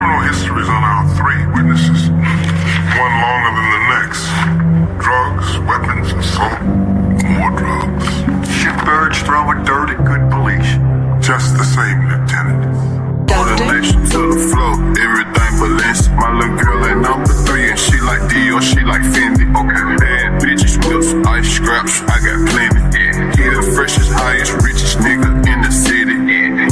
Criminal histories on our three witnesses. One longer than the next. Drugs, weapons, assault, more drugs. Shitbirds throwing dirt at good police. Just the same, Lieutenant. Motivation to the flow, everything Valencia. My little girl ain't number 3 and she like Dior, she like Fendi. Okay, bad bitches, whips, ice scraps, I got plenty. He the freshest, highest, richest nigga in the city.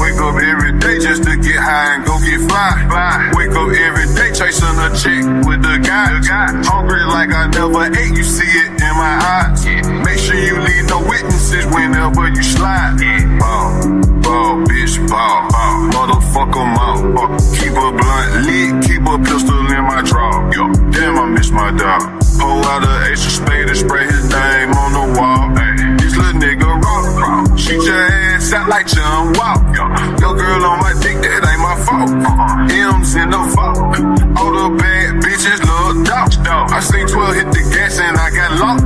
Wake up every day just to get high and go get fly. Wake up every day chasing a chick with the guy. Hungry like I never ate, you see it in my eyes. Make sure you leave no witnesses whenever you slide. Ball, bitch, ball. Motherfucker mouth. Keep a blunt lit, keep a pistol in my drawer. Yo, damn, I miss my dog. Pull out a ace of spade and spray his name on the wall. Ay, this little nigga raw. Shoot your ass out like John Wall. Your girl on my dick, that ain't my fault. M's in the vault. All the bad bitches love dogs. I seen 12 hit the gas and I got lost.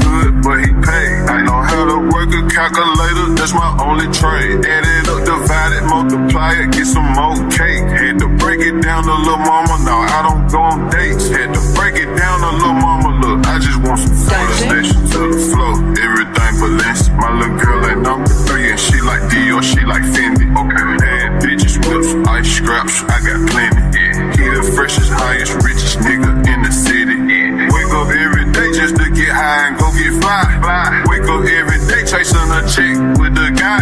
Good, but he paid. I know how to work a calculator, that's my only trade. Add it up, divide it, multiply it, get some more cake. Had to break it down to lil' mama, no, I don't go on dates. Had to break it down to lil' mama, look, I just want some station to the flow, everything Valencia. My little girl ain't number 3 and she like Dior, she like Fendi. Okay, bad bitches, whips, ice scraps, I got plenty. He the freshest, highest, richest nigga in the city. Wake up every day just to get high and go get fly. Wake up every day chasing a chick with the guy.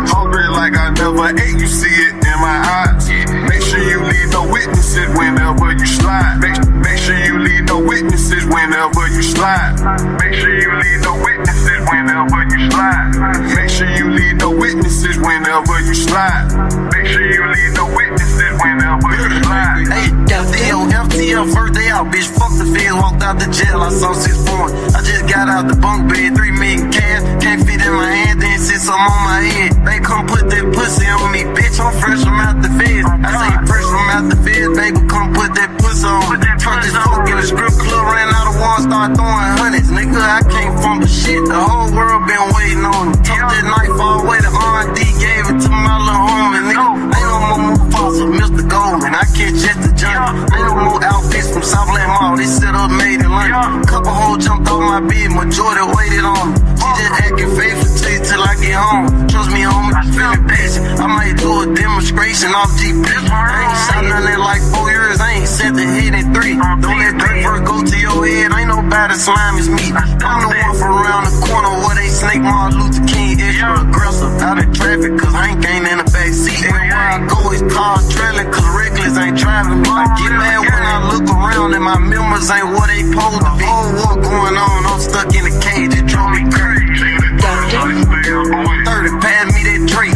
Hungry like I never ate, you see it in my eyes. Make sure you leave no witnesses whenever you slide. Make sure you leave no witnesses whenever you slide. Make sure you leave no witnesses whenever you slide. Make sure you leave no witnesses whenever you slide. Make sure you leave no witnesses whenever you slide. Hey, FTL, first day out, bitch, fuck the feds, walked out the jail, I saw 6 points. I just got out the bunk bed, 3 million cash, can't fit in my hand, then sit some on my head. They come put that pussy on me, bitch, I'm fresh from out the feds. I say fresh from out the feds, baby, come put that pussy on me. Turn this fuck in the strip club, ran out of one, start throwing hundreds. Nigga, I can't fumble shit, the whole world been waiting on me. Took that knife all the way to R&D, gave it to my little homie, nigga. Ain't no more Mufasa, Mr. Goldman, I catch just the junkie. Ain't no more outfits from Southland Mall, they set up made in London. Couple hoes jumped off my bed, majority waited on me. She just acting faithful to you till I get home. Trust me, homie, feeling patient. I might do a demonstration off GP. I ain't shot nothing like 4 years, I ain't set the head in 3. Don't let that first go to your head, ain't nobody slime as me. I'm the one from around the corner where they snake Martin Luther King extra aggressive. Out in traffic, cause Hank ain't in the backseat. Everywhere I go, it's cars trailing, cause reckless ain't driving me. I get mad when I look around and my members ain't what they supposed to be. Whole war going on, I'm stuck in a cage, it drove me crazy. 30, pass me that Drake.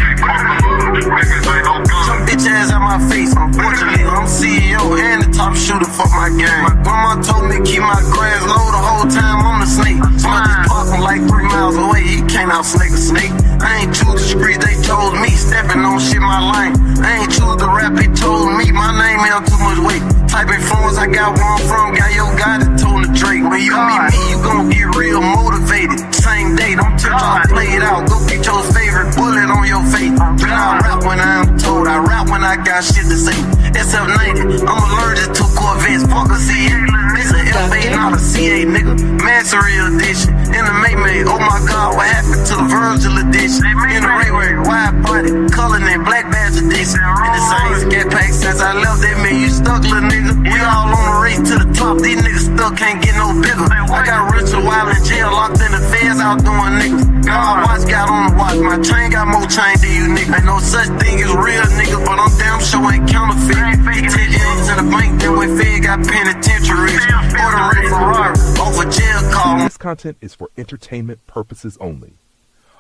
Some bitch ass out my face. Unfortunately, I'm CEO and the top shooter for my gang. My grandma told me keep my grass low the whole time I'm the snake. So I just park him like 3 miles away. He can't out snake a snake. I ain't choose the street, they chose me. Stepping on shit my lane. I ain't choose the rap, they told me. My name held too much weight. Type influence, I got where I'm from. Got your guy that told the Drake. When you meet me, you gon' get real motivated. Same day, don't touch, I'll play it out. Go get your favorite bullet on your face. But I rap when I'm told. I rap when I got shit to say. SF90, I'm allergic to Corvettes. Fuck a CA. This a F8, not a CA, nigga. Mastery edition. In the May. Oh my God, what happened to the Virgil edition? In the Ray, wide body, color and black badge edition. In the same scat pack since I left that man, you stuck, little nigga. We all on the race to the top. These niggas still can't get no bigger. I got Richard while in jail, locked in the feds, out doing niggas. God watch got on the watch. My chain got more chain than you niggas. Ain't no such thing as real niggas, but I'm damn sure ain't counterfeit. He 10 M's in the bank, then when Fed got penitentiaries. Order Ray Ferrari, off a jail call. This content is for entertainment purposes only.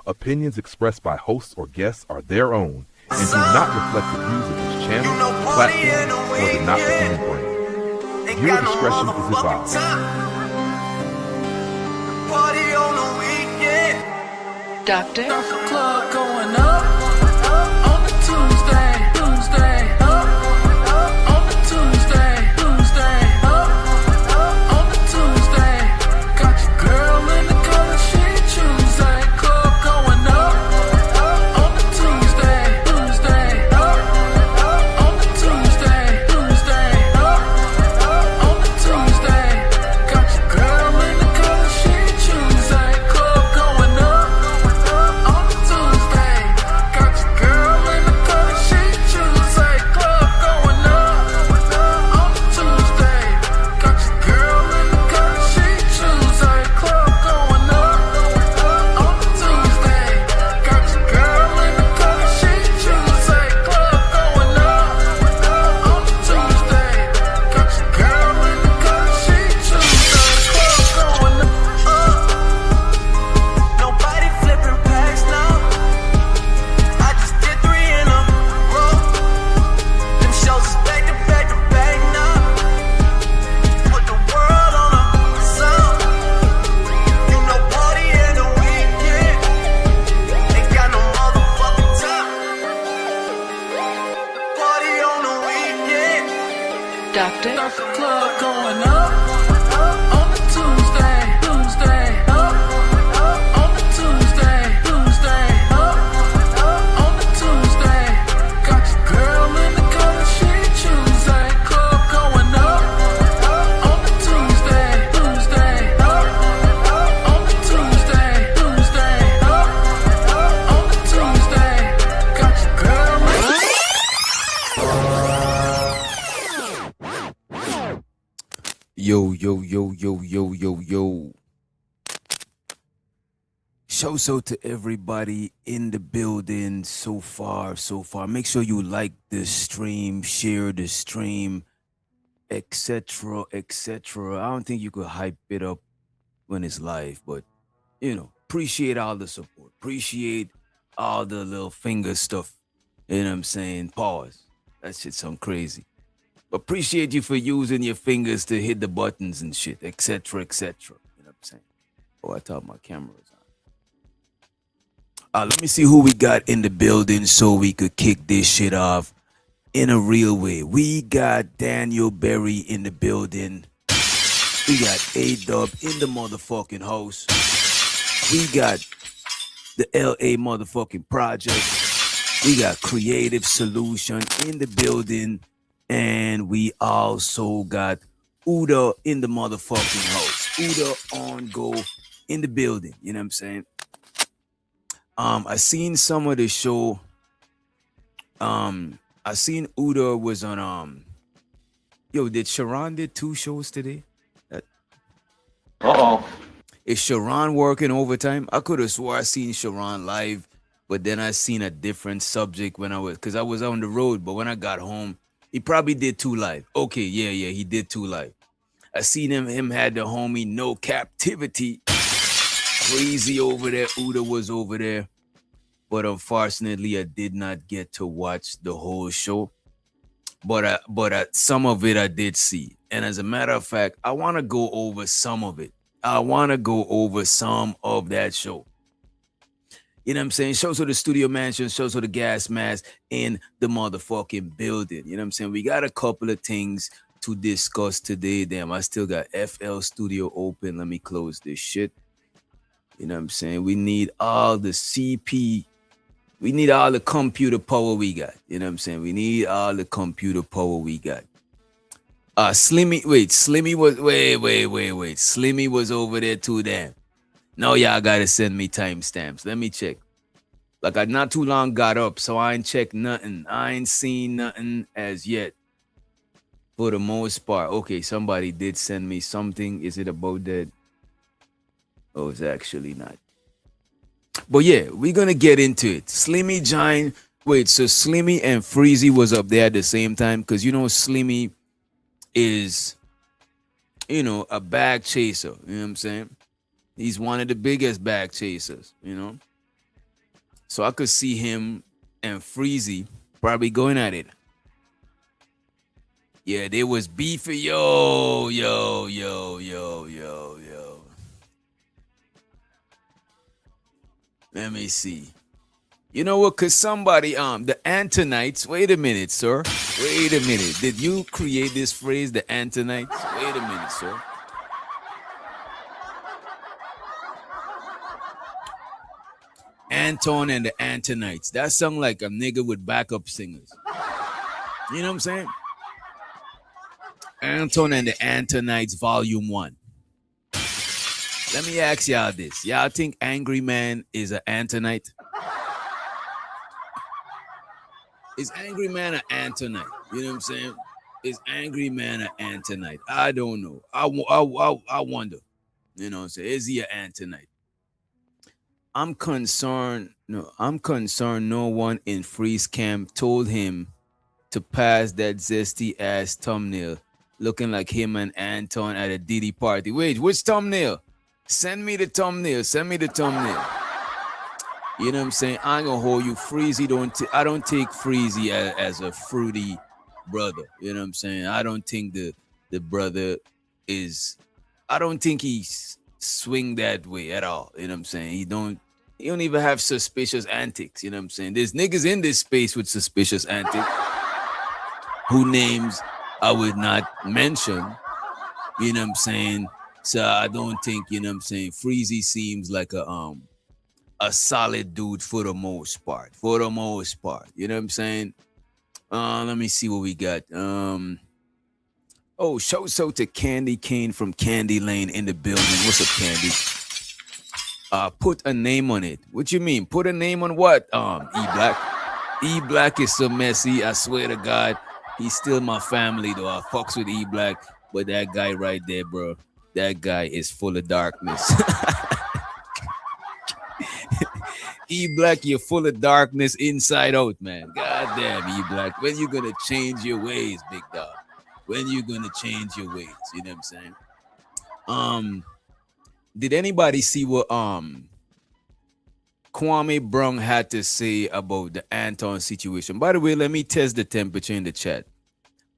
Opinions expressed by hosts or guests are their own and do not reflect the views of this channel, platform, or the Not The Game brand. Viewer discretion is advised. Party on the weekend. Doctor. Club going up on the Tuesday. Up on the Tuesday. Up on the Tuesday. Got your girl in the color she Tuesday. Club going up on the Tuesday. Up on the Tuesday. yo. Shouts out to everybody in the building so far. Make sure you like the stream, share the stream, etc. etc. I don't think you could hype it up when it's live, but appreciate all the support. Appreciate all the little finger stuff. You know what I'm saying? Pause. That shit sound crazy. Appreciate you for using your fingers to hit the buttons and shit, etc. etc. You know what I'm saying? Oh, I thought my camera was on. Let me see who we got in the building so we could kick this shit off in a real way. We got Daniel Berry in the building. We got A-Dub in the motherfucking house. We got the LA motherfucking project. We got Creative Solution in the building. And we also got Uda in the motherfucking house. Uda on go in the building. You know what I'm saying? I seen some of the show. I seen Uda was on did Sharon did 2 shows today? Is Sharon working overtime? I could have swore I seen Sharon live, but then I seen a different subject because I was on the road, but when I got home, he probably did 2 live. Okay, yeah, he did 2 live. I seen him had the homie No Captivity. Crazy over there. Uda was over there. But unfortunately, I did not get to watch the whole show. But some of it I did see. And as a matter of fact, I want to go over some of it. I want to go over some of that show. You know what I'm saying? Shows of the Studio Mansion, shows of the Gas Mask in the motherfucking building. You know what I'm saying? We got a couple of things to discuss today. Damn, I still got FL Studio open. Let me close this shit. You know what I'm saying? We need all the CP. We need all the computer power we got. You know what I'm saying? We need all the computer power we got. Slimmy was over there too, damn. No, y'all gotta send me timestamps. Let me check. Like I not too long got up, so I ain't checked nothing. I ain't seen nothing as yet. For the most part. Okay, somebody did send me something. Is it about that? Oh, it's actually not. But yeah, we're gonna get into it. Slimmy Giant. Wait, so Slimmy and Freezy was up there at the same time? Because Slimmy is, a bag chaser. You know what I'm saying? He's one of the biggest bag chasers, So I could see him and Freezy probably going at it. Yeah, there was beef. Yo. Let me see. You know what? Cause somebody, the Antonites. Wait a minute, sir. Wait a minute. Did you create this phrase, the Antonites? Wait a minute, sir. Anton and the Antonites. That sound like a nigga with backup singers. You know what I'm saying? Anton and the Antonites, Volume 1. Let me ask y'all this. Y'all think Angry Man is an Antonite? Is Angry Man an Antonite? You know what I'm saying? Is Angry Man an Antonite? I don't know. I wonder. You know what I'm saying? Is he an Antonite? I'm concerned no one in Freeze Camp told him to pass that zesty ass thumbnail looking like him and Anton at a Diddy party. Wait, which thumbnail? Send me the thumbnail. You know what I'm saying? I ain't gonna hold you. Freezy I don't take Freezy as a fruity brother. You know what I'm saying? I don't think the brother is. I don't think he's swing that way at all. You know what I'm saying? He don't even have suspicious antics. You know what I'm saying? There's niggas in this space with suspicious antics who names I would not mention. You know what I'm saying? So I don't think, you know what I'm saying, Freezy seems like a solid dude for the most part. You know what I'm saying? Let me see what we got. Shouts out to Candy Cane from Candy Lane in the building. What's up, Candy? Put a name on it. What you mean? Put a name on what? E-Black. E-Black is so messy. I swear to God, he's still my family though. I fucks with E-Black. But that guy right there, bro, that guy is full of darkness. E Black, you're full of darkness inside out, man. God damn, E Black. When you gonna change your ways, big dog? When you gonna change your ways? You know what I'm saying? Did anybody see what Kwame Brown had to say about the Anton situation? By the way, let me test the temperature in the chat.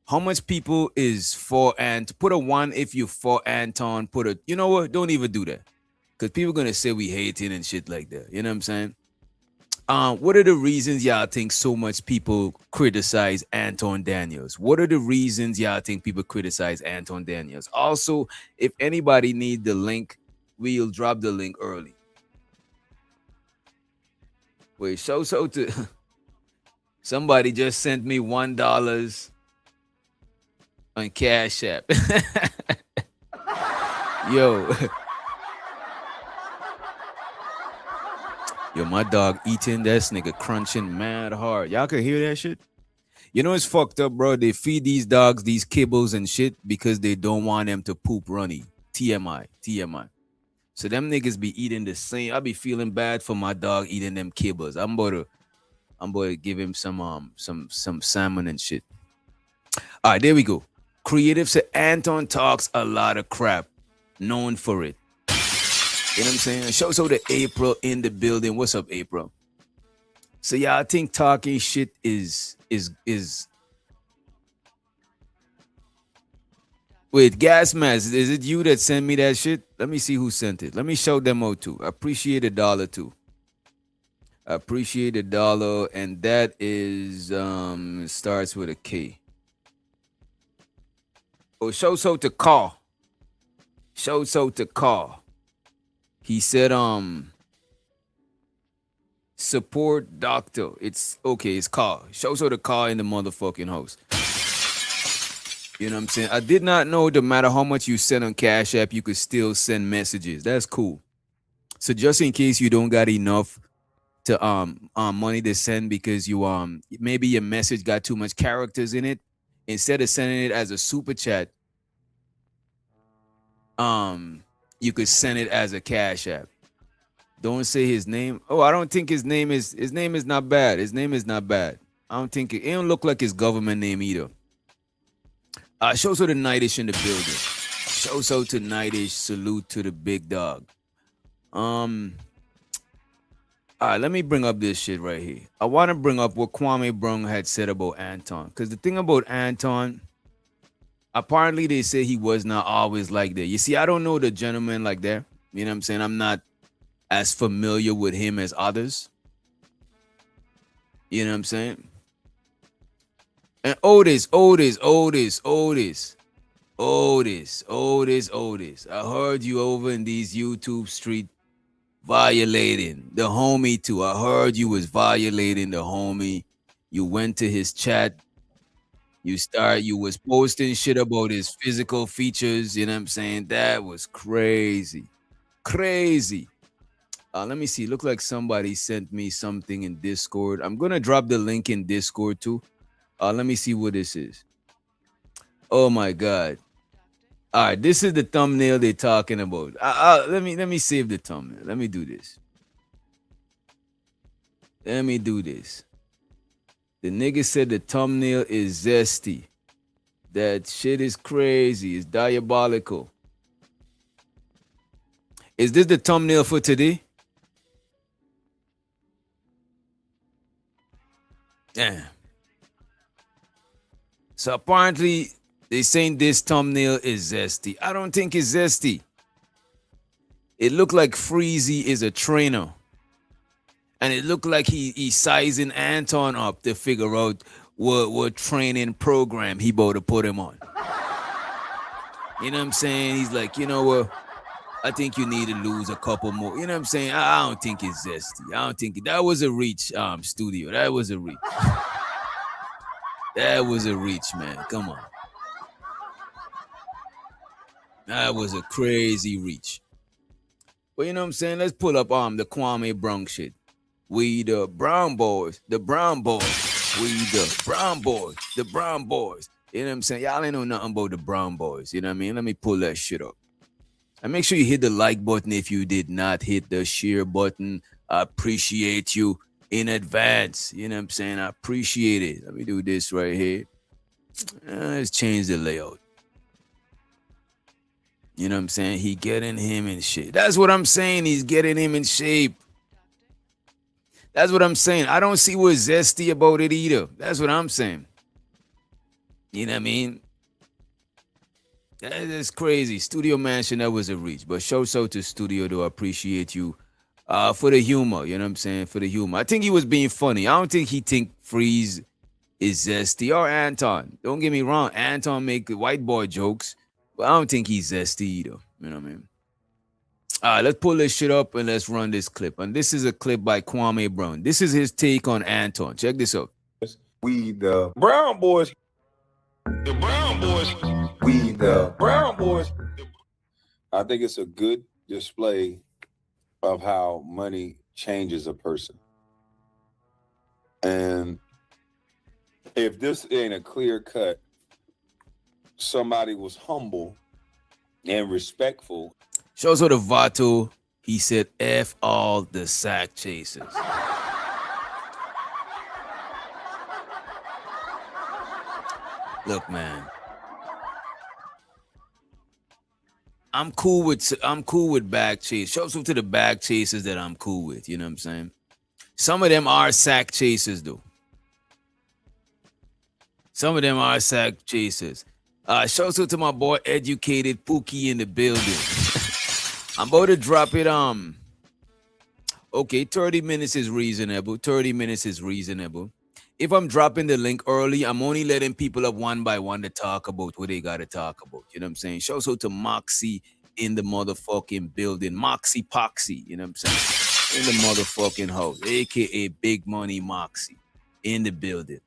How much people is for Anton? Put a 1 if you for Anton. Put a, you know what? Don't even do that. Because people gonna say we hating and shit like that. You know what I'm saying? What are the reasons y'all think so much people criticize Anton Daniels? What are the reasons y'all think people criticize Anton Daniels? Also, if anybody need the link, we'll drop the link early. Wait, so to somebody just sent me $1 on Cash App. Yo. Yo, my dog eating this nigga crunching mad hard. Y'all can hear that shit? You know it's fucked up, bro. They feed these dogs these kibbles and shit because they don't want them to poop runny. TMI. So them niggas be eating the same. I be feeling bad for my dog eating them kibbles. I'm about to give him some salmon and shit. All right, there we go. Creative said Anton talks a lot of crap. Known for it. You know what I'm saying? Shout out to April in the building. What's up, April? So yeah, I think talking shit is Wait, Gas Mask, is it you that sent me that shit? Let me see who sent it. Let me shout them out too. I appreciate $1 too. I appreciate $1, and that is starts with a K. Oh, shouts out to Carl. Shouts out to Carl. He said, support doctor. It's okay, it's Carl. Shouts out to Carl in the motherfucking house. You know what I'm saying? I did not know no matter how much you send on Cash App, you could still send messages. That's cool. So just in case you don't got enough to money to send because you maybe your message got too much characters in it, instead of sending it as a super chat, you could send it as a Cash App. Don't say his name. Oh, I don't think his name is not bad. His name is not bad. I don't think it don't look like his government name either. Shouts out to Nightish in the building. Shouts out to Nightish. Salute to the big dog. All right, let me bring up this shit right here. I want to bring up what Kwame Brown had said about Anton. Because the thing about Anton, apparently they say he was not always like that. You see, I don't know the gentleman like that. You know what I'm saying? I'm not as familiar with him as others. You know what I'm saying? And Otis. I heard you over in these YouTube street violating the homie too. I heard you was violating the homie. You went to his chat. You was posting shit about his physical features. You know what I'm saying? That was crazy. Let me see. Look like somebody sent me something in Discord. I'm gonna drop the link in Discord too. Let me see what this is. Oh my God. All right, this is the thumbnail they're talking about. Let me save the thumbnail. Let me do this. The nigga said the thumbnail is zesty. That shit is crazy. It's diabolical. Is this the thumbnail for today? Damn. So apparently they saying this thumbnail is zesty. I don't think it's zesty. It looked like Freezy is a trainer. And it looked like he's sizing Anton up to figure out what training program he about to put him on. You know what I'm saying? He's like, you know what? I think you need to lose a couple more. You know what I'm saying? I don't think it's zesty. I don't think that was a reach, studio. That was a reach. That was a reach, man. Come on. That was a crazy reach. But you know what I'm saying? Let's pull up the Kwame Brown shit. We the Brown boys, the Brown boys. We the Brown boys, the Brown boys. You know what I'm saying? Y'all ain't know nothing about the Brown Boys. You know what I mean? Let me pull that shit up. And make sure you hit the like button if you did not hit the share button. I appreciate you in advance. You know what I'm saying? I appreciate it. Let me do this right here. Let's change the layout. You know what I'm saying? He getting him in shape. That's what I'm saying. He's getting him in shape. That's what I'm saying. I don't see what's zesty about it either. That's what I'm saying. You know what I mean? That is crazy. Studio Mansion, that was a reach. But shout out to Studio, though. I appreciate you for the humor. You know what I'm saying? For the humor. I think he was being funny. I don't think he think Freeze is zesty. Or Anton. Don't get me wrong. Anton make white boy jokes. But I don't think he's zesty either. You know what I mean? All right, let's pull this shit up and let's run this clip. And this is a clip by Kwame Brown. This is his take on Anton. Check this out. We the Brown Boys. The Brown Boys. We the Brown Boys. I think it's a good display of how money changes a person. And if this ain't a clear cut, somebody was humble and respectful. Shows her the Vato. He said, F all the sack chasers. Look, man. I'm cool with bag chasers. Shows up to the bag chasers that I'm cool with. You know what I'm saying? Some of them are sack chasers, though. Some of them are sack chasers. Shouts out to my boy Educated Pookie in the building. I'm about to drop it. Okay, 30 minutes is reasonable. 30 minutes is reasonable. If I'm dropping the link early, I'm only letting people up one by one to talk about what they gotta talk about. You know what I'm saying? Shouts out to Moxie in the motherfucking building. Moxie Poxy, you know what I'm saying? In the motherfucking house, aka Big Money Moxie in the building.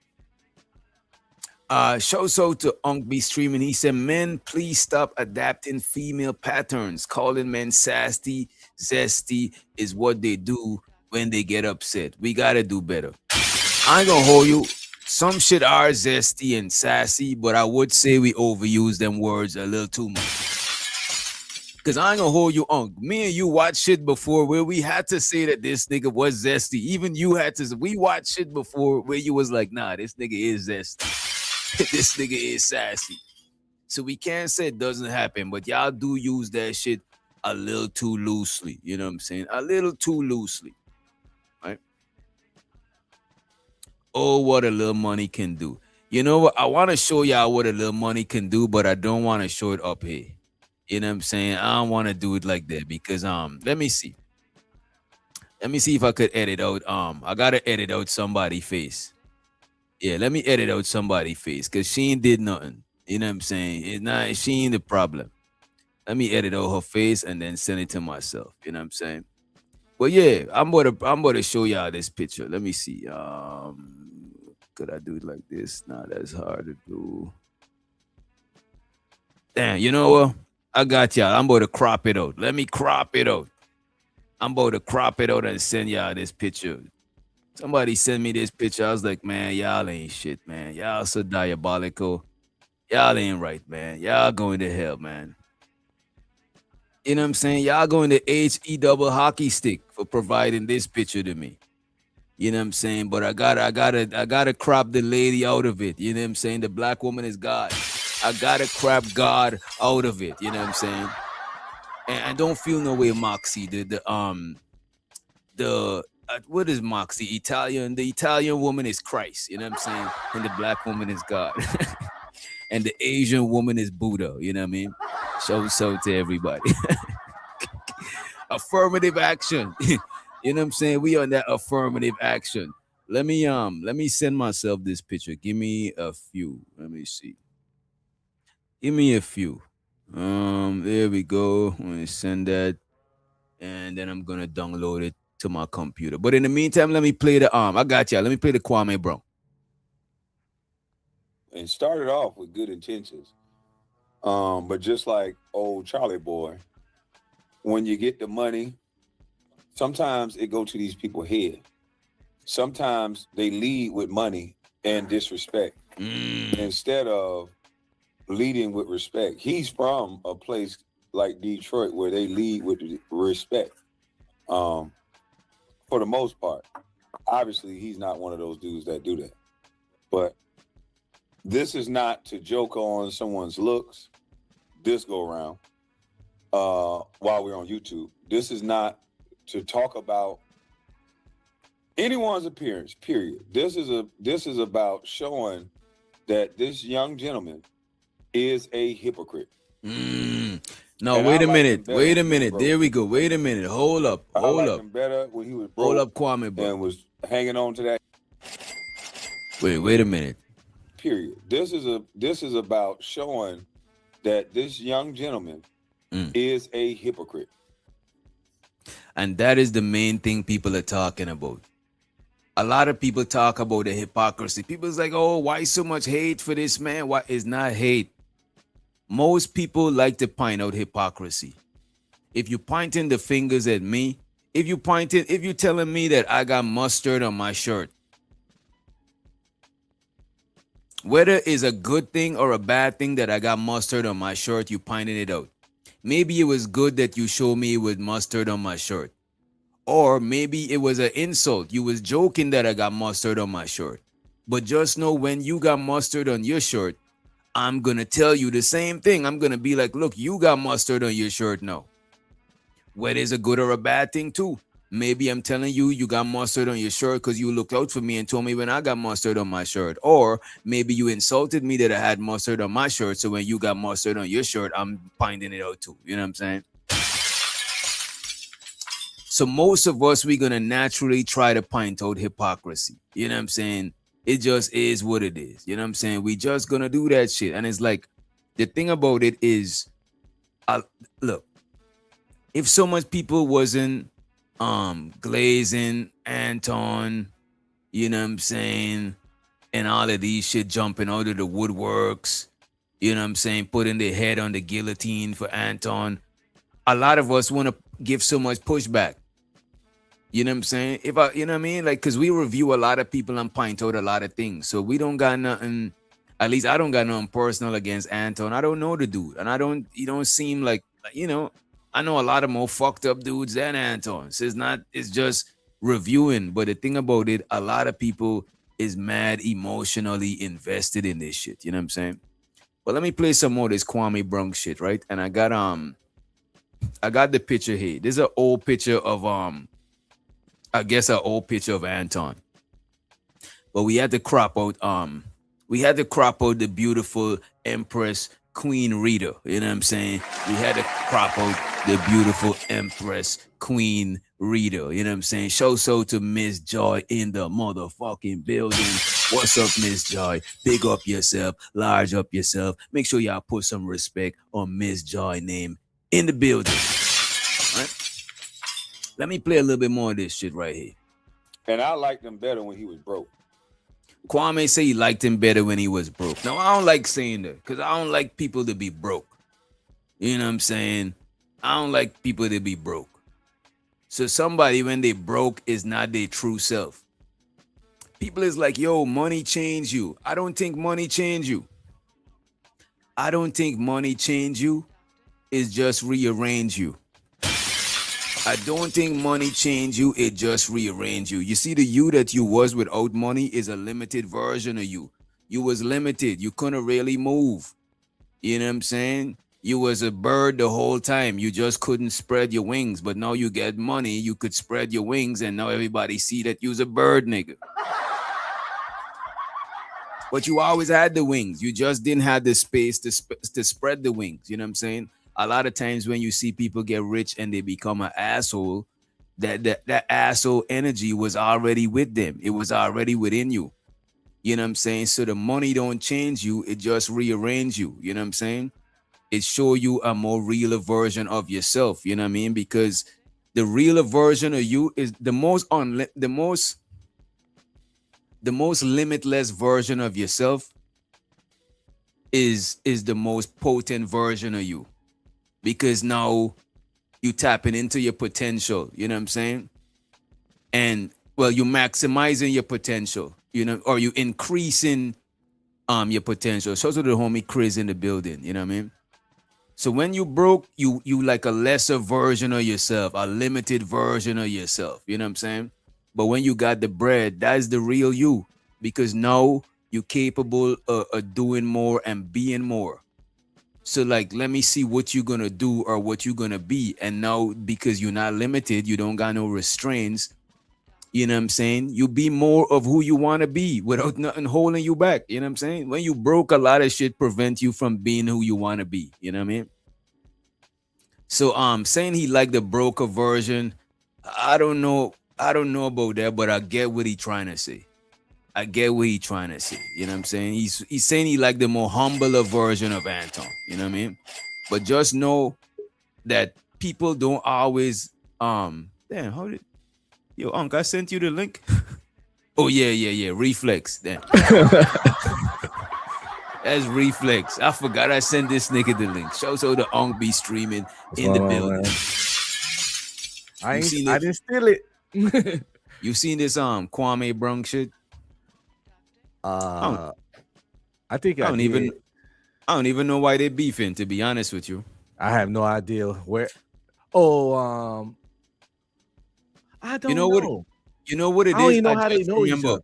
Shouts out to Unk B Streaming. He said, men, please stop adapting female patterns. Calling men sassy, zesty is what they do when they get upset. We gotta do better. I ain't gonna hold you. Some shit are zesty and sassy, but I would say we overuse them words a little too much. Cause I ain't gonna hold you, Unk. Me and you watched shit before where we had to say that this nigga was zesty. Even you had to. We watched shit before where you was like, nah, this nigga is zesty. This nigga is sassy. So we can't say it doesn't happen, but y'all do use that shit a little too loosely. You know what I'm saying? A little too loosely. Right? Oh, what a little money can do. You know what? I want to show y'all what a little money can do, but I don't want to show it up here. You know what I'm saying? I don't want to do it like that because let me see. Let me see if I could edit out. I gotta edit out somebody's face. Yeah, let me edit out somebody's face because she ain't did nothing. You know what I'm saying? It's not, she ain't the problem. Let me edit out her face and then send it to myself. You know what I'm saying? But yeah, I'm about to show y'all this picture. Let me see. Could I do it like this? Nah, that's hard to do. Damn, you know what? I got y'all. I'm about to crop it out. Let me crop it out. I'm about to crop it out and send y'all this picture. Somebody sent me this picture. I was like, man, y'all ain't shit, man. Y'all so diabolical. Y'all ain't right, man. Y'all going to hell, man. You know what I'm saying? Y'all going to HE double hockey stick for providing this picture to me. You know what I'm saying? But I gotta crop the lady out of it. You know what I'm saying? The black woman is God. I gotta crop God out of it. You know what I'm saying? And don't feel no way, Moxie. What is Moxie? Italian. The Italian woman is Christ. You know what I'm saying? And the black woman is God. And the Asian woman is Buddha. You know what I mean? Show to everybody. Affirmative action. You know what I'm saying? We on that affirmative action. Let me send myself this picture. Give me a few. Let me see. Give me a few. There we go. I'm gonna send that. And then I'm gonna download it to my computer. But in the meantime, let me play the I got y'all. Let me play the Kwame Brown. And started off with good intentions. But just like old Charlie boy, when you get the money, sometimes it go to these people's head. Sometimes they lead with money and disrespect. instead of leading with respect. He's from a place like Detroit where they lead with respect. For the most part. Obviously, he's not one of those dudes that do that. But this is not to joke on someone's looks this go around while we're on YouTube. This is not to talk about anyone's appearance, period. This is about showing that this young gentleman is a hypocrite. No, And wait I a like minute. him better Wait a when he was minute. broke. There we go. Wait a minute. Hold up. I Hold liked up. him better when he was broke Hold up, Kwame, bro. and was hanging on to that. Wait a minute. Period. This is about showing that this young gentleman is a hypocrite. And that is the main thing people are talking about. A lot of people talk about the hypocrisy. People's like, oh, why so much hate for this man? Why is not hate? Most people like to point out hypocrisy. If you're pointing the fingers at me, if you're telling me that I got mustard on my shirt, whether it's a good thing or a bad thing that I got mustard on my shirt, you pointed it out. Maybe it was good that you showed me with mustard on my shirt. Or maybe it was an insult. You was joking that I got mustard on my shirt. But just know when you got mustard on your shirt, I'm going to tell you the same thing. I'm going to be like, look, you got mustard on your shirt now. Whether it's a good or a bad thing too. Maybe I'm telling you, you got mustard on your shirt because you looked out for me and told me when I got mustard on my shirt. Or maybe you insulted me that I had mustard on my shirt. So when you got mustard on your shirt, I'm finding it out too. You know what I'm saying? So most of us, we're going to naturally try to point out hypocrisy. You know what I'm saying? It just is what it is. You know what I'm saying? We just going to do that shit. And it's like, the thing about it is, look, if so much people wasn't glazing Anton, you know what I'm saying, and all of these shit jumping out of the woodworks, you know what I'm saying, putting their head on the guillotine for Anton, a lot of us want to give so much pushback. You know what I'm saying? You know what I mean? Like, because we review a lot of people and point out a lot of things. So we don't got nothing, at least I don't got nothing personal against Anton. I don't know the dude. And he don't seem like, you know, I know a lot of more fucked up dudes than Anton. So it's just reviewing. But the thing about it, a lot of people is mad emotionally invested in this shit. You know what I'm saying? But let me play some more of this Kwame Brunk shit, right? And I got the picture here. This is an old picture of I guess an old picture of Anton. But we had to crop out the beautiful Empress Queen Rita. You know what I'm saying? We had to crop out the beautiful Empress Queen Rita. You know what I'm saying? Show so to Miss Joy in the motherfucking building. What's up, Miss Joy? Big up yourself, large up yourself. Make sure y'all put some respect on Miss Joy name in the building. All right? Let me play a little bit more of this shit right here. And I liked him better when he was broke. Kwame say he liked him better when he was broke. Now, I don't like saying that because I don't like people to be broke. You know what I'm saying? I don't like people to be broke. So somebody, when they broke, is not their true self. People is like, yo, money change you. I don't think money change you. I don't think money change you. It's just rearrange you. I don't think money change you. It just rearrange you. You see, the you that you was without money is a limited version of you. You was limited. You couldn't really move. You know what I'm saying? You was a bird the whole time. You just couldn't spread your wings. But now you get money. You could spread your wings. And now everybody see that you's a bird, nigga. But you always had the wings. You just didn't have the space to spread the wings. You know what I'm saying? A lot of times when you see people get rich and they become an asshole, that asshole energy was already with them. It was already within you. You know what I'm saying? So the money don't change you. It just rearrange you. You know what I'm saying? It show you a more realer version of yourself. You know what I mean? Because the realer version of you is the most limitless version of yourself is the most potent version of you. Because now you tapping into your potential, you know what I'm saying? And well, you maximizing your potential, you know, or you increasing your potential. Shout out to the homie Chris in the building. You know what I mean? So when you broke, you like a lesser version of yourself, a limited version of yourself. You know what I'm saying? But when you got the bread, that's the real you, because now you're capable of doing more and being more. So like, let me see what you're gonna do or what you're gonna be. And now because you're not limited, you don't got no restraints. You know what I'm saying? You be more of who you want to be without nothing holding you back. You know what I'm saying? When you broke, a lot of shit prevent you from being who you want to be. You know what I mean? So saying he liked the broker version, I don't know. I don't know about that, but I get what he trying to say. I get what he trying to say. You know what I'm saying? He's saying he like the more humbler version of Anton. You know what I mean? But just know that people don't always damn, how did yo Unc, I sent you the link? Oh yeah. Reflex. Damn. That's Reflex. I forgot I sent this nigga the link. Shout out to Unc be streaming in the building. I didn't steal it. You seen this Kwame Brung shit? I think I don't even know why they beefing, to be honest with you. I have no idea where. Oh, I don't know. You know what it is? I don't even know how they know each other.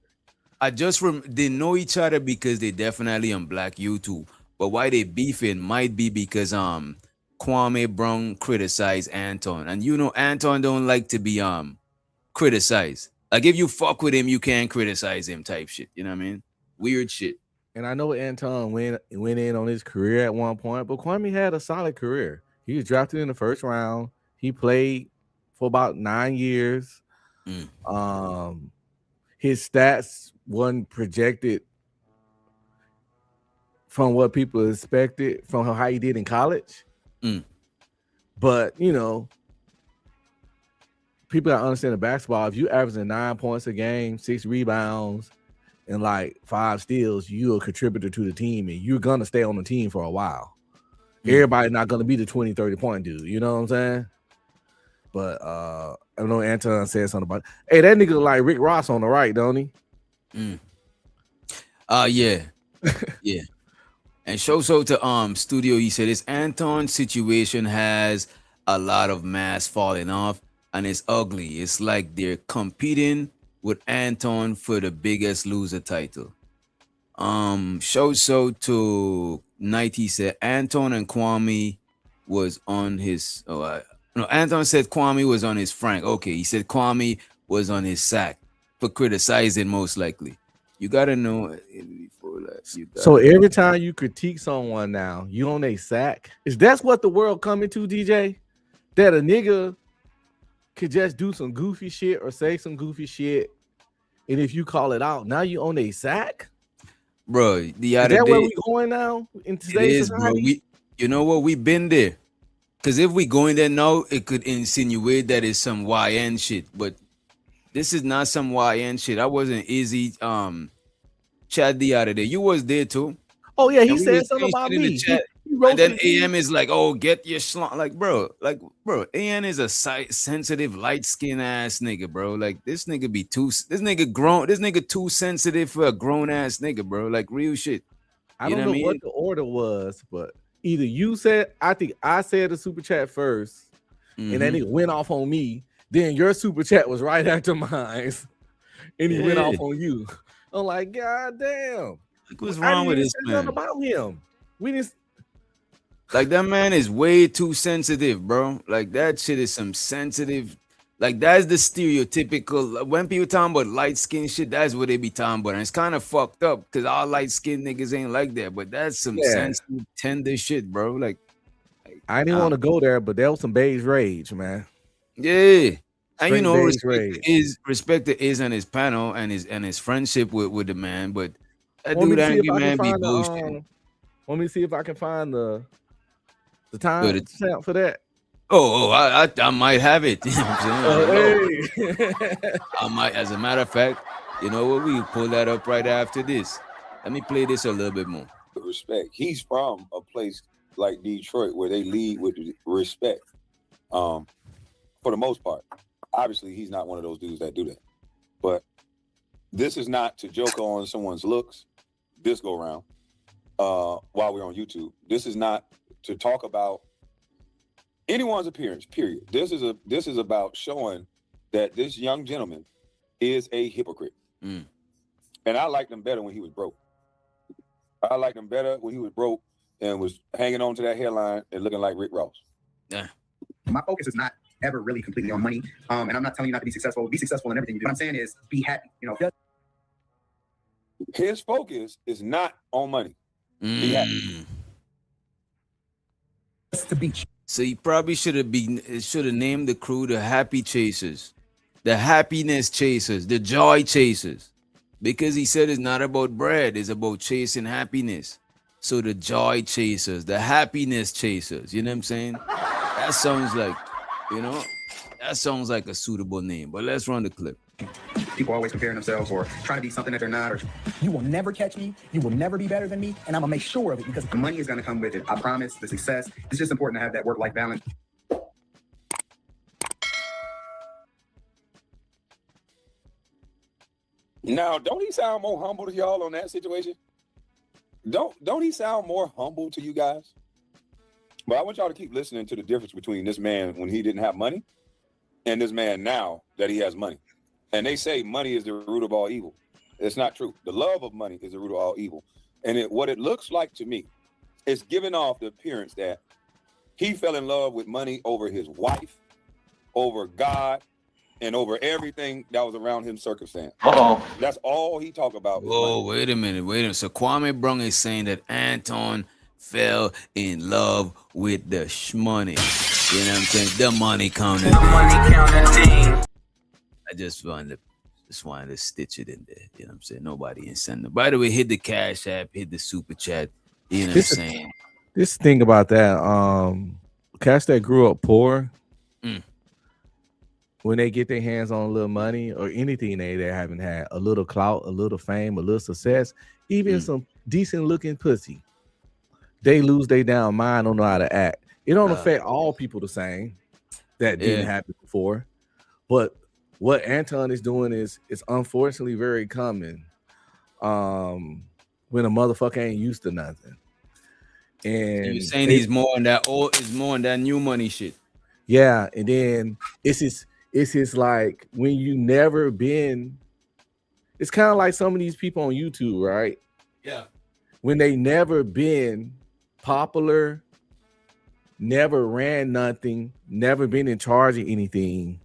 They know each other because they definitely on Black YouTube. But why they beefing might be because Kwame Brung criticized Anton. And you know Anton don't like to be criticized. Like if you fuck with him, you can't criticize him type shit. You know what I mean? Weird shit. And I know Anton went in on his career at one point, but Kwame had a solid career. He was drafted in the first round. He played for about 9 years. His stats wasn't projected from what people expected from how he did in college. But you know, people that understand the basketball, if you averaging 9 points a game, 6 rebounds, and like 5 steals, you're a contributor to the team, and you're gonna stay on the team for a while. Everybody's not gonna be the 20, 30-point dude. You know what I'm saying? But I know Anton said something about it. Hey, that nigga like Rick Ross on the right, don't he? Yeah. Yeah. And so to studio, he said this Anton situation has a lot of mass falling off, and it's ugly. It's like they're competing with Anton for the Biggest Loser title. So to Night, he said Anton and Kwame was on his Anton said Kwame was on his Frank. Okay, he said Kwame was on his sack for criticizing, most likely. You gotta know before that. So every time you critique someone now, you on a sack. That's what the world coming to, DJ? That a nigga could just do some goofy shit or say some goofy shit, and if you call it out, now you on a sack? Bro, the other Is that day, where we going now in today's society? Bro. You know what? We've been there. Because if we go in there now, it could insinuate that it's some YN shit. But this is not some YN shit. I wasn't easy chat the other day. You was there too. Oh yeah, he said something about me. And then AM is like, oh, get your schlong. Like, bro, AM is a sensitive, light-skinned ass nigga, bro. Like, this nigga too sensitive for a grown-ass nigga, bro. Like, real shit. I don't know what the order was, but either you said, I think I said the super chat first, and that nigga went off on me. Then your super chat was right after mine, and he went off on you. I'm like, God damn. What's wrong with this man? Nothing about him. We just like that man is way too sensitive, bro. Like that shit is some sensitive. Like that's the stereotypical. When people talking about light skin shit, that's what they be talking about. And it's kind of fucked up because all light skinned niggas ain't like that. But that's some sensitive, tender shit, bro. Like I didn't want to go there, but there was some beige rage, man. Yeah. And you know, respect to Iz and his panel and his friendship with the man, but that dude angry man be bullshit. Let me see if I can find the time stamp for that. I might have it. You know what I'm saying? I might, as a matter of fact, you know what? We pull that up right after this. Let me play this a little bit more. Respect. He's from a place like Detroit where they lead with respect. For the most part. Obviously, he's not one of those dudes that do that. But this is not to joke on someone's looks this go around. while we're on YouTube. This is not to talk about anyone's appearance, period. This is about showing that this young gentleman is a hypocrite. And I liked him better when he was broke. I liked him better when he was broke and was hanging on to that hairline and looking like Rick Ross. Yeah. My focus is not ever really completely on money. And I'm not telling you not to be successful. Be successful in everything you do. What I'm saying is be happy. You know, his focus is not on money. Be happy. to be. So he probably should have named the crew the Happy Chasers, the Happiness Chasers, the Joy Chasers, because he said it's not about bread, it's about chasing happiness. So the Joy Chasers, the Happiness Chasers, you know what I'm saying? That sounds like, that sounds like a suitable name. But let's run the clip. People always comparing themselves or trying to be something that they're not. Or you will never catch me. You will never be better than me. And I'm going to make sure of it because the money is going to come with it. I promise. The success. It's just important to have that work-life balance. Now, don't he sound more humble to y'all on that situation? Don't he sound more humble to you guys? But I want y'all to keep listening to the difference between this man when he didn't have money and this man now that he has money. And they say money is the root of all evil. It's not true. The love of money is the root of all evil. And what it looks like to me is giving off the appearance that he fell in love with money over his wife, over God, and over everything that was around him circumstance. That's all he talked about. Whoa, wait a minute. So Kwame Brung is saying that Anton fell in love with the shmoney. You know what I'm saying? The money counting. I just wanted to stitch it in there. You know what I'm saying? Nobody incentive. By the way, hit the Cash App, hit the Super Chat. You know what I'm saying? This thing about that, cats that grew up poor, when they get their hands on a little money or anything they haven't had, a little clout, a little fame, a little success, even some decent looking pussy, they lose their damn mind, don't know how to act. It don't affect all people the same that didn't happen before. But what Anton is doing is unfortunately very common when a motherfucker ain't used to nothing. And so you're saying he's more on that new money shit. Yeah, and then it's his like when you never been, it's kind of like some of these people on YouTube, right? Yeah. When they never been popular, never ran nothing, never been in charge of anything,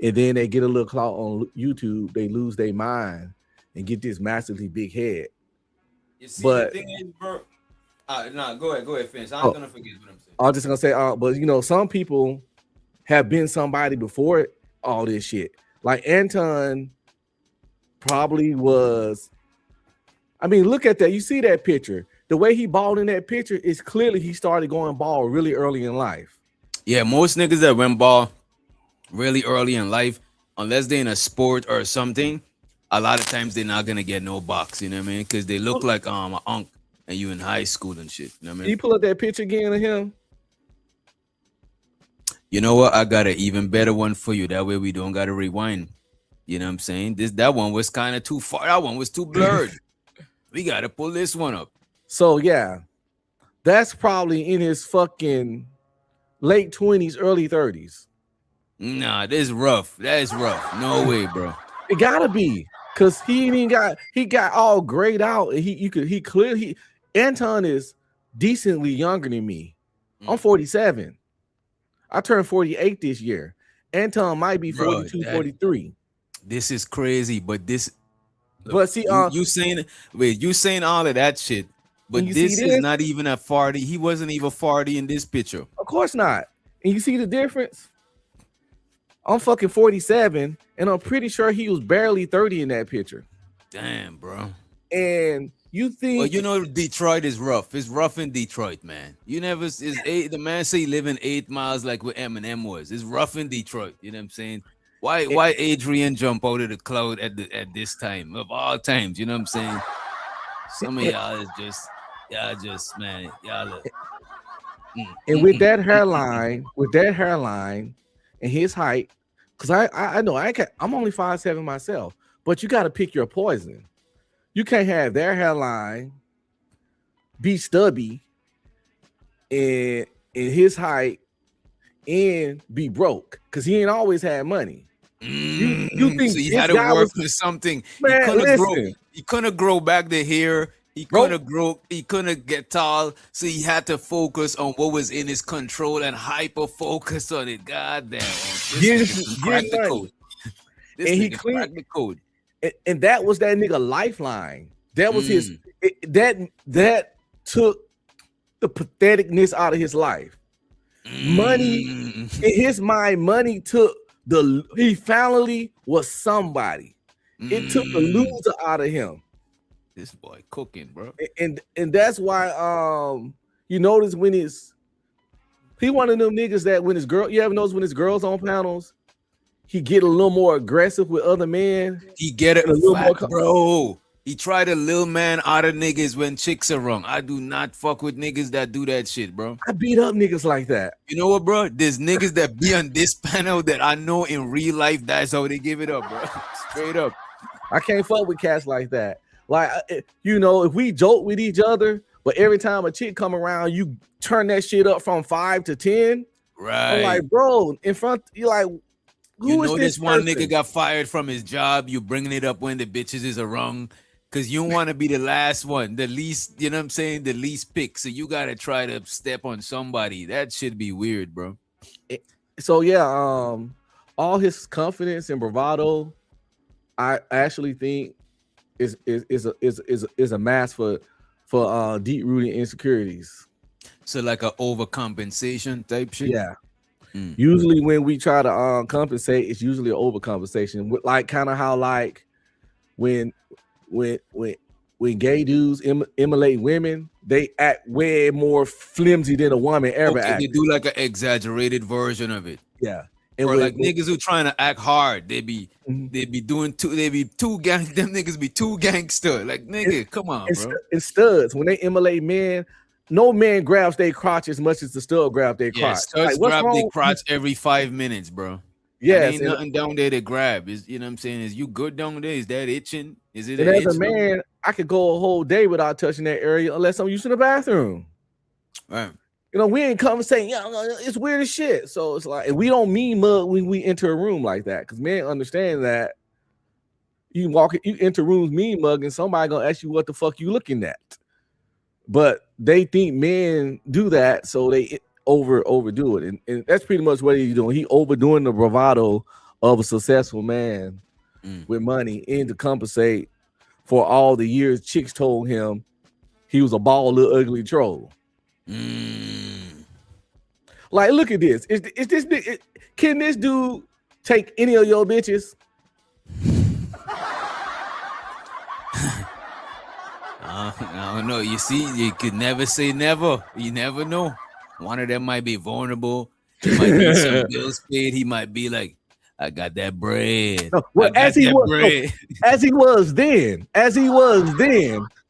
and then they get a little clout on YouTube, they lose their mind and get this massively big head. You see, but the thing is, bro. No, go ahead, finish. I'm gonna forget what I'm saying. I was just gonna say, but some people have been somebody before all this shit. Like Anton probably was. I mean, look at that. You see that picture? The way he balled in that picture is clearly he started going ball really early in life. Yeah, most niggas that went ball really early in life, unless they're in a sport or something, a lot of times they're not gonna get no box. You know what I mean? Because they look like an unk and you in high school and shit. You know what I mean? Can you pull up that picture again of him? You know what? I got an even better one for you. That way we don't gotta rewind. You know what I'm saying? That one was kind of too far. That one was too blurred. We gotta pull this one up. So yeah, that's probably in his fucking late 20s, early 30s. Nah, this is rough. That is rough. No way, bro. It gotta be, cause he got all grayed out. Anton is decently younger than me. I'm 47. I turned 48 this year. Anton might be 42, 43. This is crazy, but this. But see, you saying all of that shit, but this is not even a 40. He wasn't even 40 in this picture. Of course not. And you see the difference? I'm fucking 47, and I'm pretty sure he was barely 30 in that picture. Damn, bro. And you think? Well, you know, Detroit is rough. It's rough in Detroit, man. You never the man say he living 8 miles like what Eminem was. It's rough in Detroit. You know what I'm saying? Why Adrian jump out of the cloud at this time of all times? You know what I'm saying? Some of y'all is just man, y'all. And with that hairline, and his height, because I know I'm only 5'7" myself, but you got to pick your poison. You can't have their hairline be stubby and in his height and be broke because he ain't always had money. You think so he this had to guy work was, for something? man, He couldn't grow back the hair. He couldn't get tall. So he had to focus on what was in his control and hyper focus on it. God damn. This cracked the code. This and he nigga cleaned cracked the code. and that was that nigga lifeline. That was his that took the patheticness out of his life. Money in his mind, money took he finally was somebody. It took the loser out of him. This boy cooking, bro. And that's why you notice when he one of them niggas that when his girl, you ever notice when his girls on panels, he get a little more aggressive with other men. He get it a little more bro. He tried a little man out of niggas when chicks are wrong. I do not fuck with niggas that do that shit, bro. I beat up niggas like that. You know what, bro? There's niggas that be on this panel that I know in real life that's how they give it up, bro. Straight up. I can't fuck with cats like that. Like, you know, if we joke with each other, but every time a chick come around, you turn that shit up from 5 to 10. Right. I'm like, bro, in front, you're like, you know this one nigga got fired from his job. You bringing it up when the bitches is wrong. Because you want to be the last one, the least, you know what I'm saying? The least pick. So you got to try to step on somebody. That should be weird, bro. So, yeah, all his confidence and bravado, I actually think is a mask for deep-rooted insecurities. So like a overcompensation type shit? Yeah. Usually when we try to compensate, it's usually an overcompensation. Like kind of how like when gay dudes emulate women, they act way more flimsy than a woman ever acts. They do like an exaggerated version of it. Yeah. And or like niggas who trying to act hard, they be doing too gang. Them niggas be too gangster. Like nigga, come on, bro. And studs when they emulate men, no man grabs their crotch as much as the stud grab their crotch. Studs grab their crotch every 5 minutes, bro. Yeah, ain't nothing down there to grab. Is you know what I'm saying? Is you good down there? Is that itching? Is it? And as a man, I could go a whole day without touching that area unless I'm using the bathroom. Right. You know, we ain't come saying, yeah, it's weird as shit. So it's like, and we don't mean mug when we enter a room like that because men understand that you enter rooms mean mug and somebody gonna ask you what the fuck you looking at. But they think men do that, so they overdo it, and that's pretty much what he's doing. He overdoing the bravado of a successful man with money and to compensate for all the years chicks told him he was a bald little ugly troll. Like, look at this. Can this dude take any of your bitches? I don't know. You see, you could never say never. You never know. One of them might be vulnerable. He might need some bills paid. He might be like, I got that bread. No, well, as he was then,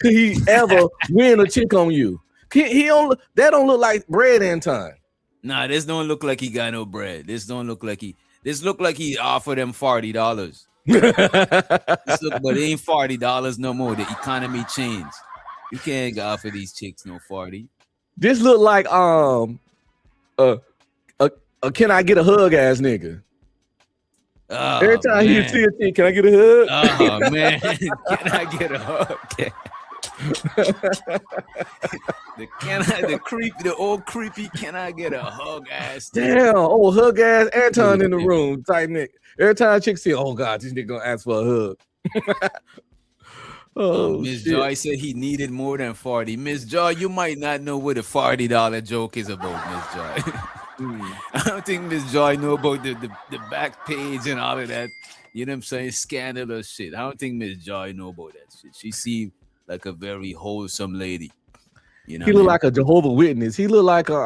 could he ever win a chick on you? That don't look like bread, Anton. Nah, this don't look like he got no bread. This look like he offered them $40. But it ain't $40 no more. The economy changed. You can't offer these chicks no 40. This look like can I get a hug ass nigga? Oh, every time you see a chick, can I get a hug? Oh man, can I get a hug? The old creepy, can I get a hug ass? Damn, old hug ass Anton in the room type nigga. Every time chick see, oh god, this nigga gonna ask for a hug. Miss Joy said he needed more than 40. Miss Joy, you might not know what a $40 joke is about, Miss Joy. I don't think Miss Joy know about the back page and all of that. You know what I'm saying? Scandalous shit. I don't think Miss Joy know about that shit. She seemed like a very wholesome lady. You know, he look like a Jehovah's Witness. He look like a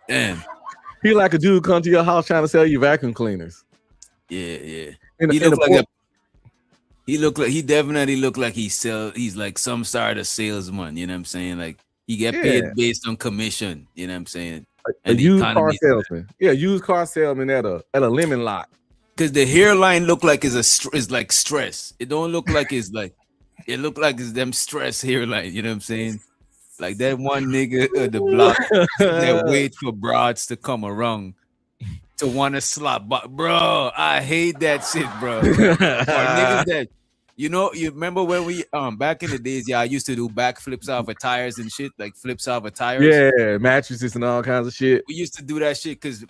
Damn. He like a dude come to your house trying to sell you vacuum cleaners. Yeah. He definitely look like he's like some sort of salesman, you know what I'm saying? Like he get paid based on commission, you know what I'm saying? A used car salesman. Yeah, used car salesman at a lemon lot. Because the hairline look like is like stress. It don't look like it's like it look like it's them stress hairline. You know what I'm saying? Like that one nigga the block that wait for broads to come around to want to slap. But bro, I hate that shit, bro. Or niggas that you remember when we back in the days, I used to do backflips off of tires and shit, like flips off of tires. Yeah, mattresses and all kinds of shit. We used to do that shit because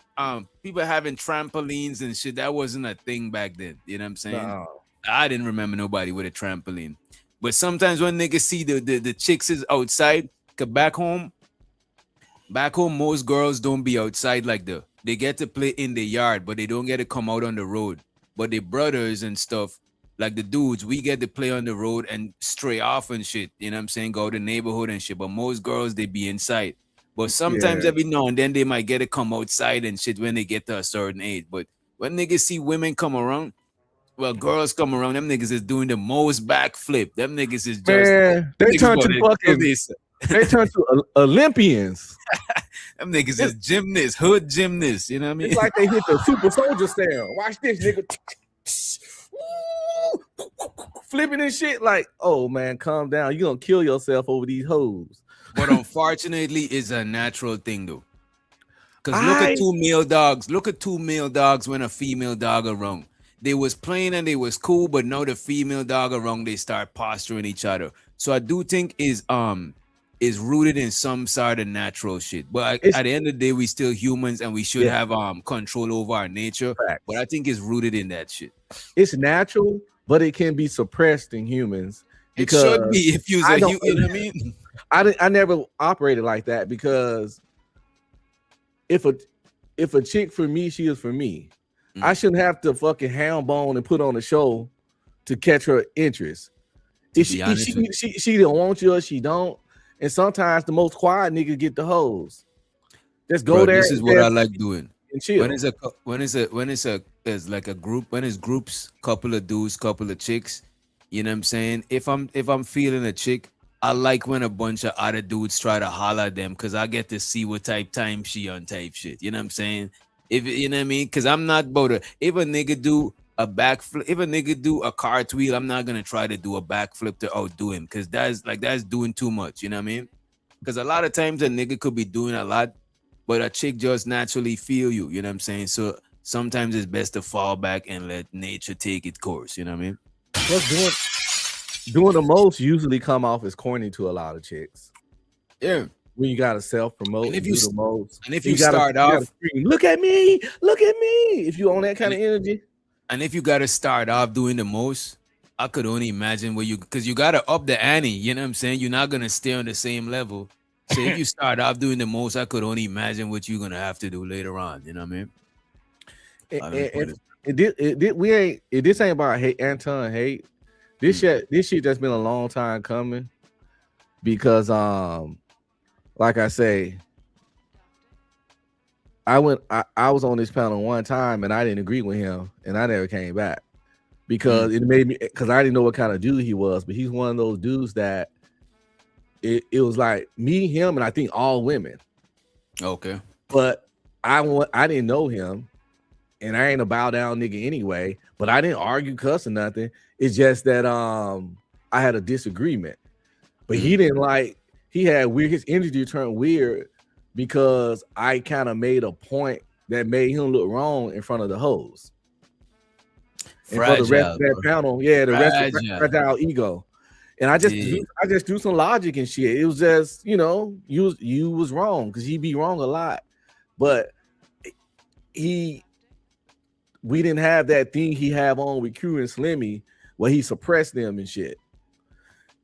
people having trampolines and shit, that wasn't a thing back then. You know what I'm saying? No. I didn't remember nobody with a trampoline. But sometimes when niggas see the chicks is outside, cause back home, most girls don't be outside like they get to play in the yard, but they don't get to come out on the road. But their brothers and stuff, like the dudes, we get to play on the road and stray off and shit. You know what I'm saying? Go to the neighborhood and shit. But most girls, they be inside. But sometimes every now and then they might get to come outside and shit when they get to a certain age. But when niggas see women come around, well, girls come around, them niggas is doing the most backflip. Them niggas is just they turn to fucking they turn to Olympians. Them niggas is gymnasts, hood gymnasts. You know what I mean? It's like they hit the super soldier style. Watch this, nigga. Flipping and shit. Like, oh man, calm down. You're gonna kill yourself over these hoes. But unfortunately, it's a natural thing though. Because look at two male dogs. Look at two male dogs when a female dog around. They was playing and they was cool, but now the female dog around, they start posturing each other. So I do think is rooted in some sort of natural shit. But at the end of the day, we still humans and we should have control over our nature. Facts. But I think it's rooted in that shit. It's natural, but it can be suppressed in humans. It should be if you're a human. You know what I mean? I never operated like that because if a chick for me, she is for me. I shouldn't have to fucking hound bone and put on a show to catch her interest. If she don't want you or she don't, and sometimes the most quiet nigga get the hoes. Just go there. This is what I like doing. And chill. When it's like a group, when it's groups, couple of dudes, couple of chicks. You know what I'm saying? If I'm feeling a chick, I like when a bunch of other dudes try to holler at them because I get to see what type time she on type shit. You know what I'm saying? If you know what I mean, because I'm not about to. If a nigga do a backflip, if a nigga do a cartwheel, I'm not gonna try to do a backflip to outdo him because that's doing too much. You know what I mean? Because a lot of times a nigga could be doing a lot, but a chick just naturally feel you. You know what I'm saying? So sometimes it's best to fall back and let nature take its course. You know what I mean? Plus doing the most usually come off as corny to a lot of chicks. Yeah. When you gotta self-promote and do the most. And if you start off, look at me. If you on that kind of energy. And if you gotta start off doing the most, I could only imagine because you gotta up the ante, you know what I'm saying? You're not gonna stay on the same level. So if you start off doing the most, I could only imagine what you're gonna have to do later on. You know what I mean? This ain't about hate, Anton hate. This shit that's been a long time coming because like I say, I was on this panel one time and I didn't agree with him and I never came back because it made me, because I didn't know what kind of dude he was, but he's one of those dudes that it was like me, him, and I think all women. Okay. But I didn't know him and I ain't a bow down nigga anyway, but I didn't argue, cuss or nothing. It's just that I had a disagreement, but he didn't like. He had weird. His energy turned weird because I kind of made a point that made him look wrong in front of the hoes. And for the rest of that panel, the rest of fragile ego. And I just do some logic and shit. It was just, you was wrong because he be wrong a lot, but we didn't have that thing he have on with Q and Slimmy where he suppressed them and shit.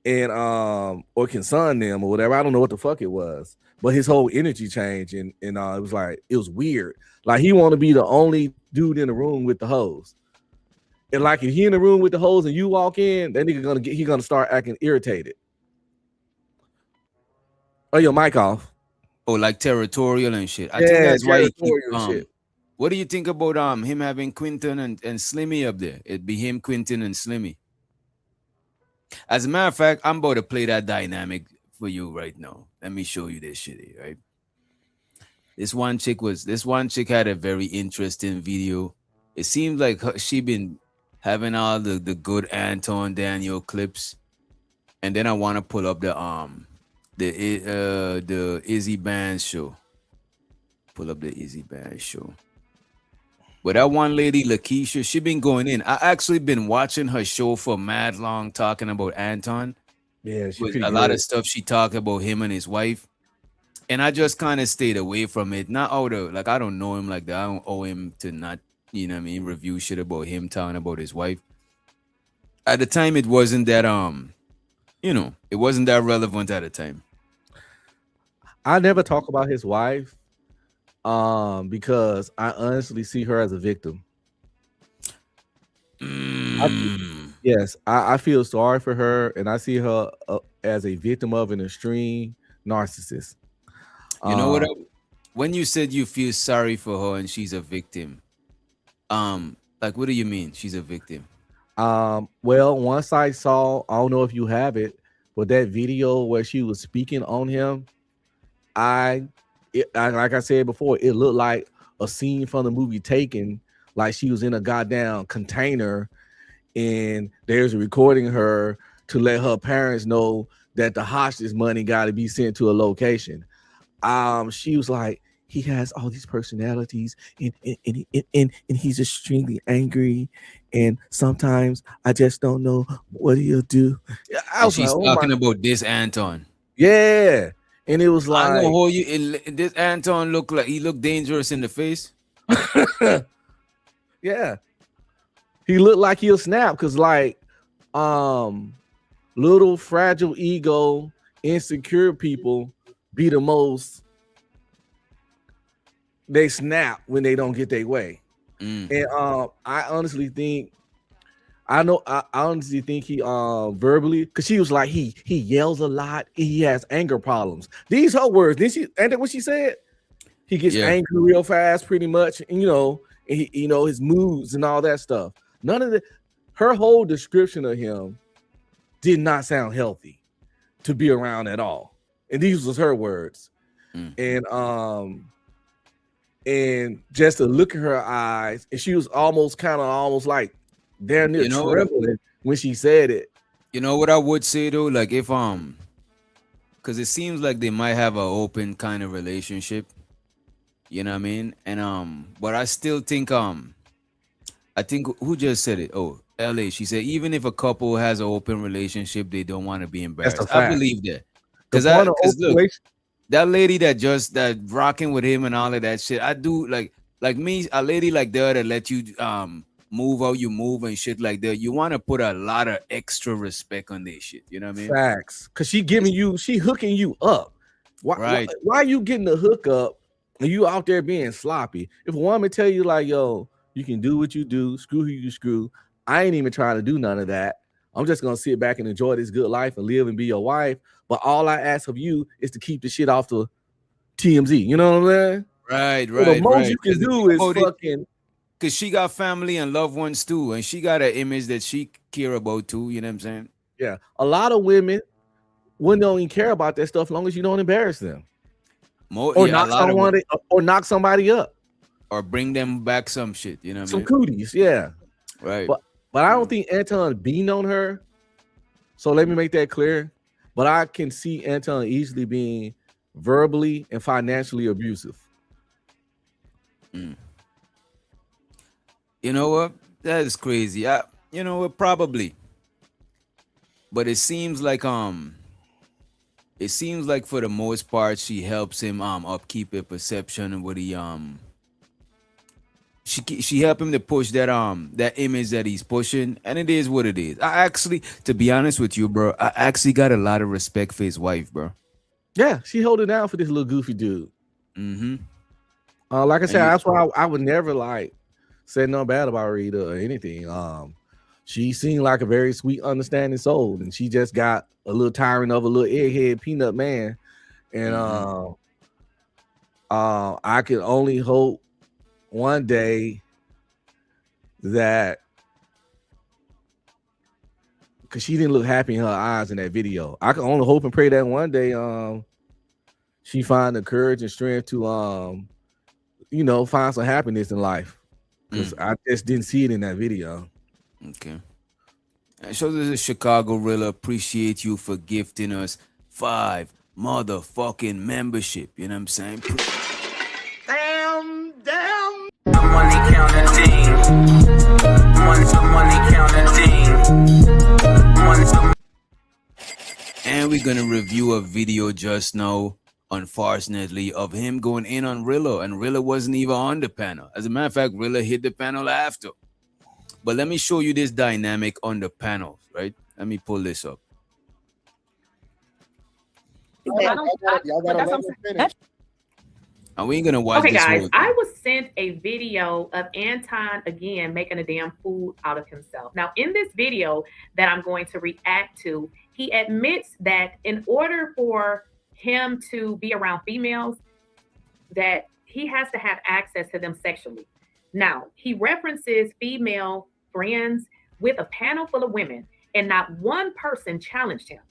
And or concern them or whatever. I don't know what the fuck it was, but his whole energy changed and it was like it was weird. Like he want to be the only dude in the room with the hoes, and like if he in the room with the hoes and you walk in, that nigga gonna start acting irritated. Oh, your mic off. Oh, like territorial and shit. I think that's why he keep, what do you think about him having Quinton and Slimmy up there? It'd be him, Quinton, and Slimmy. As a matter of fact, I'm about to play that dynamic for you right now. Let me show you this shit here, right? This one chick had a very interesting video It seems like she been having all the good Anton Daniel clips, and then I want to pull up the Izzy Band show. Pull up the Izzy Band show. But that one lady, Lakeisha, she been going in. I actually been watching her show for mad long, talking about Anton. Yeah, she's With pretty a lot good. of stuff she talked about him and his wife. And I just kind of stayed away from it. Not out of like I don't know him like that. I don't owe him to not, you know what I mean, review shit about him talking about his wife. At the time it wasn't that it wasn't that relevant at the time. I never talk about his wife, because I honestly see her as a victim. Yes, I feel sorry for her, and I see her as a victim of an extreme narcissist. You know what? Um, When you said you feel sorry for her and she's a victim, like what do you mean she's a victim? well, once I saw, I don't know if you have it, but that video where she was speaking on him, like I said before, it looked like a scene from the movie Taken, like she was in a goddamn container, and there's a recording her to let her parents know that the hostage money got to be sent to a location. She was like, he has all these personalities, and he's extremely angry, and sometimes I just don't know what he'll do. I And was like, she's oh my, talking about this Anton. yeah. And it was I know like, how this Anton look like he looked dangerous in the face. yeah, he looked like he'll snap because like little fragile ego, insecure people be the most, they snap when they don't get their way. And I honestly think I honestly think he verbally, because she was like he yells a lot, he has anger problems. These her words. Didn't she, ain't that what she said? He gets Yeah. angry real fast, pretty much, and his moods and all that stuff. None of the her whole description of him did not sound healthy to be around at all. And these was her words. And just to look in her eyes, and she was almost like damn near You know what I- trembling when she said it. You know what I would say though, like if because it seems like they might have an open kind of relationship. You know what I mean? And but I still think I think who just said it? Oh, LA. She said even if a couple has an open relationship, they don't want to be That's a embarrassed. I fact. believe that. The Cause point of cause open look, relation- that lady that rocking with him and all of that shit. I do like me, a lady like that let you move how you move and shit like that. You want to put a lot of extra respect on this shit. You know what I mean? facts, because she hooking you up. Right. Why are you getting the hookup and you out there being sloppy? If a woman tell you like, yo, you can do what you do, screw who you screw, I ain't even trying to do none of that. I'm just gonna sit back and enjoy this good life and live and be your wife. But all I ask of you is to keep the shit off the TMZ. You know what I'm saying? Right, So the most you can 'Cause the do thing is about it- fucking. Cause she got family and loved ones too, and she got an image that she care about too. You know what I'm saying? Yeah, a lot of women don't even care about that stuff as long as you don't embarrass them or Yeah, a lot of women. knock somebody up. Or bring them back some shit. You know what I Some mean? cooties, yeah. Right. But I don't think Anton being on her. So let me make that clear. But I can see Anton easily being verbally and financially abusive. You know what? That is crazy. You know what? Probably. But it seems like for the most part she helps him upkeep a perception of what he she helped him to push that image that he's pushing, and it is what it is. I actually, to be honest with you, bro, I actually got a lot of respect for his wife, bro. Yeah, she hold it down for this little goofy dude. Mm-hmm. Like I said, And that's why I would never like say no bad about Rita or anything. She seemed like a very sweet, understanding soul, and she just got a little tiring of a little egghead peanut man. And I can only hope one day that, because she didn't look happy in her eyes in that video, I can only hope and pray that one day she find the courage and strength to find some happiness in life. because I just didn't see it in that video. Okay. And so this is Chicago Rilla. Appreciate you for gifting us 5 motherfucking membership. You know what I'm saying? Damn. Money counting team. Money counting team. And we're gonna review a video just now, unfortunately, of him going in on Rilla, and Rilla wasn't even on the panel. As a matter of fact, Rilla hit the panel after. But let me show you this dynamic on the panel, right? Let me pull this up. And we ain't gonna watch okay, this guys, whole I was sent a video of Anton again making a damn fool out of himself. Now, in this video that I'm going to react to, he admits that in order for him to be around females, that he has to have access to them sexually. Now, he references female friends with a panel full of women, and not one person challenged him.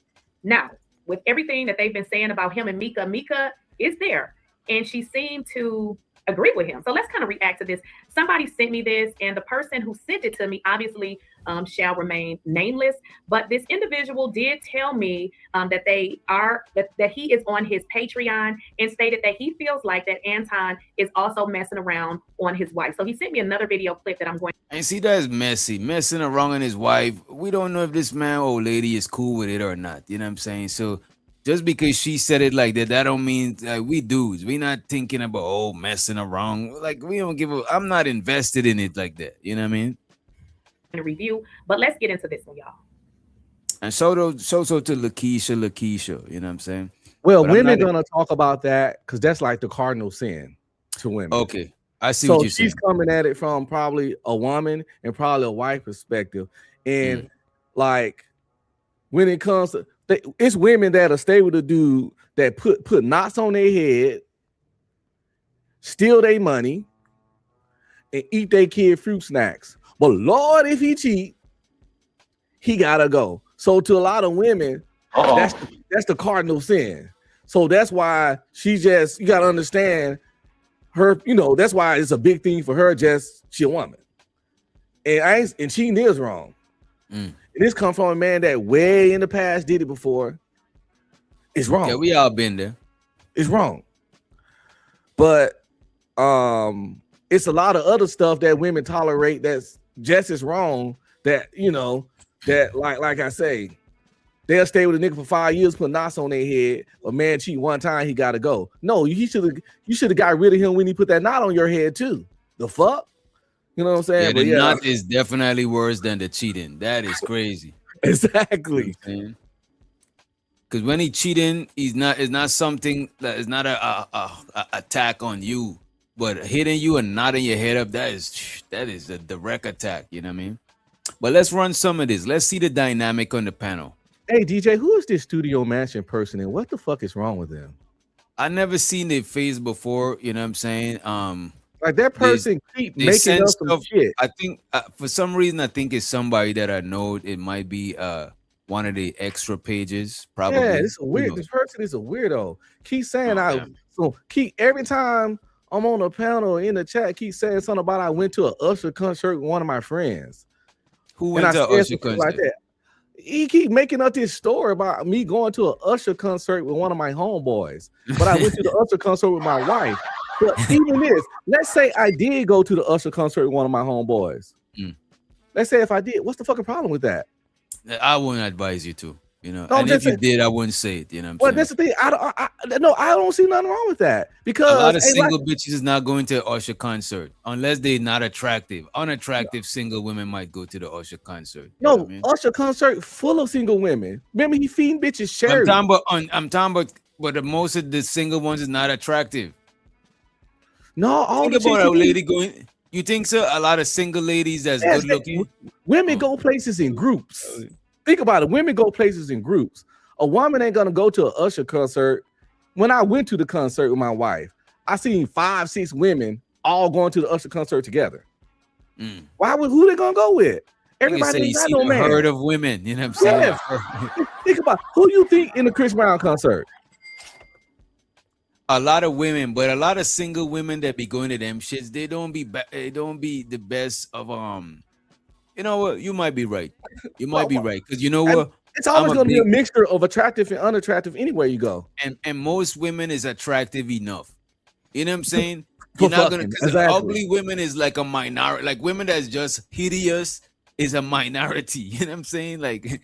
Now, with everything that they've been saying about him and Mika is there, and she seemed to agree with him. So let's kind of react to this. Somebody sent me this, and the person who sent it to me obviously shall remain nameless. But this individual did tell me that that he is on his Patreon, and stated that he feels like that Anton is also messing around on his wife. So he sent me another video clip that I'm going. And see, that's messing around on his wife. We don't know if this man or lady is cool with it or not. You know what I'm saying? So just because she said it like that, that don't mean we dudes. We not thinking about messing around. Like we don't give a. I'm not invested in it like that. You know what I mean? To review, but let's get into this one, y'all. And so to Lakeisha. You know what I'm saying? Well, But women gonna talk about that because that's like the cardinal sin to women. Okay, I see so what you're saying. She's coming at it from probably a woman and probably a wife perspective, and like when it comes to it's women that'll stay with a dude that put knots on their head, steal their money, and eat their kid fruit snacks. But Lord, if he cheat, he gotta go. So to a lot of women, that's the cardinal sin. So that's why you gotta understand her. You know, that's why it's a big thing for her. Just she a woman, and cheating is wrong. And this comes from a man that way in the past did it before. It's wrong. Yeah, we all been there. It's wrong. But it's a lot of other stuff that women tolerate that's just as wrong. That that like I say, they'll stay with a nigga for 5 years, put knots on their head. A man cheat one time, he gotta go. No, you should have got rid of him when he put that knot on your head too. The fuck? You know what I'm saying? Yeah, the knot is definitely worse than the cheating. That is crazy. Exactly. Because when he cheating, it's not something that is not a attack on you, but hitting you and knotting your head up, that is a direct attack. You know what I mean? But let's run some of this. Let's see the dynamic on the panel. Hey DJ, who is this Studio Mansion person and what the fuck is wrong with them? I never seen their face before. You know what I'm saying? Like that person keep making up some shit. I think for some reason I think it's somebody that I know. It might be one of the extra pages. Probably. Yeah, it's weird. This person is a weirdo. Keep saying every time I'm on a panel in the chat, keep saying something about I went to an Usher concert with one of my friends. Who went to Usher concert? Like that. He keep making up this story about me going to an Usher concert with one of my homeboys, but I went to the Usher concert with my wife. But even this, let's say I did go to the Usher concert with one of my homeboys. Let's say if I did, what's the fucking problem with that? I wouldn't advise you to, and if you did, I wouldn't say it. You know what I'm saying? That's the thing. I don't see nothing wrong with that because a lot of single bitches is not going to the Usher concert unless they're not attractive. Unattractive single women might go to the Usher concert. Usher concert full of single women. Remember, he feeding bitches charity. I'm talking about, but most of the single ones is not attractive. No, think about a lady going. You think so? A lot of single ladies that's good looking. Women go places in groups. Think about it. Women go places in groups. A woman ain't gonna go to an Usher concert. When I went to the concert with my wife, I seen 5-6 women all going to the Usher concert together. Who they gonna go with? Everybody ain't got no man. Herd of women. You know what I'm saying? Think about who you think in the Chris Brown concert. a lot of women, but a lot of single women that be going to them shits, they don't be the best of You know what? You might be right. You might be right because you know And what? it's always going to be a mixture of attractive and unattractive anywhere you go. And most women is attractive enough. You know what I'm saying? For You're not gonna fucking, because exactly. ugly women is like a minority. Like women that's just hideous is a minority. You know what I'm saying? Like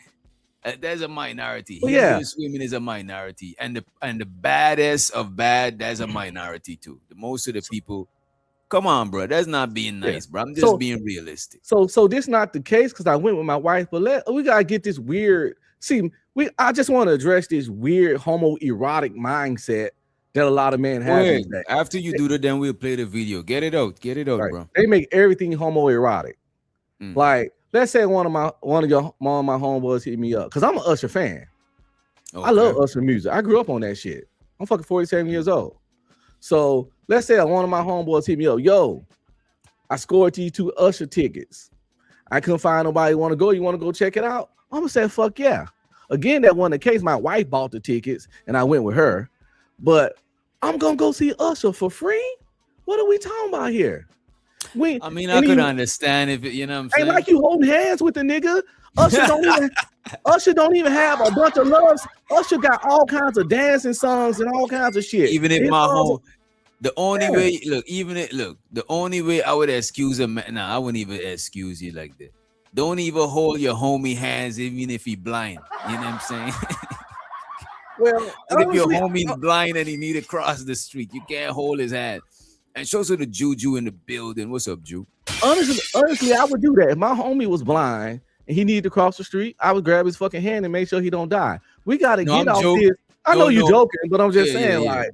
there's a minority. Well, yeah. Hideous women is a minority, and the baddest of bad, that's a minority too. The most of the people, come on, bro, that's not being nice, bro. I'm just being realistic. So this not the case because I went with my wife, but we gotta get this weird. See, I just want to address this weird homoerotic mindset that a lot of men have. Wait, after you do that, then we'll play the video. Get it out, Right. bro. They make everything homoerotic. Like, let's say one of my homeboys hit me up because I'm an Usher fan. I love Usher music. I grew up on that shit. I'm fucking 47 years old. So let's say one of my homeboys hit me up. Yo, I scored these 2 Usher tickets. I couldn't find nobody want to go. You want to go check it out? I'm gonna say fuck yeah. Again, that wasn't the case. My wife bought the tickets and I went with her. But I'm gonna go see Usher for free. What are we talking about here? I could understand if you know what I'm saying. Ain't like you holding hands with the nigga. Usher don't even have a bunch of loves. Usher got all kinds of dancing songs and all kinds of shit. Even if the only way I would excuse a man, I wouldn't even excuse you like that. Don't even hold your homie hands, even if he blind. You know what I'm saying? Well, if your homie's blind and he need to cross the street, you can't hold his hand. And shows to the Juju in the building. What's up, Ju? Honestly, I would do that. If my homie was blind and he needed to cross the street, I would grab his fucking hand and make sure he don't die. We gotta get off this. I know you're joking, but I'm just saying, like,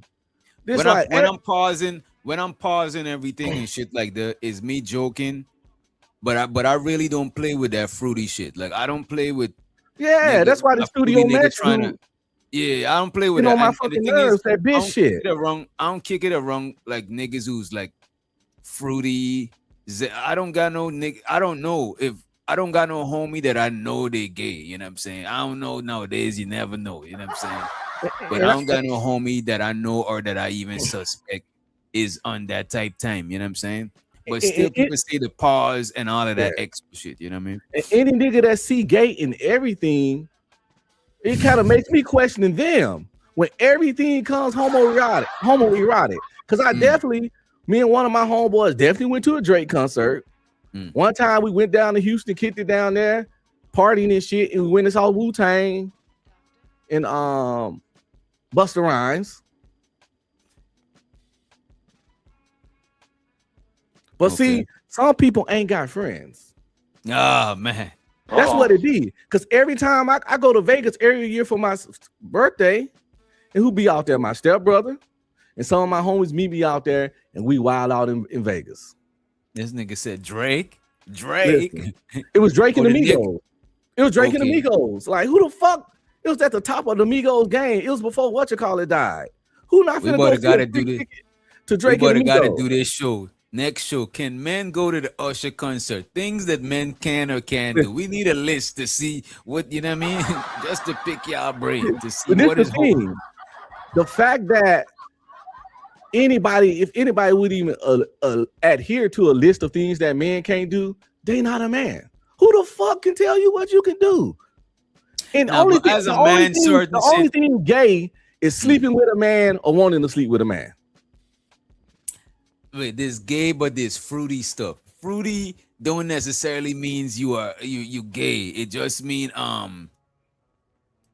this when I'm pausing everything and shit like that, is me joking. But I really don't play with that fruity shit. Like I don't play with. Yeah, that's why the studio match. Yeah, I don't play with that. My fucking nerves, that bitch shit. I don't kick it around like niggas who's like fruity. I don't got no nigga. I don't know if I don't got no homie that I know they gay. You know what I'm saying? I don't know nowadays. You never know. You know what I'm saying? But I don't got no homie that I know or that I even suspect is on that type time. You know what I'm saying? But still, people say the pause and all of that extra shit. You know what I mean? Any nigga that see gay in everything, it kind of makes me questioning them when everything comes homoerotic. Because I definitely, me and one of my homeboys definitely went to a Drake concert. One time we went down to Houston, kicked it down there, partying and shit, and we went and saw Wu-Tang and Busta Rhymes. But see, some people ain't got friends. Oh man. That's what it be. Because every time I go to Vegas every year for my birthday, and who be out there? My stepbrother and some of my homies meet me out there, and we wild out in Vegas. This nigga said Drake. Listen, it was Drake and the Migos. It was Drake and the Migos. Like, who the fuck? It was at the top of the Migos game. It was before whatchamacallit died. Who not finna go gotta do this to Drake and the Migos? Gotta do this show. Next show, can men go to the Usher concert? Things that men can or can't do. We need a list to see what, you know what I mean? Just to pick y'all brain to see what is thing. The fact that if anybody would even adhere to a list of things that men can't do, they not a man. Who the fuck can tell you what you can do? And the only thing gay is sleeping with a man or wanting to sleep with a man. Wait, there's gay, but there's fruity stuff. Fruity don't necessarily means you gay. It just mean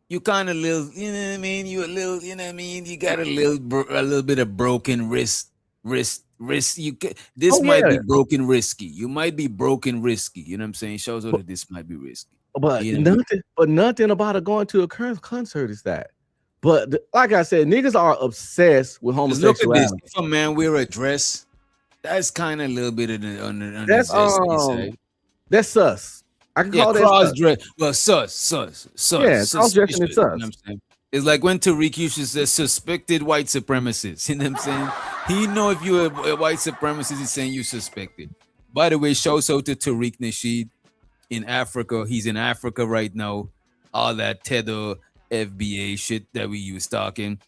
you kind of little, you know what I mean? You a little, you know what I mean? You got a little bit of broken wrist. This might be broken risky. You might be broken risky. You know what I'm saying? Shows that this might be risky. But nothing about going to a concert is that. But like I said, niggas are obsessed with homosexuality. Look at this. If a man wear a dress, that's kind of a little bit of the that's sus. I can call that cross dress. Well, sus. Yeah, cross dressing is sus. You know what I'm saying? It's like when Tariq used to say suspected white supremacists. You know what I'm saying? He know if you're a white supremacist, he's saying you suspected. By the way, shouts out to Tariq Nasheed in Africa. He's in Africa right now. All that tether FBA shit that we was talking.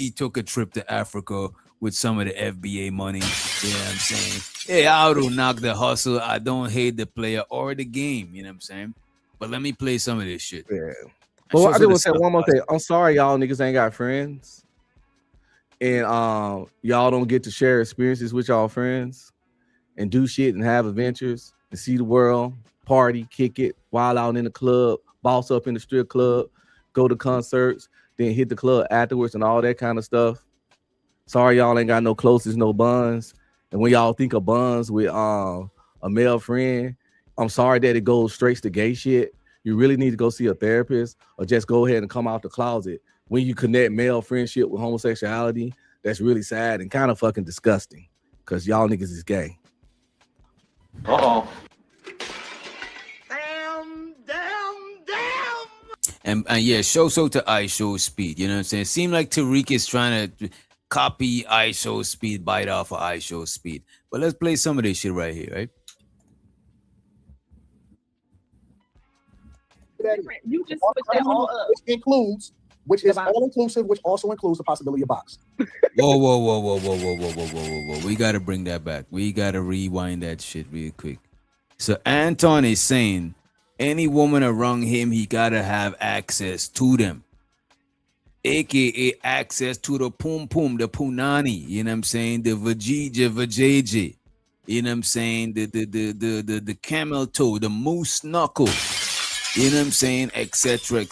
he took a trip to Africa with some of the FBA money. You know what I'm saying? Hey, I don't knock the hustle. I don't hate the player or the game. You know what I'm saying? But let me play some of this shit. Yeah. But I just want to say one more thing. I'm sorry, y'all niggas ain't got friends, and y'all don't get to share experiences with y'all friends and do shit and have adventures and see the world, party, kick it, while out in the club, boss up in the strip club, go to concerts, then hit the club afterwards and all that kind of stuff. Sorry, y'all ain't got no closest, no buns. And when y'all think of buns with a male friend, I'm sorry that it goes straight to gay shit. You really need to go see a therapist or just go ahead and come out the closet. When you connect male friendship with homosexuality, that's really sad and kind of fucking disgusting because y'all niggas is gay. Uh-oh. And yeah, show to iShow Speed. You know what I'm saying? It seemed like Tariq is trying to copy iShow Speed, bite off of iShow Speed. But let's play some of this shit right here, right? You just switch that all up. Which is all inclusive, which also includes the possibility of box. Whoa. We gotta bring that back. We gotta rewind that shit real quick. So Anton is saying any woman around him, he gotta have access to them. AKA access to the pum pum, the punani, you know what I'm saying? The vajayjay, you know what I'm saying? The camel toe, the moose knuckle, you know what I'm saying? Etc.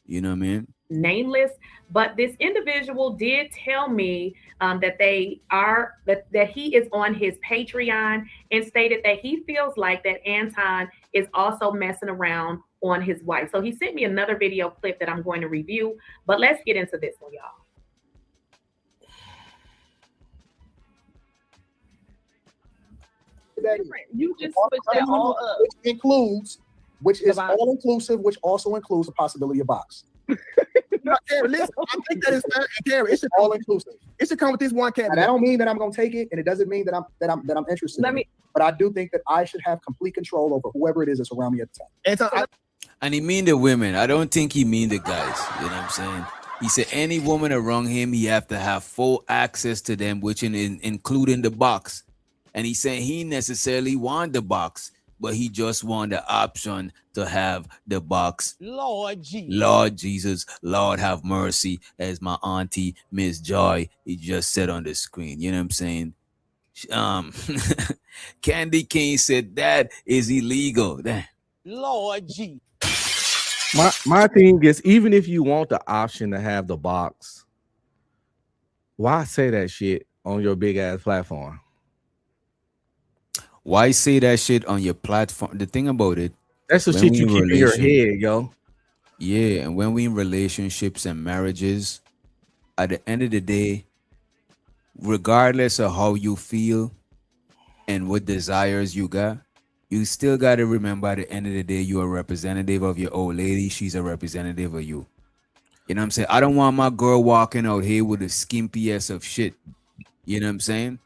You know what I mean? Nameless, but this individual did tell me that he is on his Patreon and stated that he feels like that Anton is also messing around on his wife. So he sent me another video clip that I'm going to review, but let's get into this one, y'all. You just switch that all up. Which is all inclusive, which also includes the possibility of box. Listen, I think that is it should all inclusive. It should come with this one caveat. I don't mean that I'm gonna take it, and it doesn't mean that I'm interested. But I do think that I should have complete control over whoever it is that's around me at the time. And he mean the women. I don't think he mean the guys. You know what I'm saying? He said any woman around him, he have to have full access to them, which including the box. And he said he necessarily want the box, but he just want the option to have the box. Lord Jesus, Lord have mercy, as my auntie Miss Joy he just said on the screen. You know what I'm saying? Candy King said that is illegal. Lord G. My thing is, even if you want the option to have the box, why say that shit on your big ass platform? Why say that shit on your platform? The thing about it, that's the shit you keep in your head, yo. Yeah, and when we in relationships and marriages, at the end of the day, regardless of how you feel and what desires you got, you still got to remember at the end of the day, you're a representative of your old lady. She's a representative of you. You know what I'm saying? I don't want my girl walking out here with a skimpy ass of shit. You know what I'm saying?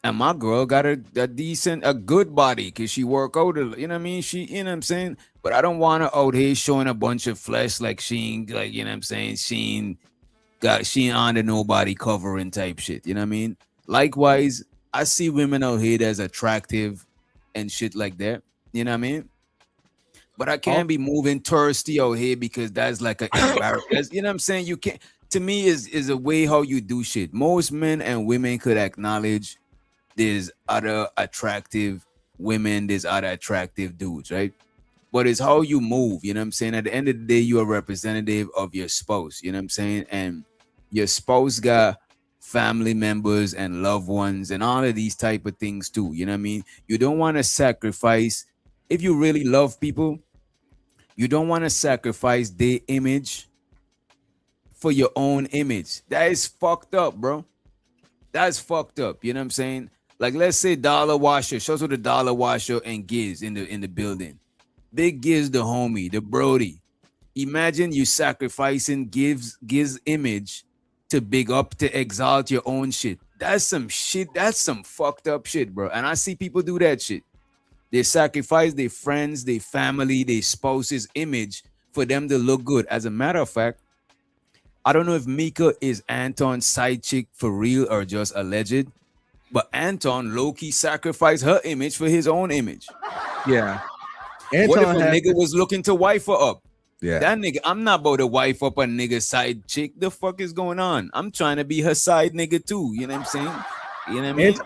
And my girl got a good body because she work out, you know what I mean? You know what I'm saying? But I don't want her out here showing a bunch of flesh like she ain't, like, you know what I'm saying? She ain't on the nobody covering type shit. You know what I mean? Likewise, I see women out here that's attractive and shit like that. You know what I mean? But I can't be moving thirsty out here because that's like an embarrassment. You know what I'm saying? You can't. To me, is a way how you do shit. Most men and women could acknowledge there's other attractive women, there's other attractive dudes, right? But it's how you move. You know what I'm saying? At the end of the day, you're a representative of your spouse. You know what I'm saying? And your spouse got family members and loved ones and all of these type of things too. You know what I mean? You don't want to sacrifice. If you really love people, you don't want to sacrifice their image for your own image. That is fucked up, bro. That's fucked up. You know what I'm saying? Like, let's say Dollar Washer, shows with the Dollar Washer and Giz in the building. Big Giz, the homie, the Brody. Imagine you sacrificing Giz image to big up, to exalt your own shit. That's some shit. That's some fucked up shit, bro. And I see people do that shit. They sacrifice their friends, their family, their spouse's image for them to look good. As a matter of fact, I don't know if Mika is Anton's side chick for real or just alleged, but Anton low-key sacrificed her image for his own image. Yeah. What if a Anton has nigga was looking to wife her up? Yeah. That nigga, I'm not about to wife up a nigga side chick. The fuck is going on? I'm trying to be her side nigga too. You know what I'm saying? You know what I mean?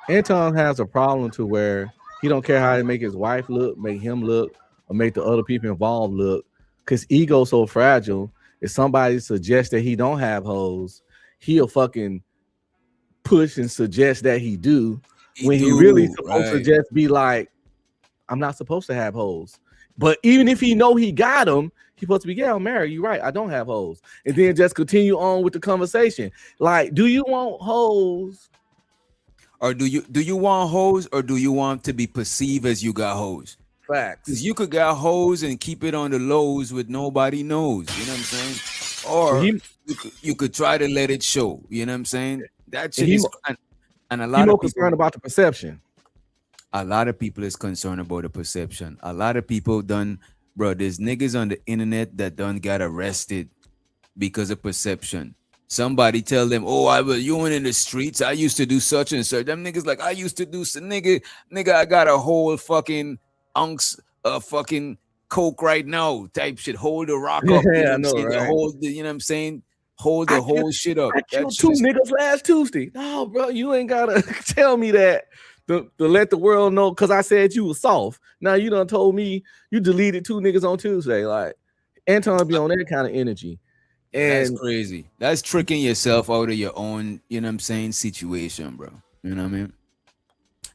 Anton has a problem to where he don't care how he make his wife look, make him look, or make the other people involved look, because ego so fragile. If somebody suggests that he don't have hoes, he'll fucking push and suggest that he do, when he really supposed to just be like, I'm not supposed to have hoes. But even if he know he got them, he's supposed to be, yeah, I'm married. You're right. I don't have hoes. And then just continue on with the conversation. Like, do you want hoes? Or do you want hoes, or do you want to be perceived as you got hoes? Facts. Because you could get hoes and keep it on the lows with nobody knows. You know what I'm saying? Or you could try to let it show. You know what I'm saying? That shit is, and a lot of people concerned about the perception. A lot of people is concerned about the perception. A lot of people done, bro. There's niggas on the internet that done got arrested because of perception. Somebody tell them, "Oh, you went in the streets. I used to do such and such." Them niggas like, "I used to do some nigga. I got a whole fucking ounce of fucking coke right now." Type shit. Hold the rock up. Yeah, I know, right? Hold the, you know what I'm saying? Hold the whole shit up. I killed two niggas last Tuesday. No, bro, you ain't gotta tell me that to let the world know because I said you was soft. Now you done told me you deleted two niggas on Tuesday. Like Anton be on that kind of energy. And that's crazy. That's tricking yourself out of your own, you know what I'm saying, situation, bro. You know what I mean?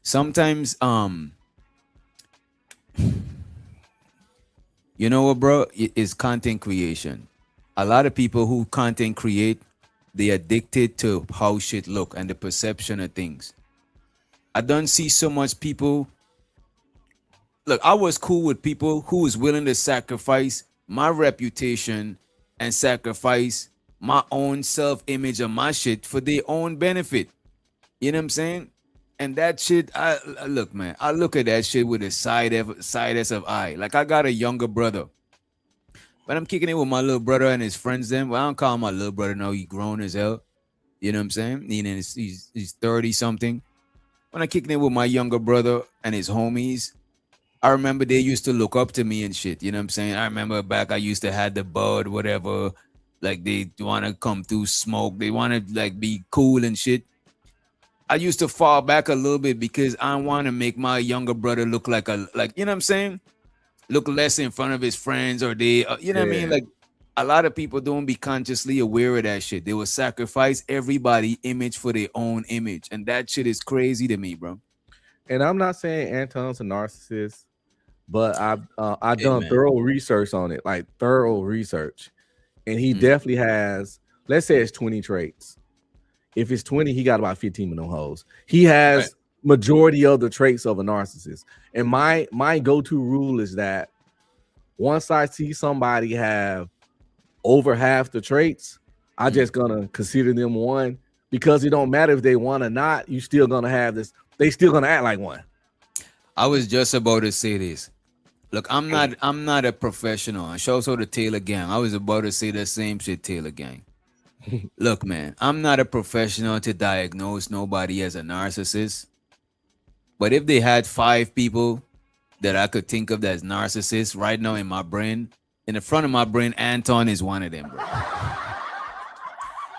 Sometimes, you know what, bro? It's content creation. A lot of people who content create, they addicted to how shit look and the perception of things. I don't see so much people. Look, I was cool with people who was willing to sacrifice my reputation and sacrifice my own self-image of my shit for their own benefit. You know what I'm saying? And that shit, I look, man, I look at that shit with a side of eye. Like I got a younger brother, but I'm kicking it with my little brother and his friends. Then, well, I don't call him my little brother now. He grown as hell. You know what I'm saying? He's 30 something. When I'm kicking it with my younger brother and his homies, I remember they used to look up to me and shit. You know what I'm saying? I remember back I used to have the bud, whatever. Like they want to come through smoke. They want to like be cool and shit. I used to fall back a little bit because I want to make my younger brother look like you know what I'm saying? Look less in front of his friends or they, you know what I mean? Like a lot of people don't be consciously aware of that shit. They will sacrifice everybody image for their own image. And that shit is crazy to me, bro. And I'm not saying Anton's a narcissist, but I've done thorough research on it, like thorough research. And he definitely has, let's say it's 20 traits. If it's 20, he got about 15 of them hoes. He has majority of the traits of a narcissist. And my go-to rule is that once I see somebody have over half the traits, I just gonna consider them one, because it don't matter if they want or not, you still gonna have this, they still gonna act like one. I was just about to say this. Look, I'm not a professional. I show so the Taylor Gang. I was about to say the same shit, Taylor Gang. Look, man, I'm not a professional to diagnose nobody as a narcissist. But if they had 5 people that I could think of as narcissists right now in my brain, in the front of my brain, Anton is one of them, bro.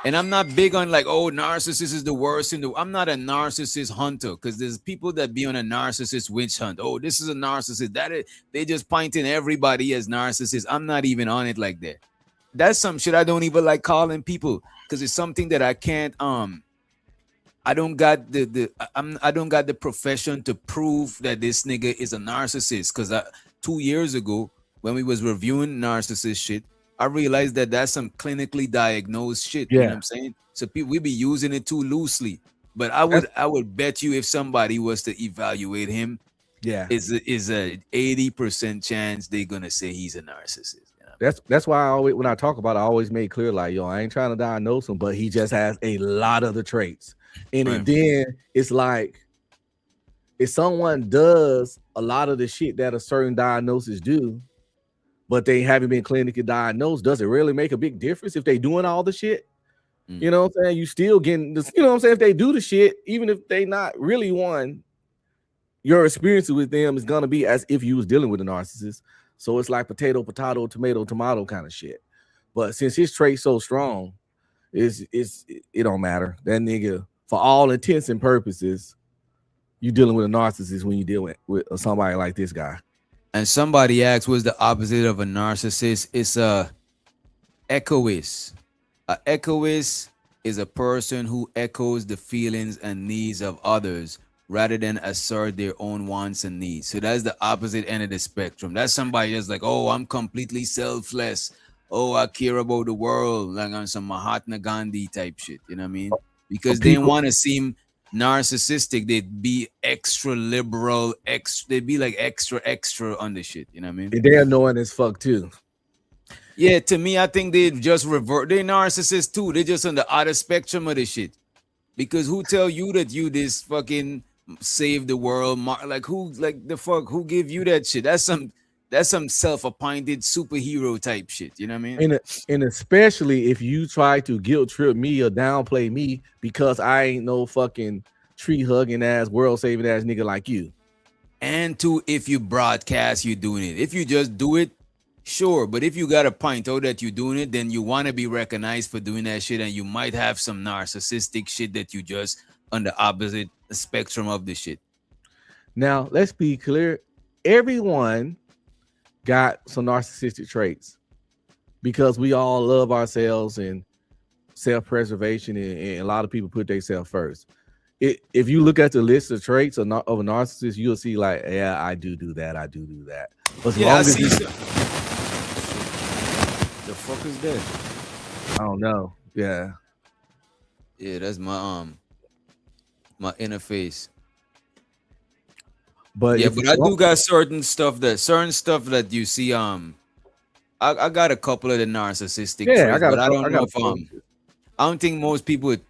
And I'm not big on like, oh, narcissist is the worst in the. I'm not a narcissist hunter, because there's people that be on a narcissist witch hunt. Oh, this is a narcissist. They just pointing everybody as narcissists. I'm not even on it like that. That's some shit I don't even like calling people, because it's something that I can't. I don't got I don't got the profession to prove that this nigga is a narcissist. Because 2 years ago, when we was reviewing narcissist shit, I realized that that's some clinically diagnosed shit. You know what I'm saying? So we be using it too loosely. But I would bet you if somebody was to evaluate him, is a 80% chance they're gonna say he's a narcissist. You know? That's why I always, when I talk about it, I always make clear, like, yo, I ain't trying to diagnose him, but he just has a lot of the traits. And then it's like, if someone does a lot of the shit that a certain diagnosis do, but they haven't been clinically diagnosed, does it really make a big difference if they doing all the shit? You know what I'm saying? You still getting this, you know what I'm saying? If they do the shit, even if they not really one, your experience with them is gonna be as if you was dealing with a narcissist. So it's like potato, potato, tomato, tomato kind of shit. But since his trait's so strong, it don't matter. That nigga, for all intents and purposes, you dealing with a narcissist when you deal with somebody like this guy. And somebody asked, what's the opposite of a narcissist? It's a echoist. A echoist is a person who echoes the feelings and needs of others rather than assert their own wants and needs. So that's the opposite end of the spectrum. That's somebody that's like, oh, I'm completely selfless. Oh, I care about the world, like on some Mahatma Gandhi type shit. You know what I mean? Because they want to seem narcissistic. They'd be extra liberal, they'd be like extra on the shit. You know what I mean? And they're annoying as fuck too. Yeah, to me, I think they just revert. They're narcissists too. They're just on the other spectrum of the shit. Because who tell you that you this fucking save the world? Like who? Like the fuck? Who give you that shit? That's some self-appointed superhero type shit. You know what I mean? And especially if you try to guilt trip me or downplay me because I ain't no fucking tree hugging ass, world saving ass nigga like you. And two, if you broadcast you doing it, if you just do it, sure. But if you got to point out that you're doing it, then you want to be recognized for doing that shit, and you might have some narcissistic shit that you just on the opposite spectrum of the shit. Now, let's be clear. Everyone got some narcissistic traits because we all love ourselves and self-preservation, and a lot of people put themselves first. If you look at the list of traits of a narcissist, you'll see like, yeah, I do that. I do that. But Yeah, I see. The fuck is that? I don't know. Yeah. Yeah, that's my interface. But yeah, but I do got certain stuff that you see. I got a couple of the narcissistic traits, but I don't know if I don't think most people would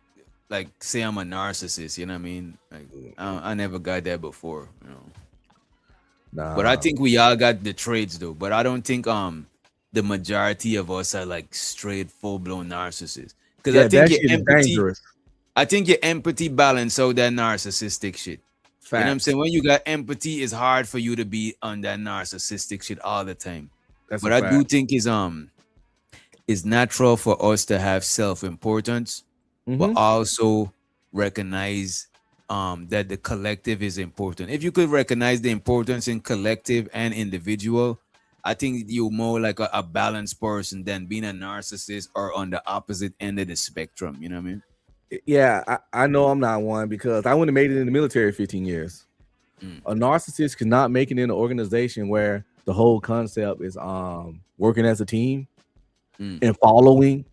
like say I'm a narcissist. You know what I mean? Like I never got that before. You know. Nah. But I think we all got the traits though. But I don't think the majority of us are like straight full-blown narcissists. Because I think your empathy, I think your empathy balance out that narcissistic shit. Facts. You know what I'm saying? When you got empathy, it's hard for you to be on that narcissistic shit all the time. But I do think it's natural for us to have self-importance, but also recognize that the collective is important. If you could recognize the importance in collective and individual, I think you're more like a balanced person than being a narcissist or on the opposite end of the spectrum. You know what I mean? Yeah, I know I'm not one because I wouldn't have made it in the military 15 years. A narcissist could not make it in an organization where the whole concept is working as a team and following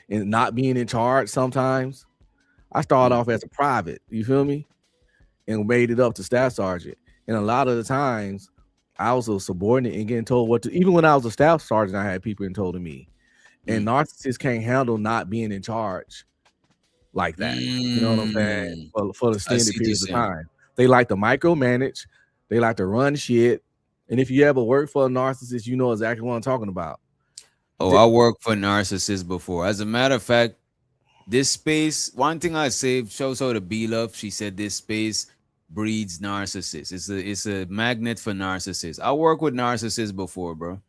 and not being in charge sometimes. I started off as a private, you feel me? And made it up to staff sergeant. And a lot of the times I was a subordinate and getting told what to, even when I was a staff sergeant, I had people told to me. And narcissists can't handle not being in charge like that. You know what I'm saying? For extended periods of time. They like to micromanage, they like to run shit. And if you ever work for a narcissist, you know exactly what I'm talking about. Oh, I worked for narcissists before. As a matter of fact, this space, one thing I say, shows out to B Love. She said this space breeds narcissists. It's a magnet for narcissists. I work with narcissists before, bro.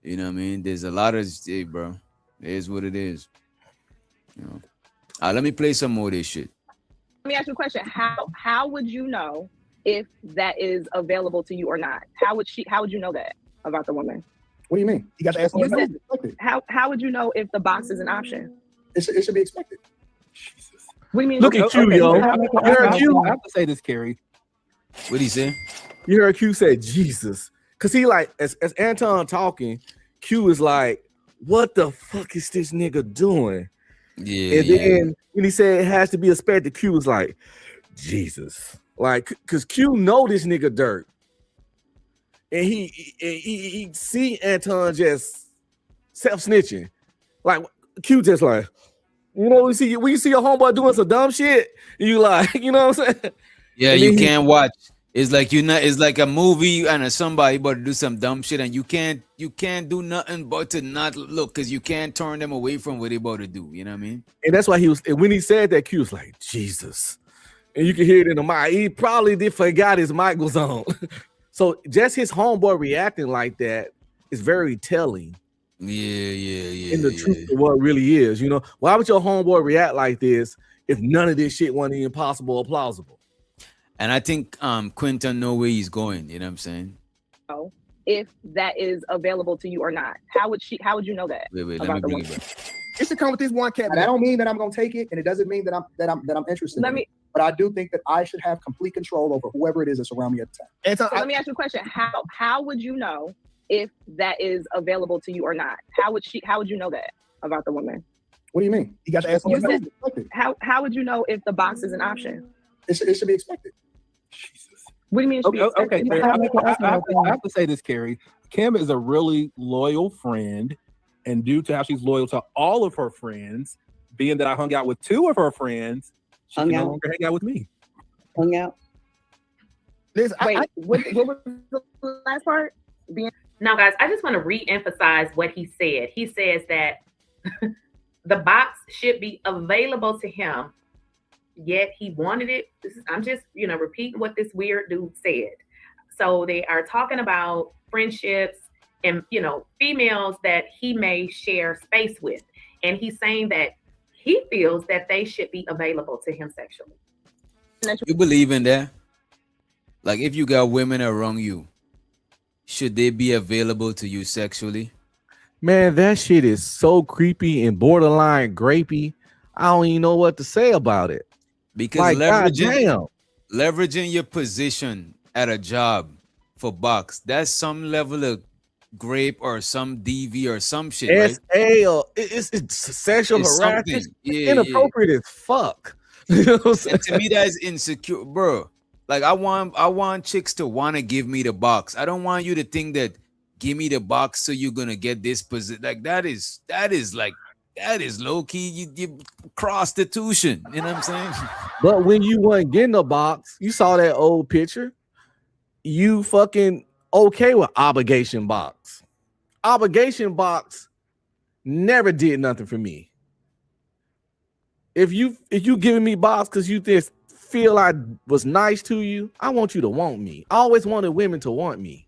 You know what I mean? There's a lot of bro. It is what it is. You know. Let me play some more of this shit. Let me ask you a question. How would you know if that is available to you or not? How would you know that about the woman? What do you mean? You got to ask them. How would you know if the box is an option? It should be expected. What do you mean? Look at Q, yo. I have to say this, Kerry. What did he say? You heard Q say Jesus. Cause he like as Anton talking, Q is like, what the fuck is this nigga doing? Yeah. And then when he said it has to be expected, Q was like, Jesus. Like, cause Q know this nigga dirt. And he see Anton just self-snitching. Like Q just like, you know, when you see your homeboy doing some dumb shit, you like, you know what I'm saying? Yeah, you can't watch. It's like you not. It's like a movie and somebody about to do some dumb shit, and you can't do nothing but to not look because you can't turn them away from what they about to do. You know what I mean? And that's why he was. And when he said that, Q was like, Jesus. And you can hear it in the mic. He probably did forgot his mic was on. So just his homeboy reacting like that is very telling. Yeah. In the truth of what really is. You know, why would your homeboy react like this if none of this shit wasn't even possible or plausible? And I think Quinton know where he's going. You know what I'm saying? Oh, if that is available to you or not. How would you know that? Wait, let me about the bring it woman? back. It should come with this one caveat. That don't mean that I'm gonna take it, and it doesn't mean that I'm interested. But I do think that I should have complete control over whoever it is that's around me at the time. And so let me ask you a question. How would you know if that is available to you or not? How would you know that about the woman? What do you mean? You got to ask You said, how would you know if the box is an option? It should be expected. What do you mean? It should be Okay. expected? I have to say this, Carrie. Kim is a really loyal friend, and due to how she's loyal to all of her friends, being that I hung out with two of her friends, she can no longer hang out with me. Hung out. Listen, Wait, what was the last part? Now, guys, I just want to re-emphasize what he said. He says that the box should be available to him, yet he wanted it. I'm just, repeating what this weird dude said. So they are talking about friendships and, females that he may share space with. And he's saying that he feels that they should be available to him sexually. You believe in that? Like, if you got women around you, should they be available to you sexually? Man, that shit is so creepy and borderline grapey. I don't even know what to say about it. Because like, leveraging your position at a job for box, that's some level of grape or some DV or some shit, right? It's sexual harassment. Yeah, inappropriate as fuck. You know what I'm saying? And to me, that's insecure, bro. Like, I want chicks to want to give me the box. I don't want you to think that give me the box so you're gonna get this position. Like, that is low key. You prostitution. You know what I'm saying? But when you weren't getting a box, you saw that old picture. You fucking okay with obligation box. Obligation box never did nothing for me. If you giving me box because you just feel I was nice to you, I want you to want me. I always wanted women to want me.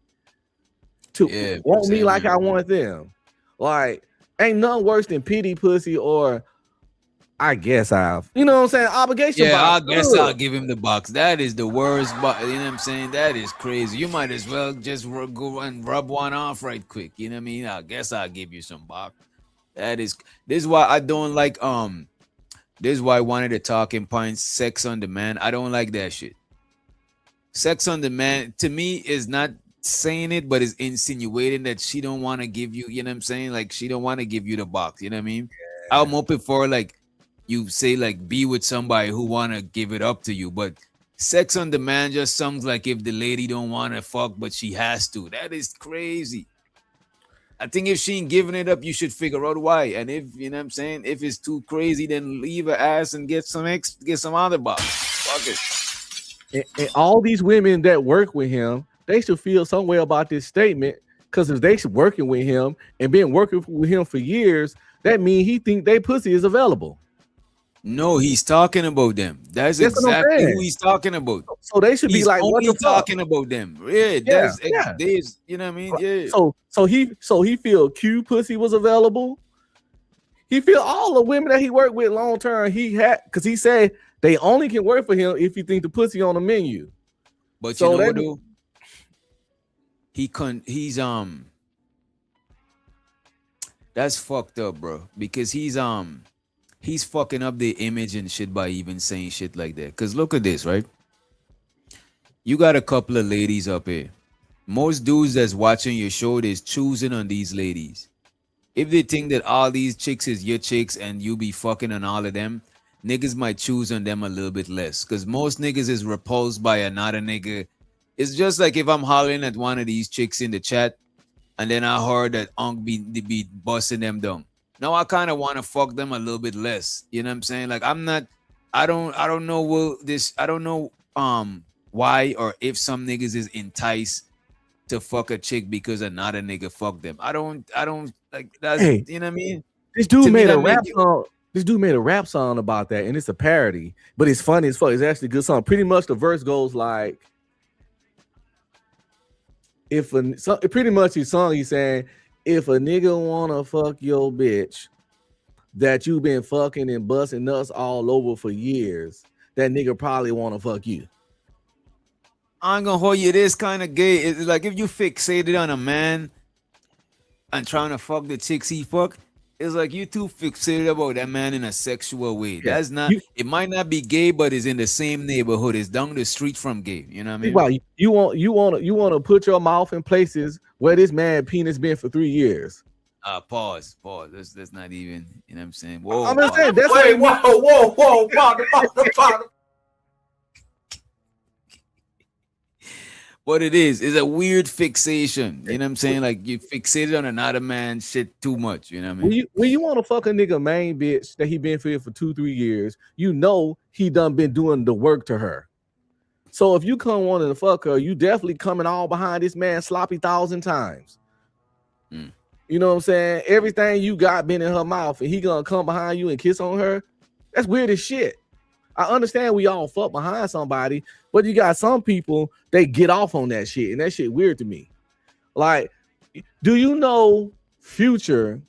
To want me like I want them. Like, ain't nothing worse than pity pussy or I guess I've. You know what I'm saying? Obligation box. I guess I'll give him the box. That is the worst box. You know what I'm saying? That is crazy. You might as well just go and rub one off right quick. You know what I mean? I guess I'll give you some box. This is why I don't like this is why one of the talking points, sex on demand. I don't like that shit. Sex on demand to me is not saying it, but is insinuating that she don't want to give you, you know what I'm saying? Like, she don't want to give you the box, you know what I mean? Yeah. I'm open for, like, you say, like, be with somebody who want to give it up to you, but sex on demand just sounds like if the lady don't want to fuck, but she has to. That is crazy. I think if she ain't giving it up, you should figure out why. And if, you know what I'm saying, if it's too crazy, then leave her ass and get some other box. Fuck it. And all these women that work with him, they should feel some way about this statement, because if they working with him and been working with him for years, that means he think they pussy is available. No, he's talking about them. That's exactly who he's talking about. So they should be like, only what the talking about them. Yeah, you know what I mean? Yeah. So he feel Q pussy was available. He feel all the women that he worked with long term he had, because he said they only can work for him if you think the pussy on the menu. But so you know what, dude? That's fucked up, bro, because he's fucking up the image and shit by even saying shit like that. Because look at this, right? You got a couple of ladies up here. Most dudes that's watching your show is choosing on these ladies. If they think that all these chicks is your chicks and you be fucking on all of them, niggas might choose on them a little bit less. Because most niggas is repulsed by another nigga. It's just like if I'm hollering at one of these chicks in the chat and then I heard that Unk be busting them down. Now I kind of want to fuck them a little bit less. You know what I'm saying? Like, I don't know why or if some niggas is enticed to fuck a chick because another nigga fuck them. I don't like that's Hey, you know what I mean? This dude To me, made a that rap make- song. This dude made a rap song about that, and it's a parody, but it's funny as fuck. It's actually a good song. Pretty much the verse goes like, pretty much his song, he's saying, if a nigga wanna fuck your bitch that you been fucking and busting nuts all over for years, that nigga probably wanna fuck you. I ain't gonna hold you this kind of gay. It's like if you fixated on a man and trying to fuck the chicks he fuck, it's like you too fixated about that man in a sexual way. Yeah. That's not it might not be gay, but it's in the same neighborhood. It's down the street from gay. You know what I mean? Well, you want to put your mouth in places where this man penis been for 3 years. Pause. That's not even, you know what I'm saying? Whoa. I'm just saying, that's Wait, what whoa. What it is a weird fixation. You know what I'm saying? Like you fixated on another man shit too much. You know what I mean? When you want to fuck a nigga main bitch that he been for 2-3 years, you know he done been doing the work to her. So if you come wanting to fuck her, you definitely coming all behind this man sloppy 1,000 times. You know what I'm saying? Everything you got been in her mouth, and he gonna come behind you and kiss on her. That's weird as shit. I understand we all fuck behind somebody, but you got some people, they get off on that shit, and that shit weird to me. Like, do you know Future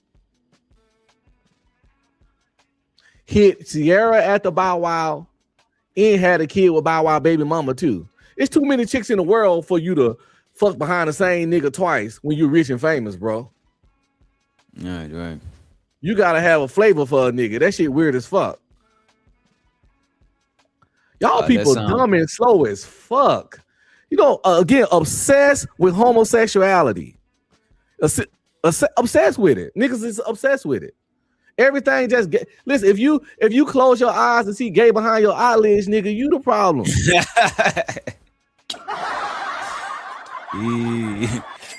hit Sierra at the Bow Wow and had a kid with Bow Wow baby mama too? It's too many chicks in the world for you to fuck behind the same nigga twice when you're rich and famous, bro. Right. You gotta have a flavor for a nigga. That shit weird as fuck. Y'all people dumb and slow as fuck. You know, again, obsessed with homosexuality. Obsessed with it. Niggas is obsessed with it. Everything just get. Listen, if you close your eyes and see gay behind your eyelids, nigga, you the problem.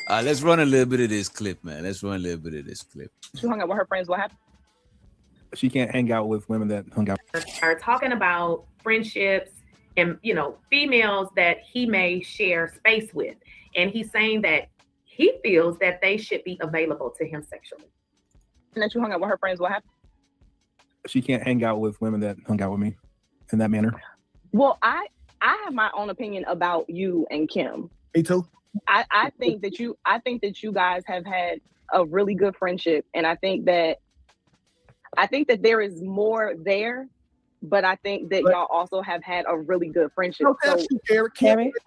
Let's run a little bit of this clip, man. Let's run a little bit of this clip. She hung out with her friends. What happened? She can't hang out with women that hung out. Are talking about friendships and females that he may share space with, and he's saying that he feels that they should be available to him sexually. And that you hung out with her friends. What happened? She can't hang out with women that hung out with me in that manner. Well, I have my own opinion about you and Kim. Me too. I think that you guys have had a really good friendship, and I think that there is more there, but I think that y'all also have had a really good friendship.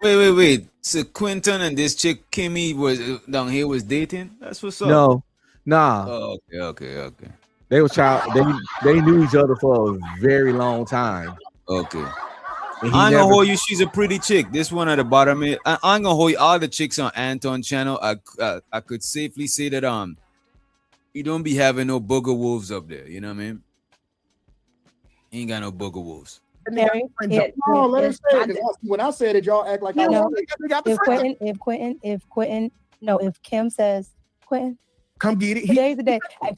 Wait. So Quentin and this chick Kimmy was down here was dating? That's what's up. No, nah. Oh, okay. They was they knew each other for a very long time. Okay. I ain't gonna hold you. She's a pretty chick. This one at the bottom. I ain't gonna hold you. All the chicks on Anton channel. I could safely say that you don't be having no booger wolves up there. You know what I mean? You ain't got no booger wolves. Let her say it. When I said it, y'all act like I got the if Kim says, Quentin, come get it. Today's the day. I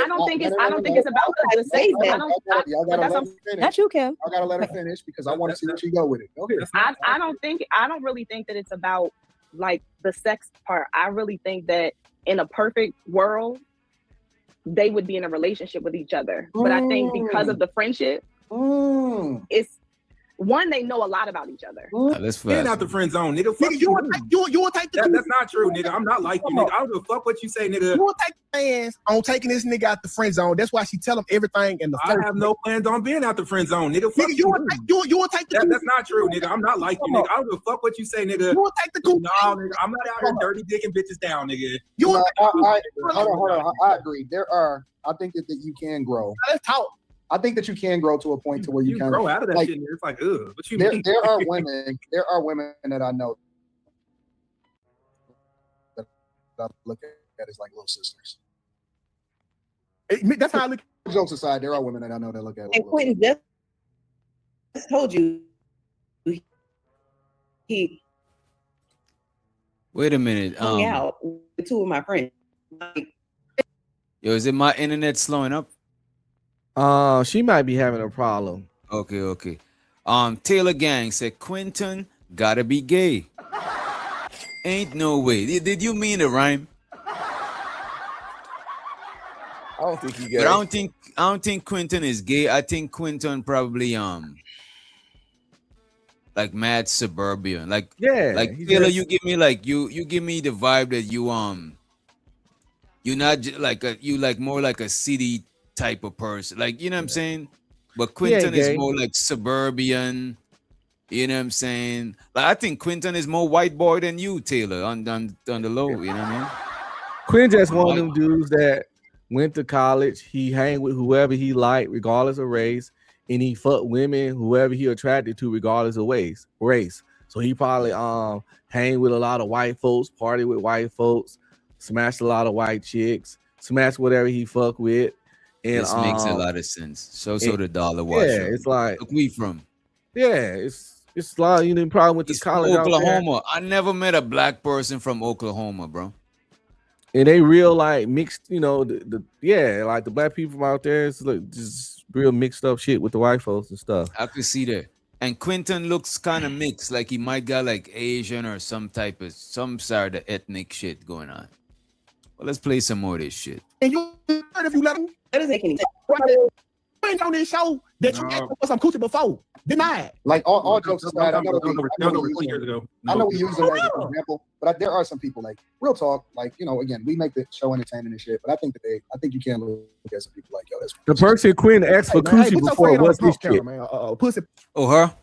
don't think it's about the sex. Not you, Kim. I gotta let her finish because I want to see where she go with it. Go ahead. I don't really think that it's about like the sex part. I really think that in a perfect world, they would be in a relationship with each other. But I think because of the friendship, it's one, they know a lot about each other. Let's Get out the friend zone, nigga. Fuck you will take the that's not true, nigga. I'm not like you, nigga. I don't give a fuck what you say, nigga. You will take plans on taking this nigga out the friend zone. That's why she tell him everything in the I have no plans on being out the friend zone, nigga. Fuck you will take the that's not true, nigga. I'm not like you, nigga. I don't give a fuck what you say, nigga. You will take the cool. No, nigga. I'm not out here dirty dicking bitches down, nigga. Hold on. I agree. I think that you can grow. Let's talk. I think that you can grow to a point to where you can grow out of that shit. It's like, what you mean? There are women that I know that I look at as like little sisters. That's how I look at jokes aside. There are women that I know that look at. And Quentin just told you he Wait a minute. hung out with two of my friends. Yo, is it my internet slowing up? She might be having a problem. Okay. Taylor Gang said Quentin gotta be gay. Ain't no way. Did you mean the rhyme? I don't think he gay. But I don't think Quentin is gay. I think Quentin probably like mad suburban. Like Taylor, you give me like you give me the vibe that you're not like you like more like a city type of person. Like, you know what I'm saying? But Quentin is more like suburban. You know what I'm saying? Like, I think Quentin is more white boy than you, Taylor, on the low. You know what I mean? Quinn just one of them dudes that went to college. He hang with whoever he liked, regardless of race, and he fucked women, whoever he attracted to, regardless of race. So he probably hang with a lot of white folks, party with white folks, smashed a lot of white chicks, smashed whatever he fuck with. And this makes a lot of sense. So the dollar washer. Yeah, it's like look, we from. Yeah, it's a lot. You know, probably went to college Oklahoma. I never met a black person from Oklahoma, bro. And they real like mixed, you know, like the black people from out there, it's like just real mixed up shit with the white folks and stuff. I could see that. And Quentin looks kind of mixed, like he might got like Asian or some sort of ethnic shit going on. Well, let's play some more of this shit. And you heard if you let him. That doesn't make any sense. Ain't on this show that you asked for some coochie before. Denied. Like all jokes aside, I know we use them as an example, but there are some people like real talk. Like, you know, again, we make the show entertaining and shit, but I think you can look at some people like, yo, that's the person Quinn asked for coochie before was this shit. Pussy. Oh, her?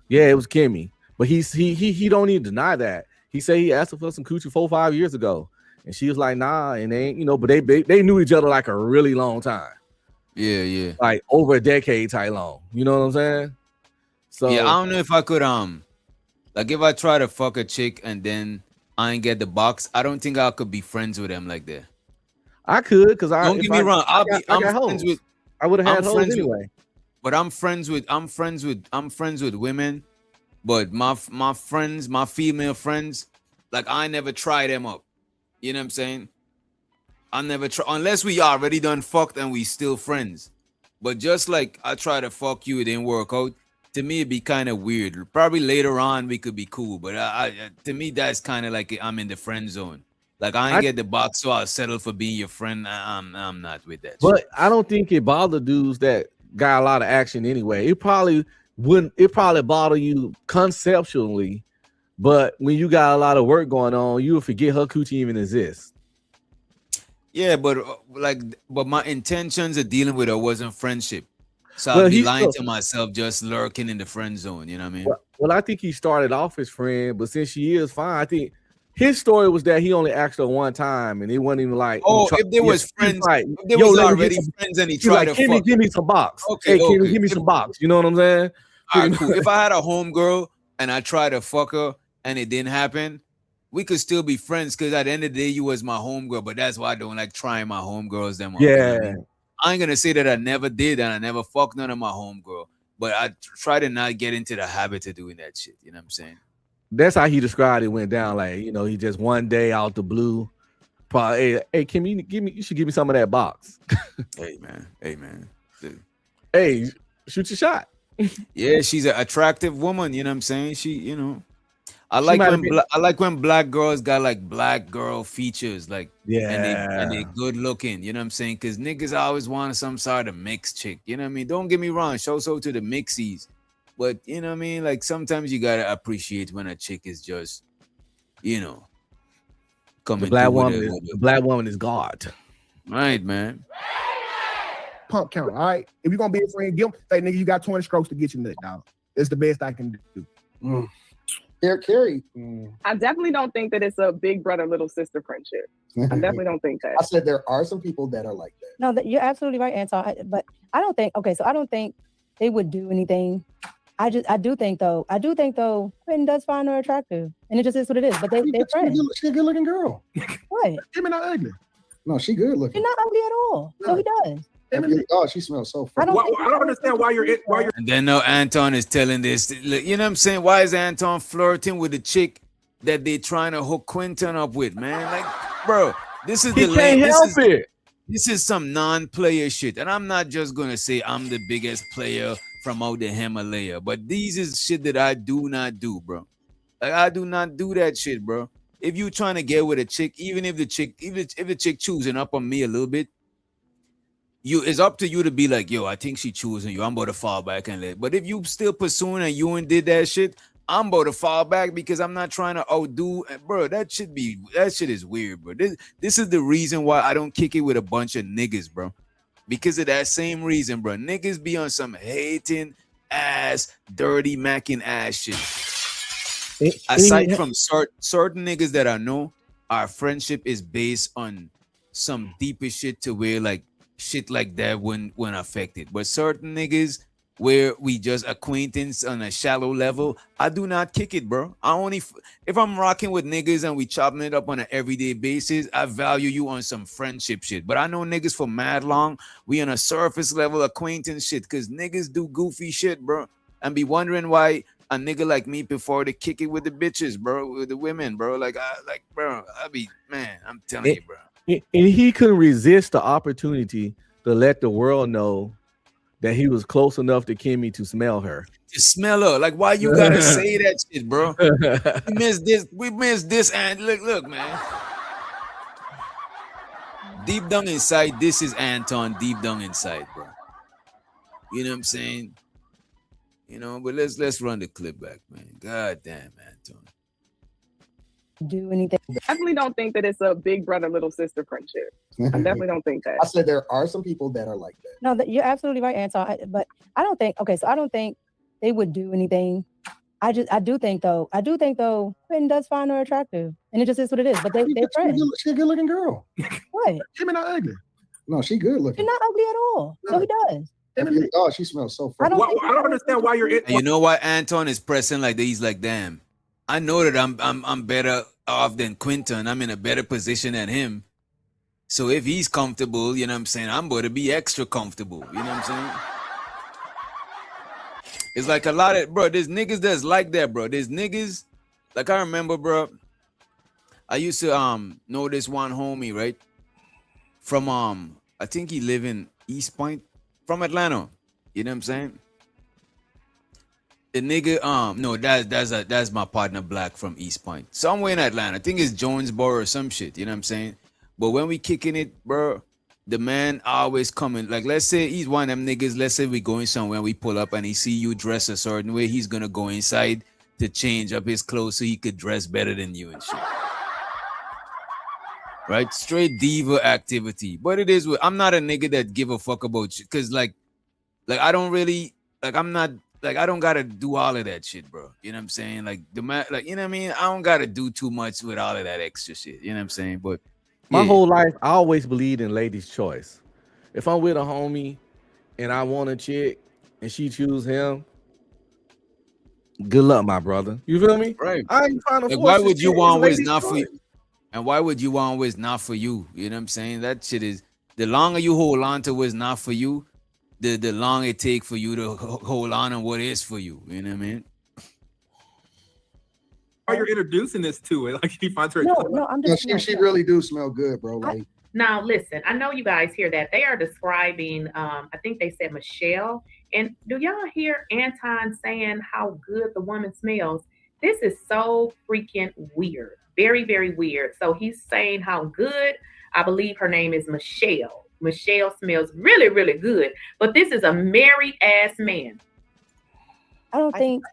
Yeah, it was Kimmy, but he don't even deny that. He said he asked her for some coochie 4-5 years ago, and she was like, nah, and they ain't, you know, but they knew each other like a really long time. Yeah. Like over a decade type long. You know what I'm saying? So yeah, I don't know if I could like if I try to fuck a chick and then I ain't get the box, I don't think I could be friends with them like that. I could, because don't get me wrong. I'm friends with. I would have had hoes anyway. But I'm friends with women. But my friends, my female friends, like I never try them up. You know what I'm saying? I never try unless we already done fucked and we still friends. But just like I try to fuck you, it didn't work out. To me, it'd be kind of weird. Probably later on we could be cool, but to me that's kind of like I'm in the friend zone. Like I ain't get the box, so I'll settle for being your friend. I'm not with that. But shit. I don't think it bothered dudes that got a lot of action anyway. It probably wouldn't. It probably bother you conceptually, but when you got a lot of work going on, you will forget her coochie even exists. Yeah, but my intentions of dealing with her wasn't friendship. So I'd be lying to myself, just lurking in the friend zone. You know what I mean? Well, I think he started off as friend, but since she is fine, I think his story was that he only asked her one time, and it wasn't even like. Oh, if there was friends, like, if there was already friends, and he tried to fuck. Give me some box. Okay, Kimmy, give me some box. You know what I'm saying? All right, cool. If I had a homegirl and I tried to fuck her and it didn't happen, we could still be friends because at the end of the day, you was my homegirl. But that's why I don't like trying my homegirls them. Yeah. You know what I mean? I ain't gonna say that I never did and I never fucked none of my homegirl, but I try to not get into the habit of doing that shit. You know what I'm saying? That's how he described it went down. Like, you know, he just one day out the blue, probably, hey, Kim, you should give me some of that box. Hey man. Dude. Hey, shoot your shot. Yeah, she's an attractive woman. You know what I'm saying? She, you know. I like when black girls got like black girl features, like and they good looking, you know what I'm saying? Because niggas always want some sort of mixed chick, you know what I mean? Don't get me wrong, show so to the mixies, but you know what I mean? Like sometimes you gotta appreciate when a chick is just, you know, coming. The black woman is God, right, man? Pump count, all right. If you're gonna be a friend, give him, say, nigga, you got 20 strokes to get your nut, dog. It's the best I can do. Carrie. I definitely don't think that it's a big brother, little sister friendship. I definitely don't think that. I said there are some people that are like that. No, you're absolutely right, Anton. But I don't think. Okay, so I don't think they would do anything. I do think though, Quentin does find her attractive, and it just is what it is. But they're friends. She's a good-looking girl. What? Kimmy not ugly. No, she good looking. She's not ugly at all. No. So he does. Oh, she smells so funny. I don't understand why you're. And then no, Anton is telling this. You know what I'm saying? Why is Anton flirting with the chick that they trying to hook Quentin up with, man? Like, bro, this is the lane. This is some non-player shit. And I'm not just gonna say I'm the biggest player from out the Himalaya. But these is shit that I do not do, bro. Like I do not do that shit, bro. If you trying to get with a chick, even if the chick choosing up on me a little bit, it's up to you to be like, yo, I think she choosing you. I'm about to fall back and let. But if you still pursuing and you and did that shit, I'm about to fall back because I'm not trying to outdo. Bro, that shit is weird, bro. This is the reason why I don't kick it with a bunch of niggas, bro. Because of that same reason, bro. Niggas be on some hating ass, dirty macking ass shit. Aside from certain niggas that I know, our friendship is based on some deeper shit to where like shit like that wouldn't affect it. But certain niggas where we just acquaintance on a shallow level, I do not kick it, bro. If I'm rocking with niggas and we chopping it up on an everyday basis, I value you on some friendship shit. But I know niggas for mad long, we on a surface level acquaintance shit because niggas do goofy shit, bro, and be wondering why a nigga like me prefer to kick it with the bitches, bro, with the women, bro. Bro, I'm telling you, bro. And he couldn't resist the opportunity to let the world know that he was close enough to Kimmy to smell her. To smell her. Like, why you gotta say that shit, bro? We missed this, and look, man. Deep down inside, this is Anton deep down inside, bro. You know what I'm saying? You know, but let's run the clip back, man. God damn, Anton. Do anything. I definitely don't think that it's a big brother, little sister friendship. I definitely don't think that. I said there are some people that are like that. No, you're absolutely right, Anton. But I don't think. Okay, so I don't think they would do anything. I do think though, Quentin does find her attractive, and it just is what it is. But they're friends. She's a good looking girl. What? Kimmy not ugly. No, she good looking. She's not ugly at all. No, he does. Oh, she smells so fresh. I don't understand why you're. And you know why Anton is pressing like that? He's like, damn. I know that I'm better off than Quentin. I'm in a better position than him. So if he's comfortable, you know what I'm saying, I'm going to be extra comfortable. You know what I'm saying? It's like a lot of, bro, there's niggas that's like that, bro. There's niggas, like I remember, bro, I used to know this one homie, right? From, I think he live in East Point, from Atlanta. You know what I'm saying? The nigga, no, that's my partner Black from East Point. Somewhere in Atlanta. I think it's Jonesboro or some shit. You know what I'm saying? But when we kicking it, bro, the man always coming. Like, let's say he's one of them niggas. Let's say we going somewhere and we pull up and he see you dress a certain way. He's gonna go inside to change up his clothes so he could dress better than you and shit. Right? Straight diva activity. But it is, I'm not a nigga that give a fuck about you. Cause like I don't really, like I'm not, like I don't gotta do all of that shit, bro. You know what I'm saying? Like you know what I mean? I don't gotta do too much with all of that extra shit. You know what I'm saying? But my whole life, I always believed in ladies' choice. If I'm with a homie and I want a chick and she choose him, good luck, my brother. You feel me? Right. I ain't trying to like, force why this would you shit. want It's what's not ladies' for you? choice. And why would you want what's not for you? You know what I'm saying? That shit is, the longer you hold on to what's not for you, the longer it take for you to hold on to what is for you. You know what I mean? Why you're introducing this to it? Like he finds her. No, I'm just. She really do smell good, bro. Like. Now, listen, I know you guys hear that. They are describing, I think they said Michelle. And do y'all hear Anton saying how good the woman smells? This is so freaking weird. Very, very weird. So he's saying how good. I believe her name is Michelle. Michelle smells really, really good. But this is a married ass man. I don't think.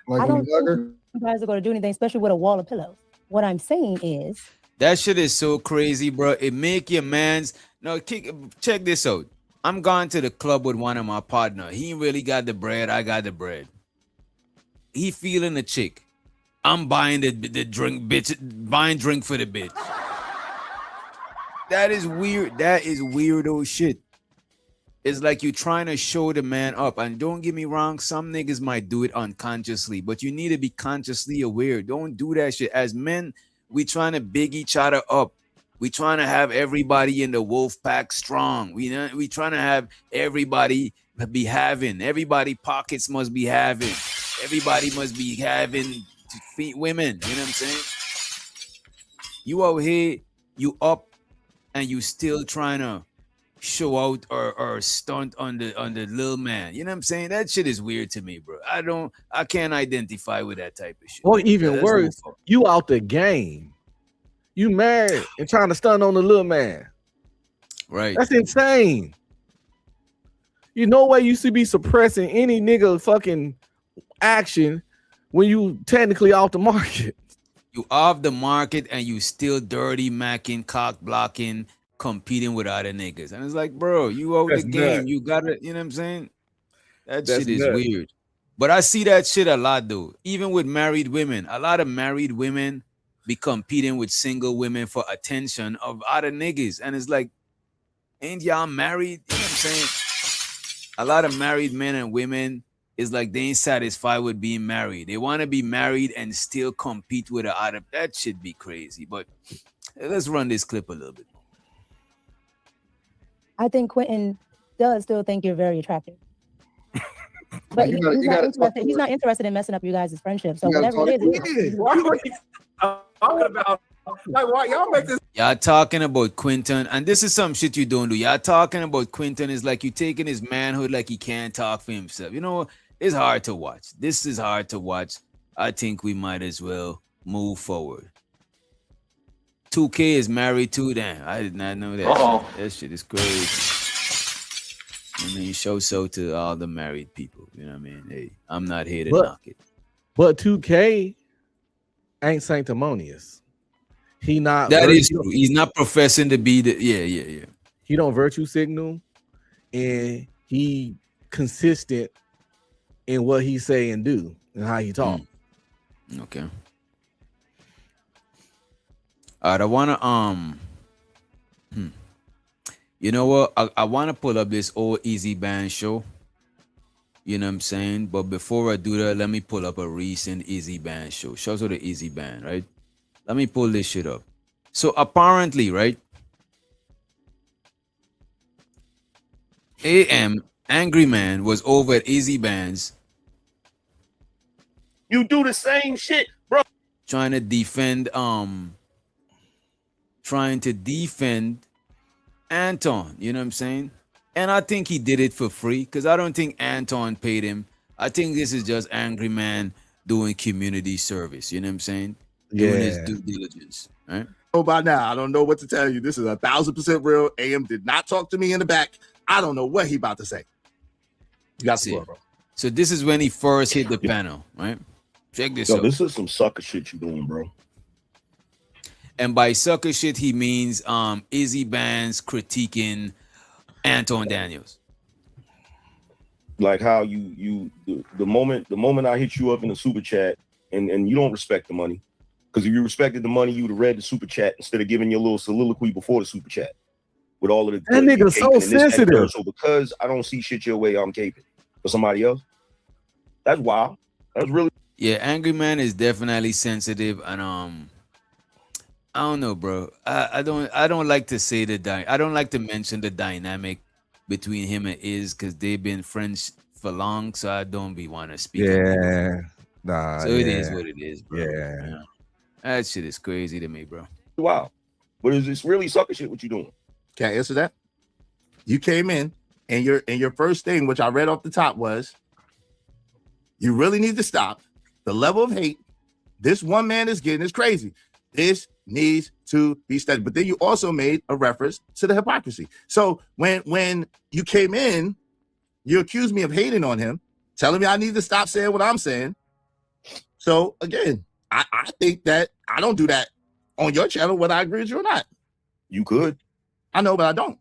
Like I don't think you guys are going to do anything, especially with a wall of pillows. What I'm saying is. That shit is so crazy, bro. It make your man's. No, check this out. I'm going to the club with one of my partner. He really got the bread. I got the bread. He feeling the chick. I'm buying the drink, bitch. Buying drink for the bitch. That is weird. That is weirdo shit. It's like you trying to show the man up. And don't get me wrong, some niggas might do it unconsciously, but you need to be consciously aware. Don't do that shit. As men, we trying to big each other up. We trying to have everybody in the wolf pack strong. We trying to have everybody be having. Everybody pockets must be having. Everybody must be having to feed women. You know what I'm saying? You out here, you up, and you still trying to show out or stunt on the little man. You know what I'm saying? That shit is weird to me, bro. I can't identify with that type of shit. Or even That's worse, no fun. you out the game. You married and trying to stun on the little man. Right. That's insane. You know why you should be suppressing any nigga fucking action when you technically off the market. You off the market and you still dirty macking, cock blocking, competing with other niggas. And it's like, bro, you out That's the game. nuts. You gotta, you know what I'm saying? That That's shit is nuts. weird. But I see that shit a lot though. Even with married women. A lot of married women be competing with single women for attention of other niggas. And it's like, ain't y'all married? You know what I'm saying? A lot of married men and women is like they ain't satisfied with being married. They want to be married and still compete with the other. That should be crazy. But let's run this clip a little bit. I think Quentin does still think you're very attractive. But You gotta talk to he's her. not interested in messing up you guys' friendship. So You gotta whatever it talk is, to Why are you talking about? Like, why y'all make this? Y'all talking about Quentin, and this is some shit you don't do. Y'all talking about Quentin is like you taking his manhood like he can't talk for himself. You know, it's hard to watch. This is hard to watch. I think we might as well move forward. 2K is married too. Damn, I did not know that. Uh-oh. That shit is crazy. I mean, show so to all the married people. You know what I mean? Hey, I'm not here to knock it. But 2K ain't sanctimonious. He not That is true. He's not professing to be the yeah. He don't virtue signal, and he consistent in what he say and do and how he talk. Okay. All right, I wanna you know what? I wanna pull up this old Easy Band show. You know what I'm saying? But before I do that, let me pull up a recent Easy Band show. Shows of the Easy Band, right? Let me pull this shit up. So apparently, right? AM Angry Man was over at Easy Bands. You do the same shit, bro. Trying to defend Anton, you know what I'm saying? And I think he did it for free because I don't think Anton paid him. I think this is just Angry Man doing community service, you know what I'm saying? Doing his due diligence, right? Oh, by now, I don't know what to tell you. This is 1,000% real. AM did not talk to me in the back. I don't know what he about to say. You got to See. score, bro. So this is when he first hit the panel, right? Check this Yo, out. this is some sucker shit you doing, bro. And by sucker shit, he means Izzy Bands critiquing Anton Daniels. Like how the moment I hit you up in the super chat and you don't respect the money. Because if you respected the money, you would have read the super chat instead of giving your little soliloquy before the super chat. With all of the That nigga so caping and this, that, and sensitive. third. So because I don't see shit your way, I'm caping for somebody else. That's wild. That's really Yeah, Angry Man is definitely sensitive, and I don't know, bro. I don't like to say I don't like to mention the dynamic between him and Iz because they've been friends for long, so I don't be want to speak. Yeah, nah. So it is what it is, bro. Yeah. That shit is crazy to me, bro. wow. But is this really sucker shit? What you doing? Can I answer that? You came in and your first thing, which I read off the top, was you really need to stop the level of hate this one man is getting is crazy. This needs to be studied. But then you also made a reference to the hypocrisy. So when you came in, you accused me of hating on him, telling me I need to stop saying what I'm saying. So again, I think that I don't do that on your channel, whether I agree with you or not. You could. I know, but I don't.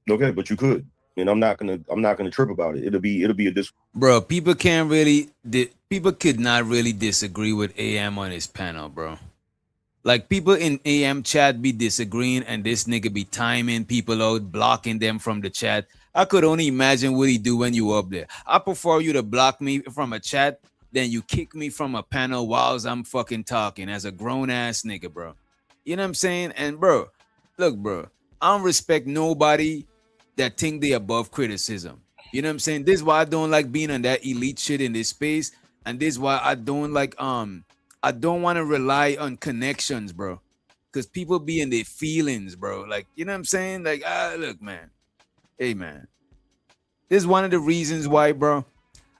Okay, but you could. And I'm not gonna trip about it. It'll be a Bro, people could not really disagree with AM on his panel, bro. Like people in AM chat be disagreeing and this nigga be timing people out, blocking them from the chat. I could only imagine what he do when you up there. I prefer you to block me from a chat than you kick me from a panel whilst I'm fucking talking as a grown ass nigga, bro. You know what I'm saying? And bro, look, bro, I don't respect nobody that think they above criticism. You know what I'm saying? This is why I don't like being on that elite shit in this space. And this is why I don't like I don't want to rely on connections, bro. because people be in their feelings, bro. Like, you know what I'm saying? Like, look, man. Hey, man. This is one of the reasons why, bro,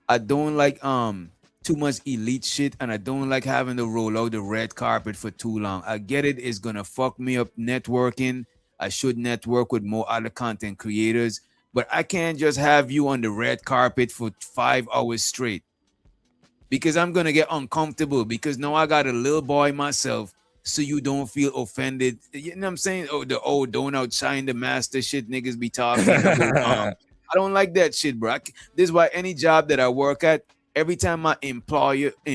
I don't like too much elite shit, and I don't like having to roll out the red carpet for too long. I get it, it's gonna fuck me up networking. I should network with more other content creators, but I can't just have you on the red carpet for 5 hours straight because I'm gonna get uncomfortable because now I got a little boy myself, so you don't feel offended. You know what I'm saying? Oh, don't outshine the master shit niggas be talking about. I don't like that shit, bro. This is why any job that I work at, every time my employers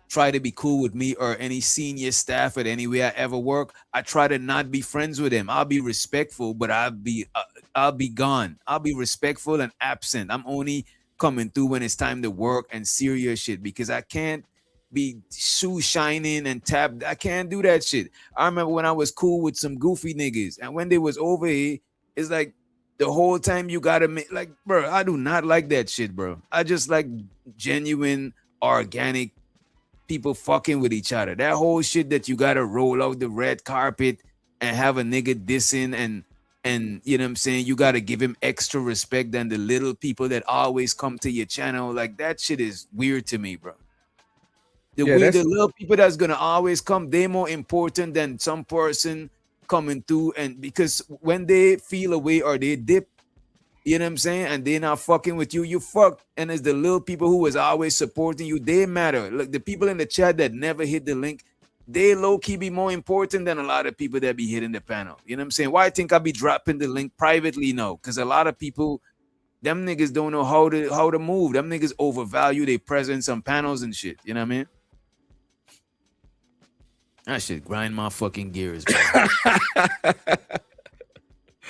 try to be cool with me or any senior staff at anywhere I ever work, I try to not be friends with them. I'll be respectful, but I'll be gone. I'll be respectful and absent. I'm only coming through when it's time to work and serious shit because I can't be shoe shining and tapped. I can't do that shit. I remember when I was cool with some goofy niggas, and when they was over here, it's like the whole time you gotta make like, bro, I do not like that shit, bro. I just like genuine, organic people fucking with each other. That whole shit that you gotta roll out the red carpet and have a nigga dissing and you know what I'm saying, you gotta give him extra respect than the little people that always come to your channel. Like that shit is weird to me, bro. The little people that's gonna always come, they more important than some person coming through. And because when they feel away or they dip, you know what I'm saying, and they're not fucking with you, you fuck. And it's the little people who was always supporting you, they matter. Like the people in the chat that never hit the link, they low-key be more important than a lot of people that be hitting the panel. You know what I'm saying? Why I think I be dropping the link privately? No, because a lot of people, them niggas don't know how to move. Them niggas overvalue their presence on panels and shit. You know what I mean? That shit grind my fucking gears, bro.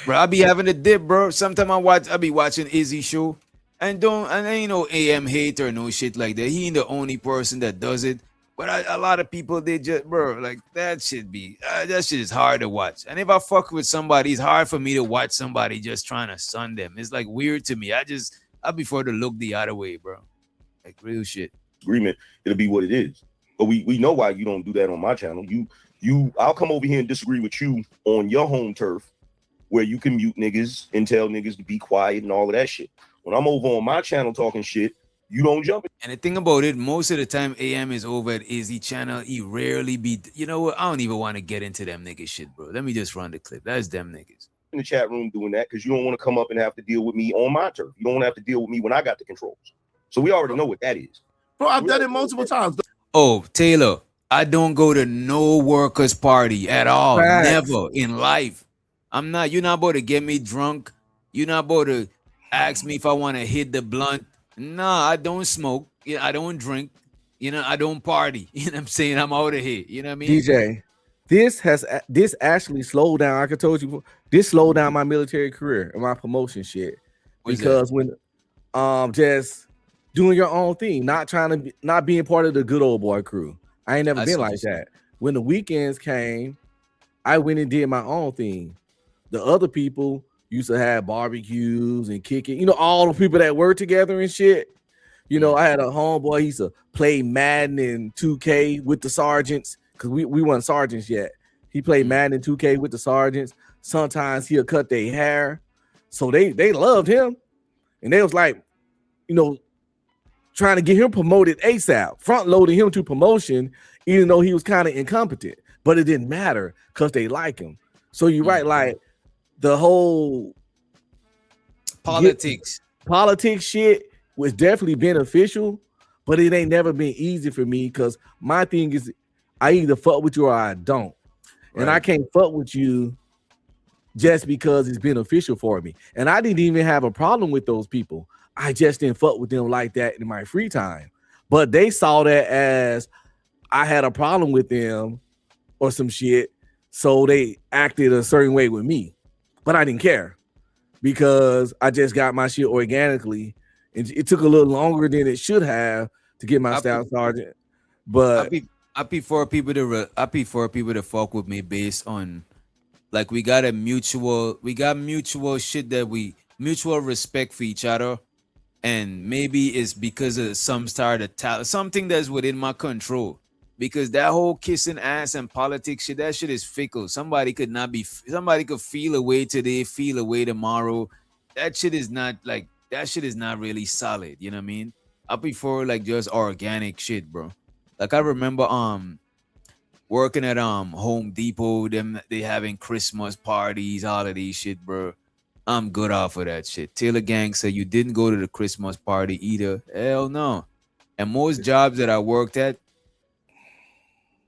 Bro, I be having a dip, bro. Sometimes I be watching Izzy show and ain't no AM hater or no shit like that. He ain't the only person that does it. But a lot of people, they just, bro, like that shit is hard to watch. And if I fuck with somebody, it's hard for me to watch somebody just trying to sun them. It's like weird to me. I prefer to look the other way, bro. Like real shit. Agreement, it'll be what it is. But we know why you don't do that on my channel. I'll come over here and disagree with you on your home turf where you can mute niggas and tell niggas to be quiet and all of that shit. When I'm over on my channel talking shit, you don't jump in. And the thing about it, most of the time AM is over at Izzy channel. He rarely be, you know what? I don't even want to get into them niggas shit, bro. Let me just run the clip. That's them niggas. In the chat room doing that because you don't want to come up and have to deal with me on my turf. You don't want to have to deal with me when I got the controls. So we already know what that is. Bro, I've done it multiple times. Oh, Taylor, I don't go to no workers' party at all. Facts. Never in life. You're not about to get me drunk. You're not about to ask me if I want to hit the blunt. Nah, I don't smoke. Yeah, I don't drink. You know, I don't party. You know what I'm saying? I'm out of here. You know what I mean? DJ, this actually slowed down. Like I told you, this slowed down my military career and my promotion shit. Because when just doing your own thing, not being part of the good old boy crew. I ain't never been like that. When the weekends came, I went and did my own thing. The other people used to have barbecues and kicking, you know, all the people that work together and shit. You know, I had a homeboy, he used to play Madden and 2K with the sergeants because we weren't sergeants yet. He played Madden and 2K with the sergeants. Sometimes he'll cut their hair. So they loved him. And they was like, you know, trying to get him promoted ASAP, front loading him to promotion, even though he was kind of incompetent. But it didn't matter because they like him. So you're right, like the whole politics shit was definitely beneficial, but it ain't never been easy for me because my thing is I either fuck with you or I don't. And I can't fuck with you just because it's beneficial for me. And I didn't even have a problem with those people. I just didn't fuck with them like that in my free time. But they saw that as I had a problem with them or some shit. So they acted a certain way with me. But I didn't care because I just got my shit organically. It took a little longer than it should have to get my staff sergeant. But I prefer people to fuck with me based on like we got mutual shit that we mutual respect for each other. And maybe it's because of some start of talent, something that's within my control. because that whole kissing ass and politics shit, that shit is fickle. Somebody could feel a way today, feel a way tomorrow. That shit is not really solid. You know what I mean? I prefer like just organic shit, bro. Like I remember working at Home Depot, them they having Christmas parties, all of these shit, bro. I'm good off of that shit. Taylor Gang said you didn't go to the Christmas party either. Hell no. And most jobs that I worked at,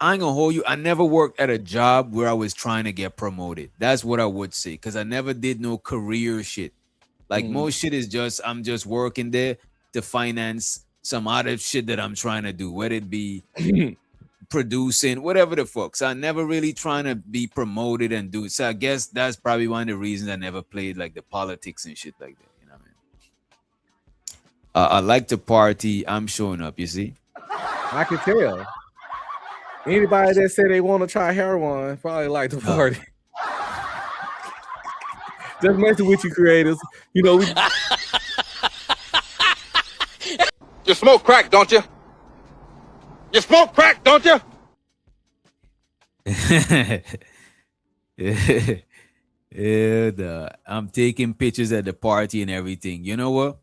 I ain't gonna hold you. I never worked at a job where I was trying to get promoted. That's what I would say. Cause I never did no career shit. Like most shit is just I'm just working there to finance some other shit that I'm trying to do, whether it be producing, whatever the fuck. So I never really trying to be promoted and do it. So I guess that's probably one of the reasons I never played like the politics and shit like that. You know what I mean? I like to party. I'm showing up, you see? I can tell. Anybody that say they want to try heroin probably like the party. Just messing with you, creators. You know, You smoke crack, don't you? You smoke crack, don't you? I'm taking pictures at the party and everything. You know what?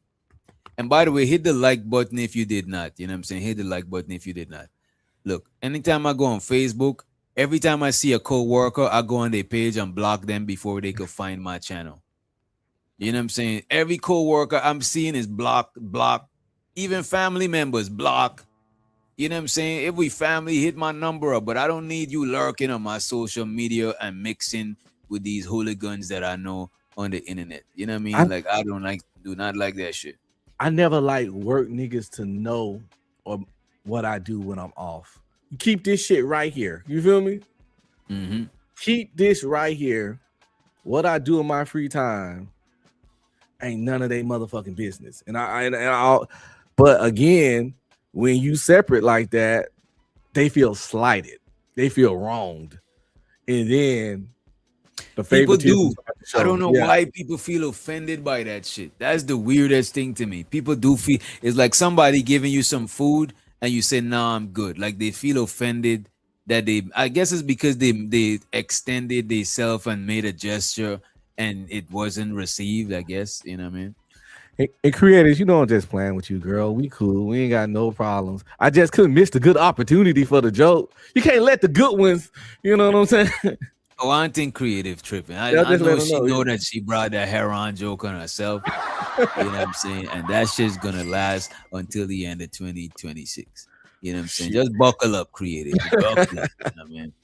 And by the way, hit the like button if you did not. You know what I'm saying? Hit the like button if you did not. Look, anytime I go on Facebook, every time I see a co-worker, I go on their page and block them before they could find my channel. You know what I'm saying? Every co-worker I'm seeing is blocked. Even family members block. You know what I'm saying? Every family hit my number up, but I don't need you lurking on my social media and mixing with these hooligans that I know on the internet. You know what I mean? I do not like that shit. I never like work niggas to know or what I do when I'm off. You keep this shit right here. You feel me? Mm-hmm. Keep this right here. What I do in my free time ain't none of their motherfucking business. But again, when you separate like that, they feel slighted. They feel wronged. And then the people do. Show. I don't know why people feel offended by that shit. That's the weirdest thing to me. People do feel it's like somebody giving you some food and you say, "Nah, I'm good." Like they feel offended that I guess it's because they extended themselves and made a gesture and it wasn't received. I guess you know what I mean. And creators, you know I'm just playing with you, girl. We cool. We ain't got no problems. I just couldn't miss the good opportunity for the joke. You can't let the good ones, you know what I'm saying? Oh, I don't think creative tripping. I know she know that she brought that heroin joke on herself. You know what I'm saying? And that shit's gonna last until the end of 2026. You know what I'm saying? Just buckle up, creative. Buckle up, you know what I mean?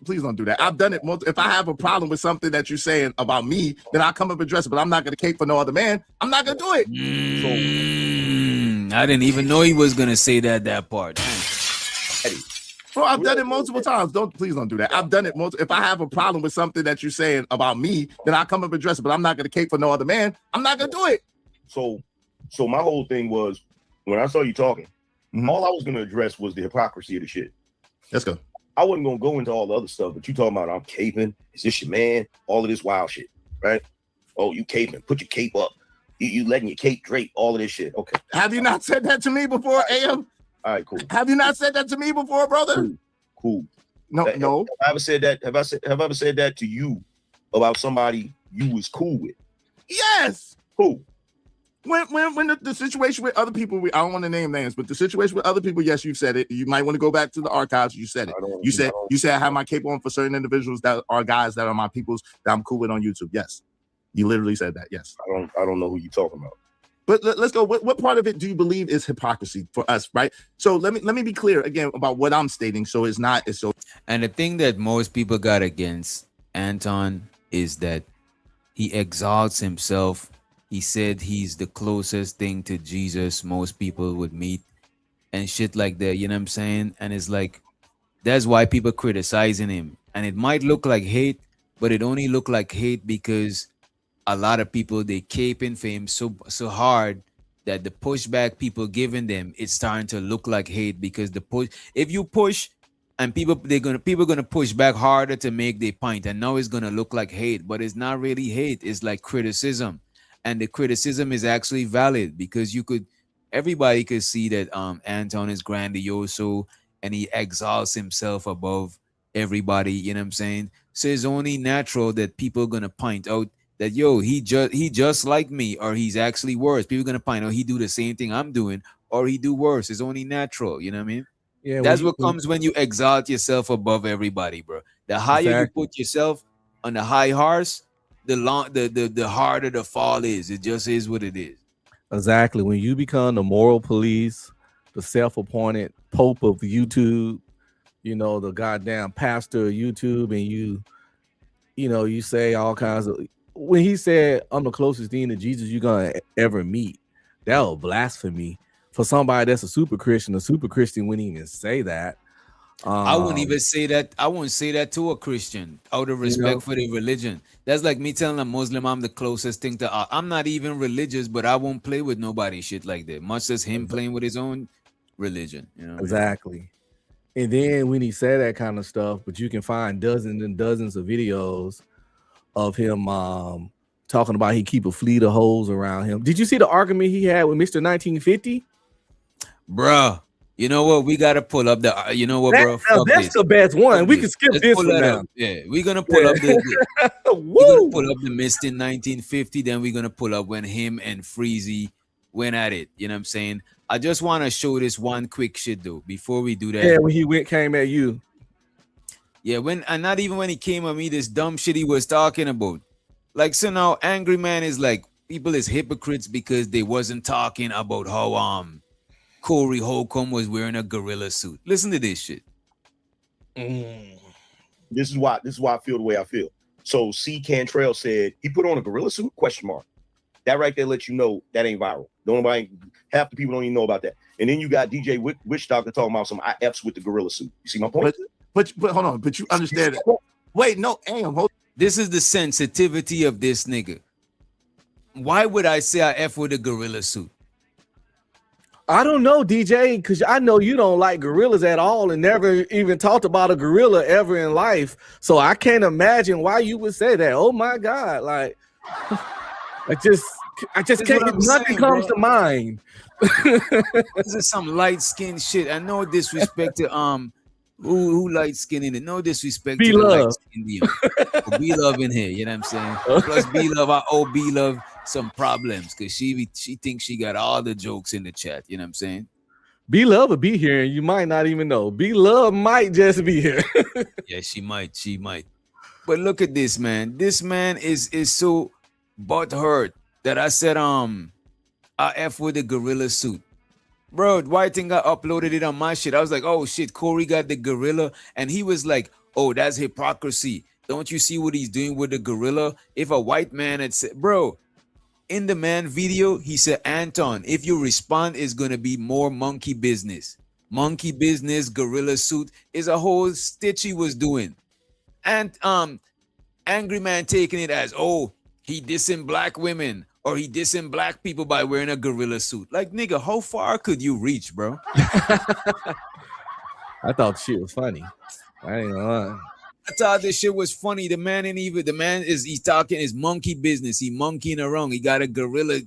Please don't do that. I've done it. If I have a problem with something that you're saying about me, then I'll come up and address it. But I'm not going to cape for no other man. I'm not going to do it. I didn't even know he was going to say that part. Bro, I've done it multiple times. Please don't do that. I've done it if I have a problem with something that you're saying about me, then I'll come up and address it. But I'm not going to cape for no other man. I'm not going to do it. So my whole thing was when I saw you talking, all I was going to address was the hypocrisy of the shit. Let's go. I wasn't gonna go into all the other stuff, but you talking about I'm caping. Is this your man? All of this wild shit, right? Oh, you caping? Put your cape up. You letting your cape drape? All of this shit. Okay. Have you not said that to me before, AM? All right, cool. Have you not said that to me before, brother? Cool. No. Have I ever said that? Have I ever said that to you about somebody you was cool with? Yes. Cool. When the situation with other people, I don't want to name names, but the situation with other people, yes, you've said it. You might want to go back to the archives. You said it. You said I have my cape on for certain individuals that are guys that are my peoples that I'm cool with on YouTube. Yes, you literally said that. Yes. I don't know who you're talking about. But let's go. What part of it do you believe is hypocrisy for us, right? So let me be clear again about what I'm stating. So it's so. And the thing that most people got against Anton is that he exalts himself. He said he's the closest thing to Jesus most people would meet and shit like that. You know what I'm saying? And it's like, that's why people criticizing him. And it might look like hate, but it only look like hate because a lot of people, they caping for him so hard that the pushback people giving them, it's starting to look like hate because if you push and people gonna push back harder to make their point. And now it's gonna look like hate, but it's not really hate. It's like criticism. And the criticism is actually valid because everybody could see that Anton is grandioso and he exalts himself above everybody. You know what I'm saying? So it's only natural that people are gonna point out that yo, he just like me, or he's actually worse. People are gonna point out he do the same thing I'm doing, or he do worse. It's only natural. You know what I mean? Yeah, That's what comes when you exalt yourself above everybody, bro. The higher you put yourself on the high horse, the harder the fall is. It just is what it is. Exactly. When you become the moral police, the self-appointed pope of YouTube, you know, the goddamn pastor of YouTube, and you say all kinds of. When he said, "I'm the closest thing to Jesus you're gonna ever meet," that was blasphemy for somebody that's a super Christian. A super Christian wouldn't even say that. I wouldn't even say that. I wouldn't say that to a Christian out of respect for their religion. That's like me telling a Muslim I'm the closest thing to. I'm not even religious, but I won't play with nobody shit like that. Much as him playing with his own religion. You know. Exactly. And then when he said that kind of stuff, but you can find dozens and dozens of videos of him talking about he keep a fleet of hoes around him. Did you see the argument he had with Mr. 1950? Bruh, you know what? We gotta pull up the. You know what, bro? That's the best one. We can skip this one now. Yeah, we're gonna pull up the. We're gonna pull up the Mist in 1950. Then we're gonna pull up when him and Freezy went at it. You know what I'm saying? I just want to show this one quick shit though before we do that. Yeah, when he came at you. Yeah, and not even when he came at me, this dumb shit he was talking about. Like, so now Angry Man is like, people is hypocrites because they wasn't talking about how Corey Holcomb was wearing a gorilla suit. Listen to this shit. This is why I feel the way I feel. So C. Cantrell said he put on a gorilla suit? ? That right there lets you know that ain't viral. Half the people don't even know about that. And then you got DJ Witch Doctor talking about some IFs with the gorilla suit. You see my point? But hold on, but you understand it. Wait, no, hold. This is the sensitivity of this nigga. Why would I say I F with a gorilla suit? I don't know, DJ, because I know you don't like gorillas at all and never even talked about a gorilla ever in life. So I can't imagine why you would say that. Oh my God. Like, I just can't, nothing comes to mind. This is some light-skinned shit. I know disrespect to who light-skinned in it. No disrespect to the light-skinned B-Love in here, you know what I'm saying? Plus B-Love, I owe B-Love some problems because she thinks she got all the jokes in the chat, you know what I'm saying? B-Love will be here and you might not even know. B-Love might just be here. Yeah, she might. But look at this, man. This man is so butthurt that I said I F with the gorilla suit. Bro, why think I uploaded it on my shit? I was like, oh shit, Corey got the gorilla. And he was like, oh, that's hypocrisy. Don't you see what he's doing with the gorilla? If a white man had said, bro, in the man video, he said, Anton, if you respond, it's gonna be more monkey business. Monkey business, gorilla suit is a whole stitch he was doing. And Angry Man taking it as, oh, he dissing black women. Or he dissing black people by wearing a gorilla suit. Like, nigga, how far could you reach, bro? I thought shit was funny. I ain't gonna lie. I thought this shit was funny. The man he's talking his monkey business. He monkeying around. He got a gorilla.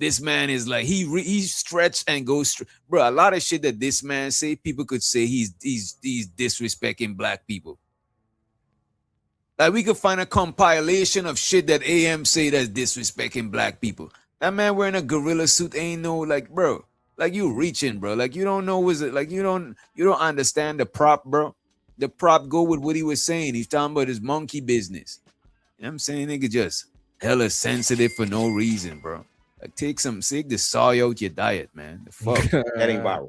This man is like, he stretched and goes, bro, a lot of shit that this man say, people could say he's disrespecting black people. Like, we could find a compilation of shit that AM say that's disrespecting black people. That man wearing a gorilla suit ain't no, like, bro, like, you reaching, bro. Like, you don't know, you don't understand the prop, bro. The prop go with what he was saying. He's talking about his monkey business. You know what I'm saying? Nigga just hella sensitive for no reason, bro. Like, take the soy out your diet, man. The fuck? That ain't viral.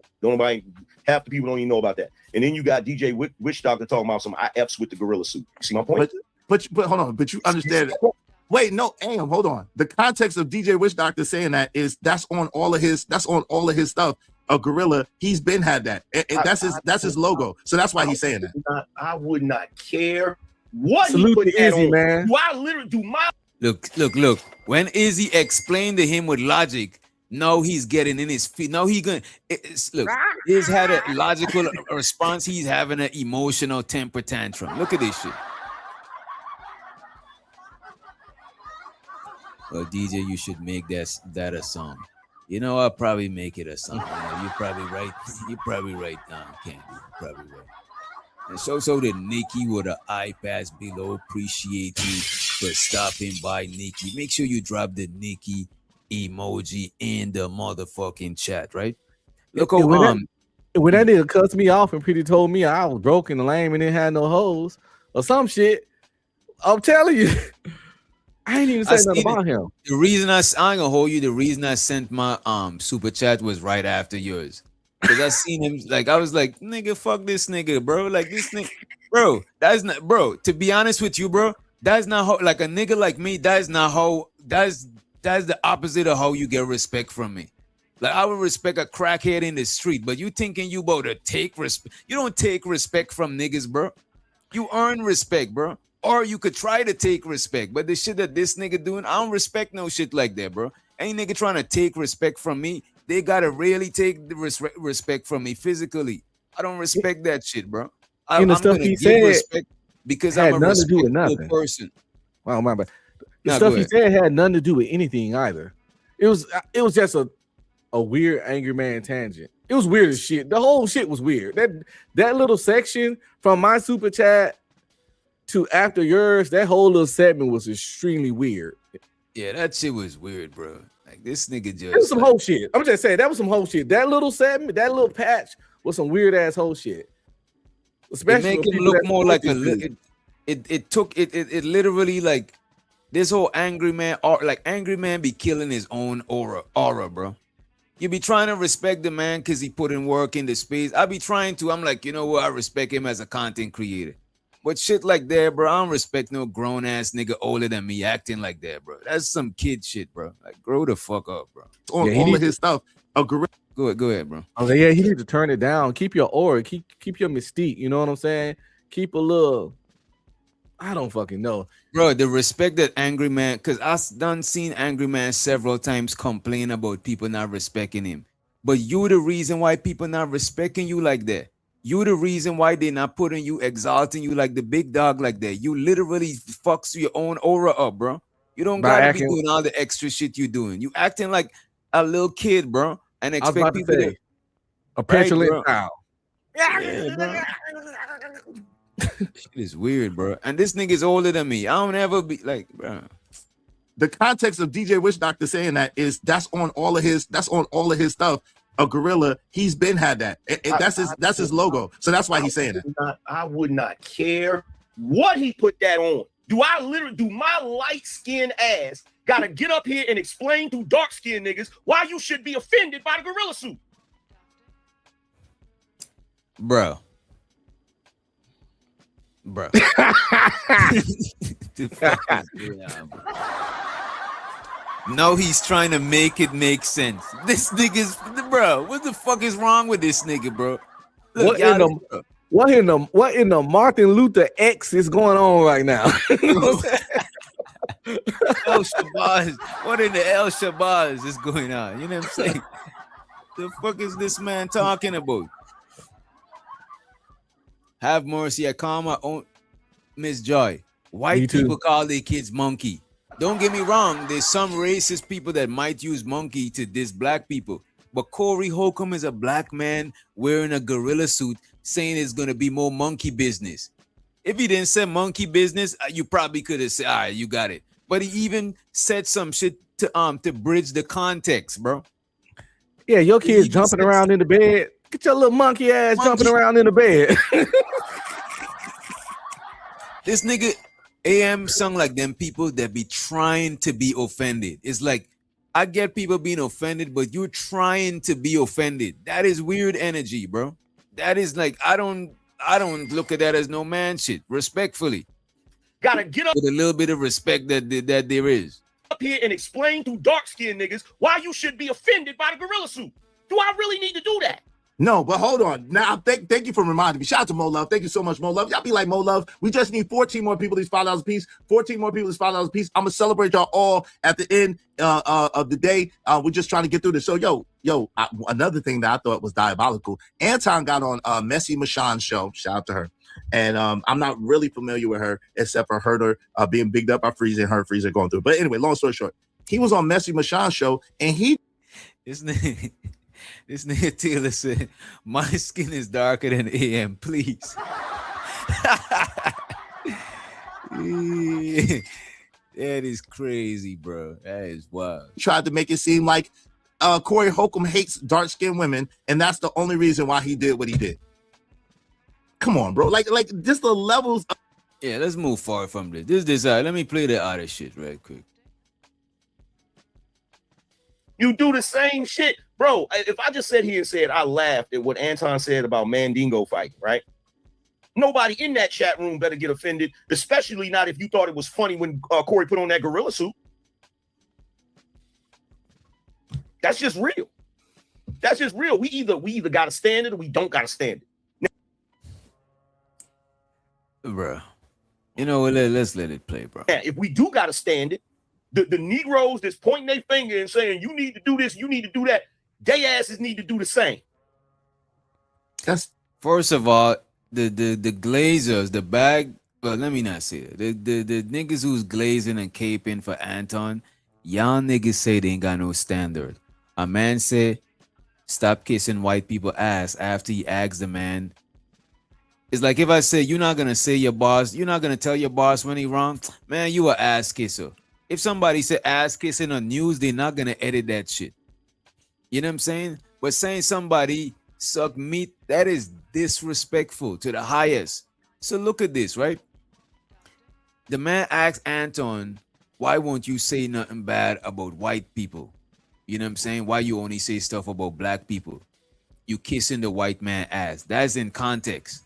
Half the people don't even know about that. And then you got DJ Witch Doctor talking about some IFs with the gorilla suit. You see my point? But hold on, but you understand it. Wait, no, hold on. The context of DJ Witch Doctor saying that is that's on all of his stuff. A gorilla, he's been had that. That's his logo. So that's why he's saying that. I would not care what Salute he put to Izzy, man. Do I literally do my Look. When Izzy explained to him with logic, no, he's getting in his feet. No, look, he's had a logical response. He's having an emotional temper tantrum. Look at this shit. Well, DJ, you should make that a song. You know, I'll probably make it or something. You're probably right. You're probably right now, Candy. You're probably right. And so the Nikki with an eye pass below. Appreciate you for stopping by, Nikki. Make sure you drop the Nikki emoji in the motherfucking chat, right? Look, when that nigga cussed me off and pretty told me I was broken and lame and didn't have no hoes or some shit, I'm telling you, I ain't even say nothing about him. The reason I ain't gonna hold you. The reason I sent my super chat was right after yours. Cause I seen him, like I was like, nigga, fuck this nigga, bro. Like this nigga, bro. That's not, bro. To be honest with you, bro, that's not how. Like a nigga like me, that's not how. That's the opposite of how you get respect from me. Like I would respect a crackhead in the street, but you thinking you about to take respect? You don't take respect from niggas, bro. You earn respect, bro. Or you could try to take respect, but the shit that this nigga doing, I don't respect no shit like that, bro. Any nigga trying to take respect from me, they gotta really take the respect from me physically. I don't respect that shit, bro. I'm gonna give respect because I'm a respectful person. Well, my bad. The stuff he said had nothing to do with anything either. It was just a weird angry man tangent. It was weird as shit. The whole shit was weird. That little section from my super chat to after yours, that whole little segment was extremely weird. Yeah, that shit was weird, bro. Like this nigga just. That was some whole shit. I'm just saying that was some whole shit. That little segment, that little patch was some weird ass whole shit. Especially make him look more like it literally like this whole angry man, or like angry man be killing his own aura, bro. You be trying to respect the man because he put in work in the space. I be trying to. I'm like, you know what? I respect him as a content creator. But shit like that, bro, I don't respect no grown ass nigga older than me acting like that, bro. That's some kid shit, bro. Like, grow the fuck up, bro. On all of his stuff. Go ahead, bro. I was like, yeah, he need to turn it down. Keep your aura. Keep your mystique. You know what I'm saying? Keep a little. I don't fucking know, bro. The respect that angry man, because I've done seen angry man several times complain about people not respecting him. But you the reason why people not respecting you like that. You the reason why they not putting you, exalting you like the big dog like that. You literally fucks your own aura up, bro. You don't gotta be doing all the extra shit you doing. You acting like a little kid, bro, and expect people to a petulant child. Yeah, bro. Shit is weird, bro. And this nigga is older than me. I don't ever be like, bro. The context of DJ Witch Doctor saying that is that's on all of his stuff. A gorilla, he's been had that. That's his logo. So that's why he's saying it. I would not care what he put that on. Do my light-skinned ass gotta get up here and explain to dark-skinned niggas why you should be offended by the gorilla suit? Bro. No, he's trying to make it make sense. This nigga's, bro. What the fuck is wrong with this nigga, bro? Look, what in the Martin Luther X is going on right now? El Shabazz. What in the El Shabazz is going on? You know what I'm saying? The fuck is this man talking about? Have mercy. I call my own Miss Joy. White people call their kids monkey. Don't get me wrong, there's some racist people that might use monkey to diss black people. But Corey Holcomb is a black man wearing a gorilla suit saying it's going to be more monkey business. If he didn't say monkey business, you probably could have said, all right, you got it. But he even said some shit to bridge the context, bro. Yeah, your kid's jumping around in the bed. Get your little monkey ass jumping around in the bed. This nigga AM sung like them people that be trying to be offended. It's like, I get people being offended, but you're trying to be offended. That is weird energy, bro. That is like, I don't look at that as no man shit. Respectfully. Gotta get up with a little bit of respect that there is. Up here and explain to dark-skinned niggas why you should be offended by the gorilla suit. Do I really need to do that? No, but hold on. Now, thank you for reminding me. Shout out to Mo Love. Thank you so much, Mo Love. Y'all be like Mo Love. We just need 14 more people. These $5 a piece. 14 more people. These $5 a piece. I'm gonna celebrate y'all all at the end of the day. We're just trying to get through this. So, another thing that I thought was diabolical. Anton got on Messy Michonne's show. Shout out to her. And I'm not really familiar with her except for her being bigged up by Freezer and her Freezer going through. But anyway, long story short, he was on Messy Michonne's show and he. This nigga, this nigga Taylor said, "My skin is darker than AM, please." That is crazy, bro. That is wild. Tried to make it seem like Corey Holcomb hates dark-skinned women, and that's the only reason why he did what he did. Come on, bro. Like just the levels. Yeah, let's move forward from this. This let me play the other shit right quick. You do the same shit, bro. If I just sat here and said I laughed at what Anton said about Mandingo fight, right? Nobody in that chat room better get offended, especially not if you thought it was funny when Corey put on that gorilla suit. That's just real. That's just real. We either got to stand it or we don't got to stand it. Bro, you know what? Let's let it play, bro. Yeah, if we do got to stand it, the Negroes that's pointing their finger and saying, you need to do this, you need to do that, they asses need to do the same. That's first of all, the Glazers, the bag. Well, let me not say it. The niggas who's glazing and caping for Anton, y'all niggas say they ain't got no standard. A man said, stop kissing white people ass after he asks the man. It's like if I say you're not gonna say your boss, you're not gonna tell your boss when he wrong, man, you a ass kisser. If somebody said ass kissing on news, they're not gonna edit that shit. You know what I'm saying? But saying somebody suck meat, that is disrespectful to the highest. So look at this, right? The man asked Anton, why won't you say nothing bad about white people? You know what I'm saying? Why you only say stuff about black people? You kissing the white man ass. That's in context.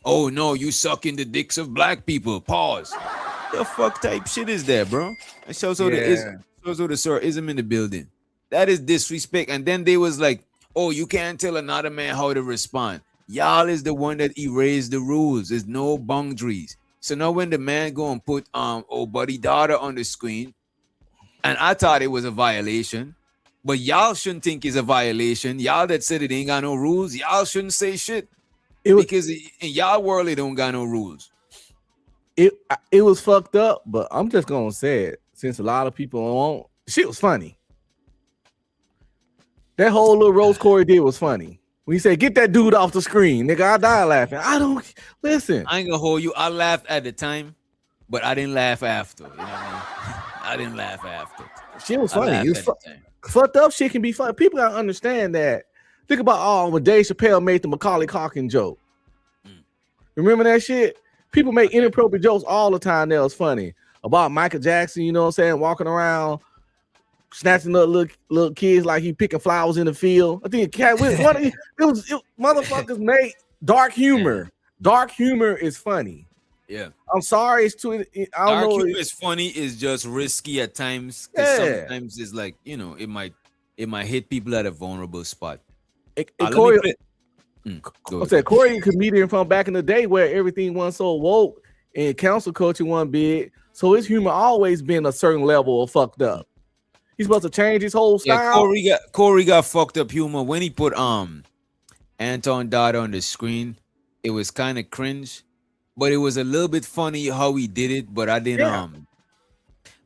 Oh no, you sucking the dicks of black people. Pause. The fuck type shit is that, bro? It shows the sir-ism in the building. That is disrespect. And then they was like, oh, you can't tell another man how to respond. Y'all is the one that erased the rules. There's no boundaries. So now when the man go and put buddy daughter on the screen, and I thought it was a violation, but y'all shouldn't think it's a violation. Y'all that said it ain't got no rules, y'all shouldn't say shit. Because in y'all world, it don't got no rules. It was fucked up, but I'm just gonna say it. Since a lot of people won't, shit was funny. That whole little roast Corey did was funny. When he said, get that dude off the screen, nigga, I died laughing. I don't listen. I ain't gonna hold you. I laughed at the time, but I didn't laugh after. You know what I mean? I didn't laugh after. Shit was funny. It was fucked up shit can be fun. People gotta understand that. Think about when Dave Chappelle made the Macaulay Culkin joke. Remember that shit? People make inappropriate jokes all the time. That was funny. About Michael Jackson, you know what I'm saying, walking around snatching up little kids like he picking flowers in the field. I think it was motherfuckers made dark humor. Dark humor is funny. Yeah. I'm sorry, it's too. I don't know. Humor is funny. It's just risky at times. Because sometimes it's like, you know, it might hit people at a vulnerable spot. Corey, Corey, a comedian from back in the day where everything wasn't so woke and council culture wasn't big, so his humor always been a certain level of fucked up. He's supposed to change his whole style. Yeah, Corey got fucked up humor when he put Anton Dada on the screen. It was kind of cringe, but it was a little bit funny how he did it. But I didn't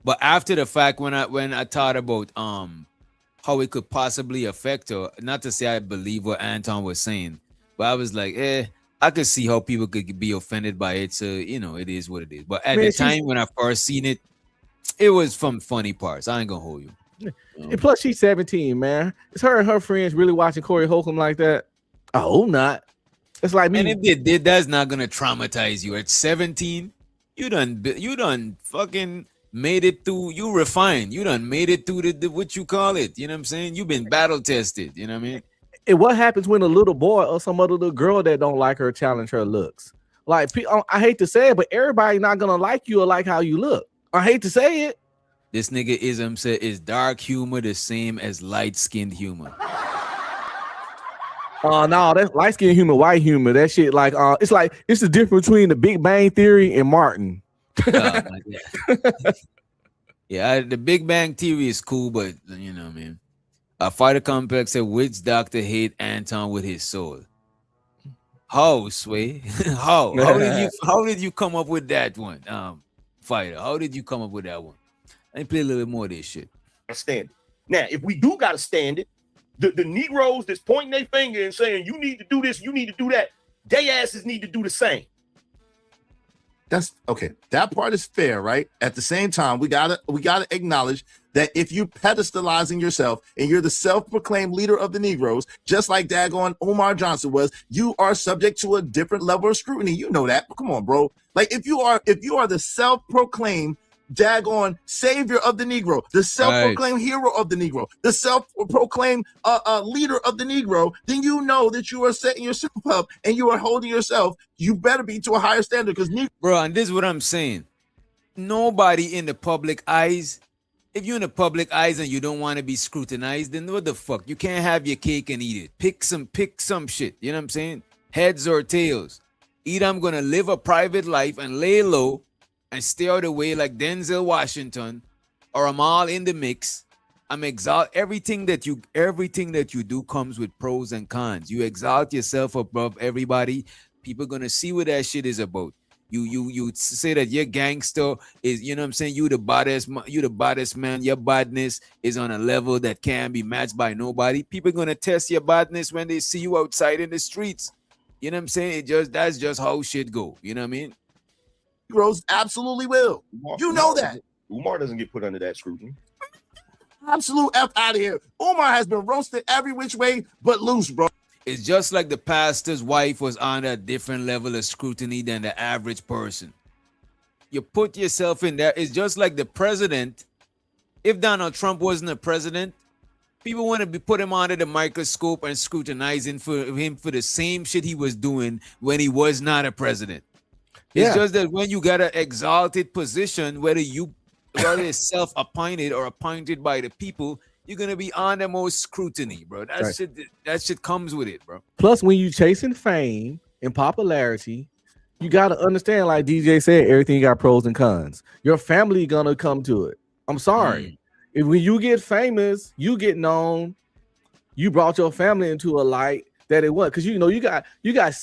But after the fact, when I thought about how it could possibly affect her, not to say I believe what Anton was saying, but I was like, I could see how people could be offended by it. So, you know, it is what it is. But at the time when I first seen it, it was from funny parts. I ain't gonna hold you. And plus, she's 17, man. Is her and her friends really watching Corey Holcomb like that? I hope not. It's like me. And if they did, that's not gonna traumatize you. At 17, you done fucking made it through. You refined. You done made it through the what you call it. You know what I'm saying? You've been battle tested. You know what I mean? And what happens when a little boy or some other little girl that don't like her challenge her looks? Like, I hate to say it, but everybody not gonna like you or like how you look. I hate to say it. This nigga Ism said, is dark humor the same as light-skinned humor? No, that's light-skinned humor, white humor. That shit, like, it's the difference between the Big Bang Theory and Martin. Yeah, the Big Bang Theory is cool, but you know, man. A fighter complex said, which doctor hate Anton with his soul? How, Sway? How did you come up with that one? Fighter, how did you come up with that one? Let me play a little bit more of this shit. Understand. Now, if we do got to stand it, the Negroes that's pointing their finger and saying, you need to do this, you need to do that, they asses need to do the same. That's okay. That part is fair, right? At the same time, we gotta acknowledge that if you're pedestalizing yourself and you're the self-proclaimed leader of the Negroes, just like daggone Omar Johnson was, you are subject to a different level of scrutiny. You know that. Come on, bro. Like if you are the self-proclaimed daggone savior of the Negro, the self-proclaimed hero of the Negro, the self-proclaimed leader of the Negro, then you know that you are setting yourself up and you are holding yourself. You better be to a higher standard, because bro. And this is what I'm saying. Nobody in the public eyes. If you're in the public eyes and you don't want to be scrutinized, then what the fuck? You can't have your cake and eat it. Pick some shit. You know what I'm saying? Heads or tails. Either I'm gonna live a private life and lay low and stay out of the way like Denzel Washington, or I'm all in the mix. I'm exalt everything that you do comes with pros and cons. You exalt yourself above everybody. People gonna see what that shit is about. You say that your gangster is, you know what I'm saying, you the baddest man. Your badness is on a level that can't be matched by nobody. People gonna test your badness when they see you outside in the streets. You know what I'm saying? That's just how shit go. You know what I mean? Negroes absolutely will. You know that. Umar doesn't get put under that scrutiny. Absolute F out of here. Umar has been roasted every which way but loose, bro. It's just like the pastor's wife was on a different level of scrutiny than the average person. You put yourself in there. It's just like the president. If Donald Trump wasn't a president, people want to put him under the microscope and scrutinize him for the same shit he was doing when he was not a president. It's just that when you got an exalted position, whether it's self-appointed or appointed by the people, you're gonna be on the most scrutiny, bro. That shit comes with it, bro. Plus, when you chasing fame and popularity, you gotta understand, like DJ said, everything got pros and cons. Your family gonna come to it. I'm sorry. If when you get famous, you get known, you brought your family into a light that it was. Because you got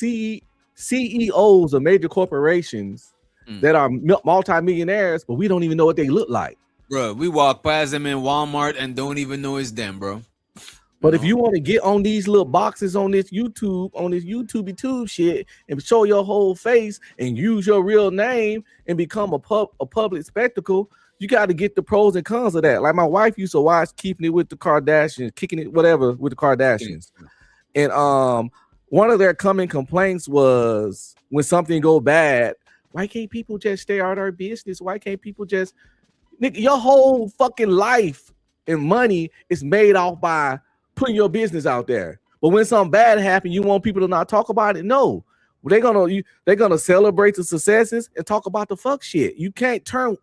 CEOs of major corporations that are multi-millionaires, but we don't even know what they look like. Bro, we walk past them in Walmart and don't even know it's them, bro. But if you want to get on these little boxes on this YouTube shit and show your whole face and use your real name and become a public spectacle, you got to get the pros and cons of that. Like my wife used to watch Keeping It with the Kardashians, Kicking It, whatever, with the Kardashians. And one of their common complaints was when something go bad, why can't people just stay out of our business? Why can't people just, nigga, your whole fucking life and money is made off by putting your business out there. But when something bad happens, you want people to not talk about it? No. They're gonna celebrate the successes and talk about the fuck shit. You can't turn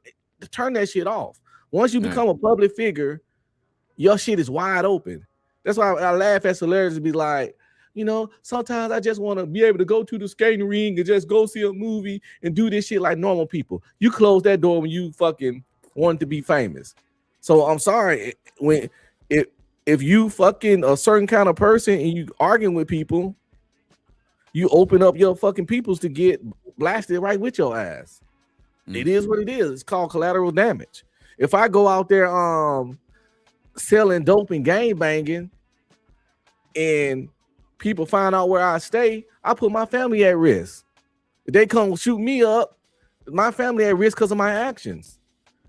that shit off. Once you become a public figure, your shit is wide open. That's why I laugh at celebrities and be like, sometimes I just want to be able to go to the skating ring and just go see a movie and do this shit like normal people. You close that door when you fucking want to be famous. So I'm sorry, if you fucking a certain kind of person and you arguing with people, you open up your fucking peoples to get blasted right with your ass. It is what it is. It's called collateral damage. If I go out there selling dope and gang banging and people find out where I stay, I put my family at risk. If they come shoot me up, my family at risk because of my actions.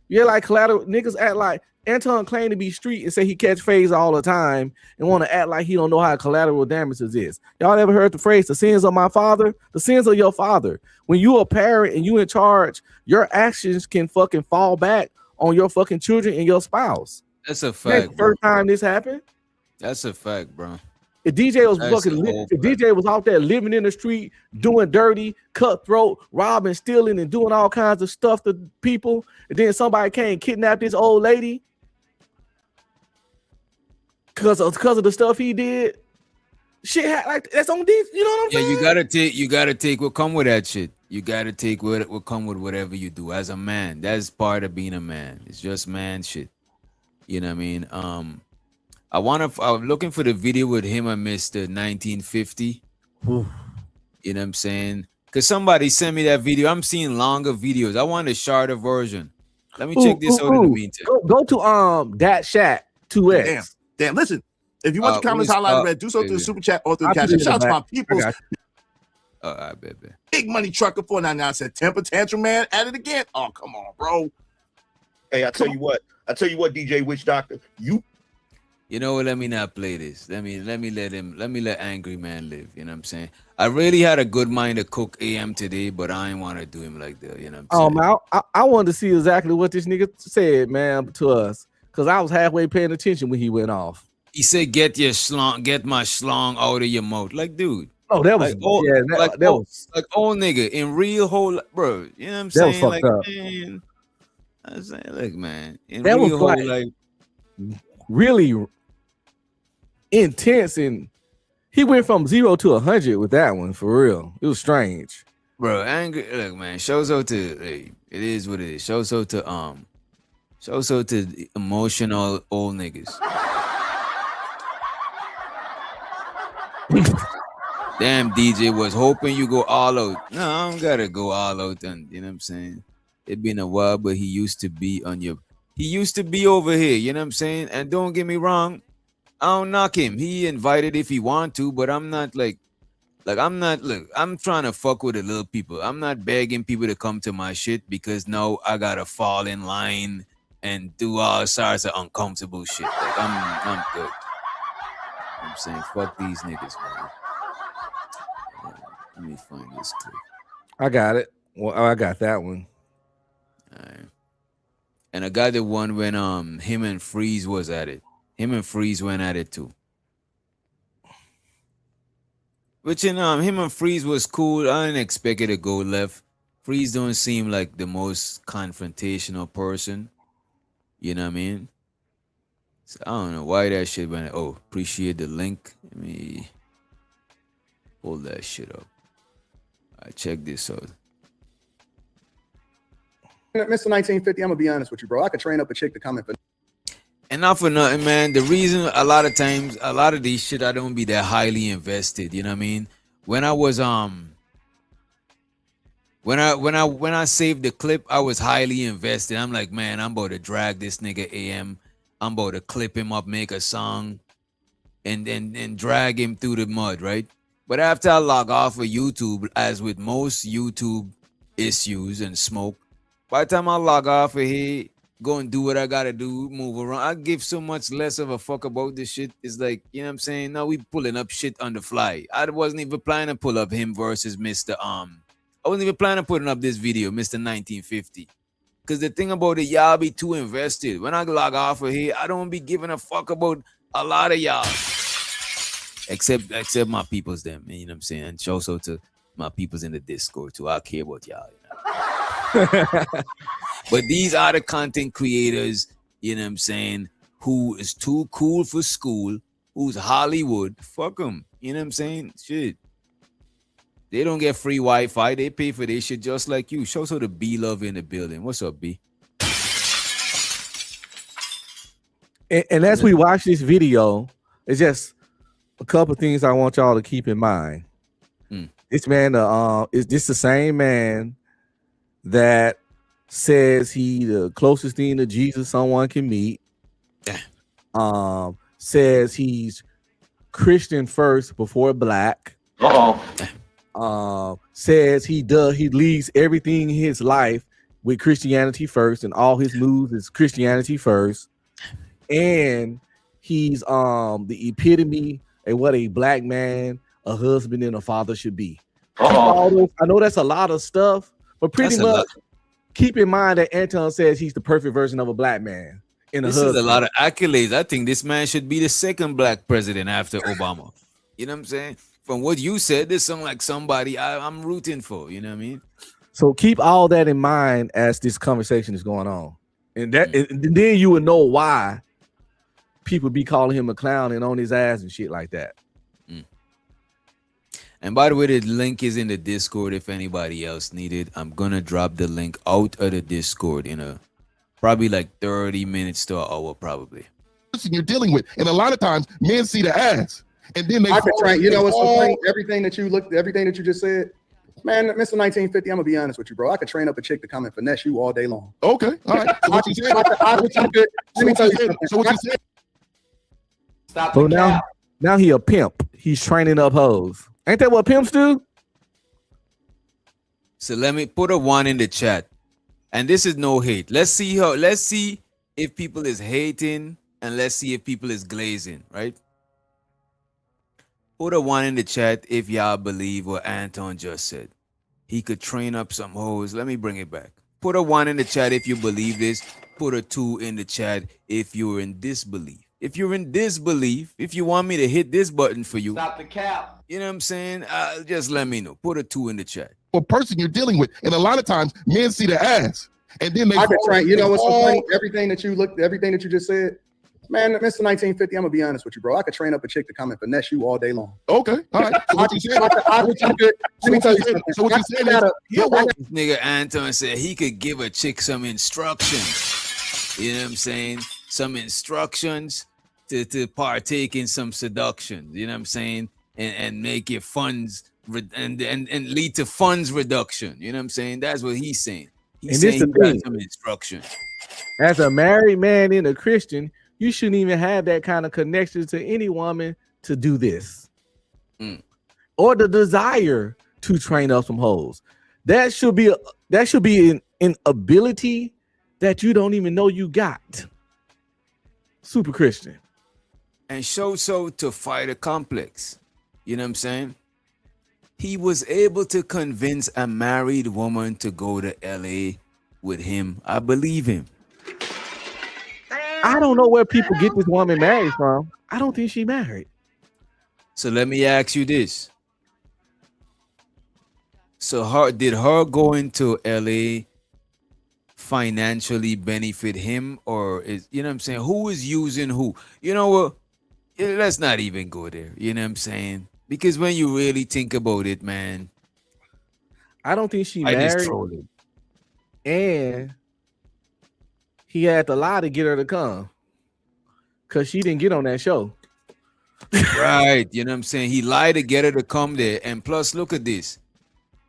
Yeah, like collateral niggas act like Anton claimed to be street and say he catch phase all the time and want to act like he don't know how collateral damages is. Y'all ever heard the phrase, the sins of my father? The sins of your father. When you a parent and you in charge, your actions can fucking fall back on your fucking children and your spouse. That's a fact. That's the first time this happened. That's a fact, bro. If DJ was out there living in the street, doing dirty, cutthroat, robbing, stealing, and doing all kinds of stuff to people, and then somebody came and kidnapped this old lady because of the stuff he did, shit like that's on this. You know what I'm saying? You gotta take what come with that shit. You gotta take what come with whatever you do as a man. That's part of being a man. It's just man shit. You know what I mean? I'm looking for the video with him and Mr. 1950. You know what I'm saying? Because somebody sent me that video. I'm seeing longer videos. I want a shorter version. Let me check this out in the meantime. Go to that Shack 2x. Damn. Listen, if you want the comments highlighted red, do so through the super chat or through the cash. Shout out to my people. I bet. Big money trucker 499 said temper tantrum man at it again. Oh, come on, bro. Hey, I tell you what, DJ Witch Doctor, you know what? Let me not play this. Let me let Angry Man live. You know what I'm saying? I really had a good mind to cook AM today, but I didn't want to do him like that. You know what I'm saying? Man, I wanted to see exactly what this nigga said, man, to us, because I was halfway paying attention when he went off. He said, "Get my schlong out of your mouth." Like, dude. Oh, that was like, that was like old nigga in real whole, bro. You know what I'm saying? That was fucked up. Man, I was saying, look, man, in that real was whole life, really intense, and he went from 0 to 100 with that one for real. It was strange, bro. Angry, look, man. Shows out to it is what it is. Shows out to emotional old niggas. Damn, DJ was hoping you go all out. No, I don't gotta go all out. And you know what I'm saying? It been a while, but he used to be over here. You know what I'm saying? And don't get me wrong, I don't knock him. He invited if he want to, but I'm not like I'm not. Look, I'm trying to fuck with the little people. I'm not begging people to come to my shit because now I gotta fall in line and do all sorts of uncomfortable shit. Like I'm good. I'm saying fuck these niggas, man. Let me find this clip. I got it. Well, I got that one. All right. And I got the one when him and Freeze was at it. Him and Freeze went at it too. Which him and Freeze was cool. I didn't expect it to go left. Freeze don't seem like the most confrontational person. You know what I mean? So I don't know why that shit went. Oh, appreciate the link. Let me hold that shit up. All right, check this out. Mr. 1950, I'm gonna be honest with you, bro. I could train up a chick to comment for. And not for nothing, man. The reason a lot of times, a lot of these shit, I don't be that highly invested. You know what I mean? When I was when I saved the clip, I was highly invested. I'm like, man, I'm about to drag this nigga AM. I'm about to clip him up, make a song, and drag him through the mud, right? But after I log off of YouTube, as with most YouTube issues and smoke, by the time I log off of here, go and do what I gotta do, move around, I give so much less of a fuck about this shit. It's like, you know what I'm saying? Now we pulling up shit on the fly. I wasn't even planning to pull up him versus Mr. I wasn't even planning on putting up this video, Mr. 1950. Because the thing about it, y'all be too invested. When I log off of here, I don't be giving a fuck about a lot of y'all. Except my peoples them, you know what I'm saying? And also to my peoples in the Discord too. I care about y'all. You know? But these are the content creators, you know what I'm saying, who is too cool for school, who's Hollywood. Fuck them. You know what I'm saying? Shit. They don't get free Wi-Fi. They pay for this shit just like you. Show the B love in the building. What's up, B? And as we watch this video, it's just a couple things I want y'all to keep in mind. This man, is this the same man that says he the closest thing to Jesus someone can meet? Says he's Christian first before black. Says he leads everything in his life with Christianity first, and all his moves is Christianity first. And he's the epitome of what a black man, a husband, and a father should be. I know that's a lot of stuff, but pretty much keep in mind that Anton says he's the perfect version of a black man. This is a lot of accolades. I think this man should be the second black president after Obama. You know what I'm saying? From what you said, this sounds like somebody I'm rooting for. You know what I mean? So keep all that in mind as this conversation is going on, and then you would know why people be calling him a clown and on his ass and shit like that. And by the way, the link is in the Discord if anybody else needed. I'm gonna drop the link out of the Discord in probably like 30 minutes to an hour, probably. You're dealing with, and a lot of times men see the ass, and then they. I could train. You know what's so funny? Everything that you just said, man, Mr. 1950. I'm gonna be honest with you, bro. I could train up a chick to come and finesse you all day long. Okay, all right. So what you said? Let me tell you something. So what you said? So now he a pimp. He's training up hoes. Ain't that what pimps do? So let me put a 1 in the chat. And this is no hate. Let's see if people is hating and let's see if people is glazing, right? Put a 1 in the chat if y'all believe what Anton just said. He could train up some hoes. Let me bring it back. Put a 1 in the chat if you believe this. Put a 2 in the chat if you're in disbelief. If you're in disbelief, if you want me to hit this button for you, Stop the cap. you know what I'm saying? Just let me know. Put a 2 in the chat. For person you're dealing with, and a lot of times men see the ass, and then they. I could train. You know what's so funny? Everything that you just said, man, Mr. 1950. I'm gonna be honest with you, bro. I could train up a chick to come and finesse you all day long. Okay, all right. So what you said? Let me tell you something. So what you said is, This nigga Anton said he could give a chick some instructions. You know what I'm saying? Some instructions to partake in some seduction. You know what I'm saying? And make it funds and lead to funds reduction. You know what I'm saying? That's what he's saying. He's saying he got some instruction. As a married man and a Christian, you shouldn't even have that kind of connection to any woman to do this. Or the desire to train up some hoes. That should be an ability that you don't even know you got. Super Christian. And show so to fight a complex. You know what I'm saying? He was able to convince a married woman to go to LA with him. I believe him. I don't know where people get this woman married from. I don't think she married. So let me ask you this. So did her going to LA financially benefit him, or is, you know what I'm saying, who is using who? You know what? Let's not even go there. You know what I'm saying? Because when you really think about it, man, I don't think she I just married. trolled it. And he had to lie to get her to come, because she didn't get on that show. Right. You know what I'm saying? He lied to get her to come there. And plus, look at this.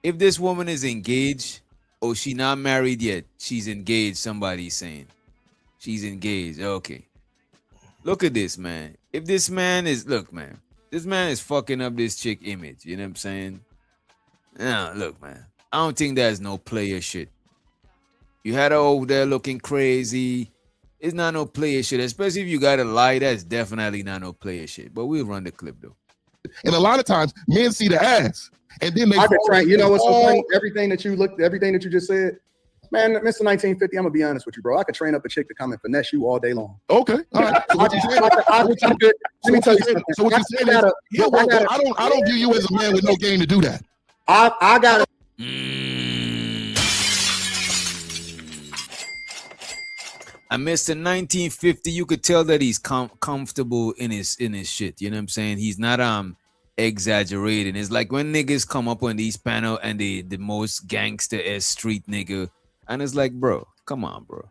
If this woman is engaged, or she not married yet, she's engaged, somebody's saying. She's engaged. Okay. Look at this, man. If this man is, look, man, this man is fucking up this chick image. You know what I'm saying? Nah, look, man. I don't think there's no player shit. You had her over there looking crazy. It's not no player shit. Especially if you got a lie, that's definitely not no player shit. But we'll run the clip, though. And a lot of times men see the ass, and then they. I could train. You know what's so funny? Everything that you just said, man, Mr. 1950. I'm gonna be honest with you, bro. I could train up a chick to come and finesse you all day long. Okay, all right. So what you said? Let me tell you something. So what you said is, I don't view you as a man with no game to do that. I gotta. And Mr. 1950, you could tell that he's comfortable in his shit. You know what I'm saying? He's not exaggerating. It's like when niggas come up on these panel and the most gangster-ass street nigga, and it's like, bro, come on, bro.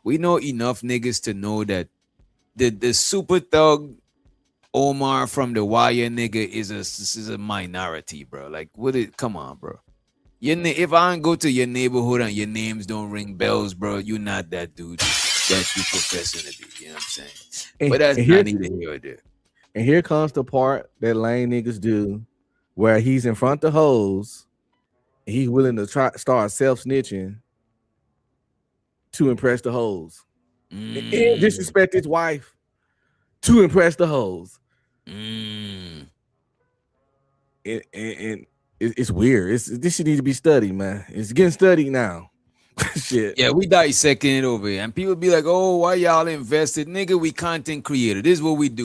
We know enough niggas to know that the super thug Omar from the Wire nigga is a minority, bro. Like, come on, bro. If I don't go to your neighborhood and your names don't ring bells, bro, you're not that dude that you professing to be. You know what I'm saying? But that's not neither here or there. And here comes the part that lame niggas do, where he's in front of the hoes, and he's willing to start self-snitching to impress the hoes. And disrespect his wife to impress the hoes. And it's weird. This should need to be studied, man. It's getting studied now. Shit. Yeah, we dissecting it over here. And people be like, oh, why y'all invested? Nigga, we content creator. This is what we do.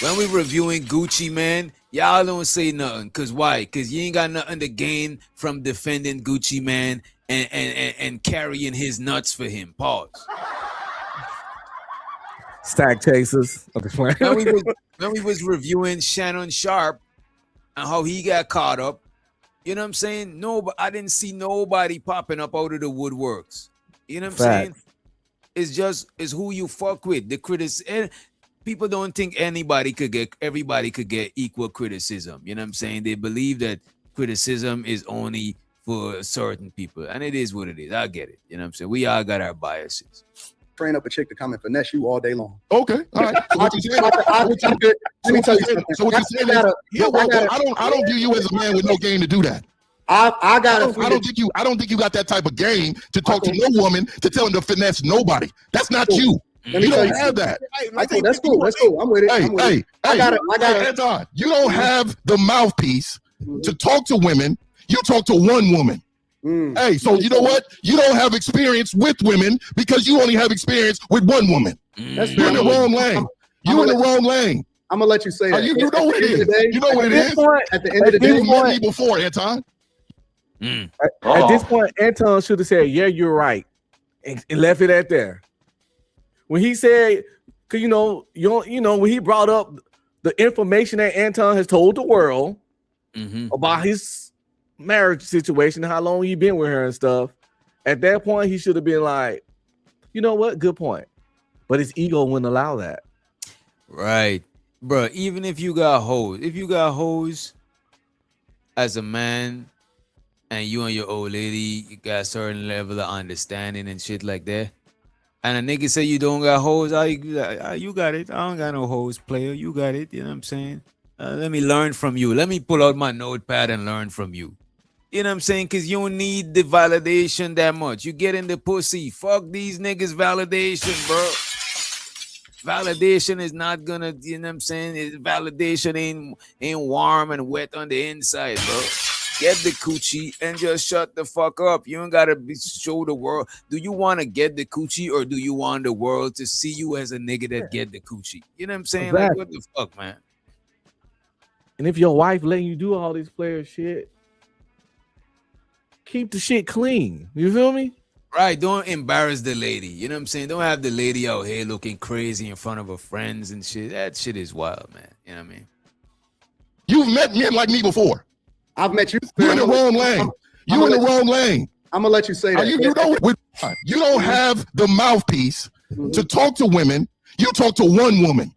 When we reviewing Gucci, man, y'all don't say nothing. Cause why? Cause you ain't got nothing to gain from defending Gucci, man, and carrying his nuts for him. Pause. Stack chasers. When we was reviewing Shannon Sharp and how he got caught up, you know what I'm saying? No, but I didn't see nobody popping up out of the woodworks. You know what I'm saying? It's who you fuck with. The critics, and people don't think everybody could get equal criticism. You know what I'm saying? They believe that criticism is only for certain people, and it is what it is. I get it. You know what I'm saying? We all got our biases. train up a chick to come and finesse you all day long. Okay, all right. So what you saying? Let me tell you something. So what you saying is, I don't view you as a man with no game to do that. I don't think you got that type of game to talk to no woman to tell them to finesse nobody. That's not you. You don't have that. That's cool. That's cool. I'm with it. Hey, I got it. Anton, you don't have the mouthpiece to talk to women. You talk to one woman. Hey, so you know what? You don't have experience with women because you only have experience with one woman. You're in the wrong lane. You're in the wrong lane. I'm gonna let you say that. You know what it is. You know what it is. At the end of the day, you met me before, Anton. At this point, Anton should have said, "Yeah, you're right," and left it at there. When he said, "Cause you know, when he brought up the information that Anton has told the world about his marriage situation, how long he been with her and stuff," at that point he should have been like, "You know what? Good point." But his ego wouldn't allow that. Right, bro. Even if you got hoes, as a man, and you and your old lady, you got a certain level of understanding and shit like that. And a nigga say you don't got hoes, you got it. I don't got no hoes, player. You got it. You know what I'm saying? Let me learn from you. Let me pull out my notepad and learn from you. You know what I'm saying? Because you don't need the validation that much. You get in the pussy. Fuck these niggas validation, bro. Validation is not gonna, you know what I'm saying? Validation ain't warm and wet on the inside, bro. Get the coochie and just shut the fuck up. You don't gotta show the world. Do you want to get the coochie or do you want the world to see you as a nigga that get the coochie? You know what I'm saying? Exactly. Like, what the fuck, man? And if your wife letting you do all this player shit, keep the shit clean. You feel me? Right, don't embarrass the lady. You know what I'm saying? Don't have the lady out here looking crazy in front of her friends and shit. That shit is wild, man. You know what I mean? You've met men like me before. I've met you. You're in the wrong lane. You're in the wrong lane. I'm gonna let you say that. You don't have the mouthpiece to talk to women. You talk to one woman.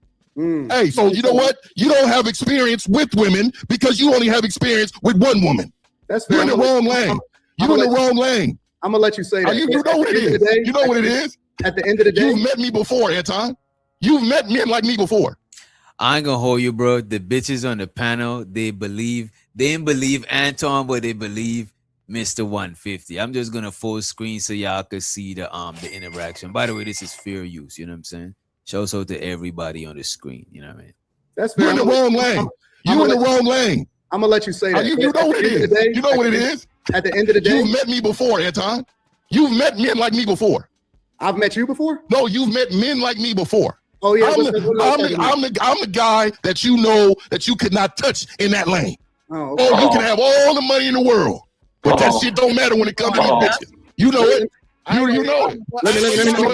Hey, so you know what? You don't have experience with women because you only have experience with one woman. That's You're in the wrong lane. You're in the wrong lane. I'm gonna let you say that. You know what it is. You know what it is. At the end of the day, you've met me before, Anton. You've met men like me before. I ain't gonna hold you, bro. The bitches on the panel, they didn't believe Anton, but they believe Mr. 150. I'm just gonna full screen so y'all could see the interaction. By the way, this is fair use, you know what I'm saying? Show so to everybody on the screen, you know what I mean? That's fair. You're in the wrong lane. You're in the wrong lane. I'm gonna let you say that. You know what it is. You know what it is. At the end of the day, you've met me before, Anton. You've met men like me before. I've met you before? No, you've met men like me before. Oh yeah, I'm the guy that you know that you could not touch in that lane. Oh, okay. You can have all the money in the world, but that shit don't matter when it comes to these bitches. You know it. You know it. Let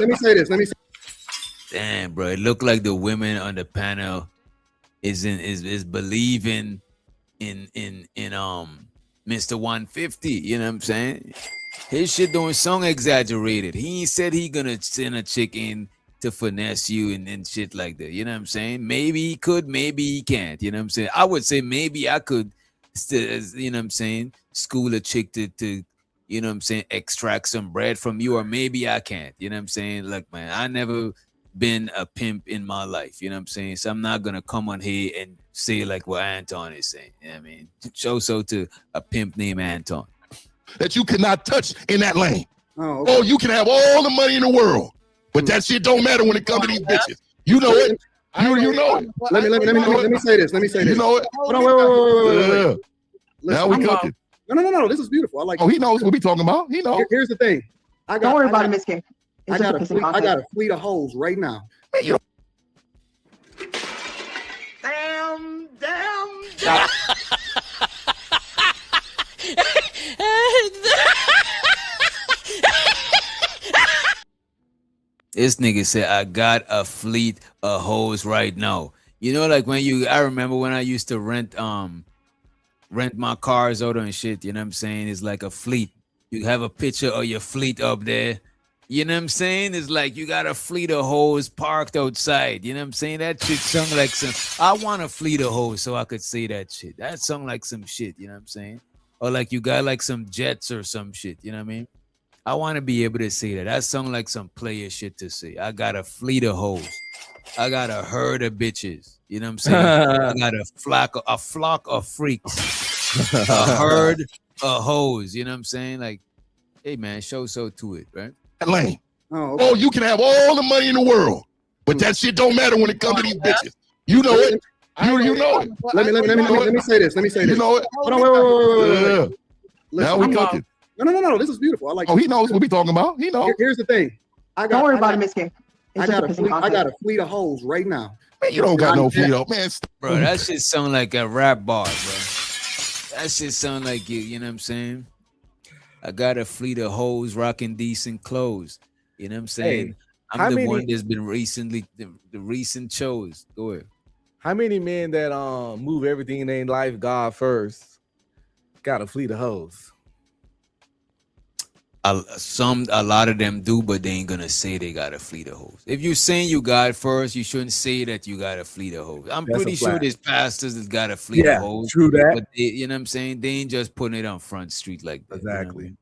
me say this. Damn, bro. It looked like the women on the panel is believing in Mr. 150. You know what I'm saying? His shit don't sound exaggerated. He said he gonna send a chick in to finesse you and shit like that. You know what I'm saying? Maybe he could, maybe he can't. You know what I'm saying? I would say maybe I could still, you know what I'm saying, school a chick to you know what I'm saying, extract some bread from you, or maybe I can't. You know what I'm saying? Look, man, I never been a pimp in my life. You know what I'm saying? So I'm not gonna come on here and say like what Anton is saying. You know what I mean? Show so to a pimp named Anton. That you cannot touch in that lane. Oh, okay. You can have all the money in the world, but that shit don't matter when it comes to these bitches. You know it. You know it. Let me say this. You know it. Hold on, wait. Now we cooking. No. This is beautiful. I like. He knows what we talking about. He knows. Here's the thing. Don't worry about it, Miss K. I got a fleet of hoes right now. Damn. This nigga said, I got a fleet of hoes right now. You know, like I remember when I used to rent my cars out and shit, you know what I'm saying? It's like a fleet. You have a picture of your fleet up there. You know what I'm saying? It's like you got a fleet of hoes parked outside. You know what I'm saying? That shit sound like some, I want a fleet of hoes so I could say that shit. That sound like some shit, you know what I'm saying? Or like you got like some jets or some shit, you know what I mean? I want to be able to say that. That sound like some player shit to say. I got a fleet of hoes. I got a herd of bitches. You know what I'm saying? I got a flock of freaks. A herd of hoes. You know what I'm saying? Like, hey man, show so to it, right? Lane. Oh, you can have all the money in the world, but that shit don't matter when it comes to these bitches. You know it. You know it. Let me say this. You know it. Hold on, wait. Now we cooking. No. This is beautiful. I like. Oh, he knows what we talking about. He knows. Here's the thing. Don't worry about it, Miss K. I got a fleet of hoes right now. Man, you don't got no fleet of man. Bro, that shit sound like a rap bar, bro. That shit sound like you know what I'm saying? I got a fleet of hoes rocking decent clothes. You know what I'm saying? Hey, I'm the one that's been recently the recent shows. Go ahead. How many men that move everything in their life God first got a fleet of hoes? A lot of them do, but they ain't gonna say they got a fleet of hoes. If you're saying you got first, you shouldn't say that you got a fleet of hoes. I'm pretty sure there's pastors that got a fleet of hoes. True that. But they, you know what I'm saying? They ain't just putting it on Front Street like that. Exactly. You know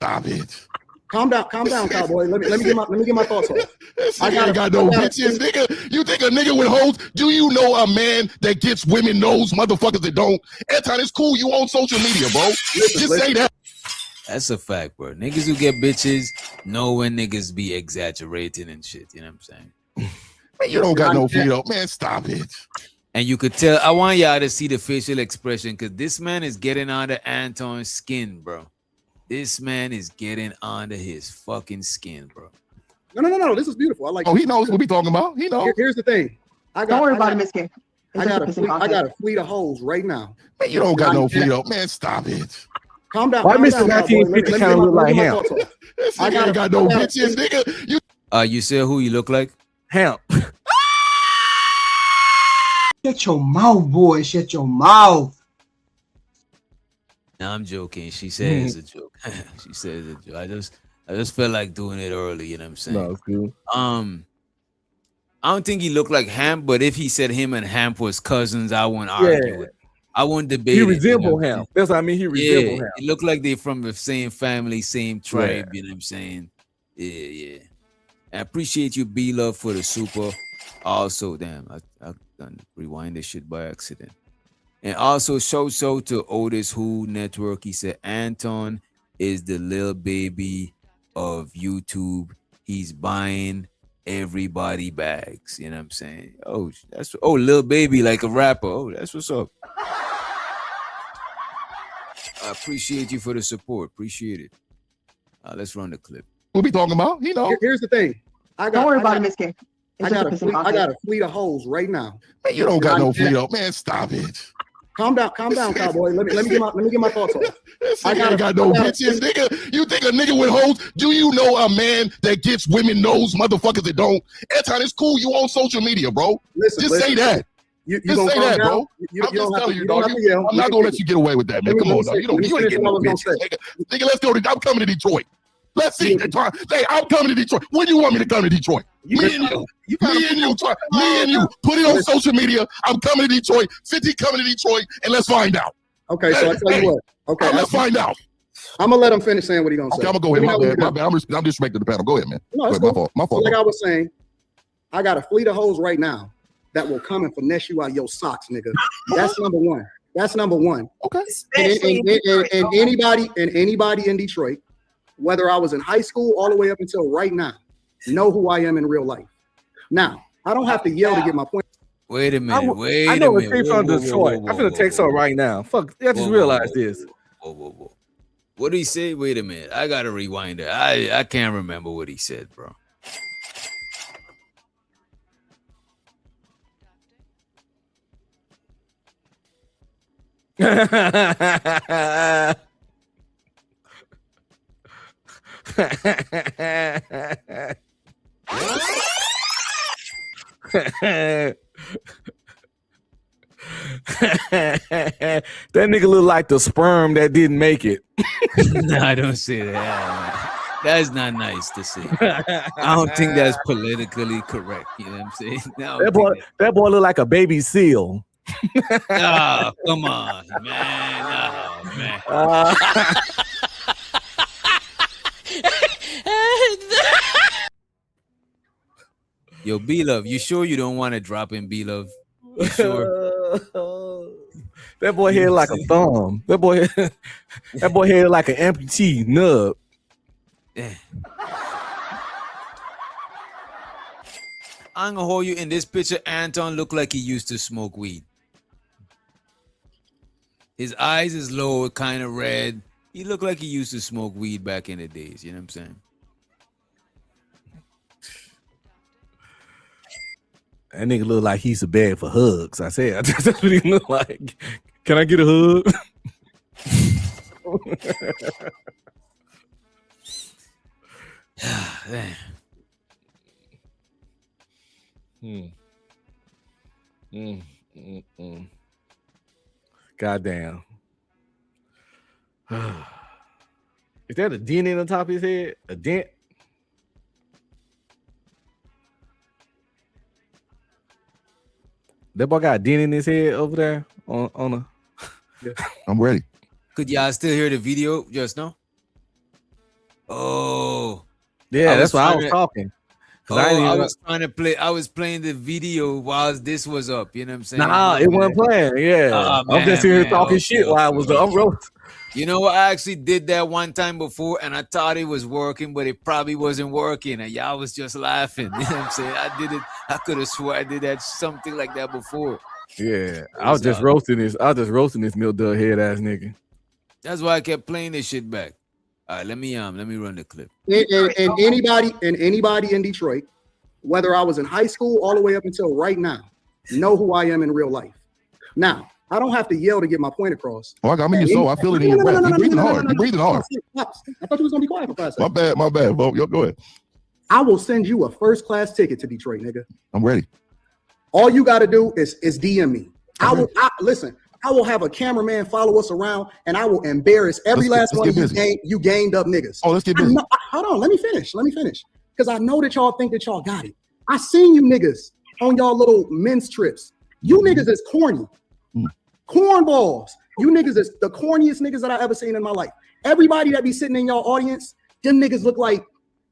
Stop it. Calm down, cowboy. Let me get my thoughts off. I got no bitches, nigga. You think a nigga with hoes? Do you know a man that gets women knows motherfuckers that don't? Anton, it's cool. You on social media, bro. Just say that. That's a fact, bro. Niggas who get bitches know when niggas be exaggerating and shit. You know what I'm saying? Man, you don't got no fleet up, man. Stop it. And you could tell. I want y'all to see the facial expression because this man is getting under Anton's skin, bro. This man is getting under his fucking skin, bro. No. This is beautiful. I like. Oh, he knows what we talking about. He knows. Here's the thing. Don't worry about it, Miss K. I got a fleet of hoes right now. Man, you don't got no fleet up, man. Stop it. Calm down. Why Mr. 1950 kind of look like him? I got no bitches, nigga. You said who you look like? Hemp. Shut your mouth, boy. Shut your mouth. No, I'm joking. She said it's a joke. She said it's a joke. I just felt like doing it early. You know what I'm saying? No, it's cool. I don't think he looked like Hamp, but if he said him and Hamp was cousins, I wouldn't argue with. I won't debate. He it, resemble him. That's what I mean. He resemble him. It looked like they from the same family, same tribe. You know what I'm saying? Yeah. I appreciate you, B Love, for the super. Also, damn, I done rewind this shit by accident. And also, show to Otis Who Network. He said Anton is the little baby of YouTube. He's buying everybody bags. You know what I'm saying? Oh, little baby like a rapper. Oh, that's what's up. I appreciate you for the support. Appreciate it. Let's run the clip. What we talking about? You know. Here's the thing. Don't worry about it, Miss K. I got a fleet of hoes right now. Man, you don't got no fleet up, man. Stop it. Calm down, cowboy. Let me get my thoughts off. I got no bitches, nigga. You think a nigga with hoes? Do you know a man that gets women knows motherfuckers that don't? Anton, it's cool. You on social media, bro. Just say that. Just say that, bro. I'm just telling you, dog. I'm not gonna let you get away with that, man. Come on, dog. You ain't getting no bitches, nigga. Let's go. I'm coming to Detroit. Let's see. Hey, I'm coming to Detroit. When do you want me to come to Detroit? Me and you. Put it on social media. I'm coming to Detroit. 50 coming to Detroit, and let's find out. Okay, so I tell you what. Okay, let's find out. I'm gonna let him finish saying what he gonna say. Okay, I'm gonna go ahead. My bad. I'm disrespecting the panel. Go ahead, man. No, it's cool. My fault. Like I was saying, I got a fleet of hoes right now that will come and finesse you out your socks, nigga. That's number one. Okay. And anybody in Detroit, whether I was in high school all the way up until right now, know who I am in real life. Now, I don't have to yell to get my point. Wait a minute. I know a tape from Detroit. I'm gonna text her right now. Fuck, I just realized this. Whoa. What did he say? Wait a minute. I gotta rewind it. I can't remember what he said, bro. That nigga look like the sperm that didn't make it. No, I don't say that. That's not nice to say. I don't think that's politically correct. You know what I'm saying? No, that boy look like a baby seal. Oh, come on, man. Oh, man. Yo, B-Love, you sure you don't want to drop in B-Love? You sure? That boy head like a thumb. That boy head like an amputee nub. Yeah. I'm gonna hold you in this picture. Anton looked like he used to smoke weed. His eyes is low, kind of red. He looked like he used to smoke weed back in the days. You know what I'm saying? That nigga look like he's a bad for hugs. I said, that's what he look like. Can I get a hug? Goddamn. Is that a dent in the top of his head? A dent? That boy got a dent in his head over there on a. I'm ready. Could y'all still hear the video just now? Oh, yeah, that's why I was talking. I was trying to play. I was playing the video while this was up. You know what I'm saying? Nah, it wasn't playing. Yeah, I'm just here talking shit while I was up. You know what? I actually did that one time before, and I thought it was working, but it probably wasn't working, and y'all was just laughing. You know what I'm saying? I did it. I could have swore I did that something like that before. Yeah, I was just roasting this. I was just roasting this milk dud head ass nigga. That's why I kept playing this shit back. All right, let me run the clip. And anybody in Detroit, whether I was in high school all the way up until right now, know who I am in real life. Now, I don't have to yell to get my point across. Oh, I mean, your soul. I feel it in your breath. You're breathing hard. You're breathing hard. I thought you was gonna be quiet for 5 seconds. My bad, Bo. Yo, go ahead. I will send you a first-class ticket to Detroit, nigga. I'm ready. All you got to do is DM me. Listen. I will have a cameraman follow us around, and I will embarrass every last one of you gamed up niggas. Oh, let's get busy. Hold on, let me finish. Because I know that y'all think that y'all got it. I seen you niggas on y'all little men's trips. You niggas is corny. Cornballs. You niggas is the corniest niggas that I ever seen in my life. Everybody that be sitting in y'all audience, them niggas look like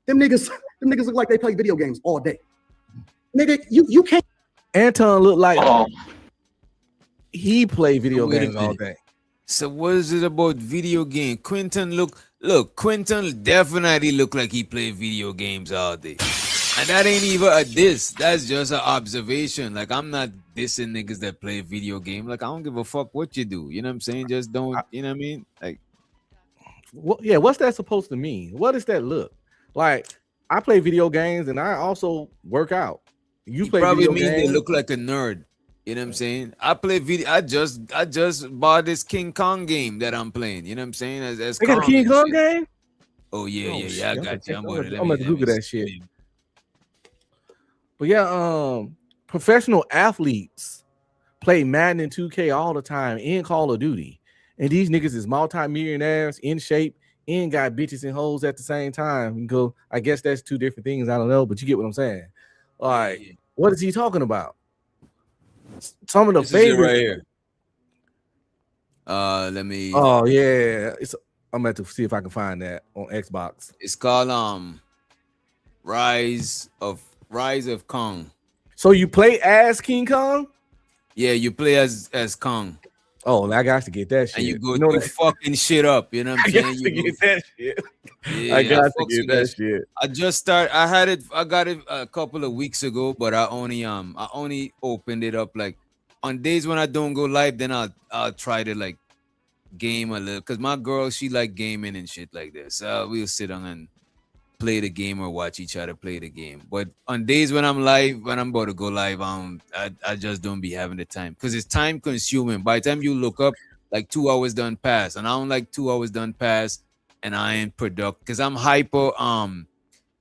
they play video games all day. Nigga, you can't. Anton look like he play video games all day. So what is it about video game? Quentin Quentin definitely look like he play video games all day. And that ain't even a diss. That's just an observation. Like, I'm not dissing niggas that play video game. Like, I don't give a fuck what you do. You know what I'm saying? Just don't, you know what I mean? Like, what's that supposed to mean? What does that look like? I play video games and I also work out. You play probably video mean games. they look like a nerd. You know what I'm saying? I play video. I just bought this King Kong game that I'm playing. You know what I'm saying? As they got a King Kong game? Oh yeah. I got you. I'm gonna Google that shit. But yeah, professional athletes play Madden and 2K all the time in Call of Duty, and these niggas is multi-millionaires, in shape, and got bitches and hoes at the same time. You go, I guess that's two different things. I don't know, but you get what I'm saying. All right, what is he talking about? Some of the favorites right here. Let me. Oh yeah, I'm going to see if I can find that on Xbox. It's called Rise of Kong. So you play as King Kong? Yeah, you play as Kong. Oh, I got to get that shit. And you go do fucking shit up. You know what I'm saying? I got to get that shit. Yeah, I got to get that shit. I got it a couple of weeks ago, but I only opened it up like on days when I don't go live. Then I'll try to like game a little, because my girl, she like gaming and shit like this. So we'll sit on and play the game or watch each other play the game. But on days when I'm about to go live, I just don't be having the time, because it's time consuming. By the time you look up, like 2 hours done pass, and I don't like 2 hours done pass and I ain't productive, because I'm hyper.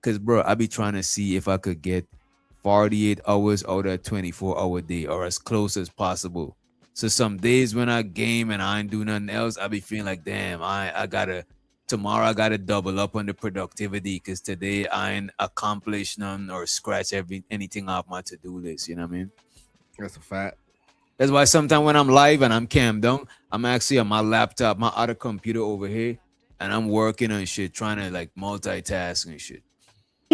Because bro, I be trying to see if I could get 48 hours out of a 24-hour day, or as close as possible. So some days when I game and I ain't do nothing else, I be feeling like, damn, tomorrow I gotta double up on the productivity, because today I ain't accomplished none or scratch anything off my to-do list. You know what I mean? That's a fact. That's why sometimes when I'm live and I'm camped down, I'm actually on my laptop, my other computer over here, and I'm working on shit, trying to like multitask and shit.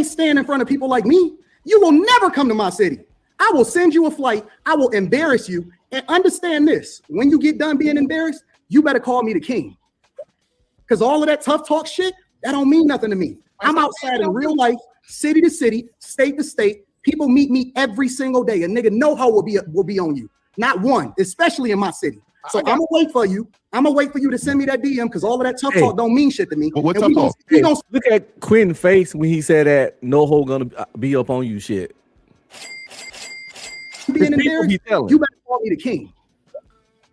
Stand in front of people like me. You will never come to my city. I will send you a flight. I will embarrass you. And understand this, when you get done being embarrassed, you better call me the king. Because all of that tough talk shit, that don't mean nothing to me. I'm outside in real life, city to city, state to state. People meet me every single day. A nigga know how will be on you. Not one, especially in my city. So I'm gonna wait for you. I'm gonna wait for you to send me that DM because all of that tough talk don't mean shit to me. What tough talk? Look at Quentin's face when he said that no hoe gonna be up on you shit. Being embarrassed, you better call me the king.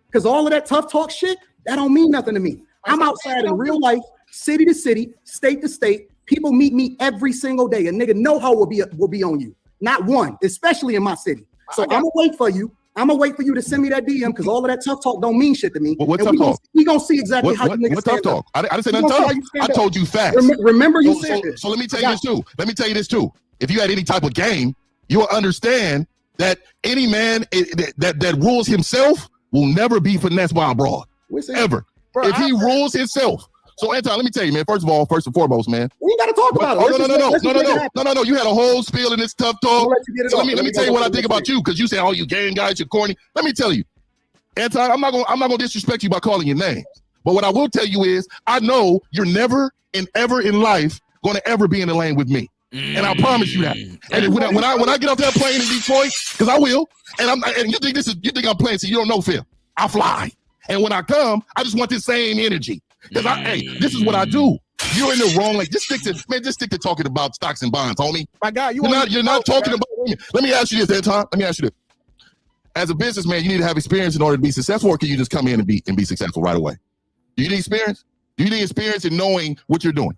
Because all of that tough talk shit, that don't mean nothing to me. I'm outside in real life, city to city, state to state. People meet me every single day. A nigga know how will be on you. Not one, especially in my city. So I'm gonna wait for you. I'm gonna wait for you to send me that DM because all of that tough talk don't mean shit to me. What tough talk? We gonna see exactly how you niggas what tough talk? I didn't say nothing tough. I told you facts. Remember you said this. So let me tell you this too. Let me tell you this too. If you had any type of game, you'll understand that any man that rules himself will never be finessed by a broad. Ever. If he rules himself. So Anton, let me tell you, man. First and foremost, man. We ain't gotta talk about it. No. You had a whole spiel in this tough talk. So let me tell you what I think about you, because you say, "Oh, you gay guys, you're corny." Let me tell you, Anton, I'm not gonna disrespect you by calling your names. But what I will tell you is, I know you're never and ever in life gonna ever be in the lane with me. And I promise you that. And when I get off that plane in Detroit, because I will, and you think I'm playing, so you don't know, Phil. I fly. And when I come, I just want this same energy. Because this is what I do. You're in the wrong lane. Just stick to talking about stocks and bonds, homie. My God, you're not talking about women. Let me ask you this, Anton. Let me ask you this. As a businessman, you need to have experience in order to be successful, or can you just come in and be successful right away? Do you need experience? Do you need experience in knowing what you're doing?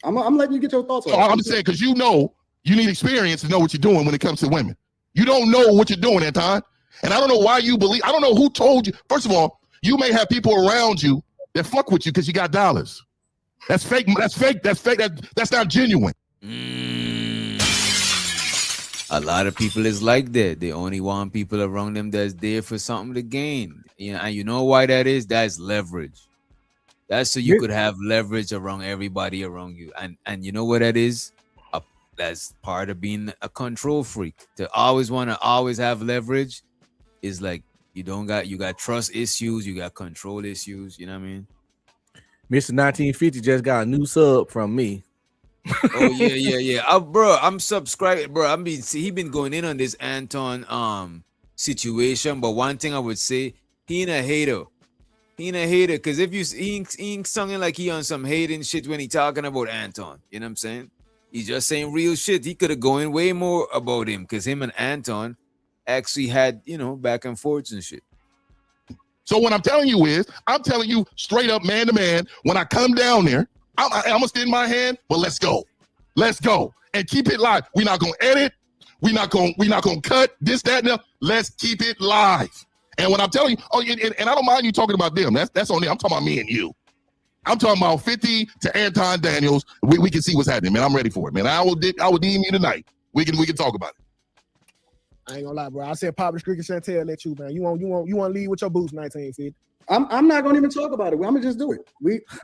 I'm letting you get your thoughts on it. I'm just saying, because you know you need experience to know what you're doing when it comes to women. You don't know what you're doing, Anton. And I don't know why you believe. I don't know who told you. First of all, you may have people around you that fuck with you because you got dollars. That's fake. That's fake. That's fake. That's not genuine. A lot of people is like that. They only want people around them that's there for something to gain. And you know why that is? That's leverage. That's so you could have leverage around everybody around you. And you know what that is? That's part of being a control freak. To always have leverage is like you got trust issues, you got control issues. You know what I mean? Mr. 1950 just got a new sub from me. Oh yeah. Bro, I'm subscribed, bro. He been going in on this Anton situation, but one thing I would say, he ain't a hater. Because if he ain't sounding like he on some hating shit when he talking about Anton. You know what I'm saying? He's just saying real shit. He could have going way more about him, because him and Anton actually had, back and forths and shit. So what I'm telling you is, I'm telling you straight up, man to man, when I come down there, I'm gonna extend my hand, but let's go, and keep it live. We're not gonna edit, we're not gonna cut this, that, and that. Let's keep it live. And when I'm telling you, and I don't mind you talking about them. That's on them. I'm talking about me and you. I'm talking about 50 to Anton Daniels. We can see what's happening, man. I'm ready for it, man. I will DM you tonight. We can talk about it. I ain't gonna lie, bro. I said Papa Streak and Chantel let you, man. You want to lead with your boots, 1950. I'm not gonna even talk about it. I'm gonna just do it.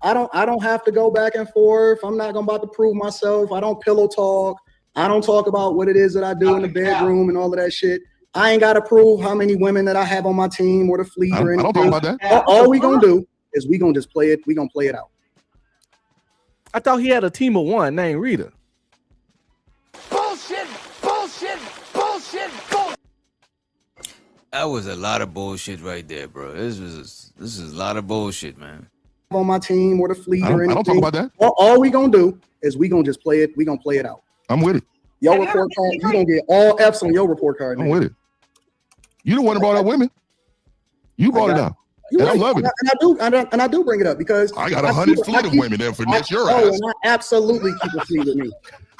I don't have to go back and forth. I'm not about to prove myself. I don't pillow talk. I don't talk about what it is that I do in the bedroom and all of that shit. I ain't gotta prove how many women that I have on my team or the fleet or anything. I don't talk about that. All we gonna do is we gonna just play it. We gonna play it out. I thought he had a team of one named Rita. Bullshit. That was a lot of bullshit right there, bro. This is a lot of bullshit, man. On my team or the fleet or anything. I don't talk about that. All we gonna do is we gonna just play it. We gonna play it out. I'm with it. Your report card, you gonna get all F's on your report card. I'm with it. You the one that brought up women. You brought it up. And I love it. And I do bring it up because I got 100 fleet of women there finesse your ass. And I absolutely keep a fleet with me.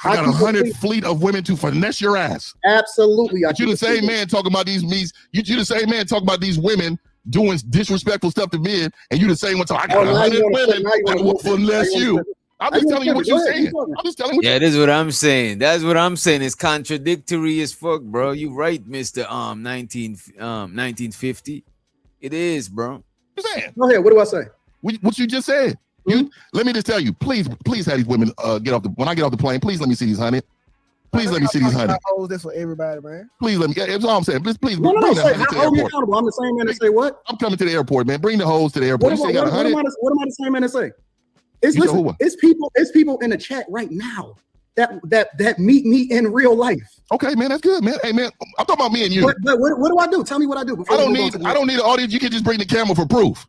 I got 100 fleet of women to finesse your ass. Absolutely. But you the same man talking about these you the same man talking about these women doing disrespectful stuff to men, and you the same one talking. I got 100 women that will finesse you. I'm just telling you what you're saying. I'm just telling you. Yeah, this is what I'm saying. That's what I'm saying. It's contradictory as fuck, bro. You right, Mr. 1950. It is, bro. What you saying? Go ahead. What do I say? What you just said. Let me just tell you, please have these women get off the. When I get off the plane, please let me see these 100. Please let me see these 100. This for everybody, man. Please let me. That's all I'm saying. Please bring No, the say, 100 to the how hold me airport. accountable? I'm the same man that say what? I'm coming to the airport, man. Bring the hoes to the airport. What You say am you got 100? what am I the same man that say? It's You said listen. who? It's people in the chat right now that meet me in real life. Okay, man, that's good, man. Hey, man, I'm talking about me and you. But what do I do? Tell me what I do. I don't need an audience. You can just bring the camera for proof.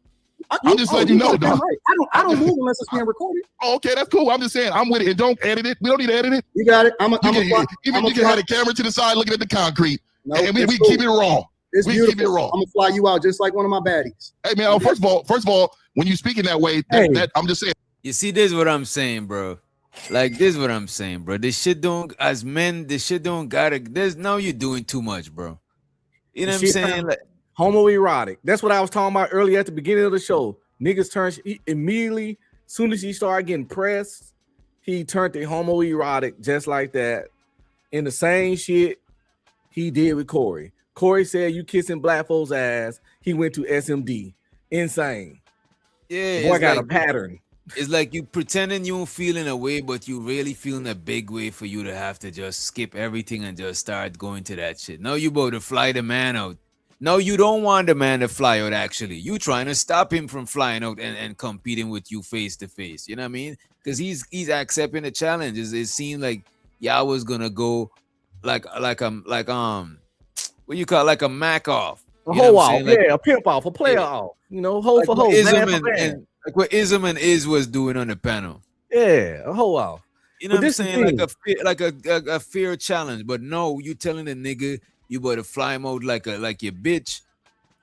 I'm just letting you know, dog. Right. I don't move unless it's being recorded. Oh, okay, that's cool. I'm just saying, I'm with it. And don't edit it. We don't need to edit it. You got it. You can have the camera to the side looking at the concrete. No, and we cool. keep it raw. It's we beautiful. keep it raw. I'm gonna fly you out just like one of my baddies. Hey, man, first of all, when you speak in that way, that I'm just saying. You see, this is what I'm saying, bro. Like, this is what I'm saying, bro. This shit don't, as men, this shit don't gotta, you're doing too much, bro. You know what I'm saying? Like, homoerotic. That's what I was talking about earlier at the beginning of the show. Niggas turned immediately, soon as he started getting pressed, he turned to homoerotic just like that. In the same shit he did with Corey. Corey said, you kissing black folks' ass. He went to SMD. Insane. Yeah. Boy got a pattern. It's like you pretending you don't feel in a way, but you really feeling a big way for you to have to just skip everything and just start going to that shit. No, you about to fly the man out. No, you don't want the man to fly out, actually. You trying to stop him from flying out and competing with you face to face. You know what I mean? Because he's accepting the challenge. It seemed like y'all was gonna go like what you call it, like a Mac off. A hoe off, a pimp off, a player off. You know, hoe for hoe. Like what Ism and Iz was doing on the panel. Yeah, a hoe off. You know what I'm saying? Like a fear challenge. But no, you telling the nigga you better fly mode like your bitch.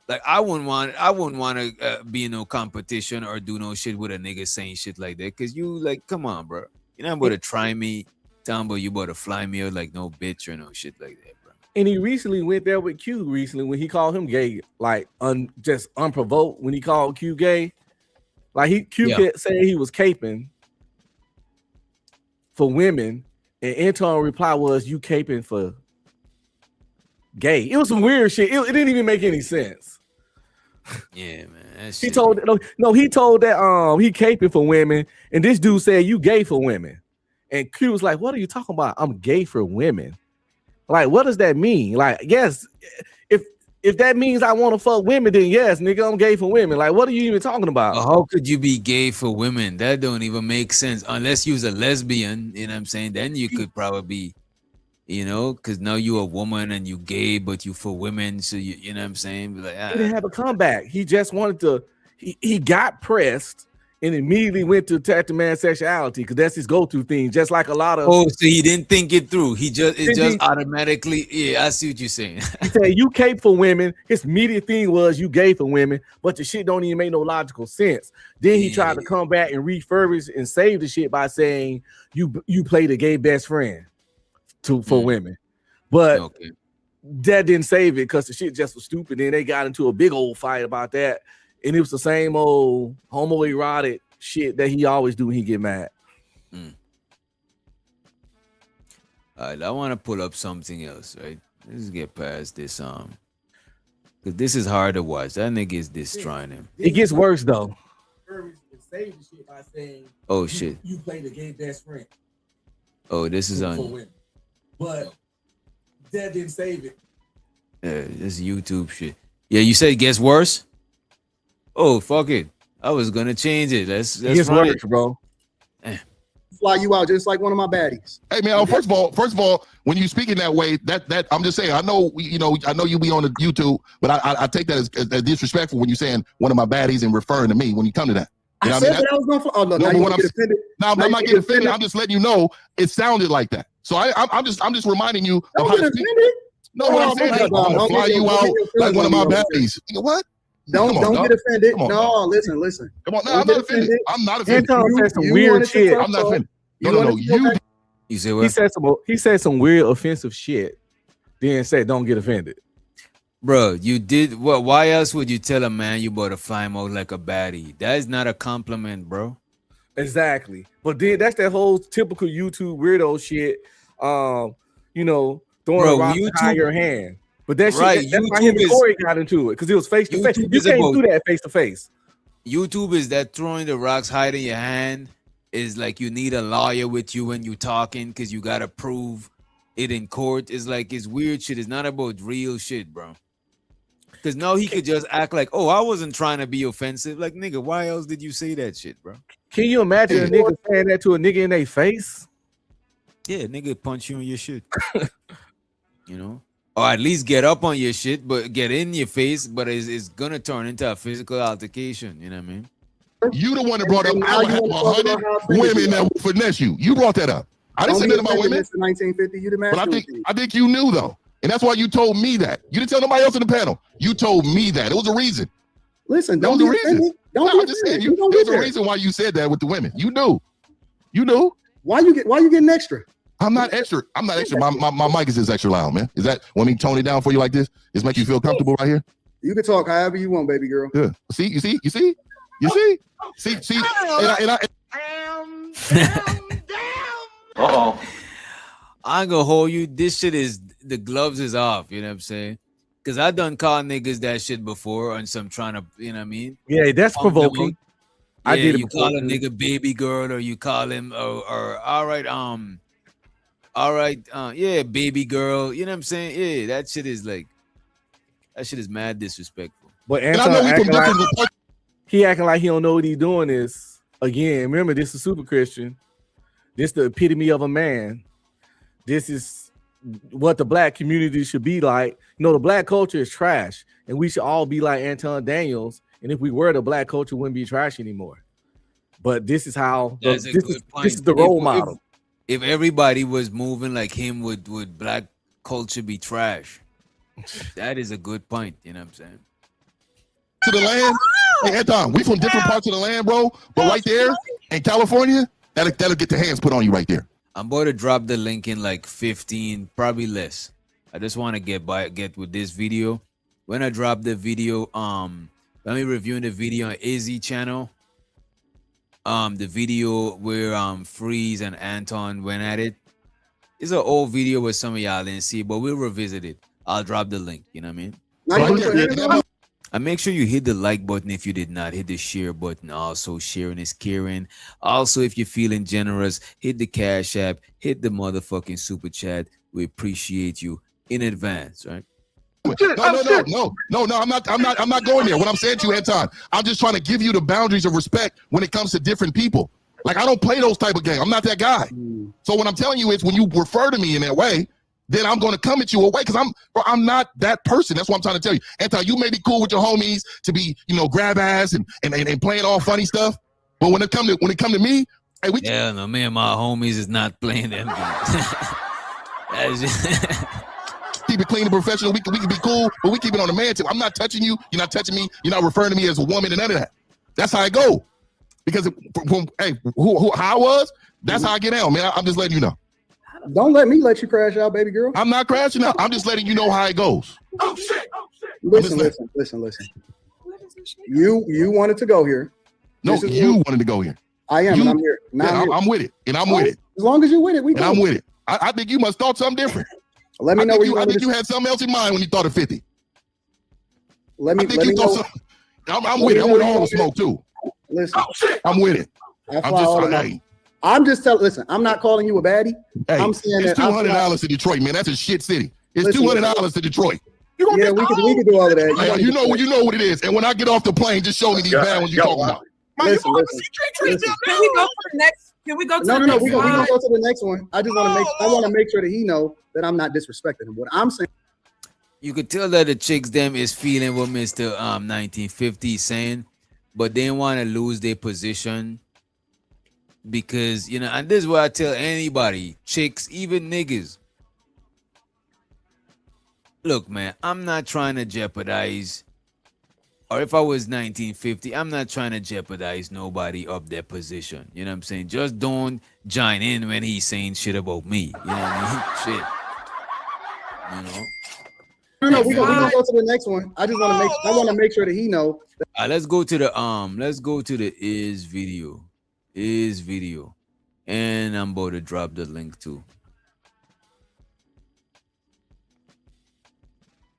Like I wouldn't want to be in no competition or do no shit with a nigga saying shit like that. Cause you like, come on, bro. You're not about to try me, talking about you about to fly me out like no bitch or no shit like that, bro. And he recently went there with Q when he called him gay, like just unprovoked when he called Q gay. Like Q kept saying he was caping for women, and Anton reply was, "You caping for gay." It was some weird shit. It didn't even make any sense. Yeah, man. He told that he caping for women, and this dude said, "You gay for women," and Q was like, "What are you talking about? I'm gay for women." Like, what does that mean? Like, yes, if that means I want to fuck women, then yes, nigga, I'm gay for women. Like, what are you even talking about? How could you be gay for women? That don't even make sense. Unless you was a lesbian, you know what I'm saying? Then you could probably, because now you a woman and you gay, but you for women. So you know what I'm saying? Like, He didn't have a comeback. He just wanted to, he got pressed and immediately went to attack the man's sexuality because that's his go-to thing. Just like a lot of. Oh, so he didn't think it through. It just automatically. Yeah, I see what you're saying. He said you cape for women. His immediate thing was you gay for women, but the shit don't even make no logical sense. Then he tried to come back and refurbish and save the shit by saying you played a gay best friend for women, but that didn't save it because the shit just was stupid. Then they got into a big old fight about that. And it was the same old homoerotic shit that he always do when he get mad. All right, I want to pull up something else, right? Let's get past this. Because this is hard to watch. That nigga is destroying him. It gets worse though. Oh shit. You play the gay best friend. Oh, this is on. Women. But that didn't save it. Yeah, this YouTube shit. Yeah, you said it gets worse? Oh, fuck it. I was gonna change it. That's worse, bro. Fly you out just like one of my baddies. Hey man, first of all, when you speak in that way, that I'm just saying, I know you be on the YouTube, but I take that as disrespectful when you're saying one of my baddies and referring to me when you come to that. You know I said that I was going for. Oh no, now you get offended. No, I'm not getting offended. I'm just letting you know it sounded like that. So I'm just reminding you of how to speak. No, what I'm saying is I'm gonna fly you out like one of my baddies. You know what? Don't get offended. No, listen. Come on, no, I'm not offended. I'm not offended. Anton said some weird shit. I'm not offended. No. You say what? He said some weird offensive shit. Then said, "Don't get offended." Bro, you did what? Why else would you tell a man you better fly him out like a baddie? That is not a compliment, bro. Exactly. But then that's that whole typical YouTube weirdo shit. Throwing a rock behind your hand. But that shit, that's why him and Corey got into it because it was face to face. You can't do that face to face. YouTube is that throwing the rocks hiding your hand is like you need a lawyer with you when you talking because you gotta prove it in court. It's like it's weird shit. It's not about real shit, bro. Because now he could just act like, oh, I wasn't trying to be offensive. Like, nigga, why else did you say that shit, bro? Can you imagine a nigga saying that to a nigga in their face? Yeah, nigga punch you in your shit. You know? Or at least get up on your shit, but get in your face, but it's gonna turn into a physical altercation. You know what I mean? You the one that brought up I would have 100 women that will finesse you. You brought that up. I didn't say nothing about women. 1950, you the But master. I think you knew though. And that's why you told me that. You didn't tell nobody else in the panel. You told me that. It was a reason. Listen, That don't was be the reason. offended. Don't No, be I'm just saying offended. you, there's a reason why you said that with the women. You knew. You knew. Why you getting extra? I'm not extra. I'm not extra. My mic is just extra loud, man. Is that want me to tone it down for you like this? Just make you feel comfortable right here? You can talk however you want, baby girl. Yeah. See, you see. Uh-oh. I ain't gonna hold you. This shit is the gloves is off, you know what I'm saying? Cause I done call niggas that shit before on some trying to, you know what I mean? Yeah, that's provoking. Yeah, I did it you before, call a too. nigga baby girl, or you call him or all right, yeah, baby girl. You know what I'm saying? Yeah, that shit is mad disrespectful. But Anton acting like, he acting like he don't know what he's doing is again. Remember, this is super Christian. This the epitome of a man. This is what the black community should be like. You know, the black culture is trash, and we should all be like Anton Daniels. And if we were, the black culture wouldn't be trash anymore. But this is how That's a good point. this is the role model. If everybody was moving like him, would black culture be trash? That is a good point. You know what I'm saying? To the land. Hey, Anton, we from different parts of the land, bro. But right there in California, that'll get the hands put on you right there. I'm going to drop the link in like 15, probably less. I just want to get with this video. When I drop the video, let me reviewing the video on Izzy channel. The video where Freeze and Anton went at it. It's an old video where some of y'all didn't see, but we'll revisit it. I'll drop the link. You know what I mean? And make sure you hit the like button if you did not. Hit the share button. Also, sharing is caring. Also, if you're feeling generous, hit the Cash App. Hit the motherfucking super chat. We appreciate you in advance, right? No. I'm not going there. What I'm saying to you, Anton, I'm just trying to give you the boundaries of respect when it comes to different people. Like, I don't play those type of games. I'm not that guy. So what I'm telling you is when you refer to me in that way, then I'm going to come at you away because I'm not that person. That's what I'm trying to tell you. Anton, you may be cool with your homies to be, grab ass and playing all funny stuff. But when it come to me, hey, no, me and my homies is not playing them games. Keep it clean and professional. We can be cool, but we keep it on the man tip. I'm not touching you. You're not touching me. You're not referring to me as a woman and none of that. That's how I go. Because how I was, that's how I get out, man. I'm just letting you know. Don't let me let you crash out, baby girl. I'm not crashing out. I'm just letting you know how it goes. Oh shit. Listen. You wanted to go here. No, you wanted to go here. I am, and I'm here. I'm with it. And I'm with it. As long as you're with it, we and I'm with it. I think you must thought something different. Let me know what you I think you had something else in mind when you thought of 50. Let me know. I'm with it. I'm with all the smoke too. Listen, I'm with it. I'm just telling. Listen, I'm not calling you a baddie. Hey, I'm saying it's $200 to Detroit, man. That's a shit city. It's $200 to Detroit. Yeah, we could do all of that. Hey, you know what it is. And when I get off the plane, just show me these bad ones you're talking about. Listen. Can we go for the next? Can we go to No. the next We gonna slide? go to the next one. I just want to make sure that he know that I'm not disrespecting him. What I'm saying. You could tell that the chicks them is feeling what Mr. 1950 is saying, but they want to lose their position because, and this is what I tell anybody, chicks, even niggas. Look, man, I'm not trying to jeopardize, or if I was 1950, I'm not trying to jeopardize nobody of their position. You know what I'm saying? Just don't join in when he's saying shit about me. You know what I mean? Shit. No, we gonna go to the next one. I want to make sure that he know. Let's go to the is video, and I'm about to drop the link too.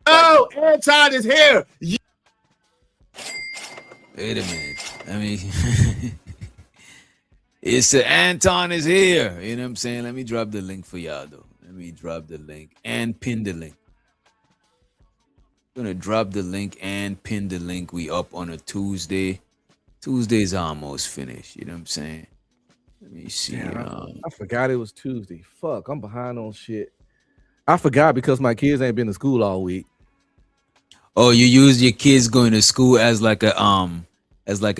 Oh, Anton is here. Wait a minute. I mean, it's Anton is here. You know what I'm saying? Let me drop the link for y'all though. Let me drop the link and pin the link. I'm gonna drop the link and pin the link. We up on a Tuesday. Tuesday's almost finished. You know what I'm saying? Let me see. I forgot it was Tuesday. Fuck, I'm behind on shit. I forgot because my kids ain't been to school all week. Oh, you use your kids going to school as like a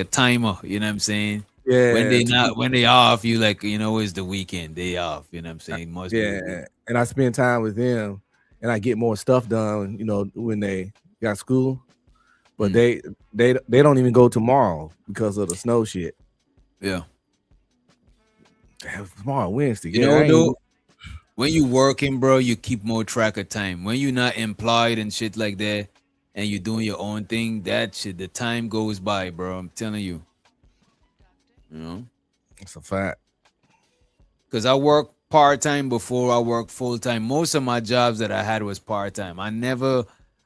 timer. You know what I'm saying? Yeah. When they off, you like, it's the weekend. They off. You know what I'm saying? Must be the Yeah, weekend. and I spend time with them, and I get more stuff done. When they got school, but they don't even go tomorrow because of the snow shit. Yeah. Damn, tomorrow Wednesday. Though, when you working, bro, you keep more track of time. When you're not employed and shit like that, and you're doing your own thing, that shit, the time goes by, bro. I'm telling you. It's a fact. Because I worked part-time before I worked full-time. Most of my jobs that I had was part-time. I never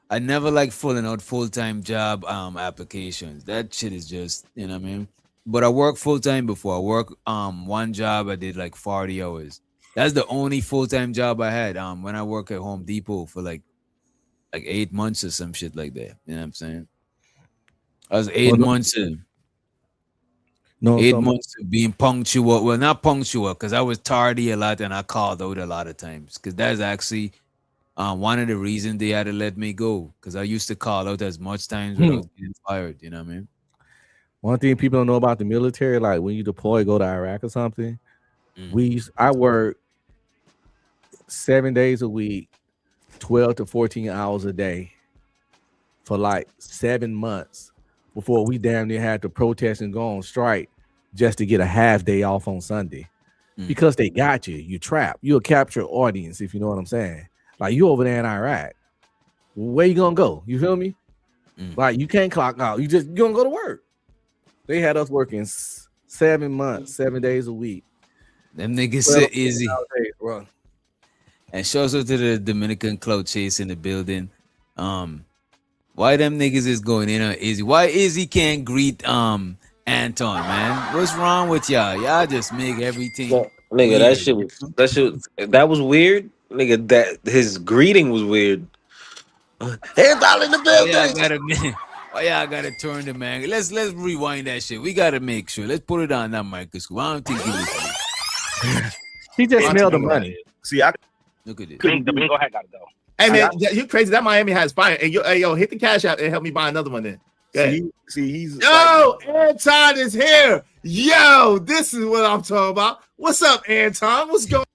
like filling out full-time job applications. That shit is just, you know what I mean? But I worked full-time before. I worked one job, I did like 40 hours. That's the only full-time job I had when I worked at Home Depot for like 8 months or some shit like that. You know what I'm saying? I was 8 months in. 8 months of being punctual. Well, not punctual, because I was tardy a lot and I called out a lot of times. Because that's actually one of the reasons they had to let me go. Because I used to call out as much times without getting fired. You know what I mean? One thing people don't know about the military, like when you deploy, go to Iraq or something, I work 7 days a week, 12 to 14 hours a day for like 7 months before we damn near had to protest and go on strike just to get a half day off on Sunday. Because they got you. You trapped. You're a capture audience, if you know what I'm saying. Like you over there in Iraq. Where you gonna go? You feel me? Like you can't clock out. You gonna go to work. They had us working 7 months, 7 days a week. Them niggas sit easy. Days, and shouts out to the Dominican Cloud Chase in the building. Why them niggas is going in on Izzy? Why Izzy can't greet Anton, man? What's wrong with y'all? Y'all just make everything. Nigga, weird. that was weird. Nigga, that his greeting was weird. Hands all in the building. Why y'all gotta turn the man? Let's rewind that shit. We gotta make sure. Let's put it on that microscope. I don't think he was. He just smelled the money. See, I look at this. The bingo hat gotta go. Hey man, you crazy? That Miami has fire. And yo, hit the cash out and help me buy another one then. He's yo, Anton is here. Yo, this is what I'm talking about. What's up, Anton? What's going?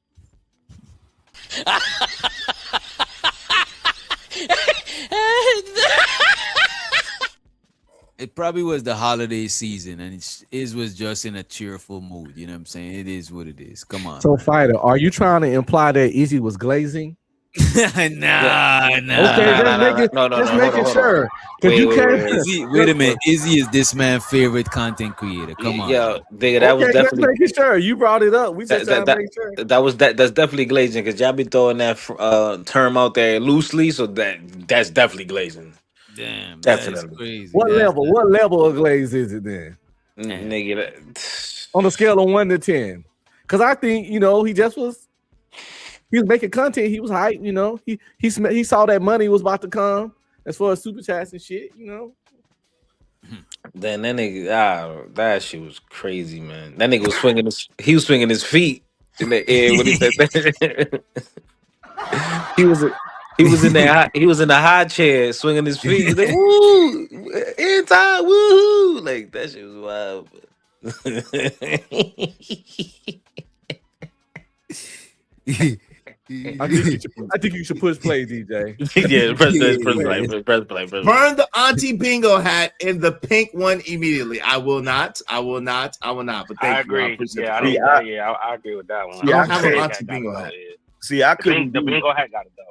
It probably was the holiday season, and it was just in a cheerful mood. You know what I'm saying? It is what it is. Come on. So, Fighter, are you trying to imply that Izzy was glazing? Nah. Okay, just making sure. Wait a minute. Izzy is this man's favorite content creator. Come on. Yeah, nigga, that was definitely just making sure. You brought it up. We just trying to make sure. That's definitely glazing because y'all be throwing that term out there loosely, so that's definitely glazing. Damn, definitely crazy. What level of glaze is it then? Nigga, on a scale of 1 to 10, because I think he was making content. He was hyped. He saw that money was about to come as far as super chats and shit. Then that nigga, that shit was crazy, man. That nigga was swinging his feet in the air when he said that. He was in the high chair swinging his feet. He's like, woo, in time, woohoo! Like that shit was wild. I think you should push play, DJ. Yeah, press play. Burn the Auntie Bingo hat in the pink one immediately. I will not. But thank I you. agree. I agree with that one. I don't have an Auntie Bingo hat. See, I couldn't. The bingo hat gotta go.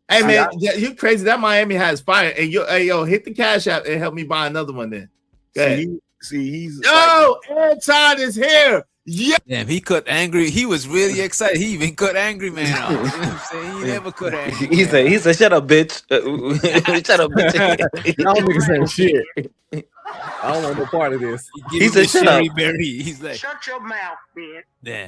Hey man, you crazy? That Miami has fire. And yo, hit the cash app and help me buy another one then. He's Anton is here. Yeah. Damn, he cut angry. He was really excited. He even cut angry man off. You know what I'm saying? He never cut angry. He said, shut up, bitch. Shut up, bitch. Y'all niggas ain't shit. I don't want no part of this. He said, "Shut up." He's like, shut your mouth, man. Yeah,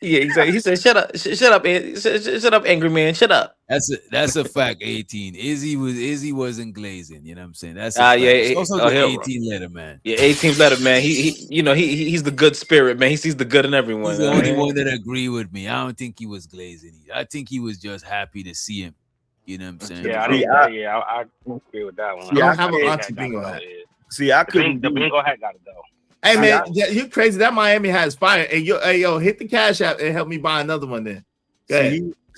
exactly. He said, "Shut up, shut up, shut up, angry man, shut up." That's a fact. 18. Izzy wasn't glazing. You know what I'm saying? That's a fact. Yeah. It's also the 18 letter, man. Yeah, 18 letter man. He's the good spirit, man. He sees the good in everyone. He's the only one that agree with me. I don't think he was glazing. I think he was just happy to see him. You know what I'm saying? Yeah, I agree with that one. Yeah, I have have an auntie bingo hat. See, I couldn't. The bingo hat got to go. Hey man, you crazy? That Miami hat is fire. Hey yo, hit the cash app and help me buy another one then.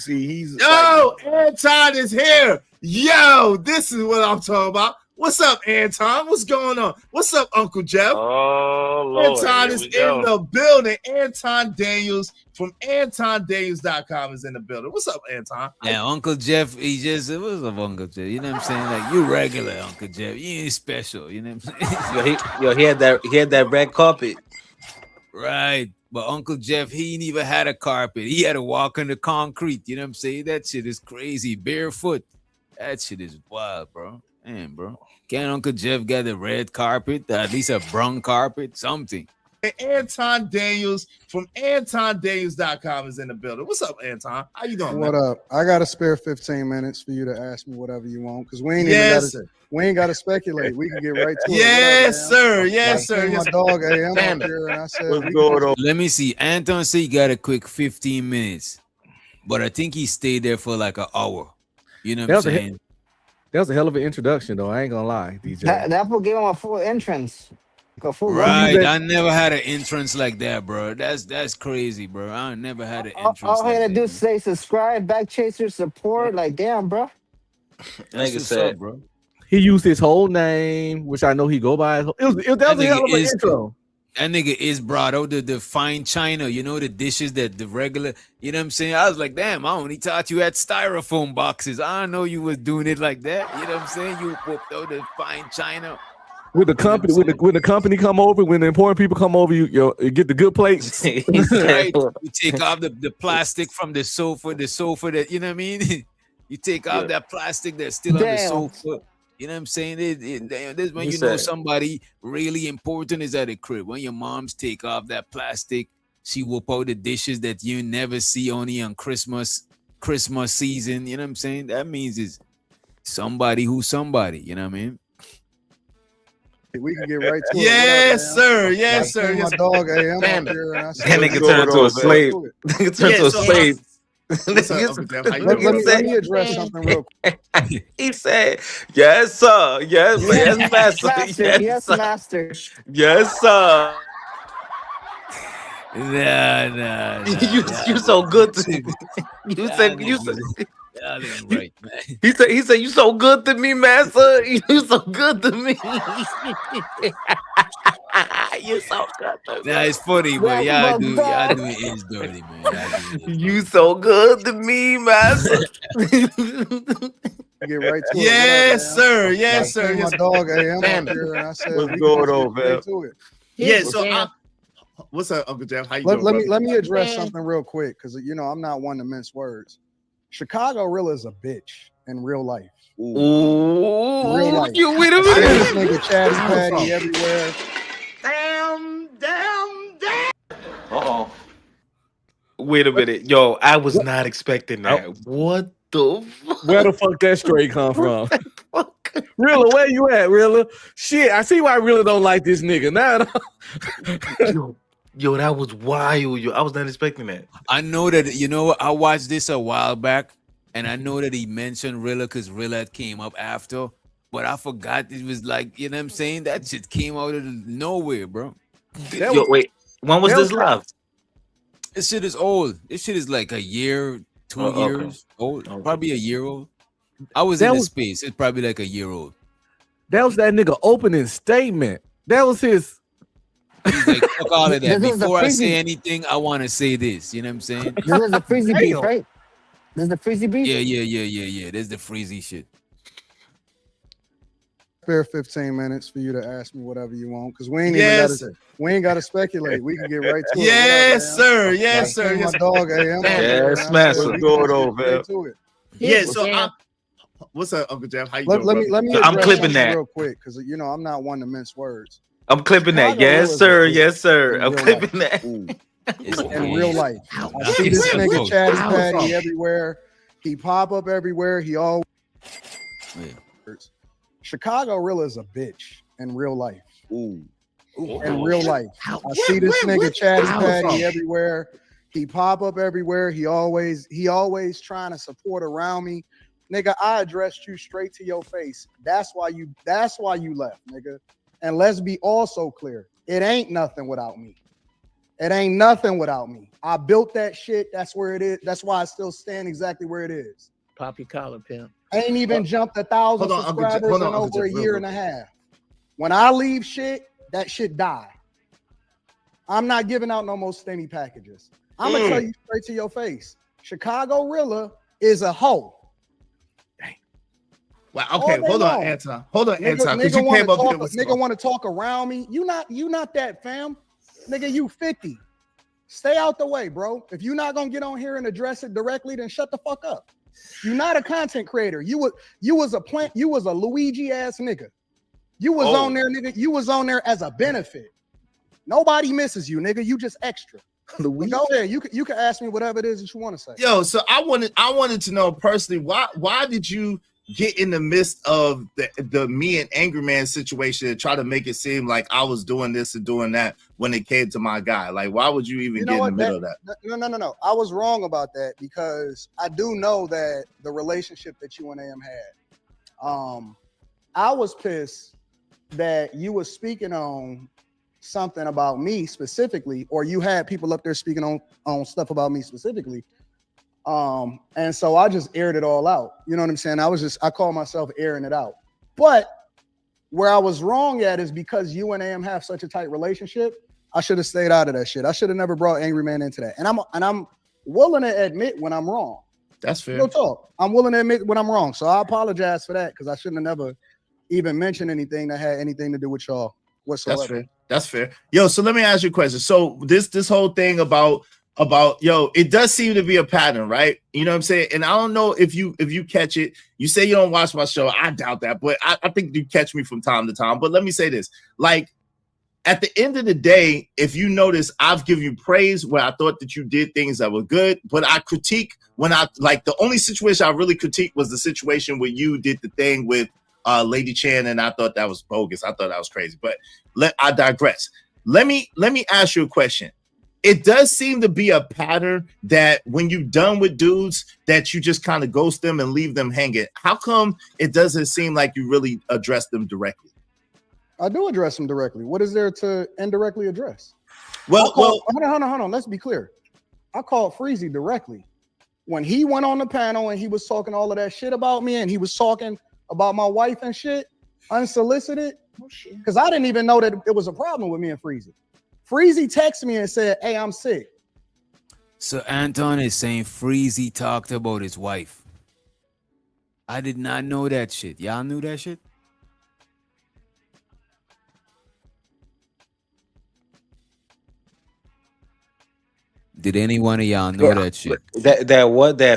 He's yo, Anton is here. Yo, this is what I'm talking about. What's up, Anton? What's going on? What's up, Uncle Jeff? Oh Lord, Anton is in the building. Anton Daniels from AntonDaniels.com is in the building. What's up, Anton? Yeah, Uncle Jeff, what's up, Uncle Jeff? You know what I'm saying? Like, you regular, Uncle Jeff. You ain't special. You know what I'm saying? he had that red carpet. Right. But Uncle Jeff, he ain't even had a carpet. He had to walk on the concrete. You know what I'm saying? That shit is crazy. Barefoot. That shit is wild, bro. Man, bro. Can't Uncle Jeff get a red carpet? At least a brown carpet? Something. Anton Daniels from AntonDaniels.com is in the building. What's up, Anton? How you doing? What man? up? I got to spare 15 minutes for you to ask me whatever you want because we ain't got to speculate. We can get right to it. Yes, sir. Yes, sir. My dog AM up here, and I said, Let me see. Anton said he got a quick 15 minutes, but I think he stayed there for like an hour. You know what I'm saying? That was a hell of an introduction, though. I ain't gonna lie, DJ. That will give him a full entrance. Right, I never had an entrance like that, bro. That's crazy, bro. I never had an entrance. All I like had to that. do is say subscribe, back chaser, support. Like, damn, bro. That's what's up, bro. He used his whole name, which I know he go by. That was a hell of an intro. That nigga is brought out the fine china, you know, the dishes that the regular, you know what I'm saying? I was like, damn, I only thought you had styrofoam boxes. I don't know you was doing it like that. You know what I'm saying? You whipped out the fine china. With the company, when the company come over, when the important people come over, you get the good plates. Right. You take off the plastic from the sofa that, you know what I mean? You take off that plastic that's still on the sofa. You know what I'm saying? This when you know somebody really important is at a crib. When your moms take off that plastic, she whoop out the dishes that you never see only on Christmas season. You know what I'm saying? That means it's somebody who's somebody. You know what I mean? We can get right to it. Yes, sir. Yes, sir. My dog AM up here, and I said, That nigga turned into a slave. Nigga turned to a slave. Let me address something real quick. He said, "Yes, sir. Yes, master. Yes, master. Yes, sir." Nah. You so good to me. You said. Right, man. He said, "You so good to me, master. You so good to me. You so good to me." Nah, it's funny, but y'all do it is dirty, man. You so good to me, master. Get right to it. Yes, sir. Yes, sir. My dog AM up here, and I said, what's going on, man? Yeah. So, what's up, Uncle Jeff? How you doing? Let me address something real quick because I'm not one to mince words. Chicago real is a bitch in real life. Ooh, real life. You wait a This minute. nigga Chatty Patty everywhere. Uh-oh. Wait a minute. Yo, I was not expecting that. What the fuck? Where the fuck that straight come from? Rilla, where you at, Rilla? Shit, I see why I really don't like this nigga. Now, Yo, that was wild. Yo, I was not expecting that. I know that, you know what? I watched this a while back, and I know that he mentioned Rilla because Rilla came up after, but I forgot it was like, you know what I'm saying? That shit came out of nowhere, bro. Wait. When was this live? This shit is old. This shit is like a year, 2 years old. Probably a year old. I was in the space. It's probably like a year old. That was that nigga opening statement. That was his. He's like, fuck all of that. Before I say anything, I want to say this. You know what I'm saying? This is the freezy beef, right? This is the freezy beef? Yeah. There's the freezy shit. Spare 15 minutes for you to ask me whatever you want because we ain't got to speculate. We can get right to it. Yes, sir. Yes, sir. My dog AM. Yes, master. What's going on, man? Yeah. So, What's up, Uncle Jeff? How you Let, doing, let me brother? let me So I'm address clipping something that. real quick because you know I'm not one to mince words. I'm clipping that. Chicago Yes, Rilla's a sir. bitch Yes, sir. in I'm real clipping life. that. It's In okay. real life, I see this nigga chatty patty everywhere. He pop up everywhere. He always. Chicago Rilla is a bitch in real life. In real life, I see this nigga chatty patty everywhere. He pop up everywhere. He always trying to support around me. Nigga, I addressed you straight to your face. That's why you left, nigga. And let's be also clear. It ain't nothing without me. It ain't nothing without me. I built that shit. That's where it is. That's why I still stand exactly where it is. Pop your collar, pimp. Ain't even jumped 1,000 Hold on, Uncle Jeff. subscribers Hold on, in Uncle over a Jeff, year real and a quick. half. When I leave shit, that shit die. I'm not giving out no more stingy packages. I'm gonna tell you straight to your face. Chicago Rilla is a hoe. Well, okay, hold on, Anton. Hold on, Nigga, Anton, because nigga you want came to up here talk. with Nigga want to talk around me. You not that, fam. Nigga, you 50. Stay out the way, bro. If you're not gonna get on here and address it directly, then shut the fuck up. You're not a content creator. You was a plant. You was a Luigi ass nigga. You was on there, nigga. You was on there as a benefit. Nobody misses you, nigga. You just extra. But go ahead. You can ask me whatever it is that you want to say. Yo, so I wanted to know personally why did you get in the midst of the me and Angry Man situation and try to make it seem like I was doing this and doing that when it came to my guy? Like, why would you even get in the middle of that? No. I was wrong about that because I do know that the relationship that you and AM had. I was pissed that you was speaking on something about me specifically, or you had people up there speaking on stuff about me specifically. And so I just aired it all out. You know what I'm saying? I call myself airing it out. But where I was wrong at is because you and AM have such a tight relationship, I should have stayed out of that shit. I should have never brought Angry Man into that. And I'm willing to admit when I'm wrong. That's fair. No talk. I'm willing to admit when I'm wrong. So I apologize for that because I shouldn't have never even mentioned anything that had anything to do with y'all whatsoever. That's fair. That's fair. Yo, so let me ask you a question. So this whole thing about yo, it does seem to be a pattern, right? You know what I'm saying? And I don't know if you catch it. You say you don't watch my show. I doubt that, but I think you catch me from time to time. But let me say this: like at the end of the day, if you notice, I've given you praise where I thought that you did things that were good, but I critique when I like the only situation I really critiqued was the situation where you did the thing with Lady Chan, and I thought that was bogus. I thought that was crazy. But I digress. Let me ask you a question. It does seem to be a pattern that when you're done with dudes, that you just kind of ghost them and leave them hanging. How come it doesn't seem like you really address them directly? I do address them directly. What is there to indirectly address? Well, hold on. Let's be clear. I called Freezy directly when he went on the panel and he was talking all of that shit about me and he was talking about my wife and shit unsolicited. Because I didn't even know that it was a problem with me and Freezy. Freezy texted me and said, "Hey, I'm sick." So Anton is saying Freezy talked about his wife. I did not know that shit. Y'all knew that shit? Did any one of y'all know that shit? That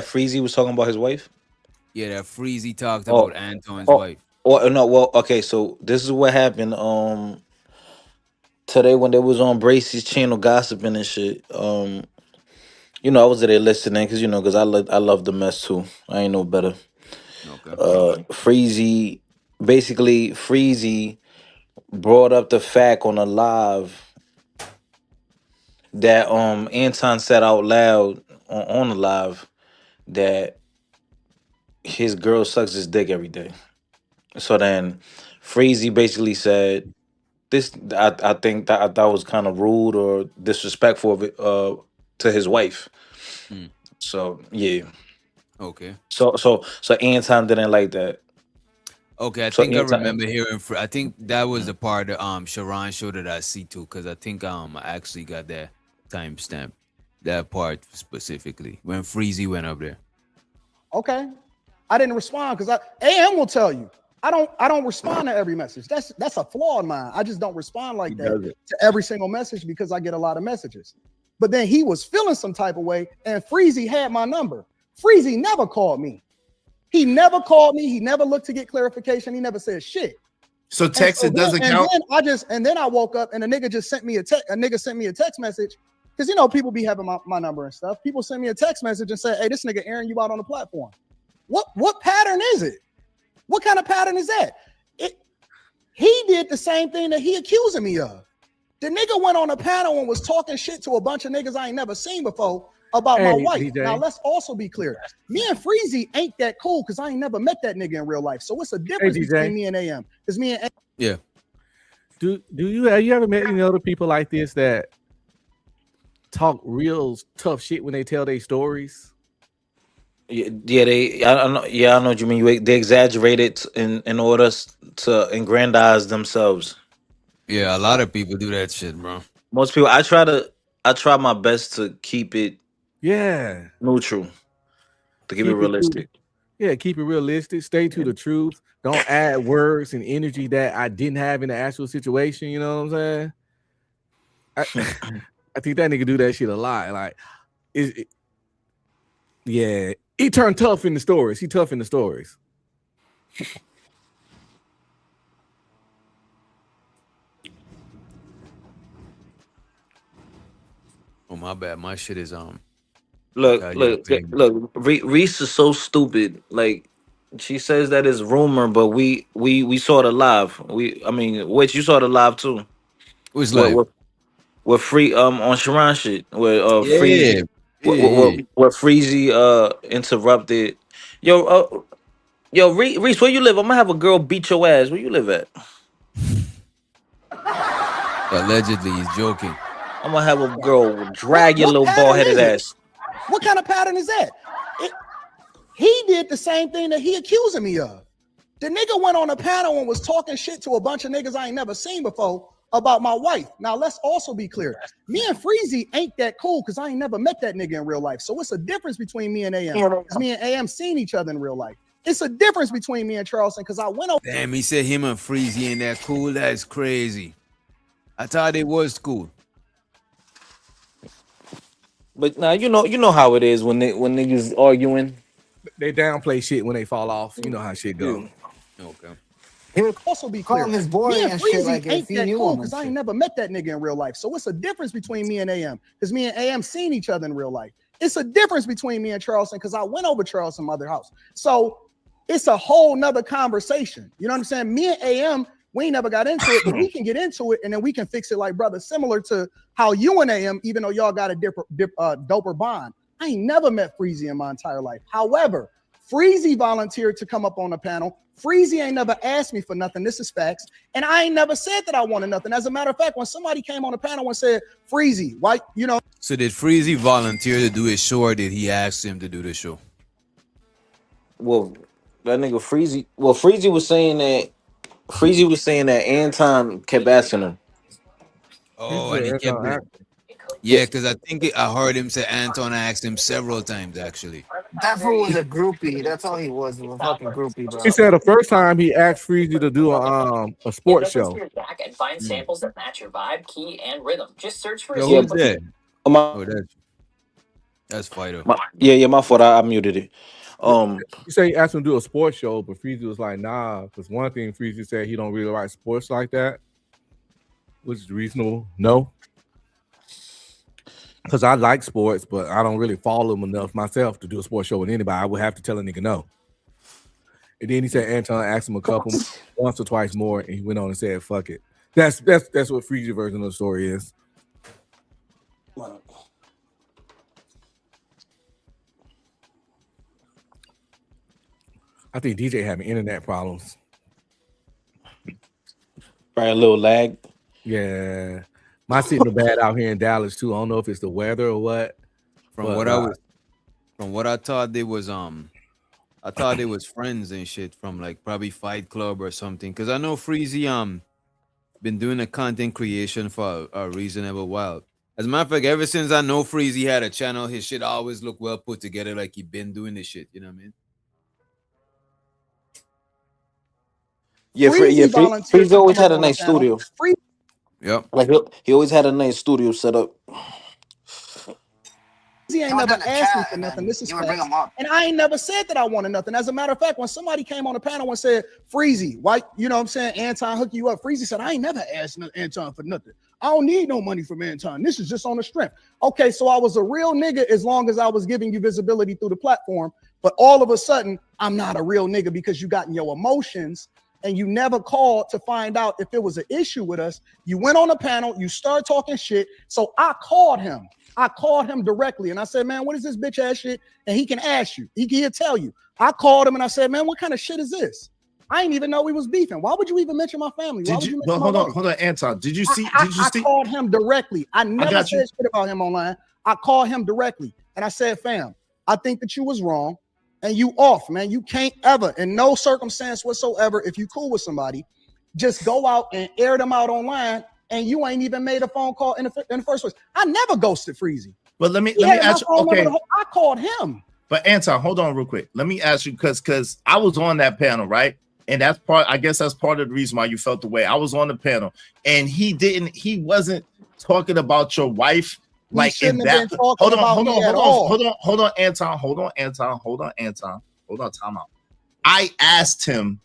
Freezy was talking about his wife? Yeah, that Freezy talked about Anton's wife. Okay, so this is what happened today when they was on Bracey's channel gossiping and shit. You know, I was there listening because I love the mess too. I ain't no better. Okay. Freezy brought up the fact on a live that Anton said out loud on the live that his girl sucks his dick every day. So then Freezy basically said this. I think that was kind of rude or disrespectful of it, to his wife. So yeah. Okay. So Anton didn't like that. Okay, I So think I Anton- remember hearing. I think that was a part of Sharon show that I see too, because I think I actually got that timestamp, that part specifically when Freezy went up there. Okay, I didn't respond because AM will tell you I don't respond to every message. That's a flaw in mine. I just don't respond like that to every single message because I get a lot of messages. But then he was feeling some type of way, and Freezy had my number. Freezy never called me. He never called me. He never looked to get clarification. He never said shit. So texting doesn't count. And then I woke up and a nigga just sent me a nigga sent me a text message because people be having my number and stuff. People send me a text message and say, "Hey, this nigga airing you out on the platform." What pattern is it? What kind of pattern is that? He did the same thing that he accusing me of. The nigga went on a panel and was talking shit to a bunch of niggas I ain't never seen before about my wife. DJ. Now let's also be clear. Me and Freezy ain't that cool because I ain't never met that nigga in real life. So what's the difference between me and AM? Because me and yeah. Do you have you ever met any other people like this that talk real tough shit when they tell their stories? Yeah, I know. Yeah, I know what you mean. They exaggerate it in order to aggrandize themselves. Yeah, a lot of people do that shit, bro. Most people. I try my best to keep it neutral, to keep it realistic. Keep it realistic. Stay to the truth. Don't add words and energy that I didn't have in the actual situation. You know what I'm saying? I think that nigga do that shit a lot. Like, he turned tough in the stories. He tough in the stories. Oh, my bad. My shit is Look. Reese is so stupid. Like, she says that is rumor, but we saw the live. Which you saw the live too. Which live? With free on Sharon shit. Where Yeah. where Freezy interrupted. Yo, Reese, where you live? I'm gonna have a girl beat your ass. Where you live at? Allegedly, he's joking. I'm gonna have a girl drag your little bald headed ass. What kind of pattern is that? He did the same thing that he accusing me of. The nigga went on a panel and was talking shit to a bunch of niggas I ain't never seen before about my wife. Now let's also be clear. Me and Freezy ain't that cool because I ain't never met that nigga in real life. So what's the difference between me and AM? Because me and AM seen each other in real life. It's a difference between me and Charleston because I went over. Damn, he said him and Freezy ain't that cool. That's crazy. I thought it was cool. But now you know how it is when niggas arguing. They downplay shit when they fall off. You know how shit go. Okay. He would also be clear. his boy Me and and shit Freezy like if ain't he that knew cool him because and I ain't shit. never met that nigga in real life. So what's the difference between me and AM? Because me and AM seen each other in real life. It's a difference between me and Charleston because I went over Charleston's mother house. So it's a whole nother conversation. You know what I'm saying? Me and AM, we ain't never got into it, but we can get into it and then we can fix it like brother, similar to how you and AM, even though y'all got a doper bond. I ain't never met Freezy in my entire life. However, Freezy volunteered to come up on the panel. Freezy ain't never asked me for nothing. This is facts. And I ain't never said that I wanted nothing. As a matter of fact, when somebody came on the panel and said, Freezy, why, you know. So did Freezy volunteer to do his show or did he ask him to do the show? Well, that nigga Freezy. Well, Freezy was saying that Anton kept asking him. Oh, and he kept it. Yeah, because I think I heard him say Anton asked him several times, actually. That fool was a groupie. That's all he was a fucking groupie, bro. He said the first time he asked Freezy to do a sports show. Back and find samples that match your vibe, key, and rhythm. Just search for Yo, a who's sample. that? Oh, that's Fido. My fault. I muted it. You say he asked him to do a sports show, but Freezy was like, nah, because one thing Freezy said he don't really like sports like that, which is reasonable. No. Because I like sports, but I don't really follow them enough myself to do a sports show with anybody. I would have to tell a nigga no. And then he said Anton asked him a couple once or twice more, and he went on and said, fuck it. That's what Freezy's version of the story is. I think DJ having internet problems. Probably a little lag. Yeah. My signal bad out here in Dallas too. I don't know if it's the weather or what. From what I thought they was friends and shit from like probably Fight Club or something. Cause I know Freezy been doing a content creation for a reasonable while. As a matter of fact, ever since I know Freezy had a channel, his shit always look well put together, like he been doing this shit. You know what I mean? Yeah, Freezy always had a nice studio. Yep. Like he always had a nice studio set up. He ain't never asked me for nothing. This is facts. And I ain't never said that I wanted nothing. As a matter of fact, when somebody came on the panel and said, Freezy, why, you know what I'm saying, Anton hook you up, Freezy said, I ain't never asked Anton for nothing. I don't need no money from Anton. This is just on the strength. Okay, so I was a real nigga as long as I was giving you visibility through the platform. But all of a sudden, I'm not a real nigga because you got in your emotions and you never called to find out if there was an issue with us. You went on the panel, you started talking shit. So I called him. I called him directly and I said, man, what is this bitch ass shit? And he can ask you. He'll tell you. I called him and I said, man, what kind of shit is this? I didn't even know we was beefing. Why would you even mention my family? Why would you mention hold on, Anton. Did you see? I called him directly. I never said shit about him online. I called him directly and I said, fam, I think that you was wrong and you off, man. You can't ever, in no circumstance whatsoever, if you cool with somebody, just go out and air them out online. And you ain't even made a phone call in the first place. I never ghosted Freezy. But let me ask you. Okay, I called him. But Anton, hold on real quick. Let me ask you because I was on that panel, right? And that's part. I guess that's part of the reason why you felt the way. I was on the panel, and he wasn't talking about your wife like in that. Hold on, Anton. Time out. I asked him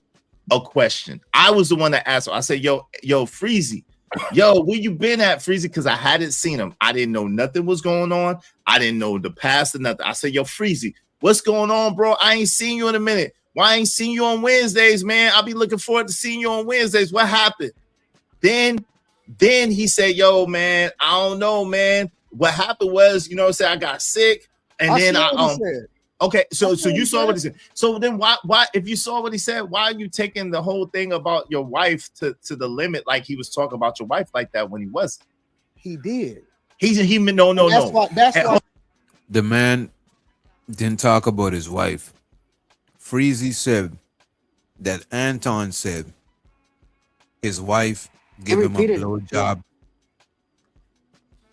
a question. I was the one that asked him. I said, yo, Freezy. Yo, where you been at, Freezy? Because I hadn't seen him. I didn't know nothing was going on. I didn't know the past or nothing. I said, yo, Freezy, what's going on, bro? I ain't seen you in a minute. Why I ain't seen you on Wednesdays, man? I'll be looking forward to seeing you on Wednesdays. What happened? Then he said, yo, man, I don't know, man. What happened was, you know what I'm saying, I got sick. And then okay, so you saw what he said. So then why if you saw what he said, why are you taking the whole thing about your wife to the limit like he was talking about your wife like that when he wasn't? He did. No. That's why. The man didn't talk about his wife. Freezy said that Anton said his wife gave him a blowjob.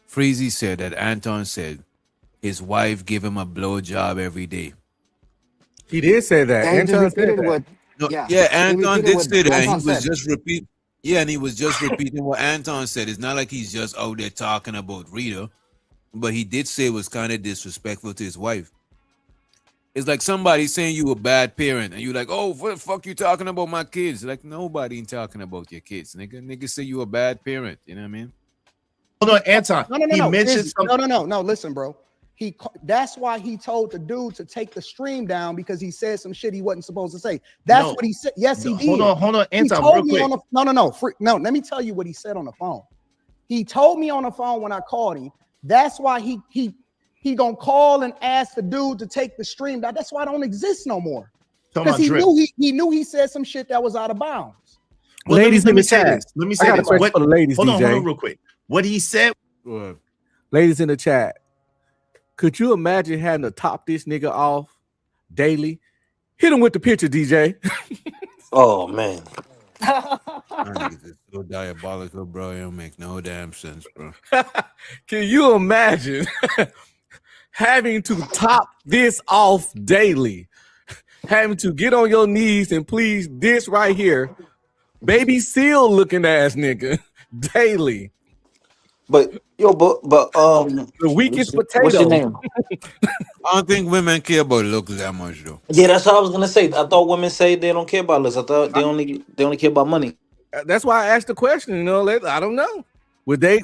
Freezy said that Anton said his wife give him a blowjob every day. He did say that. Anton said that. Anton did say that. He was just repeating. Yeah, and he was just repeating what Anton said. It's not like he's just out there talking about Rita, but he did say it was kind of disrespectful to his wife. It's like somebody saying you a bad parent, and you're like, "Oh, what the fuck you talking about my kids?" Like nobody ain't talking about your kids, nigga. Nigga say you a bad parent. You know what I mean? Hold on, Anton. No. Listen, bro. That's why he told the dude to take the stream down because he said some shit he wasn't supposed to say. That's what he said. Yes, he did. Hold on, Anton. He told me on the no. Let me tell you what he said on the phone. He told me on the phone when I called him. That's why he gonna call and ask the dude to take the stream down. That's why I don't exist no more. Because he knew he said some shit that was out of bounds. Well, ladies in the chat. Let me say this. For the ladies, hold DJ. on real quick. What he said. Ladies in the chat. Could you imagine having to top this nigga off daily? Hit him with the picture, DJ. Oh man. It's so diabolical, bro. It don't make no damn sense, bro. Can you imagine having to top this off daily? Having to get on your knees and please this right here, baby seal looking ass nigga daily. But the weakest potato. What's your name? I don't think women care about looks that much though. Yeah, that's what I was gonna say. I thought women say they don't care about looks. I thought they only care about money. That's why I asked the question. You know, I don't know. Would they?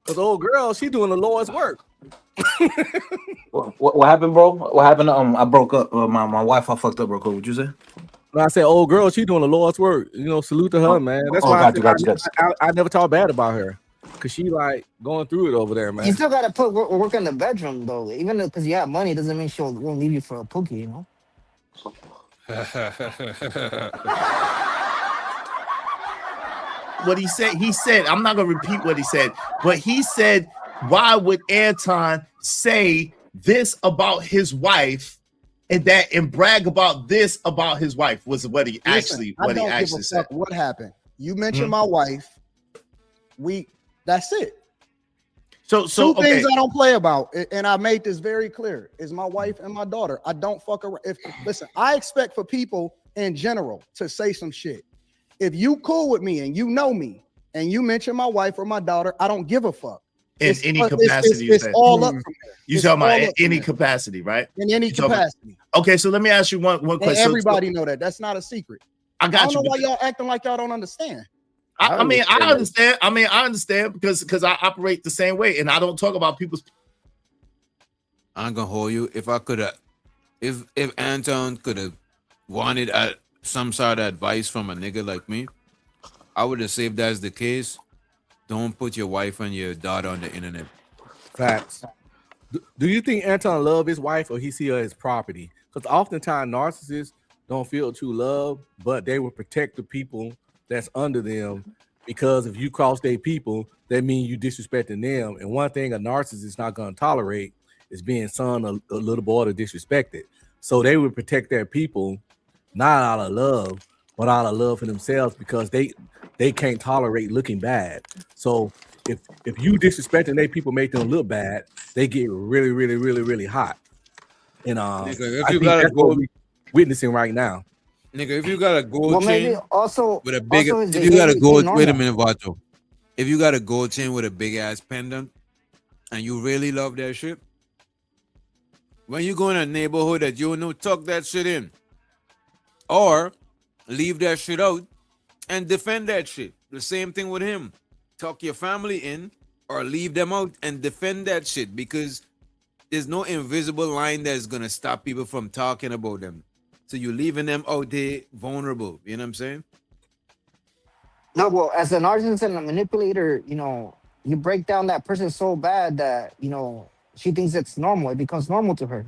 Cause old girl, she doing the Lord's work. What happened, bro? What happened? I broke up. My Wi-Fi fucked up real quick. What'd you say? I said, old girl, she doing the Lord's work. You know, salute to her, man. That's why I never talk bad about her. Cause she like going through it over there, man. You still gotta put work in the bedroom though. Even because you have money doesn't mean she won't leave you for a pookie, you know. What he said, I'm not gonna repeat what he said, but he said, why would Anton say this about his wife and brag about this about his wife was what he actually said. What happened? You mentioned my wife. That's it. So two things I don't play about, and I made this very clear, is my wife and my daughter. I don't fuck around. Listen, I expect for people in general to say some shit. If you cool with me and you know me and you mention my wife or my daughter, I don't give a fuck. in any capacity. It's all up from there. You It's talking all about up in from any there. capacity, right? In any You talking about- capacity. Okay, so let me ask you one And question. everybody know that. That's not a secret. I got don't know you. why y'all acting like y'all don't understand. I mean, I understand. I understand because I operate the same way, and I don't talk about people's. I'm gonna hold you. If I could have, if Anton could have wanted some sort of advice from a nigga like me, I would have said if that's the case, don't put your wife and your daughter on the internet. Facts. Do you think Anton love his wife or he see her as property? Because oftentimes narcissists don't feel true love, but they will protect the people that's under them, because if you cross their people, that means you disrespecting them. And one thing a narcissist is not going to tolerate is being son a little boy or disrespected. So they would protect their people, not out of love, but out of love for themselves, because they can't tolerate looking bad. So if you disrespecting their people, make them look bad, they get really, really, really, really hot. And Nigga, if I you think gotta that's go, what we're witnessing right now. nigga, if you got a gold Well, maybe chain also with a big, also his if you got a behavior gold, became wait a normal. minute, Vato. If you got a gold chain with a big ass pendant, and you really love that shit, when you go in a neighborhood that you know, tuck that shit in, or leave that shit out and defend that shit. The same thing with him. Tuck your family in or leave them out and defend that shit, because there's no invisible line that's gonna stop people from talking about them. So you're leaving them out there vulnerable. You know what I'm saying? No, well, as a narcissist and a manipulator, you know, you break down that person so bad that, you know, she thinks it's normal. It becomes normal to her.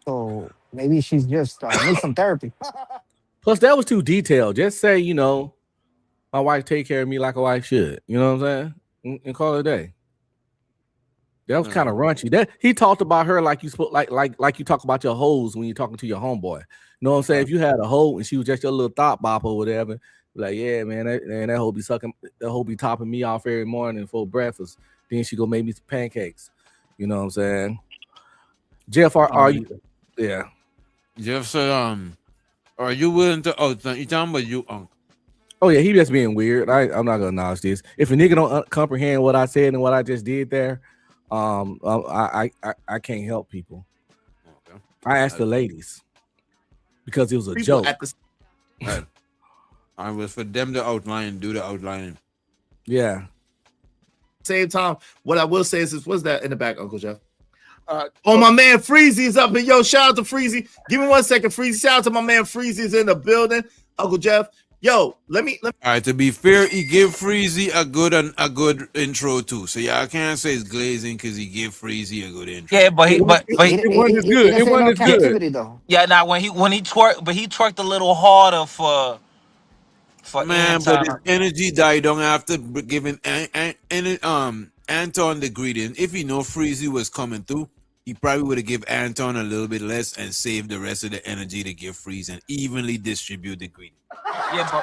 So maybe she's just needs some therapy. Plus, that was too detailed. Just say, you know, my wife take care of me like a wife should. You know what I'm saying? And call it a day. That was kind of raunchy. That he talked about her like you spoke, like you talk about your hoes when you're talking to your homeboy. You know what I'm saying? If you had a hoe and she was just your little thought bop or whatever, like, yeah, man, that hoe be sucking, that hoe be topping me off every morning for breakfast. Then she go make me some pancakes. You know what I'm saying? Jeff, are you? Yeah. Jeff said, are you willing to? Oh, you talking about you, uncle? Oh yeah, he just being weird. I'm not gonna acknowledge this. If a nigga don't comprehend what I said and what I just did there, I can't help people. Okay. I asked the ladies because it was a People joke. at the I was for them to outline, do the outlining. Yeah. same time, what I will say is what's that in the back, Uncle Jeff? My man Freezy's up here. Yo, shout out to Freezy. Give me 1 second, Freezy. Shout out to my man Freezy's in the building. Uncle Jeff. Yo, let me. All right, to be fair, he gave Freezy a good intro too. So yeah, I can't say it's glazing because he gave Freezy a good intro. Yeah, but he it wasn't as good. It wasn't as good. Captivity though. yeah, now when he twerked, but he twerked a little harder for Man, but his Anton. energy died down after giving Anton the greeting. If he know Freezy was coming through, he probably would have give Anton a little bit less and save the rest of the energy to give Freeze and evenly distribute the greeting. Yeah,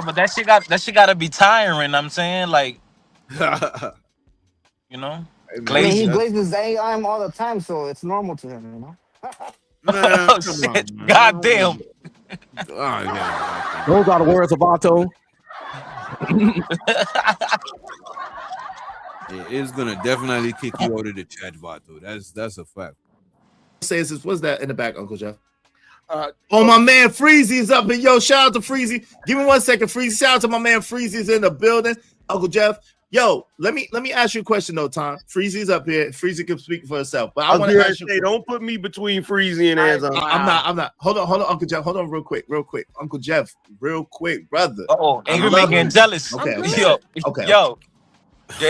but that shit got to be tiring. I'm saying, like, you know, I mean, he glazes AI all the time, so it's normal to him, you know. Man, oh shit! God damn. Oh, yeah. Those are the words of Otto. Yeah, it's gonna definitely kick you out of the chat, Vato. That's a fact. Says this, what's that in the back, Uncle Jeff? My man Freezy's up here. Yo, shout out to Freezy. Give me 1 second, Freezy. Shout out to my man Freezy's in the building, Uncle Jeff. Yo, let me ask you a question though, Tom. Freezy's up here. Freezy can speak for herself, but I want to ask you. Say, don't put me between Freezy and Anton. I'm not. Hold on, Uncle Jeff. Hold on, real quick, Uncle Jeff, real quick, brother. Oh, angry man getting jealous. Okay. Yo, the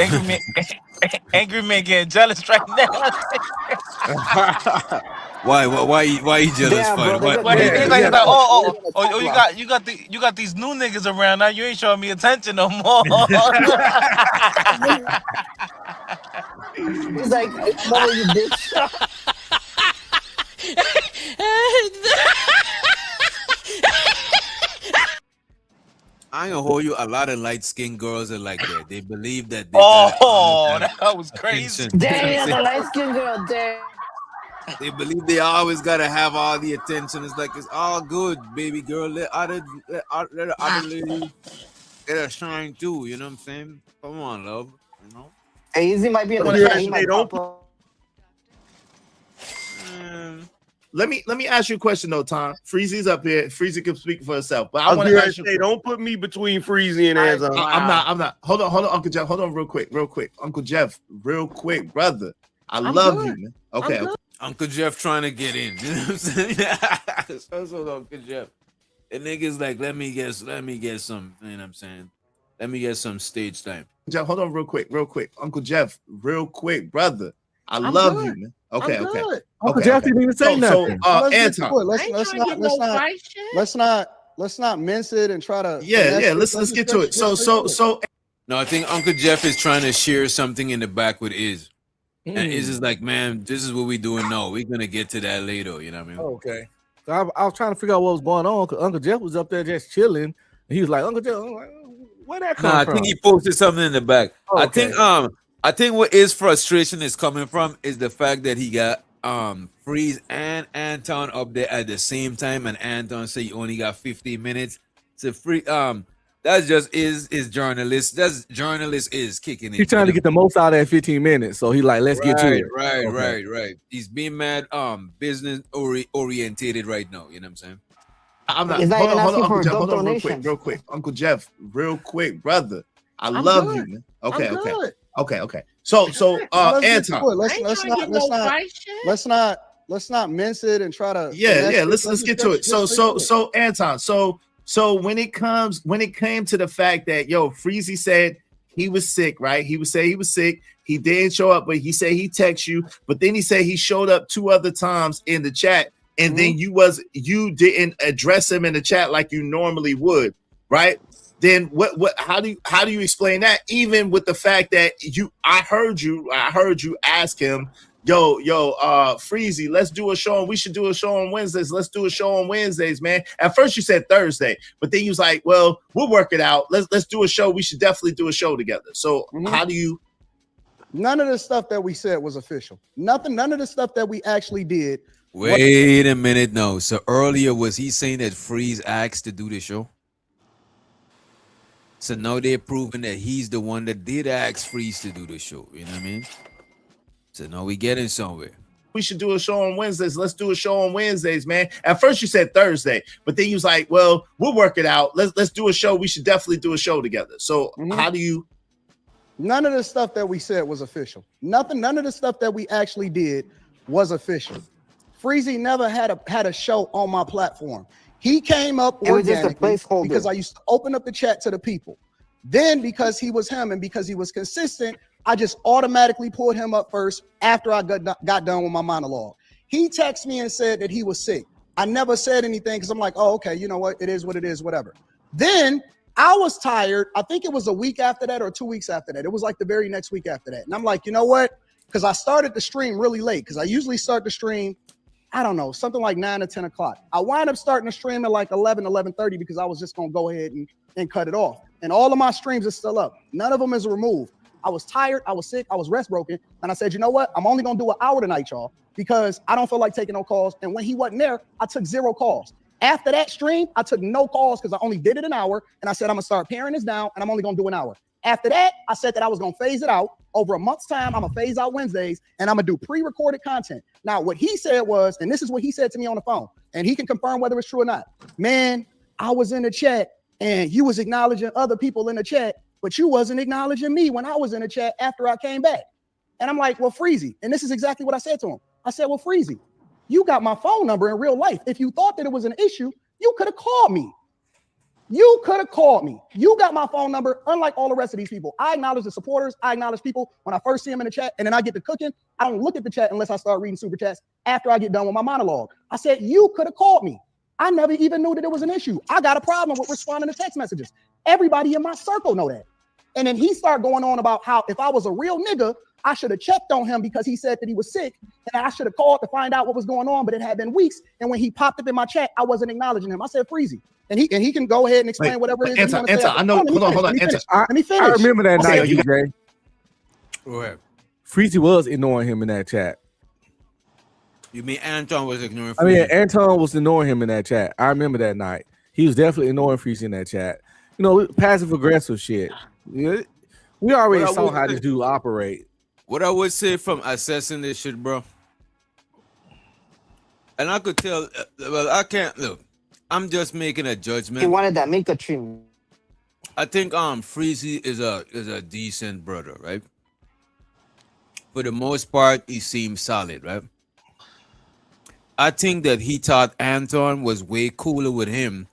angry man getting jealous right now. Why he jealous? Damn, bro, He's like, you got these new niggas around now. You ain't showing me attention no more. He's like, I'm over you, bitch. I ain't gonna hold you. A lot of light-skinned girls are like that. They believe that. That was crazy. Damn, the light skinned girl. Damn. They believe they always gotta have all the attention. It's like it's all good, baby girl. Let other ladies get a shine too. You know what I'm saying? Come on, love. You know. Hey, Easy might be in the Wanna chat. ask He you, might don't pop up. Let me ask you a question though, Tom. Freezy's up here. Freezy can speak for herself. But I I was want to gonna ask you. say, don't put me between Freezy and Anton. I'm not. Hold on, Uncle Jeff. Hold on, real quick. Uncle Jeff, real quick, brother. I'm love good. you, man. Okay, okay. Uncle Jeff trying to get in. You know what I'm saying? So Uncle Jeff. The niggas like, let me get some, you know what I'm saying? Let me get some stage time. Jeff, hold on, real quick. Uncle Jeff, real quick, brother. I I'm love good. you, man. Okay, I'm okay. good. Uncle Jeff didn't even say nothing. Let's get Anton. to it. Let's not mince it and try to. Yeah. Let's get to it. So. No, I think Uncle Jeff is trying to share something in the back with Iz. And Iz is like, man, this is what we doing. No, we're gonna get to that later. You know what I mean? Okay. So I was trying to figure out what was going on because Uncle Jeff was up there just chilling. And he was like, Uncle Jeff, I'm like, where that come from? I think he posted something in the back. Okay. I think what his frustration is coming from is the fact that he got Freeze and Anton up there at the same time, and Anton said he only got 15 minutes. So that's just his journalist. That's journalist is kicking it. He's trying to get the most out of that 15 minutes. So he like, let's get to it. Right. He's being mad business orientated right now. You know what I'm saying? I'm not. He's not even asking for Hold on, donations. real quick. Uncle Jeff, real quick, brother. I I'm love good. you, man. Okay, I'm good. Okay. So Let's get to Anton. it. Let's not mince it and try to. Yeah. Let's get to it. So Anton. So when it came to the fact that Freezy said he was sick, right? He would say he was sick. He didn't show up, but he said he texted you. But then he said he showed up 2 other times in the chat, and then you didn't address him in the chat like you normally would, right? Then how do you explain that? Even with the fact that I heard you ask him, Freezy, let's do a show. We should do a show on Wednesdays. Let's do a show on Wednesdays, man. At first you said Thursday, but then you was like, well, we'll work it out. Let's do a show. We should definitely do a show together. So how do you? None of the stuff that we said was official. None of the stuff that we actually did. Wait a minute, no. So earlier was he saying that Freeze asked to do the show? So now they're proving that he's the one that did ask Freeze to do the show. You know what I mean? So now we getting somewhere. We should do a show on Wednesdays. Let's do a show on Wednesdays, man. At first you said Thursday, but then you was like, well, we'll work it out. Let's do a show. We should definitely do a show together. So how do you? None of the stuff that we said was official. None of the stuff that we actually did was official. Freezy never had a show on my platform. He came up organically because I used to open up the chat to the people. Then because he was him and because he was consistent, I just automatically pulled him up first after I got done with my monologue. He texted me and said that he was sick. I never said anything because I'm like, oh, okay, you know what? It is what it is, whatever. Then I was tired. I think it was a week after that or 2 weeks after that. It was like the very next week after that. And I'm like, you know what? Because I started the stream really late because I usually start the stream, I don't know, something like 9 or 10 o'clock. I wind up starting the stream at like 11:30 because I was just going to go ahead and cut it off. And all of my streams are still up. None of them is removed. I was tired. I was sick. I was rest broken. And I said, you know what? I'm only going to do an hour tonight, y'all, because I don't feel like taking no calls. And when he wasn't there, I took 0 calls. After that stream, I took no calls because I only did it an hour. And I said, I'm going to start paring this down and I'm only going to do an hour. After that, I said that I was going to phase it out. Over a month's time, I'm going to phase out Wednesdays and I'm going to do pre-recorded content. Now, what he said was, and this is what he said to me on the phone, and he can confirm whether it's true or not. Man, I was in the chat and you was acknowledging other people in the chat, but you wasn't acknowledging me when I was in the chat after I came back. And I'm like, well, Freezy. And this is exactly what I said to him. I said, well, Freezy, you got my phone number in real life. If you thought that it was an issue, you could have called me. You could have called me. You got my phone number, unlike all the rest of these people. I acknowledge the supporters. I acknowledge people when I first see them in the chat, and then I get to cooking. I don't look at the chat unless I start reading super chats after I get done with my monologue. I said, you could have called me. I never even knew that it was an issue. I got a problem with responding to text messages. Everybody in my circle know that. And then he started going on about how if I was a real nigga, I should have checked on him because he said that he was sick, and I should have called to find out what was going on, but it had been weeks. And when he popped up in my chat, I wasn't acknowledging him. I said, Freezy. And he can go ahead and explain whatever it is. Anton, I know. Hold on. Let me finish. I remember that night, Okay, DJ. Go ahead. Freezy was ignoring him in that chat. You mean Anton was ignoring Freezy? I mean, Anton was ignoring him in that chat. I remember that night. He was definitely ignoring Freezy in that chat. You know, passive aggressive shit. We We What already I saw would how say, this dude operate. what I would say from assessing this shit, bro, and I could tell. Well, I can't look. I'm just making a He judgment. wanted that Mika treatment. I think Freezy is a decent brother, right? For the most part, he seems solid, right? I think that he thought Anton was way cooler with him.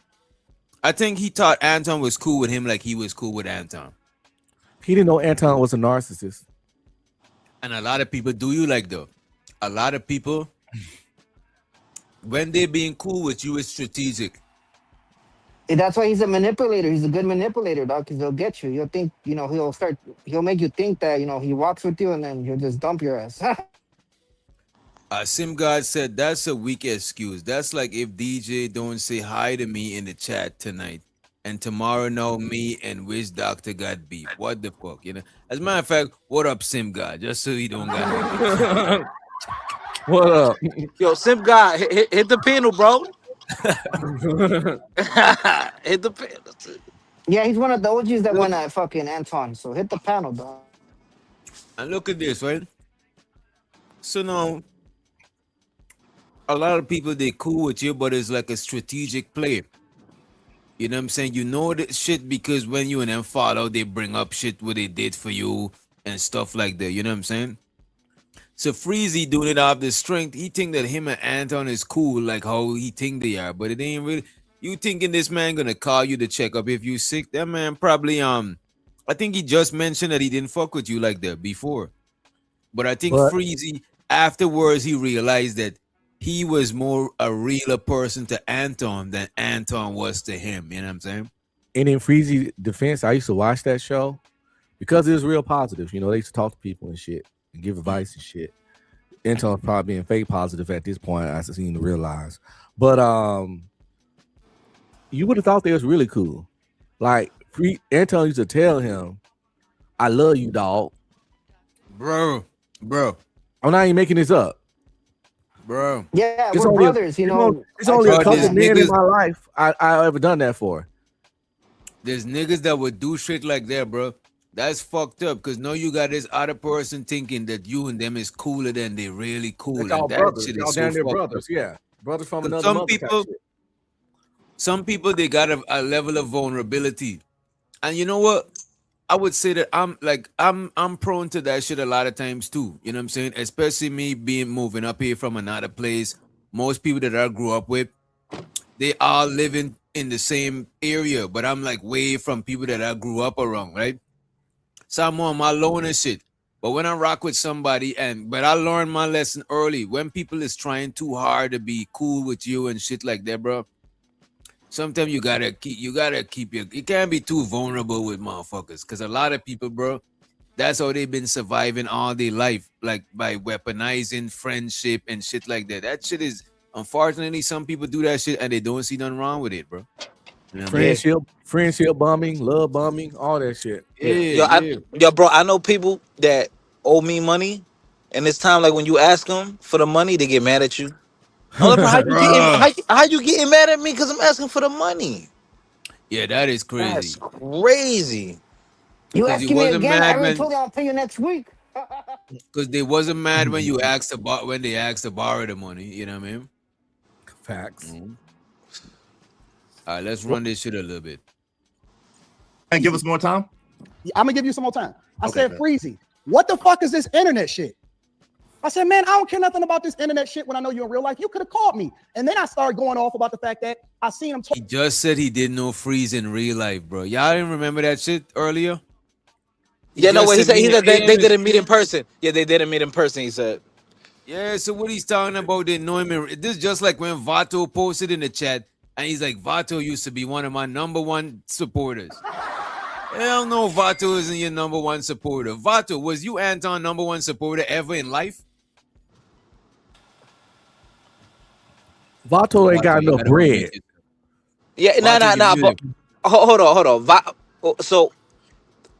I think he thought Anton was cool with him like he was cool with Anton. He didn't know Anton was a narcissist. And a lot of people do you like though. A lot of people, when they being cool with you, it's strategic. And that's why he's a manipulator. He's a good manipulator, dog, because he'll get you. You'll think, he'll make you think that, he walks with you and then he'll just dump your ass. Sim God said that's a weak excuse. That's like if DJ don't say hi to me in the chat tonight, and tomorrow know me and Wish Doctor got beef. What the fuck, As a matter of fact, what up, Sim God? Just so he don't got no beef. What up? Yo, Simp God, hit the panel, bro. Hit the panel. Yeah, he's one of the OGs that went at fucking Anton. So hit the panel, dog. And look at this, right? So now, a lot of people they cool with you, but it's like a strategic play. You know what I'm saying? You know that shit because when you and them fall out, they bring up shit what they did for you and stuff like that. You know what I'm saying? So Freezy doing it off the strength, he think that him and Anton is cool, like how he think they are, but it ain't really. You thinking this man gonna call you to check up if you sick? That man probably I think he just mentioned that he didn't fuck with you like that before. But I think But Freezy afterwards he realized that he was more a realer person to Anton than Anton was to him. You know what I'm saying? and in Freezy defense, I used to watch that show because it was real positive. They used to talk to people and shit and give advice and shit. Anton's probably being fake positive at this point, I seem to realize. But you would have thought they was really cool. Like Anton used to tell him, "I love you, dog." Bro. I'm not even making this up. Bro. Yeah, It's we're only brothers, It's only a Bro, couple there's men in niggas- my life I ever done that for. There's niggas that would do shit like that, bro. That's fucked up because now you got this other person thinking that you and them is cooler than they really cool. Y'all And that brothers. shit Y'all is so down there fucked brothers. up. Yeah, brothers from 'Cause another some mother type people, shit. some people they got a level of vulnerability, and you know what? I would say that I'm prone to that shit a lot of times too. You know what I'm saying? Especially me being moving up here from another place. Most people that I grew up with, they all living in the same area, but I'm like way from people that I grew up around, right? So I'm on my loner shit. But when I rock with somebody, but I learned my lesson early. When people is trying too hard to be cool with you and shit like that, bro. Sometimes you gotta keep your. You can't be too vulnerable with motherfuckers, because a lot of people, bro, that's how they've been surviving all their life, like by weaponizing friendship and shit like that. That shit is unfortunately some people do that shit and they don't see nothing wrong with it, bro. You know what I mean? Friendship bombing, love bombing, all that shit. Yo, bro, I know people that owe me money, and it's time like when you ask them for the money, they get mad at you. I'm like, bro, how you getting mad at me? Because I'm asking for the money. Yeah, that is crazy. That's crazy. You Because asking me again? I already told you I'll pay you next week. Because they wasn't mad when you asked about when they asked to borrow the money. You know what I mean? Facts. All right, let's run this shit a little bit. And give us more time. I'm gonna give you some more time. I Okay, said, man. Freezy, what the fuck is this internet shit? I said, man, I don't care nothing about this internet shit when I know you in real life. You could have called me. And then I started going off about the fact that I seen him talk. He just said he didn't know Freeze in real life, bro. Y'all didn't remember that shit earlier? Yeah, no, just he said me and they Amos- didn't meet in person. Yeah, they didn't meet in person, he said. Yeah, so what he's talking about, they know him. This is just like when Vato posted in the chat, and he's like, Vato used to be one of my number one supporters. Hell no, Vato isn't your number one supporter. Vato, was you Anton number one supporter ever in life? Vato ain't got you enough gotta bread. unmute yourself. Yeah, Vato, you nah. But muted. hold on. So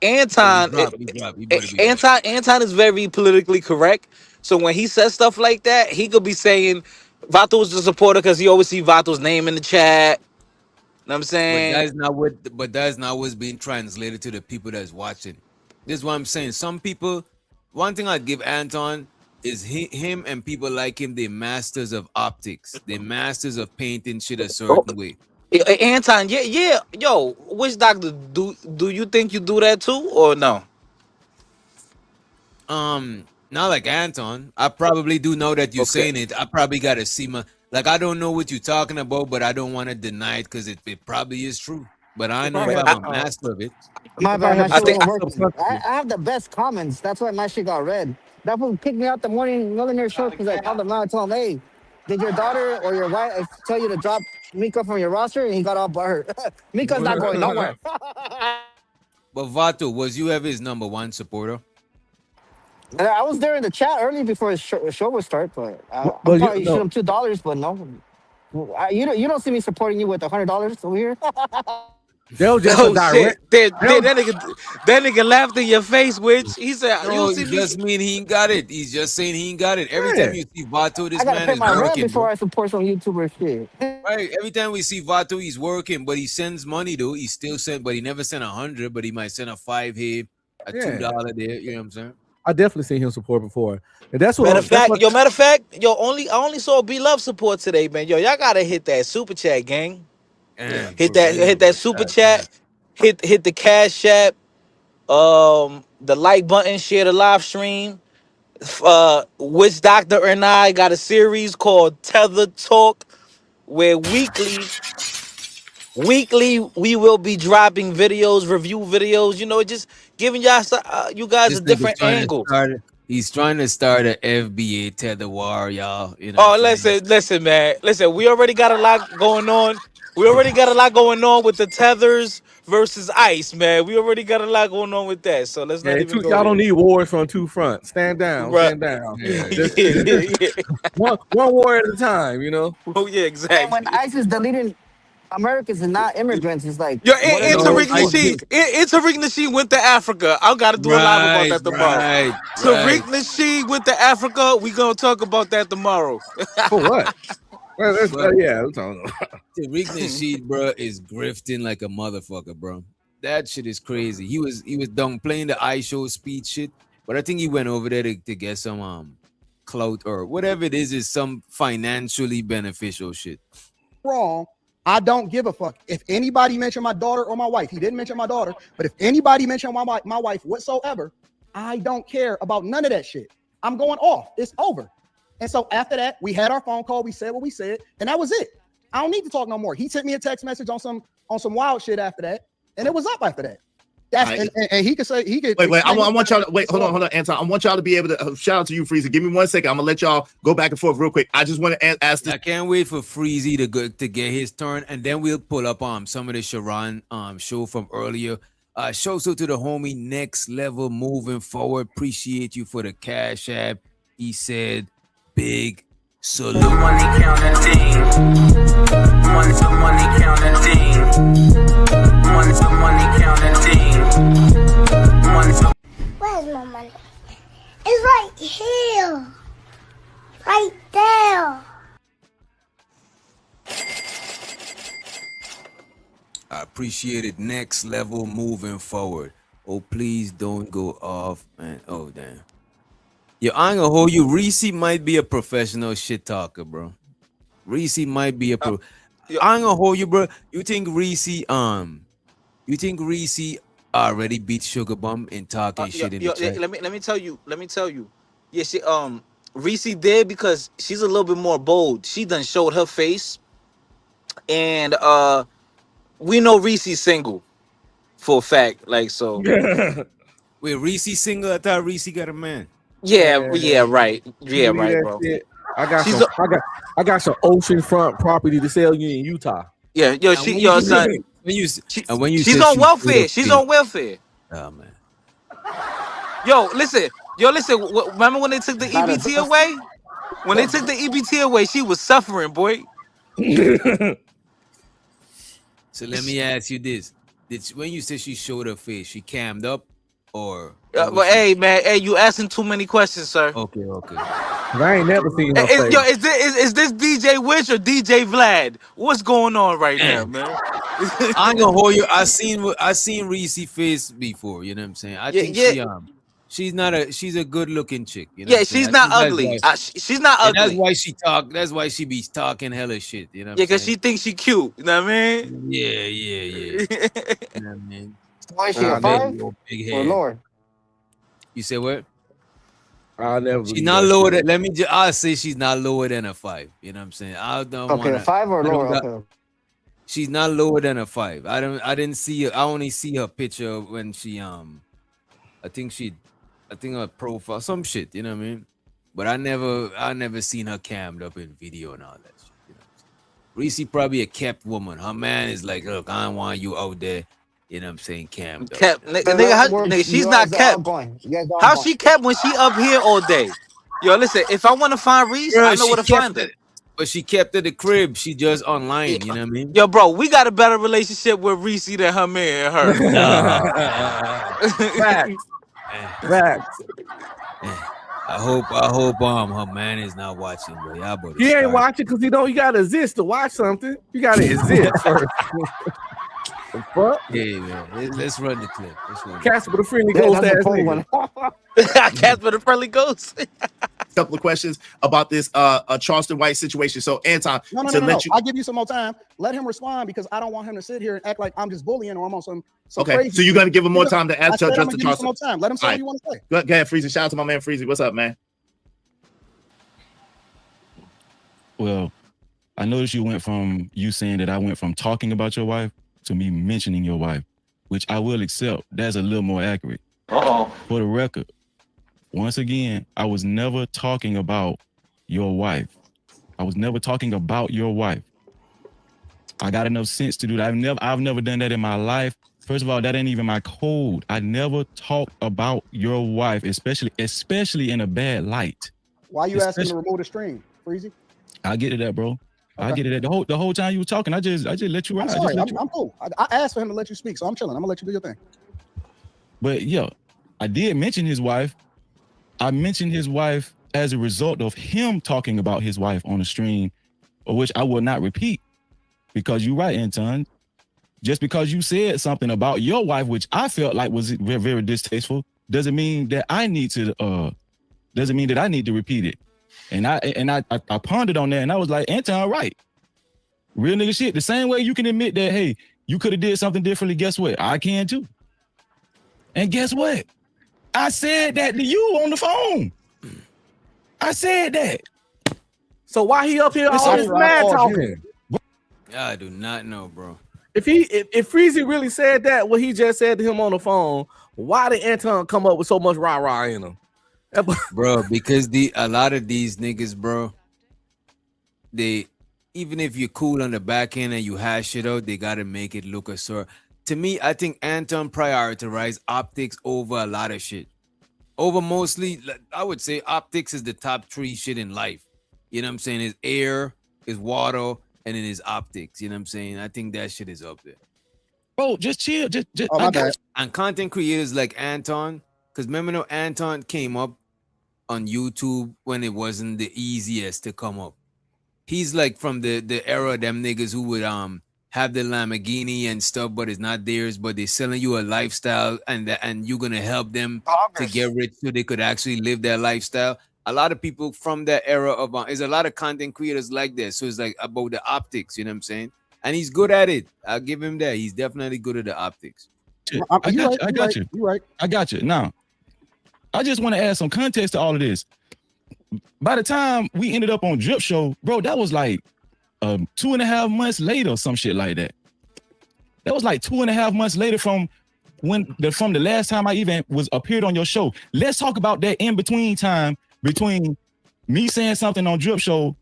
Anton, He dropped. He better be back. Anton is very politically correct. So when he says stuff like that, he could be saying Vato's the supporter because he always see Vato's name in the chat. Know what I'm But saying? that's not what's being translated to the people that's watching. This is what I'm saying. Some people, one thing I give Anton is him and people like him. They're masters of optics. They're masters of painting shit a certain way. Anton, yeah, yo, which doctor do you think you do that too or no? Not like Anton. I probably do know that you're Okay. saying it. I probably gotta see my like. I don't know what you're talking about, but I don't want to deny it because it probably is true. But I know if probably I'm have a master of it. My bad, probably my have I shit think wasn't a working. I, subconscious. I have the best comments. That's why my shit got read. That fool kicked me out the morning millionaire show because I called him out. I told him, hey, did your daughter or your wife tell you to drop Mika from your roster? And he got all butthurt. Mika's not going nowhere. But Vato, was you ever his number one supporter? And I was there in the chat early before his show would start, but I'm But you probably shoot know, him $2, but no. You don't see me supporting you with $100 over here. there was just a oh shit. direct. There was, That nigga laughed in your face, which he said, you No, see it me. just mean he ain't got it. He's just saying he ain't got it. Every yeah. time you see Vato, I this gotta man pay is my rent working, before bro. I support some YouTuber shit. Right. Every time we see Vato, he's working, but he sends money though. He still sent, but he never sent 100, but he might send a 5 here, a Yeah. $2 there. You know what I'm saying? I definitely seen him support before, and that's Matter what of that's fact, what. I only saw B Love support today, man. Yo, y'all gotta hit that super chat, gang. Damn, Hit for real. that super God damn. chat. Hit the cash app. The like button. Share the live stream. Which Doctor and I got a series called Tether Talk, where weekly we will be dropping videos, review videos. You know, just giving you guys This a nigga's different trying to angle. start it. He's trying to start a FBA tether war, y'all. You know what I'm Oh, saying? listen, man. Listen, we already got a lot going on. We already got a lot going on with the tethers versus ice, man. We already got a lot going on with that. So let's not Yeah, even go y'all don't there. need wars from two fronts. Stand down, Bruh. stand down. Yeah. Just yeah. one war at a time. You know. Oh, yeah, And when exactly. ICE is deleting Americans and not immigrants, it's like, Yo, what are and they No, good Tariq I for? Nasheed. just Tariq Nasheed went to Africa. I gotta do a live about right, that tomorrow. right, Tariq right. Nasheed went to Africa. We gonna talk about that tomorrow. For what? Well, But yeah, that's all. Tariq Nasheed, bro, is grifting like a motherfucker, bro. That shit is crazy. He was done playing the iShow speed shit, but I think he went over there to get some clout or whatever it is some financially beneficial shit. Wrong. I don't give a fuck. If anybody mentioned my daughter or my wife, he didn't mention my daughter, but if anybody mentioned my wife whatsoever, I don't care about none of that shit. I'm going off. It's over. And so after that, we had our phone call. We said what we said, and that was it. I don't need to talk no more. He sent me a text message on some wild shit after that, and it was up after that. That's Right. and he could say he could. Wait. I want y'all to wait. Hold on, Anton. I want y'all to be able to shout out to you, Freezer. Give me 1 second. I'm gonna let y'all go back and forth real quick. I just want to ask this. I can't wait for Freezy to get his turn, and then we'll pull up some of the Sharon show from earlier. Show so to the homie next level moving forward. Appreciate you for the cash app. He said big salute. Money counting team. Money counting team. Money counting team. Where's my money? It's right here. Right there. I appreciate it. Next level moving forward. Oh, please don't go off, man. Oh, damn. Yo, I ain't gonna hold you. Reese might be a professional shit talker, bro. Reese might be a pro. I ain't gonna hold you, bro. You think Reese already beat Sugar Bum in talking shit in the chat? Let me tell you. Yeah, she Reese did because she's a little bit more bold. She done showed her face, and we know Reese's single for a fact. Like so. Wait, Reese single? I thought Reese got a man. Yeah, right. You Yeah, believe right, that bro. shit? I got She's some. I got some oceanfront property to sell you in Utah. Yeah, yo, And when son. you She's said on she welfare. showed She's up, on welfare. oh man. Yo, listen. Remember when they took the EBT away? When they took the EBT away, she was suffering, boy. So let me ask you this: when you said she showed her face, she cammed up, or But hey, man, you asking too many questions, sir. Okay. I ain't never seen her face. Is this DJ Wish or DJ Vlad? What's going on right now, man? I ain't gonna hold you. I seen Reese face before. You know what I'm saying? I think she's a good looking chick. You know what Yeah, I'm saying? she's I not think that's ugly. why, She's not and that's ugly. why she talk. That's why she be talking hella shit. You know what Yeah, I'm because saying? she thinks she cute. You know what I mean? Yeah. You know what I mean? Why is she Big a head, 5 little big or head. lower? You say what? I'll never She's believe not that lower shit. than. I'll say she's not lower than a 5. You know what I'm saying? I don't Okay, a wanna. 5 or I don't lower? got. Okay. She's not lower than a 5. I didn't see her. I only see her picture when she I think her profile some shit. You know what I mean? But I never seen her cammed up in video and all that shit. You know what I'm saying? Reese probably a kept woman. Her man is like, look, I don't want you out there. You know what I'm saying? Cammed up. Kept, You know? So in nigga, other words, nigga, she's you not guys are kept. outgoing. You guys are How outgoing. she kept when she up here all day? Yo, listen, if I want to find Reese, I Bruh, know where to find her. but she kept at the crib. She just online. You know what I mean? Yo, bro, we got a better relationship with Reese than her man and her. Nah. Facts. Facts. I hope her man is not watching, but y'all better He ain't start. watching because you gotta exist to watch something. You gotta exist first. The fuck? Hey man, let's run the clip. Let's run. Casper the friendly Yeah, ghost that's a ass cold nigga. one. Casper the friendly ghost. Couple of questions about this Charleston White situation. So Anton, No. I'll give you some more time. Let him respond because I don't want him to sit here and act like I'm just bullying or I'm on some okay, crazy. so you're gonna give him more time to I answer said I'm gonna Justin give you some Charleston. more time. Let him say All what right. you want to say. Go ahead, Freezy. Shout out to my man Freezy. What's up, man? Well, I noticed you went from you saying that I went from talking about your wife to me mentioning your wife, which I will accept. That's a little more accurate. For the record, once again, I was never talking about your wife. I was never talking about your wife. I got enough sense to do that. I've never done that in my life. First of all, that ain't even my code. I never talk about your wife, especially in a bad light. Why you asking to remove the stream, Freezy? I get it that, bro. I get it that. The whole time you were talking, I just let you ride. I'm sorry. I'm cool. I asked for him to let you speak, so I'm chilling. I'm gonna let you do your thing. But yeah, I did mention his wife. I mentioned his wife as a result of him talking about his wife on the stream, which I will not repeat. Because you're right, Anton. Just because you said something about your wife, which I felt like was very, very distasteful, doesn't mean that I need to repeat it. And I pondered on that, and I was like, Anton, right. Real nigga shit. The same way you can admit that, hey, you could have did something differently. Guess what? I can too. And guess what? I said that to you on the phone. I said that. So why he up here all this mad talking? I do not know, bro. If Freezy really said that, what he just said to him on the phone, why did Anton come up with so much rah-rah in him? Bro, because a lot of these niggas, bro, they even if you're cool on the back end and you hash it out, they gotta make it look a sort. To me, I think Anton prioritized optics over a lot of shit. Over mostly, I would say optics is the top 3 shit in life. You know what I'm saying? Is air, is water, and then his optics. You know what I'm saying? I think that shit is up there. Bro, just chill. Just and content creators like Anton, because remember now Anton came up on YouTube when it wasn't the easiest to come up. He's like from the era of them niggas who would have the Lamborghini and stuff, but it's not theirs, but they're selling you a lifestyle and you're gonna help them to get rich so they could actually live their lifestyle. A lot of people from that era of there's a lot of content creators like that. So it's like about the optics, you know what I'm saying? And he's good at it. I'll give him that. He's definitely good at the optics. I got you. You're right. I got you. Now, I just want to add some context to all of this. By the time we ended up on Drip Show, bro, that was like 2.5 months later, some shit like that. That was like 2.5 months later from the last time I even appeared on your show. Let's talk about that in between time between me saying something on Drip Show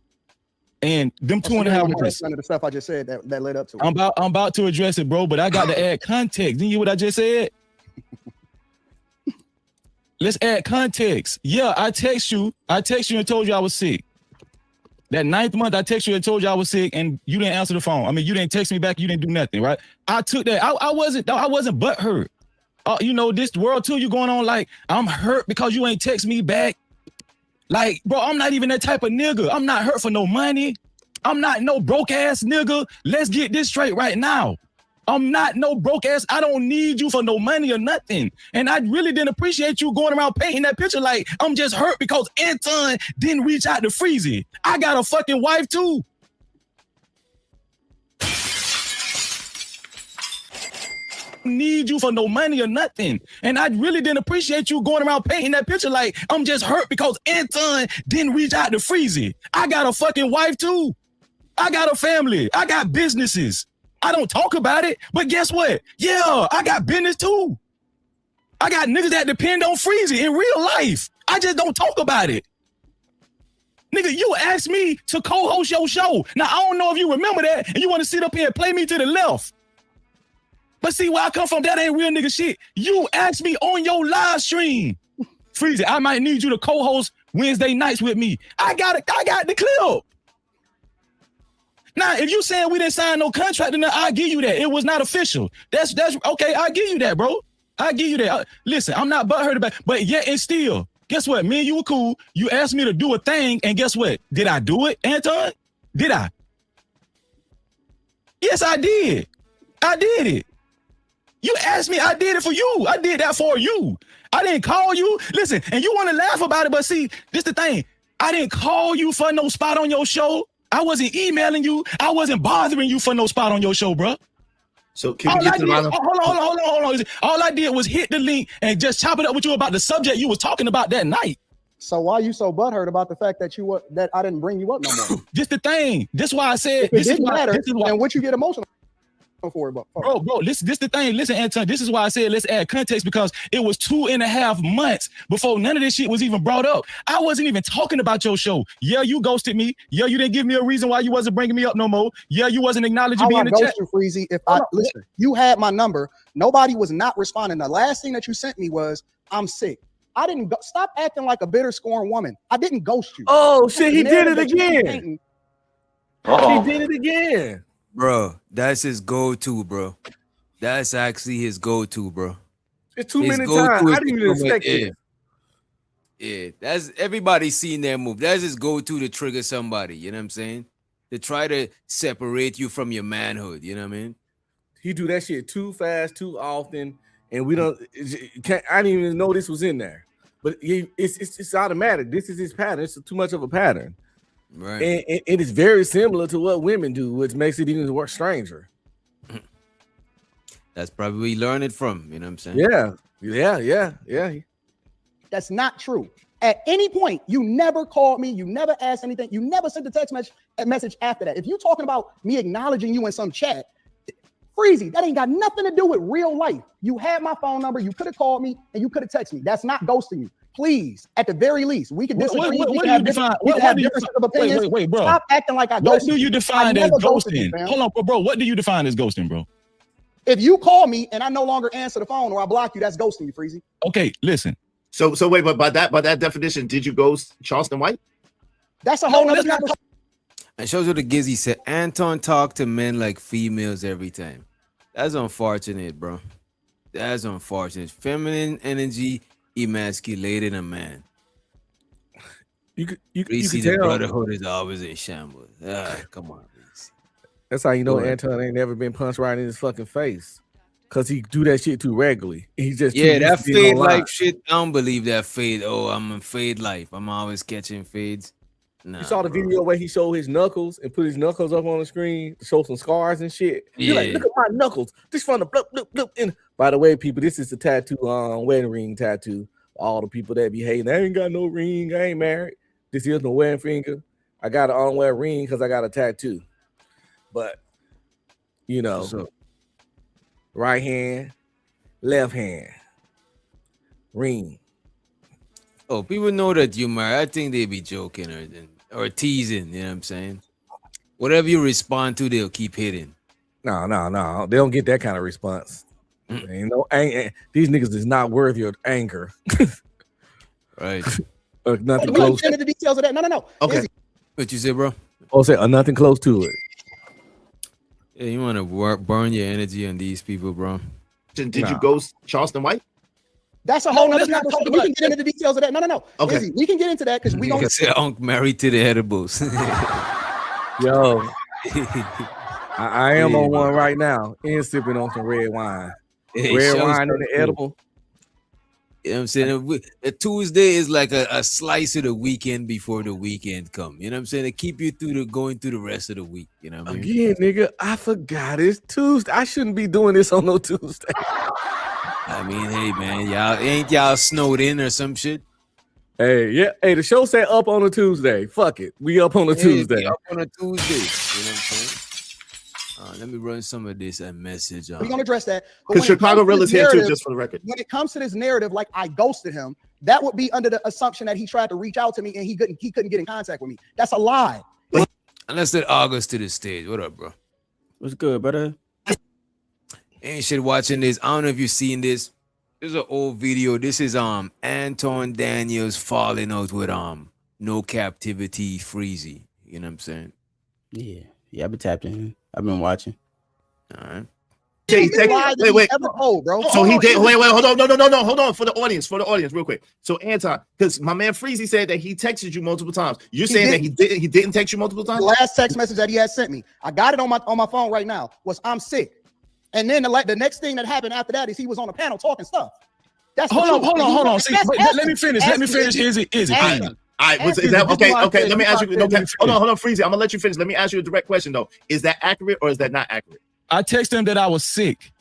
and them 2.5 months. None of the stuff I just said that led up to it. I'm about to address it, bro, but I got to add context. Didn't you hear what I just said? Let's add context. Yeah, I text you and told you I was sick. That 9th month, I text you and told you I was sick, and you didn't answer the phone. I mean, you didn't text me back. You didn't do nothing, right? I took that. I wasn't butthurt. This world too, you going on like I'm hurt because you ain't text me back. Like, bro, I'm not even that type of nigga. I'm not hurt for no money. I'm not no broke ass nigga. Let's get this straight right now. I'm not no broke ass. I don't need you for no money or nothing. And I really didn't appreciate you going around painting that picture like I'm just hurt because Anton didn't reach out to Freezy. I got a fucking wife too. Need you for no money or nothing. And I really didn't appreciate you going around painting that picture like I'm just hurt because Anton didn't reach out to Freezy. I got a fucking wife too. I got a family. I got businesses. I don't talk about it, but guess what? Yeah, I got business too. I got niggas that depend on Freezy in real life. I just don't talk about it. Nigga, you asked me to co-host your show. Now, I don't know if you remember that and you want to sit up here and play me to the left. But see, where I come from, that ain't real nigga shit. You asked me on your live stream, Freezy, I might need you to co-host Wednesday nights with me. I got the clip. Now, if you saying we didn't sign no contract, then I'll give you that. It was not official. That's okay. I'll give you that, bro. I'll give you that. Listen, I'm not butthurt about it, but yet and still, guess what? Me and you were cool. You asked me to do a thing, and guess what? Did I do it, Anton? Did I? Yes, I did. I did it. You asked me, I did it for you. I did that for you. I didn't call you. Listen, and you want to laugh about it, but see, this the thing. I didn't call you for no spot on your show. I wasn't emailing you. I wasn't bothering you for no spot on your show, bro. So can we get to the bottom? Hold on. All I did was hit the link and just chop it up with you about the subject you was talking about that night. So why you so butthurt about the fact that that I didn't bring you up no more? Just the thing. This why I said if it didn't matter. And what you get emotional for it, bro, this the thing. Listen, Anton, this is why I said let's add context, because it was 2.5 months before none of this shit was even brought up. I wasn't even talking about your show. Yeah, you ghosted me. Yeah, you didn't give me a reason why you wasn't bringing me up no more. Yeah, you wasn't acknowledging me in the chat. You, Freezy, listen, you had my number. Nobody was not responding. The last thing that you sent me was, I'm sick. I didn't go. Stop acting like a bitter, scorned woman. I didn't ghost you. Oh shit, he did it again. He did it again. Bro, that's his go-to, bro. That's actually his go-to, bro. It's too many times. I didn't even expect it. Yeah, that's everybody's seen that move. That's his go-to to trigger somebody. You know what I'm saying? To try to separate you from your manhood. You know what I mean? He do that shit too fast, too often, and we don't. I didn't even know this was in there. But it's automatic. This is his pattern. It's too much of a pattern. Right. And it is very similar to what women do, which makes it even more stranger. That's probably where he learned it from. You know what I'm saying? Yeah. That's not true. At any point, you never called me. You never asked anything. You never sent a text message after that. If you're talking about me acknowledging you in some chat, Freezy, that ain't got nothing to do with real life. You had my phone number. You could have called me and you could have texted me. That's not ghosting you. Please, at the very least, we can disagree. What do you define? Wait, bro. Stop acting like I ghosted. What do you define as ghosting? Hold on, bro. What do you define as ghosting, bro? If you call me and I no longer answer the phone or I block you, that's ghosting you, Freezy. Okay, listen. So wait, but by that definition, did you ghost Charleston White? That's a whole nother conversation. And shows you the Gizzy said Anton talked to men like females every time. That's unfortunate, bro. That's unfortunate. Feminine energy emasculated a man. You could the tell. brotherhood is always in shambles. Come on. That's how you know Anton ain't never been punched right in his fucking face. Cause he do that shit too regularly. He just that fade life shit. I don't believe that fade. Oh, I'm in fade life. I'm always catching fades. Nah, you saw the video where he showed his knuckles and put his knuckles up on the screen to show some scars and shit. You're like, look at my knuckles. This from the bloop, bloop, bloop. And by the way, people, this is the tattoo, wedding ring tattoo. All the people that be hating, I ain't got no ring. I ain't married. This is no wedding finger. I got an unwear ring because I got a tattoo. But you know, right hand, left hand, ring. Oh, people know that you married. I think they be joking or teasing. You know what I'm saying? Whatever you respond to, they'll keep hitting. No. They don't get that kind of response. These niggas is not worth your anger. Right. Nothing close. Into the details of that. No. Okay. What you say, bro? Oh, say nothing close to it. Yeah, you want to burn your energy on these people, bro. Did you ghost Charleston White? That's a whole nother conversation. We can get into the details of that. No. Okay. Izzy, we can get into that because we don't say I'm married to the edibles. Yo. I am on one right now and sipping on some red wine. Hey, Red shows wine and the good. edible. You know what I'm saying? A Tuesday is like a slice of the weekend before the weekend come. You know what I'm saying? To keep you going through the rest of the week. You know what I mean? Again, nigga, I forgot it's Tuesday. I shouldn't be doing this on no Tuesday. I mean, hey man, y'all snowed in or some shit? Hey, yeah. Hey, the show said up on a Tuesday. Fuck it. We up on a Tuesday. We up on a Tuesday. You know what I'm saying? Let me run some of this message. We're gonna address that. Because Chicago Real is here too, just for the record. When it comes to this narrative, like I ghosted him, that would be under the assumption that he tried to reach out to me and he couldn't get in contact with me. That's a lie. And let's let August to the stage. What up, bro? What's good, brother? Ain't shit watching this. I don't know if you've seen this. This is an old video. This is Anton Daniels falling out with No Captivity Freezy. You know what I'm saying? Yeah, I've been tapped in. I've been watching. All right. Wait. bro. So he did. Wait. Hold on. No. Hold on for the audience, real quick. So Anton, because my man Freezy said that he texted you multiple times. You're saying that he didn't text you multiple times? The last text message that he had sent me, I got it on my phone right now, was I'm sick. And then the next thing that happened after that is he was on a panel talking stuff. That's hold on. See, let me finish. Is it? All right, is that okay? Okay, let me ask you. Okay, hold on, Freezy. I'm gonna let you finish. Let me ask you a direct question though. Is that accurate or is that not accurate? I texted him that I was sick,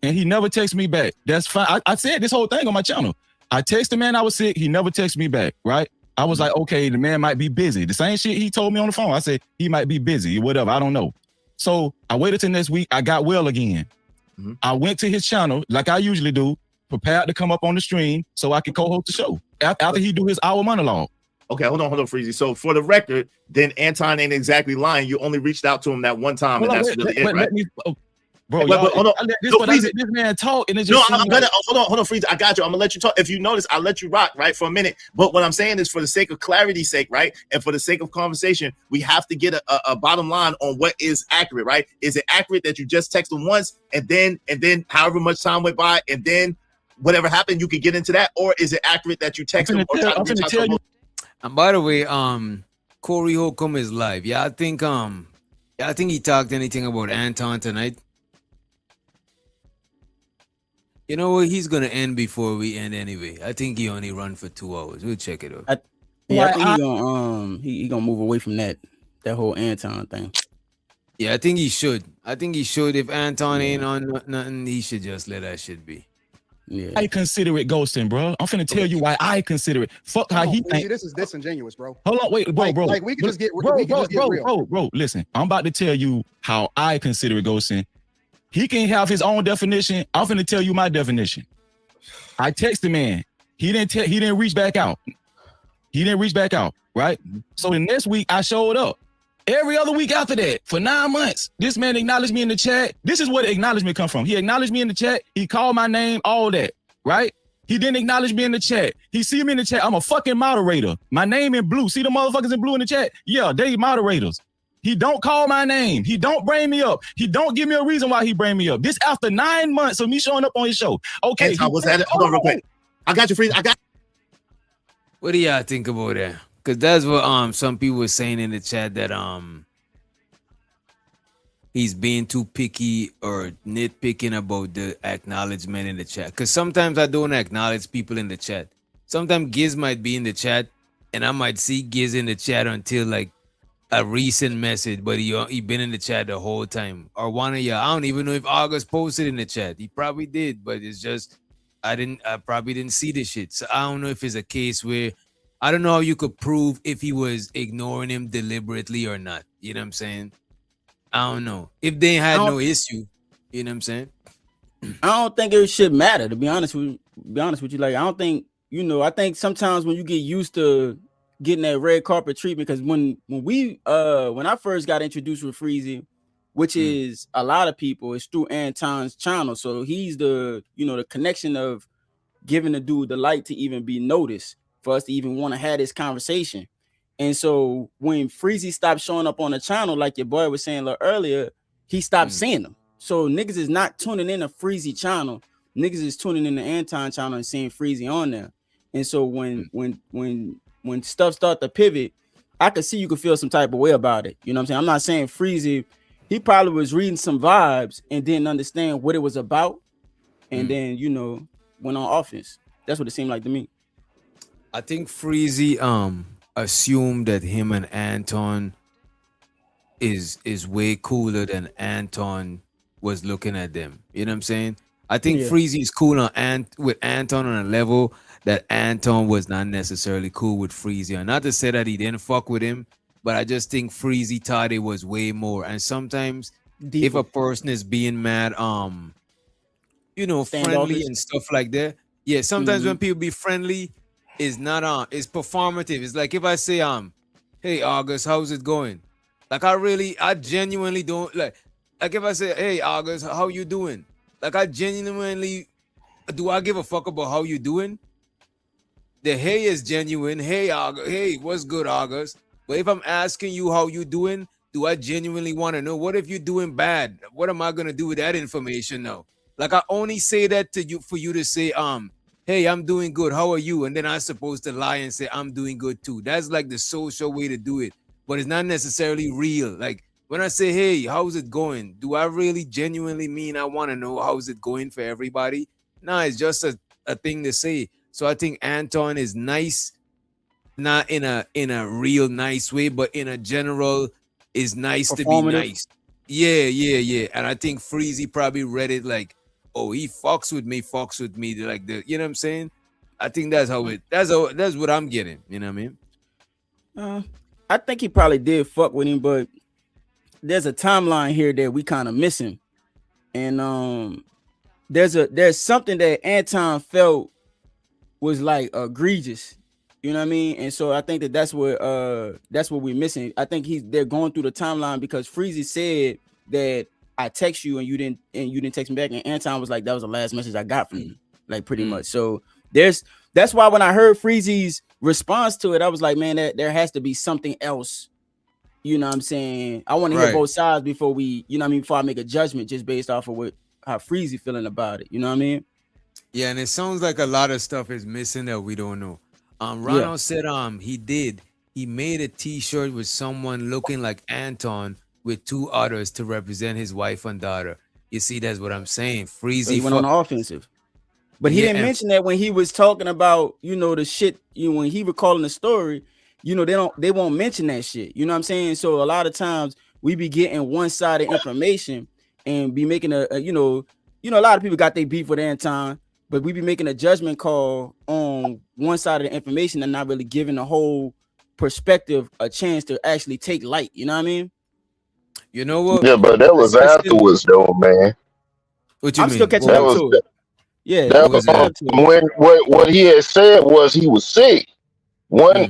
and he never texted me back. That's fine. I said this whole thing on my channel. I texted the man I was sick. He never texted me back. Right? I was like, okay, the man might be busy. The same shit he told me on the phone. I said he might be busy, whatever. I don't know. So I waited till next week. I got well again. Mm-hmm. I went to his channel like I usually do, prepared to come up on the stream so I could co-host the show after he do his hour monologue. Okay, hold on, Freezy. So for the record, then Anton ain't exactly lying. You only reached out to him that one time, and that's really it, right? Bro, hold on. This man talk, and it's just hold on, Freezy. I got you. I'm gonna let you talk. If you notice, I'll let you rock, right, for a minute. But what I'm saying is, for the sake of clarity's sake, right, and for the sake of conversation, we have to get a bottom line on what is accurate, right? Is it accurate that you just text him once, and then however much time went by, and then whatever happened, you could get into that, or is it accurate that you text him? And by the way, Corey Holcomb is live. I think he talked anything about Anton tonight. You know what? He's gonna end before we end anyway. I think he only run for 2 hours. We'll check it out. I think he gonna move away from that whole Anton thing. Yeah, I think he should. If Anton ain't on nothing, he should just let that shit be. Yeah. I consider it ghosting, bro. I'm finna tell you why I consider it. Fuck how he think. This is disingenuous, bro. Hold on, wait, bro. Like we can just get real. Bro. Listen, I'm about to tell you how I consider it ghosting. He can have his own definition. I'm finna tell you my definition. I text the man. He didn't reach back out. Right? So the next week I showed up. Every other week after that, for 9 months, this man acknowledged me in the chat. This is where the acknowledgement come from. He acknowledged me in the chat. He called my name, all that, right? He didn't acknowledge me in the chat. He see me in the chat. I'm a fucking moderator. My name in blue. See the motherfuckers in blue in the chat? Yeah, they moderators. He don't call my name. He don't bring me up. He don't give me a reason why he bring me up. This after 9 months of me showing up on his show. Okay. Hold on real quick. I got you, Freeze. What do y'all think about that? Because that's what some people were saying in the chat, that he's being too picky or nitpicking about the acknowledgement in the chat. Because sometimes I don't acknowledge people in the chat. Sometimes Giz might be in the chat and I might see Giz in the chat until like a recent message, but he been in the chat the whole time. Or one of y'all, I don't even know if August posted in the chat. He probably did, but it's just I probably didn't see the shit. So I don't know if it's a case where I don't know how you could prove if he was ignoring him deliberately or not. You know what I'm saying? I don't know. If they had no issue, you know what I'm saying? I don't think it should matter, to be honest with you. Like, I don't think, I think sometimes when you get used to getting that red carpet treatment, because when I first got introduced with Freezy, which is a lot of people, it's through Anton's channel. So he's the connection of giving the dude the light to even be noticed, for us to even want to have this conversation. And so when Freezy stopped showing up on the channel, like your boy was saying a little earlier, he stopped seeing them. So niggas is not tuning in a Freezy channel. Niggas is tuning in the Anton channel and seeing Freezy on there. And so when stuff start to pivot, I could see you could feel some type of way about it. You know what I'm saying? I'm not saying Freezy he probably was reading some vibes and didn't understand what it was about, and then went on offense. That's what it seemed like to me. I think Freezy assumed that him and Anton is way cooler than Anton was looking at them. You know what I'm saying? I think Yeah. Freezy is cool with Anton on a level that Anton was not necessarily cool with Freezy. And not to say that he didn't fuck with him, but I just think Freezy thought it was way more. And sometimes if a person is being mad, friendly Standoffish. and stuff like that. Yeah, sometimes when people be friendly, it's not it's performative. It's like if I say hey August, how's it going? Like I genuinely don't like if I say, hey August, how you doing? Like I genuinely do I give a fuck about how you doing? The hey is genuine. Hey August, hey, what's good, August? But if I'm asking you how you doing, do I genuinely want to know? What if you're doing bad? What am I gonna do with that information now? Like I only say that to you for you to say, hey, I'm doing good. How are you? And then I'm supposed to lie and say I'm doing good too. That's like the social way to do it, but it's not necessarily real. Like when I say, hey, how's it going? Do I really genuinely mean I want to know how's it going for everybody? No, it's just a thing to say. So I think Anton is nice, not in a real nice way, but in a general is nice to be Performative. nice. Yeah. And I think Freezy probably read it like, oh, he fucks with me. Like you know what I'm saying? I think that's what I'm getting. You know what I mean? I think he probably did fuck with him, but there's a timeline here that we kind of missing, and there's something that Anton felt was like egregious, you know what I mean? And so I think that's what we're missing. I think they're going through the timeline because Freezy said that I text you and you didn't text me back, and Anton was like, that was the last message I got from you, like pretty much. So that's why when I heard Freezy's response to it, I was like, man, there has to be something else. You know what I'm saying? I want to hear both sides before before I make a judgment just based off of how Freezy feeling about it. You know what I mean? Yeah, and it sounds like a lot of stuff is missing that we don't know. Ronald said he made a t-shirt with someone looking like Anton with two others to represent his wife and daughter. You see, that's what I'm saying. Freezy So he went on the offensive. But he didn't mention that when he was talking about, the shit, when he recalling the story, they won't mention that shit. You know what I'm saying? So a lot of times we be getting one-sided information and be making a lot of people got their beef with Anton, but we be making a judgment call on one side of the information and not really giving the whole perspective a chance to actually take light. You know what I mean? You know what? Yeah, but that was afterwards, though, man. What you I'm mean? still catching up to it. Yeah, that was when what he had said was he was sick one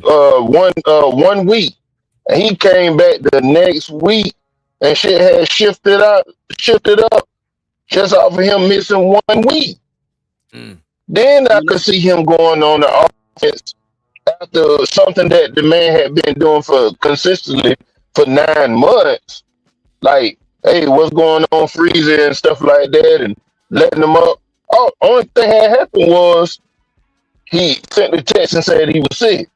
week, and he came back the next week, and shit had shifted up just off of him missing 1 week. Then I could see him going on the offense after something that the man had been doing for consistently for 9 months. Like, hey, what's going on, Freezer and stuff like that, and letting them up. Oh, only thing that happened was he sent the text and said he was sick,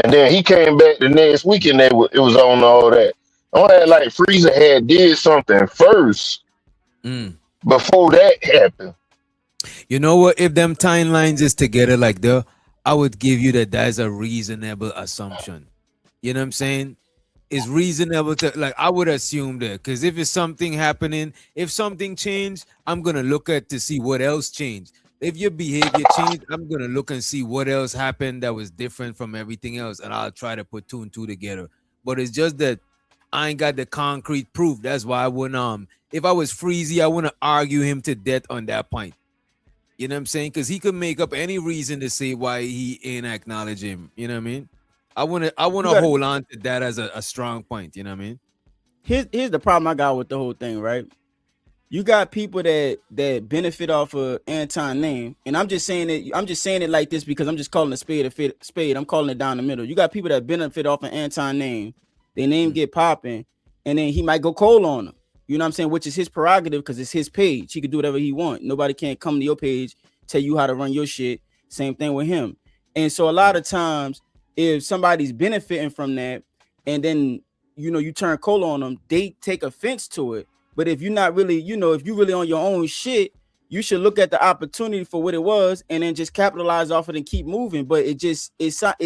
and then he came back the next week and it was on all that. I had like Freezer had did something first before that happened. You know what? If them timelines is together like that, I would give you that's a reasonable assumption. You know what I'm saying? It's reasonable to I would assume that, because if it's something happening, if something changed, I'm gonna look at to see what else changed. If your behavior changed, I'm gonna look and see what else happened that was different from everything else, and I'll try to put 2 and 2 together. But it's just that I ain't got the concrete proof. That's why I wouldn't if I was Freezy, I wouldn't argue him to death on that point. You know what I'm saying? Because he could make up any reason to say why he ain't acknowledge him. You know what I mean? I want to hold on to that as a strong point. You know what I mean? Here's the problem I got with the whole thing, right? You got people that benefit off of Anton name, and I'm just saying it like this because I'm just calling a spade. I'm calling it down the middle. You got people that benefit off of Anton name, their name get popping, and then he might go cold on them. You know what I'm saying? Which is his prerogative because it's his page. He could do whatever he wants. Nobody can't come to your page, tell you how to run your shit. Same thing with him. And so a lot of times, if somebody's benefiting from that, and then you turn cold on them, they take offense to it. But if you're not really, if you really on your own shit, you should look at the opportunity for what it was and then just capitalize off it and keep moving. But it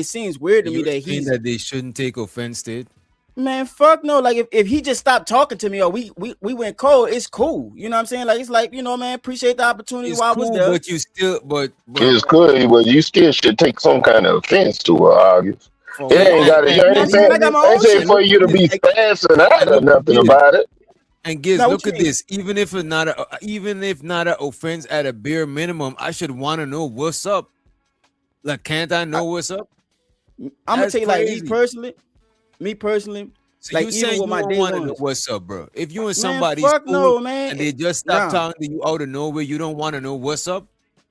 seems weird to me that they shouldn't take offense to it. Man, fuck no. Like if he just stopped talking to me or we went cold, it's cool. You know what I'm saying? Like it's like, man, appreciate the opportunity It's while cool, I was there. but you still It's cool, but you still should take some kind of offense to it, August. It ain't got to. You ain't saying for you to be spazzing out or nothing about it. And Giz, look at this. Even if not an offense at a bare minimum, I should want to know what's up. Like, can't I know what's up? I'm gonna tell you, like me personally. So like you saying you don't want to know what's up, bro? If you and somebody's cool and they just stop talking to you out of nowhere, you don't want to know what's up?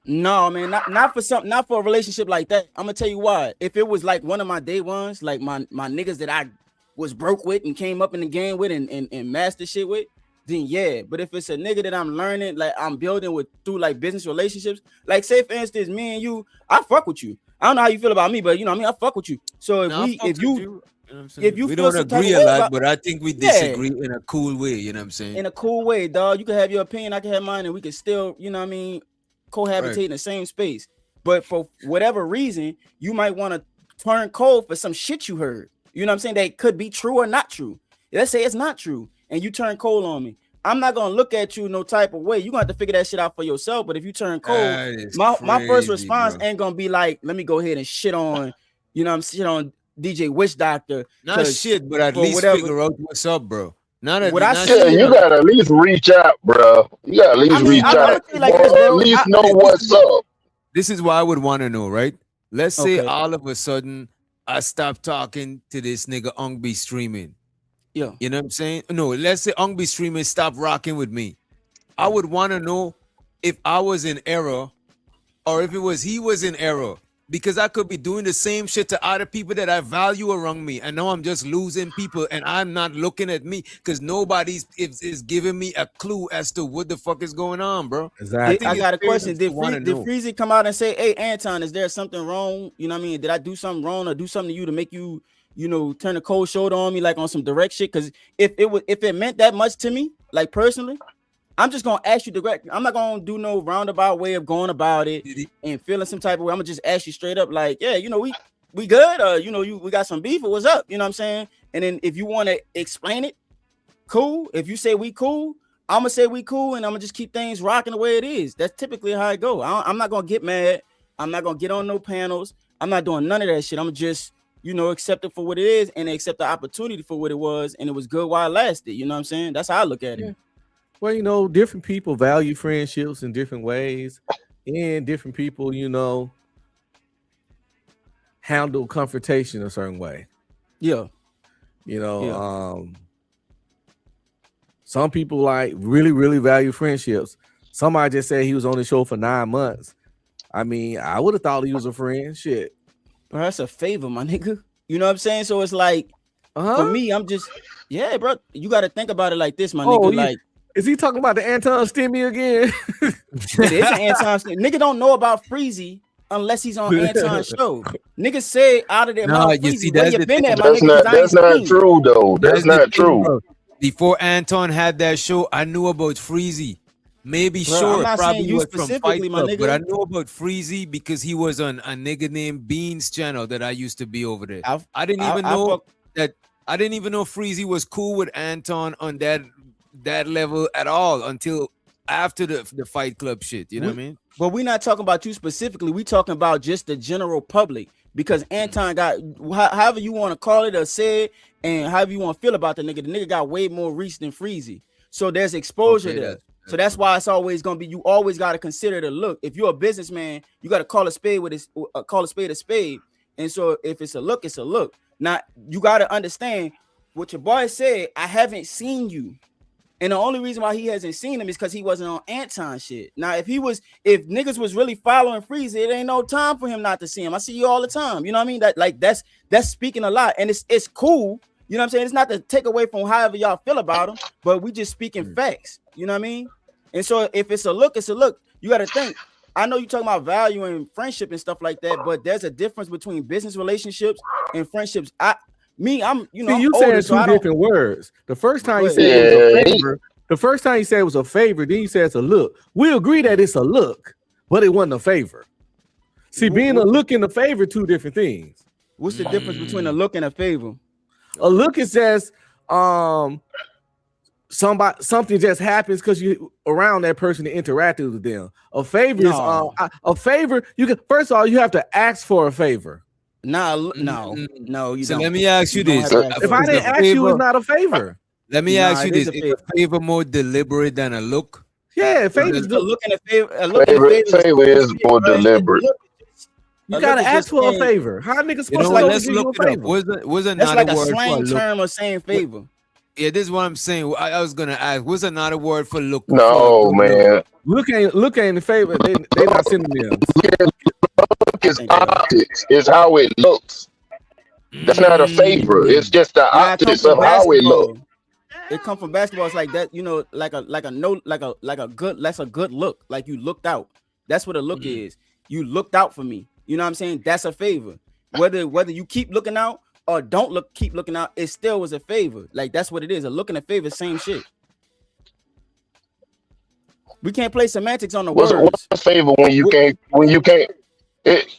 No, man, not for a relationship like that. I'm gonna tell you why. If it was like one of my day ones, like my niggas that I was broke with and came up in the game with and mastered shit with, then yeah. But if it's a nigga that I'm learning, like I'm building with through like business relationships, like say for instance, me and you, I fuck with you. I don't know how you feel about me, but I fuck with you. So if you we don't agree a lot, but I think we disagree in a cool way. You know what I'm saying? In a cool way, dog. You can have your opinion, I can have mine, and we can still, cohabitate in the same space. But for whatever reason, you might want to turn cold for some shit you heard. You know what I'm saying? That could be true or not true. Let's say it's not true, and you turn cold on me. I'm not gonna look at you no type of way. You're gonna have to figure that shit out for yourself. But if you turn cold, my first response ain't gonna be like, let me go ahead and shit on, shit on DJ Witch Doctor. Not shit, but at least figure out what's up, bro. You gotta at least reach out, bro. You gotta at least reach out. Like at least know what's up. This is why I would want to know, right? Let's say all of a sudden I stop talking to this nigga Ungby streaming. Yeah. You know what I'm saying? No, let's say Ungby streaming stop rocking with me. I would want to know if I was in error or if he was in error. Because I could be doing the same shit to other people that I value around me. And now I'm just losing people and I'm not looking at me because nobody is giving me a clue as to what the fuck is going on, bro. Exactly. I got a question. Did Freezy come out and say, hey, Anton, is there something wrong? You know what I mean? Did I do something wrong or do something to you to make you, turn a cold shoulder on me like on some direct shit? Because if it meant that much to me, like personally, I'm just gonna ask you direct. I'm not gonna do no roundabout way of going about it and feeling some type of way. I'm gonna just ask you straight up, like, yeah, we good, or we got some beef, or what's up? You know what I'm saying? And then if you want to explain it, cool. If you say we cool, I'm gonna say we cool, and I'm gonna just keep things rocking the way it is. That's typically how I go. I'm not gonna get mad. I'm not gonna get on no panels. I'm not doing none of that shit. I'm just accept it for what it is and accept the opportunity for what it was, and it was good while it lasted. You know what I'm saying? That's how I look at it. Well, different people value friendships in different ways, and different people, handle confrontation a certain way. Yeah. Some people like really, really value friendships. Somebody just said he was on the show for 9 months. I mean, I would have thought he was a friend. Shit. Bro, that's a favor, my nigga. You know what I'm saying? So it's like, for me, I'm just, yeah, bro. You got to think about it like this, my nigga. Like, is he talking about the Anton Stimmy again? It is an Anton Stimmy. Nigga don't know about Freezy unless he's on Anton's show. Niggas say out of their mouth, you see, where you been at, my that's nigga? That's not true, though. That's not true. Before Anton had that show, I knew about Freezy. Maybe Bro, sure, I'm not probably saying you was from specifically, Fight my Club, nigga. but I know about Freezy because he was on a nigga named Beans channel that I used to be over there. I didn't even know Freezy was cool with Anton on that level at all until after the Fight Club shit. You know what I mean? But we're not talking about you specifically. We talking about just the general public because Anton got however you want to call it or say it, and however you want to feel about the nigga got way more reach than Freezy. So there's exposure there. So that's why it's always gonna be. You always got to consider the look. If you're a businessman, you got to call a spade call a spade a spade. And so if it's a look, it's a look. Now you got to understand what your boy said. I haven't seen you, and the only reason why he hasn't seen him is because he wasn't on Anton shit. Now if niggas was really following Freezy, it ain't no time for him not to see him. I see you all the time. You know what I mean? That's speaking a lot, and it's cool. You know what I'm saying? It's not to take away from however y'all feel about him, but we just speaking facts. You know what I mean? And so if it's a look, it's a look. You got to think. I know you're talking about value and friendship and stuff like that, but there's a difference between business relationships and friendships. Me, I'm See, I'm you older, said so two I don't. different words. The first time you Go said ahead. it was a Yeah, favor. The first time you said it was a favor, then you said it's a look. We agree that it's a look, but it wasn't a favor. See, being a look and a favor, two different things. What's the difference between a look and a favor? A look is just something just happens because you around that person and interacted with them. A favor is a favor. You can first of all you have to ask for a favor. No, you So don't. let me ask you don't this: have to ask If for I it. didn't ask you, it's not a favor. Let me Nah, ask you it is this: a is favor. a favor more deliberate than a look? Yeah, favor. Because A look and a favor. A look and a favorite favor. favor is more deliberate. You A gotta look is ask just for a saying- favor. How niggas you supposed know to what? know to Let's give you look a it up. favor? What's That's another like a word for a slang look? term of saying favor. Yeah, this is what I'm saying. I was gonna ask. What's another word for look? For a No, good look? man. Look ain't in favor. They not synonyms. Look is optics. It's how it looks. That's not a favor. It's just the Nah, it come optics from of how it looks. basketball. It come from basketball. It's like that, like a no, like a good. That's a good look. Like you looked out. That's what a look is. You looked out for me. You know what I'm saying? That's a favor. Whether you keep looking out or don't keep looking out, it still was a favor. Like that's what it is. A look and a favor, same shit. We can't play semantics on the What's words. a favor when you can't?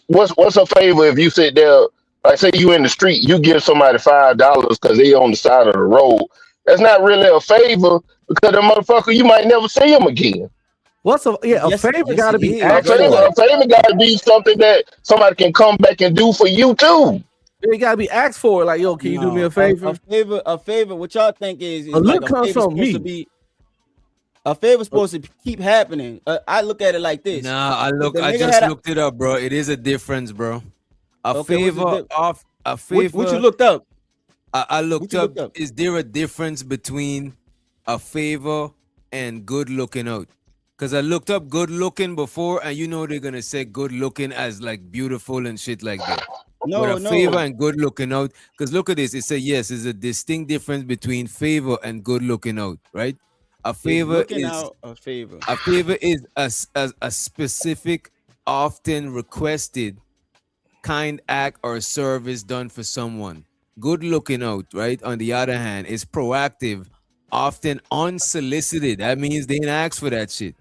What's a favor if you sit there? Like say you in the street, you give somebody $5 because they on the side of the road. That's not really a favor because the motherfucker you might never see him again. What's a Yes, favor got to it be is, asked brother. for. A favor got to be something that somebody can come back and do for you too. It got to be asked for. Like, yo, can you do me a favor? A favor. What y'all think is A look like comes favor from supposed me. to be. A favor supposed to keep happening. I look at it like this. Nah, I nigga just had a- looked it up, bro. It is a difference, bro. A Okay, what's the favor dif- of a favor. What you looked up? I looked you up, looked up? Is there a difference between a favor and good looking out? Because I looked up good looking before, and they're gonna say good looking as like beautiful and shit like that. But a favor and good looking out, because look at this, it says yes, there's a distinct difference between favor and good looking out, right? A favor looking is out a favor. a favor is a specific, often requested kind act or service done for someone. Good looking out, right? On the other hand, is proactive, often unsolicited. That means they didn't ask for that shit.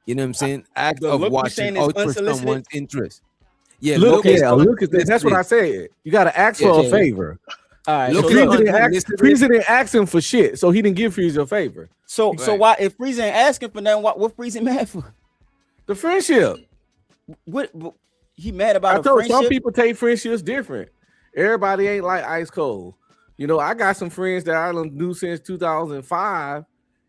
You know what I'm saying? Act The of look you watching saying is out for unsolicited? someone's interest. Yeah, Look is unsolicited. that's what I said. You got to ask for Okay. a favor. All right. Look So is look, unsolicited. Frieza didn't ask him for shit, so he didn't give Frieza a favor. so Right. why if Frieza ain't asking for nothing, what Frieza mad for? The friendship. What he mad about I a told friendship? some people take friendships different. Everybody ain't like ice cold. I got some friends that I done knew since 2005.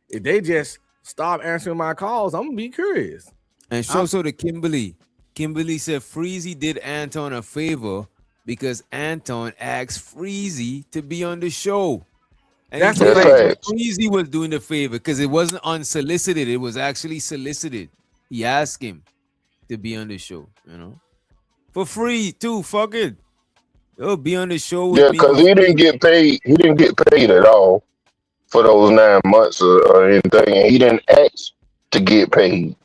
If they just stop answering my calls, I'm gonna be curious. And show so to Kimberly. Kimberly said Freezy did Anton a favor because Anton asked Freezy to be on the show. And That's he said a fact. Freezy was doing the favor because it wasn't unsolicited, it was actually solicited. He asked him to be on the show, for free too. Fuck it. He'll be on the show with Yeah, me. because he didn't get paid. He didn't get paid at all for those 9 months or anything, and he didn't ask to get paid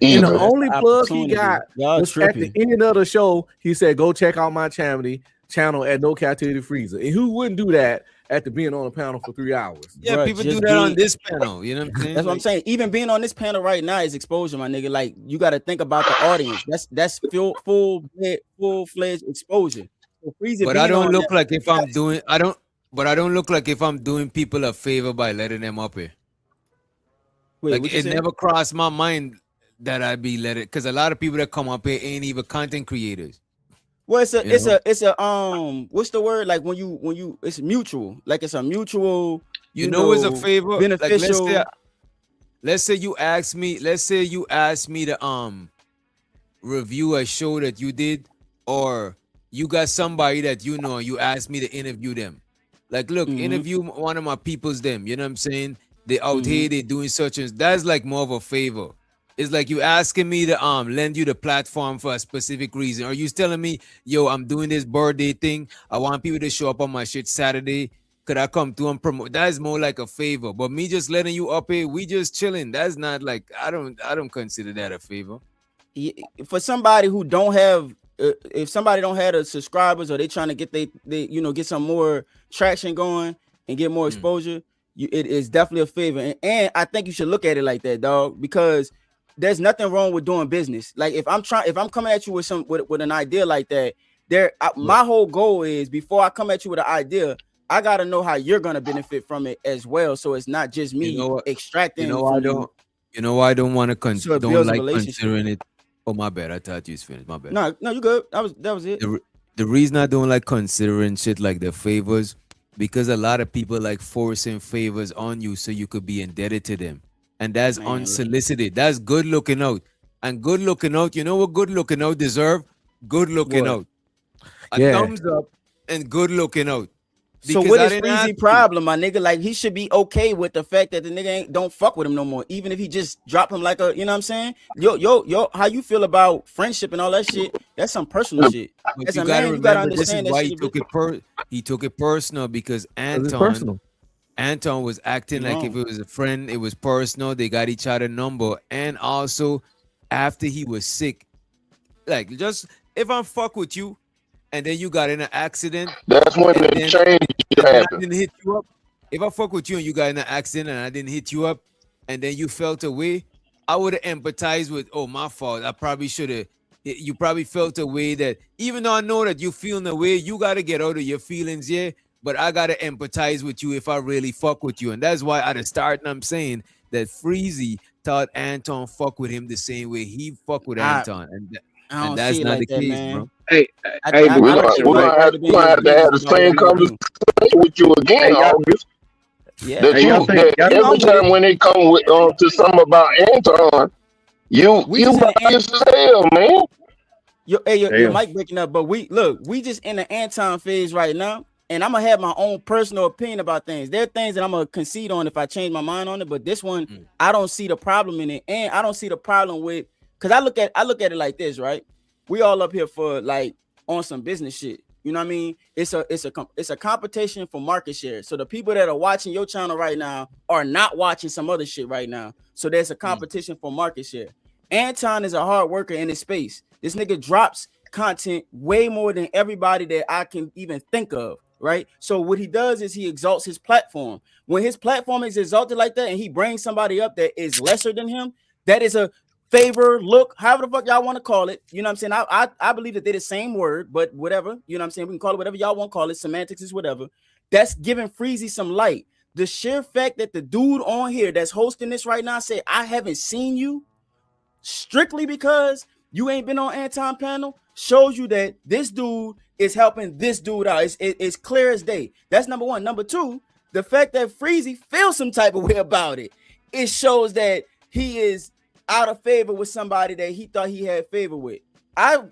And the either. only plug he got Y'all was at the tripping. end of the show. He said, "Go check out my channel at No Captivity Freezer." And who wouldn't do that after being on a panel for 3 hours? Yeah, Bruh, people do just that on being- this panel. You know what I'm saying? That's what I'm saying. Even being on this panel right now is exposure, my nigga. Like you got to think about the audience. That's full-fledged exposure. So Frieza But being I don't on look that- like if I'm doing but I don't look like if I'm doing people a favor by letting them up here. Wait, Like what you it say? never crossed my mind that I'd be let it, because a lot of people that come up here ain't even content creators. Well, it's You a what's the word? Like when you it's mutual. Like it's a mutual. You know, it's a favor. Like, Beneficial. let's say you ask me to review a show that you did, or you got somebody that you asked me to interview them. Like, look, interview one of my peoples, them. You know what I'm saying? They out here, they doing such and that's like more of a favor. It's like you asking me to lend you the platform for a specific reason. Or you telling me, yo, I'm doing this birthday thing. I want people to show up on my shit Saturday. Could I come through and promote? That is more like a favor. But me just letting you up here, we just chilling. That's not like I don't consider that a favor. For somebody who don't have if somebody don't have the subscribers or they trying to get they get some more traction going and get more exposure, it is definitely a favor. And I think you should look at it like that, dog, because there's nothing wrong with doing business. Like if I'm coming at you with with an idea like that, my whole goal is before I come at you with an idea, I gotta know how you're gonna benefit from it as well. So it's not just me extracting. I don't want to considering it. Oh, my bad. I thought you was finished. My bad. No, you good. That was it. The reason I don't like considering shit like the favors, because a lot of people like forcing favors on you so you could be indebted to them. And that's unsolicited. That's good looking out. And good looking out, you know what good looking out deserve? Good looking out. A thumbs up and good looking out. So what is Freezy problem, my nigga? Like he should be okay with the fact that the nigga don't fuck with him no more, even if he just drop him like a, you know what I'm saying? Yo, how you feel about friendship and all that shit? That's some personal shit. But As you a gotta man, you remember, gotta this is understand that why shit. he took it personal because personal. Anton was acting like if it was a friend, it was personal. They got each other number, and also after he was sick, like just if I fuck with you, and then you got in an accident. That's when the change I happened. didn't hit you up. If I fuck with you and you got in an accident and I didn't hit you up, and then you felt away, I would have empathized with, oh, my fault. I probably should have. You probably felt a way that, even though I know that you're feeling a way, you got to get out of your feelings, yeah. But I got to empathize with you if I really fuck with you. And that's why at the start, I'm saying that Freezy thought Anton fuck with him the same way he fuck with Anton. And that's not the case, bro. Hey, we're gonna have to have the same conversation with you again, August. Yeah. Every time when they come with to something about Anton, you biased as hell, man. Your mic breaking up, but we just in the Anton phase right now, and I'm gonna have my own personal opinion about things. There are things that I'm gonna concede on if I change my mind on it, but this one I don't see the problem in it, and I don't see the problem with. Cause I look at it like this, right? We all up here for like on some business shit. You know what I mean? It's a competition for market share. So the people that are watching your channel right now are not watching some other shit right now. So there's a competition for market share. Anton is a hard worker in his space. This nigga drops content way more than everybody that I can even think of, right? So what he does is he exalts his platform. When his platform is exalted like that and he brings somebody up that is lesser than him, that is a favor, look, however the fuck y'all want to call it. You know what I'm saying? I believe that they're the same word, but whatever. You know what I'm saying? We can call it whatever y'all want to call it. Semantics is whatever. That's giving Freezy some light. The sheer fact that the dude on here that's hosting this right now said, I haven't seen you strictly because you ain't been on Anton panel shows you that this dude is helping this dude out. It's clear as day. That's number one. Number two, the fact that Freezy feels some type of way about it. It shows that he is out of favor with somebody that he thought he had favor with.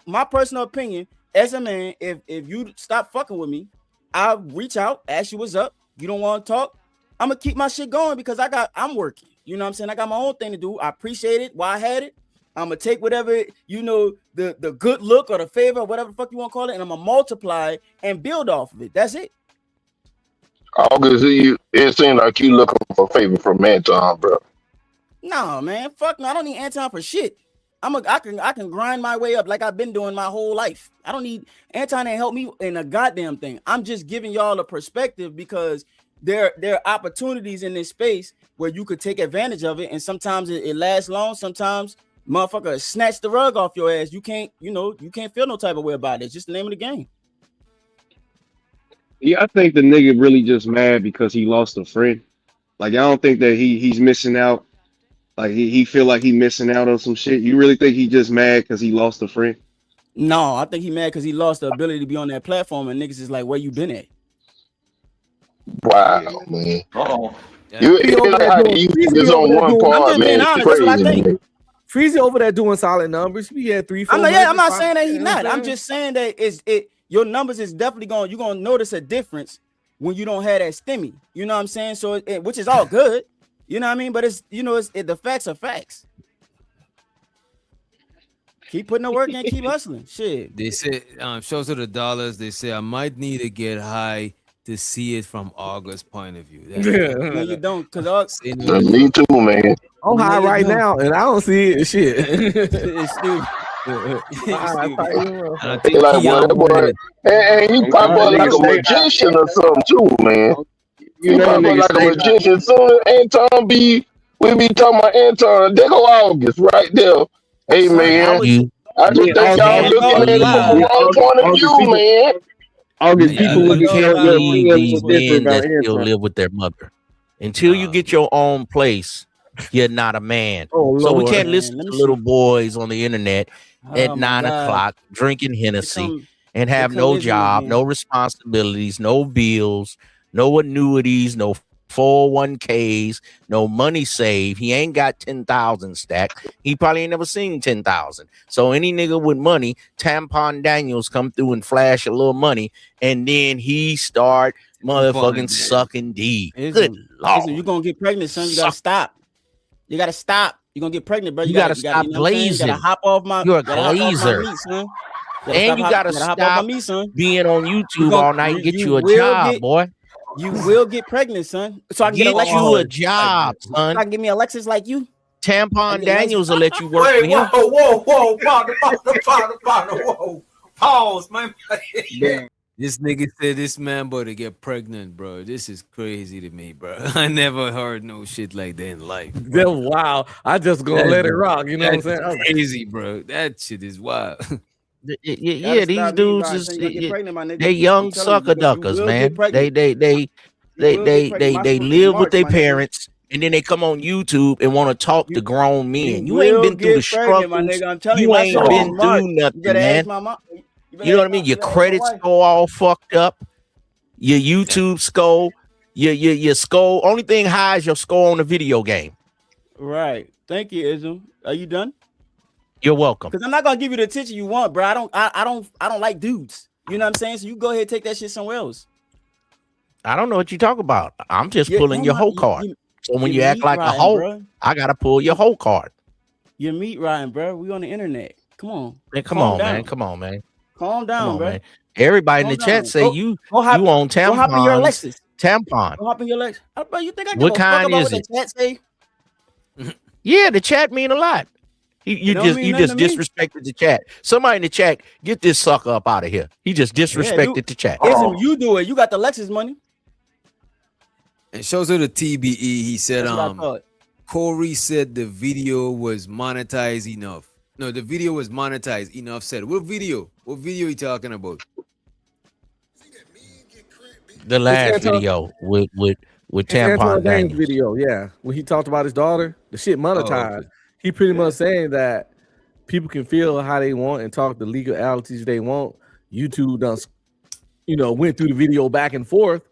My personal opinion as a man, if you stop fucking with me, I'll reach out, ask you what's up. You don't want to talk, I'm gonna keep my shit going because I'm working. You know what I'm saying? I got my own thing to do. I appreciate it while I had it. I'm gonna take whatever, the good look or the favor or whatever the fuck you want to call it, and I'm gonna multiply it and build off of it. That's it. August, it seems like you looking for favor from Anton, bro. No, man, fuck no. I don't need Anton for shit. I can grind my way up like I've been doing my whole life. I don't need Anton to help me in a goddamn thing. I'm just giving y'all a perspective because there are opportunities in this space where you could take advantage of it, and sometimes it lasts long. Sometimes motherfucker snatch the rug off your ass. You can't feel no type of way about it. It's just the name of the game. Yeah, I think the nigga really just mad because he lost a friend. Like I don't think that he's missing out. Like he feel like he missing out on some shit. You really think he just mad because he lost a friend? No, I think he mad because he lost the ability to be on that platform, and niggas is like, where you been at? Wow, man. You is on one part, man. It's crazy. Freezy over there doing solid numbers. We had 3, 4. I'm not saying that he's not. I'm just saying that your numbers is definitely you're gonna notice a difference when you don't have that stimmy. You know what I'm saying? So which is all good. You know what I mean? But the facts are facts. Keep putting the work in, keep hustling. Shit. They say shows of the dollars. They say I might need to get high to see it from August's point of view. No, you don't, because me too, man. I'm high right now, and I don't see it. Shit. It's stupid. I I He think like, Keon boy, that boy, wanted and he Oh pop God, up like nigga, a stay. magician or something too, man. You He know, pop up nigga, like a stay high. magician. Soon as Anton we be talking about Anton, there go August right there. Hey Son, I man, was You I Yeah, just think man, y'all man, looking dog, at it from a believe Yeah, wrong point of August view, people. man. August people you look you at can't your leave DM a little these different men about that still Anton. live with their mother. Until you get your own place, you're not a man. Oh So we Lord. can't man, listen let me to little see. boys on the internet at Oh my God.9 o'clock drinking Here Hennessy come and here have come no Ism job, no again. responsibilities, no bills, no annuities, no 401ks, no money saved. He ain't got 10,000 stacked. He probably ain't never seen 10,000. So any nigga with money, Tampon Daniels come through and flash a little money, and then he start motherfucking sucking D. Good Ism, Lord. you gonna get pregnant, son. You gotta Suck. stop. You gotta stop. You're gonna get pregnant, bro. You gotta You gotta, stop you know what I'm saying? You gotta glazing. hop off my You're a you gotta hop off my glazer. meat, son. And you gotta You gotta hop off my stop meat, son. being on You YouTube gonna all night and get you you a will job, get boy. pregnant, son. So I can get Get Alexis. you a So job, I son. can get me Alexis like you. I Tampon get Alexis. Daniels will let you work for Wait, him. whoa, partner, whoa. Pause, man. This nigga said this man boy to get pregnant, bro. This is crazy to me, bro. I never heard no shit like that in life. That's wild. I just gonna let it rock. You know what I'm saying? That's crazy, bro. That shit is wild. Yeah, these dudes Son. is You gotta get pregnant, my nigga. they I'm young telling sucker you duckers, will get man. They pregnant. they they You will get pregnant. My they shit in live with March, their my nigga. parents, and then they come on YouTube and want to talk to grown You men. You ain't will been through the get pregnant, my struggles. nigga. I'm telling you, You my ain't shit is in been through March. You nothing, better ask man. my mom. You know what I mean? Your credit score all fucked up. Your YouTube score, your score. Only thing high is your score on the video game. Right. Thank you, Ism. Are you done? You're welcome. Because I'm not gonna give you the attention you want, bro. I don't like dudes. You know what I'm saying? So you go ahead and take that shit somewhere else. I don't know what you talk about. I'm just Yeah, pulling your whole card. So when you your act meat like a rotten, hoe, bro. I gotta pull your whole card. Your meat rotten, bro. We on the internet. Come on. Man, come Calm on, down. man. Come on, man. Calm Come down, on, bro. man. Everybody in Calm the chat down. say you hop, you on go hop in your tampons. Alexis. Tampon. Go hop in your Alexis. Bro, you think I give What a fuck kind about is what it? the chat say? Yeah, the chat mean a lot. You It don't just mean you nothing just to me. disrespected the chat. Somebody in the chat, get this sucker up out of here. He just disrespected the chat. Ism, you do it. You got the Lexus money. And shows her the TBE. He said, That's what I thought. Corey said the video was monetized enough. No, the video was monetized enough. Said, what video? What video you talking about? The last video with It's Tampon Anton Daniels' Daniels. video, yeah. When he talked about his daughter, the shit monetized. okay. He pretty much saying that people can feel how they want and talk the legalities they want. YouTube done, went through the video back and forth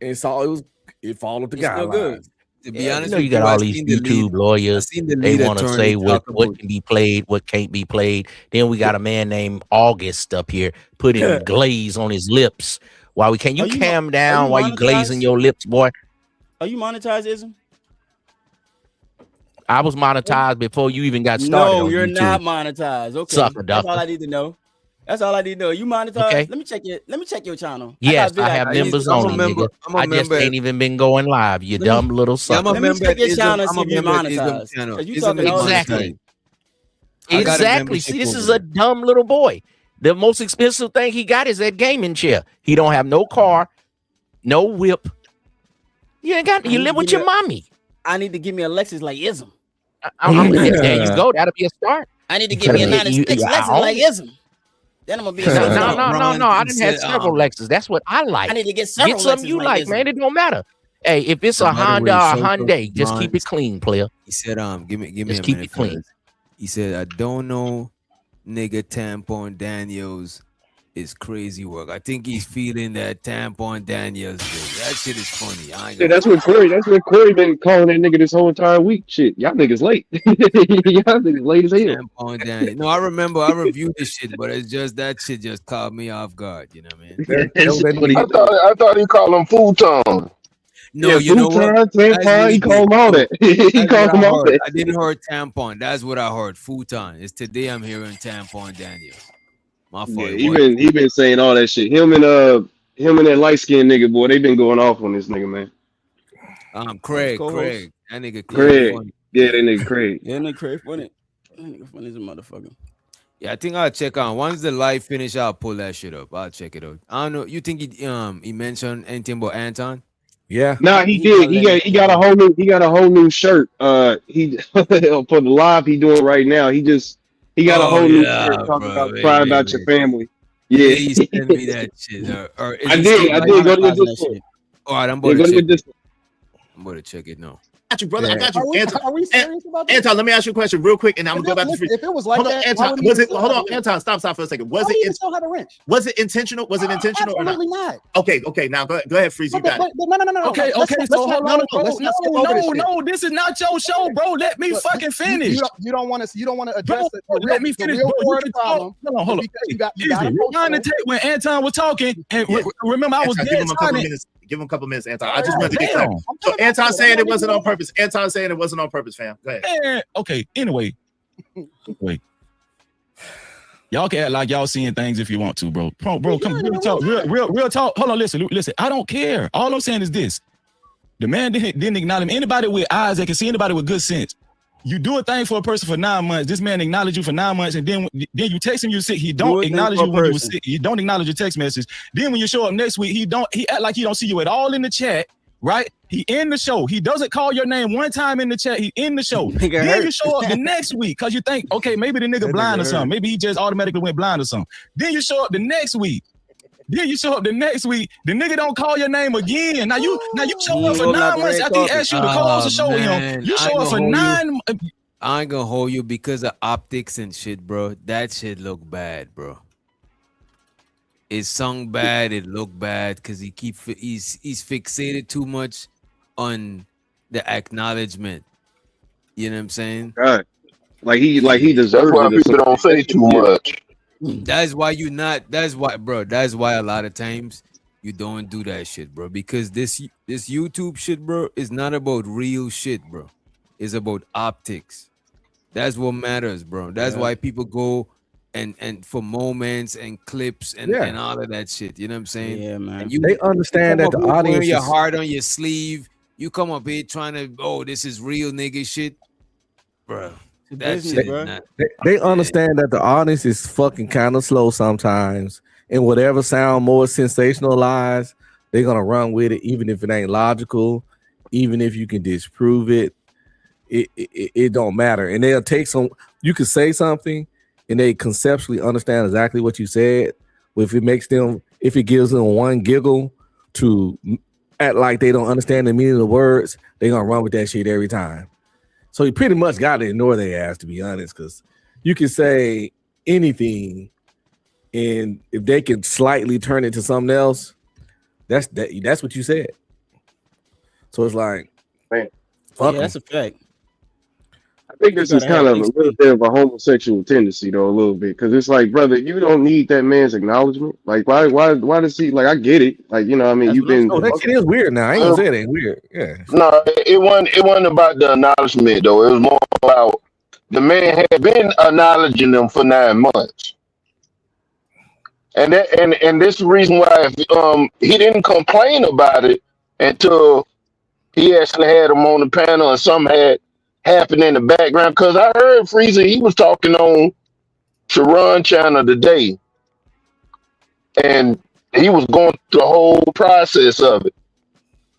and saw it followed the It's still good. guidelines. To be honest You know, you with got you, I all these seen the lead. YouTube lawyers. I seen the They lead want to attorney say what talk about. can be played, what can't be played. Then we got a man named August up here putting glaze on his lips. While we can you calm down while you glazing your lips, boy? Are you monetized, Ism? I was monetized before you even got started No, on you're YouTube. not monetized. Okay, Sucker that's all ducker. I need to know. That's all I need to know. You monetized? Okay. Let me check your channel. Yes, I have members only, nigga. I just ain't even been going live. You dumb little sucker. Let me check your channel and see if you monetized. Because you talking all this shit. Exactly. See, this is a dumb little boy. The most expensive thing he got is that gaming chair. He don't have no car, no whip. You ain't got. You live with your mommy. I need to give me a Lexus like Ism. There you go. That'll be a start. I need to give me a 96 Lexus like Ism. Then I'm gonna be a no. I didn't have several Lexus. That's what I like. I need to get several Get something Lexus you like like, Ism. man. It don't matter. Hey, if it's a By the way, Honda or a shout out Hyundai, just Ron. keep it clean, player. He said, give me Just a keep minute, it clean. fellas. He said, I don't know, nigga. Tampon Daniels is crazy work. I think he's feeling that Tampon Daniels. That shit is funny. I ain't Yeah, gonna that's what Corey been calling that nigga this whole entire week. Shit, y'all niggas late. Y'all niggas late as hell. Tampon Daniels. No, I remember I reviewed this shit, but it's just that shit just caught me off guard. You know what I mean? I thought he called him futon. No, Yeah, you know what? futon, That's tampon, what he it called is. him all No, that. He that's called what him I all heard. that. I didn't hear tampon. That's what I heard. Futon. It's today I'm hearing Tampon Daniels. My fault. Yeah, he been saying all that shit. Him and that light skinned nigga, boy, they been going off on this nigga, man. Craig. co-host? That nigga Craig. funny. Yeah, that nigga Craig. Yeah, nigga Craig funny. That nigga funny as a motherfucker. Yeah, I think I'll check on once the live finish. I'll pull that shit up. I'll check it out. I don't know. You think he mentioned anything about Anton? Yeah. Nah, he did. He got a whole new shirt. He for the live he doing right now. He got a Oh whole new shirt yeah, talking bro. about cry about your family. Yeah, Please send me that shit. Or is I he did. still I like did. Go to your monetizing that Discord. shit. All right, I'm Yeah, about go to to your check it. Discord. I'm about to check it now. I got you, brother. I Yeah. got you. Anton, Are we serious about that? Anton, let me ask you a question real quick, and I'm If gonna go back to listen, free. if it was like Hold on, that, why Anton. would he Was it? still Hold have on, a wrench? Anton. Stop for a second. Why Was would he it? still have a wrench? Was it intentional? Was it intentional or not? Absolutely not. Okay. Now go ahead, Freeze. You got it. But no. Okay, Let's so not- hold on, bro. Let's not skip over this shit. No, this is not your show, bro. Let me Look, fucking finish. You don't want to address Bro, the let me finish, real bro. You core of can the problem. talk. Hold on. Because you got Easy. a Rewind the tape when Anton was talking, and remember I was Anton, give dead him a couple silent. minutes. Give him a couple minutes, Anton. I just God wanted to get damn. clear. So Anton saying it wasn't on purpose. Anton saying it wasn't on purpose, fam. Go ahead. Man, okay. Anyway, y'all can act like y'all seeing things if you want to, bro. Bro, come real talk. Real talk. Hold on, listen. I don't care. All I'm saying is this: the man didn't acknowledge him. Anybody with eyes that can see, anybody with good sense. You do a thing for a person for 9 months. This man acknowledged you for 9 months, and then you text him. You sick. He don't acknowledge you when you was sick. He don't acknowledge your text message. Then when you show up next week, he act like he don't see you at all in the chat. Right? He in the show. He doesn't call your name one time in the chat. He in the show. Then you show up the next week because you think, okay, maybe the nigga blind or something. Maybe he just automatically went blind or something. Then you show up the next week. The nigga don't call your name again. Now you show up for 9 months after he asked you to close the show with him. You show up for 9 months. I ain't gonna hold you because of optics and shit, bro. That shit look bad, bro. It sung bad, it looked bad because he's fixated too much on the acknowledgement. You know what I'm saying? God, like he deserves That's why it. people don't say too much. That's why that's why a lot of times you don't do that shit, bro. Because this YouTube shit, bro, is not about real shit, bro. It's about optics. That's what matters, bro. That's why people go and for moments and clips and all of that shit. You know what I'm saying? Yeah, man. And They understand you that come the up here audience wearing your is- heart on your sleeve. You come up here trying to, this is real nigga shit, bro. That shit is not. They understand that the audience is fucking kind of slow sometimes, and whatever sound more sensationalized, they're gonna run with it, even if it ain't logical, even if you can disprove it. It don't matter, and they'll take some. You could say something, and they conceptually understand exactly what you said. But if it gives them one giggle to act like they don't understand the meaning of the words, they're gonna run with that shit every time. So you pretty much got to ignore their ass, to be honest, because you can say anything, and if they can slightly turn it to something else, that's what you said. So it's like, man, fuck that's a fact. I think this is kind of a little bit of a homosexual tendency, though, a little bit, because it's like, brother, you don't need that man's acknowledgement. Like, why does he? Like, I get it. Like, you know, I mean, you've been. Oh, that shit is weird now. I ain't gonna say it ain't weird. Yeah. No, it wasn't about the acknowledgement though. It was more about the man had been acknowledging them for 9 months. And this is the reason why he didn't complain about it until he actually had him on the panel and something had happened in the background. Because I heard Freezer, he was talking on Sharon channel today, and he was going through the whole process of it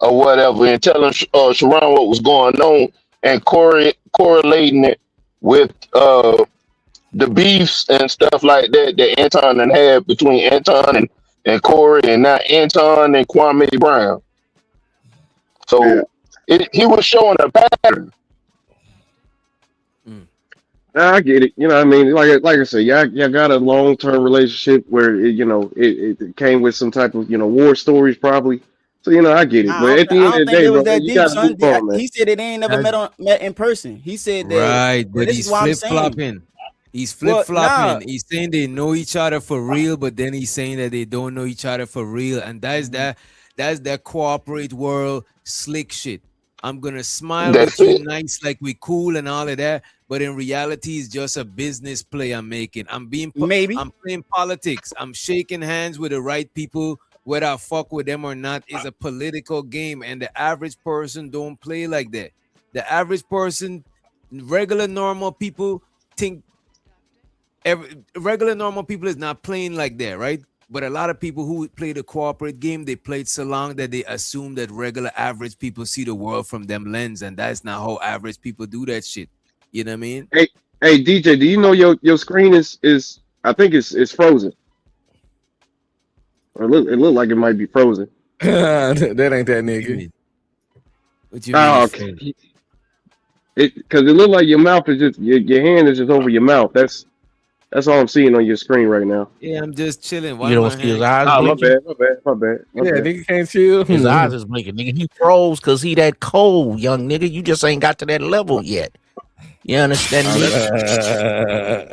or whatever, and telling Sharon what was going on and correlating it with the beefs and stuff like that Anton had between Anton and Corey, and now Anton and Kwame Brown. So he was showing a pattern. I get it. You know what I mean? Like I said, y'all got a long-term relationship where, it came with some type of, war stories probably. So, I get it. Nah, But at the I end don't of the think day, it was bro, that you deep, got to son. move on, man. He said that they ain't never met in person. He said that. Right, but this he's is what I'm flip saying. flopping. He's Well, flip flopping. nah. He's saying they know each other for real, but then he's saying that they don't know each other for real, and that's that corporate world slick shit. I'm gonna smile That's with you, it. nice, like we cool and all of that, but in reality, it's just a business play I'm making. I'm playing politics. I'm shaking hands with the right people, whether I fuck with them or not. Is a political game, and the average person don't play like that. The average person, regular normal people think regular normal people is not playing like that, right? But a lot of people who play the corporate game, they played so long that they assume that regular average people see the world from them lens, and that's not how average people do that shit. You know what I mean? Hey, DJ, do you know your screen is I think it's frozen. Or it look like it might be frozen. That ain't that nigga. What you mean? Oh, okay. Because it looked like your mouth is just your hand is just over your mouth. That's all I'm seeing on your screen right now. Yeah, I'm just chilling. You don't see his eyes Oh, blinking? my bad. Yeah, nigga can't chill. His eyes is blinking, nigga. He froze because he that cold, young nigga. You just ain't got to that level yet. You understand me?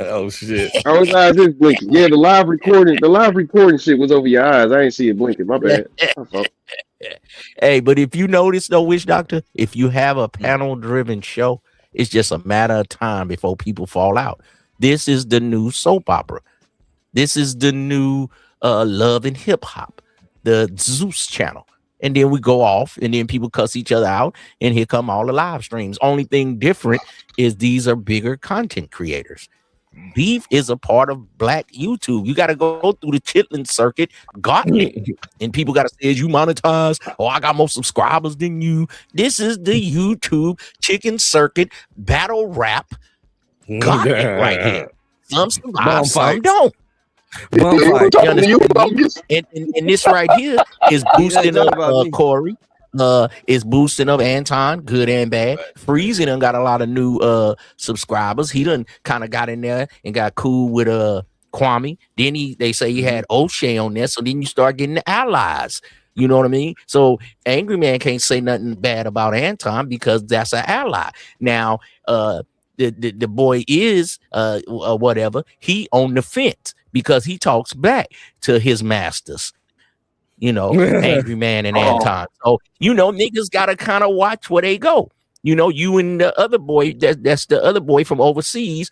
Oh shit. Oh, his eyes is blinking. Yeah, the live recording shit was over your eyes. I ain't see it blinking. My bad. My fault. Hey, but if you notice though, Witch Doctor, if you have a panel-driven show, it's just a matter of time before people fall out. This is the new soap opera. This is the new Love and Hip Hop, the Zeus channel. And then we go off and then people cuss each other out. And here come all the live streams. Only thing different is these are bigger content creators. Beef is a part of Black YouTube. You got to go through the chitlin circuit, gauntlet. And people got to say, you monetize? Oh, I got more subscribers than you. This is the YouTube chicken circuit battle rap gauntlet right here. Some survive, some don't. And this right here is boosting up Corey, is boosting up Anton, good and bad. Freezy done got a lot of new subscribers. He done kind of got in there and got cool with Kwame. Then they say he had O'Shea on there, so then you start getting the allies. You know what I mean? So Angry Man can't say nothing bad about Anton because that's an ally. Now the boy is whatever, he on the fence because he talks back to his masters, you know, Angry Man and Anton. So, you know, niggas gotta kind of watch where they go. You know, you and the other boy, that's the other boy from overseas,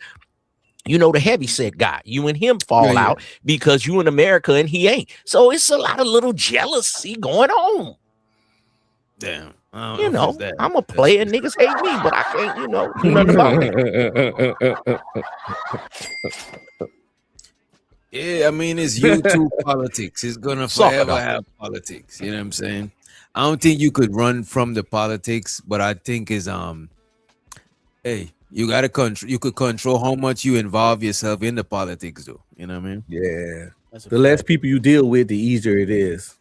you know, the heavyset guy, you and him fall out because you in America and he ain't. So it's a lot of little jealousy going on. Damn. You know, I'm a player. Niggas hate me, but I can't, you know, do nothing about it. Yeah, I mean, it's YouTube politics. It's gonna forever have politics. You know what I'm saying? I don't think you could run from the politics, but I think is hey, you gotta control. You could control how much you involve yourself in the politics, though. You know what I mean? Yeah. The less people you deal with, the easier it is.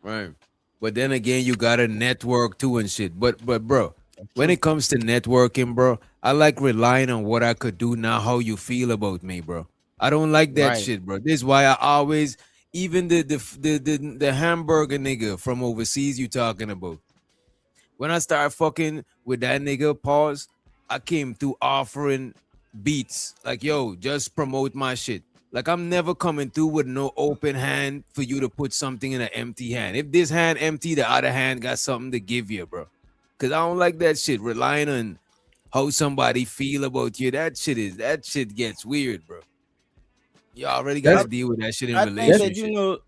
Right. But then again, you gotta network too and shit. But bro, when it comes to networking, bro, I like relying on what I could do, not how you feel about me, bro. I don't like that shit, bro. This is why I always, even the hamburger nigga from overseas you talking about. When I started fucking with that nigga, pause, I came through offering beats. Like, yo, just promote my shit. Like, I'm never coming through with no open hand for you to put something in an empty hand. If this hand empty, the other hand got something to give you, bro. Because I don't like that shit. Relying on how somebody feel about you. That shit gets weird, bro. You already got to deal with that shit in relationship. Think that, you know,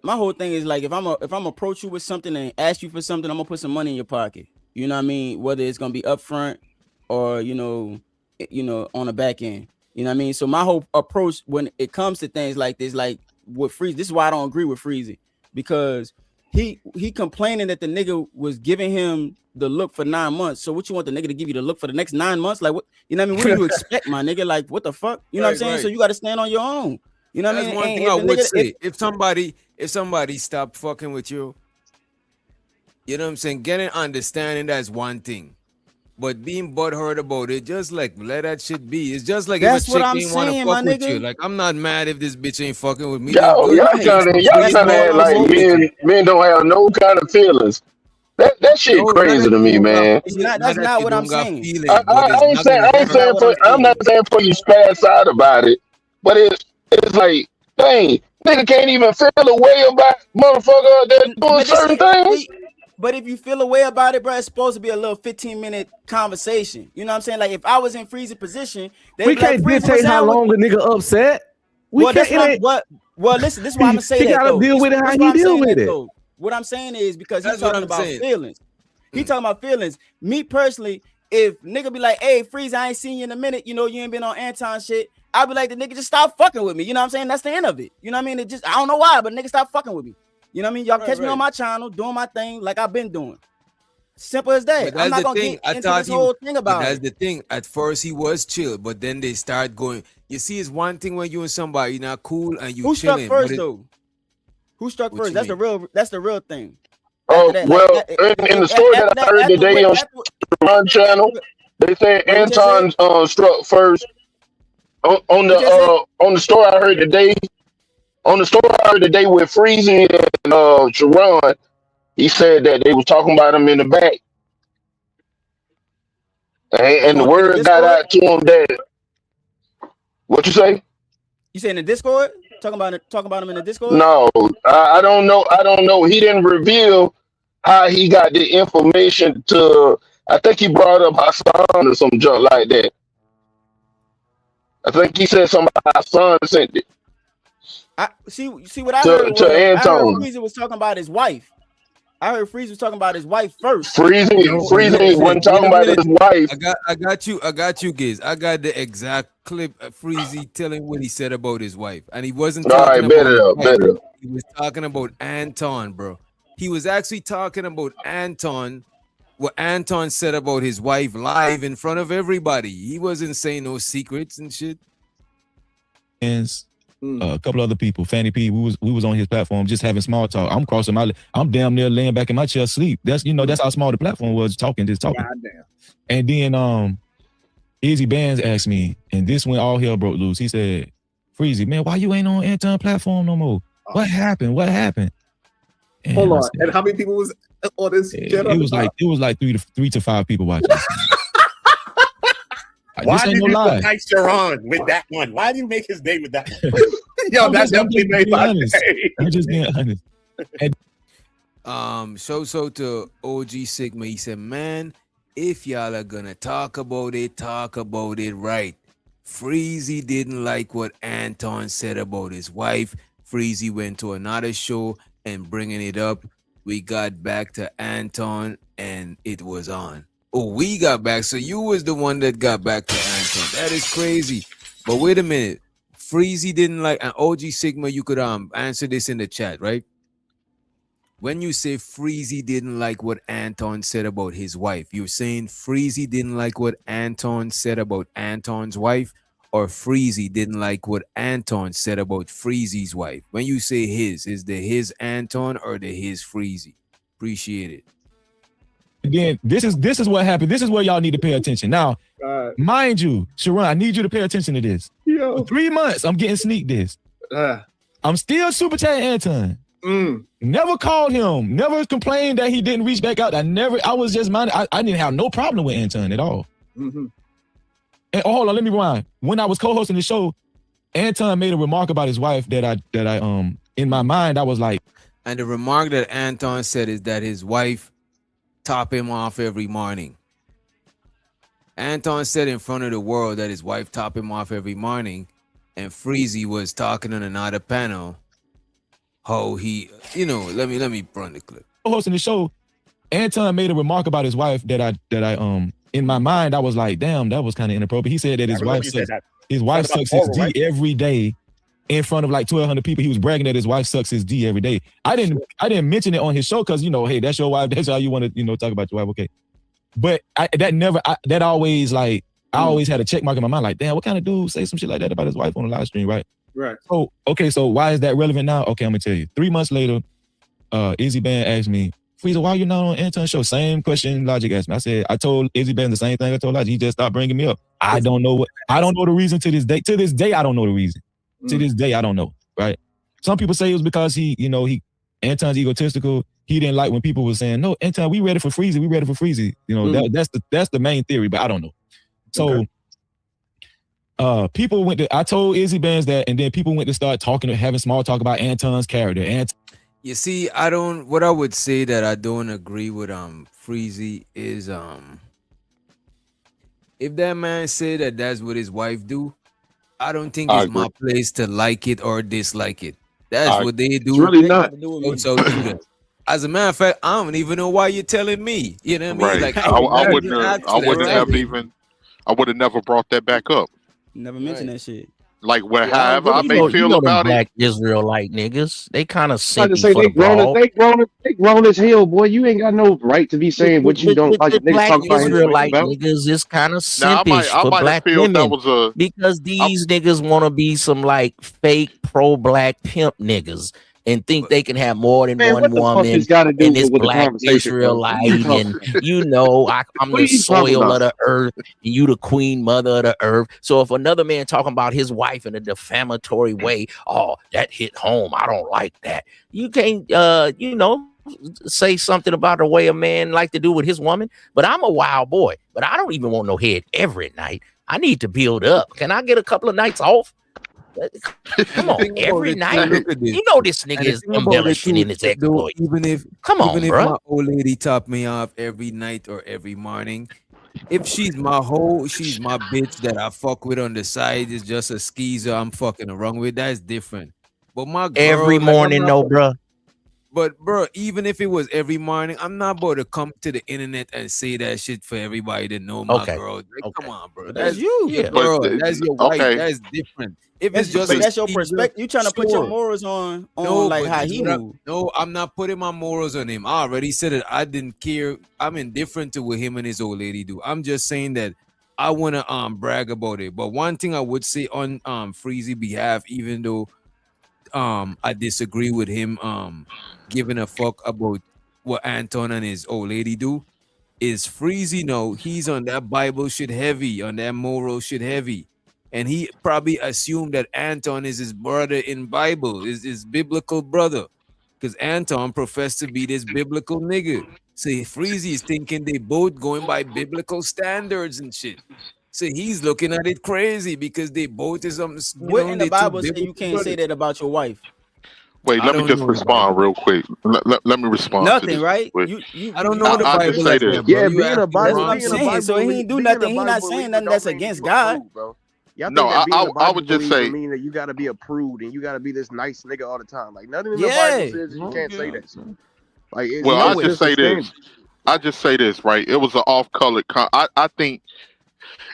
my whole thing is like, if I'm approach you with something and ask you for something, I'm gonna put some money in your pocket. You know what I mean? Whether it's gonna be upfront or you know on the back end. You know what I mean? So my whole approach when it comes to things like this, like with Freezy, this is why I don't agree with Freezy, because he complaining that the nigga was giving him the look for 9 months. So what you want the nigga to give you the look for the next 9 months? Like what? You know what I mean? What do you expect, my nigga? Like what the fuck? You know what I'm saying? So you got to stand on your own. You know what I mean? One thing I would say, if somebody stop fucking with you, you know what I'm saying? Getting understanding, that's one thing. But being butthurt about it, just like let that shit be. It's just like that's if a chick ain't want to fuck with you. Like I'm not mad if this bitch ain't fucking with me. Y'all trying to act like men don't have no kind of feelings. That shit crazy to me, man. That's not what I'm saying. I'm not saying for you spaz out about it, but it's like, dang, nigga can't even feel a way about motherfucker that doing certain things. But if you feel a way about it, bro, it's supposed to be a little 15-minute conversation. You know what I'm saying? Like if I was in Freeze's position, we can't dictate how long a nigga upset. Well, listen, this is why I'm gonna say that. He gotta deal with it how he deal with it. What I'm saying is because he's talking about feelings. He talking about feelings. Me personally, if nigga be like, hey, Freeze, I ain't seen you in a minute, you know, you ain't been on Anton shit. I'll be like, the nigga just stop fucking with me. You know what I'm saying? That's the end of it. You know what I mean? It just, I don't know why, but nigga stop fucking with me. You know what I mean? Y'all catch me on my channel doing my thing like I've been doing. Simple as that. But I'm that's not the gonna thing. get I into thought this whole thing about that's it. the thing. At first he was chill, but then they start going. You see, it's one thing when you and somebody you're not cool and you Who struck chilling. first though? Who struck What first? you That's the mean? real thing. Oh, After that, well, in the story after that I heard after today on Sharon channel, they say what you just said? Anton struck first. What you just said? On the story I heard today, with Freezy and Sharon, he said that they was talking about him in the back, and the In the word got Discord? out to him that what you say? You say in the Discord? Talking about him in the Discord? No, I don't know. I don't know. He didn't reveal how he got the information to. I think he brought up Hassan or some junk like that. I think he said something about Hassan sent it I see what I to heard was I heard Anton. Freezy was talking about his wife. I heard Freezy was talking about his wife first. Freezy wasn't Wait talking a about minute. his wife. I got you, Giz. I got the exact clip of Freezy telling what he said about his wife, and he wasn't All talking right, about his wife. better. He was talking about Anton, bro. He was actually talking about Anton. What Anton said about his wife live in front of everybody. He wasn't saying no secrets and shit. A couple other people, Fanny P. We was on his platform just having small talk. I'm damn near laying back in my chair asleep. That's that's how small the platform was, just talking. Goddamn. And then Easy Bands asked me, and this when all hell broke loose. He said, "Freezy, man, why you ain't on Anton platform no more? What happened? What happened?" And Hold I on. said, And how many people was on this channel? it was like three to five people watching. Why This ain't did no you lie. like Sharon with that one? Why did you make his day with that one? Yo, I'm that just definitely made being my honest. day. I'm just being honest. So to OG Sigma, he said, man, if y'all are gonna talk about it right. Freezy didn't like what Anton said about his wife. Freezy went to another show and bringing it up. We got back to Anton and it was on. Oh, we got back. So you was the one that got back to Anton. That is crazy. But wait a minute. Freezy didn't like, and OG Sigma, you could answer this in the chat, right? When you say Freezy didn't like what Anton said about his wife, you're saying Freezy didn't like what Anton said about Anton's wife, or Freezy didn't like what Anton said about Freezy's wife? When you say his, is the his Anton or the his Freezy? Appreciate it. Again, this is what happened. This is where y'all need to pay attention. Now, mind you, Sharon, I need you to pay attention to this. Yo. For 3 months, I'm getting sneak this. I'm still super chatting Anton. Never called him. Never complained that he didn't reach back out. I was just minded. I didn't have no problem with Anton at all. Mm-hmm. And hold on, let me rewind. When I was co-hosting the show, Anton made a remark about his wife that I in my mind I was like. And the remark that Anton said is that his wife top him off every morning. Anton said in front of the world that his wife top him off every morning, and Freezy was talking on another panel how he, let me run the clip. Hosting the show, Anton made a remark about his wife that I in my mind I was like, damn, that was kind of inappropriate. He said that his wife sucks his D every day in front of like 1,200 people. He was bragging that his wife sucks his D every day. I didn't mention it on his show because hey, that's your wife. That's how you want to talk about your wife. Okay, but that always like I always had a check mark in my mind like, damn, what kind of dude say some shit like that about his wife on a live stream, right? Right. So okay, so why is that relevant now? Okay, I'm gonna tell you. 3 months later, Izzy Band asked me, Freezer, why you not on Anton show? Same question Logic asked me. I said, I told Izzy Band the same thing I told Logic. He just stopped bringing me up. I don't know the reason to this day. To this day, I don't know the reason. To this day, I don't know. Right? Some people say it was because Anton's egotistical. He didn't like when people were saying, no, Anton, we ready for Freezy. We ready for Freezy. That's the main theory, but I don't know. So people went to, I told Izzy Bands that, and then people went to start having small talk about Anton's character. You see, what I would say that I don't agree with Freezy is if that man said that that's what his wife do, I don't think it's my place to like it or dislike it. That's what they do. It's really not. So do that. As a matter of fact, I don't even know why you're telling me. You know what I mean? Right. Like I wouldn't have never brought that back up. Never mentioned that shit. Like Yeah, I don't however give I a may fuck. You feel know them about it. black Israelite niggas. They kind of I just simpy say for the broad. they grown as hell, boy. You ain't got no right to be The, saying the, what you the, don't the, like a the nigga black talk about his wife Israelite about. niggas is kind of Now simpish I for might have black felt that women was a because these niggas want to be some like fake pro-black pimp niggas and think they can have more than Man, one what the fuck this woman got to do and this with the black conversation, bro? What are you Israelite talking and about? I'm What the are you talking soil of about? the earth and you the queen mother of the earth. So if another man talking about his wife in a defamatory way, oh, that hit home. I don't like that. You can't say something about the way a man like to do with his woman. But I'm a wild boy, but I don't even want no head every night. I need to build up. Can I get a couple of nights off? Come And the on, thing about every it too, night. look at this. You know this nigga And the is thing about it embellishing too, in his though, exploit. even if Come on, my bruh. old lady top me off every night or every morning, if she's my hoe, she's my bitch that I fuck with on the side, is just a skeezer I'm fucking around with. That's different. But my Every girl, like I'm morning, not. no, bruh. But bro, even if it was every morning, I'm not about to come to the internet and say that shit for everybody to know my Okay. girl. Like, come on, bro. But that's That's you. your Yeah. but girl. That's your wife. okay. That's different. If it's That's just but a that's your skeezer, perspective. You trying to put your sure. morals on No, like but how this he what I, move. no, I'm not putting my morals on him. I already said it. I didn't care. I'm indifferent to what him and his old lady do. I'm just saying that I want to brag about it. But one thing I would say on Freezy behalf, even though I disagree with him giving a fuck about what Anton and his old lady do, is Freezy know he's on that Bible shit heavy, on that moral shit heavy. And he probably assumed that Anton is his brother in Bible, is his biblical brother. Because Anton professed to be this biblical nigga. So Freezy is thinking they both going by biblical standards and shit. So he's looking at it crazy because they both is What in the they two Bible say you biblical can't say brothers. that about your wife? Wait, I let me don't just know the respond Bible. real quick. Let me respond to Nothing, this real right? quick. You I don't know you what the I'll just Bible say is this. there, bro. Yeah, You being a asking the That's Bible, what wrong I'm being a thing. saying. Bible So he believer, ain't do being a nothing. He not Bible saying believer nothing don't that's mean against you God. approved, bro. Y'all No, think that being a I Bible would just believer say mean that you got to be approved and you got to be this nice nigga all the time. Like nothing in the Bible Yeah. says that you well, can't say yeah. that shit. Like Well, I it's Nowhere. just just a say standard. this. I just say this, right? It was an off-colored. I think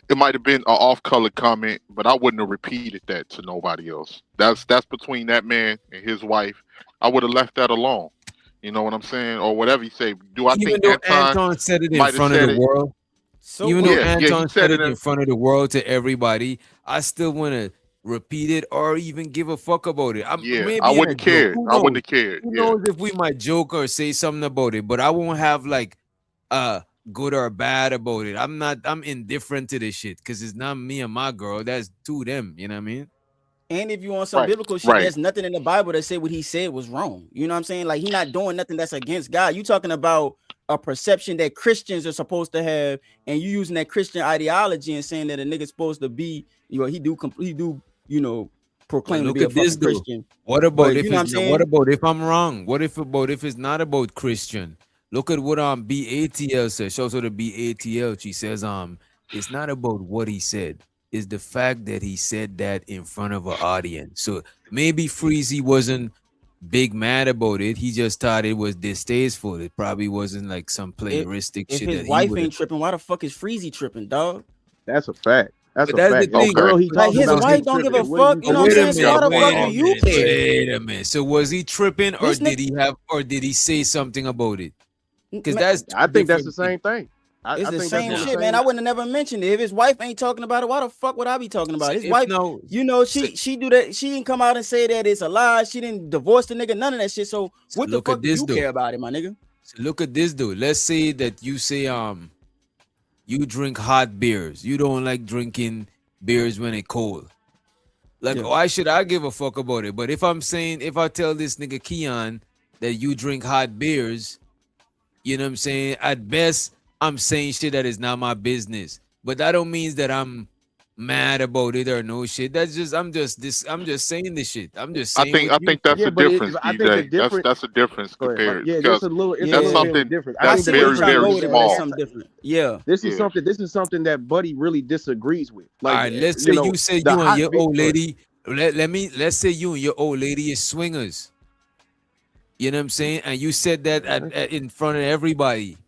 it might have been an off-colored comment, but I wouldn't have repeated that to nobody else. That's between that man and his wife. I would have left that alone. You know what I'm saying, or whatever you say. Do I Even think though Anton Anton said it in might have front of the said it? world, So even though what? Yeah, he Anton said said it it in in. front of the world to everybody, I still want to repeat it or even give a fuck about it. I'm Yeah, I maybe in a wouldn't joke. care. Who I wouldn't knows? have cared. Who Yeah. knows if we might joke or say something about it, but I won't have like good or bad about it. I'm indifferent to this shit because it's not me and my girl. That's two of them. You know what I mean? And if you want some Right. biblical shit, Right. there's nothing in the Bible that said what he said was wrong. You know what I'm saying? Like he not doing nothing that's against God. You talking about a perception that Christians are supposed to have, and you using that Christian ideology and saying that a nigga's supposed to be, he do, But proclaim to look be a at this fucking though. Christian. What about But you if know what it's I'm not, what saying? about if I'm wrong? What if it's not about Christian? Look at what BATL says. Shows her the BATL. She says it's not about what he said. It's the fact that he said that in front of an audience. So maybe Freezy wasn't big mad about it. He just thought it was distasteful. It probably wasn't like some If plagiaristic if shit his that he wife would have. ain't tripping, why the fuck is Freezy tripping, dog? That's a fact. That's But a that's the fact. And the thing. Okay. girl he Like talking his about wife ain't don't give tripping. a What are fuck. you You know Oh, what I'm wait a saying? So Yeah. why minute, the fuck wait do a you minute, care? wait a minute. So was he tripping or This nigga, did he say something about it? Because man, that's I two think that's the different things. same thing. it's I the think that's same on the Now, shit, man. I same. wouldn't have never mentioned it. If his wife ain't talking about it, why the fuck would I be talking about so it? His if wife, no, so, she do that. She didn't come out and say that it's a lie. She didn't divorce the nigga, none of that shit. So so what the look fuck at do this you though. care about it, my nigga? So look at this though. Let's say that you say you drink hot beers. You don't like drinking beers when it's cold. Like, Yeah. why should I give a fuck about it? But if I tell this nigga Keon that you drink hot beers, you know what I'm saying? At best, I'm saying shit that is not my business. But that don't mean that I'm mad about it or no shit. That's just I'm just saying this shit. I'm just saying what I you think that's think. a Yeah, but difference, I think the DJ. difference. That's a difference Go ahead. compared Yeah, because it's a that's little Yeah. bit of a something difference. I I that's think see the where you very, trying difference to go very is with it, but it's small. something different. Yeah. Yeah. this is something that Buddy really disagrees with. All Like right, let's you say know you say the you and hot your beat. old lady. Let's say you and your old lady is swingers. You know what I'm saying? And you said that in front of everybody.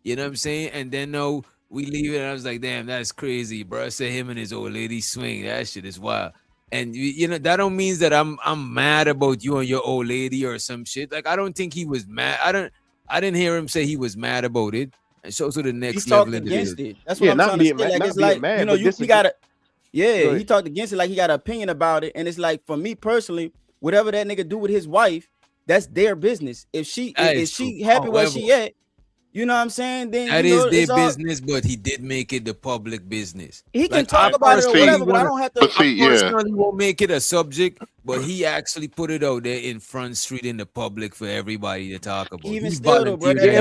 You know what I'm saying? And then no, we leave it. And I was like, damn, that's crazy, bro. I said him and his old lady swing. That shit is wild. And you know that don't mean that I'm mad about you and your old lady or some shit. Like I don't think he was mad. I didn't hear him say he was mad about it. And so to the He next talked level against individual. it. That's what I'm trying to say. Like it's like you know, you gotta. Yeah, he talked against it like he got an opinion about it, and it's like for me personally, whatever that nigga do with his wife, that's their business. If she happy where she at, you know what I'm saying? Then That you know is their it's all. business, but he did make it the public business. He can Like, talk about it or whatever, but I don't have to. I personally won't make it a subject, but he actually put it out there in Front Street in the public for everybody to talk about. Even He still though, bro, volunteered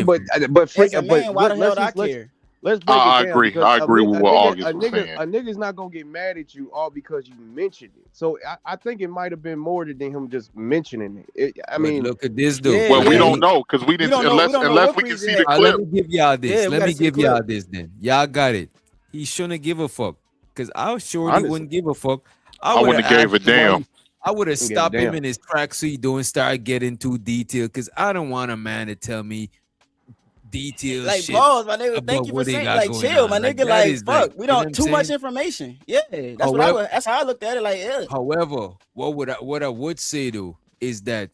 as a man, why the hell do I care? Let's break I it down. agree. Because I agree with what August a was saying. nigga's not gonna get mad at you all because you mentioned it. So I think it might have been more than him just mentioning it. I mean, look at this, though. Well, we don't know because we didn't unless we can see the clip. Let me give y'all this. Let me give y'all this then. Y'all got it. He shouldn't give a fuck because I was sure he wouldn't give a fuck. I wouldn't have gave a damn. I would have Wouldn't give a stopped him damn. in his tracks so he don't start getting too detailed because I don't want a man to tell me details. Like shit pause, my nigga. about Thank you for what they saying. got Like going chill, on. my nigga. that Like is fuck, like, we you know what don't I'm too much saying? information. Yeah, that's However- that's how I looked at it. Like yeah. However, what I would say though is that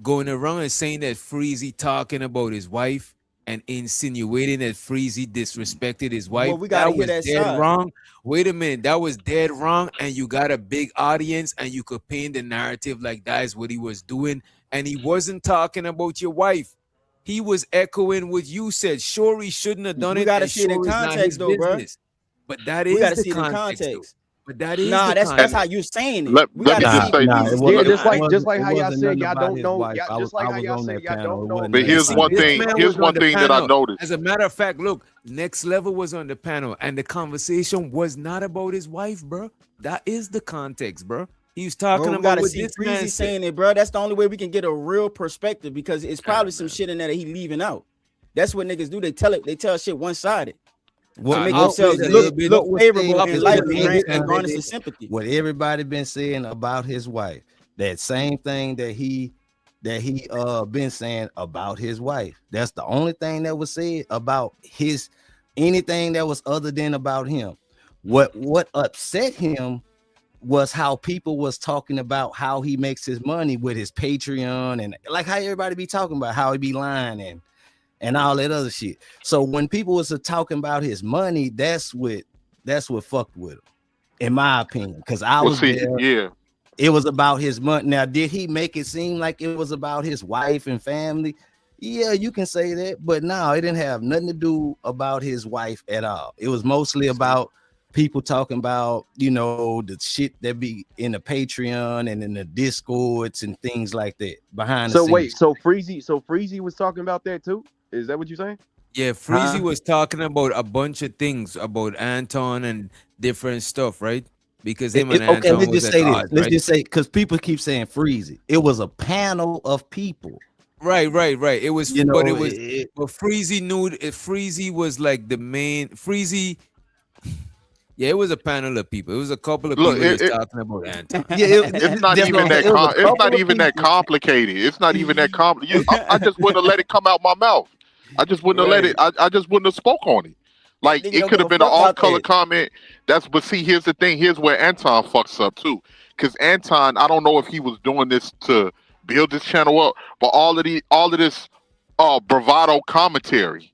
going around and saying that Freezy talking about his wife and insinuating that Freezy disrespected his wife, Well, we gotta hear was that dead side. wrong. Wait a minute, that was dead wrong, and you got a big audience, and you could paint the narrative like that is what he was doing, and he wasn't talking about your wife. He was echoing what you said. Sure, he shouldn't have done We it. gotta and see it in sure it's not context, his though, bro. business. But that We is gotta the see it in context, though. context. But that is Nah, the that's context. how you're saying it. Let We me gotta just see. say yeah, this. just like it how y'all wasn't said nothing y'all about don't his know. wife. Y'all, just like how y'all said y'all don't know. But here's one This thing. man Here's was on one the thing that I panel. noticed. As a matter of fact, look, Next Level was on the panel, and the conversation was not about his wife, bro. That is the context, bro. He was talking Bro, we about gotta what see this man Freezy said. saying it, bro. That's the only way we can get a real perspective because it's probably some shit in there that he leaving out. That's what niggas do. They tell shit one sided to make I'll themselves say look that- look what favorable they- in life what and garner some they- sympathy. What everybody been saying about his wife, that same thing that he been saying about his wife. That's the only thing that was said about his anything that was other than about him. What upset him was how people was talking about how he makes his money with his Patreon and like how everybody be talking about how he be lying and all that other shit. So when people was talking about his money, that's what fucked with him, in my opinion. Because I was there. Yeah. It was about his money. Now, did he make it seem like it was about his wife and family? Yeah, you can say that, but no, it didn't have nothing to do about his wife at all. It was mostly about people talking about, the shit that be in the Patreon and in the Discords and things like that behind the So scenes. wait, so Freezy was talking about that too? Is that what you're saying? Yeah, Freezy was talking about a bunch of things about Anton and different stuff, right? Because him and Okay, Anton let's was just at say this. odds, Let's right? just say, because people keep saying Freezy. It was a panel of people. Right. It was, You but know, it was, but Freezy knew Freezy was like the main Freezy. Yeah, it was a panel of people. It was a couple of Look, people just talking about Anton. It's not even that. It's not even that complicated. It's not even that complicated. I just wouldn't have let it come out my mouth. I just wouldn't have let it. I just wouldn't have spoke on it. Like Nigga it don't could give have a been an fuck about off-color that. comment. But see, here's the thing. Here's where Anton fucks up too. Because Anton, I don't know if he was doing this to build this channel up, but all of this bravado commentary.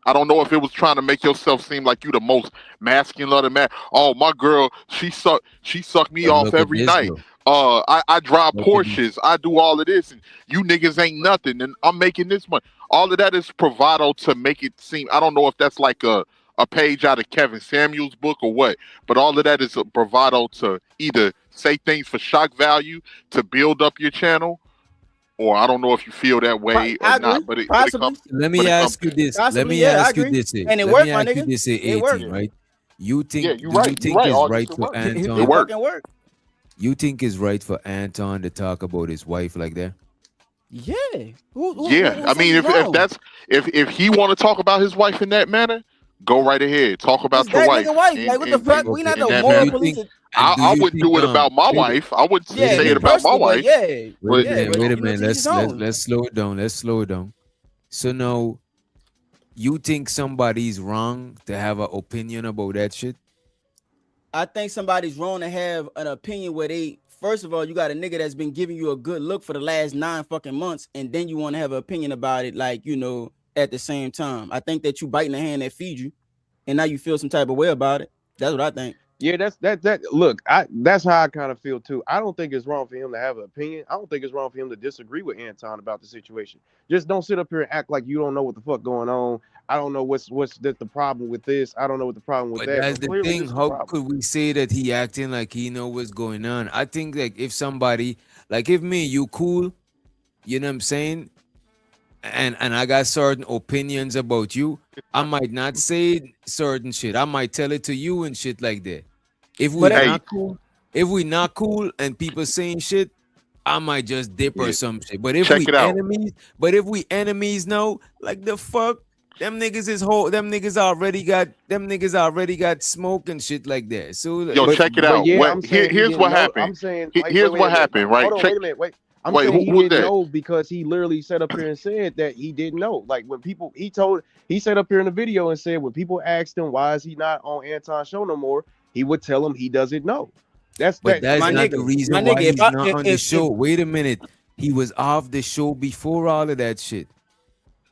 I don't know if it was trying to make yourself seem like you the most masculine of the man. Oh, my girl, she sucked me off look at every this, night. though. I drive Look at Porsches. I do all of this, and you niggas ain't nothing, and I'm making this money. All of that is bravado to make it seem. I don't know if that's like a page out of Kevin Samuel's book or what, but all of that is a bravado to either say things for shock value to build up your channel, or I don't know if you feel that way I or not. agree. But it Possibly. comes. Let me ask you this. Let Possibly, me yeah, I ask you agree. this. And it Let worked, me my ask you nigga. this. It worked. 18, right? You think? Yeah, Do you're right. you think You're right, it's August. right It for worked. Anton? It worked. Fucking work. You think it's right for Anton to talk about his wife like that? Yeah. Who Yeah, I says mean, he's if wrong? that's if he want to talk about his wife in that manner, go right ahead. Talk about It's your that wife. nigga wife. Like what the fuck? We not In no that moral manner. police. I wouldn't do it about my wife. I wouldn't Yeah, say me it about my personally, but wife. yeah, But yeah, but Wait a you know, minute. to each his own. Let's slow it down. Let's slow it down. So now, you think somebody's wrong to have an opinion about that shit? I think somebody's wrong to have an opinion where they, first of all, you got a nigga that's been giving you a good look for the last 9 fucking months, and then you want to have an opinion about it, like, you know, at the same time. I think that you biting the hand that feeds you, and now you feel some type of way about it. That's what I think. Yeah, that. Look, that's how I kind of feel too. I don't think it's wrong for him to have an opinion. I don't think it's wrong for him to disagree with Anton about the situation. Just don't sit up here and act like you don't know what the fuck going on. I don't know what's the problem with this. I don't know what the problem with But that. that's the Clearly thing. this is the How problem. could we say that he acting like he know what's going on? I think like if somebody, like if me, you cool, you know what I'm saying? And I got certain opinions about you, I might not say certain shit. I might tell it to you and shit like that. If we not cool, and people saying shit, I might just dip or some shit. But if Check we it out. enemies now, like the fuck, them niggas already got smoke and shit like that. So Yo, check it out. Yeah, What, I'm saying he here's didn't what know. happened. I'm saying Here's what happened, right? Hold on, wait a minute, wait. I'm Wait, saying he who's didn't that? know because he literally sat up here and said that he didn't know. Like when people, he sat up here in the video and said when people asked him why is he not on Anton's show no more, he would tell them he doesn't know. But that's My not nigga, the reason my why nigga, he's if I not on the show. Wait a minute. He was off the show before all of that shit.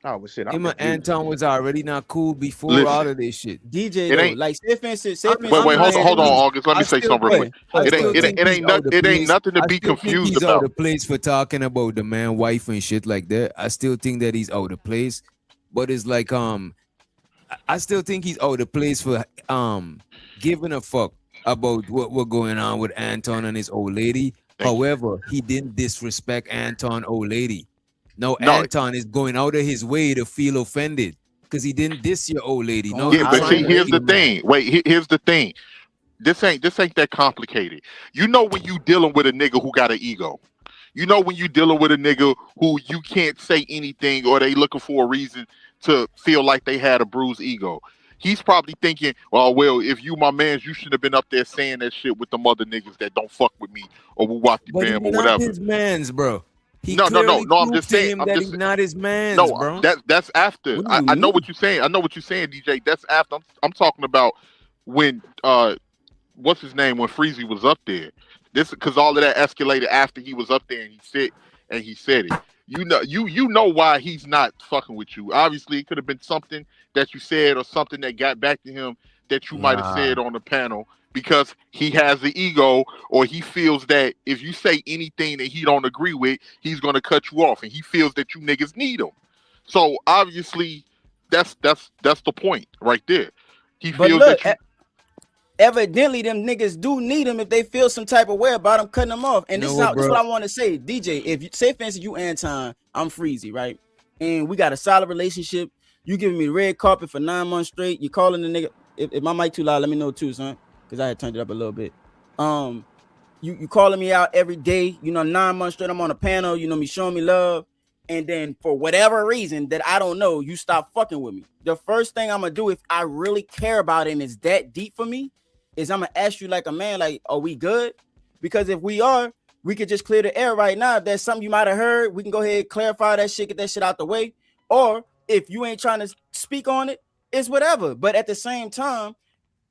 Oh, well, shit. Him and Anton was already not cool before Listen, all of this shit. DJ it though, ain't. like say for instance, Wait, hold on, August. Let me say something real quick. It ain't nothing to be confused he's out about. of place for talking about the man, wife, and shit like that. I still think that he's out of place, but it's like I still think he's out of place for giving a fuck about what going on with Anton and his old lady. However, he didn't disrespect Anton old lady. No, Anton is going out of his way to feel offended because he didn't diss your old lady. No, Yeah, he's but trying see, to here's make the you thing. mad. Wait, here's the thing. This ain't that complicated. You know when you dealing with a nigga who got an ego. You know when you dealing with a nigga who you can't say anything or they looking for a reason to feel like they had a bruised ego. He's probably thinking, well, if you my mans, you should have been up there saying that shit with them other niggas that don't fuck with me or who walk the But he's bam or not whatever. his man's, bro. He No. clearly I'm proved just to saying. him that he's not his man's, No, bro. that's after. What do you I know mean? what you're saying. I know what you're saying, DJ. That's after. I'm talking about when what's his name when Freezy was up there. This because all of that escalated after he was up there and he said it. You know why he's not fucking with you. Obviously, it could have been something that you said or something that got back to him that you might have Nah. said on the panel because he has the ego or he feels that if you say anything that he don't agree with, he's gonna cut you off and he feels that you niggas need him. So obviously, that's the point right there. He But feels look, that you. evidently them niggas do need him if they feel some type of way about him cutting them off. And You this know is what, this is bro? what I want to say, DJ. If you say, for instance, you Anton, I'm Freezy, right? And we got a solid relationship. You giving me red carpet for 9 months straight. You calling the nigga. If my mic too loud, let me know too, son, because I had turned it up a little bit. You calling me out every day. You know, 9 months straight. I'm on a panel. You know, me showing me love. And then for whatever reason that I don't know, you stop fucking with me. The first thing I'm gonna do if I really care about it and it's that deep for me is I'm gonna ask you like a man, like, are we good? Because if we are, we could just clear the air right now. If there's something you might have heard, we can go ahead and clarify that shit, get that shit out the way. Or if you ain't trying to speak on it, it's whatever. But at the same time,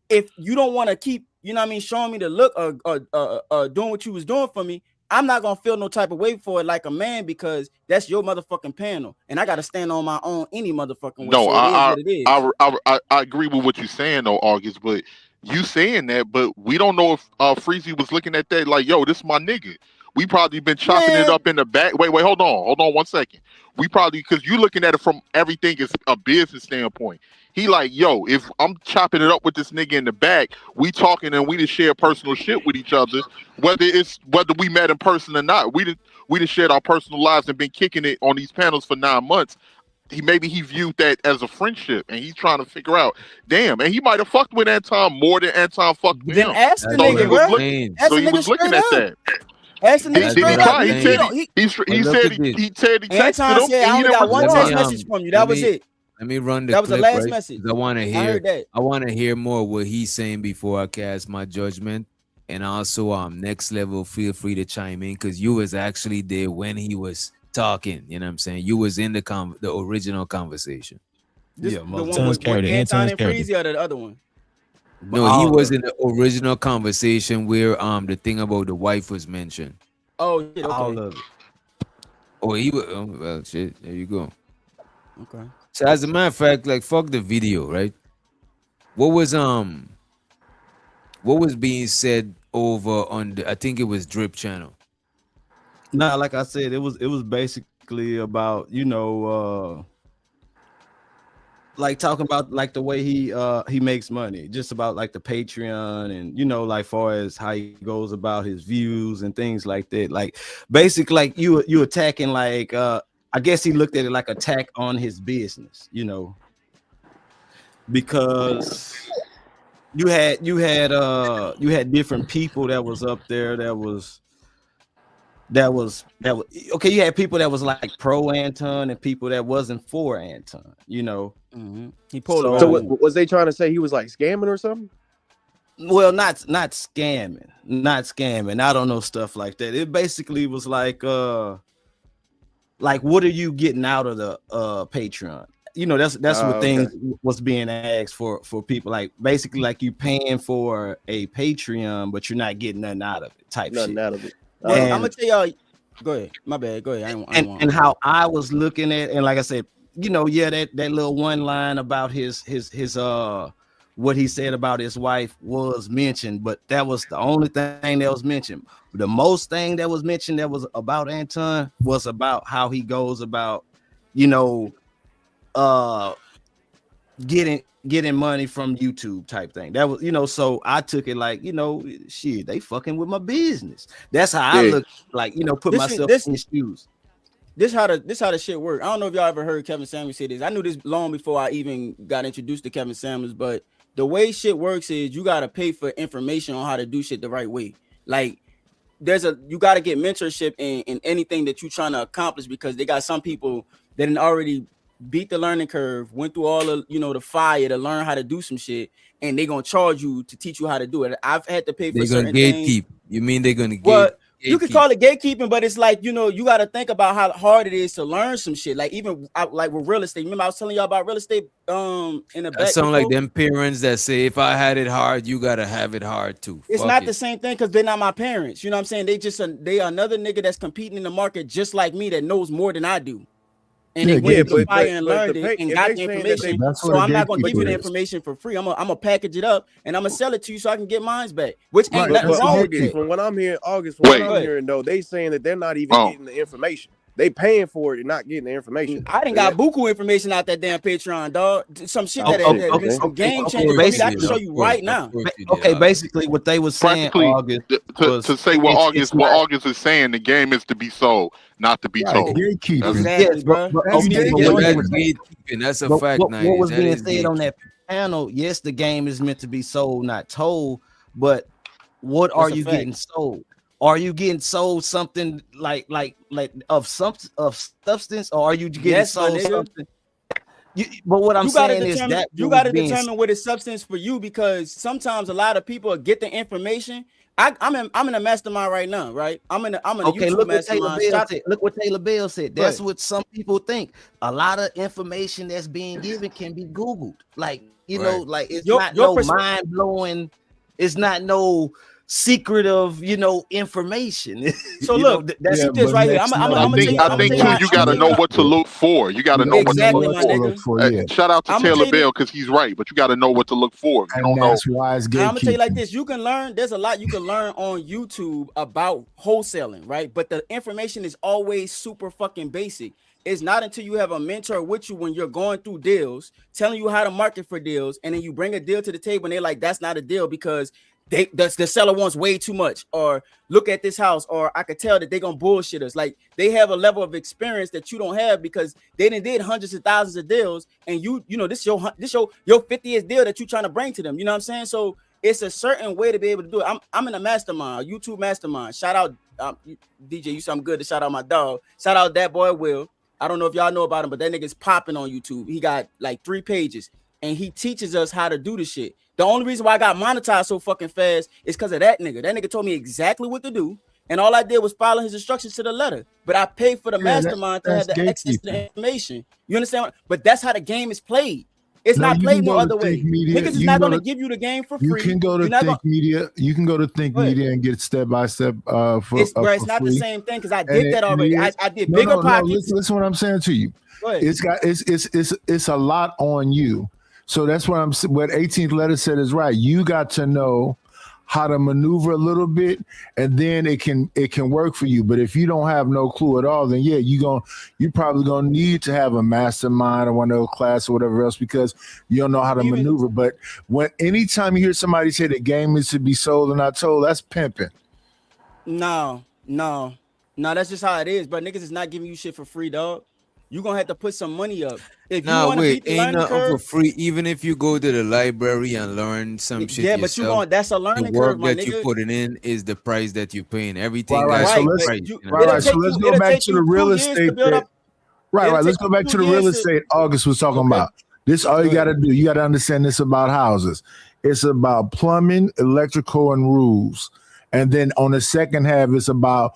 if you don't want to keep, you know what I mean, showing me the look or doing what you was doing for me, I'm not gonna feel no type of way for it like a man because that's your motherfucking panel, and I gotta stand on my own any motherfucking way. No, So it is what it is. I agree with what you're saying though, August. But you saying that, but we don't know if Freezy was looking at that like, yo, this is my nigga. We probably been chopping it up in the back. Wait, hold on 1 second. We probably because you looking at it from everything is a business standpoint. He like, yo, if I'm chopping it up with this nigga in the back, we talking and we just share personal shit with each other, whether we met in person or not. We just shared our personal lives and been kicking it on these panels for 9 months. He viewed that as a friendship and he's trying to figure out, damn, and he might have fucked with Anton more than Anton fucked with him. Ask the So he nigga, was bro. looking, Ask so the he nigga was looking straight at up. that. Ask the nigga Did he straight up. try? He said he said he texted Anton him said, and I he only didn't got one respond. text message from you. That was it. Let me run the That was the clip, last right? message. 'Cause I want to I hear. heard that. I want to hear more what he's saying before I cast my judgment. And also, next level, feel free to chime in because you was actually there when he was talking. You know what I'm saying? You was in the original conversation. This, Yeah, the one Anton's with character. Anton Anton's and character. Freezy or the other one? No, he was in the original conversation where the thing about the wife was mentioned. Oh shit, okay. All of it. Oh, he was. Oh, well, shit. There you go. Okay. So as a matter of fact, like fuck the video, right? What was being said over on the? I think it was Drip Channel. Nah, like I said, it was basically about, like talking about like the way he makes money, just about like the Patreon and like far as how he goes about his views and things like that. Like basically like you attacking like I guess he looked at it like attack on his business, because you had different people that was up there that was okay. You had people that was like pro Anton and people that wasn't for Anton, Mm-hmm. He So was they trying to say he was like scamming or something? Well, not scamming. I don't know, stuff like that. It basically was like what are you getting out of the Patreon? That's what things was being asked for people, like basically like you paying for a Patreon, but you're not getting nothing out of it, type Nothing shit. out of it. Well, I'm gonna tell y'all. Go ahead. My bad. Go ahead. And how I was looking at, and like I said, that little one line about his what he said about his wife was mentioned, but that was the only thing that was mentioned. The most thing that was mentioned that was about Anton was about how he goes about, getting money from YouTube type thing. That was, so I took it like, shit, they fucking with my business. That's how I look, like, put myself in his shoes. This how the shit work. I don't know if y'all ever heard Kevin Samuels say this. I knew this long before I even got introduced to Kevin Samuels, but the way shit works is you gotta pay for information on how to do shit the right way. Like you gotta get mentorship in anything that you're trying to accomplish, because they got some people that already beat the learning curve, went through all of the fire to learn how to do some shit, and they're gonna charge you to teach you how to do it. I've had to pay for certain things. You mean they're gonna Well, you could call it gatekeeping, but it's like, you got to think about how hard it is to learn some shit. Like even like with real estate. Remember I was telling y'all about real estate in the back. That sound like them parents that say, if I had it hard, you gotta have it hard too. It's not the same thing, because they're not my parents. You know what I'm saying? They are another nigga that's competing in the market just like me, that knows more than I do. And they went through the fire and learned it and got the information. So I'm not gonna give you the information for free. I'm gonna package it up and I'm gonna sell it to you so I can get mine back. Which ain't nothing wrong with it. From what I'm hearing, hearing though, they saying that they're not even getting the information. They paying for it and not getting the information. I didn't got buku information out that damn Patreon, dog. Some shit that some game changer. I can show you right now. Okay, basically what they was saying, August, to say what August is saying, the game is to be sold, not to be told. Exactly, bro. That's a fact. What was being said on that panel? Yes, the game is meant to be sold, not told. But what are you getting sold? Are you getting sold something like of substance, or are you getting sold something? But what I'm saying is that you got to determine what is substance for you, because sometimes a lot of people get the information. I'm in a mastermind right now, right? I'm in a YouTube mastermind. Look what Taylor Bell said. That's what some people think. A lot of information that's being given can be Googled. Like, like it's not no mind blowing. It's not no secretive, information. So look, that's this right here. I think you got to know what to look for. You got to know what to look for. Shout out to Taylor Bell, because he's right, but you got to know what to look for. If you don't know. I'm gonna tell you like this: you can learn. There's a lot you can learn on YouTube about wholesaling, right? But the information is always super fucking basic. It's not until you have a mentor with you when you're going through deals, telling you how to market for deals, and then you bring a deal to the table, and they're like, "That's not a deal because the seller wants way too much," or "Look at this house," or "I could tell that they're gonna bullshit us." Like they have a level of experience that you don't have, because they did hundreds of thousands of deals, and this your 50th deal that you're trying to bring to them. You know what I'm saying? So it's a certain way to be able to do it. I'm in a mastermind, a YouTube mastermind. Shout out DJ, you something good to shout out my dog. Shout out that boy Will. I don't know if y'all know about him, but that nigga's popping on YouTube. He got like 3 pages, and he teaches us how to do the shit. The only reason why I got monetized so fucking fast is because of that nigga. That nigga told me exactly what to do, and all I did was follow his instructions to the letter. But I paid for the mastermind to have the access to the information. You understand? But that's how the game is played. It's No, not you played can no go to other way. Think Media. Niggas is You can not go gonna to give you the game for you free. can go to You're not Think Media. You can go to Think Go ahead. Media and get step by step It's bro, it's for not the free. same thing because I And did that it already. is I did no, bigger no. pockets. Listen what I'm saying to you. Go ahead. It's a lot on you. So that's what what 18th letter said is right. You got to know how to maneuver a little bit, and then it can work for you. But if you don't have no clue at all, then yeah, you're probably gonna need to have a mastermind or one of those classes or whatever else because you don't know how to maneuver. But anytime you hear somebody say the game is to be sold and not told, that's pimping. No, that's just how it is, bro. Niggas is not giving you shit for free, dog. You gonna have to put some money up. If you want to beat the ain't learning nothing for curve, free. Even if you go to the library and learn some shit yeah, but yourself, that's a learning the work curve, my that you nigga. putting in is the price that you're paying. Everything Right. got So a let's price. So let's go back to the real estate that. Right. Let's go back to the real estate August was talking about. This all you got to do. You got to understand this about houses. It's about plumbing, electrical, and roofs. And then on the second half, it's about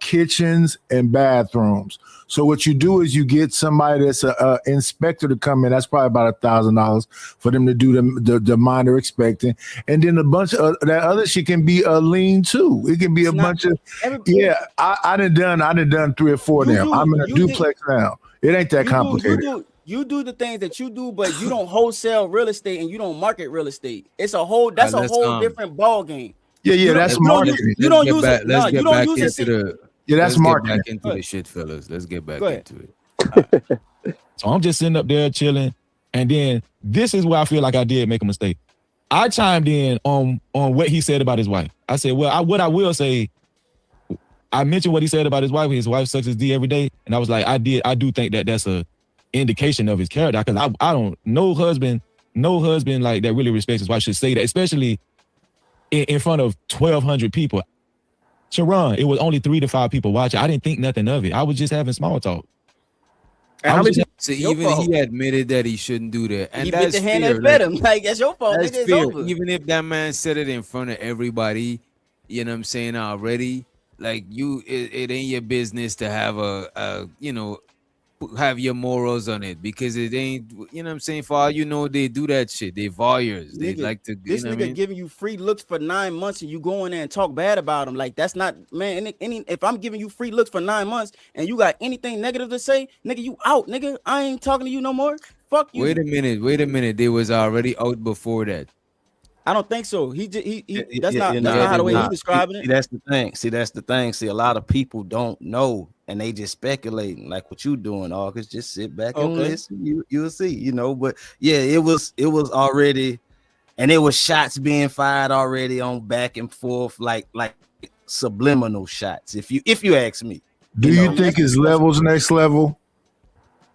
kitchens and bathrooms. So what you do is you get somebody that's an inspector to come in. That's probably about $1,000 for them to do the minor expecting. And then a bunch of that other shit can be a lien too. It can be a bunch of I done done 3 or 4 of them. I'm in a duplex now. It ain't that complicated. You do the things that you do, but you don't wholesale real estate and you don't market real estate. It's a whole different ball game. Yeah, that's marketing. You don't use it. No, you don't use it. Yeah, that's marketing. Let's get back into the shit, fellas. Let's get back into it. Right. So I'm just sitting up there chilling, and then this is where I feel like I did make a mistake. I chimed in on what he said about his wife. I said, well, what I will say, I mentioned what he said about his wife. His wife sucks his D every day, and I was like, I do think that that's a indication of his character because I don't no husband like that really respects his wife should say that, especially in front of 1,200 people. Sharon, it was only 3 to 5 people watching. I didn't think nothing of it. I was just having small talk. So even he admitted that he shouldn't do that, and he that's bit the hand fair. that fed him. Like that's your fault. That's Nigga, it's fair. over. Even if that man said it in front of everybody, you know what I'm saying already. Like it ain't your business to have have your morals on it because it ain't, you know what I'm saying? For all you know, they do that shit. They voyeurs. They like to. This nigga giving you free looks for 9 months and you go in there and talk bad about him. Like that's not, man. If I'm giving you free looks for 9 months and you got anything negative to say, nigga, you out, nigga. I ain't talking to you no more. Fuck you. Wait a minute. They was already out before that. I don't think so. That's not how the way he describing it. That's the thing. See, a lot of people don't know and they just speculating like what you doing, August. Just sit back and listen. You'll see, But yeah, it was already, and it was shots being fired already on back and forth, like subliminal shots. If you ask me. Do you think it's levels next level?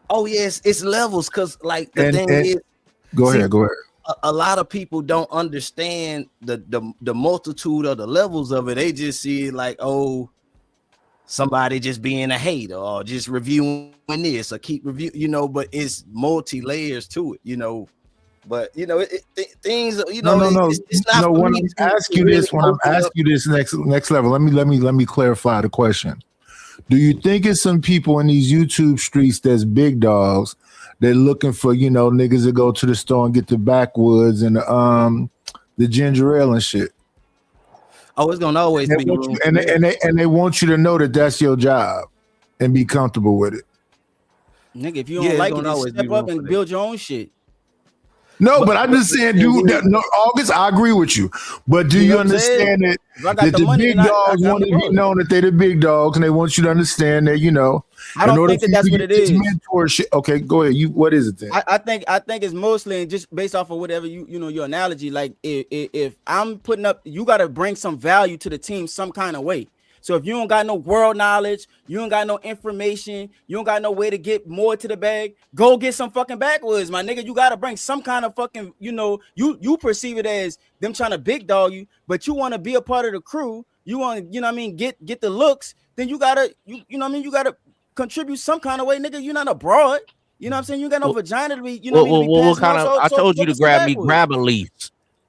Oh yes, it's levels because like the thing is. Go ahead. A lot of people don't understand the multitude of the levels of it. They just see it like, oh, somebody just being a hater or just reviewing this or keep review, but it's multi layers to it, But things, No. It's not when I ask you this next level, let me clarify the question. Do you think it's some people in these YouTube streets that's big dogs? They're looking for, niggas that go to the store and get the backwoods and the ginger ale and shit. Oh, it's gonna always be. And they want you to know that that's your job and be comfortable with it. Nigga, if you don't like it, just step up and build your own shit. No, but I'm just saying, August, I agree with you. But do you understand that the big dogs want to be known that they're the big dogs, and they want you to understand that, I don't think that's what it is. Mentorship. Okay, go ahead. What is it then? I think it's mostly just based off of whatever your analogy. Like if I'm putting up, you got to bring some value to the team some kind of way. So if you don't got no world knowledge, you don't got no information, you don't got no way to get more to the bag, go get some fucking backwoods, my nigga. You got to bring some kind of fucking, you perceive it as them trying to big dog you, but you want to be a part of the crew. You want to, get the looks. Then you gotta, you gotta contribute some kind of way, nigga. You're not abroad. You know what I'm saying? You got no vagina to be, what kind of? I told you to grab a leaf.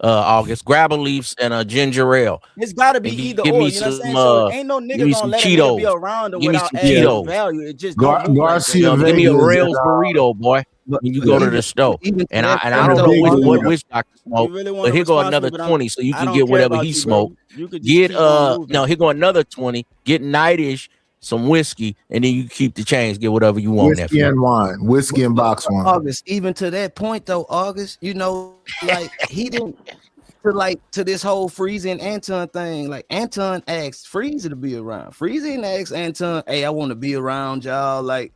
August, grab a leaves and a ginger ale. It's got to be either or. You know what I'm saying? So ain't no nigga gonna let it be around them without adding value. It just Garcia. Give me a Rails burrito, boy. when you go to the store. even And to I that and I point, don't know though, which August, doctor smoke, really want but to here go respond to me, another but 20 so you I can don't get care whatever about he you, bro. smoked. You could just Get keep on moving. no, here go another 20. Get Nightish some whiskey, and then you keep the change. Get whatever you want. Whiskey and wine, whiskey and box wine. August, even to that point though, August, you know, like he didn't to this whole Freezy and Anton thing. Like Anton asked Freezy to be around. Freezy didn't ask Anton, hey, I want to be around y'all. Like,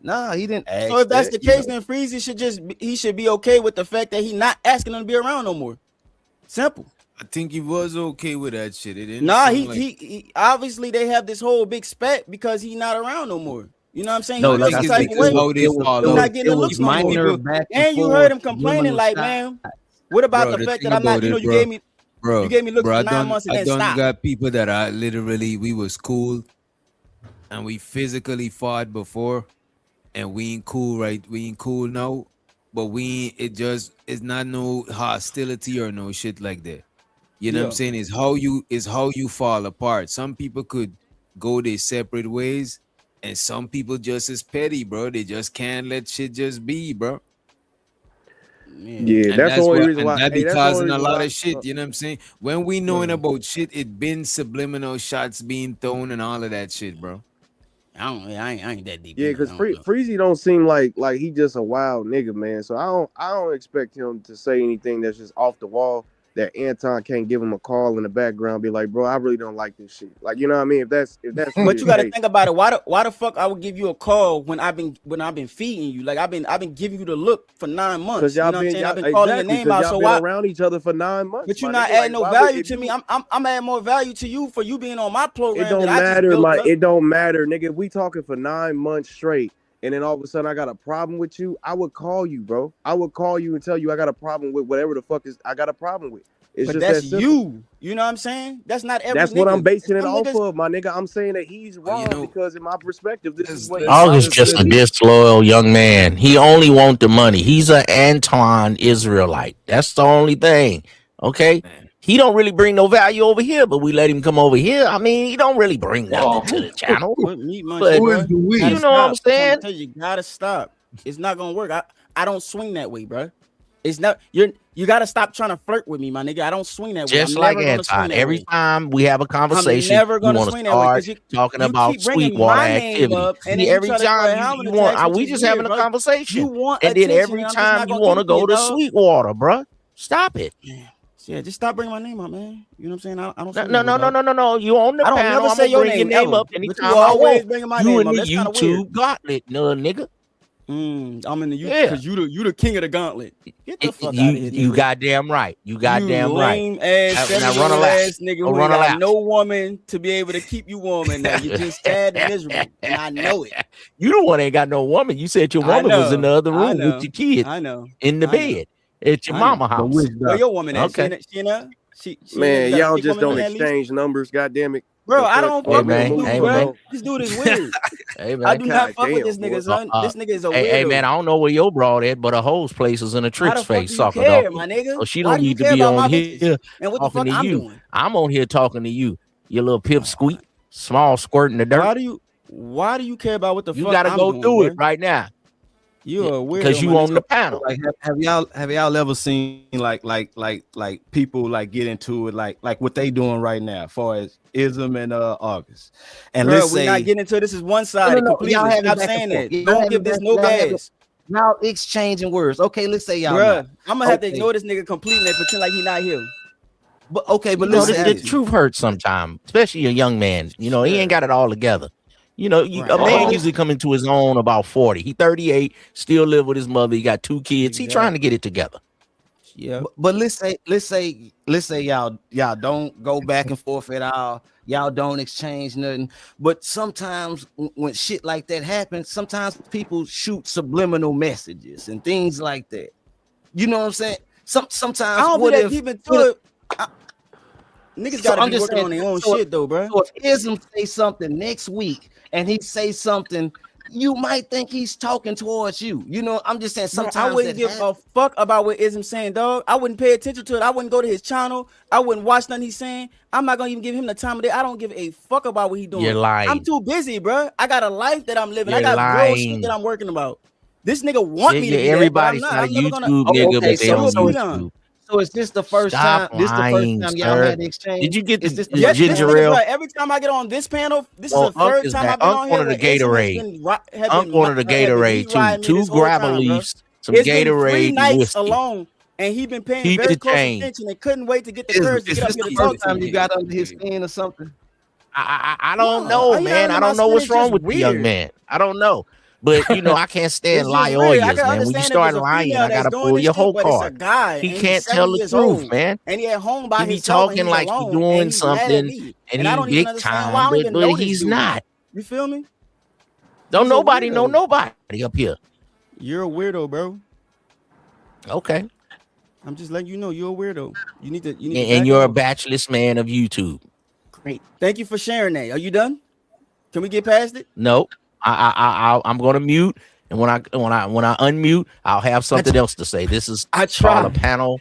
nah, he didn't ask. So if that's that, the case, then Freezy should be okay with the fact that he not asking him to be around no more. Simple. I think he was okay with that shit. It didn't Nah, seem he obviously they have this whole big spat because he's not around no more. You know what I'm saying? No, He like feels I some said, type of way. it not getting the looks no minor more. back And you heard him complaining like, man, what about the fact that I'm not, you gave me bro, you gave me looks bro, for 9 months and I then done stop. got people that I literally, we was cool and we physically fought before and we ain't cool, right? We ain't cool now, but it's not no hostility or no shit like that. You know what I'm Yeah. saying? It's how you fall apart. Some people could go their separate ways, and some people just as petty, bro. They just can't let shit just be, bro. Yeah, And that's the only reason why. that Hey, be that's the only causing a reason lot why. of shit. You know what I'm saying? When we knowing about shit, it been subliminal shots being thrown and all of that shit, bro. I ain't that deep. Yeah, because Freezy don't seem like he just a wild nigga, man. So I don't expect him to say anything that's just off the wall that Anton can't give him a call in the background, be like, bro, I really don't like this shit. Like, you know what I mean? If that's But really you got to the case. think about it. Why the fuck I would give you a call when I've been feeding you? Like I've been giving you the look for 9 months. Because You y'all know what I'm been saying? y'all, I've been calling exactly, your name out. y'all So been why? around each other for 9 months. But you're my not nigga. adding Like, no why would value if to you- me. I'm adding more value to you for you being on my It program. don't that I just matter, built up. it don't matter, nigga. If we talking for 9 months straight, and then all of a sudden I got a problem with you, I would call you, bro. I would call you and tell you I got a problem with whatever the fuck I got a problem with. It's But just that's that simple. you. You know what I'm saying? That's not every. That's what I'm basing it Some off niggas- of, my nigga. I'm saying that he's wrong because in my perspective, this is what August just a disloyal young man. He only want the money. He's an Anton Israelite. That's the only thing. Okay. He don't really bring no value over here, but we let him come over here. I mean, he don't really bring nothing to the channel. What meat munch, But bro? you Gotta know what I'm stop. saying? Tell you gotta stop. It's not gonna work. I don't swing that way, bro. It's not you gotta stop trying to flirt with me, my nigga. I don't swing that way. Just I'm like never gonna swing Anton, that every way. time we have a conversation, I'm never you gonna want to swing that way start because talking you about keep bringing Sweetwater my name activity. up, and See, then you every try to throw a time helmet you attached, want, we which is just having weird, a bro. conversation, You want and then attention, every and I'm just time not you gonna want to give it to go you, to dog. Sweetwater, bro. Stop it. Yeah, just stop bringing my name up, man. You know what I'm saying? I don't. No, swing no, that way, no, no, dog. no, no. You on the I don't panel? never I'm say gonna your bring your name name ever, up but you anytime I always want. bringing my You name in up. the That's kind of weird. YouTube gauntlet, little nigga. I'm in the YouTube Yeah. because you the king of the gauntlet. Get the fuck out of here, You nigga. goddamn right. You You goddamn right. lame ass, Now run a 7-year-old lap. ass nigga who Run ain't a got lap. no woman to be able to keep you warm at night. You're just sad and miserable, and I know it. You the one ain't got no woman. You said your I woman was in the know. other I room know. with your kids I know. in the I know. bed at your I mama know. house. Where your woman at? Okay. She in there? She Man, you got a y'all thick just woman don't in there at least? exchange numbers, goddamn it. Bro, The I fuck? don't Like, fuck we with done this moved hey, dude, on, man. bro. This dude is weird. Hey I man. do not fuck with Goddamn, this nigga, boy. son. This nigga is a Hey weirdo. man, I don't know where your broad at, but a hoe's place is in a Why trick's the fuck face, do you sucker care, dog. my nigga? So she Why don't do you need to care be about on my here business and what the talking fuck to I'm you. doing? I'm on here talking to you. You little pipsqueak, small squirt in the dirt. Why do you care about what the You fuck gotta I'm go doing, through bro? it right now. You a Because weirdo, you my on nigga. the panel. Like have y'all ever seen like people like get into it like what they doing right now, as far as Ism and August, and Bro, let's we're say not getting into this. Is one-sided y'all completely. having Stop back and saying forth. that. Y'all Don't having give this back- no y'all having- gas. Y'all exchanging words. Okay, let's say y'all Bruh, not. I'm gonna have to Okay. ignore this nigga completely and pretend like he not here. But okay, but You know, listen, the truth hurts sometimes, especially a young man. You know, he ain't got it all together. You know, a man usually come into his own about 40. He 38, still live with his mother. He got 2 kids. He trying to get it together. Yeah. But let's say y'all don't go back and forth at all. Y'all don't exchange nothing. But sometimes when shit like that happens, sometimes people shoot subliminal messages and things like that. You know what I'm saying? Sometimes I don't what be that if deep into it. Niggas gotta I'm be just working saying, on their own so- shit though, bro. So if Ism say something next week and he say something, you might think he's talking towards you. You know, I'm just saying Bro, sometimes I wouldn't that give happens. a fuck about what Ism saying, dog. I wouldn't pay attention to it. I wouldn't go to his channel. I wouldn't watch nothing he's saying. I'm not gonna even give him the time of day. I don't give a fuck about what he's doing. You're lying. I'm too busy, bro. I got a life that I'm living. I You're got real shit lying. that I'm working about. This nigga want me to be there, but I'm everybody's not. not a I'm never YouTube gonna. nigga, Okay, but they on YouTube. so is this the first Stop time? This the first lying, time y'all sir. had the exchange? Did you get Is the this the Yes, first this time? nigga, bro. ginger ale? Every time I get on this panel, this is Oh, the Unc third is time back. I've been Unc on here wanted where a Anson has Gatorade. been Unc wanted a Gatorade too. riding me 2 this whole grab a time, bro. leaves, some It's been 3 Gatorade, and nights whiskey. alone, and he been paying Keep very the close change. attention and couldn't wait to get the Is courage to get up this here the to first talk to time me. you got under his skin or something? I don't No, know, yeah, man. under I my don't know skin what's is wrong just with the young weird. man. I don't know. But you know, I can't stand It's just weird. I liars, can man. When you understand if start it's a lying, female I that's gotta doing pull this your shit, whole but it's a card. guy He and he's can't 70 tell the years truth, old man. and he at home by He be himself and talking he's like he alone and doing he's mad at something me. and And I he don't even big understand why. time, I don't even but know this he's dude. not. You feel me? Don't He's a nobody know weirdo. nobody up here. You're a weirdo, bro. Okay. I'm just letting you know you're a weirdo. You need to And back you're a off. bachelor's man of YouTube. Great. Thank you for sharing that. Are you done? Can we get past it? Nope. I'm gonna mute, and when I unmute, I'll have something else to say. This is I called a tried. panel.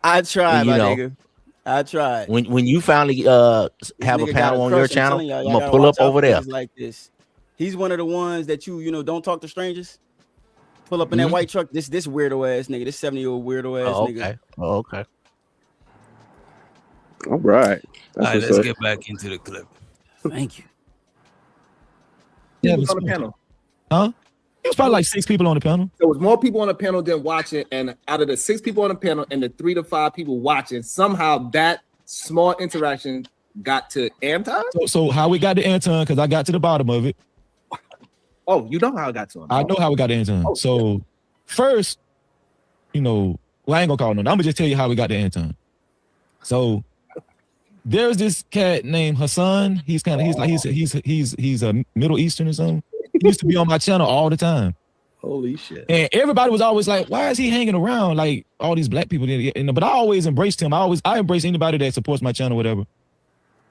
I tried, You my know, nigga. I tried. when you finally This have a nigga got panel on your crush. I'm channel, telling y'all, I'm y'all gonna gotta pull watch up out over for there. niggas like this. He's one of the ones that you know don't talk to strangers. Pull up in that white truck. This weirdo ass nigga. This 70-year-old weirdo ass nigga. Okay. Oh, okay. All right. All right, let's get back into the clip. Thank you. Yeah, on the panel. Huh? It was probably like 6 people on the panel. There was more people on the panel than watching, and out of the 6 people on the panel and the 3 to 5 people watching, somehow that small interaction got to Anton. So how we got to Anton, because I got to the bottom of it. Oh, you know how I got to him. I know how we got to Anton. Oh, so first, you know, well, I ain't gonna call no. I'm gonna just tell you how we got to Anton. So there's this cat named Hassan. He's a Middle Eastern or something. He used to be on my channel all the time. Holy shit. And everybody was always like, why is he hanging around like all these black people? But I always embraced him. I embrace anybody that supports my channel, whatever.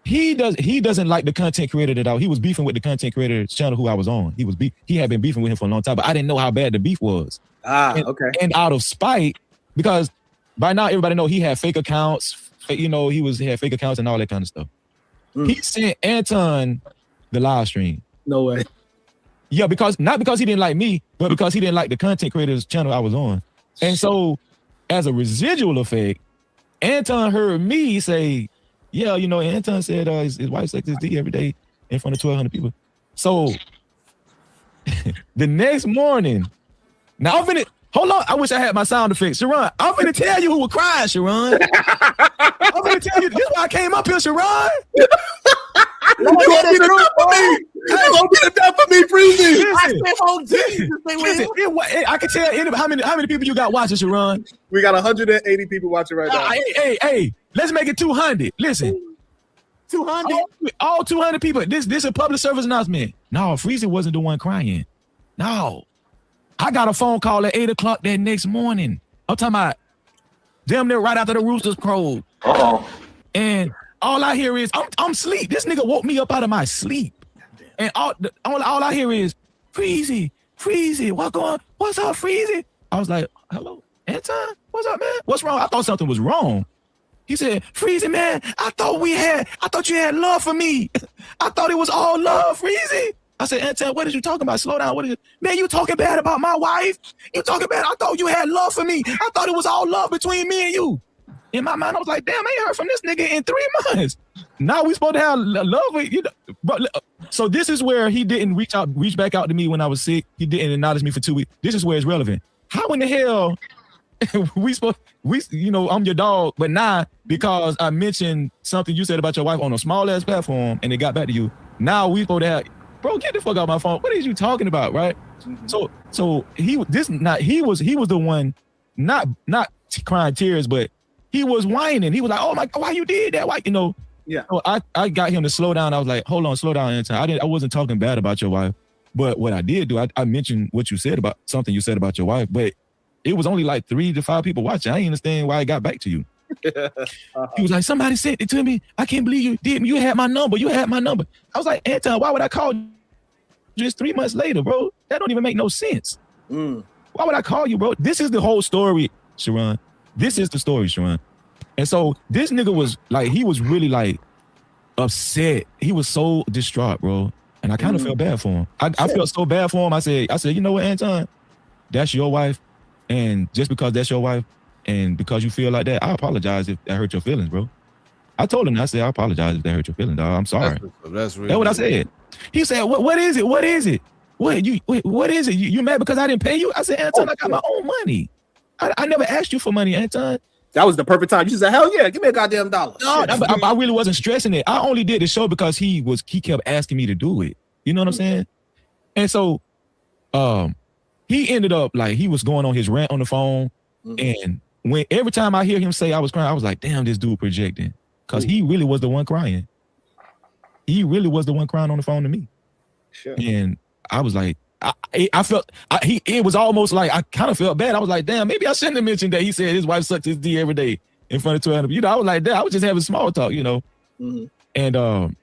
He doesn't like the content creator that he was beefing with the content creator's channel who I was on. He had been beefing with him for a long time, but I didn't know how bad the beef was. Okay. And out of spite, because by now everybody know he had fake accounts, you know, he had fake accounts and all that kind of stuff. He sent Anton the live stream. No way. Yeah, not because he didn't like me, but because he didn't like the content creator's channel I was on. And so as a residual effect, Anton heard me say, yeah, you know, Anton said his wife sucks his D every day in front of 1,200 people. So the next morning, now I'm finna, hold on, I wish I had my sound effects. Sharon, I'm finna tell you who was crying, Sharon. I'm finna tell you, this is why I came up here, Sharon. You gonna get it done for me. You gonna get it done for me, Freezy. I stay on team. Listen, I can tell anybody how many people you got watching, Sharon. We got 180 people watching right now. Hey, let's make it 200. Listen. 200? All 200 people. This is a public service announcement. No, Freezy wasn't the one crying. No. I got a phone call at 8 o'clock that next morning. I'm talking about damn near right after the roosters crowed. And all I hear is, I'm asleep. This nigga woke me up out of my sleep. And all I hear is, Freezy, what's up, Freezy? I was like, hello, Anton? What's up, man? What's wrong? I thought something was wrong. He said, Freezy, man, I thought you had love for me. I thought it was all love, Freezy. I said, Anton, what are you talking about? Slow down. Man, you talking bad about my wife? You talking bad? I thought you had love for me. I thought it was all love between me and you. In my mind, I was like, damn, I ain't heard from this nigga in 3 months. Now we supposed to have love with you. But, so this is where he didn't reach back out to me when I was sick. He didn't acknowledge me for 2 weeks. This is where it's relevant. How in the hell I'm your dog, but now because I mentioned something you said about your wife on a small ass platform and it got back to you, now we supposed to have, bro, get the fuck out my phone. What is you talking about, right? So he was the one not crying tears, but he was whining. He was like, "Oh my God, why you did that? Why, you know?" Yeah. So I got him to slow down. I was like, "Hold on, slow down, Anton. I wasn't talking bad about your wife, but what I did do, I mentioned what you said about something you said about your wife, but it was only like 3 to 5 people watching. I didn't understand why it got back to you." He was like, "Somebody sent it to me. I can't believe you did. You had my number. I was like, Anton, why would I call you just 3 months later, bro? That don't even make no sense. Why would I call you, bro? This is the whole story, Sharon. This is the story, Sharon. And so this nigga was like, he was really like upset. He was so distraught, bro. And I kind of felt bad for him. I felt so bad for him. I said, you know what, Anton? that's your wife, and just because that's your wife, and because you feel like that, I apologize if that hurt your feelings, bro. I told him, I said, I apologize if that hurt your feelings, dog. I'm sorry. That's what I said. He said, what is it? What is it? What is it? You mad because I didn't pay you? I said, Anton, I got my own money. I never asked you for money, Anton. That was the perfect time. You said, hell yeah, give me a goddamn dollar. No, I really wasn't stressing it. I only did the show because he kept asking me to do it. You know what I'm saying? And so he ended up like he was going on his rant on the phone. And every time I hear him say I was crying, I was like, damn, this dude projecting. Because he really was the one crying. He really was the one crying on the phone to me. Sure. And I was like, I felt it was almost like I kind of felt bad. I was like, damn, maybe I shouldn't have mentioned that he said his wife sucks his D every day in front of 200. You know, I was like that. I was just having small talk, you know. And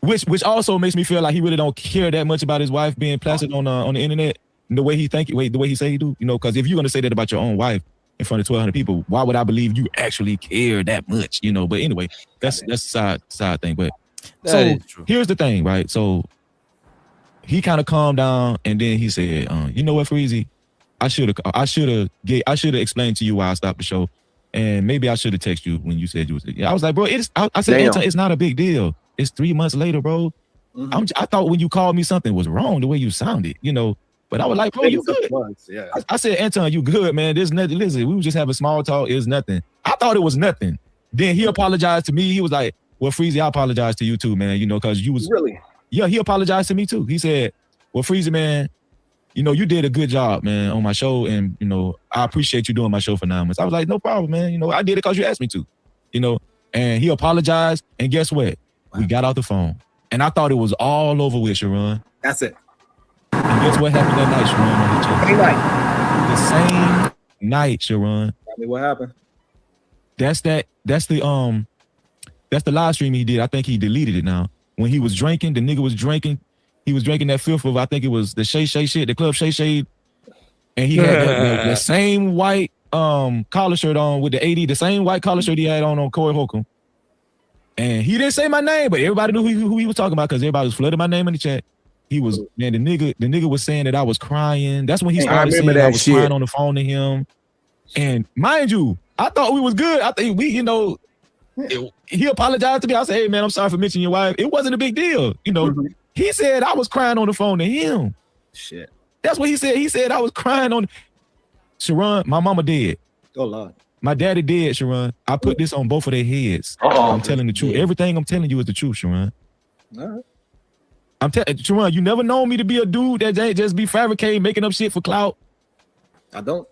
which also makes me feel like he really don't care that much about his wife being plastered on the internet the way he think, the way he say he do, you know, because if you're gonna say that about your own wife in front of 1,200 people, why would I believe you actually care that much, you know? But anyway, that's a side thing. But so here's the thing, right? So he kind of calmed down, and then he said, "You know what, Freezy? I should have explained to you why I stopped the show, and maybe I should have texted you when you said you was." I was like, "Bro, I said, Anton, it's not a big deal. It's 3 months later, bro. I thought when you called me something was wrong the way you sounded, you know." But I was like, "Bro, you good?" I said, "Anton, you good, man? There's nothing. Listen, we were just having small talk. It was nothing." I thought it was nothing. Then he apologized to me. He was like, "Well, Freezy, I apologize to you too, man. You know, because you was really." Yeah, he apologized to me too. He said, "Well, Freezy, man, you know, you did a good job, man, on my show, and you know, I appreciate you doing my show for 9 months." I was like, "No problem, man. You know, I did it because you asked me to, you know." And he apologized, and guess what? We got off the phone, and I thought it was all over with, Sharon. That's it. And guess what happened that night, Sharon? The same night, Sharon. Tell me what happened. That's the live stream he did. I think he deleted it now. When he was drinking, the nigga was drinking. He was drinking that filth of, I think it was the Shay Shay shit, the Club Shay Shay. And he had the same white collar shirt on with the 80, the same white collar shirt he had on Corey Holcomb. And he didn't say my name, but everybody knew who he was talking about because everybody was flooding my name in the chat. He was, man, the nigga was saying that I was crying. That's when he started saying that I was crying on the phone to him. And mind you, I thought we was good. I think we, you know, he apologized to me. I said, "Hey man, I'm sorry for mentioning your wife. It wasn't a big deal." You know, he said I was crying on the phone to him. Shit. That's what he said. He said I was crying on. Sharon, my mama dead. Oh Lord. My daddy dead, Sharon. I put this on both of their heads. I'm telling the truth. Everything I'm telling you is the truth, Sharon. All right. I'm telling Sharon, you never known me to be a dude that just be fabricating, making up shit for clout. I don't.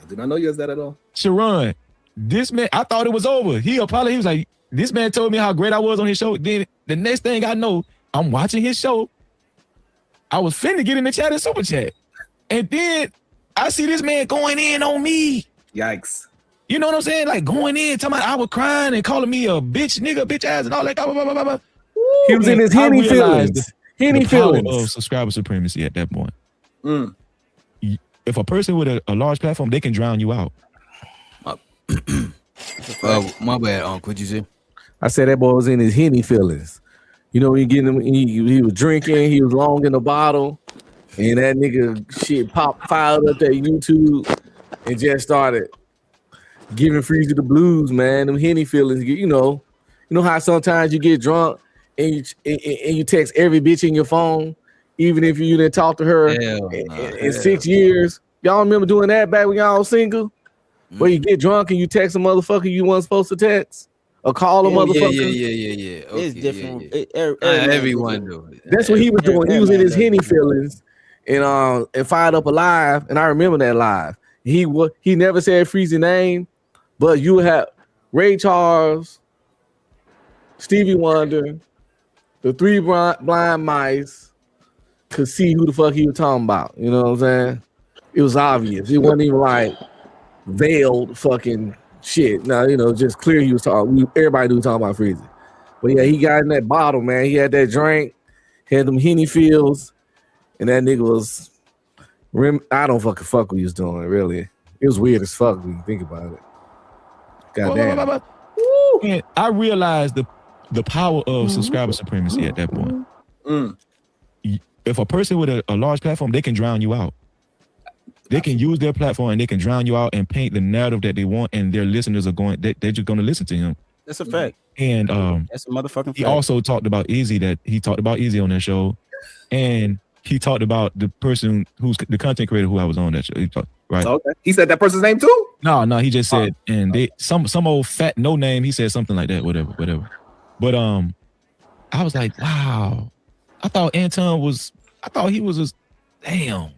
I did not know you as that at all. Sharon, this man, I thought it was over. He apologized. He was like, this man told me how great I was on his show. Then the next thing I know, I'm watching his show. I was finna get in the chat and super chat. And then I see this man going in on me. Yikes. You know what I'm saying? Like going in, talking about I was crying and calling me a bitch, nigga, bitch ass and all that. Blah, blah, blah, blah. He was in his Henny feelings. Henny feelings of subscriber supremacy at that point. If a person with a large platform, they can drown you out. My bad, what'd you say? I said that boy was in his Henny feelings. You know, he was drinking, he was long in the bottle, and that nigga shit fired up that YouTube and just started giving Freezy the blues, man. Them Henny feelings, you know how sometimes you get drunk and you text every bitch in your phone, even if you didn't talk to her in 6 years. Y'all remember doing that back when y'all was single? Where you get drunk and you text a motherfucker you weren't supposed to text or call a motherfucker. Yeah. Okay, it's different. Everyone do it. That's what he was doing. He was in his Henny feelings and fired up a live, and I remember that live. He never said Freezy's name, but you have Ray Charles, Stevie Wonder, the 3 blind mice could see who the fuck he was talking about. You know what I'm saying? It was obvious. It wasn't even like veiled fucking shit. Now, you know, just clear he was talking. Everybody knew talking about Freezy. But yeah, he got in that bottle, man. He had that drink, had them Henny feels, and that nigga was I don't fucking fuck what he was doing, really. It was weird as fuck when you think about it. Goddamn. And I realized the power of subscriber supremacy at that point. If a person with a large platform, they can drown you out. They can use their platform and they can drown you out and paint the narrative that they want, and their listeners are going. They're just going to listen to him. That's a fact. And that's a motherfucking fact. He also talked about Izzy. He talked about Izzy on that show, and he talked about the person who's the content creator who I was on that show. He talked, right? Okay. He said that person's name too? No, he just said, and they some old fat no name. He said something like that. Whatever. But I was like, wow. I thought Anton was. I thought he was just damn.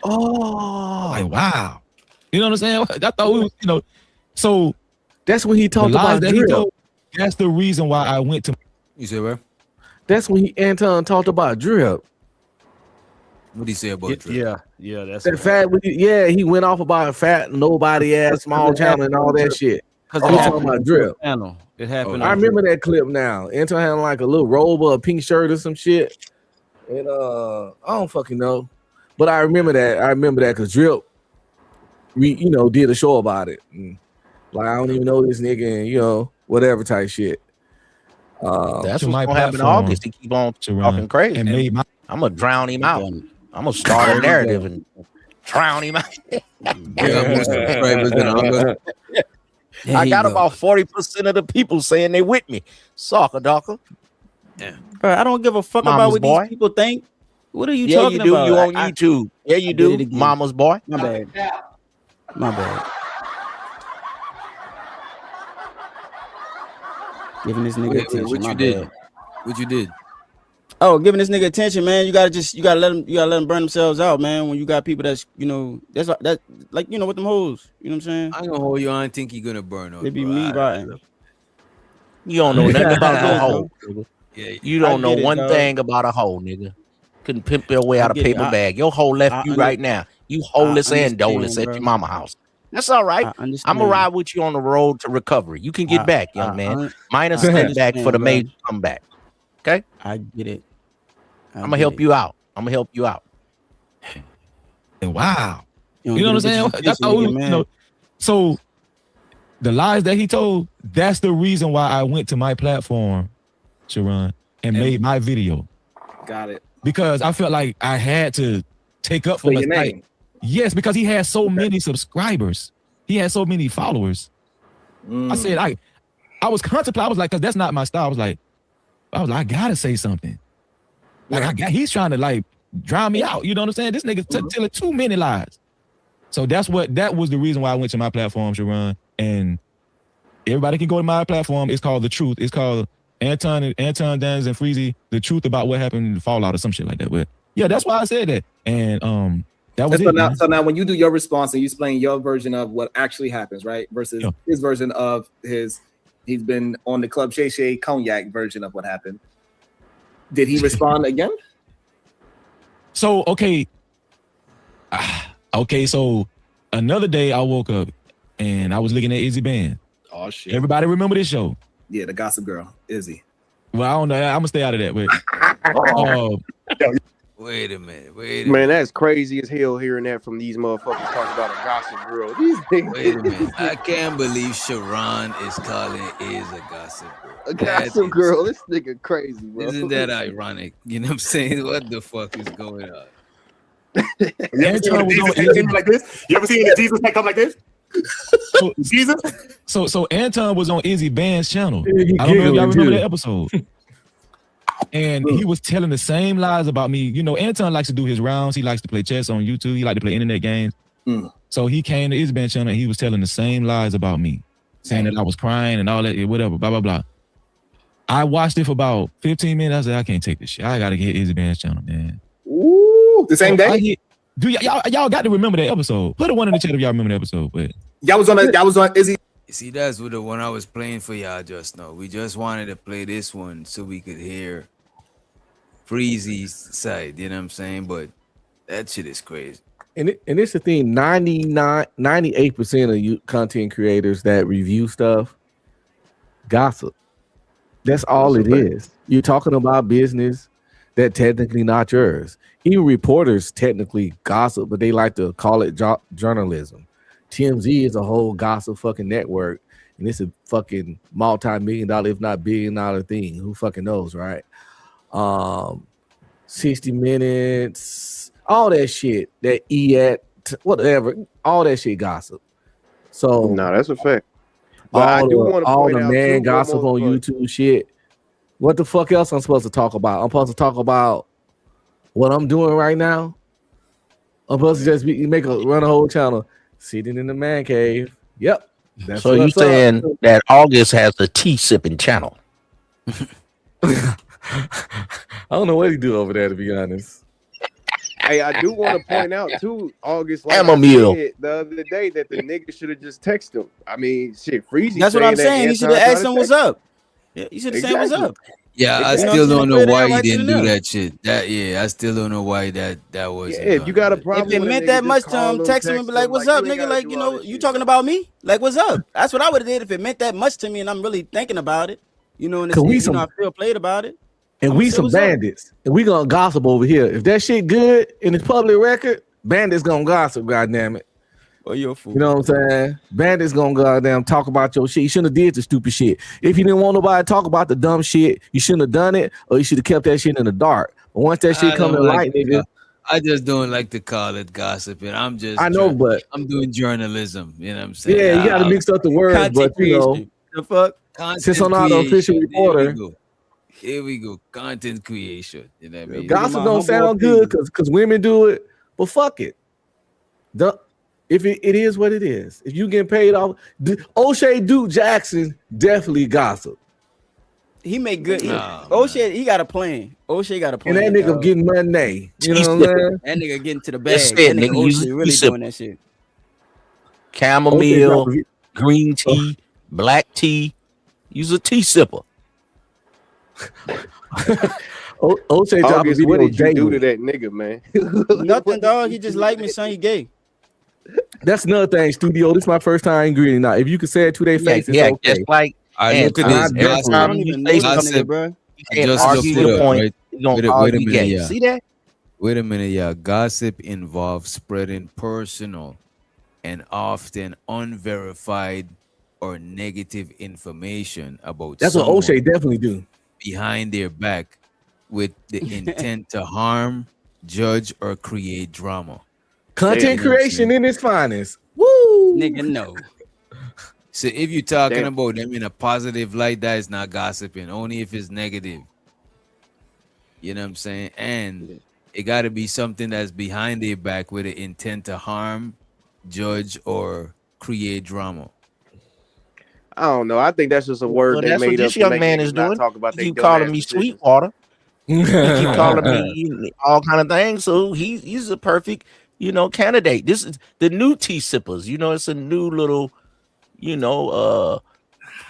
Oh, like wow. You know what I'm saying? I thought we was, So that's when he talked about that drip. he told. That's the reason why I went to. You said where? That's when Anton talked about drip. What did he say about drip? Yeah, that's that fat. He went off about fat, nobody ass, small channel, and all that shit. Because he talking about drip. It happened. I remember that clip now. Anton had like a little robe or a pink shirt or some shit, and I don't fucking know, but I remember that. Because drip, we did a show about it. And, like I don't even know this nigga, and whatever type shit. That's what's gonna happen in August. He keep on talking crazy. And I'm gonna drown him out. I'm gonna start a narrative and drown him out. I got about 40% of the people saying they with me. Soccer Docker. Yeah. Bro, I don't give a fuck Mama's about what boy. these people think. What are you Yeah, talking you do. about? You on YouTube. Yeah, you do. Mama's boy. My bad. Giving this nigga attention. What my you did? bad. What you did? Oh, giving this nigga attention, man. You gotta let them burn themselves out, man. When you got people that's that like with them hoes. You know what I'm saying? I ain't gonna hold you. I don't think he gonna burn up. They be me riding. You don't know nothing about no hoe. Nigga. Yeah, you don't know one dog. thing about a hoe, nigga. Couldn't pimp your way out of get it. paper bag. Your hoe left you right now. You holeless and doleless at your mama house. That's all right. I'm gonna ride with you on the road to recovery. You can get back, young man. Minus step back for the major comeback. Okay? I get it. I'm gonna help you out. Wow. You know what I'm saying? That's how we, So the lies that he told, that's the reason why I went to my platform, Sharon, and made my video. Got it. Because I felt like I had to take up for your his name. Yes, because he had so many subscribers. He had so many followers. I said, I was contemplating. I was like, because that's not my style. I was like, I gotta say something. Like he's trying to like drown me out. You know what I'm saying? This nigga telling too many lies. So that was the reason why I went to my platform, Sharon. And everybody can go to my platform. It's called The Truth. It's called Anton, Dans, and Freezy, The Truth About What Happened in the Fallout or some shit like that. But yeah, that's why I said that. And that was it. So now when you do your response and you explain your version of what actually happens, right? Versus his version of he's been on the Club Shay Shay Cognac version of what happened. Did he respond again? So, so another day I woke up and I was looking at Izzy Band. Oh shit. Everybody remember this show? Yeah, the Gossip Girl, Izzy. Well, I don't know. I'm gonna stay out of that, but Wait a minute. Man, that's crazy as hell hearing that from these motherfuckers talking about a gossip girl. These niggas. Wait a minute. I can't believe Sharon is calling Iz a gossip girl. A gossip girl. This nigga crazy, bro. Isn't that ironic? You know what I'm saying? What the fuck is going on? You ever seen when Jesus came like this? You ever seen when Jesus come like this? Jesus? So Anton was on Izzy Band's channel. I don't know if y'all remember that episode. And he was telling the same lies about me. You know, Anton likes to do his rounds. He likes to play chess on YouTube. He likes to play internet games. So he came to Izzy Band's channel and he was telling the same lies about me, saying that I was crying and all that, whatever, blah, blah, blah. I watched it for about 15 minutes. I said, I can't take this shit. I got to get Izzy Band's channel, man. Ooh, the same day? Y'all got to remember that episode. Put a one in the chat if y'all remember the episode. But Y'all was on Izzy. See, that's what the one I was playing for y'all just now. We just wanted to play this one so we could hear Freezy's side, you know what I'm saying? But that shit is crazy. And it's the thing, 98% of you content creators that review stuff, gossip. That's all it is. You're talking about business that technically not yours. Even reporters technically gossip, but they like to call it journalism. TMZ is a whole gossip fucking network, and it's a fucking multi-million-dollar, if not billion-dollar thing. Who fucking knows, right? 60 Minutes, all that shit that whatever, all that shit gossip. So no, that's a fact. But I do want to all point the out man too, gossip on YouTube shit. What the fuck else I'm supposed to talk about? I'm supposed to talk about what I'm doing right now. I'm supposed to just run a whole channel, sitting in the man cave. Yep. That's So you saying that August has the tea sipping channel? I don't know what he do over there, to be honest. Hey, I do want to point out too, August, like I Chamomile. said the other day, that the nigga should have just texted him. I mean, shit, Freezy. That's what I'm saying. He should have asked him what's up. up. Yeah, you should have said what's up. Yeah, I Exactly. still don't know why he Right didn't to do them. that shit. I still don't know why that was. Yeah, if you got a problem, If it with a meant nigga, that just much to call him, text him and be like, "What's up, you ain't nigga?" gotta Like, do you all know, this you shit. talking about me? Like, what's up? That's what I would have did if it meant that much to me, and I'm really thinking about it. You know, and it's, you know, I feel played about it. And I'ma we say some what's up. bandits, and we gonna gossip over here. If that shit good in it's public record, bandits gonna gossip. Goddamn it! Well, you're a fool. You know what I'm saying? Bandits gonna goddamn talk about your shit. You shouldn't have did the stupid shit. If you didn't want nobody to talk about the dumb shit, you shouldn't have done it, or you should have kept that shit in the dark. But once that shit come to light, nigga. I just don't like to call it gossiping. I'm just I know, but I'm doing journalism. You know what I'm saying? yeah, you gotta mix up the words, Content but you know, creation. The fuck? since I'm not the official reporter, Here we go. Content creation. You know what I mean? gossip don't sound good because women do it, but fuck it. If it is what it is, if you get paid off, O'Shea Duke Jackson definitely gossip. He make good. O'Shea, he got a plan. O'Shea got a plan. And that nigga getting money. You know what I'm saying? That nigga getting to the bag. That's That it, nigga nigga. Use O'Shea it. really Use doing it. that shit. Chamomile, green tea, black tea. Use a tea sipper. O'Shea drop a August, video what did you do daily. to that nigga, man? Nothing, dog. He just like me, son. He gay. That's another thing, studio. This is my first time agreeing. Now, if you could say it to their face, it's Yeah, okay. just like I look at Anton, this. every time you say something, bro. you can't Just argue look it your up, point. right? You don't Wait a argue minute, gay. yeah. See that? Wait a minute, yeah. Gossip involves spreading personal and often unverified or negative information about That's what someone O'Shea definitely do. behind their back with the intent to harm, judge, or create drama. Content creation in its finest. Woo, nigga, no. So if you're talking about them in a positive light, that is not gossiping. Only if it's negative. You know what I'm saying? And it got to be something that's behind their back with the intent to harm, judge, or create drama. I don't know. I think that's just a word Well, they that's what made up this to young make man niggas is not doing. talk about He their keep dumb calling ass me decisions. Sweetwater. He keep calling me all kind of things. So he's a perfect, candidate. This is the new tea sippers. It's a new little,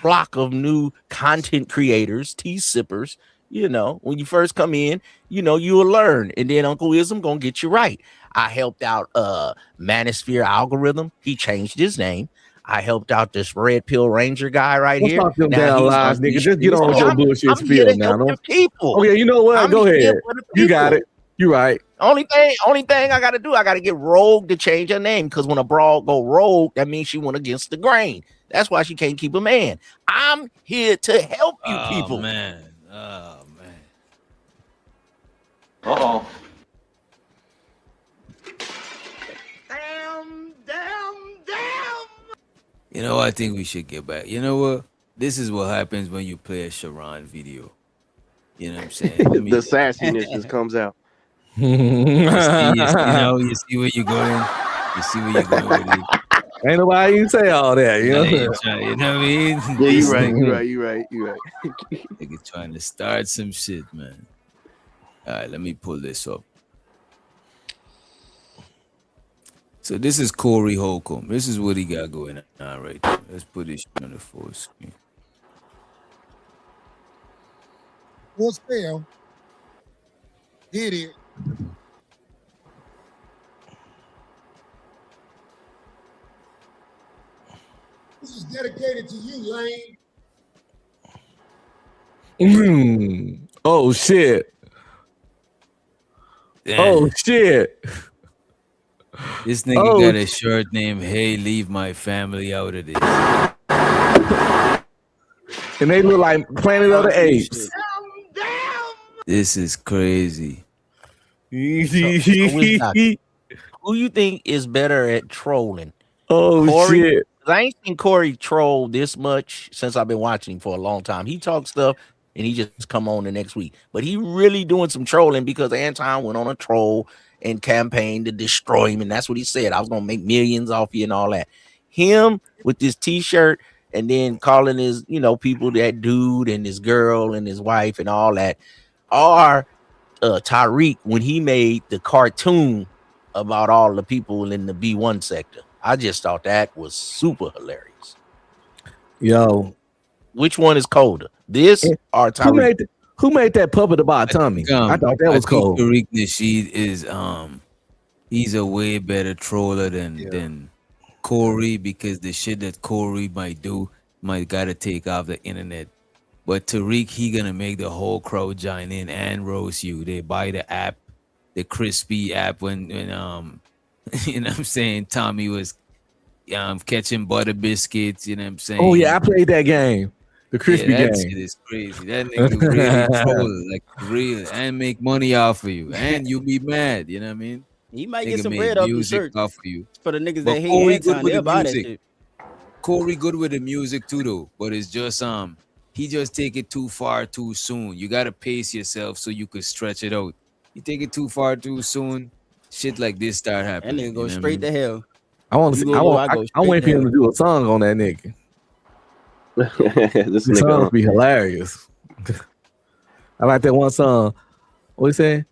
flock of new content creators, tea sippers. When you first come in, you'll learn, and then Uncle Ism gonna get you right. I helped out Manosphere Algorithm. He changed his name. I helped out this Red Pill Ranger guy right Let's here. talk them Now down he's lies, on these nigga. Just get streets. on with your bullshit I'm here spiel to now. help No? the people. Okay, you know what? I'm Go here ahead. for the You got people. it. You right. Only thing I gotta do, I gotta get Rogue to change her name, because when a broad go rogue, that means she went against the grain. That's why she can't keep a man. I'm here to help you people. Man. Oh man. Uh-oh. You know, I think we should get back. You know what? This is what happens when you play a Sharon video. You know what I'm saying? The sassiness just comes out. You see where you're going. You see where you're going with it. Ain't nobody even say all that. You know, You know what I mean? Yeah, you're right. You're right. Nigga trying to start some shit, man. All right, let me pull this up. So this is Corey Holcomb. This is what he got going on right there. Let's put this shit on the full screen. Was fail. Did it. This is dedicated to you, Lane. Oh shit. Damn. Oh shit. This nigga got a shirt named "Hey, leave my family out of this." And they look like Planet of the Apes. This is crazy. Who's Who you think is better at trolling? Oh Corey? shit! 'Cause I ain't seen Corey troll this much since I've been watching him for a long time. He talks stuff and he just come on the next week. But he really doing some trolling because Anton went on a troll and campaigned to destroy him, and that's what he said. I was gonna make millions off you and all that. Him with this T-shirt and then calling his, people that dude and his girl and his wife and all that. Or Tyreek when he made the cartoon about all the people in the B1 sector. I just thought that was super hilarious. Yo, which one is colder? This or Tyreek? Who made that puppet about Tommy? I thought that was cold. Tariq Nasheed is he's a way better troller than Corey, because the shit that Corey might do might gotta take off the internet. But Tariq, he gonna make the whole crowd join in and roast you. They buy the app, the crispy app when you know what I'm saying, Tommy was catching butter biscuits, you know what I'm saying? Oh yeah, I played that game. The crispy that game. shit is crazy. That nigga really troll, like real, and make money off of you. And you be mad, you know what I mean? He might Nigga get some make bread off his music shirt off of you. for the niggas But that hate Corey Anton. good with They'll the buy that music. shit. Corey good with the music too, though. But it's just he just take it too far too soon. You gotta pace yourself so you could stretch it out. You take it too far too soon, shit like this start That happening. nigga go straight to hell. I want to see. I'm waiting for him to do a song on that nigga. This The nigga songs on- be hilarious. I like that one song. What he say?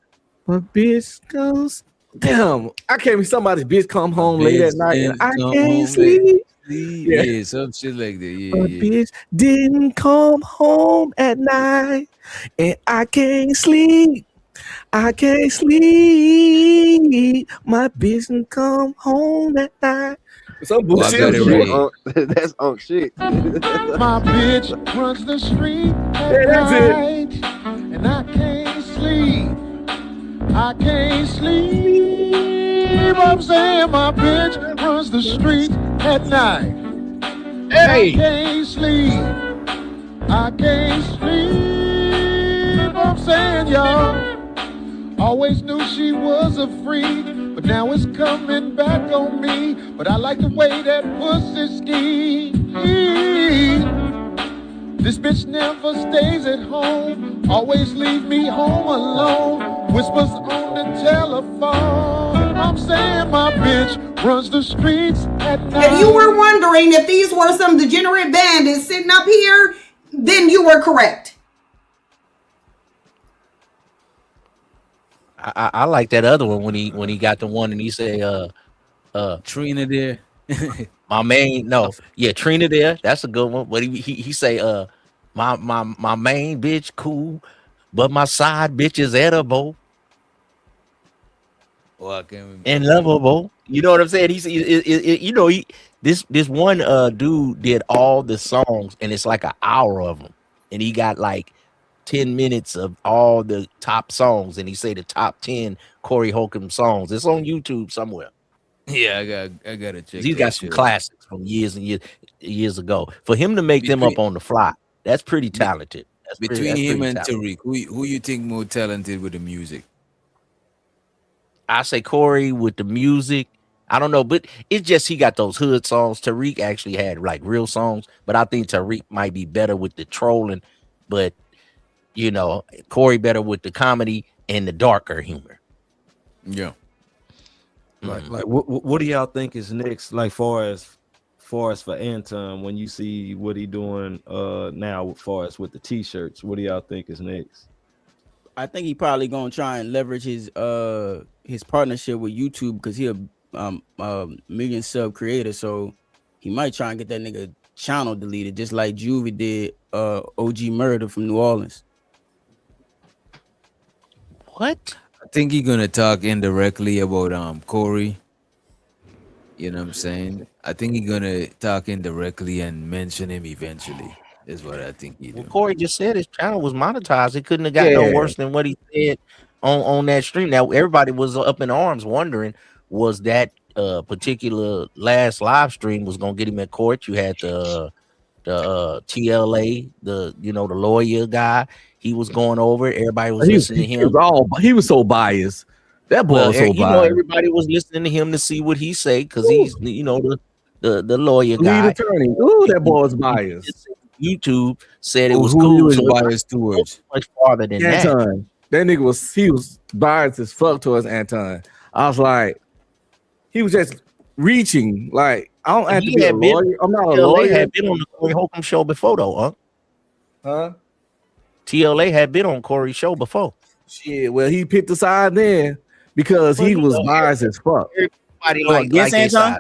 My bitch goes. Damn, I can't be somebody's bitch come home late at night and I can't sleep. Yeah, some shit like that. Yeah, My yeah. bitch didn't come home at night and I can't sleep. I can't sleep. My bitch didn't come home at night. Some Well, I bullshit. got it right. That's on shit. My bitch runs the street at that's night, and I can't sleep. I can't sleep. I'm saying my bitch runs the street at night. Hey. I can't sleep. I can't sleep. I'm saying, y'all, always knew she was a freak, but now it's coming back on me. But I like the way that pussy ski. This bitch never stays at home, always leave me home alone. Whispers on the telephone. I'm saying my bitch runs the streets at night. If you were wondering if these were some degenerate bandits sitting up here, then you were correct. I like that other one when he got the one and he say Trina there. my main Trina there. That's a good one. But he say my main bitch cool, but my side bitch is edible Well, I can't remember. and lovable. You know what I'm saying? This one dude did all the songs and it's like an hour of them, and he got like 10 minutes of all the top songs, and he say the top 10 Corey Holcomb songs. It's on YouTube somewhere. Yeah, I gotta check. He's that got some shit out. classics from years and years ago. For him to make them up on the fly, that's pretty talented. Between him and talented. Tariq, who you think more talented with the music? I say Corey with the music. I don't know, but it's just he got those hood songs. Tariq actually had like real songs, but I think Tariq might be better with the trolling. But Corey better with the comedy and the darker humor. Yeah. Like what do y'all think is next? Like far as for Anton, when you see what he doing now, as far as with the t-shirts, what do y'all think is next? I think he probably gonna try and leverage his partnership with YouTube, because he a million sub creator, so he might try and get that nigga channel deleted, just like Juvie did OG Murder from New Orleans. What? I think he's gonna talk indirectly about Corey. You know what I'm saying? I think he's gonna talk indirectly and mention him eventually. Is what I think he do. Well, Corey just said his channel was monetized. It couldn't have got no worse than what he said on that stream. Now everybody was up in arms wondering, was that particular last live stream was gonna get him in court. You had the TLA, the lawyer guy. He was going over it. Everybody was listening to him. He was so biased. That boy Well, was so you know, biased. everybody was listening to him to see what he say because he's, you know, the lawyer Lead guy. attorney. Ooh, that boy was biased. YouTube said it Who was he cool. was So biased towards? much farther than that. Anton. That nigga was biased as fuck towards Anton. I was like, he was just reaching. Like, I don't have to be a lawyer. I'm not a lawyer. TLA had been on the Corey Holcomb show before, though, Huh? TLA had been on Corey's show before. Shit, well, he picked the side then because he was biased as fuck. Everybody like his side.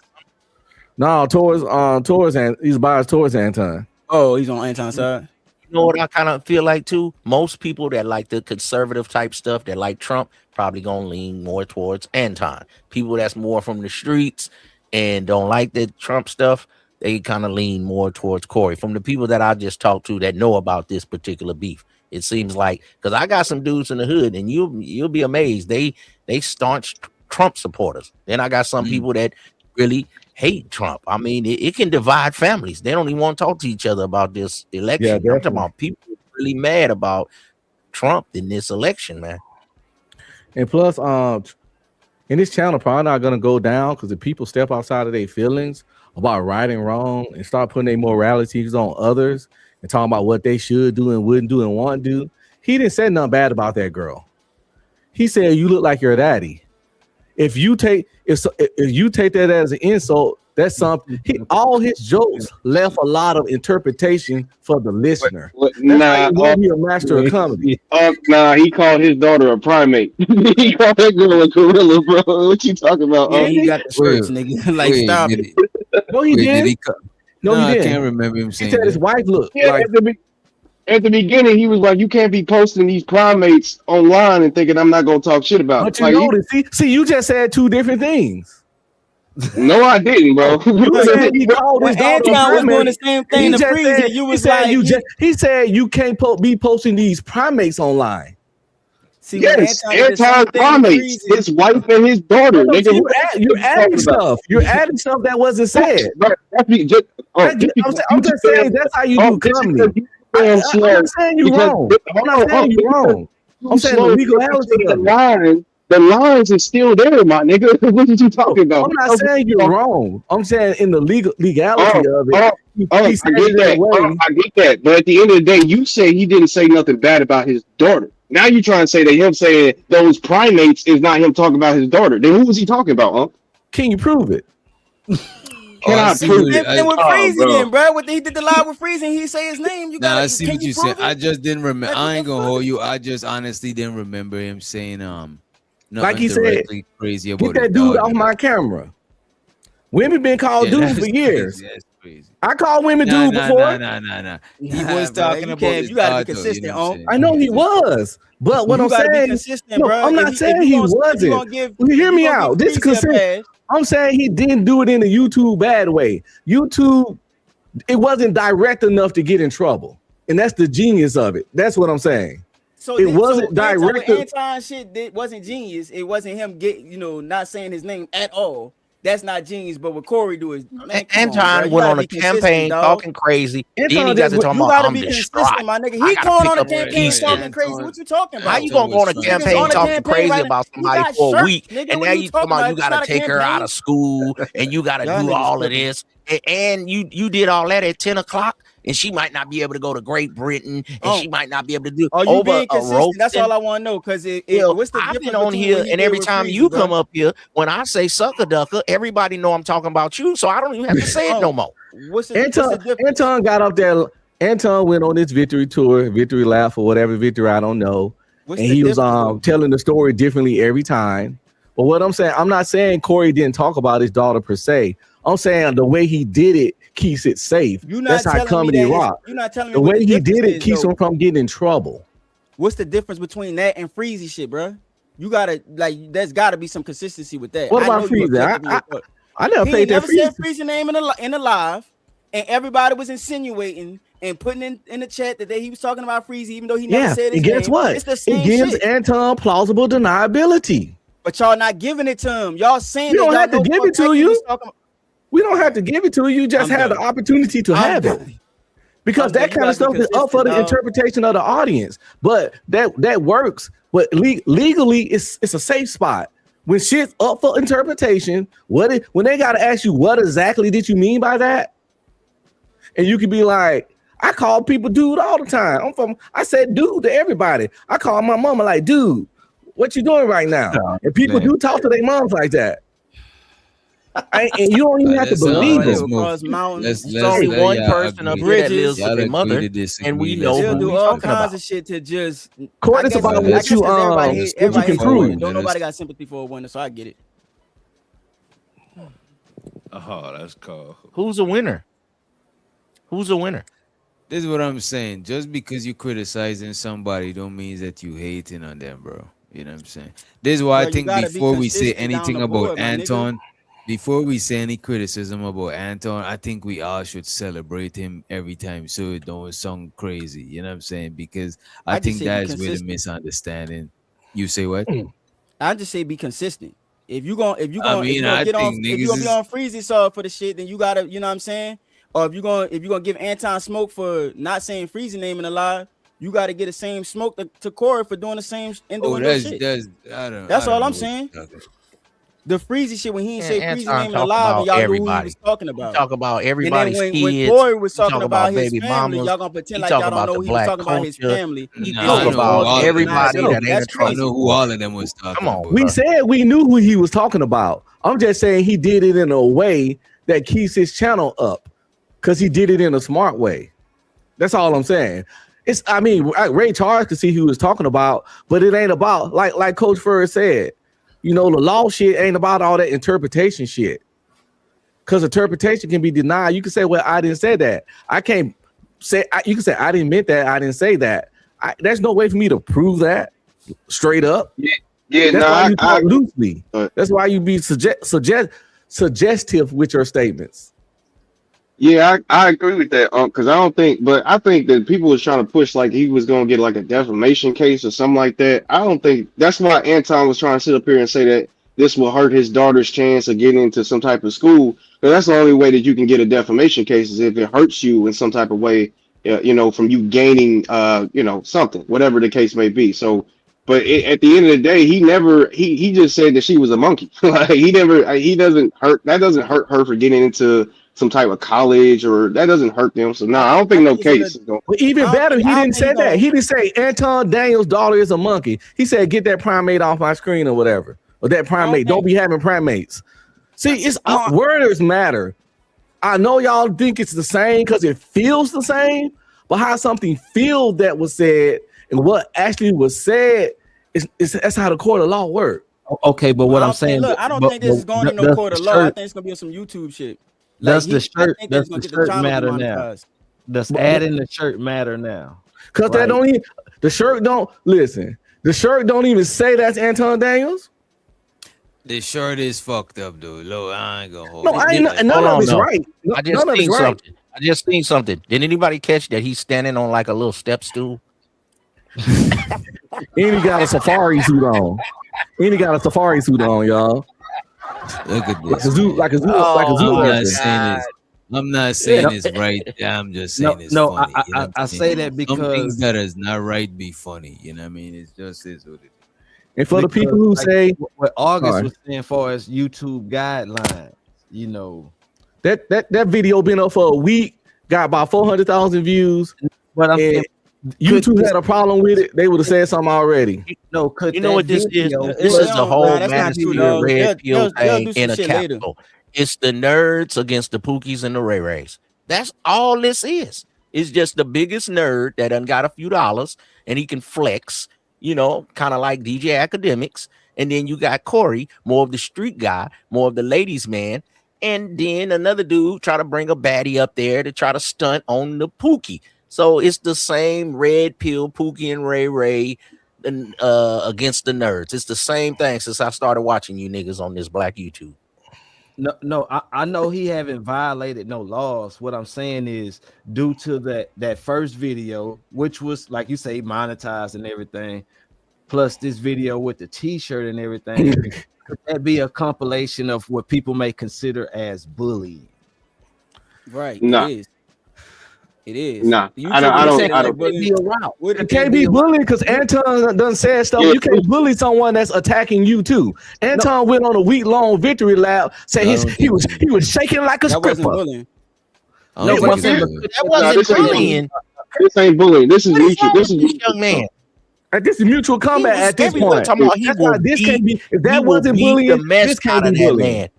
No, towards and he's biased towards Anton. Oh, he's on Anton's side. You know what I kind of feel like too? Most people that like the conservative type stuff that like Trump probably gonna lean more towards Anton. People that's more from the streets and don't like the Trump stuff, they kind of lean more towards Corey. From the people that I just talked to that know about this particular beef, it seems like, because I got some dudes in the hood, and you'll be amazed. They staunch Trump supporters. Then I got some people that really hate Trump. I mean, it can divide families. They don't even want to talk to each other about this election. Yeah, I'm talking about people really mad about Trump in this election, man. And plus, in this channel, probably not gonna go down because if people step outside of their feelings about right and wrong and start putting their moralities on others and talking about what they should do and wouldn't do and want to do, he didn't say nothing bad about that girl. He said, "You look like your daddy." If you take that as an insult, that's something. All his jokes left a lot of interpretation for the listener. Nah, he a master of comedy. Nah, he called his daughter a primate. He called that girl a gorilla, bro. What you talking about? Yeah, he got the shirts, nigga. Like, stop it. No, he didn't. No, he I didn't. can't remember him He saying said that. his wife looked Yeah, like. at the beginning, he was like, "You can't be posting these primates online and thinking I'm not gonna talk shit about But it." you notice, see, you just said two different things. No, I didn't, bro. You said he called his daughter Anton was primate. doing the same thing He to just Freeze, said- and you was he said like, he said you can't be posting these primates online. See, Yes, when Anton did the same Anton thing to primates, Freeze, his wife and his daughter. No, Nigga, so what you're you adding talking about? stuff. You're adding stuff that wasn't said. I'm just saying that's how you do comedy. I'm not saying you're wrong. I'm not saying you're wrong. I'm saying the legality of it. The lines are still there, my nigga. What are you talking about? I'm not saying you're wrong. I'm saying in the legality of it. I get that. I get that. But at the end of the day, you say he didn't say nothing bad about his daughter. Now you're trying to say that him saying those primates is not him talking about his daughter. Then who was he talking about, huh? Can you prove it? Can I prove it? and with Freeze bro. again, bro. He did the live with Freeze, and he say his name. You Nah, got. I see what you said. I just didn't remember. I ain't gonna hold you. I just honestly didn't remember him saying Like he said, directly crazy about get that his dude daughter. off my camera. Women been called Yeah, dude that's for years. crazy. That's crazy. I called women Nah, dude nah, before. Nah. He Nah, was bro, talking you about can't- his you gotta be daughter, consistent, you know what I'm saying? I know he was, but what You I'm gotta be saying, consistent, no, bro. I'm not If saying you he gonna- if you wasn't. gonna give- Well, hear if you me gonna out. give This is Freezy a consistent. pass- I'm saying he didn't do it in the YouTube bad way. YouTube, it wasn't direct enough to get in trouble, and that's the genius of it. That's what I'm saying. So It wasn't direct. Anton shit wasn't genius. It wasn't him not saying his name at all. That's not genius. But what Corey do is, man, come Anton on, bro. You went gotta on a be consistent, campaign dog. talking crazy. Anton Then he got to just- talking You about gotta I'm be distraught. consistent, my nigga. I He gotta going pick on a up campaign Easton. talking crazy. What you talking about? How you gonna go on a Niggas campaign on a talking campaign crazy right about now. You somebody got for a shirts, week, nigga. and What now you you talking talking about about? you It's got not to a take her out campaign. of school, and you got to Y'all do niggas all of tripping. this, and you did all that at 10 o'clock, and she might not be able to go to Great Britain, and she might not be able to do Are you over being a consistent? That's roasting. all I want to know. Because Well, what's the I've difference been on between here, what he and did every with time Freezy, you bro? come up here, when I say sucker ducker, everybody know I'm talking about you, so I don't even have to say it no more. What's the difference? Anton got up there. Anton went on this victory tour, victory lap, or whatever victory, I don't know. What's and the he was difference? telling the story differently every time. But what I'm saying, I'm not saying Corey didn't talk about his daughter per se. I'm saying the way he did it keeps it safe. You're not That's how telling me comedy that rock. you're not telling me The what way the he did difference it is, keeps though. him from getting in trouble. What's the difference between that and Freezy shit, bro? You gotta there's gotta be some consistency with that. What about know you Freezy? objective in your thought. I never He played that never said Freezy. Freezy name in the live, and everybody was insinuating and putting in the chat that he was talking about Freezy, even though he never Yeah, said his and guess name. what? It's the same It gives shit. Anton plausible deniability. But y'all not giving it to him. Y'all saying We that don't y'all have to know give for a it to fact he you. was talking about- We don't have to give it to you. You just I'm have the done. opportunity to I'm have it. done. Because I'm that done. kind You of stuff gotta is be up for the consistent, dog. interpretation of the audience. But that works. But legally, it's a safe spot. when shit's up for interpretation, when they gotta ask you what exactly did you mean by that, and you can be like, I call people dude all the time. I said dude to everybody. I call my mama like, dude, what you doing right now? And people do talk to their moms like that. And you don't even have to believe them. There's only one person up here that lives with their mother, and we know They'll who do we all talking kinds about. of shit to just. Court, it's about what you everybody can prove. Don't nobody got sympathy for a winner, so I get it. Oh, that's cool. Who's a winner? Who's a winner? This is what I'm saying. Just because you criticizing somebody don't mean that you hating on them, bro. You know what I'm saying? This is why I think before we say anything about Anton, before we say any criticism about Anton, I think we all should celebrate him every time so it don't sound crazy. You know what I'm saying? Because I think that is where the misunderstanding. You say what? I just say be consistent. If you gonna be on Freezy side for the shit, then you gotta, you know what I'm saying? Or if you're gonna give Anton smoke for not saying Freezy name in the live, you gotta get the same smoke to Corey for doing the same innuendo shit. That's all I'm saying. The Freezy shit when he didn't say Freezy name in the live, and y'all knew who he was talking about. Talk about everybody's and then kids. when Corey was talking about his baby family, mamas. y'all gonna pretend He like talk y'all don't about know the he was black talking about his culture. family. He talk about everybody that ain't That's a Trump. I know who all of them was talking about. We said we knew who he was talking about. I'm just saying he did it in a way that keeps his channel up because he did it in a smart way. That's all I'm saying. Ray Charles could see who he was talking about, but it ain't about like Coach Furr said. You know, the law shit ain't about all that interpretation shit. Because interpretation can be denied. You can say, well, I didn't say that. I can't say, you can say, I didn't mean that. I didn't say that. There's no way for me to prove that straight up. Yeah, That's why you talk loosely. That's why you be suggestive with your statements. Yeah, I agree with that, because I think that people was trying to push like he was gonna get like a defamation case or something like that. I don't think that's why Anton was trying to sit up here and say that this will hurt his daughter's chance of getting into some type of school. Because that's the only way that you can get a defamation case is if it hurts you in some type of way, from you gaining, something, whatever the case may be. So, but at the end of the day, he just said that she was a monkey. Like that doesn't hurt her for getting into some type of college, or that doesn't hurt them. So I don't think no case is going. Well, even better, he didn't say that. He didn't say Anton Daniels' daughter is a monkey. He said, get that primate off my screen or whatever. Or that primate. Don't be having primates. See, it's words matter. I know y'all think it's the same because it feels the same, but how something feels that was said and what actually was said that's how the court of law works. Okay, but what I'm saying, look, I don't think this is going to no court of law. I think it's gonna be some YouTube shit. Does the shirt matter now? Does adding the shirt matter now? Because that don't even the shirt don't listen. The shirt don't even say that's Anton Daniels. The shirt is fucked up, dude. Look, I ain't gonna hold. No, I ain't. None of it's right. I just seen something. I just seen something. Did anybody catch that he's standing on like a little step stool? And he got a safari suit on. Y'all. Look at this. Like a zoo. I'm not saying it's right. I'm just saying it's funny. I say that because some things that is not right be funny. You know what I mean? It's just is what it is. And for the people who say what August was saying, far as YouTube guidelines, that video been up for a week, got about 400,000 views. But I'm saying, YouTube had a problem with it, they would have said something already. You know what this is? This is the whole Manosphere red pill thing in a capital. It's the nerds against the Pookies and the Ray Rays. That's all this is. It's just the biggest nerd that done got a few dollars and he can flex, kind of like DJ Academics. And then you got Corey, more of the street guy, more of the ladies' man. And then another dude try to bring a baddie up there to try to stunt on the Pookie. So it's the same red pill Pookie and Ray Ray against the nerds. It's the same thing since I started watching you niggas on this black YouTube. No, I know he haven't violated no laws. What I'm saying is due to that first video, which was like you say monetized and everything, plus this video with the t-shirt and everything, could that be a compilation of what people may consider as bullying? Right. No. It is. It is. Nah, The I don't. YouTuber I don't. said I like don't. bullying. Be around. What It if can't they be be bullying because Anton done said stuff. Yeah, You can't bully someone that's attacking you too. Anton went on a week-long victory lap, saying I don't he think was shaking like a that wasn't stripper. bullying? I No, don't It think was it's that bullying. nah, wasn't this ain't bullying. This ain't bullying. This is What is mutual. wrong This with is this mutual. young man? this is mutual He combat was at this everywhere point. talking about That's not. This can't be. If he that will wasn't beat the bullying, mess this can't out be of that bullying. man.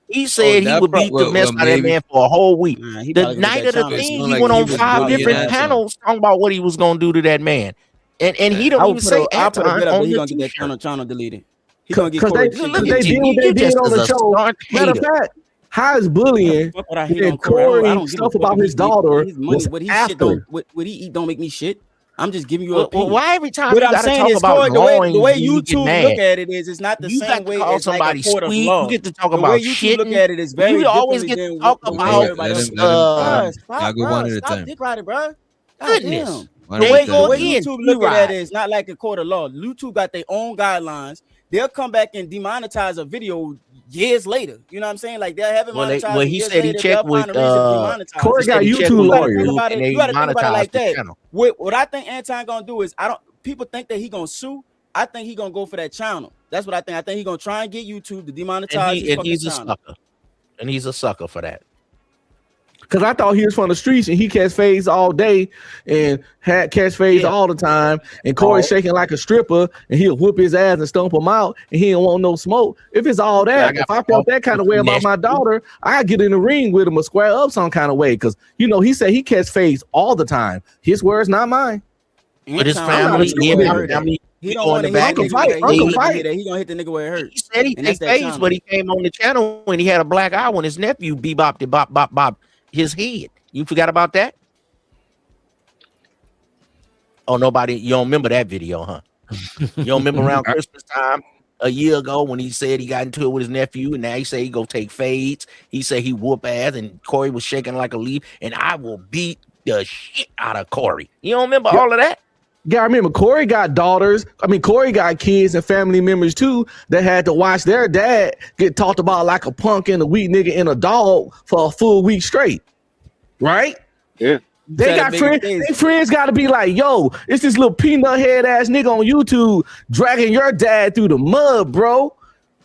He said he would beat the mess out of that man for a whole week. Nah, he The probably gonna night get of that the channel. It thing, sounded he like went he on was 5 bullying different Anton. panels talking about what he was gonna do to that man, and he don't I even would say I put a Anton bet up that on he the gonna get that t-shirt. channel deleted. He gonna get Because Corey. Look they at did you. what they You did just on is the a show. start Matter of hater. fact, how is bullying Fuck what I hate and on Corey. I Corey don't give a stuff fuck about if his he daughter his money. was What he shit don't after? what he eat don't make me shit. I'm just giving you an Well, opinion. why every time What you I'm got to saying talk is, about Corey, the way drawings, you get YouTube look mad? at it is, it's not the You got same to way call as like a somebody court of sweet. You law. get to talk The about way YouTube look shitting. at it is very You always differently get to than talk the way about everybody else. Let Stop, y'all go bro. one at a Stop time. dick riding, bro. God goodness. damn. One The at a way Go the way time. again. YouTube You look at that ride. is not like a court of law. YouTube got their own guidelines. They'll come back and demonetize a video years later. You know what I'm saying? Like they'll have it Well, monetized, and he years said he later checked they'll find with a reason to demonetize Corey it. got he checked YouTube with You gotta think lawyers. about YouTube it. and You they gotta think about it monetized like the that. channel. What I think Anton gonna do is people think that he gonna sue. I think he gonna go for that channel. That's what I think. I think he gonna try and get YouTube to demonetize his fucking He's a channel. sucker. And he's a sucker for that. Because I thought he was from the streets and he catch fades all day and had catch fades all the time. And Corey's shaking like a stripper and he'll whoop his ass and stomp him out and he don't want no smoke. If it's all that, if I felt that kind of way about my daughter, I'd get in the ring with him or square up some kind of way. Because, he said he catch fades all the time. His words, not mine. But his family, he don't want to hit the nigga where he gonna hit the nigga where it hurts. He said he take fades, but he came on the channel when he had a black eye when his nephew bebopped bop bop bop his head. You forgot about that? Oh, you don't remember that video, huh? You don't remember around Christmas time a year ago when he said he got into it with his nephew, and now he say he go take fades. He said he whoop ass, and Corey was shaking like a leaf, and I will beat the shit out of Corey. You don't remember all of that? Yeah, I remember Corey got daughters. Corey got kids and family members too that had to watch their dad get talked about like a punk and a weak nigga and a dog for a full week straight. Right? Yeah. They got friends. Their friends got to be like, yo, it's this little peanut head ass nigga on YouTube dragging your dad through the mud, bro.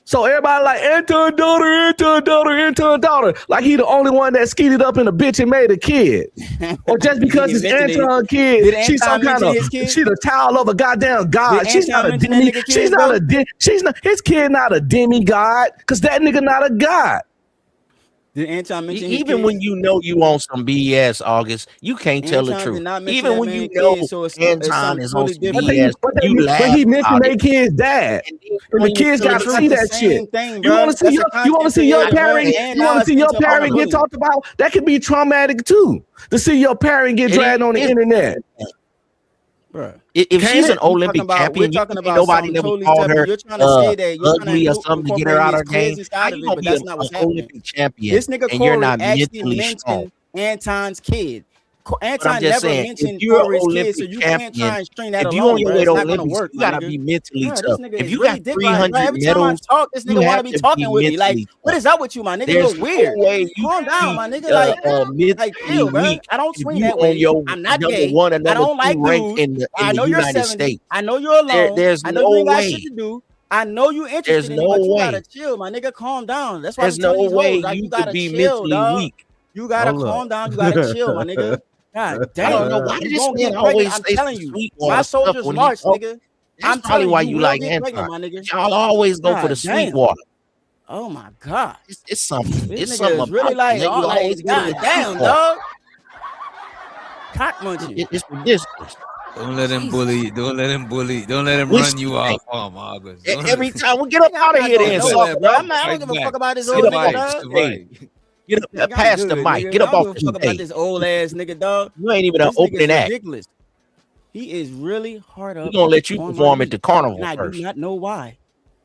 So everybody like Anton daughter. Like he the only one that skeeted up in a bitch and made a kid. Or just because it's Anton kid, she's some kind of, she the child of a goddamn god. She's not a demi. She's not a his kid not a demigod, because that nigga not a god. Did Anton mention even when you know you on some BS, August, you can't tell the truth. Even when you know Anton is on some BS, you laugh. But he mentioned their kid's dad, and the kids got to see that shit. You want to see your parent? You want to see your parent get talked about? That could be traumatic too. To see your parent get dragged on the internet. Bruh. If she's an Olympic champion, nobody never called her ugly or something to get her out of her game. How you gonna be an Olympic champion and you're not mentally strong? Anton's kid. Anton never mentioned Corey's kid, so you can't try and string that along. If you on your way to Olympics, you gotta be mentally tough. If you got 300 medals, this nigga wanna be talking with me. Like, what is up with you, my nigga? You're weird. Calm down, my nigga. Like, chill, bro. I don't swing that way. I'm not gay. I don't like dudes. I know you're 70. I know you're alone. I know you ain't got shit to do. I know you interested in it, but you gotta chill, my nigga. Calm down. That's why there's no way you could be mentally weak. You gotta calm down. You gotta chill, my nigga. God damn. I don't know why this man always I'm say telling you, Sweetwater my soldiers march, nigga. That's probably why you like Anton. My nigga. Y'all always go for the Sweetwater. Oh my god, it's something. This it's nigga something is really about like, you always god damn, dog. Cock munching. It's ridiculous. Don't let him bully. Don't let him bully. Don't let him run you off. August. Every time we get up out of here, then I don't give a fuck about this old nigga, dog. Get up past the mic. Get up off the fuck about this old ass nigga, dog. You ain't even an opening act. Ridiculous. He is really hard up. We're gonna let you perform at the carnival and first. I do not know why.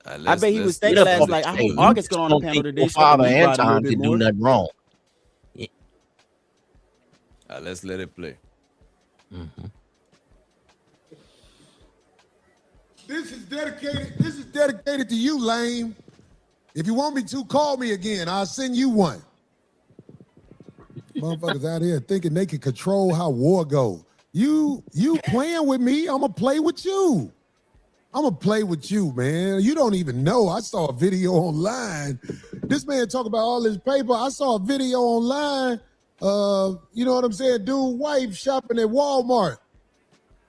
I bet he was thinking last like, I hope August got on the panel today. Father Anton didn't do nothing wrong. Let's let it play. Mm-hmm. This is dedicated to you, lame. If you want me to, call me again. I'll send you one. Motherfuckers out here thinking they can control how war go. You playing with me, I'm gonna play with you. I'm gonna play with you, man. You don't even know. I saw a video online. This man talk about all his paper. I saw a video online. You know what I'm saying? Dude, wife shopping at Walmart.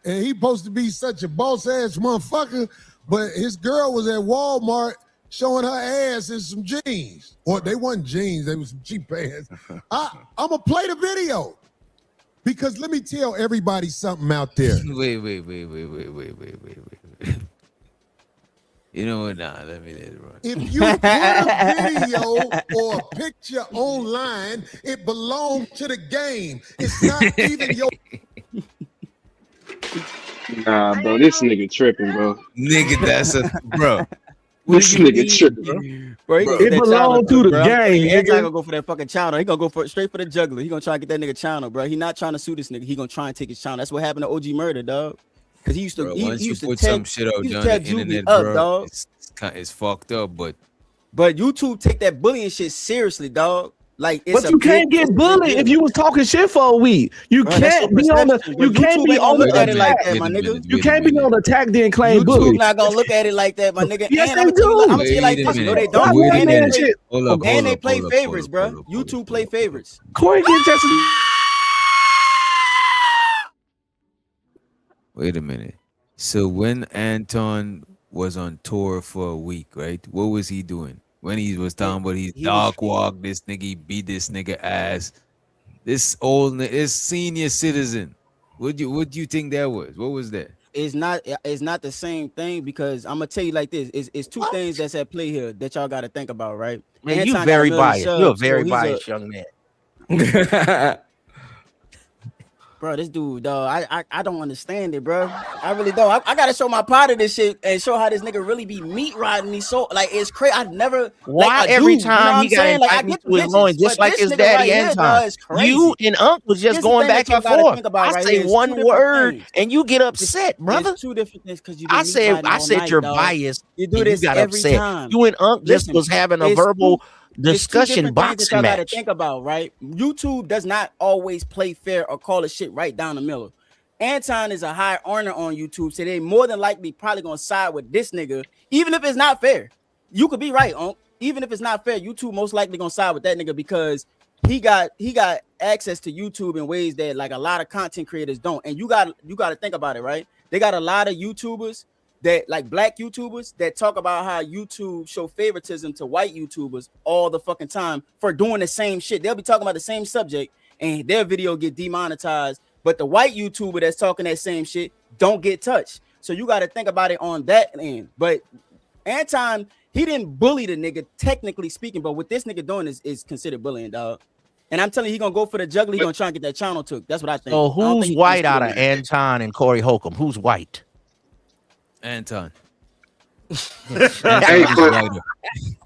And he supposed to be such a boss ass motherfucker, but his girl was at Walmart showing her ass in some jeans. Or they wasn't jeans, they was some cheap pants. I'm gonna play the video. Because let me tell everybody something out there. Wait. You know what? Nah, let me run. If you put a video or a picture online, it belongs to the game. It's not even your. Nah, bro, this nigga tripping, bro. Nigga, that's a bro. This nigga tripping, Bro, he It belongs to the game, He's not nigga. gonna go for that fucking channel. He gonna go straight for the juggler. He gonna try to get that nigga channel, bro. He not trying to sue this nigga. He gonna try and take his channel. That's what happened to OG Murder, dog. Cause he used to, Bro, he once you used to put tag, some shit out he there used on to the tag Juvie internet, up, bro, dog. it's fucked up, but YouTube take that bullying shit seriously, dog. Like, it's But you can't get bullied if you was talking shit for a week. You Bro, that's can't your be on the. perception, You bro. can't YouTube be ain't gonna on look the at it like attack. that, my nigga. You can't be on the attack then claim YouTube bully. not gonna look at it like that, my nigga. Yes, and they I'm gonna tell you like Wait a this. No, minute. they don't. Wait a And they minute. play, Hold up, and they play hold up, favorites, hold up, bro. hold up, YouTube play favorites. Corey gets just. Wait a minute. So when Anton was on tour for a week, right? What was he doing? When he was talking about his dog walk, this nigga he beat this nigga ass. This senior citizen. What do you think that was? What was that? It's not the same thing, because I'm gonna tell you like this. It's two things that's at play here that y'all gotta think about, right? Man, Anton you got very 1 million biased. subs, You're a so very he's biased young man. Bro, this dude, dog, I don't understand it, bro. I really don't. I gotta show my part of this shit and show how this nigga really be meat riding me. So like, it's crazy. I never. Why like, every dude, time he got saying? Like, I invited get to the his loin, bitches, just but like this his nigga daddy right here, Anton. dog, is crazy. You and Unc was just Here's the going thing back that y'all and gotta forth. think about I right say here. It's one two different word things. and you get upset, brother. It's two different things, because you. I said you're dog. biased. You do and this you got every upset. time. You and Unc just Listen, was having a it's verbal two discussion different things that boxing y'all gotta match. think about, right? YouTube does not always play fair or call a shit right down the middle. Anton is a high earner on YouTube, so they more than likely probably gonna side with this nigga, even if it's not fair. You could be right, Unc. Even if it's not fair, YouTube most likely gonna side with that nigga, because he got access to YouTube in ways that like a lot of content creators don't. And you got to think about it, right? They got a lot of YouTubers that like black YouTubers that talk about how YouTube show favoritism to white YouTubers all the fucking time for doing the same shit. They'll be talking about the same subject and their video get demonetized, but the white YouTuber that's talking that same shit don't get touched. So you got to think about it on that end. But Anton, he didn't bully the nigga, technically speaking, but what this nigga doing is considered bullying, dog. And I'm telling you, he gonna go for the juggler. He gonna try and get that channel took. That's what I think. So I don't who's think white out of Anton and Corey Holcomb? Who's white? Anton. Hey, but,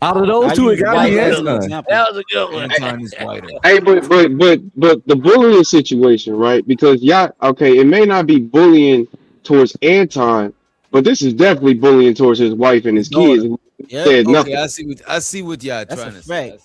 out of those two, it gotta be Anton. That was a good one. Anton is whiter. hey, but the bullying situation, right? Because y'all, okay, it may not be bullying towards Anton, but this is definitely bullying towards his wife and his kids. Who said nothing. Okay, I see what y'all trying to say.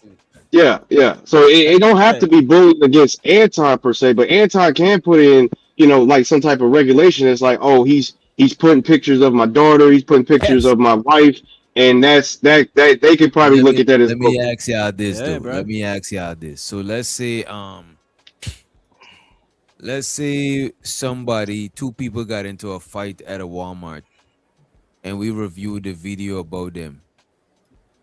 Yeah. So it don't have to be bullying against Anton per se, but Anton can put in, like some type of regulation. It's like, oh, he's putting pictures of my daughter, he's putting pictures of my wife, and that they could probably look at that as. Let me ask y'all this, though. Let me ask y'all this. So let's say two people got into a fight at a Walmart, and we reviewed the video about them.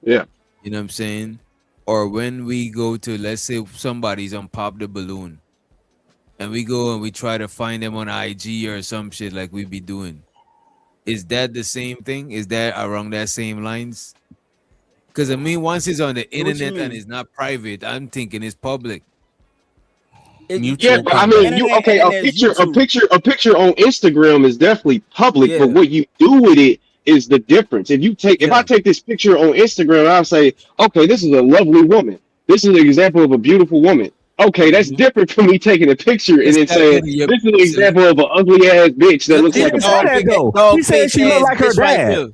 Yeah. You know what I'm saying? Or when we go to, let's say somebody's on Pop the Balloon, and we go and we try to find them on IG or some shit like we be doing. Is that the same thing? Is that around that same lines? Because I mean, once it's on the internet and it's not private, I'm thinking it's public. Yeah, but I mean, a picture on Instagram is definitely public, but what you do with it is the difference. If I take this picture on Instagram, I'll say, okay, this is a lovely woman. This is an example of a beautiful woman. Okay, that's different from me taking a picture and then saying, this is an example of an ugly ass bitch that looks like a He said she looked like her dad.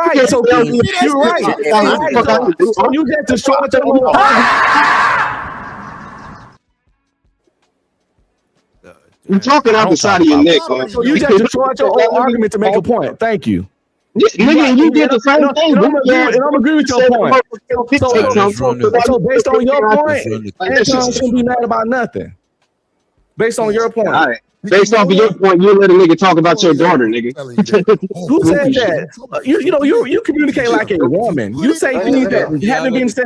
right. So you're right. So you just destroyed your whole argument. You're talking I out the don't side talk of your about neck, myself. So you just destroyed your own argument to make a point. Thank you. Yeah, nigga, and you did the same And thing. I'm agree with your point. All right, let's run the. So based on your point, Let's run the. Anton shouldn't be mad about nothing. Based on your point. All right. Based off of your point, you let a nigga talk about your daughter, nigga. Who said that? You communicate like a woman. You say things that haven't been said.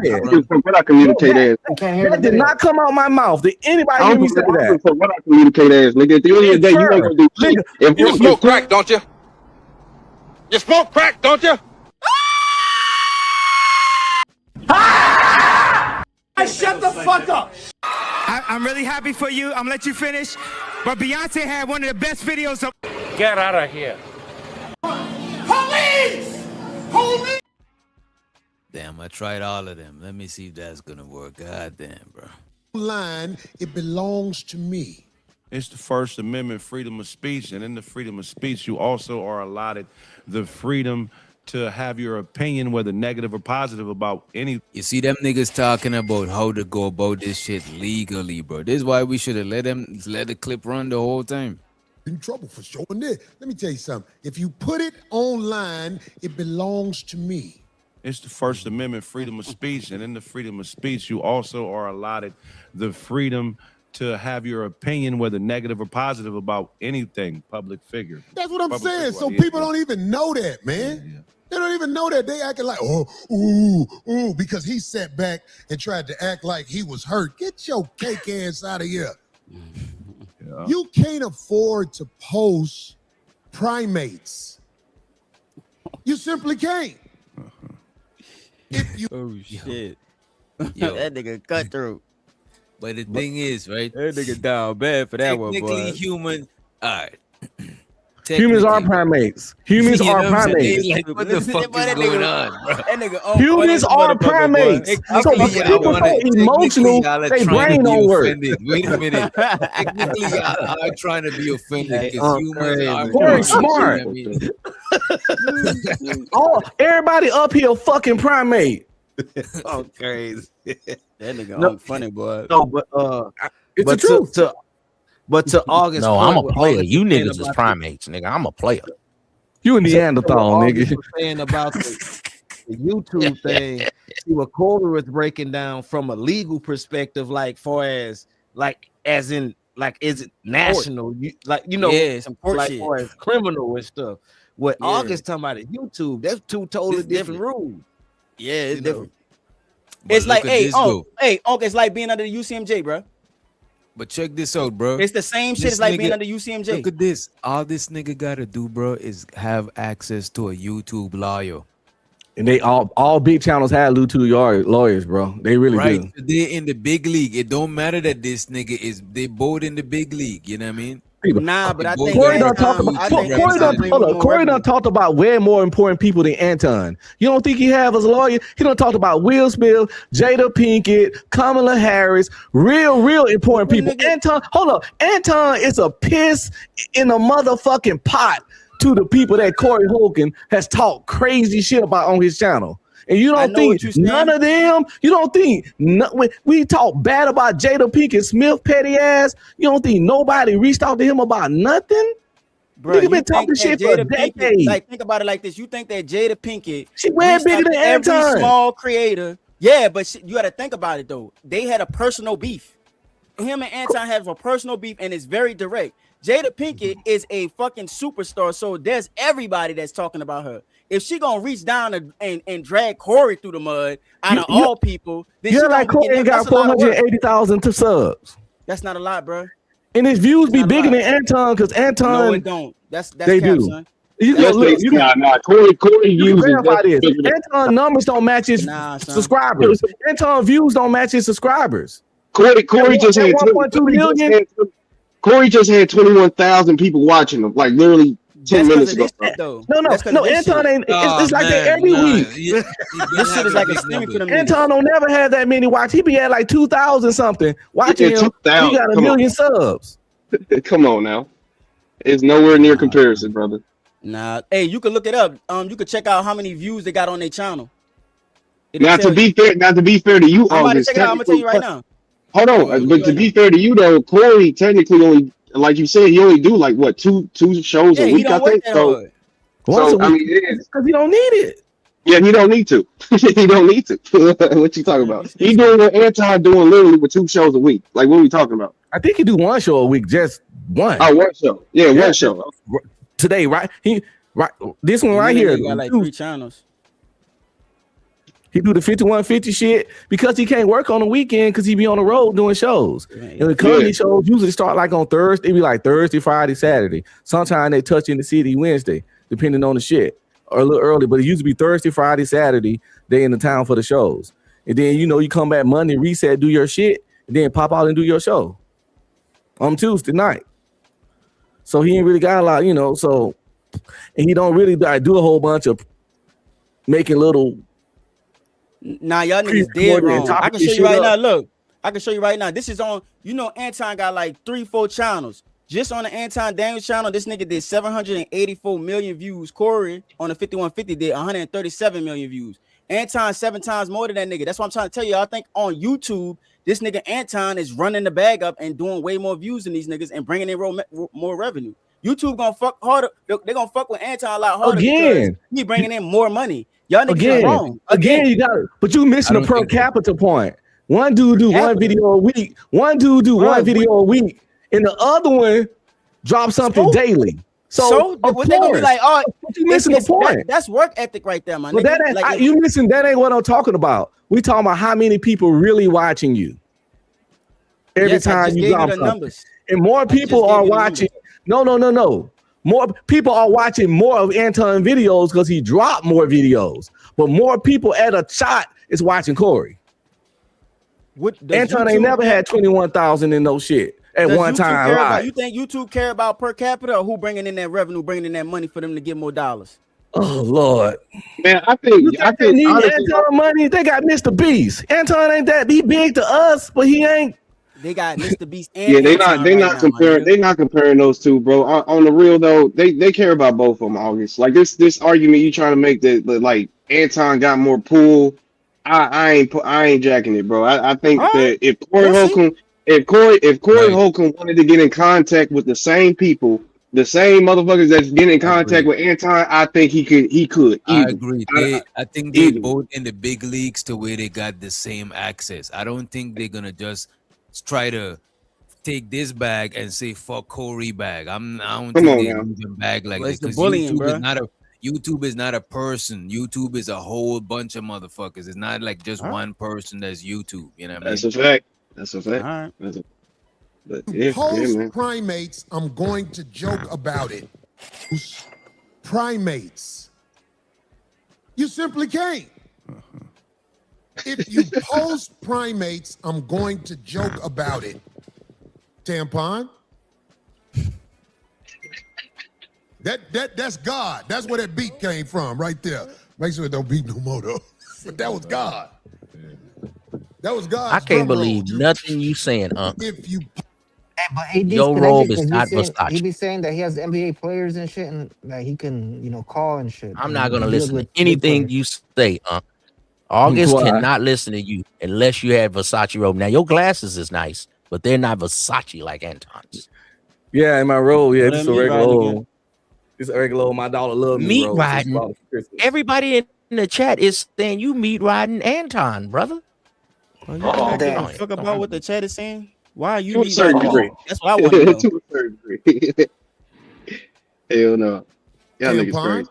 What I communicate as. That did not come out my mouth. Did anybody hear me say that? What I communicate as, nigga. At the end of the day, you ain't gonna do shit. You smoke crack, don't you? You smoke crack, don't you? Shut the fuck up! I'm really happy for you. I'm gonna let you finish. But Beyonce had one of the best videos of. Get out of here. Police! Police! Damn, I tried all of them. Let me see if that's gonna work. God damn, bro. Line, it belongs to me. It's the First Amendment, freedom of speech, and in the freedom of speech, you also are allotted the freedom to have your opinion, whether negative or positive, about any. You see them niggas talking about how to go about this shit legally, bro. This is why we should have let the clip run the whole time. In trouble for showing this. Let me tell you something. If you put it online, it belongs to me. It's the First Amendment, freedom of speech, and in the freedom of speech, you also are allotted the freedom to have your opinion, whether negative or positive, about anything, public figure. That's what I'm Public saying. figure, So yeah, people don't even know that, man. They don't even know that. They acting like, ooh, because he sat back and tried to act like he was hurt. Get your cake ass out of here. Yeah. You can't afford to post primates. You simply can't. If you Oh shit. Yo. That nigga cutthroat. But the thing is, right? That nigga down bad for that one, Technically boy. human. All right. Humans are primates. Humans You know are what I'm saying? primates. Like, what the fuck is going on, bro? That nigga on Humans are primates. So when people so emotional, they brain don't work. Offended. Wait a minute. Technically, I'm trying to be offended because humans are Very primates. smart. You know what I mean? Oh, everybody up here fucking primate. Oh, crazy. That nigga No. on funny, boy. No, but It's but the truth. to August. No, I'm a point, what player. August You was saying niggas is about primates, nigga. I'm a player. You a what Neanderthal, August nigga. was saying about the YouTube thing. See what Corey was breaking down from a legal perspective, like far as as in is it national? Yeah, some court like shit. far as criminal and stuff. What Yeah. August talking about is YouTube. That's two totally It's different different. rules. Yeah, it's You know. different. But It's look like, at hey, this, oh, though. hey, Unc, it's like being under the UCMJ, bro. But check this out, bro. It's the same shit. This It's like being nigga- under UCMJ. Look at this. All this nigga gotta do, bro, is have access to a YouTube lawyer. And they all big channels have YouTube lawyers, bro. They really Right. do. They in the big league. It don't matter that this nigga is they both in the big league. You know what I mean? Nah, but I think Corey done talked Anton- about I think Corey done, Anton hold up, more Corey done revenue. talked about way more important people than Anton. You don't think he have as a lawyer? He done talked about Will Smith, Jada Pinkett, Kamala Harris, real important people. Anton, hold up, Anton is a piss in a motherfucking pot to the people that Corey Hogan has talked crazy shit about on his channel. And you I don't know think what you're saying. none of them, you don't think when we talk bad about Jada Pinkett Smith petty ass, you don't think nobody reached out to him about nothing? Bro, Nigga you been think talking that shit for a Jada Pinkett, decade. like, think about it like this. You think that Jada Pinkett She way reached bigger out than to every Anton. small creator. Yeah, but you got to think about it though. They had a personal beef. Him and Anton have a personal beef, and it's very direct. Jada Pinkett is a fucking superstar, so there's everybody that's talking about her. If she gonna reach down and drag Corey through the mud out of all people, then she You're gonna like be Corey getting ain't got that's a lot of work. 480,000 to subs. That's not a lot, bro. And his views be not a bigger lot. than Anton because Anton. No, it don't. That's they cap, do. son. You Yes, can look. You can, Corey you can uses verify that. this. Anton numbers don't match his Nah, son. subscribers. Anton views don't match his subscribers. Corey just had 1.2 million. Corey just had 21,000 people watching him, like literally 10 minutes ago. Though. No, Anton ain't. It's like that every week. This shit is like a stimmy for them niggas. Anton don't never have that many watch. He be at like 2,000 something watching him. 2,000. He got a Come million on. subs. Come on now, it's nowhere near comparison, brother. Nah, hey, you could look it up. You could check out how many views they got on their channel. Now to be fair to you, I'm about to August, check it out. I'm gonna tell you right now. Hold on, but to be fair to you though, Corey technically only like you said, he only do like what two shows a Yeah, he week, I don't work think. that So hard. Once a I week, mean, it is. because he don't need it. Yeah, he don't need to. He don't need to. What you talking about? He doing what Anton doing literally with 2 shows a week. Like, what are we talking about? I think he do 1 show a week, just one. Oh, 1 show. Yeah, 1 show. Today, right? This one And right then here. He got like 3 channels. He do the 5150 shit because he can't work on the weekend because he be on the road doing shows. And the comedy shows usually start like on Thursday. It be like Thursday, Friday, Saturday. Sometimes they touch in the city Wednesday, depending on the shit. Or a little early, but it used to be Thursday, Friday, Saturday. They in the town for the shows. And then, you come back Monday, reset, do your shit, and then pop out and do your show on Tuesday night. So he ain't really got a lot, so, and he don't really do a whole bunch of making little. Nah, y'all niggas dead wrong. I can show you right now. Look, I can show you right now. This is on, Anton got like 3-4 channels. Just on the Anton Daniels channel, this nigga did 784 million views. Corey on the 5150 did 137 million views. Anton 7 times more than that nigga. That's what I'm trying to tell you. I think on YouTube, this nigga Anton is running the bag up and doing way more views than these niggas and bringing in more revenue. YouTube gonna fuck harder. They're gonna fuck with Anton a lot harder because he bringing in more money. Y'all niggas are wrong. Again, you got it. But you missing the per capita point. One dude do one video a week. One dude do one video a week. And the other one drop something daily. So what they gonna be like? Oh, you missing the point. That's work ethic right there, my nigga. That you missing. That ain't what I'm talking about. We talking about how many people really watching you every time you drop something. And more people are watching. No. More people are watching more of Anton videos because he dropped more videos. But more people at a shot is watching Corey. Anton ain't never had 21,000 in no shit at one time. You think YouTube care about per capita or who bringing in that revenue, bringing in that money for them to get more dollars? Oh Lord, man! I think they need Anton money. They got Mr. Beast. Anton ain't that big to us, but he ain't. They got Mr. Beast and yeah, they're not comparing. They're not comparing those two, bro. On the real though, they care about both of them. August, like this argument you trying to make that like Anton got more pull. I ain't jacking it, bro. I think that if Corey Holcomb, if Corey Holcomb wanted to get in contact with the same people, the same motherfuckers that's getting in contact with Anton, I think he could. I agree. I think they both in the big leagues to where they got the same access. I don't think they're gonna just try to take this bag and say fuck Corey bag. I don't think they're losing bag like this. It's the bullying, bro. YouTube is not a person. YouTube is a whole bunch of motherfuckers. It's not like just one person that's YouTube. You know what I mean? That's a fact. That's a fact. All right. But yeah, man. Primates, I'm going to joke about it. Primates. You simply can't. If you post primates, I'm going to joke about it. Tampon. That's God. That's where that beat came from, right there. Make sure it don't beat no more though. But that was God. That was God. I can't believe nothing you saying, If you but your robe is not he Versace. be saying that he has NBA players and shit, and that he can, call and shit. I'm not gonna listen to anything you say, August cannot listen to you unless you have Versace robe. Now your glasses is nice, but they're not Versace like Anton's. Yeah, in my robe, yeah, just a regular old. It's a regular old, my daughter love me. Meat riding. Everybody in the chat is saying you meat riding Anton, brother. Fuck about what the chat is saying. Why are you? To a certain degree. That's what I want to know. To a certain degree. Hell no. Y'all niggas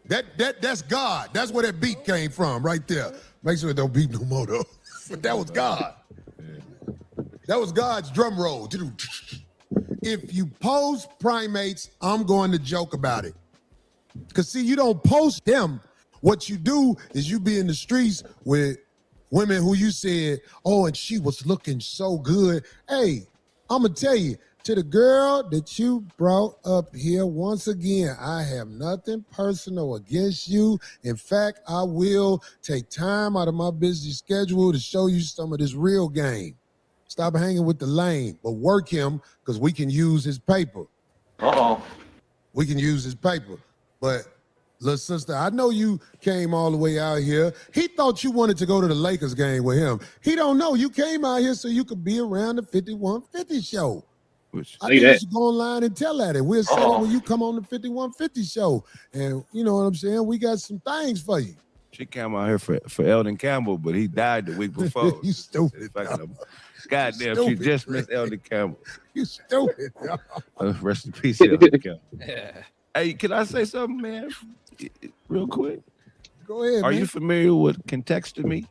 crazy. That's God. That's where that beat came from, right there. Make sure it don't beat no more though. But that was God. That was God's drum roll. If you post primates, I'm going to joke about it. Because see, you don't post them. What you do is you be in the streets with women who you said, oh, and she was looking so good. Hey, I'm going to tell you, to the girl that you brought up here, once again, I have nothing personal against you. In fact, I will take time out of my busy schedule to show you some of this real game. Stop hanging with the lame, but work him because we can use his paper. We can use his paper. But Little sister, I know you came all the way out here. He thought you wanted to go to the Lakers game with him. He don't know you came out here so you could be around the 5150 show. I think you should go online and tell that. And we'll say it when you come on the 5150 show. And you know what I'm saying? We got some things for you. She came out here for Eldon Campbell, but he died the week before. You stupid. Goddamn, she just missed Eldon Campbell. You stupid. Rest in peace, Eldon Campbell. Hey, can I say something, man? Real quick. Go ahead, Are man. you familiar with contextomy?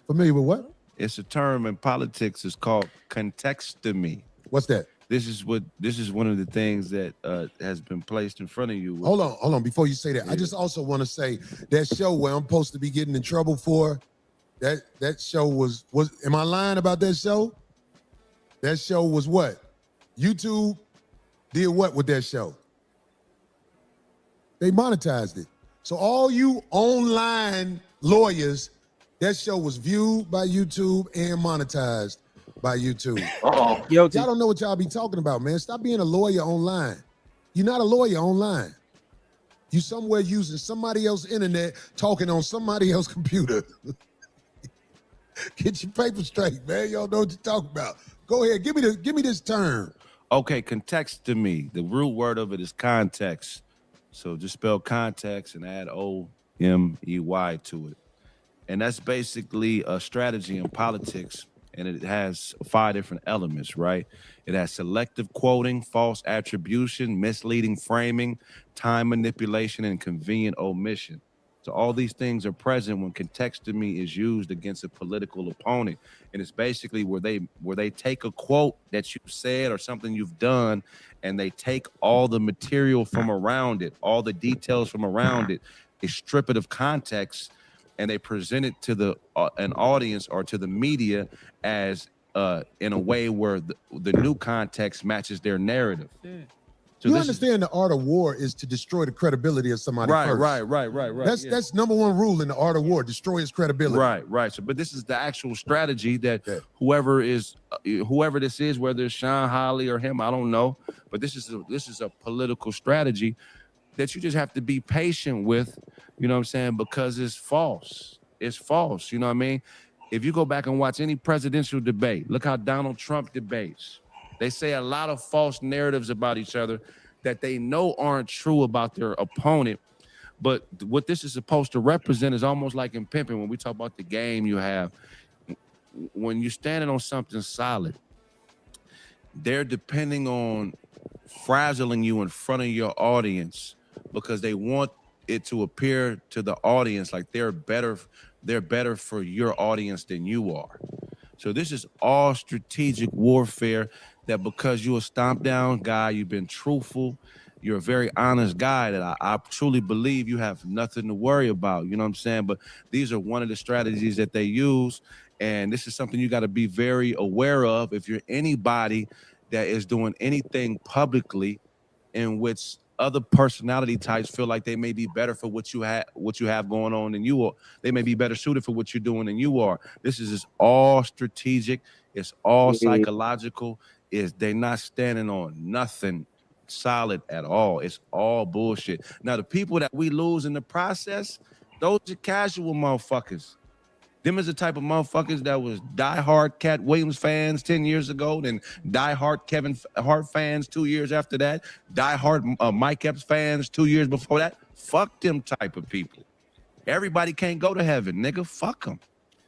Familiar with what? It's a term in politics. It's called contextomy. What's that? This is one of the things that has been placed in front of you. Hold on. Before you say that, I just also want to say that show where I'm supposed to be getting in trouble for, that show was am I lying about that show? That show was what? YouTube did what with that show? They monetized it. So all you online lawyers, that show was viewed by YouTube and monetized by YouTube. Y'all don't know what y'all be talking about, man. Stop being a lawyer online. You're not a lawyer online. You somewhere using somebody else's internet, talking on somebody else's computer. Get your paper straight, man. Y'all know what you're talking about. Go ahead, give me this term. Okay, contextomy. The root word of it is context. So just spell context and add O-M-E-Y to it. And that's basically a strategy in politics. And it has 5 different elements, right? It has selective quoting, false attribution, misleading framing, time manipulation, and convenient omission. So all these things are present when contextomy is used against a political opponent. And it's basically where they take a quote that you said or something you've done, and they take all the material from around it, all the details from around it, they strip it of context, and they present it to an audience or to the media as in a way where the new context matches their narrative. So you understand the art of war is to destroy the credibility of somebody first. Right. That's number one rule in the art of war, destroy his credibility. Right. So, but this is the actual strategy that whoever this is, whether it's Sean Hawley or him, I don't know, but this is a political strategy that you just have to be patient with, you know what I'm saying? Because it's false. It's false, you know what I mean? If you go back and watch any presidential debate, look how Donald Trump debates. They say a lot of false narratives about each other that they know aren't true about their opponent. But what this is supposed to represent is almost like in pimping, when we talk about the game you have. When you're standing on something solid, they're depending on frazzling you in front of your audience because they want it to appear to the audience like they're better for your audience than you are. So this is all strategic warfare, that because you're a stomp down guy, you've been truthful, you're a very honest guy, that I truly believe you have nothing to worry about, you know what I'm saying? But these are one of the strategies that they use, and this is something you got to be very aware of if you're anybody that is doing anything publicly in which other personality types feel like they may be better for what you have going on than you are. They may be better suited for what you're doing than you are. This is just all strategic. It's all psychological. They're not standing on nothing solid at all. It's all bullshit. Now, the people that we lose in the process, those are casual motherfuckers. Them is the type of motherfuckers that was diehard Cat Williams fans 10 years ago, then diehard Kevin Hart fans 2 years after that, diehard Mike Epps fans 2 years before that. Fuck them type of people. Everybody can't go to heaven, nigga. Fuck them.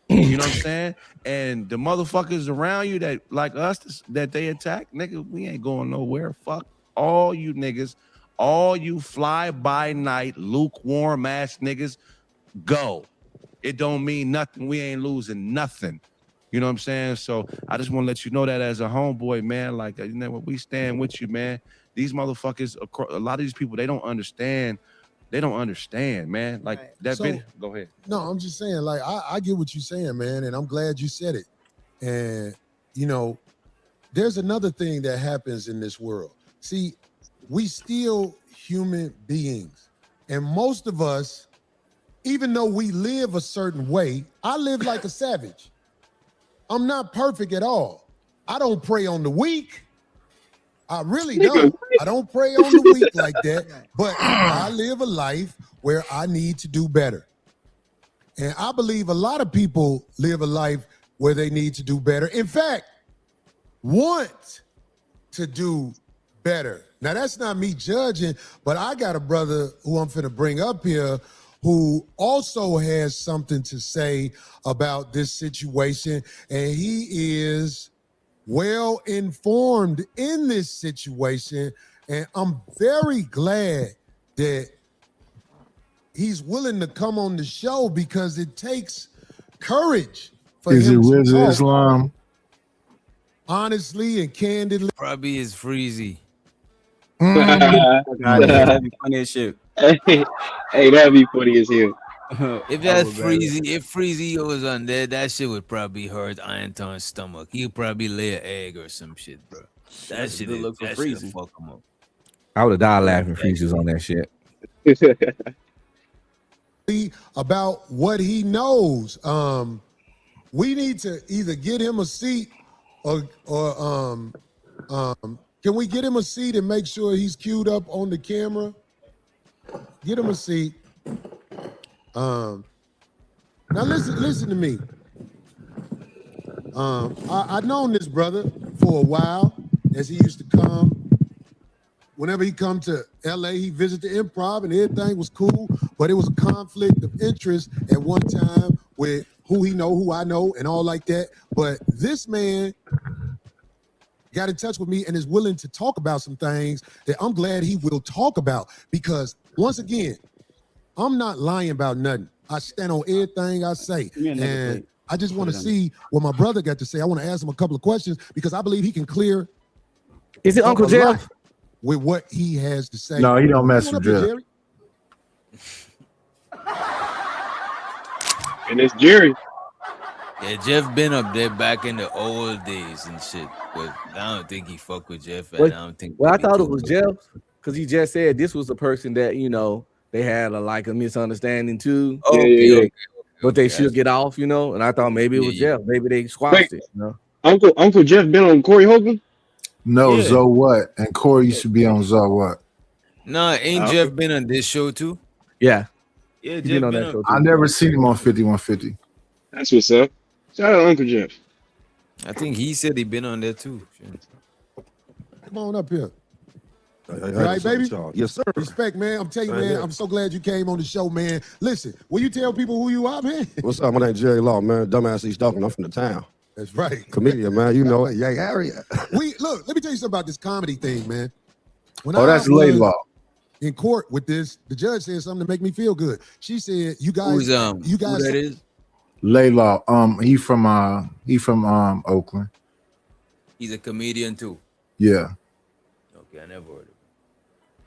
You know what I'm saying? And the motherfuckers around you that like us that they attack, nigga, we ain't going nowhere. Fuck all you niggas, all you fly by night, lukewarm ass niggas, go. It don't mean nothing. We ain't losing nothing. You know what I'm saying? So I just want to let you know that as a homeboy, man, like, you know, we stand with you, man. These motherfuckers, a lot of these people, they don't understand. They don't understand, man. Like that video. Go ahead. No, I'm just saying, like, I get what you're saying, man, and I'm glad you said it. And, you know, there's another thing that happens in this world. See, we still human beings. And most of us, even though we live a certain way, I live like a savage. I'm not perfect at all. I don't prey on the weak. I really don't. I don't prey on the weak like that, but I live a life where I need to do better. And I believe a lot of people live a life where they need to do better. In fact, want to do better. Now, that's not me judging, but I got a brother who I'm finna bring up here who also has something to say about this situation, and he is well informed in this situation, and I'm very glad that he's willing to come on the show because it takes courage for Is it him to Riz talk Islam? honestly and candidly. Probably is Freezy. That'd be funny as shit. Hey, that'd be funny as hell. If that's Freezy, if Freezy was on there, that shit would probably hurt Anton's stomach. He'd probably lay an egg or some shit, bro. That shit good look for that Freezy. shit fuck him up. I would have died laughing if Freezy was on that shit. About what he knows. We need to either get him a seat or can we get him a seat and make sure he's queued up on the camera? Get him a seat. Now listen to me. I've known this brother for a while, as he used to come. Whenever he come to LA, he visit the Improv and everything was cool, but it was a conflict of interest at one time with who he know, who I know, and all like that. But this man got in touch with me and is willing to talk about some things that I'm glad he will talk about, because once again, I'm not lying about nothing. I stand on everything I say. And I just want to see what my brother got to say. I want to ask him a couple of questions because I believe he can clear. Is it Uncle Jeff? With what he has to say. No, he don't mess with Jeff. Jerry. And it's Jerry. Yeah, Jeff been up there back in the old days and shit, but I don't think he fuck with Jeff. And I don't think. Well, I thought it was Jeff because he just said this was the person that they had a misunderstanding too. Oh, yeah. But they should get off, and I thought maybe it was Jeff. Maybe they squashed it. Uncle Jeff been on Corey Hogan? No, Zo What? And Corey used to be on Zo What? No, ain't Jeff been on this show too? Yeah. Yeah, He Jeff been on been that show on. too. I never seen him on 5150. That's what's up. Shout out Uncle Jeff. I think he said he been on there too. Come on up here. Hey, Right, baby? Yes, sir. Respect, man. I'm telling you, Right man, here. I'm so glad you came on the show, man. Listen, will you tell people who you are, man? What's up? My name's Jerry Law, man. Dumbass East Dalton. I'm from the town. That's right. Comedian, man. You know it. Yeah, area. Look, let me tell you something about this comedy thing, man. When That's was Laylaw. in court with this, the judge said something to make me feel good. She said, "You guys, Who you guys." that is? Laylaw. He from Oakland. He's a comedian too. Yeah. Okay, I never heard of him.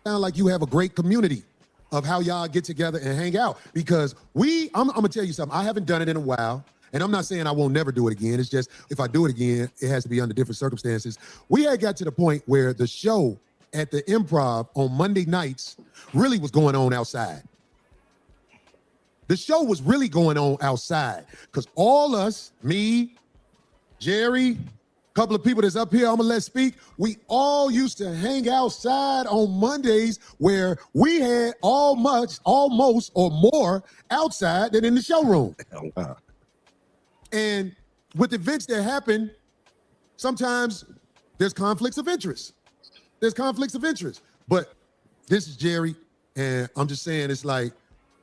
Sound like you have a great community of how y'all get together and hang out, because I'm gonna tell you something. I haven't done it in a while, and I'm not saying I won't never do it again. It's just if I do it again, it has to be under different circumstances. We had got to the point where the show at the Improv on Monday nights really was going on outside. The show was really going on outside because all us, me, Jerry, a couple of people that's up here, I'm gonna let speak. We all used to hang outside on Mondays where we had almost or more outside than in the showroom. And with events that happen, sometimes there's conflicts of interest. But this is Jerry, and I'm just saying it's like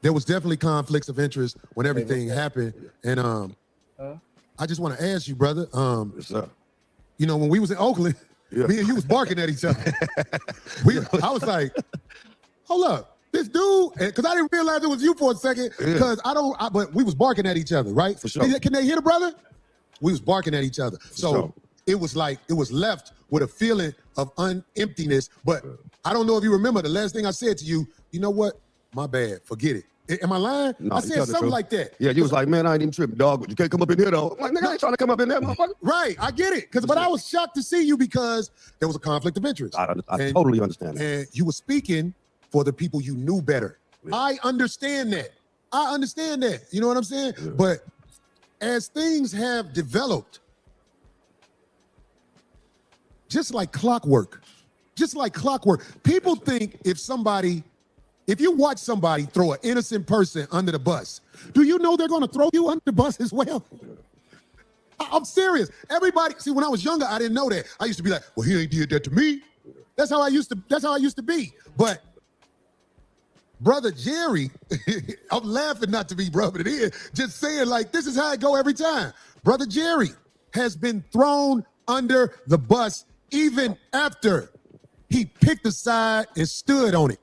there was definitely conflicts of interest when everything happened. And I just want to ask you, brother. When we was in Oakland, me and you was barking at each other. I was like, hold up, this dude, because I didn't realize it was you for a second, because but we was barking at each other, right? For sure. Can they hear the brother? We was barking at each other. So it was like, it was left with a feeling of emptiness. But I don't know if you remember the last thing I said to you, you know what? My bad, forget it. Am I lying? No, I said something like that. Yeah, you was like, man, I ain't even tripping, dog, but you can't come up in here, though. I'm like, nigga, I ain't trying to come up in there, motherfucker. Right, I get it. But I was shocked to see you because there was a conflict of interest. I totally understand that. And you were speaking for the people you knew better. Yeah. I understand that. You know what I'm saying? Yeah. But as things have developed, just like clockwork, just like clockwork. People think if you watch somebody throw an innocent person under the bus, do you know they're going to throw you under the bus as well? I'm serious. Everybody, see, when I was younger, I didn't know that. I used to be like, well, he ain't did that to me. That's how I used to be. But Brother Jerry, I'm laughing not to be rubbing it in, just saying like this is how it go every time. Brother Jerry has been thrown under the bus even after he picked a side and stood on it.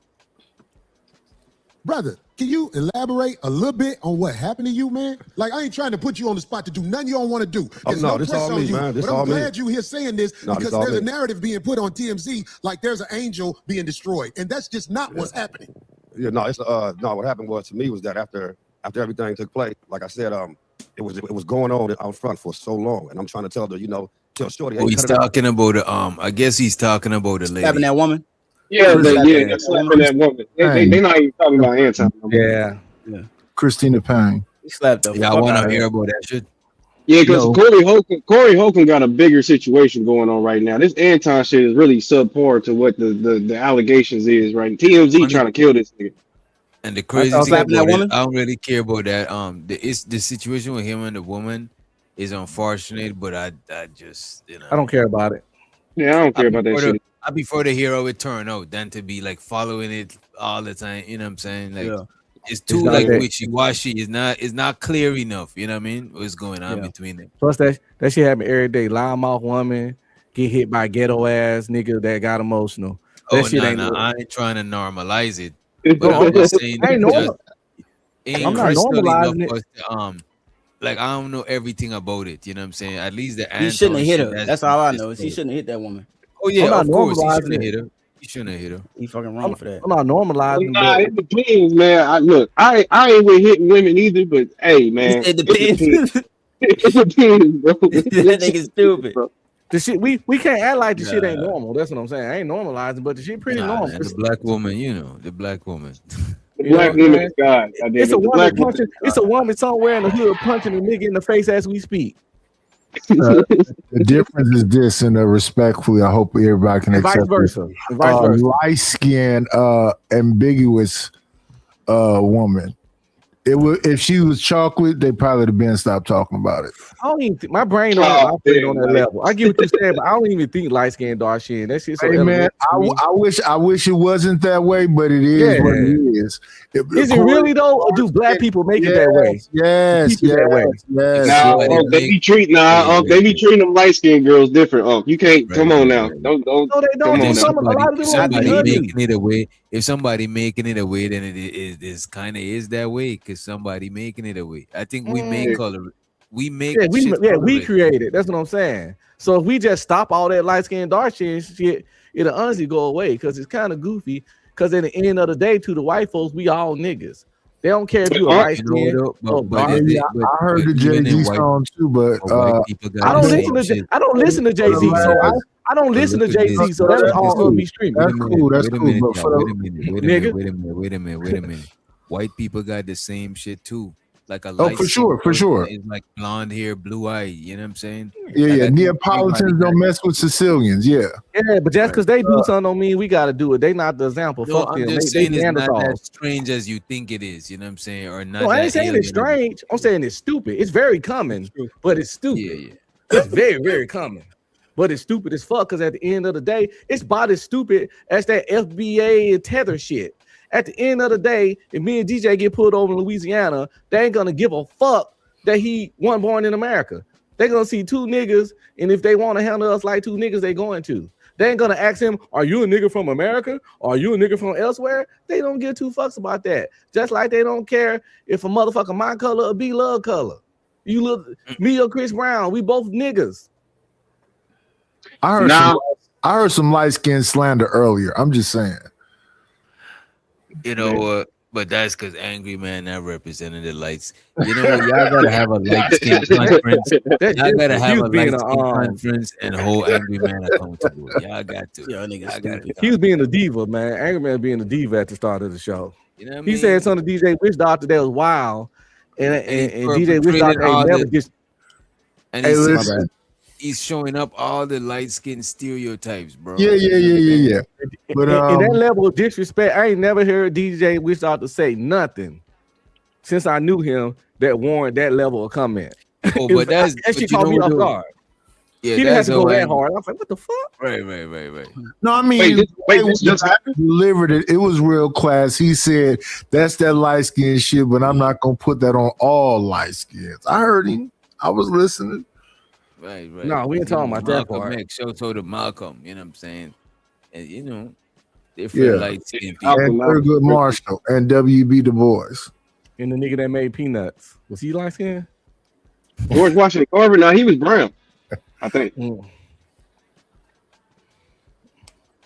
Brother, can you elaborate a little bit on what happened to you, man? Like, I ain't trying to put you on the spot to do nothing you don't want to do. There's no this pressure all me, on you, man. This but I'm all me. glad you here saying this because there's a narrative being put on TMZ like there's an angel being destroyed, and that's just not what's happening. Yeah, no, it's no. What happened was to me was that after everything took place, like I said, it was going on out front for so long, and I'm trying to tell her, tell Shorty. Oh, he's talking about I guess he's talking about a lady. Stabbing that woman. Yeah, they're slapping that woman. They not even talking about Anton. Yeah. Christina Payne. He slapped the Yeah, I want to hear about that shit. Yeah, because Corey Holcomb got a bigger situation going on right now. This Anton shit is really subpar to what the allegations is, right? TMZ trying to kill this nigga. And the crazy thing about it, I don't really care about that. The situation with him and the woman is unfortunate, but I just, I don't care about it. Yeah, I don't care about that shit. I prefer to hear how it turn out than to be like following it all the time. You know what I'm saying? Like it's too like wishy-washy. It's not clear enough. You know what I mean? What's going on between them? Plus that shit happen every day. Loudmouth woman get hit by ghetto ass nigga that got emotional. That shit ain't. I ain't trying to normalize it. But I'm just saying, I'm not normalizing it. Like I don't know everything about it. You know what I'm saying? At least the he shouldn't have hit her. That's all I know. Is he shouldn't have hit that woman. Oh yeah, of course he shouldn't have hit her. He shouldn't have hit her. He fucking wrong for that. I'm not normalizing. Nah, it depends, man. I ain't with hitting women either, but hey, man, it depends. It depends, bro. That nigga's stupid. Bro. The shit we can't act like the shit ain't normal. That's what I'm saying. I ain't normalizing, but the shit pretty normal. The black woman, the black woman. The black woman is God. It's a woman punching. It's a woman somewhere in the hood punching a nigga in the face as we speak. The difference is this, and respectfully, I hope everybody can accept vice versa. Vice versa. Light-skinned, ambiguous woman. It would if she was chocolate, they probably have been stopped talking about it. I don't even my brain don't operate on that level. I get what you're saying, but I don't even think light skin, dark skin. That shit so man, I wish it wasn't that way, but it is what it is. Is it really though, or do black people make it that way? Yes. They be treating them light skinned girls different. You can't come on now. Don't. No, they don't. If somebody making it away, then it is kind of is that way because somebody making it away. I think we make color. We make we create it. That's what I'm saying. So if we just stop all that light skin, dark skin shit, it'll honestly go away because it's kind of goofy. Because at the end of the day, to the white folks, we all niggas. They don't care if you're light skin. I heard the Jay-Z song too, but I don't listen to Jay-Z. So I don't listen to Jay-Z. So that's hard to be streaming. That's cool. That's cool. Wait a minute. White people got the same shit too. Like a light for sure. It's like blonde hair, blue eye. You know what I'm saying? Yeah. Neapolitans don't mess with Sicilians. Yeah, but just because they do something don't mean we got to do it. They not the example. No, Fuck I'm them. just saying it's not as strange as you think it is. You know what I'm saying? Or not. No, I ain't saying it's strange. I'm saying it's stupid. It's very common, but it's stupid. Yeah. It's very, very common. But it's stupid as fuck because at the end of the day, it's about as stupid as that FBA and tether shit. At the end of the day, if me and DJ get pulled over in Louisiana, they ain't gonna give a fuck that he wasn't born in America. They're gonna see two niggas, and if they want to handle us like two niggas, they going to. They ain't gonna ask him, are you a nigga from America? Or are you a nigga from elsewhere? They don't give two fucks about that. Just like they don't care if a motherfucker my color or B love color. You look me or Chris Brown, we both niggas. I heard some light skin slander earlier. I'm just saying. You know what? But that's because Angry Man not representing the lights. You know what? Y'all gotta have a light skin conference. Y'all gotta have a light skin conference and hold Angry Man accountable. Y'all got to. He was being a diva, man. Angry Man being a diva at the start of the show. You know what I He mean? said something to DJ Wish Doctor that was wild, and DJ Wish Doctor ain't never just. And Hey, listen. he's showing up all the light skin stereotypes, bro. Yeah. But in that level of disrespect, I ain't never heard DJ Wishart to say nothing since I knew him that warrant that level of comment. Oh, but that's she caught me off guard. Yeah, he didn't have to go that hard. I was like, what the fuck? Right. No, I mean, this just delivered it. It was real class. He said, that's that light skin shit, but I'm not going to put that on all light skins. I heard him. I was listening. Right. No, we ain't talking about that part. Show to Malcolm, you know what I'm saying? And, you know, different light skin people. And Thurgood Marshall and W.B. Du Bois. And the nigga that made Peanuts. Was he light skinned? George Washington Carver? No, he was brown, I think. All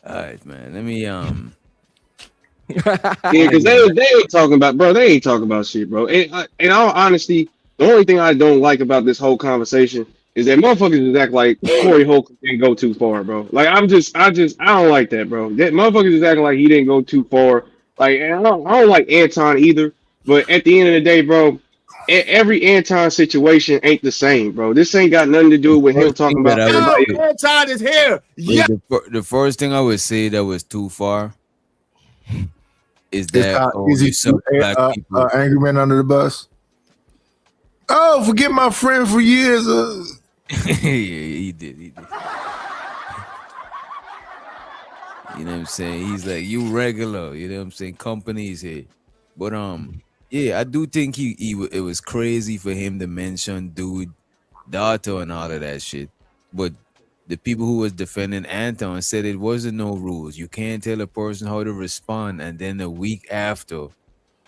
right, man. Let me Yeah, because they ain't talking about, bro. They ain't talking about shit, bro. And in all honesty, the only thing I don't like about this whole conversation is that motherfuckers just act like Corey Holcomb didn't go too far, bro. Like I don't like that, bro. That motherfuckers is acting like he didn't go too far. Like and I don't like Anton either. But at the end of the day, bro, every Anton situation ain't the same, bro. This ain't got nothing to do with him talking about. Anton is here. Yeah. The first thing I would say that was too far is that Angry Man under the bus. Oh, forget my friend for years. Yeah, he did. You know what I'm saying? He's like, you regular. You know what I'm saying? Companies here. But yeah, I do think it was crazy for him to mention dude, daughter, and all of that shit. But the people who was defending Anton said it wasn't no rules. You can't tell a person how to respond, and then a week after,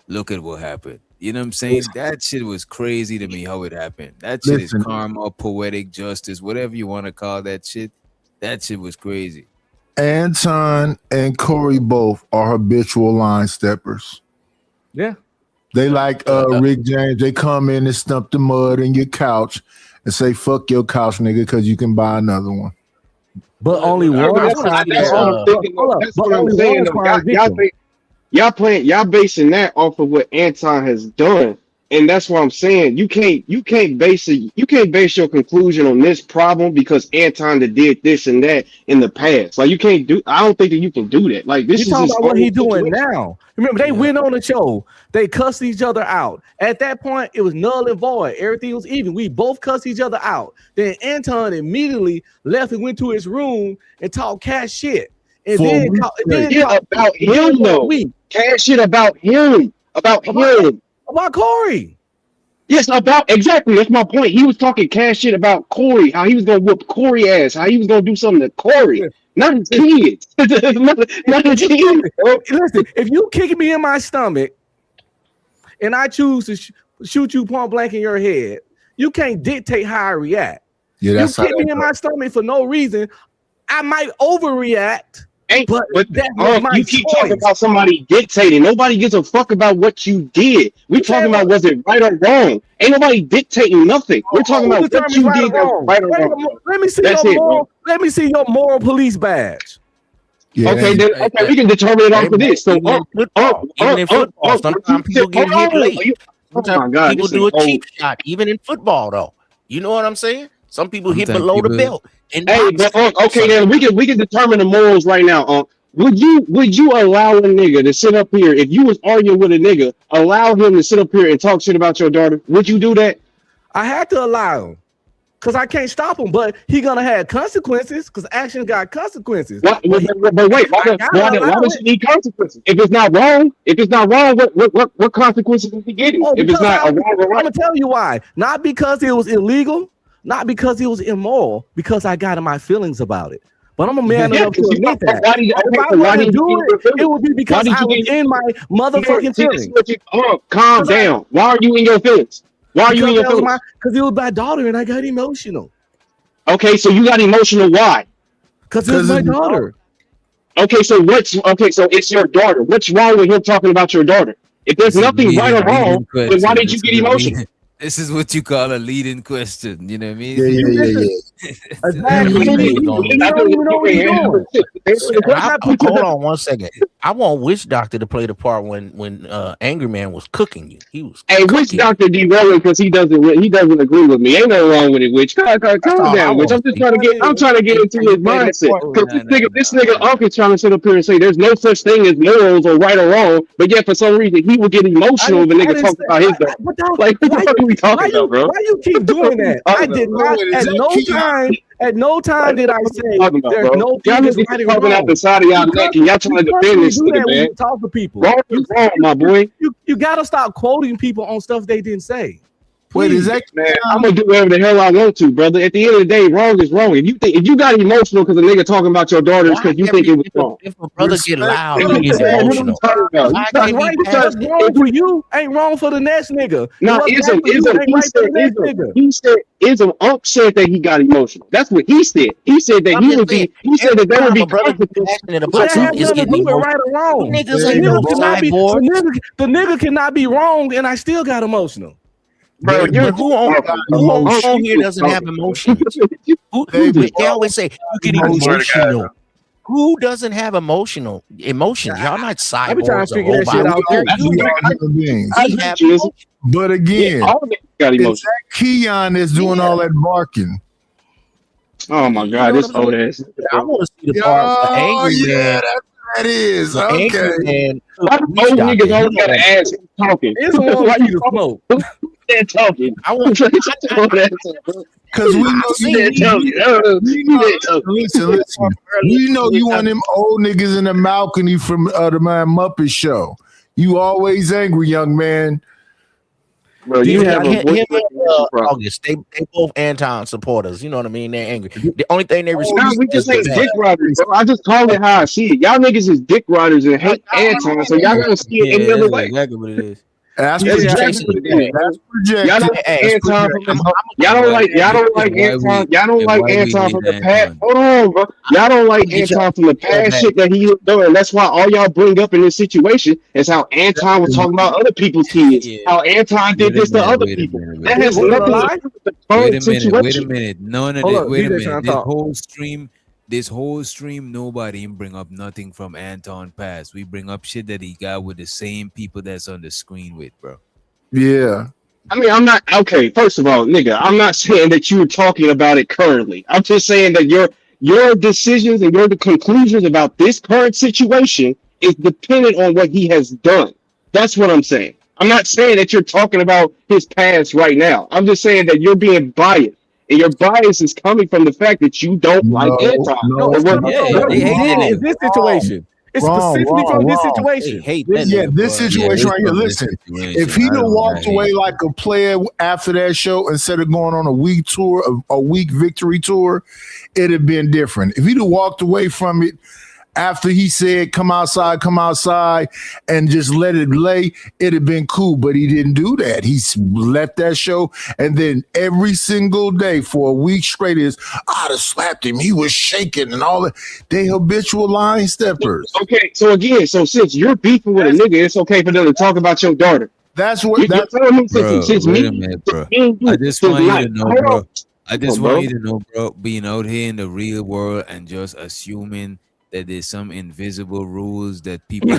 look at what happened. You know what I'm saying? That shit was crazy to me how it happened. That shit is karma, poetic justice, whatever you want to call that shit. That shit was crazy. Anton and Corey both are habitual line steppers. Yeah. They like Rick James. They come in and stump the mud in your couch and say, fuck your couch, nigga, because you can buy another one. But only one. That's what I'm saying. Y'all basing that off of what Anton has done. And that's what I'm saying. You can't base your conclusion on this problem because Anton did this and that in the past. Like I don't think that you can do that. Like this is talking about what he's doing now. Remember, they went on the show, they cussed each other out. At that point, it was null and void. Everything was even. We both cussed each other out. Then Anton immediately left and went to his room and talked cash shit. And then about him though. Cash shit about him. About Corey. Yes, exactly. That's my point. He was talking cash shit about Corey, how he was gonna whoop Corey ass, how he was gonna do something to Corey, not his kids. not his kids. Listen, if you kick me in my stomach and I choose to shoot you point blank in your head, you can't dictate how I react. Yeah, you kick me in my stomach for no reason, I might overreact. But you keep talking about somebody dictating. Nobody gives a fuck about what you did. We're talking about was it right or wrong. Ain't nobody dictating nothing. We're talking about what you did right or wrong. Let me see your moral police badge. Yeah. Okay, then we can determine it off of this. So even in football, sometimes people get hit late. Sometimes people do a cheap shot, even in football, though. You know what I'm saying? Some people hit below the belt. Okay, then we can determine the morals right now. Would you allow a nigga to sit up here if you was arguing with a nigga, allow him to sit up here and talk shit about your daughter? Would you do that? I had to allow him because I can't stop him, but he gonna have consequences because action got consequences. But wait, why does he need consequences? If it's not wrong, what consequences is he getting? If it's not wrong, I'm gonna tell you why. Not because it was illegal. Not because it was immoral, because I got in my feelings about it. But I'm a man enough to admit that. It would be because I was in my motherfucking feelings. Calm down. Why are you in your feelings? Why are you in your feelings? Because it was my daughter and I got emotional. Okay, so you got emotional. Why? Because it's my daughter. Okay, so it's your daughter. What's wrong with him talking about your daughter? If there's nothing right or wrong, then why did you get emotional? This is what you call a leading question. You know what I mean? Yeah. Exactly. You don't even know what he's doing. Hold on 1 second. I want Witch Doctor to play the part when Angry Man was cooking you. He was Witch Doctor derailing because he doesn't agree with me. Ain't nothing wrong with it, Witch. Calm down, Witch. I'm trying to get into his mindset. Because this nigga Uncle trying to sit up here and say there's no such thing as morals or right or wrong, but yet for some reason he will get emotional when a nigga talk about his dog. Like what the fuck are we talking about, bro? Why you keep doing that? I did not at no time did I say there's no thing that's right or wrong. Out the side of y'all neck and y'all trying to defend this nigga, man. Talk to people. Wrong is wrong, my boy. You gotta stop quoting people on stuff they didn't say. Wait, is that man? I'm gonna do whatever the hell I want to, brother. At the end of the day, wrong is wrong. If you got emotional because a nigga talking about your daughters because you think it was wrong. If a brother get loud, he gets emotional. What's wrong for you ain't wrong for the next nigga. No, he said Unc said that he got emotional. That's what he said. He said that he would be. He said that there would be passionate about something. Is getting emotional. Right or wrong. The nigga cannot be wrong, and I still got emotional. Bro, who on here doesn't have emotions? They always say you get emotional. Who doesn't have emotions? Y'all not cyborgs. I be trying to figure that shit out. But again, it's that Keon that's doing all that barking. Oh my God, this old ass. I want to see the part of Angry Man. That is okay. Why the old niggas always gotta ask who's talking? It's why you smoke. They're talking. I want because we know listen. We know you one of them old niggas in the balcony from the Man Muppet Show. You always angry, young man. Bro, you have August. They both Anton supporters. You know what I mean? They're angry. The only thing they respect. We just ain't dick riders, bro. I just call it how I see it. Y'all niggas is dick riders and hate Anton, so y'all gonna see it any other way. Exactly what it is. That's projection. Y'all don't like Anton from the past. Hold on, bro. Y'all don't like Anton from the past shit that he was doing. That's why all y'all bring up in this situation is how Anton was talking about other people's kids. How Anton did this to other people. That has nothing to do with the current situation. Wait a minute. None of it. Wait a minute. This whole stream, nobody can bring up nothing from Anton past. We bring up shit that he got with the same people that's on the screen with, bro. Yeah. I mean, I'm not okay. First of all, nigga, I'm not saying that you were talking about it currently. I'm just saying that your decisions and your conclusions about this current situation is dependent on what he has done. That's what I'm saying. I'm not saying that you're talking about his past right now. I'm just saying that you're being biased. And your bias is coming from the fact that you don't like Anton. It's this situation. It's specifically from this situation. This situation right here. Listen, if he'd have walked away like a player after that show instead of going on a week tour, a week victory tour, it'd have been different. If he'd have walked away from it after he said, come outside, and just let it lay, it'd have been cool. But he didn't do that. He left that show. And then every single day for a week straight is, I'd have slapped him. He was shaking and all that. They habitual line steppers. Okay, so again, since you're beefing with a nigga, it's okay for them to talk about your daughter. That's what Wait a minute, bro. I just want you to know, bro. I just want you to know, bro, being out here in the real world and just assuming that there's some invisible rules that people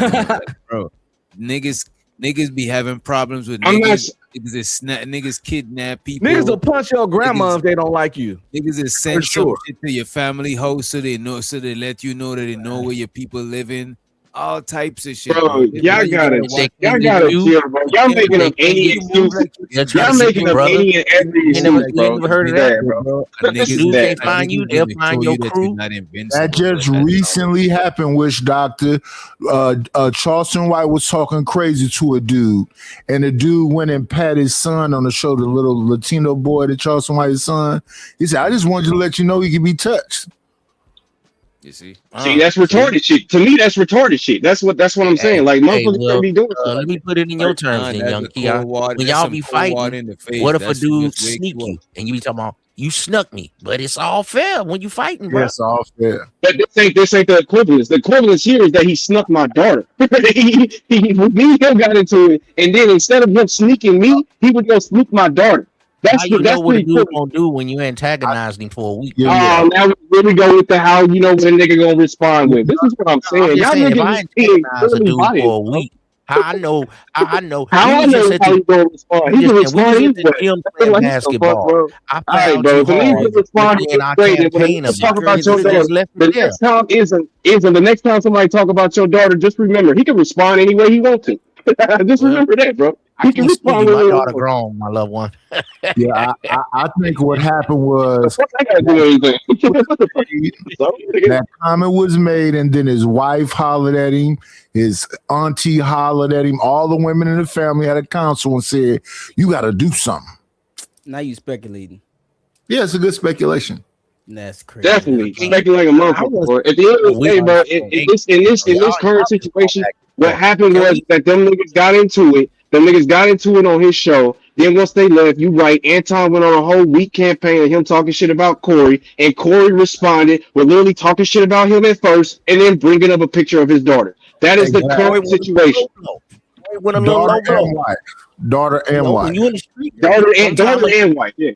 bro. Niggas be having problems with niggas. Niggas kidnap people. Niggas will punch your grandma if they don't like you. Niggas is send some shit to your family house so they let you know that they know where your people living. All types of shit. Bro, y'all gotta chill, bro. Y'all making up any excuse. Y'all making up any and every excuse, bro. You never heard of that, bro? Niggas can't find you, they'll find your crew. That just recently happened, Witch Doctor. Charleston White was talking crazy to a dude, and the dude went and pat his son on the shoulder, the little Latino boy, the Charleston White's son. He said, I just wanted to let you know he can be touched. You see, that's retarded shit. To me, that's retarded shit. That's what I'm saying. Like, motherfuckers can't be doing. Let me put it in your terms, then, young Keon. When y'all be fighting, what if a dude sneak you and you be talking about you snuck me? But it's all fair when you fighting, bro. It's all fair. But this ain't the equivalence. The equivalence here is that he snuck my daughter. Me and him got into it, and then instead of him sneaking me, he would go sneak my daughter. How you know what a pretty dude cool. gonna do when you antagonize him for a week? Oh, now here we go with the how you know what a nigga gonna respond with. This is what I'm I'm saying. just Y'all saying, if niggas I is being antagonize a really dude biased, for a bro. week, how I know we How I was just know at how the he gonna respond? I'm He just can saying, we respond was at the anyway. gym I feel playing like what the fuck, basketball. bro. I All right, fouled bro. you If a nigga hard, can but respond, then it's our great. And when a campaign nigga talk about about you your could have daughter, just left the it there. next time isn't the next time somebody talk about your daughter, just remember he can respond any way he wants to. Just Well, remember that, bro. I He can can't sue respond you. My whenever he daughter wants. grown, my loved one. Yeah, I think what happened The was fuck I gotta do anything? What the fuck? So, that comment was made, and then his wife hollered at him, his auntie hollered at him, all the women in the family had a council and said, "You got to do something." Now you speculating. Yeah, it's a good speculation. That's crazy. Definitely speculating a motherfucker. Bro. At the end of the day, bro, in this current situation, what happened was that them niggas got into it. Them niggas got into it on his show. Then once they left, you right, Anton went on a whole week campaign of him talking shit about Corey, and Corey responded with literally talking shit about him at first, and then bringing up a picture of his daughter. That is the current situation. Went a little low blow. Daughter and wife. When you in the street, daughter and wife. Yeah.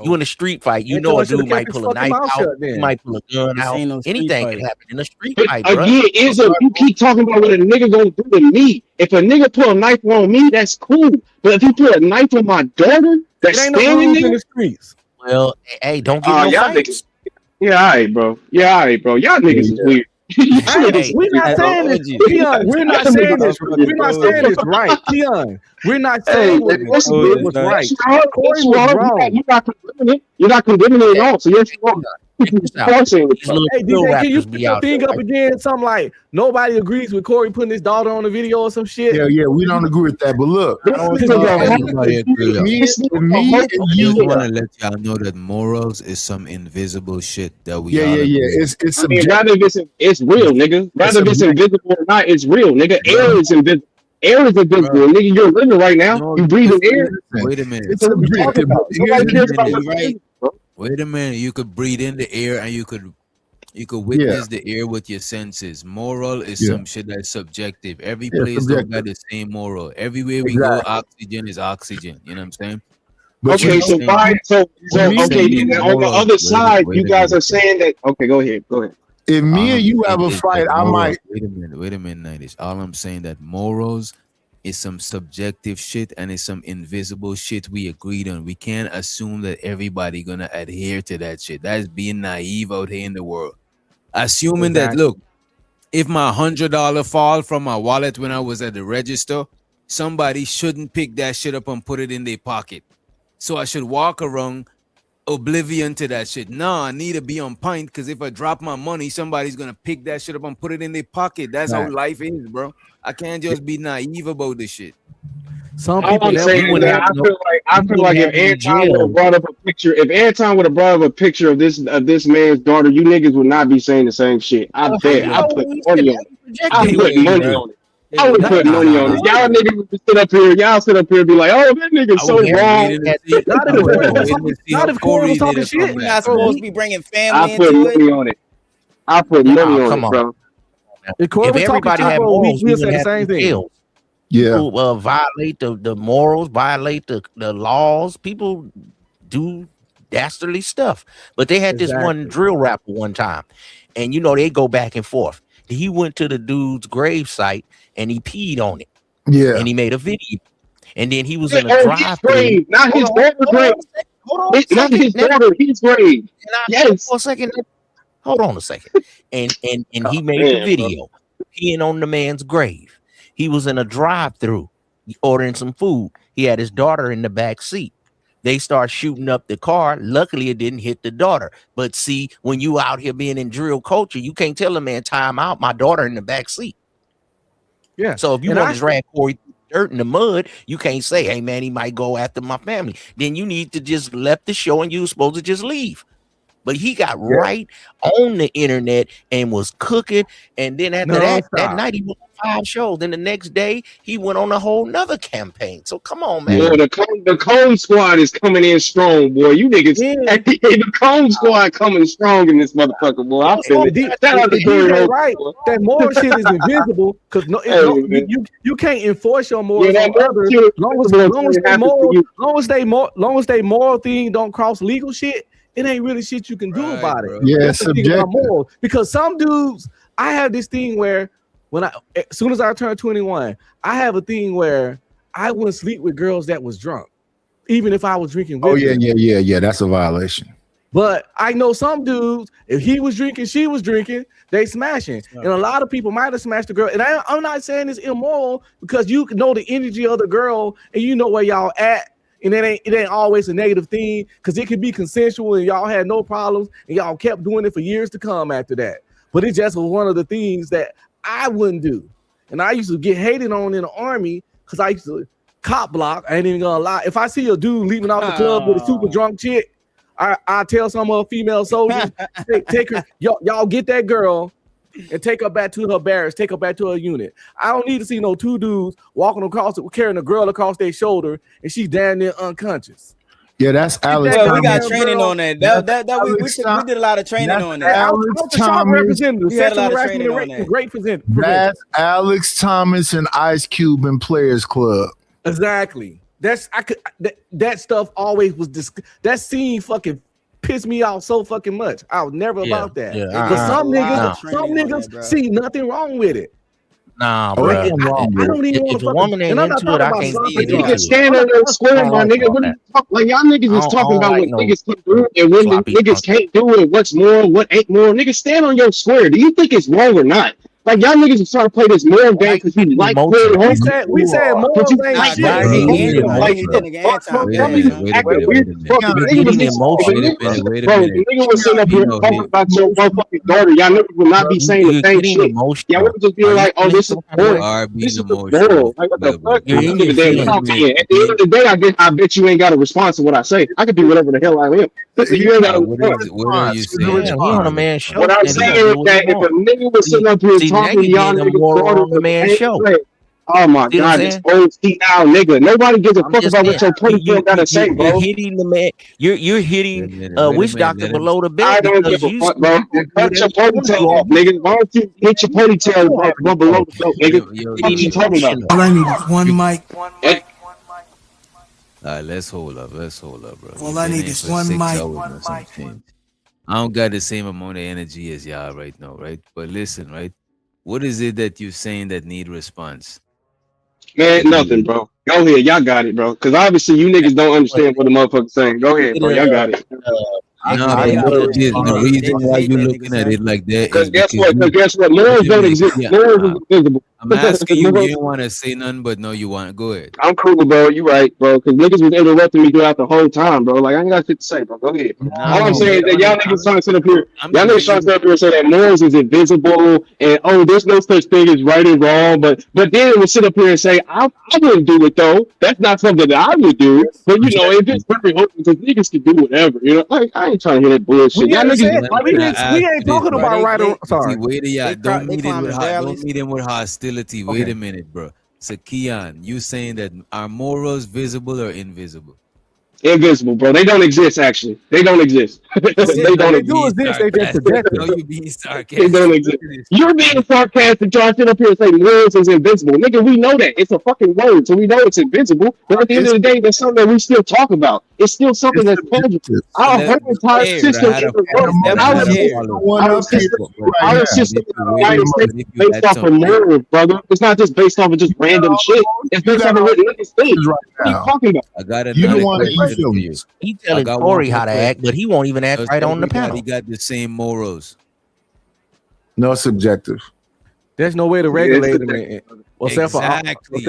You in a street fight, you know a dude might pull a knife out, you might pull a gun out. Anything can happen in a street fight, bro. Again, Izzo, you keep talking about what a nigga gonna do to me. If a nigga pull a knife on me, that's cool. But if he put a knife on my daughter, that's standing there in the streets. Well, hey, don't get no y'all fights. niggas. Yeah, all right, bro. Yeah, all right, bro. Y'all niggas is weird. We're not saying this. Keon, we're not saying this. We're not saying this right. Keon, we're not saying what was right. Corey was wrong. You're not condemning it at all. So yes, you're wrong. Hey, DJ, can you put your thing up again? Something like nobody agrees with Corey putting his daughter on the video or some shit. Yeah, we don't agree with that. But look, me and you want to let y'all know that morals is some invisible shit that we. Yeah. It's I mean, rather it's real, nigga. Rather if it's invisible or not, it's real, nigga. Air is invisible. Air is invisible, nigga. You're living right now. You breathing air. Wait a minute. It's subjective. Wait a minute. You could breathe in the air and you could witness the air with your senses. Moral is some shit that's subjective. Every place don't got the same moral. Everywhere we go, oxygen is oxygen. You know what I'm saying? Okay, so fine. So okay, on the other side, you guys are saying that. Okay, go ahead. If me and you have a fight, I might. Wait a minute, Nightish. All I'm saying that morals is some subjective shit and it's some invisible shit we agreed on. We can't assume that everybody gonna adhere to that shit. That's being naive out here in the world. Assuming that, look, if my $100 fall from my wallet when I was at the register, somebody shouldn't pick that shit up and put it in their pocket. So I should walk around oblivion to that shit. Nah, I need to be on point because if I drop my money, somebody's gonna pick that shit up and put it in their pocket. That's how life is, bro. I can't just be naive about this shit. Some All people I'm saying is that I feel like if Anton would have brought up a picture, of this man's daughter, you niggas would not be saying the same shit. I bet. I put money on it. I put money on it. I would put money on it. Y'all niggas would sit up here. Y'all sit up here and be like, "Oh, that nigga's so wrong." Not if Corey was talking shit. We're not supposed to be bringing family I put into money it. on it. I put money on it, bro. If everybody had morals, we'll say the same thing. People violate the morals, violate the laws. People do dastardly stuff. But they had this one drill rapper one time, and they go back and forth. He went to the dude's grave site and he peed on it. Yeah. And he made a video. And then he was in a drive-through. Not his daughter's grave. Not his daughter, his grave. Yes. For a second. Hold on a second. And he made the video peeing on the man's grave. He was in a drive-through ordering some food. He had his daughter in the back seat. They start shooting up the car. Luckily, it didn't hit the daughter. But see, when you out here being in drill culture, you can't tell a man, time out, my daughter in the back seat. Yeah. So if you want to drag Corey dirt in the mud, you can't say, hey, man, he might go after my family. Then you need to just left the show and you were supposed to just leave. But he got right on the internet and was cooking. And then after that night, he went on 5 shows. Then the next day, he went on a whole nother campaign. So come on, man. Boy, the Cone Squad is coming in strong, boy. You niggas, the Cone Squad coming strong in this motherfucker, boy. I feel it. Shout out to Corey Holcomb, right. boy. That moral shit is invisible because you can't enforce your morals on others. Long as they moral thing don't cross legal shit, it ain't really shit you can do about it. Yeah, That's the thing about morals. Because some dudes, I have this thing where as soon as I turn 21, I have a thing where I wouldn't sleep with girls that was drunk, even if I was drinking with them. Yeah. That's a violation. But I know some dudes, if he was drinking, she was drinking, they smashing. And a lot of people might have smashed the girl. And I'm not saying it's immoral because you know the energy of the girl and you know where y'all at. And it ain't always a negative thing because it can be consensual and y'all had no problems and y'all kept doing it for years to come after that. But it just was one of the things that I wouldn't do. And I used to get hated on in the army because I used to cop block. I ain't even gonna lie. If I see a dude leaving out the club with a super drunk chick, I tell some of the female soldiers, take her, y'all get that girl and take her back to her barracks, take her back to her unit. I don't need to see no 2 dudes walking across, carrying a girl across their shoulder, and she's damn near unconscious. Yeah, that's Alex. Well, we got training on that. We did a lot of training on that. Alex Thomas. We had a lot of training on that. Great present. That's Alex Thomas and Ice Cube in Players Club. Exactly. That stuff always was that scene fucking pissed me off so fucking much. I was never about that. But some niggas see nothing wrong with it. Nah, bro. I don't even want if a woman ain't into it, I can't see it. You can stand on your square, my nigga. What you talk, like y'all niggas is talking about what niggas can do and when niggas can't do it. What's more, what ain't more. Niggas stand on your square. Do you think it's wrong or not? Like y'all niggas are trying to play this moral game because you like Corey Holcomb. We said moral ain't shit. Nigga was sitting up here talking about your motherfucking daughter. Y'all niggas will not be saying the same shit. Y'all would just be like, "Oh, this is moral. This is moral." Like what the fuck? At the end of the day, I bet you ain't got a response to what I say. I can do whatever the hell I am. You ain't got a response. What are you saying? On a man show. What I'm saying is that if a nigga was sitting up here talking to y'all niggas on the man show. Oh my God, this old now, nigga. Nobody gives a fuck about what your ponytail gotta say, bro. You're hitting the man. You're hitting witch doctor below the bed. I don't give a fuck, bro. Cut your ponytail off, nigga. Why don't you hit your ponytail below the belt, nigga? What you talking about? All I need is one mic. All right, let's hold up, bro. All I need is one mic. I don't got the same amount of energy as y'all right now, right? But listen, right? What is it that you're saying that need response? Man, nothing, bro. Go ahead, y'all got it, bro. Because obviously you niggas don't understand what the motherfucker's saying. Go ahead, bro. Y'all got it. The reason why you looking at it like that is guess what? Morals don't exist. Morals is invisible. I'm asking you. You didn't want to say nothing, but no, you want to go ahead. I'm cool, bro. You right, bro. Because niggas was interrupting me throughout the whole time, bro. Like I ain't got shit to say, bro. Go ahead. All I'm saying is that y'all niggas trying to sit up here. Y'all niggas trying to sit up here and say that morals is invisible and there's no such thing as right and wrong. But then we'll sit up here and say I wouldn't do it though. That's not something that I would do. But you know, if it's very open, because niggas can do whatever. You know, like I ain't trying to hear that bullshit. Y'all niggas, we ain't talking about right or sorry. Wait, don't meet him with hostility. Wait a minute. Bro. So Keon, you saying that are morals visible or invisible? Invisible, bro. They don't exist. Actually, they don't exist. They don't exist. They just no, you being sarcastic. They don't exist. You're being sarcastic, trying to sit up here and say morals is invisible, nigga. We know that it's a fucking word, so we know it's invisible. But at the end of the day, that's something that we still talk about. It's still something that's tangible. Our whole entire system is our system based off of morals, brother. It's not just based off of just random shit. It's based off of what niggas think. What are you talking about? I got another question. He telling Corey how to act, but he won't even act right on the panel. He got the same morals. No, subjective. There's no way to regulate it. Exactly.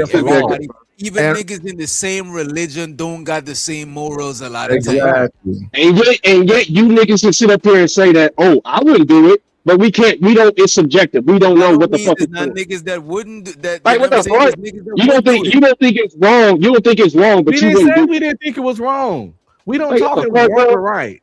Even niggas in the same religion don't got the same morals a lot of times. And yet you niggas can sit up here and say that, oh, I wouldn't do it. But we don't, it's subjective. We don't know what the fuck it's niggas that wouldn't that like what the fuck? You don't think it's wrong. You don't think it's wrong, but we didn't say we didn't think it was wrong. We don't talk it was wrong or right.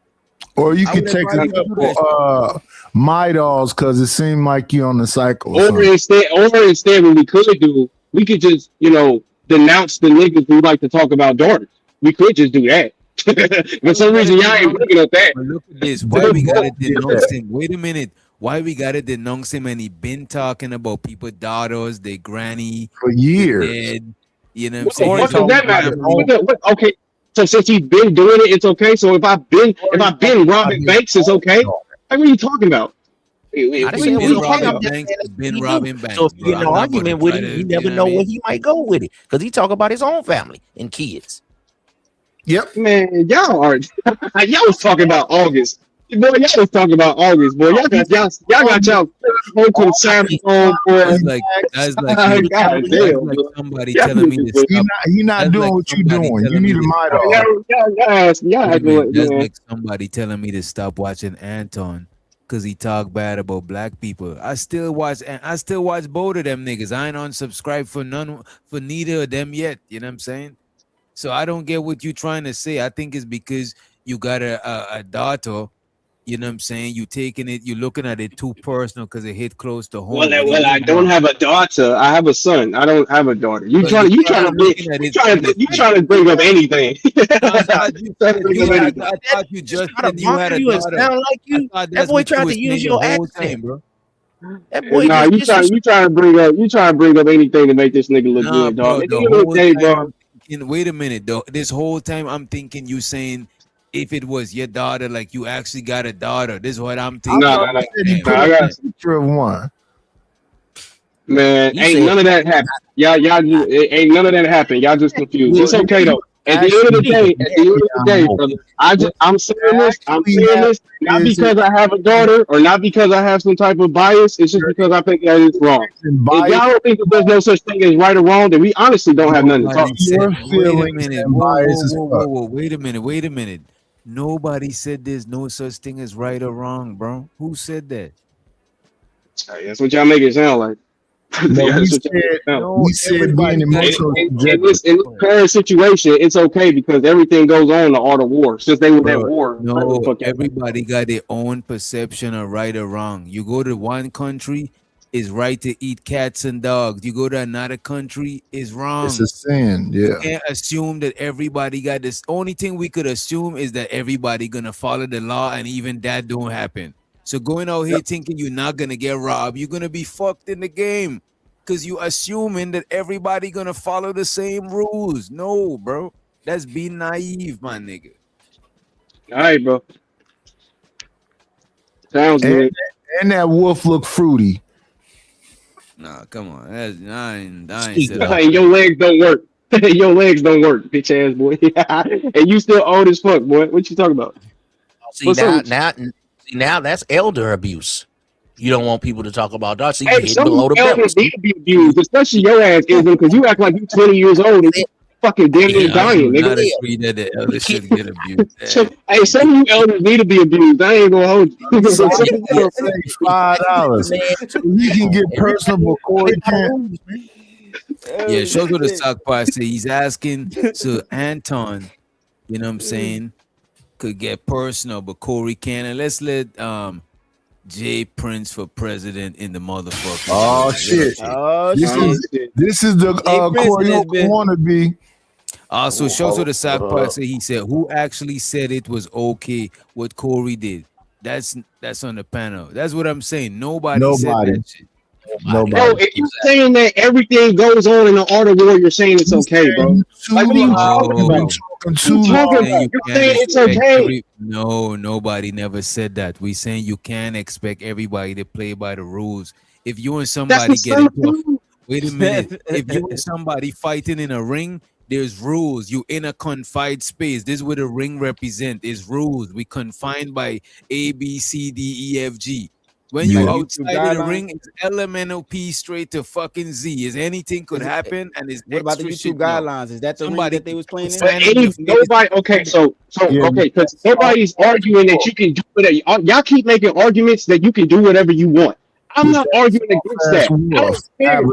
Or you could take a couple my dolls because it seemed like you on the cycle. Or instead, what we could do, we could just, denounce the niggas who like to talk about daughters. We could just do that. For some reason, y'all ain't looking at that. But look at this. Why we gotta denounce him? Wait a minute. Why we gotta denounce him? And he been talking about people's daughters, their granny for years. Dead, you know what I'm saying? What does that matter? Okay, so since he's been doing it, it's okay. So if I've been robbing banks, it's okay. Like, what are you talking about? I been robbing banks. So if you get an argument with him, you never know where he might go with it because he talk about his own family and kids. Yep, man, y'all was talking about August. Boy, y'all was talking about August. Boy, y'all got y'all Go to the saxophone, boy. That's like God damn, like somebody y'all telling me to niggas, stop. He not That's doing like what you somebody doing. You telling need me a to mic stop. off. y'all Wait a acting minute. like, That's man. like somebody telling me to stop watching Anton because he talk bad about black people. I still watch both of them niggas. I ain't unsubscribed for neither of them yet. You know what I'm saying? So I don't get what you trying to say. I think it's because you got a daughter. You know what I'm saying? You're looking at it too personal because it hit close to home. Well, I don't have a daughter. I have a son. I don't have a daughter. You But trying you to trying to bring up anything? I thought you Trying to bring up anything. I thought you just Try to said you had mocking a you and daughter. sound like you. I thought That that's boy what you tried was to use saying the your whole accent. time, bro. That boy Nah, just you trying to bring up anything to make this nigga look Nah, good, dog. bro. At The the end of the whole day, time bro. I'm thinking, wait a minute, though. This whole time I'm thinking you saying if it was your daughter, like you actually got a daughter. This is what I'm thinking. Nah, I'm like, damn. I got picture of one. man. You Ain't said none of that happened. Y'all just ain't none of that happened. Y'all just confused. Well, It's okay though. At the end of the actually day, brother, I'm saying this not is because I have a daughter or not because I have some type of bias. It's just because I think that it's wrong. If bias. y'all don't think that there's no such thing as right or wrong, then we honestly don't have nothing to talk Nobody said. about. Wait a minute. and Whoa, bias whoa, as whoa, fuck. whoa, whoa. Wait a minute. Nobody said there's no such thing as right or wrong, bro. Who said that? Hey, that's what y'all make it sound like. No, Yeah, we that's what y'all make said it sound like. No, being everybody got their emotional own. In subjective. this current situation, it's okay because everything goes on in the art of war. Since they were at Bro, war, whatever the no, fuck y'all talking about. everybody got their own perception of right or wrong. You go to one country, it's right to eat cats and dogs. You go to another country, it's It's wrong. a sin. You Yeah. can't assume that everybody got this. Only thing we could assume is that everybody gonna follow the law, and even that don't happen. So going out here thinking you're not gonna get robbed, you're gonna be fucked in the game. Cause you assuming that everybody gonna follow the same rules. No, bro. That's being naive, my nigga. All right, bro. Sounds And, good. and that wolf look fruity. Nah, come on. I ain't speak said up. all Hey, your that. legs don't work. Your legs don't work, bitch ass boy. And you still old as fuck, boy. What you talking about? See What's up with you? now that's elder abuse. You don't want people to talk about that. See, you Hey, hitting some of you below the belt. elders need to be abused, especially your ass, Ism, because you act like you 20 years old and you fucking damn near I do dying, not nigga. agree that the elder should get abused. So, hey, some of you elders need to be abused. I ain't gonna hold you. So Some of you you gonna elders- pay $5 so you can get personal before you can. Yeah, show to the sock part. Say he's asking so Anton, you know what I'm saying, could get personal, but Corey can. And let's let Jay Prince for president in the motherfucker. Oh shit! Oh This shit. is the Corey wannabe. Also, show to the sock part. Say he said, who actually said it was okay what Corey did? That's on the panel. That's what I'm saying. Nobody said Nobody. that shit. Nobody. Bro, if you're saying that everything goes on in the art of war, you're saying it's okay, bro. Like, what are you talking about? What are you talking about? You're saying it's okay. No, nobody never said that. We saying you can't expect everybody to play by the rules. If you and That's somebody the get same into a thing. wait a minute, if you and somebody fighting in a ring, there's rules. You in a confined space. This is what a ring represent. Is rules. We confined by A, B, C, D, E, F, G. When you Like YouTube outside of the guidelines? ring, it's elemental P straight to fucking Z. Is anything could happen, and it's What about the extra YouTube shit. No. guidelines? Is that the ring Somebody that they was playing in? But nobody, okay, because nobody's arguing that you can do whatever. Y'all keep making arguments that you can do whatever you want. I'm not arguing against that. I don't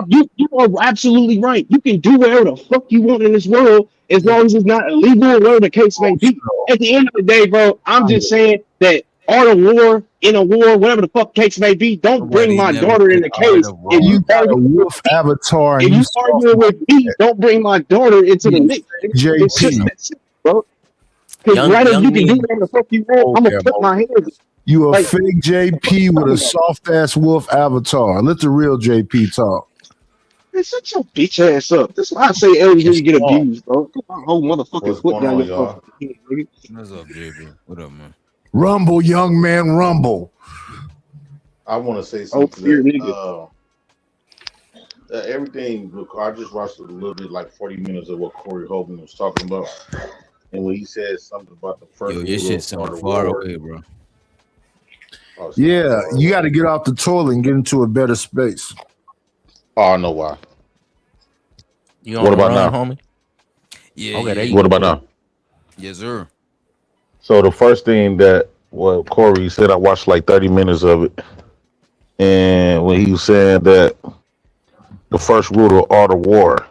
care. You are absolutely right. You can do whatever the fuck you want in this world as long as it's not illegal or whatever the case may be. At the end of the day, bro, I'm just saying that art of war, in a war, whatever the fuck case may be, don't bring my daughter in the case. If You got a wolf avatar and if you arguing with me, don't bring my daughter into the mix. It's just JP. that simple, bro. Because rather you can do whatever the fuck you want, I'm gonna put my hands in. You a Like, fake JP with a soft ass wolf avatar. Let the real JP talk. man, shut your bitch ass up. That's why I say elders need to get abused, bro. Put my whole motherfucking foot down your fucking head, nigga. What's up, JB? What up, man? Rumble, young man, rumble. I want to say Oh, something dear that nigga. everything. I just watched a little bit, like 40 minutes of what Corey Hogan was talking about, and when he said something about the first Yo, your rule shit of sound art of far war. away, bro. Yeah, you got to get off the toilet and get into a better space. Oh, I know why. You on What the about run, now? homie? Yeah, Okay, there you What go. about now? Yes, sir. So the first thing that Corey said, I watched like 30 minutes of it, and when he was saying that the first rule of art of war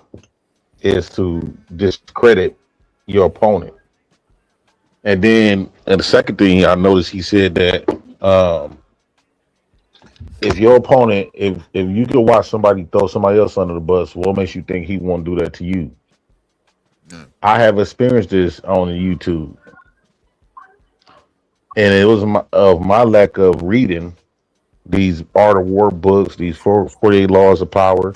is to discredit your opponent, and the second thing I noticed, he said that if your opponent, if you can watch somebody throw somebody else under the bus, what makes you think he won't do that to you? I have experienced this on YouTube, and it was my lack of reading these art of war books, these 48 laws of power,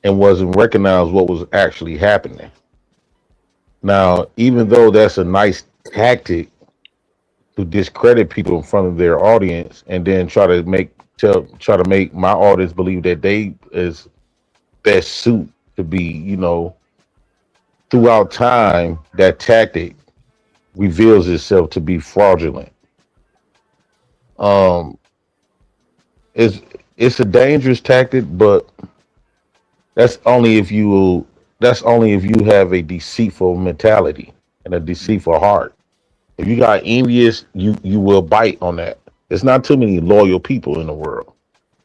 and wasn't recognized what was actually happening. Now, even though that's a nice tactic to discredit people in front of their audience, and then try to make my audience believe that they is best suit to be, throughout time, that tactic reveals itself to be fraudulent. Um, it's it's a dangerous tactic, but that's only if you have a deceitful mentality and a deceitful heart. If you got envious, you will bite on that. There's not too many loyal people in the world,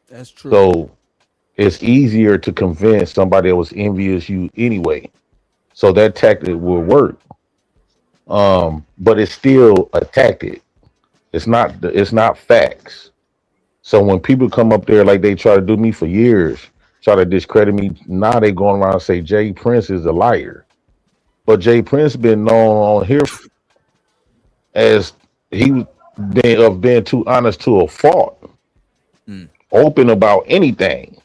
That's true. so it's easier to convince somebody that was envious you anyway. So that tactic will work. But it's still a tactic. It's not facts. So when people come up there like they try to do me for years, try to discredit me, now they going around and say Jay Prince is a liar. But Jay Prince been known on here as he been too honest to a fault, open about anything.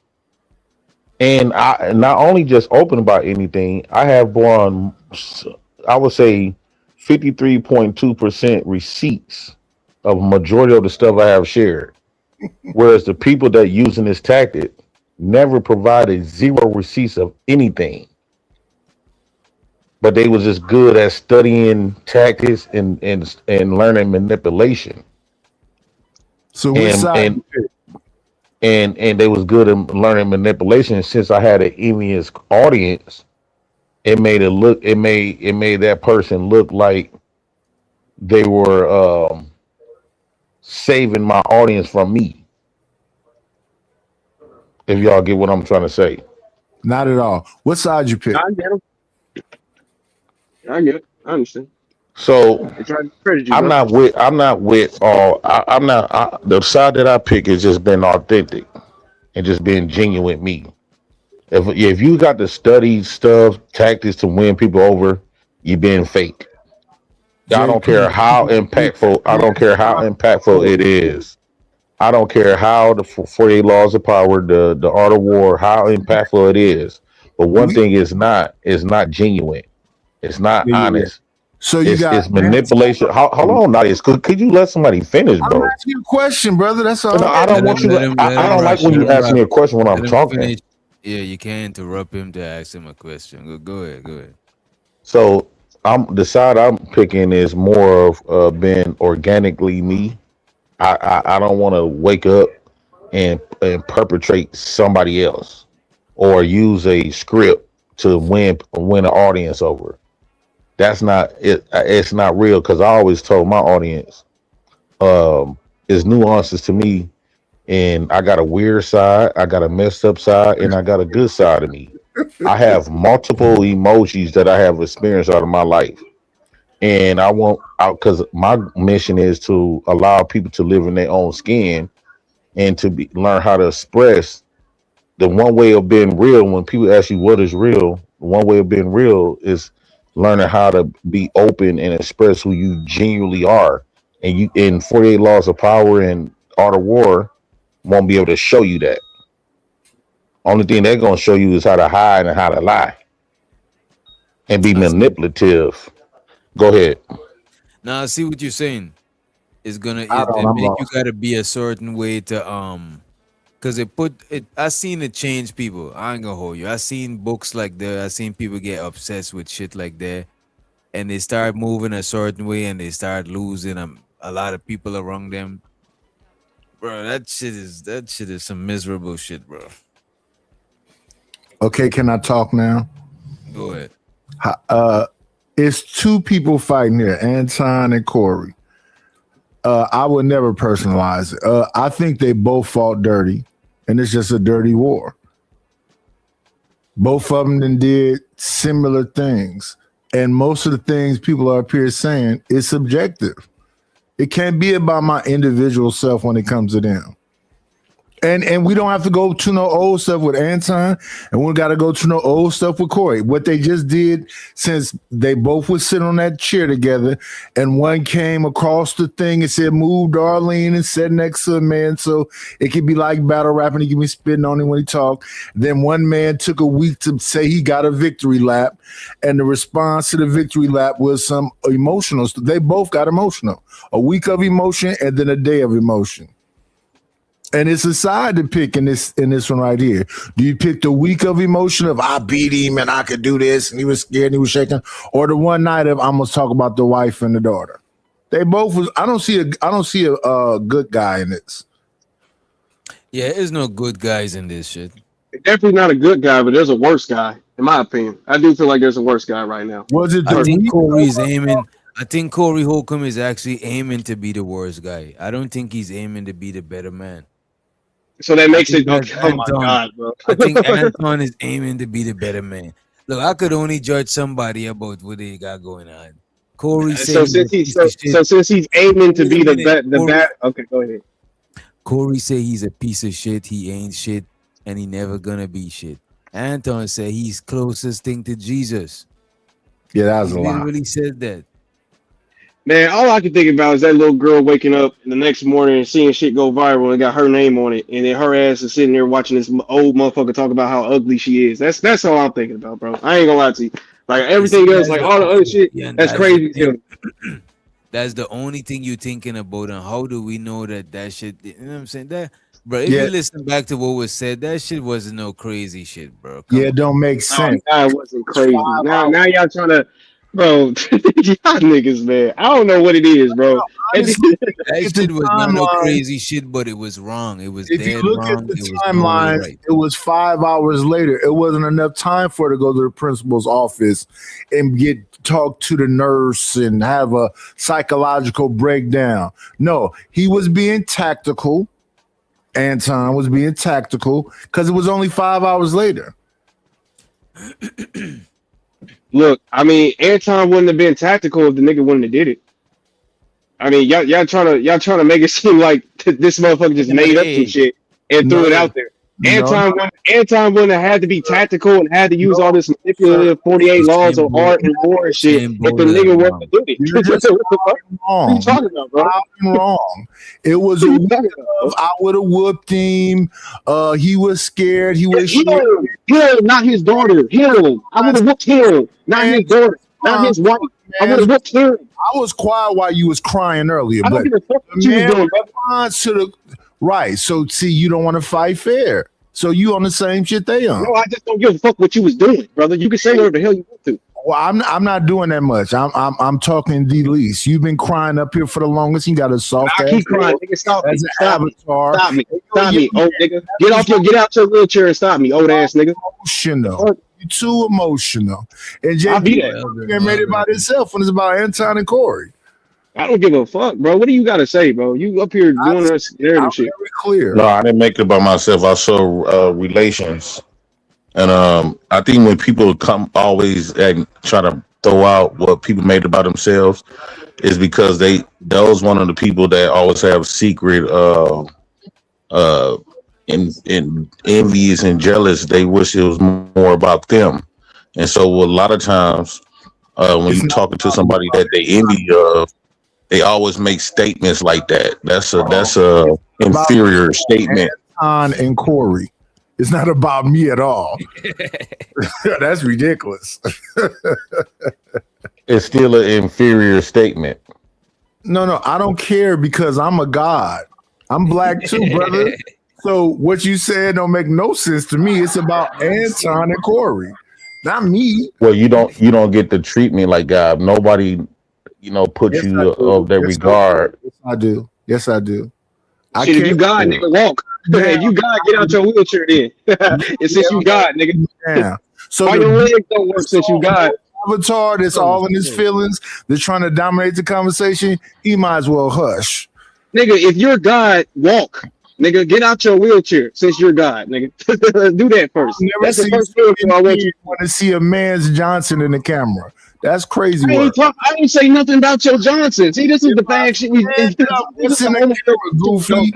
And I not only just open about anything, I have won, I would say 53.2% receipts of majority of the stuff I have shared. Whereas the people that using this tactic never provided zero receipts of anything. But they was just good at studying tactics and learning manipulation. So which And side? and and they was good at learning manipulation. Since I had an envious audience, it made that person look like they were saving my audience from me. If y'all get what I'm trying to say. Not at all. What side you pick? I get him. I get it. I understand. So They try to credit you, I'm bro. not with all. I'm not. The side that I pick is just being authentic and just being genuine with me. If you got to study stuff, tactics to win people over, you being fake. I Jay don't care Prince. how impactful. I don't care how impactful it is. I don't care how the 48 laws of power, the art of war, how impactful it is. But one thing is not genuine. It's not Yeah. honest. So you got It's manipulation. Hold on, Nice. Could you let somebody finish, I'm bro? asking you a question, brother. That's all. No, I don't want you. I don't like when you ask me a question when I'm talking. Finish. Yeah, you can't interrupt him to ask him a question. Go ahead. Go ahead. So the side I'm picking is more of being organically me. I don't want to wake up and perpetrate somebody else or use a script to win an audience over. That's not it. It's not real because I always told my audience, there's nuances to me, and I got a weird side, I got a messed up side, and I got a good side of me. I have multiple emojis that I have experienced out of my life, and I want out because my mission is to allow people to live in their own skin and to learn how to express the one way of being real. When people ask you what is real, one way of being real is learning how to be open and express who you genuinely are. And you in 48 laws of power and art of war won't be able to show you that. Only thing they're gonna show you is how to hide and how to lie and be manipulative. Go ahead. Now I see what you're saying. It's gonna I it, don't. it I'm make you lost. gotta be a certain way to because I seen it change people. I ain't gonna hold you. I seen books like that. I seen people get obsessed with shit like that, and they start moving a certain way, and they start losing a lot of people around them. Bro, that shit is some miserable shit, bro. Okay, can I talk now? Go ahead. It's two people fighting here, Anton and Corey. I would never personalize it. I think they both fought dirty, and it's just a dirty war. Both of them then did similar things. And most of the things people are up here saying is subjective. It can't be about my individual self when it comes to them. And we don't have to go to no old stuff with Anton, and we got to go to no old stuff with Corey. What they just did, since they both would sit on that chair together, and one came across the thing and said, "Move, Darlene," and sat next to a man, so it could be like battle rapping. He could be spitting on him when he talked. Then one man took a week to say he got a victory lap, and the response to the victory lap was some emotional stuff. They both got emotional. A week of emotion and then a day of emotion. And it's a side to pick in this one right here. Do you pick the week of emotion of I beat him and I could do this and he was scared and he was shaking, or the one night of I'm gonna talk about the wife and the daughter? They both was. I don't see a good guy in this. Yeah, there's no good guys in this shit. Definitely not a good guy, but there's a worse guy, in my opinion. I do feel like there's a worse guy right now. Was it? I think Corey's aiming. I think Corey Holcomb is actually aiming to be the worst guy. I don't think he's aiming to be the better man. So that makes it. Okay, oh my God, bro. I think Anton is aiming to be the better man. Look, I could only judge somebody about what they got going on. Corey said since he's aiming to be the bad. Okay, go ahead. Corey said he's a piece of shit. He ain't shit, and he never gonna be shit. Anton said he's closest thing to Jesus. Yeah, that was he a lot. Really said that. Man, all I can think about is that little girl waking up the next morning and seeing shit go viral and got her name on it, and then her ass is sitting there watching this old motherfucker talk about how ugly she is. That's all I'm thinking about, bro. I ain't gonna lie to you. Like everything else, like all the other shit, that's crazy. That's the only thing you're thinking about, and how do we know that shit? You know what I'm saying? That, bro. If you listen back to what was said, that shit wasn't no crazy shit, bro. Yeah, it don't make sense. Nah, it wasn't crazy. Now y'all trying to. Bro, y'all niggas, man. I don't know what it is, bro. That shit was not no crazy shit, but it was wrong. It was if dead you look wrong. at the timeline, it was 5 hours later. It wasn't enough time for her to go to the principal's office and talk to the nurse and have a psychological breakdown. No, he was being tactical. Anton was being tactical because it was only 5 hours later. Look, I mean, Anton wouldn't have been tactical if the nigga wouldn't have did it. I mean, y'all trying to make it seem like this motherfucker just made up some shit and threw it out there. Anton wouldn't have had to be tactical and had to use all this manipulative 48 laws of art and war and shit if the nigga wouldn't have did it. What are you talking about, bro? Wrong. It was a week of I would have whooped him. He was scared. He was him, not his daughter. Him. I would have whooped him, not his daughter, not his wife. I would have whooped him. I was quiet while you was crying earlier, I don't but give a fuck what you was doing, brother. Right. So see, you don't want to fight fair. So you on the same shit they on. No, I just don't give a fuck what you was doing, brother. You can say whatever the hell you want to. Well, I'm not doing that much. I'm talking the least. You've been crying up here for the longest. You got a soft ass. I keep crying, nigga. Stop me. Stop me. Stop me, old nigga. Get out your wheelchair and stop me, old ass nigga. Emotional. You're too emotional. And JP getting ready about himself when it's about Anton and Corey. I don't give a fuck, bro. What do you got to say, bro? You up here doing this narrative shit. Very clear. No, I didn't make it about myself. I saw relations. And I think when people come always and try to throw out what people made about themselves is because those one of the people that always have secret and envious and jealous. They wish it was more about them. And so a lot of times when you're talking to somebody that they envy of, they always make statements like that. That's a inferior statement. Anton and Corey. It's not about me at all. That's ridiculous. It's still an inferior statement. No, I don't care because I'm a god. I'm black too, brother. So what you said don't make no sense to me. It's about Anton and Corey, not me. Well, you don't get the treatment like God. Nobody, put you of their regard. Yes, I do. Shit, if you God, nigga, walk. If you God, get out your wheelchair then. And since you God, nigga. Yeah. So why your legs don't work since you God? Avatar that's all in his feelings, they're trying to dominate the conversation, he might as well hush. Nigga, if you're God, walk. Nigga, get out your wheelchair since you're God, nigga. Let's do that first. That's the first miracle I want you to see a man's Johnson in the camera. That's crazy work. I didn't say nothing about your Johnson. See, this is the bad shit we Listen to the camera, goofy.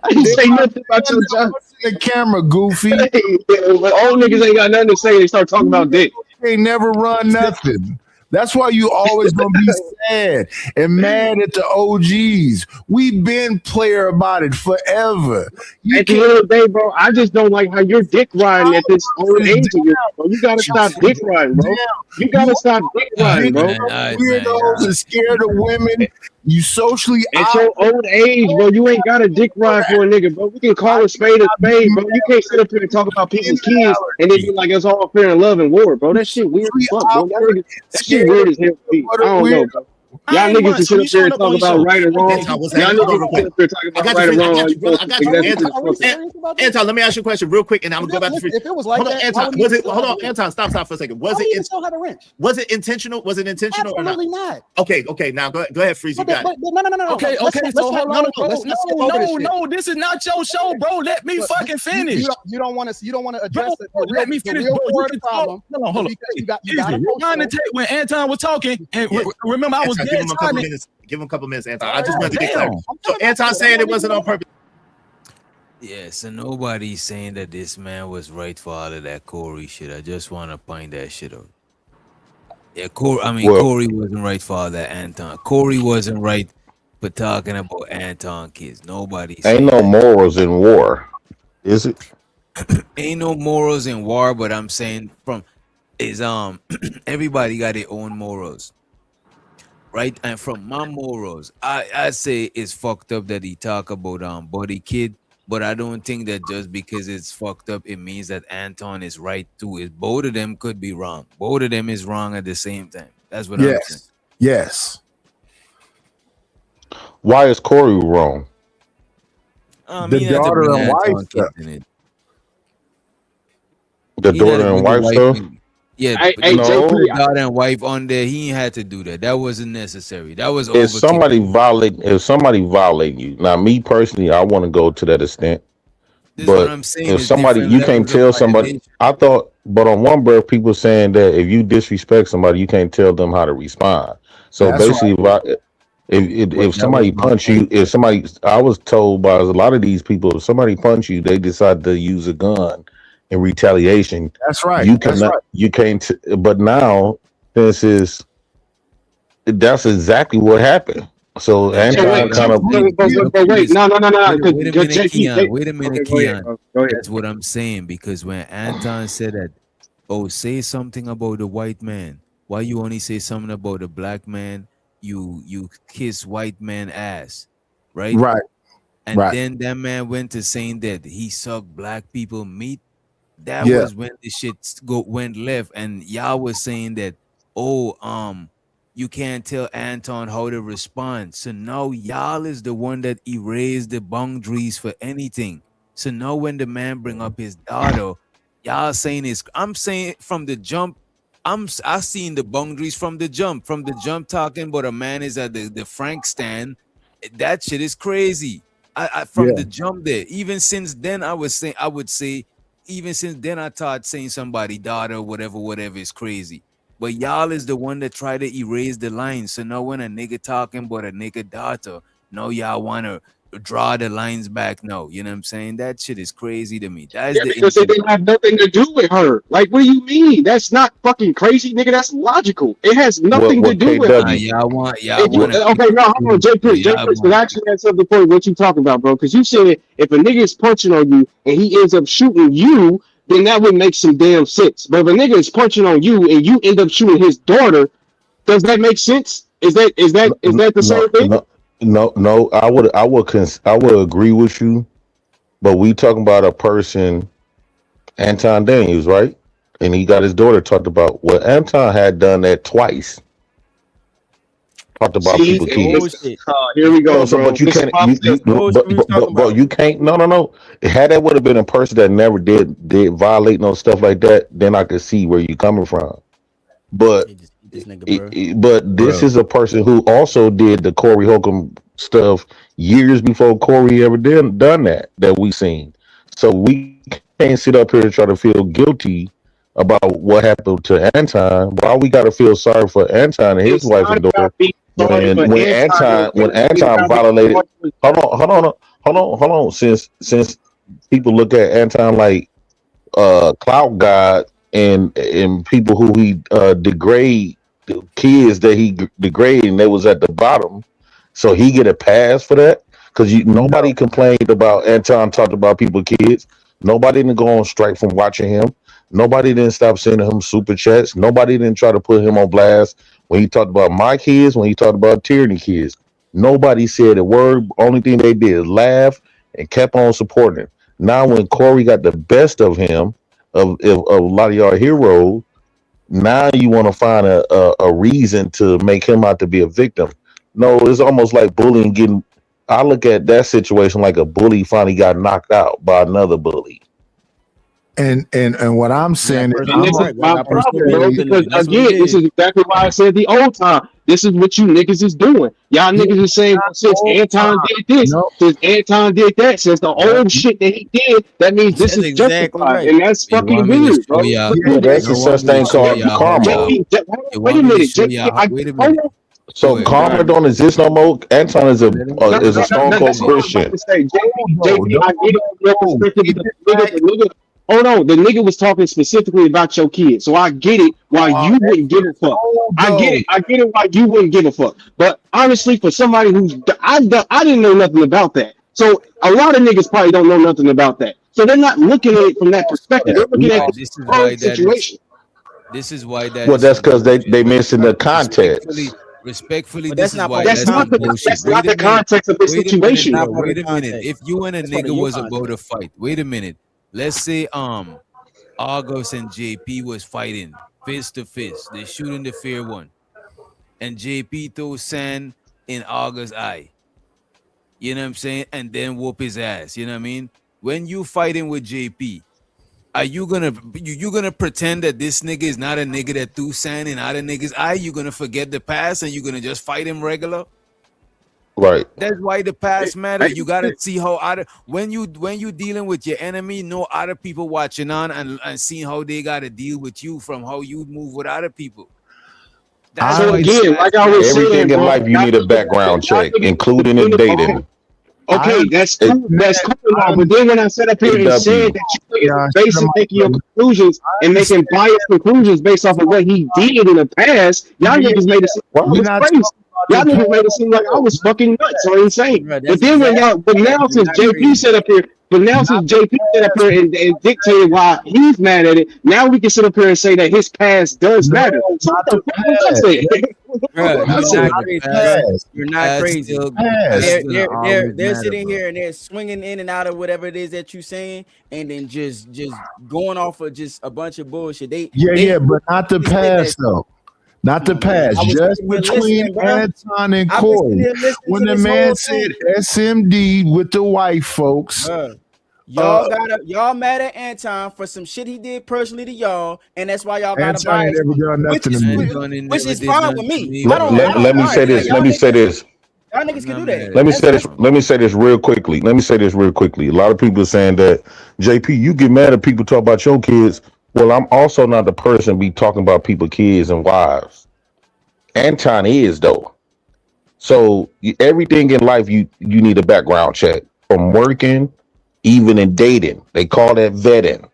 I didn't say nothing about your Johnson. The camera, goofy. But old niggas ain't got nothing to say. They start talking about dick. They never run nothing. That's why you always gonna be sad and mad at the OGs. We've been player about it forever. At the end of the day, bro, I just don't like how you're dick riding at this old age of yours, bro. You gotta stop dick riding, bro. You gotta stop dick riding, bro. Weirdos and scared of women. You socially at your old age, bro. You ain't got a dick ride for a nigga, bro. We can call a spade, bro. You can't sit up here and talk about people's kids and then be like it's all fair and love and war, bro. That shit weird as fuck, bro. That shit weird as hell to me. I don't know, bro. Y'all niggas can sit up there and talk about right or wrong. Y'all niggas can sit up there talking about right or wrong. Anton, let me ask you a question real quick, and I'm gonna go back to if it was like that, Anton, hold on, Anton, stop for a second. Was it intentional? Was it intentional or not? Absolutely not. Okay. Now go ahead, Freeze. You got it. No. Okay. So hold on. No. This is not your show, bro. Let me fucking finish. You don't want to address it. Let me finish. Hold on. Rewind the tape when Anton was talking, and remember I was dead. Give him a couple minutes, Anton. I just wanted to get clear. So Anton saying it wasn't on purpose. Yeah, so nobody's saying that this man was right for all of that Corey shit. I just want to point that shit out. Yeah, Corey wasn't right for all that Anton. Corey wasn't right for talking about Anton kids. Nobody's ain't no morals in war, is it? Ain't no morals in war, but I'm saying everybody got their own morals. Right, and from my morals, I say it's fucked up that he talk about body kid, but I don't think that just because it's fucked up, it means that Anton is right too. Is both of them could be wrong. Both of them is wrong at the same time. That's what I'm saying. Yes. Why is Corey wrong? The daughter and wife stuff. The daughter and wife stuff. Yeah, daughter and wife on there, he ain't had to do that. That wasn't necessary. That was if somebody violate you. Now, me personally, I want to go to that extent. This but what I'm saying, if somebody, you can't tell somebody. I thought, but on one breath, people saying that if you disrespect somebody, you can't tell them how to respond. So that's basically, right. If somebody punch you, I was told by a lot of these people, if somebody punch you, they decide to use a gun in retaliation. That's right. You cannot. You can't. But now that's exactly what happened. So Anton kind of. Wait, no. Wait a minute, Keon. That's what I'm saying, because when Anton said that, say something about the white man. Why you only say something about the black man? You kiss white man ass, right? Right. And then that man went to saying that he sucked black people meat. That was when the shit went left, and y'all was saying that, you can't tell Anton how to respond. So now y'all is the one that erased the boundaries for anything. So now when the man bring up his daughter, y'all saying I'm saying from the jump, I seen the boundaries from the jump. From the jump talking about a man is at the Frank stand. That shit is crazy. From the jump there. Even since then, I would say. Even since then, I thought saying somebody daughter, whatever is crazy. But y'all is the one that try to erase the lines. So now when a nigga talking about a nigga daughter, no, y'all want to draw the lines back. No, you know what I'm saying? That shit is crazy to me. That's because it didn't have nothing to do with her. Like, what do you mean? That's not fucking crazy, nigga. That's logical. It has nothing to do with her. Okay, no, hold on, Jay Chris, because I actually had something for what you talking about, bro. Because you said if a nigga is punching on you and he ends up shooting you, then that would make some damn sense. But if a nigga is punching on you and you end up shooting his daughter, does that make sense? Is that the same thing? No, I would agree with you, but we talking about a person, Anton Daniels, right? And he got his daughter talked about. Well, Anton had done that twice. talked about See, people kids. here we go, So bro. but you This is can't what I'm saying. but you can't no. Had that would have been a person that never did violate no stuff like that, then I could see where you're coming from. But This nigga, bro. but this is a person who also did the Corey Holcomb stuff years before Corey ever done that we seen. So we can't sit up here and try to feel guilty about what happened to Anton. Why we got to feel sorry for Anton and his It's wife not and daughter about being sorry for when Anton. Anton violated. Hold on. Since people look at Anton like clout god and people who he degrade, the kids that he degraded and they was at the bottom, so he get a pass for that because nobody complained about Anton talked about people kids. Nobody didn't go on strike from watching him. Nobody didn't stop sending him super chats. Nobody didn't try to put him on blast when he talked about my kids, when he talked about tyranny kids. Nobody said a word. Only thing they did is laugh and kept on supporting him. Now when Corey got the best of him, of a lot of y'all heroes, now you want to find a reason to make him out to be a victim. No, it's almost like bullying getting. I look at that situation like a bully finally got knocked out by another bully. And what I'm saying is, And this is my problem, bro. Because again, this is exactly why I said the old time. This is what you niggas is doing. Y'all niggas is saying since Anton did this, since Anton did that, since the old shit that he did, that means this is justified, and that's fucking weird, bro. Yeah, that's a such thing called karma. Wait a minute, JP. So karma don't exist no more. Anton is a stone cold Christian. JP, I get it from your perspective. The nigga, hold on, the nigga was talking specifically about your kid, so I get it why you wouldn't give a fuck. I get it why you wouldn't give a fuck. But honestly, for somebody who's I didn't know nothing about that, so a lot of niggas probably don't know nothing about that. So they're not looking at it from that perspective. They're looking at the situation. This is why that. Well, that's because they missing the context. Respectfully, That's this not is why that's not the context of the situation. Wait a minute. If you and a nigga was about to fight, wait a minute. Let's say August and JP was fighting fist to fist. They shooting the fair one, and JP throws sand in August's eye. You know what I'm saying? And then whoop his ass. You know what I mean? When you fighting with JP, are you gonna pretend that this nigga is not a nigga that threw sand in other niggas' eye? You gonna forget the past and you gonna just fight him regular? Right. That's why the past matter. You gotta see how other when you dealing with your enemy, know other people watching on and seeing how they gotta deal with you from how you move with other people. That's so again, like I was saying, everything in life you need a background check, including in dating. Okay, that's cool. That's cool now. But then when I sat up here and said that you niggas are basically making your conclusions and making biased conclusions based off of what he did in the past, y'all niggas made it seem like I was crazy. Y'all niggas made it seem like I was fucking nuts or insane. But then but now since JP set up here and dictated why he's mad at it, now we can sit up here and say that his past does matter. So what the fuck was I saying? You're not crazy. They're sitting here and they're swinging in and out of whatever it is that you're saying, and then just going off of just a bunch of bullshit. But not the past though. Not the past, just between Anton and Corey. When the man said SMD with the white folks, y'all mad at Anton for some shit he did personally to y'all, and that's why y'all got to buy it. Which is fine with me. Let me say this. Y'all niggas can do that. Let me say this real quickly. A lot of people are saying that JP, you get mad at people talk about your kids. Well, I'm also not the person be talking about people's kids and wives. Anton is though. So everything in life you need a background check, from working, even in dating. They call that vetting.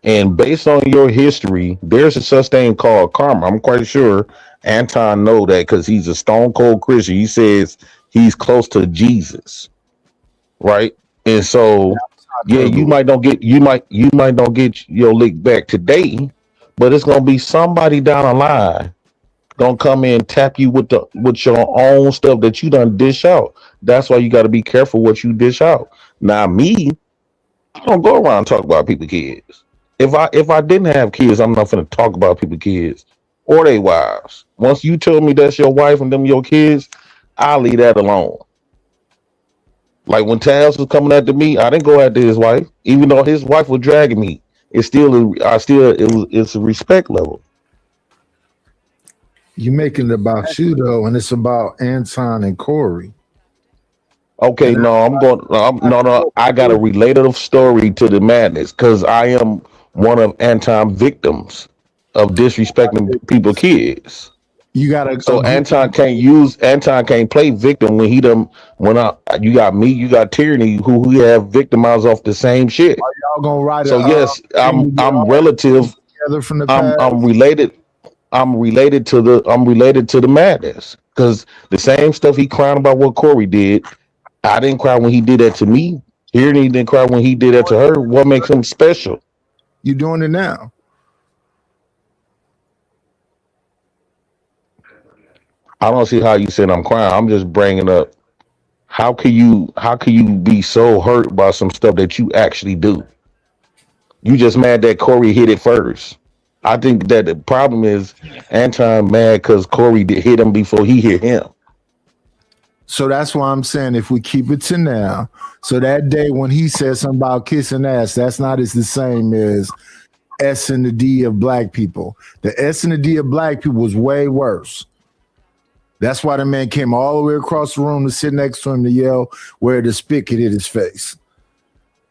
And based on your history, there's a such thing called karma. I'm quite sure Anton know that because he's a stone cold Christian. He says he's close to Jesus, right? And so, yeah, you might not get your lick back today, but it's gonna be somebody down the line gonna come in and tap you with your own stuff that you done dish out. That's why you got to be careful what you dish out. Now, me, I don't go around talking about people's kids. If I didn't have kids, I'm not gonna talk about people's kids or they wives. Once you tell me that's your wife and them your kids, I'll leave that alone. Like when Taz was coming after me, I didn't go after his wife, even though his wife was dragging me. It's it's a respect level. You making it about you though, and it's about Anton and Corey. Okay, no, no. I got a relative story to the madness because I am one of Anton victims of disrespecting people kids. You gotta So Anton can't play victim when he done you got me, you got Tyranny who we have victimized off the same shit. Are y'all gonna write So yes, I'm relative. together from the past? I'm related. I'm related to the madness because the same stuff he crying about what Corey did. I didn't cry when he did that to me. Tyranny didn't cry when he did that to her. What makes him special? You doing it now? I don't see how you said I'm crying. I'm just bringing up how can you be so hurt by some stuff that you actually do? You just mad that Corey hit it first. I think that the problem is Anton mad because Corey hit him before he hit him. So that's why I'm saying if we keep it to now, so that day when he said something about kissing ass, that's not as the same as S and the D of black people. The S and the D of black people was way worse. That's why the man came all the way across the room to sit next to him to yell where the spit could hit his face.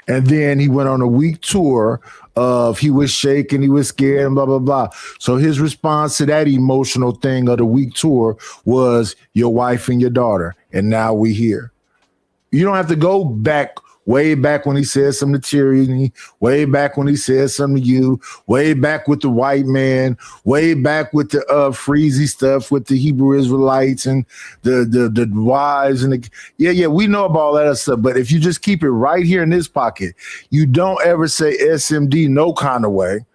And then he went on a week tour of he was shaking, he was scared, and blah, blah, blah. So his response to that emotional thing of the week tour was your wife and your daughter. And now we here. You don't have to go back, way back when he said something to Tyranny, way back when he said something to you, way back with the white man, way back with the freezy stuff with the Hebrew Israelites and the wives and yeah, we know about all that stuff. But if you just keep it right here in this pocket, you don't ever say SMD no kind of way,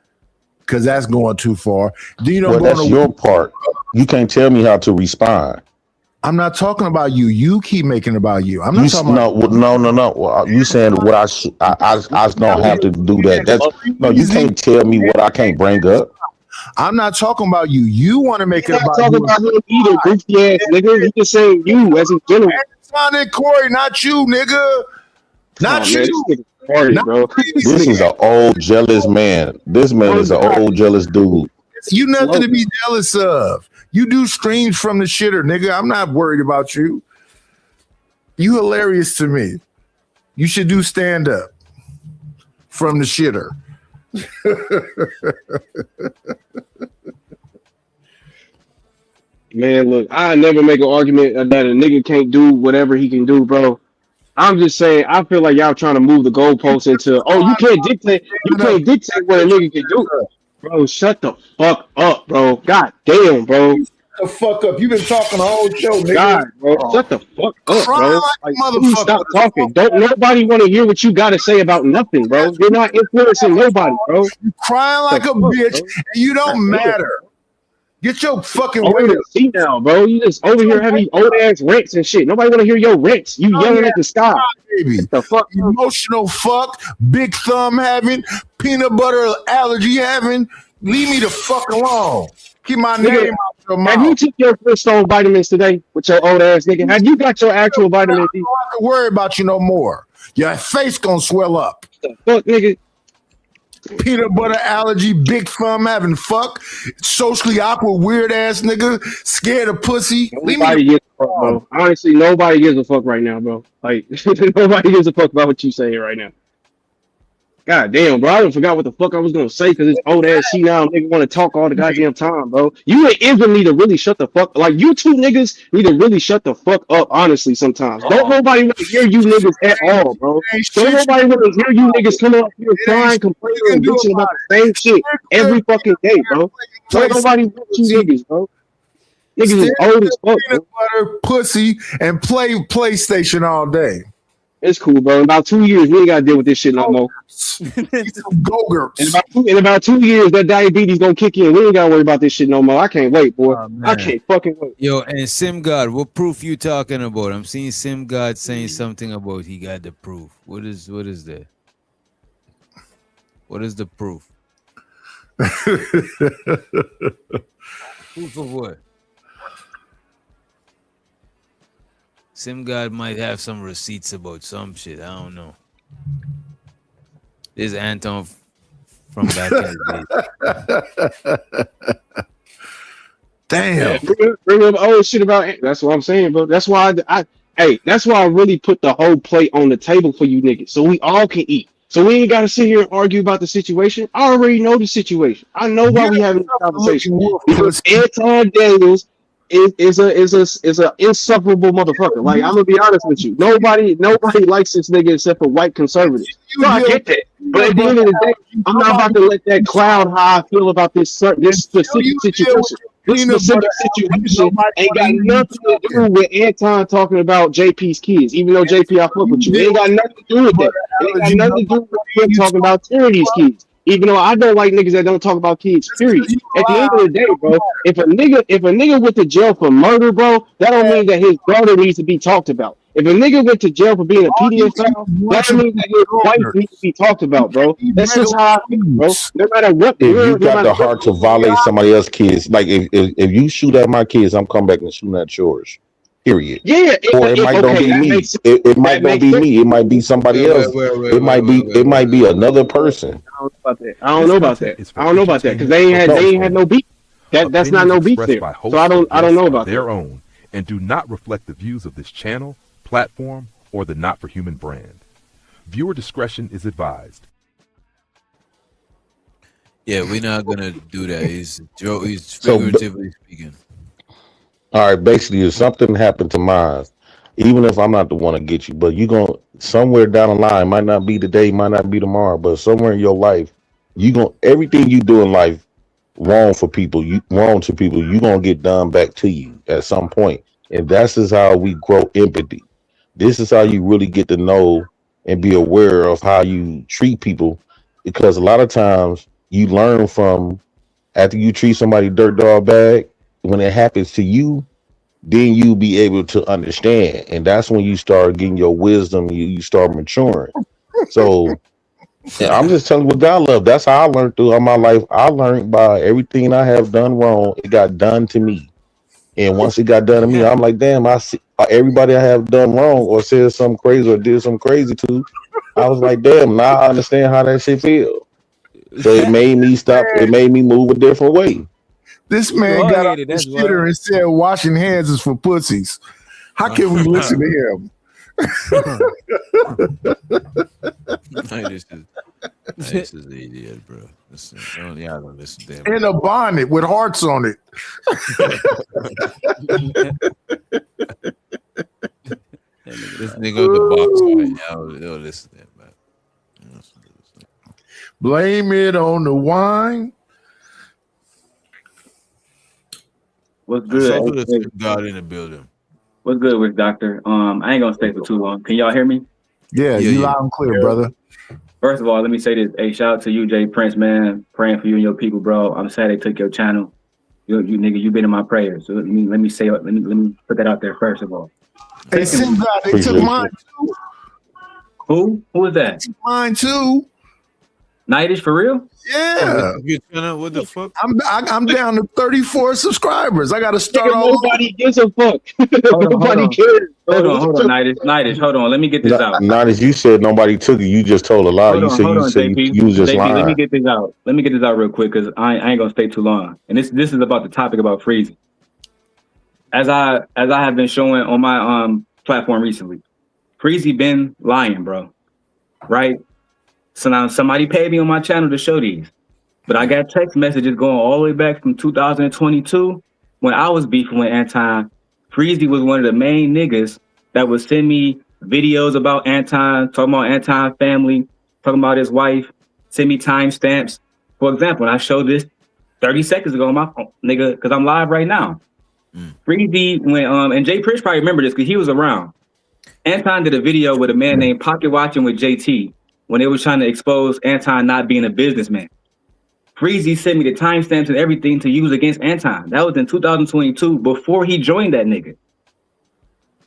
because that's going too far. Then you don't go that's your part. You can't tell me how to respond. I'm not talking about you. You keep making it about you. I'm not talking about no. Well, you saying what I don't have to do that. That's no. You can't tell me what I can't bring up. I'm not talking about you. You want to make it about talking about him either, goofy ass nigga. He just saying you as in general. Anton and Corey, not you, nigga. Not you. Party, bro. This is an old jealous man. This man is an old jealous dude. You nothing to be jealous of. You do streams from the shitter, nigga. I'm not worried about you. You hilarious to me. You should do stand up from the shitter. Man, look, I never make an argument that a nigga can't do whatever he can do, bro. I'm just saying, I feel like y'all trying to move the goalposts into, you can't dictate what a nigga can do. Bro, shut the fuck up, bro. God damn, bro. Shut the fuck up. You've been talking the whole show, nigga. God, bro. Shut the fuck up, bro. Like Please stop talking. Don't nobody want to hear what you got to say about nothing, bro. You're not influencing nobody, bro. You crying like a bitch, and you don't matter. Get your fucking way to see now, bro. You just over here having old ass rants and shit. Nobody want to hear your rants. You yelling at the sky. Baby. What the fuck? Emotional fuck, big thumb having, peanut butter allergy having. Leave me the fuck alone. Keep my name out your mouth. Have you took your Crystal vitamins today with your old ass nigga? Have you got your actual vitamin D? I don't have to worry about you no more. Your face gonna swell up. The fuck, nigga? Peanut butter allergy, big thumb having fuck, socially awkward, weird ass nigga, scared of pussy. Nobody gives a fuck, bro. Honestly, nobody gives a fuck right now, bro. Like, nobody gives a fuck about what you saying right now. God damn, bro. I done forgot what the fuck I was gonna say because this old ass shit now nigga want to talk all the goddamn time, bro. You and Israel need to really shut the fuck. Like, you two niggas need to really shut the fuck up, honestly, sometimes. Don't nobody want to hear you niggas at all, bro. Don't nobody want to hear you niggas coming up here crying, complaining, and bitching about the same shit every fucking day, bro. Don't nobody want you niggas, bro. Niggas is old as fuck, peanut butter, pussy, and play PlayStation all day. It's cool, bro. In about 2 years, we ain't gotta deal with this shit no more. In about 2 years, that diabetes gonna kick in. We ain't gotta worry about this shit no more. I can't wait, boy. I can't fucking wait. Yo, and Sim God, what proof you talking about? I'm seeing Sim God saying something about he got the proof. What is that? What is the proof? Proof of what? Sim God might have some receipts about some shit. I don't know. This is Anton from back in the day. Damn. Yeah, bring up old shit about it. That's what I'm saying, bro. That's why that's why I really put the whole plate on the table for you niggas, so we all can eat. So we ain't gotta sit here and argue about the situation. I already know the situation. I know why we having this conversation. Because Anton Daniels is a insufferable motherfucker. Like, I'm gonna be honest with you. Nobody likes this nigga except for white conservatives. So I get that. But at the end of the day, I'm not about to let that cloud how I feel about this specific situation. This specific situation ain't got nothing to do with Anton talking about JP's kids, even though JP I fuck with you. It ain't got nothing to do with that. It ain't got nothing to do with him talking about Tyranny's kids. Even though I don't like niggas that don't talk about kids, period. At the end of the day, bro, if a nigga went to jail for murder, bro, that don't mean that his daughter needs to be talked about. If a nigga went to jail for being a pedophile, that means that his wife needs to be talked about, bro. That's just how I feel, bro. No matter what. If you got the heart to violate somebody else's kids, like if you shoot at my kids, I'm coming back and shooting at yours. Period. Yeah, or it might don't be me. It might not be me. It might be somebody else. It might be another person. I don't know about that. I don't know about that because they ain't had no beef. That's not no beef there. So I don't know about their own and do not reflect the views of this channel, platform, or the Not for Human brand. Viewer discretion is advised. Yeah, we're not gonna do that. He's figuratively speaking. All right, basically, if something happened to mine, even if I'm not the one to get you, but you gonna somewhere down the line, might not be today, might not be tomorrow, but somewhere in your life, you gonna everything you do in life wrong to people, you gonna get done back to you at some point, and that's just how we grow empathy. This is how you really get to know and be aware of how you treat people, because a lot of times you learn from after you treat somebody dirt dog bad. When it happens to you, then you be able to understand, and that's when you start getting your wisdom. You start maturing. So I'm just telling you what God love. That's how I learned throughout my life. I learned by everything I have done wrong. It got done to me, and once it got done to me, I'm like, damn. I see everybody I have done wrong or said something crazy or did something crazy to. I was like, damn. Now I understand how that shit feel. So it made me stop. It made me move a different way. This man got up the shitter and said washing hands is for pussies. How can we listen to him? This is the idiot, bro. Listen, y'all don't listen to him. In a bonnet with hearts on it. This nigga on the box, y'all listen to him, man. Blame it on the wine. What's good? God in the building. What's good with Doctor? I ain't gonna stay for too long. Can y'all hear me? Yeah, you loud and clear, brother. First of all, let me say this. Hey, shout out to you, Jay Prince, man. Praying for you and your people, bro. I'm sad they took your channel. You nigga, you been in my prayers. So let me put that out there first of all. Hey, they took mine too. Who is that? Mine too. Nightish for real? Yeah. What the fuck? I'm down to 34 subscribers. I got to start all. Nobody gives a fuck. Nobody cares. Hold on, Nightish. Hold on. Let me get this out. Nightish, you said nobody took it. You just told a lie. You said you was just lying. Let me get this out. Let me get this out real quick because I ain't gonna stay too long. And this is about the topic about freezing. As I have been showing on my platform recently, Freezy been lying, bro. Right? So now somebody paid me on my channel to show these. But I got text messages going all the way back from 2022 when I was beefing with Anton. Freezy was one of the main niggas that would send me videos about Anton, talking about Anton family, talking about his wife, send me timestamps. For example, I showed this 30 seconds ago on my phone, nigga, because I'm live right now. Freezy went, and Jay Prince probably remember this because he was around. Anton did a video with a man named Pocket Watching with JT when they was trying to expose Anton not being a businessman. Freezy sent me the timestamps and everything to use against Anton. That was in 2022 before he joined that nigga.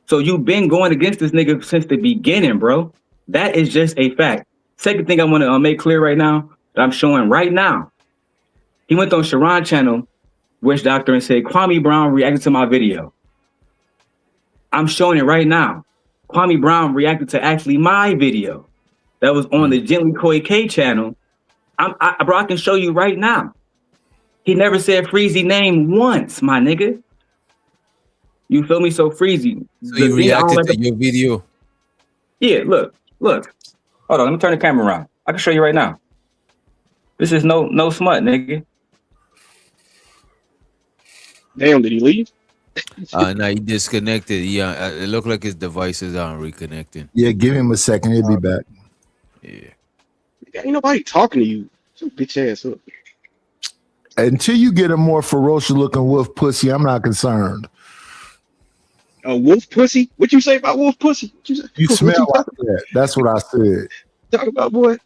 So you've been going against this nigga since the beginning, bro. That is just a fact. Second thing I want to make clear right now that I'm showing right now. He went on Sharon channel Witch Doctor and said, Kwame Brown reacted to my video. I'm showing it right now. Kwame Brown reacted to actually my video that was on the Gently Koi K channel. Bro, I can show you right now. He never said Freezy name once, my nigga. You feel me? So Freezy. So he reacted to your video? Yeah, look. Hold on, let me turn the camera around. I can show you right now. This is no smut, nigga. Damn, did he leave? No, he disconnected. Yeah, it looked like his devices aren't reconnecting. Yeah, give him a second. He'll be back. Yeah. Ain't nobody talking to you. Some bitch ass up. Until you get a more ferocious looking wolf pussy, I'm not concerned. A wolf pussy? What you say about wolf pussy? What you say? You smell like that. That's what I said. Talk about, boy.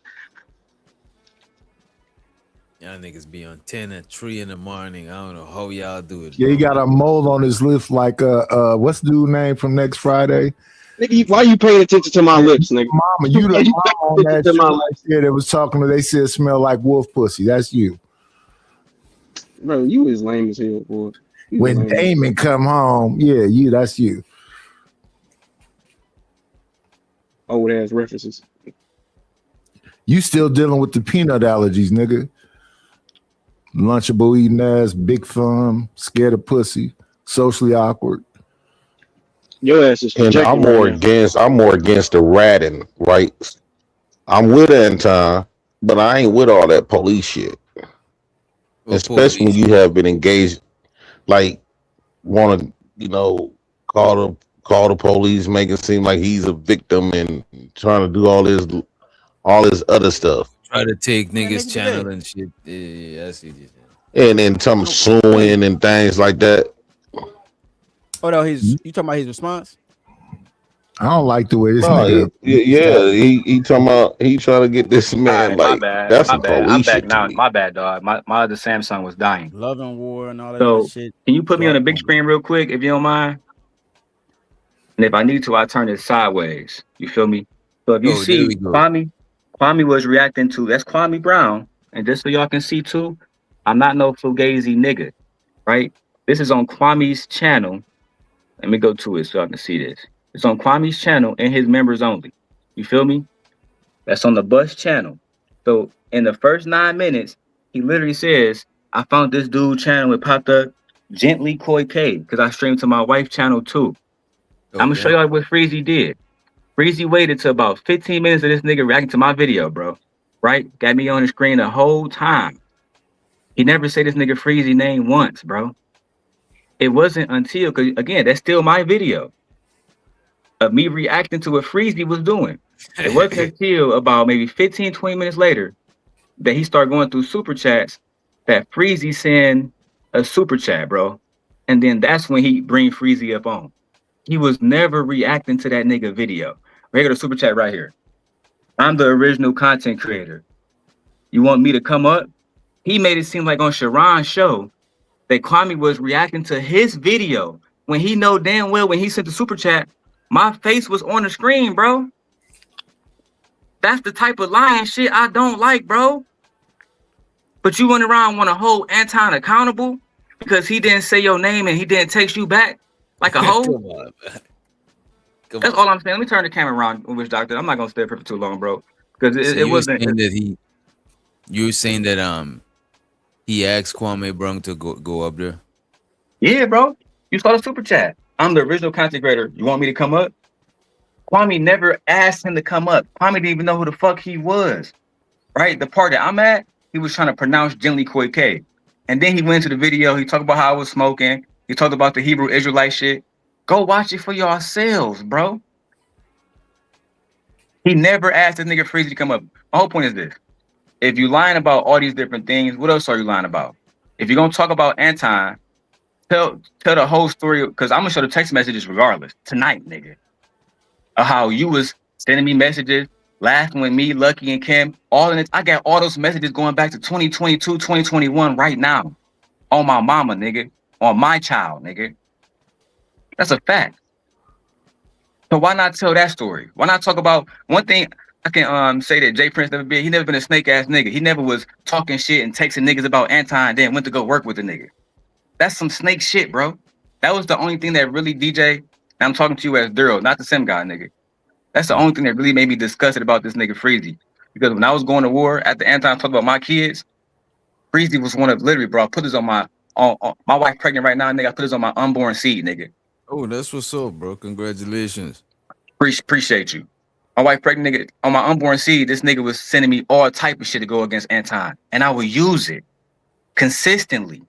Y'all niggas be on 10 at 3 in the morning. I don't know how y'all do it. Yeah, he got a mole on his lips like what's the dude name from Next Friday? Nigga, why you paying attention to my lips, nigga? Mama, you like mama on that shit that was talking to, they said smell like wolf pussy. That's you. Bro, you is lame as hell, boy. When Damon come home, yeah, that's you. Old ass references. You still dealing with the peanut allergies, nigga. Lunchable eating ass, big thumb, scared of pussy, socially awkward. Your ass is and I'm more against the ratting, right? I'm with Anton, but I ain't with all that police shit. Especially when you have been engaged, like want to, call the police, make it seem like he's a victim and trying to do all this other stuff. Try to take niggas' channel and shit. Yeah, I see this. And then some suing and things like that. Oh no, you talking about his response? I don't like the way this nigga. He talking about he trying to get this man my like bad. that's My some bad. I'm police back shit now. to me. My bad, dog. My other Samsung was dying. Love and War and all that So other shit. can you put me on the big screen real quick if you don't mind? And if I need to, I turn it sideways. You feel me? So if you see Kwame was reacting to that's Kwame Brown, and just so y'all can see too, I'm not no fugazi nigga, right? This is on Kwame's channel. Let me go to it so y'all can see this. It's on Kwame's channel and his members only. You feel me? That's on the Bus channel. So in the first 9 minutes, he literally says, I found this dude channel, it popped up, Gently Koi K, because I streamed to my wife's channel too. I'm gonna show y'all what Freezy did. Freezy waited to about 15 minutes of this nigga reacting to my video, bro. Right? Got me on the screen the whole time. He never said this nigga Freezy name once, bro. It wasn't until, because again, that's still my video of me reacting to what Freezy was doing. It wasn't until about maybe 15, 20 minutes later that he started going through super chats that Freezy sent a super chat, bro. And then that's when he bring Freezy up on. He was never reacting to that nigga video. Regular super chat right here. I'm the original content creator. You want me to come up? He made it seem like on Sharon's show that Kwame was reacting to his video when he know damn well when he sent the super chat, my face was on the screen, bro. That's the type of lying shit I don't like, bro. But you went around want to hold Anton accountable because he didn't say your name and he didn't text you back like a hoe. Come on, man. That's all I'm saying. Let me turn the camera around, Witch Doctor. I'm not gonna stay up here for too long, bro. Because it wasn't. You were saying that he asked Kwame Brown to go up there. Yeah, bro. You saw the super chat. I'm the original content creator. You want me to come up? Kwame never asked him to come up. Kwame didn't even know who the fuck he was. Right? The part that I'm at, he was trying to pronounce Gently Koi K. And then he went into the video. He talked about how I was smoking. He talked about the Hebrew Israelite shit. Go watch it for yourselves, bro. He never asked this nigga Freezy to come up. My whole point is this. If you lying about all these different things, what else are you lying about? If you're gonna talk about Anton, tell the whole story, because I'm gonna show the text messages regardless tonight, nigga. Of how you was sending me messages, laughing with me, Lucky and Kim, all in it. I got all those messages going back to 2022, 2021 right now. On my mama, nigga. On my child, nigga. That's a fact. So why not tell that story? Why not talk about one thing? I can say that Jay Prince never been a snake ass nigga. He never was talking shit and texting niggas about Anton and then went to go work with the nigga. That's some snake shit, bro. That was the only thing that really DJ. And I'm talking to you as Daryl, not the Sim guy, nigga. That's the only thing that really made me disgusted about this nigga Freezy. Because when I was going to war at the Anton talking about my kids, Freezy was one of literally, bro. I put this on my my wife pregnant right now, nigga. I put this on my unborn seed, nigga. Oh, that's what's up, bro. Congratulations. Appreciate you. My wife pregnant, nigga. On my unborn seed, this nigga was sending me all type of shit to go against Anton, and I would use it consistently.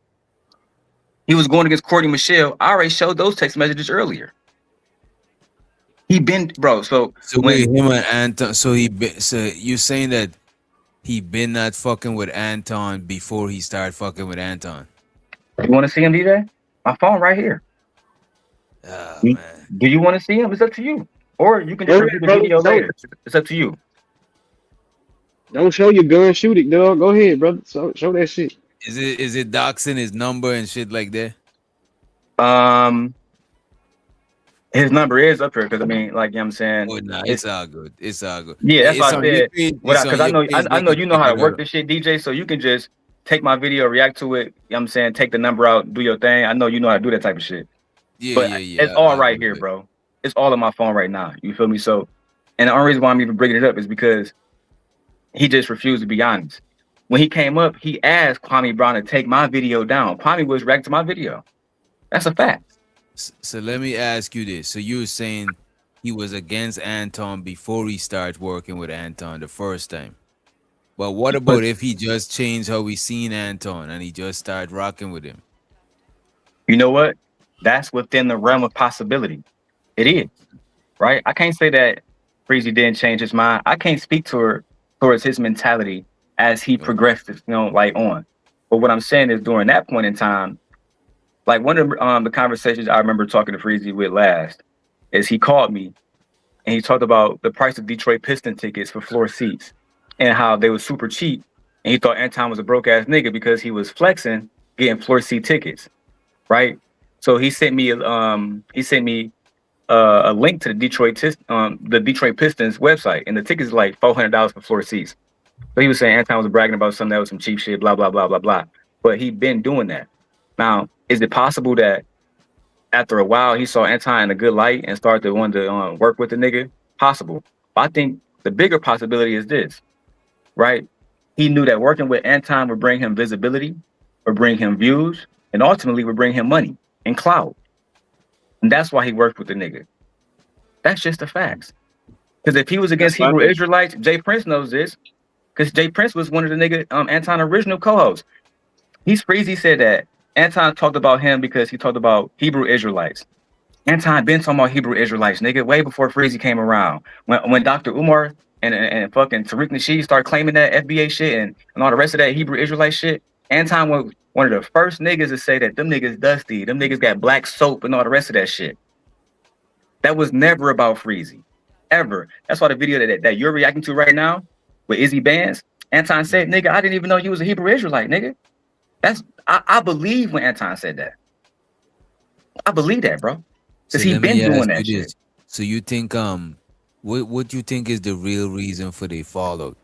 He was going against Courtney Michelle. I already showed those text messages earlier. He been, bro. So wait, him and Anton. So you saying that he been not fucking with Anton before he started fucking with Anton? You want to see him, DJ? My phone right here. Do you want to see him? It's up to you. Or you can just review the video later. It's up to you. Don't show your gun, shoot it, dog. Go ahead, brother. Show that shit. Is it doxing his number and shit like that? His number is up here because I mean, like, you know what I'm saying? Oh, nah, it's all good. It's all good. Yeah, that's It's what I on your said. page- Because it's on I know your page, I know they you can know how to check it work out. this shit, DJ. So you can just take my video, react to it. You know what I'm saying? Take the number out, do your thing. I know you know how to do that type of shit. Yeah, But yeah. it's all right here, bro. It's all on my phone right now. You feel me? So, and the only reason why I'm even bringing it up is because he just refused to be honest. When he came up, he asked Kwame Brown to take my video down. Kwame was reacting to my video. That's a fact. So let me ask you this. So you were saying he was against Anton before he started working with Anton the first time. But what about if he just changed how we seen Anton and he just started rocking with him? You know what? That's within the realm of possibility. It is, right? I can't say that Freezy didn't change his mind. I can't speak towards his mentality as he progressed, you know, like on. But what I'm saying is during that point in time, like one of the conversations I remember talking to Freezy with last is he called me and he talked about the price of Detroit Piston tickets for floor seats and how they were super cheap. And he thought Anton was a broke ass nigga because he was flexing, getting floor seat tickets, right? So he sent me a link to the Detroit Pistons website, and the tickets is like $400 for floor seats. So he was saying Anton was bragging about something that was some cheap shit, blah blah blah blah blah. But he'd been doing that. Now, is it possible that after a while he saw Anton in a good light and started to want to work with the nigga? Possible. But I think the bigger possibility is this, right? He knew that working with Anton would bring him visibility, would bring him views, and ultimately would bring him money and clout. And that's why he worked with the nigga. That's just the facts. Because if he was against Hebrew Israelites, Jay Prince knows this. Because Jay Prince was one of the nigga Anton original co-hosts. Freezy said that Anton talked about him because he talked about Hebrew Israelites. Anton been talking about Hebrew Israelites, nigga, way before Freezy came around. When Dr. Umar and fucking Tariq Nasheed started claiming that FBA shit and all the rest of that Hebrew Israelite shit, Anton was one of the first niggas to say that them niggas dusty, them niggas got black soap and all the rest of that shit. That was never about Freezy, ever. That's why the video that you're reacting to right now with Izzy Bands, Anton said, nigga, I didn't even know you was a Hebrew Israelite, nigga. I believe when Anton said that. I believe that, bro. Because he been doing that shit. So you think what do you think is the real reason for the fallout?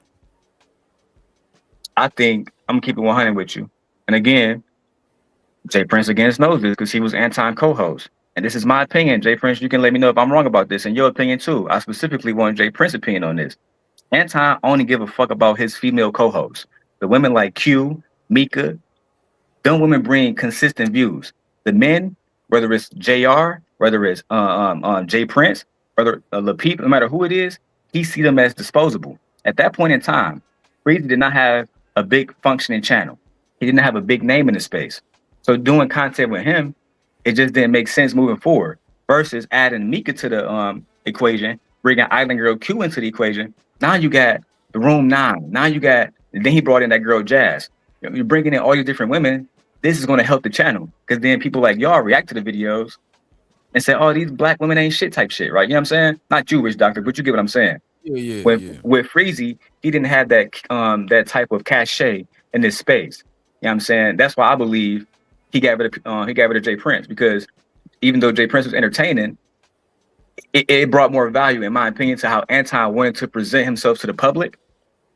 I think I'm gonna keep it 100 with you. And again, Jay Prince against knows this because he was Anton co-host. And this is my opinion. Jay Prince, you can let me know if I'm wrong about this, and your opinion too. I specifically want Jay Prince's opinion on this. Anton only give a fuck about his female co-hosts. The women like Q, Mika, them women bring consistent views. The men, whether it's JR, whether it's Jay Prince, whether LaPeep, no matter who it is, he see them as disposable. At that point in time, Freezy did not have a big functioning channel. He didn't have a big name in the space. So doing content with him, it just didn't make sense moving forward. Versus adding Mika to the equation, bringing Island Girl Q into the equation. Now you got the Room 9. Now you got, then he brought in that girl Jazz. You're bringing in all these different women. This is going to help the channel because then people like y'all react to the videos and say, oh, these black women ain't shit type shit, right? You know what I'm saying? Not you, Rich Doctor, but you get what I'm saying. With Freezy, he didn't have that that type of cachet in this space. You know what I'm saying? That's why I believe he got rid of Jay Prince, because even though Jay Prince was entertaining, it brought more value, in my opinion, to how Anton wanted to present himself to the public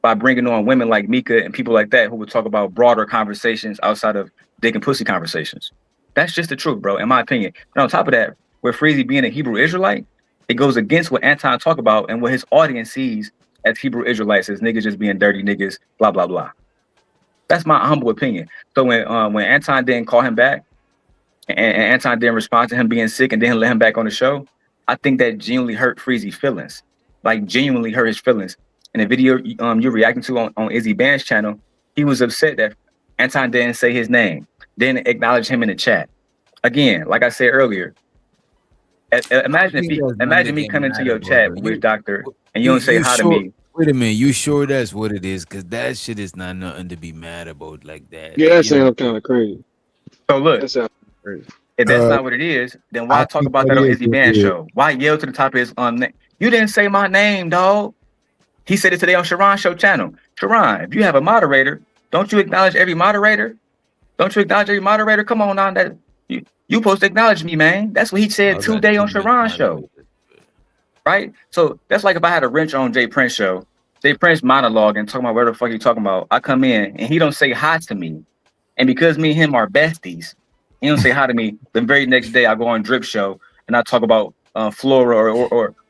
by bringing on women like Mika and people like that who would talk about broader conversations outside of dick and pussy conversations. That's just the truth, bro, in my opinion. And on top of that, with Freezy being a Hebrew Israelite, it goes against what Anton talk about and what his audience sees as Hebrew Israelites, as niggas just being dirty niggas, blah, blah, blah. That's my humble opinion. So when Anton didn't call him back and Anton didn't respond to him being sick and didn't let him back on the show, I think that genuinely hurt Freezy's feelings. Like genuinely hurt his feelings. In the video you're reacting to on Izzy Band's channel, he was upset that Anton didn't say his name, didn't acknowledge him in the chat. Again, like I said earlier, imagine me coming to your chat, Witch Doctor, and you don't say hi to me. Wait a minute, you sure that's what it is? Because that shit is not nothing to be mad about like that. Yeah, that sounds kind of crazy. So look, that sounds crazy. If that's not what it is, then why talk about that on Izzy Band's show? Why yell to the top of his name? You didn't say my name, dog. He said it today on Sharon's show channel. Sharon, if you have a moderator, don't you acknowledge every moderator? Don't you acknowledge every moderator? Come on now, that you supposed to acknowledge me, man. That's what he said today on Sharon's show. Right? So that's like if I had a wrench on Jay Prince show, Jay Prince monologue and talking about where the fuck he talking about. I come in and he don't say hi to me. And because me and him are besties, he don't say hi to me. The very next day I go on Drip Show and I talk about Flora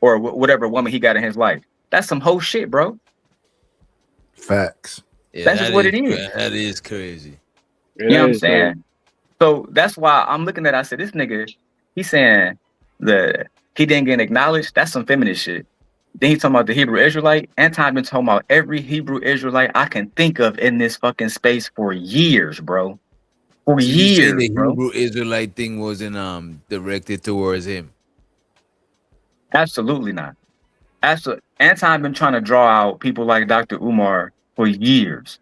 or whatever woman he got in his life. That's some whole shit, bro. Facts. Yeah, that's just what it is. That is crazy. You know what I'm saying? So that's why I'm looking at it. I said, this nigga, he's saying that he didn't get acknowledged. That's some feminist shit. Then he's talking about the Hebrew Israelite. Anton been talking about every Hebrew Israelite I can think of in this fucking space for years, bro. For So years, you say the bro. Hebrew Israelite thing wasn't directed towards him? Absolutely not. Absolutely. Anton been trying to draw out people like Dr. Umar for years.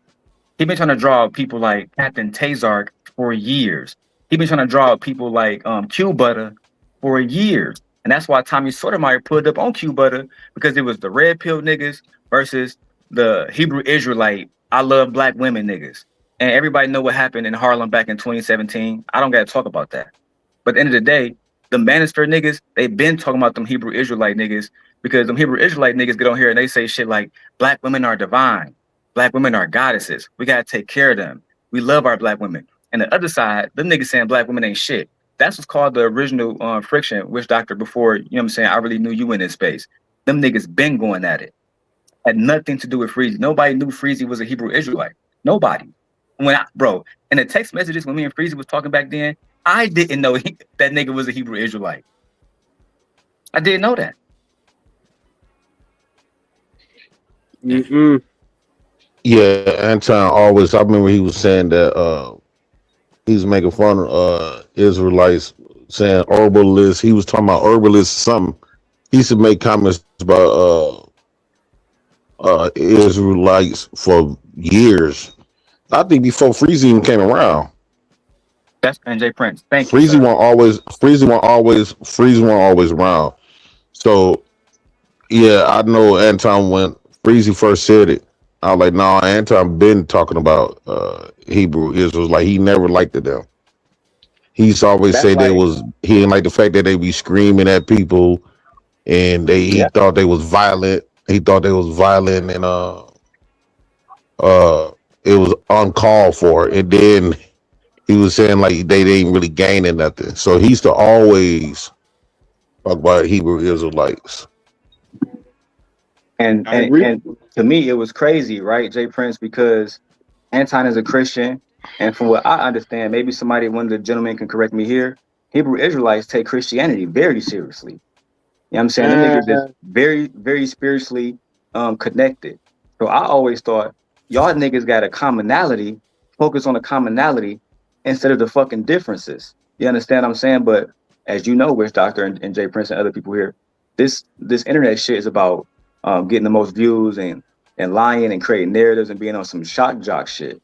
He been trying to draw out people like Captain Tazark for years. He been trying to draw out people like Q Butter for years. And that's why Tommy Sotomayor put up on Q Butter, because it was the red pill niggas versus the Hebrew Israelite, I love black women niggas. And everybody know what happened in Harlem back in 2017. I don't got to talk about that. But at the end of the day, the Bannister niggas, they've been talking about them Hebrew Israelite niggas, because them Hebrew Israelite niggas get on here and they say shit like, black women are divine. Black women are goddesses. We got to take care of them. We love our black women. And the other side, them niggas saying black women ain't shit. That's what's called the original friction, Witch Doctor, before, you know what I'm saying, I really knew you in this space. Them niggas been going at it. Had nothing to do with Freezy. Nobody knew Freezy was a Hebrew Israelite. Nobody. Bro, in the text messages when me and Freezy was talking back then, I didn't know that nigga was a Hebrew Israelite. I didn't know that. Yeah, Anton always. I remember he was saying that he was making fun of Israelites, saying herbalists. He was talking about herbalists or something. He used to make comments about Israelites for years. I think before Freezy even came around. That's NJ Prince. Thank you. Freezy won't always around. So yeah, I know Anton when Freezy first said it. I was like, no, Anton been talking about Hebrew Israels. Like he never liked it them. He used to always say he didn't like the fact that they be screaming at people and he thought they was violent. He thought they was violent and it was uncalled for. And then he was saying like they didn't really gaining nothing. So he used to always talk about Hebrew Israelites. And to me, it was crazy, right, Jay Prince, because Anton is a Christian. And from what I understand, maybe one of the gentlemen can correct me here, Hebrew Israelites take Christianity very seriously. You know what I'm saying? Them niggas is very, very spiritually connected. So I always thought, y'all niggas got a commonality, focus on the commonality instead of the fucking differences. You understand what I'm saying? But as you know, Witch Doctor and Jay Prince and other people here, this internet shit is about getting the most views and lying and creating narratives and being on some shock jock shit.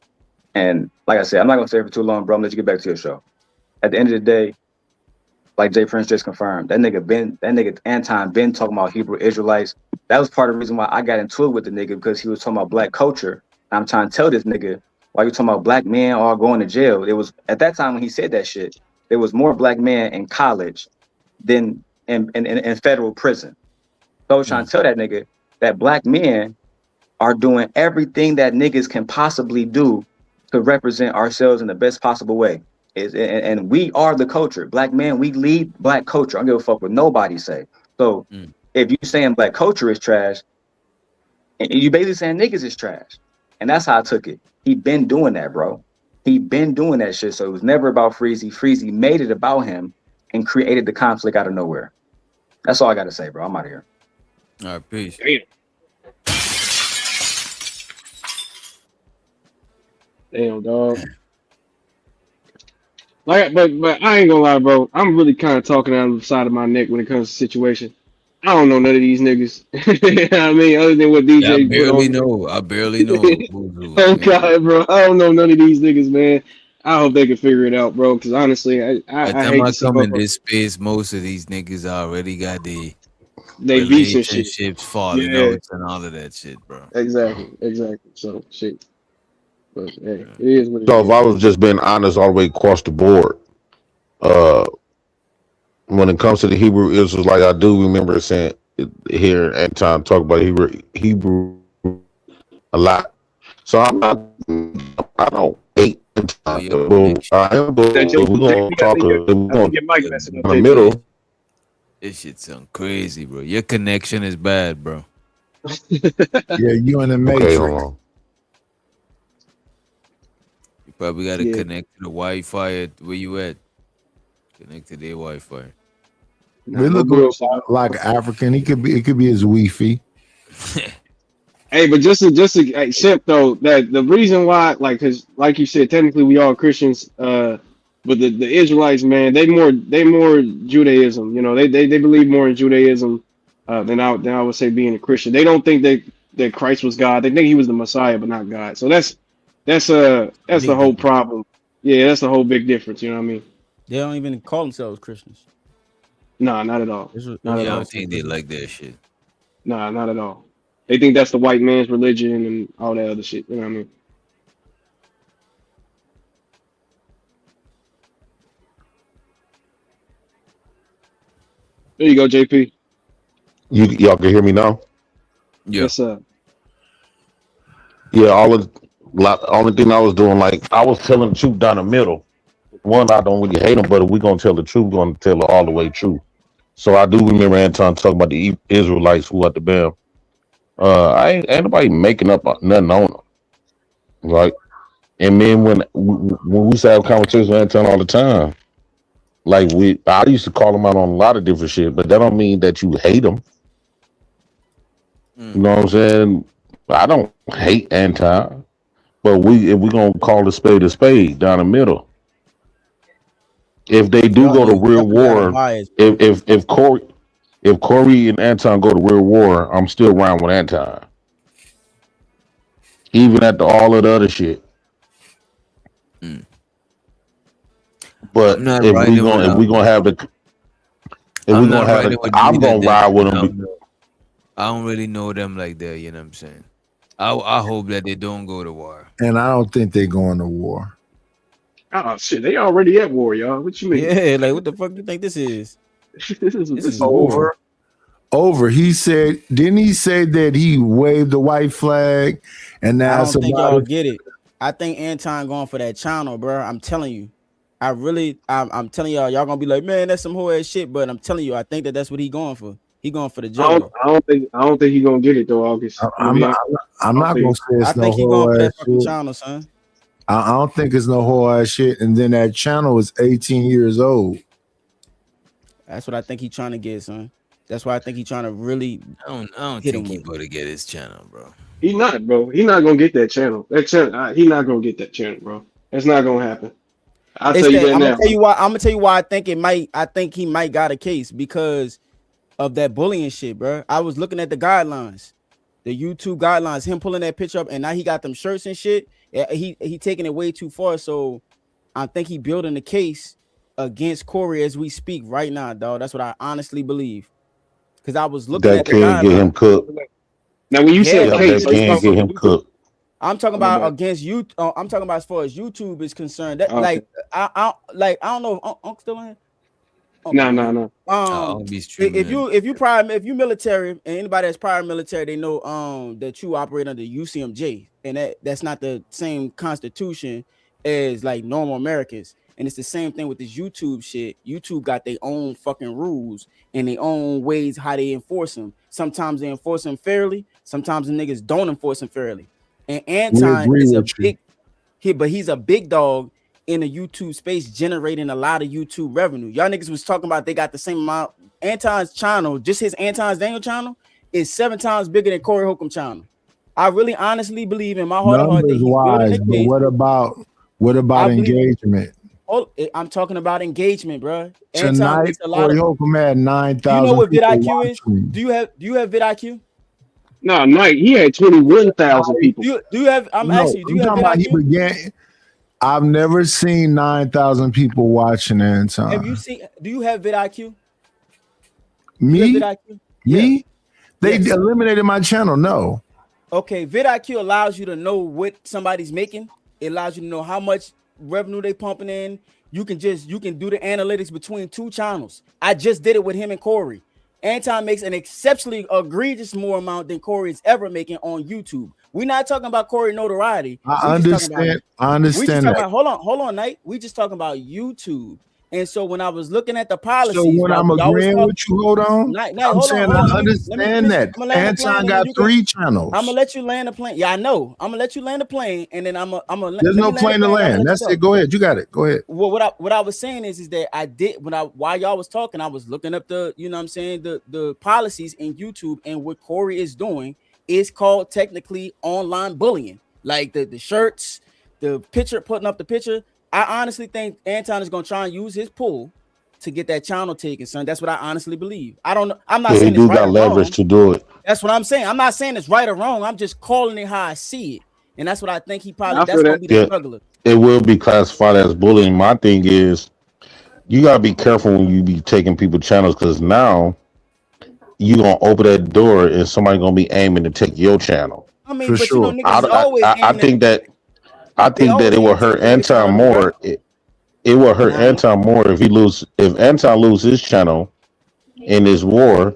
And like I said, I'm not gonna stay for too long, bro. I'm gonna let you get back to your show. At the end of the day, like Jay Prince just confirmed, that nigga Anton been talking about Hebrew Israelites. That was part of the reason why I got into it with the nigga, because he was talking about black culture. And I'm trying to tell this nigga, why you talking about black men all going to jail? It was at that time when he said that shit, there was more black men in college than in federal prison. So I was trying to tell that nigga that black men are doing everything that niggas can possibly do to represent ourselves in the best possible way. And we are the culture. Black men, we lead black culture. I don't give a fuck what nobody say. So if you saying black culture is trash, and you basically saying niggas is trash. And that's how I took it. He been doing that, bro. He been doing that shit. So it was never about Freezy. Freezy made it about him and created the conflict out of nowhere. That's all I gotta say, bro. I'm out of here. All right, peace. Damn, dog. Like, but I ain't gonna lie, bro. I'm really kind of talking out of the side of my neck when it comes to situation. I don't know none of these niggas. You know what I mean, other than what Yeah, I DJ put barely on. know. I barely know. Oh God, bro. I don't know none of these niggas, man. I hope they can figure it out, bro. Because honestly, By the I time hate I to see come in motherfuckers. this space, most of these niggas already got the They beefs and shit. relationships falling Yeah, out and all of that shit, bro. exactly. So shit. But hey, it is what it So if is, I man. was just being honest all the way across the board, uh, when it comes to the Hebrew Israelites, I do remember saying here Anton talk about Hebrew a lot. So I don't hate Anton. Well, I am, but That we're gonna JP, talk. We're gonna your mic messing up, in the JP. middle. This shit sound crazy, bro. Your connection is bad, bro. Yeah, you in the Okay, hold matrix. on. You probably got to Yeah. connect to the Wi-Fi at where you at. Connect to their Wi-Fi. Nah, We no look bullshit. like African. It could be his Wi-Fi. Hey, but just to accept though that the reason why, like, cause like you said, technically we all Christians, but the Israelites, man, they more Judaism. You know, they believe more in Judaism than I would say being a Christian. They don't think that Christ was God. They think he was the Messiah, but not God. So that's the Big whole difference. problem. Yeah, that's the whole big difference. You know what I mean? They don't even call themselves Christians. Nah, not at all. Not at Yeah, I all. don't think they like that shit. Nah, not at all. They think that's the white man's religion and all that other shit. You know what I mean? There you go, JP. Y'all can hear me now? Yeah. Yes, sir. Yeah, only thing I was doing, like I was telling the truth down the middle. One, I don't really hate them, but if we're gonna tell the truth, we're gonna tell it all the way true. So I do remember Anton talking about the Israelites who at the bam. Ain't nobody making up nothing on them, right? And then when we used to have conversations with Anton all the time, like I used to call him out on a lot of different shit, but that don't mean that you hate him. You know what I'm saying? I don't hate Anton, but if we gonna call a spade down the middle. If they do go to You real definitely got a war, bias. if Corey and Anton go to real war, I'm still around with Anton, even after all of the other shit. But I'm not if riding with I'm not riding with I'm neither of gonna them. ride with You them. know? I don't really know them like that. You know what I'm saying? I hope that they don't go to war. And I don't think they're going to war. Oh shit, they already at war, y'all. What you mean? Yeah, like what the fuck do you think this is? this This is war. Over. He said, didn't he say that he waved the white flag and I now don't think y'all somebody get it. I think Anton going for that channel, bro. I'm telling you. I'm telling y'all gonna be like, man, that's some whole ass shit. But I'm telling you, I think that's what he going for. He going for the juggler. I don't think he gonna get it though, August. I'm not gonna say I it's no think he going whole for that ass fucking shit. channel, son. I don't think it's no whole ass shit. And then that channel is 18 years old. That's what I think he trying to get, son. That's why I think he trying to really. I don't hit think him he with. going to get his channel, bro. He not, bro. He not gonna get that channel. That channel, he not gonna get that channel, bro. That's not gonna happen. I'll It's tell you that that I'm now. gonna tell you why. I'm gonna tell you why I think it might. I think he might got a case because of that bullying shit, bro. I was looking at the guidelines, the YouTube guidelines. Him pulling that picture up, and now he got them shirts and shit. He taking it way too far. So I think he building the case against Corey as we speak right now, dog. That's what I honestly believe. Because I was looking That at the can get him guidelines. cooked. Now, when you said Yeah, case, that can get him cooked. I'm talking Oh, my about bad. against you. I'm talking about as far as YouTube is concerned. That Okay. I don't know if Uncle still in here. No. If you military and anybody that's prior military, they know that you operate under UCMJ, and that's not the same constitution as like normal Americans. And it's the same thing with this YouTube shit. YouTube got their own fucking rules and their own ways how they enforce them. Sometimes they enforce them fairly. Sometimes the niggas don't enforce them fairly. And We Anton agree is a with you. big, but he's a big dog in the YouTube space, generating a lot of YouTube revenue. Y'all niggas was talking about they got the same amount. Anton's channel, just his Anton's Daniel channel, is 7 times bigger than Corey Holcomb channel. I really honestly believe in my heart of heart that Numbers he's building wise, a but case. what about I believe- engagement? Oh, I'm talking about engagement, bro. Anton Tonight, gets a lot Corey of. Holcomb had Do you 9,000 know what people vidIQ is? watching. Do you have vidIQ? No, Mike, he had 21,000 people. Do you have? I'm No, asking you. Do you I'm have talking about he vidIQ? began. I've never seen 9,000 people watching Anton. Have you seen? Do you have vidIQ? You Me? have vidIQ? Me? They Yes. eliminated my channel. No. Okay, vidIQ allows you to know what somebody's making. It allows you to know how much revenue they pumping in. You can do the analytics between 2 channels. I just did it with him and Corey. Anton makes an exceptionally egregious more amount than Corey is ever making on YouTube. We're not talking about Corey notoriety. I understand. I We just understand talking that. about, hold on, Knight. We just talking about YouTube. And so when I was looking at the policies, So when while I'm y'all was agreeing talking- with you, hold on. Knight, I'm hold saying on. I Let me understand finish. that. I'ma land the plane, Anton and got then you can- 3 channels. I'm gonna let you land the plane. Yeah, I know. I'm gonna let you land the plane, and then There's no plane to land. That's it. Go ahead. You got it. Go ahead. Well, what I was saying is that I did while y'all was talking, I was looking up the, you know what I'm saying, the policies in YouTube, and what Corey is doing is called technically online bullying. Like the shirts, the picture, putting up the picture. I honestly think Anton is gonna try and use his pull to get that channel taken, son. That's what I honestly believe. I don't know. I'm not Yeah, he saying it's do right got or leverage wrong. to do it. That's what I'm saying. I'm not saying it's right or wrong. I'm just calling it how I see it, and that's what I think he probably. I That's feel gonna that. be the Yeah, struggler. it will be classified as bullying. My thing is, you gotta be careful when you be taking people channels, because now you gonna open that door and somebody gonna be aiming to take your channel. I mean, For but you know, sure. niggas is always I aiming think that they always it aim will to take hurt a nigga channel, Anton though, more. bro. It will hurt Nah. Anton more if Anton lose his channel in this war.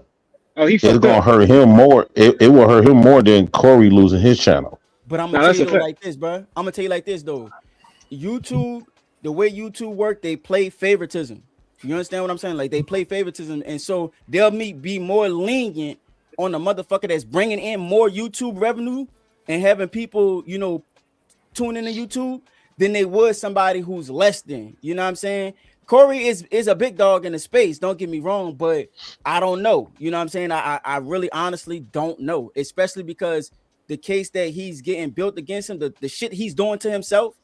Oh, he It's fucked gonna up. hurt him more. It will hurt him more than Corey losing his channel. But I'm Nah, gonna tell that's you a though fact. like this, bro. I'm gonna tell you like this though. YouTube, the way YouTube work, they play favoritism. You understand what I'm saying? Like they play favoritism, and so they'll be more lenient on the motherfucker that's bringing in more YouTube revenue and having people, you know, tune into YouTube than they would somebody who's less than. You know what I'm saying? Corey is a big dog in the space. Don't get me wrong, but I don't know. You know what I'm saying? I really honestly don't know, especially because the case that he's getting built against him, the shit he's doing to himself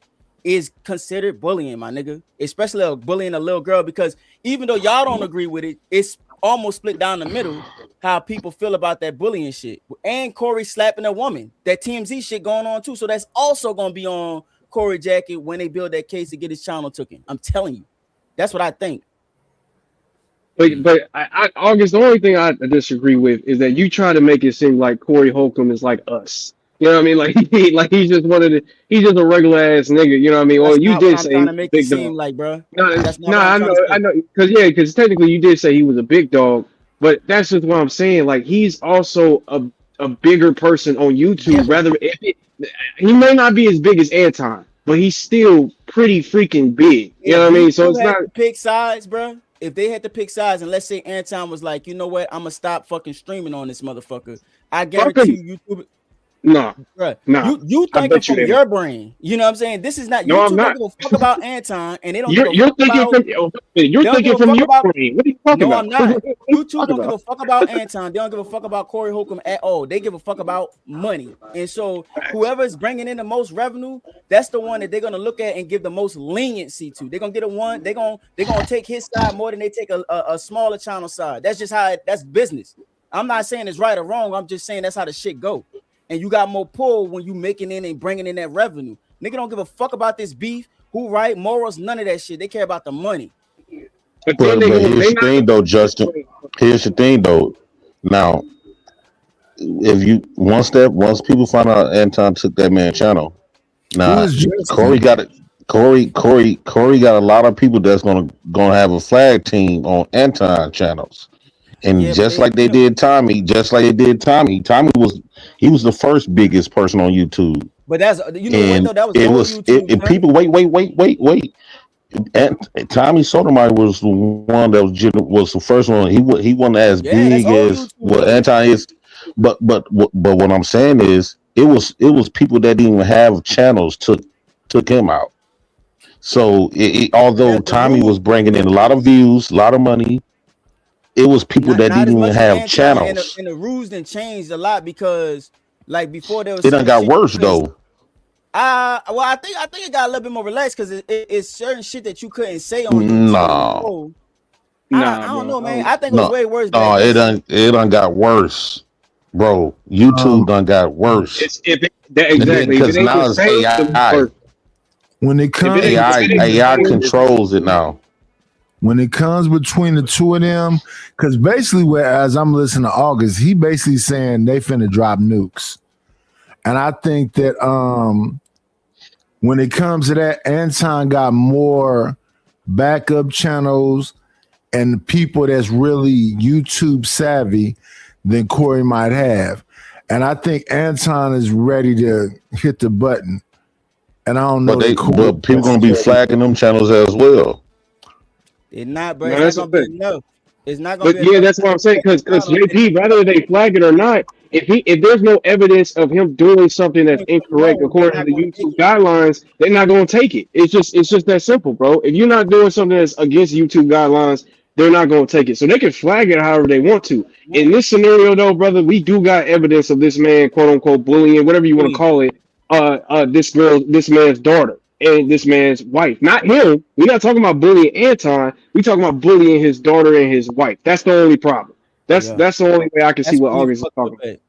is considered bullying, my nigga, especially bullying a little girl, because even though y'all don't agree with it, it's almost split down the middle how people feel about that bullying shit. And Corey slapping a woman, that TMZ shit going on too. So that's also going to be on Corey jacket when they build that case to get his channel taken. I'm telling you, that's what I think. But August, the only thing I disagree with is that you try to make it seem like Corey Holcomb is like us. You know what I mean? Like he's just he's just a regular ass nigga. You know what I mean? That's Well, you not did what I'm say trying he's to a make it big seem dog. like, bro. No, That's not no, what I'm I trying know, to say. I know, because technically you did say he was a big dog, but that's just what I'm saying. Like he's also a bigger person on YouTube. He may not be as big as Anton, but he's still pretty freaking big. You know what I mean? So it's had not. to pick sides, bro. If they had to pick sides, and let's say Anton was like, you know what, I'm gonna stop fucking streaming on this motherfucker. I guarantee you, YouTube. Nah, Bruh, nah. you I thinking bet you from they your brain. You know what I'm saying? This is not No, I'm YouTube. not. Don't give a fuck about Anton, and they don't You're give a you're fuck thinking about. from They don't give a from fuck your about. brain. What are you talking No, about? I'm not. What are you YouTube talking don't give a about? fuck about Anton. They don't give a fuck about Corey Holcomb at all. They give a fuck about money. And so whoever is bringing in the most revenue, that's the one that they're gonna look at and give the most leniency to. They're gonna get a one. They're gonna take his side more than they take a smaller channel side. That's just how that's business. I'm not saying it's right or wrong. I'm just saying that's how the shit go. And you got more pull when you making in and bringing in that revenue. Nigga don't give a fuck about this beef. Who right? Morals, none of that shit. They care about the money. But But here's the thing, though, Justin. Here's the thing, though. Now, if you once people find out Anton took that man's channel, now Who is Justin? Corey got it. Corey got a lot of people that's gonna have a flag team on Anton channels. And just like they did Tommy, Tommy was the first biggest person on YouTube. But that's And what though? That was it old was YouTube. it people wait. and Tommy Sotomayor was the one that was the first one. He wasn't as big as what Anton is, but what I'm saying is it was people that didn't even have channels took him out. So although Tommy was bringing in a lot of views, a lot of money, it was people that not didn't as even much as have Anton, channels. and the rules done changed a lot because like before there was It done certain got shit worse you couldn't- though. well, I think it got a little bit more relaxed because it's certain shit that you couldn't say on YouTube No, before. I don't know, man. I think it was no, way worse no. back then. It done got worse, bro. YouTube done got worse. Exactly. If it Because ain't now the it's same, AI. When it comes, AI controls it now. When it comes between the two of them, because basically, as I'm listening to August, he basically saying they finna drop nukes, and I think that when it comes to that, Anton got more backup channels and people that's really YouTube savvy than Corey might have, and I think Anton is ready to hit the button. And I don't know. But people gonna be flagging them channels as well. It's not, bro. No, It's that's not gonna the be enough. It's not gonna But be yeah, enough. that's what I'm saying. Because JP, whether they flag it or not, if there's no evidence of him doing something that's incorrect according to the YouTube guidelines, they're not going to take it. It's just that simple, bro. If you're not doing something that's against YouTube guidelines, they're not going to take it. So they can flag it however they want to. In this scenario, though, brother, we do got evidence of this man, quote unquote, bullying, whatever you want to call it, this man's daughter and this man's wife. Not him. We're not talking about bullying Anton. We're talking about bullying his daughter and his wife. That's the only problem. That's the only way I can see what August is talking about.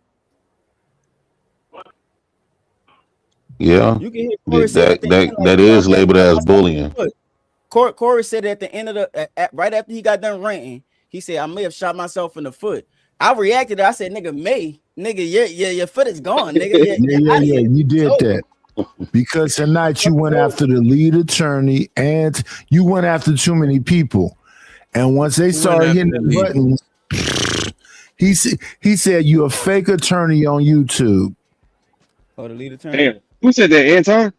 Yeah, You can hear Corey say that is labeled as bullying. Corey said at the end of right after he got done ranting, he said, "I may have shot myself in the foot." I reacted. I said, "Nigga, your foot is gone, nigga." Yeah, you did that. Because tonight you went after the lead attorney and you went after too many people. And once they started hitting the buttons, he said you're a fake attorney on YouTube. Oh, the lead attorney. Damn. Who said that, Anton?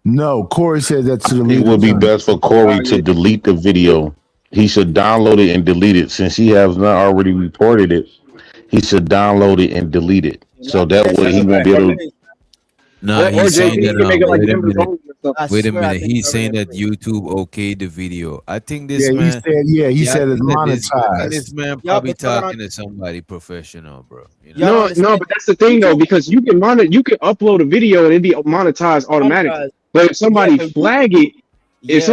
No, Corey said that to the lead It would be attorney. best for Corey to delete the video. He should download it and delete it. Since he has not already reported it, he should download it and delete it. So that way he won't be able to. No, he's saying that. Wait a minute. I He's saying that YouTube okayed the video. I think this Yeah, man. he said it's I think monetized. this man probably talking to somebody professional, bro. You No, but that's the thing though, because you can upload a video and it'd be monetized automatically. But if somebody flag it, that's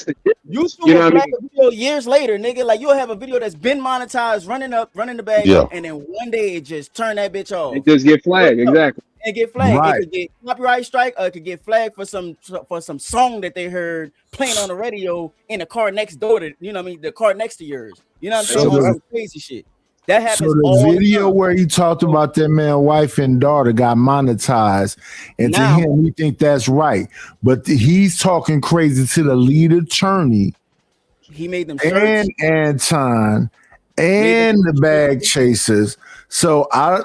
the difference. You know what I mean? A video years later, nigga. Like you'll have a video that's been monetized, running the bag up, and then one day it just turn that bitch off. It just get flagged, exactly. And get flagged. Right. It could get copyright strike, or it could get flagged for some song that they heard playing on the radio in the car next door to the car next to yours. You know what I'm saying? So Some crazy shit. That happens. So the all video where he talked about that man's wife and daughter got monetized, and to him, he think that's right. But he's talking crazy to the lead attorney. He made them and Anton and the bag chasers. So I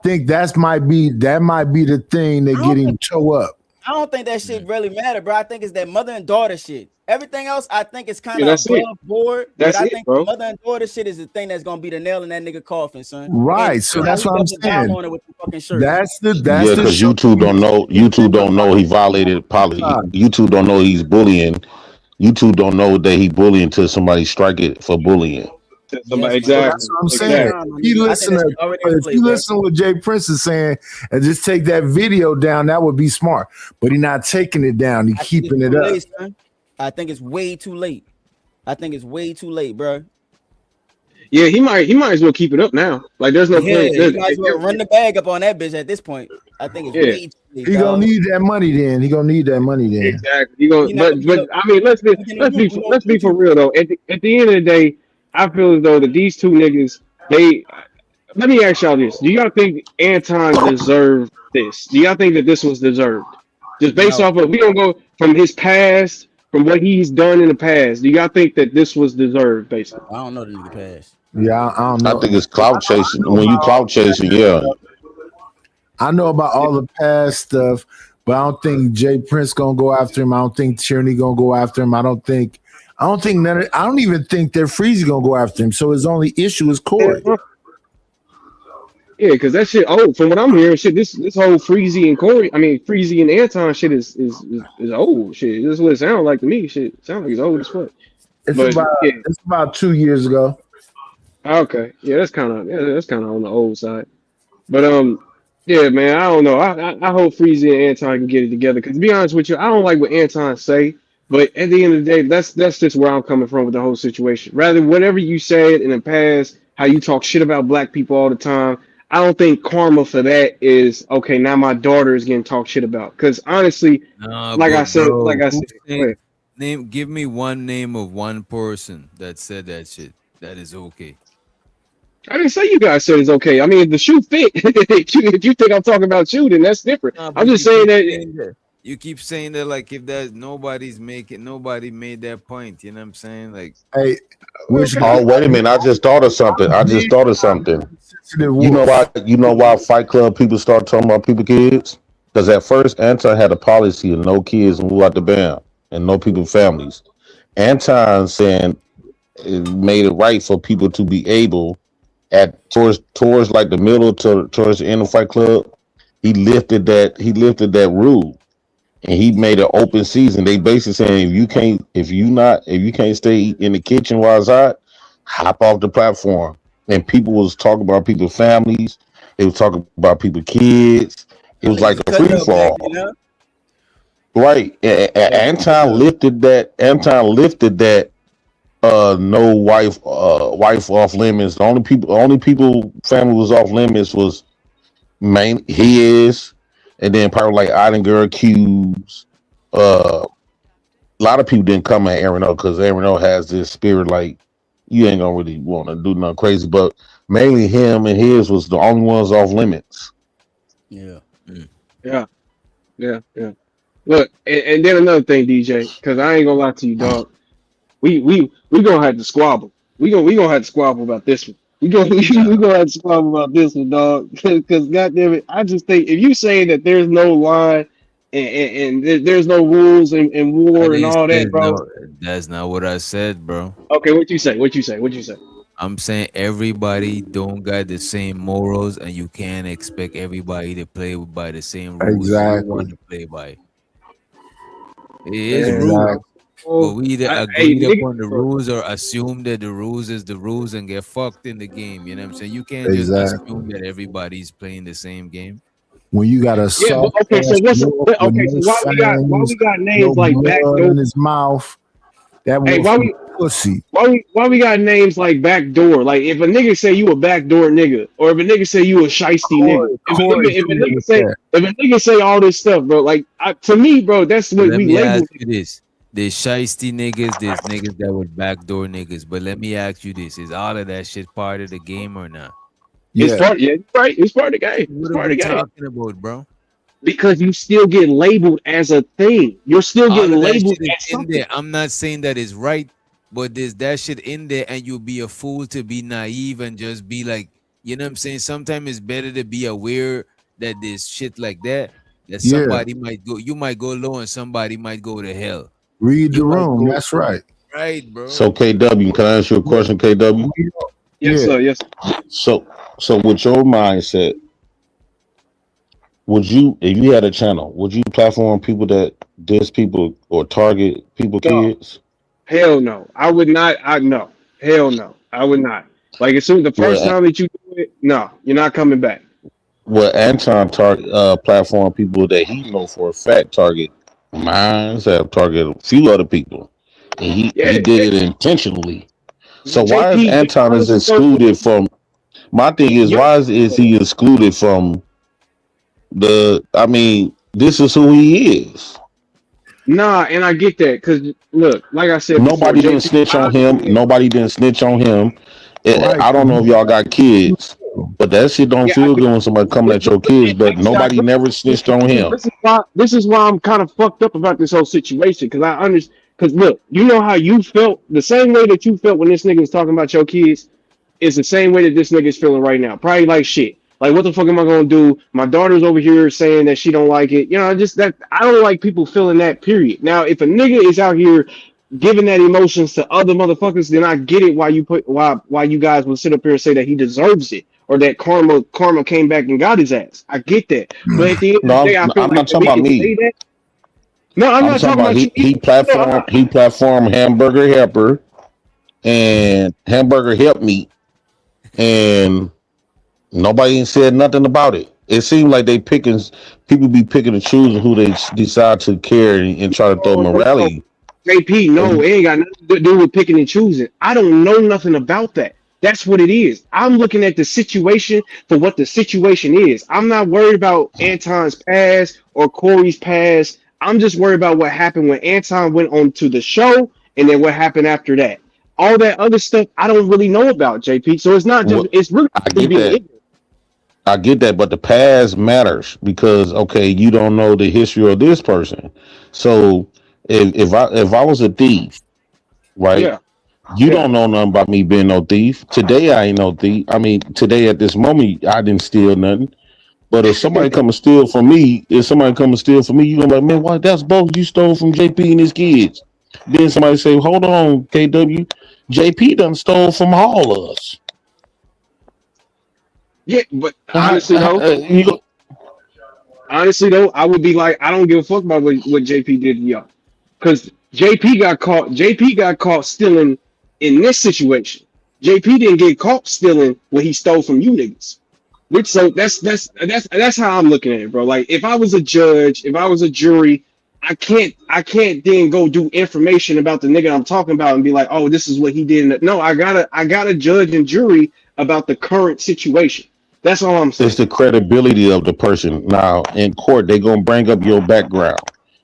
think that might be the thing that get him toe up. I don't think that shit really matter, bro. I think it's that mother and daughter shit. Everything else, I think it's kind of above board. But I think the mother and daughter shit is the thing that's gonna be the nail in that nigga coffin, son. Right. And so that's what I'm saying. on it with the fucking shirt. That's because YouTube don't know he violated policy. YouTube don't know he's bullying. YouTube don't know that he bullying till somebody strike it for bullying. Somebody, exactly. That's what I'm saying. If you listen to what Jay Prince is saying and just take that video down, that would be smart. But he's not taking it down. He's keeping it up. Late, I think it's way too late. Bro. Yeah, he might as well keep it up now. Like there's no point. He might as well run the bag up on that bitch at this point. I think it's way too late. He gonna need that money then. Exactly. He gonna, but I mean, let's be for real though. At the end of the day, I feel as though that these two niggas, let me ask y'all this. Do y'all think Anton deserved this? Do y'all think that this was deserved? Just based off of, we don't go from his past, from what he's done in the past. Do y'all think that this was deserved, basically? I don't know the nigga past. Yeah, I don't know. I think it's clout chasing. When you clout chasing, yeah. I know about all the past stuff, But I don't think Jay Prince gonna go after him. I don't think Tierney gonna go after him. I don't think I don't even think that Freezy gonna go after him. So his only issue is Corey. Yeah, because that shit. Oh, from what I'm hearing, shit. This whole Freezy and Corey. I mean, Freezy and Anton shit is old shit. This is what it sounds like to me. Shit sounds like it's old as fuck. It's about 2 years ago. Okay, yeah, that's kind of on the old side. But yeah, man, I don't know. I hope Freezy and Anton can get it together. Because to be honest with you, I don't like what Anton say. But at the end of the day, that's just where I'm coming from with the whole situation. Rather, whatever you said in the past, how you talk shit about black people all the time, I don't think karma for that is okay. Now my daughter is getting talked shit about. Because honestly, Nah, like I but said, bro, go ahead. give me one name of one person that said that shit. That is okay. I didn't say you guys said it's okay. I mean, if the shoe fit, if you think I'm talking about you, then that's different. Nah, I'm but just you saying keep that. saying that. You keep saying that like if there's nobody made that point. You know what I'm saying? Like, Hey, Oh, wait a minute. I just thought of something. You know why Fight Club people start talking about people kids? Because at first Anton had a policy of no kids move out the band and no people families. Anton saying it made it right for people to be able at towards like the middle to towards the end of Fight Club. He lifted that rule and he made an open season. They basically saying if you can't stay in the kitchen while it's hot, hop off the platform. And people was talking about people's families. They was talking about people's kids. It was like a free fall. Right. Anton lifted that. No wife off limits. The only people family was off limits was his, and then probably like Island Girl Q's. A lot of people didn't come at Aaron O because Aaron O has this spirit like you ain't gonna really want to do nothing crazy, but mainly him and his was the only ones off limits. Yeah. Yeah. Look, and then another thing, DJ, because I ain't gonna lie to you, dog. We gonna have to squabble. We gonna have to squabble about this one. We gonna have to squabble about this one, dog. Because goddamn it, I just think if you saying that there's no line and there's no rules and war and all that, bro. That's not what I said, bro. Okay, what you say? I'm saying everybody don't got the same morals, and you can't expect everybody to play by the same rules you want to play by. It is rules, but we either agree upon the rules or assume that the rules is the rules and get fucked in the game. You know what I'm saying? You can't just assume that everybody's playing the same game. When you got a soft so why we got names like backdoor in his mouth? That was pussy. Why we got names like backdoor? Like if a nigga say you a backdoor nigga, or if a nigga say you a shiesty nigga, if a nigga say all this stuff, bro, like to me, bro, that's what we label. Ask you this. There's shiesty niggas, there's niggas that would backdoor niggas. But let me ask you this: is all of that shit part of the game or not? It's part, right. It's part of the game. What are we talking about, bro? Because you still get labeled as a thing. You're still getting labeled as in there. I'm not saying that is right, but there's that shit in there, and you'll be a fool to be naive and just be like, you know what I'm saying? Sometimes it's better to be aware that there's shit like that. That somebody might go, you might go low, and somebody might go to hell. Read the room. That's right. Right, bro. So KW, can I ask you a question, KW? Yes, sir. Yes. So with your mindset, would you, if you had a channel, would you platform people that diss people or target people kids? Hell no. I would not. Hell no. I would not. Like as soon as the first time that you do it, no, you're not coming back. Well, Anton platform people that he know for a fact target mines have targeted a few other people. And he did it intentionally. So why is Anton is excluded from? My thing is, why is he excluded from the? I mean, this is who he is. Nah, and I get that because look, like I said, nobody didn't snitch on him. Nobody didn't snitch on him. I don't know if y'all got kids, but that shit don't feel good when somebody coming at your kids. But nobody never snitched on him. This is why I'm kind of fucked up about this whole situation because I understand. Because look, you know how you felt the same way that you felt when this nigga was talking about your kids is the same way that this nigga is feeling right now. Probably like shit. Like, what the fuck am I gonna do? My daughter's over here saying that she don't like it. You know, just that I don't like people feeling that. Period. Now, if a nigga is out here giving that emotions to other motherfuckers, then I get it. Why you guys will sit up here and say that he deserves it or that karma came back and got his ass. I get that. But at the end of No, the day, I feel I'm like not talking we about can me. say that. No, I'm I'm not talking talking about about you. he platformed Hamburger Helper and Hamburger Help Me, and nobody ain't said nothing about it. It seems like people be picking and choosing who they decide to carry and try to throw No. morality. JP, no, it ain't got nothing to do with picking and choosing. I don't know nothing about that. That's what it is. I'm looking at the situation for what the situation is. I'm not worried about Anton's past or Corey's past. I'm just worried about what happened when Anton went on to the show and then what happened after that. All that other stuff I don't really know about, JP. So it's not just Well, it's really I me get being that. ignorant. I get that, but the past matters because okay, you don't know the history of this person. So if I was a thief, right? Yeah. You Yeah. don't know nothing about me being no thief. Today I ain't no thief. I mean, today at this moment I didn't steal nothing. But if somebody come and steal from me, you gonna be like, man, why that's both you stole from JP and his kids. Then somebody say, hold on, KW, JP done stole from all of us. Yeah, but Uh, honestly though, I would be like, I don't give a fuck about what JP did to y'all. Because JP got caught stealing in this situation. JP didn't get caught stealing what he stole from you niggas. Which so that's how I'm looking at it, bro. Like if I was a judge, if I was a jury, I can't then go do information about the nigga I'm talking about and be like, oh, this is what he did. No, I gotta judge and jury about the current situation. That's all I'm saying. It's the credibility of the person. Now in court, they gonna bring up your background.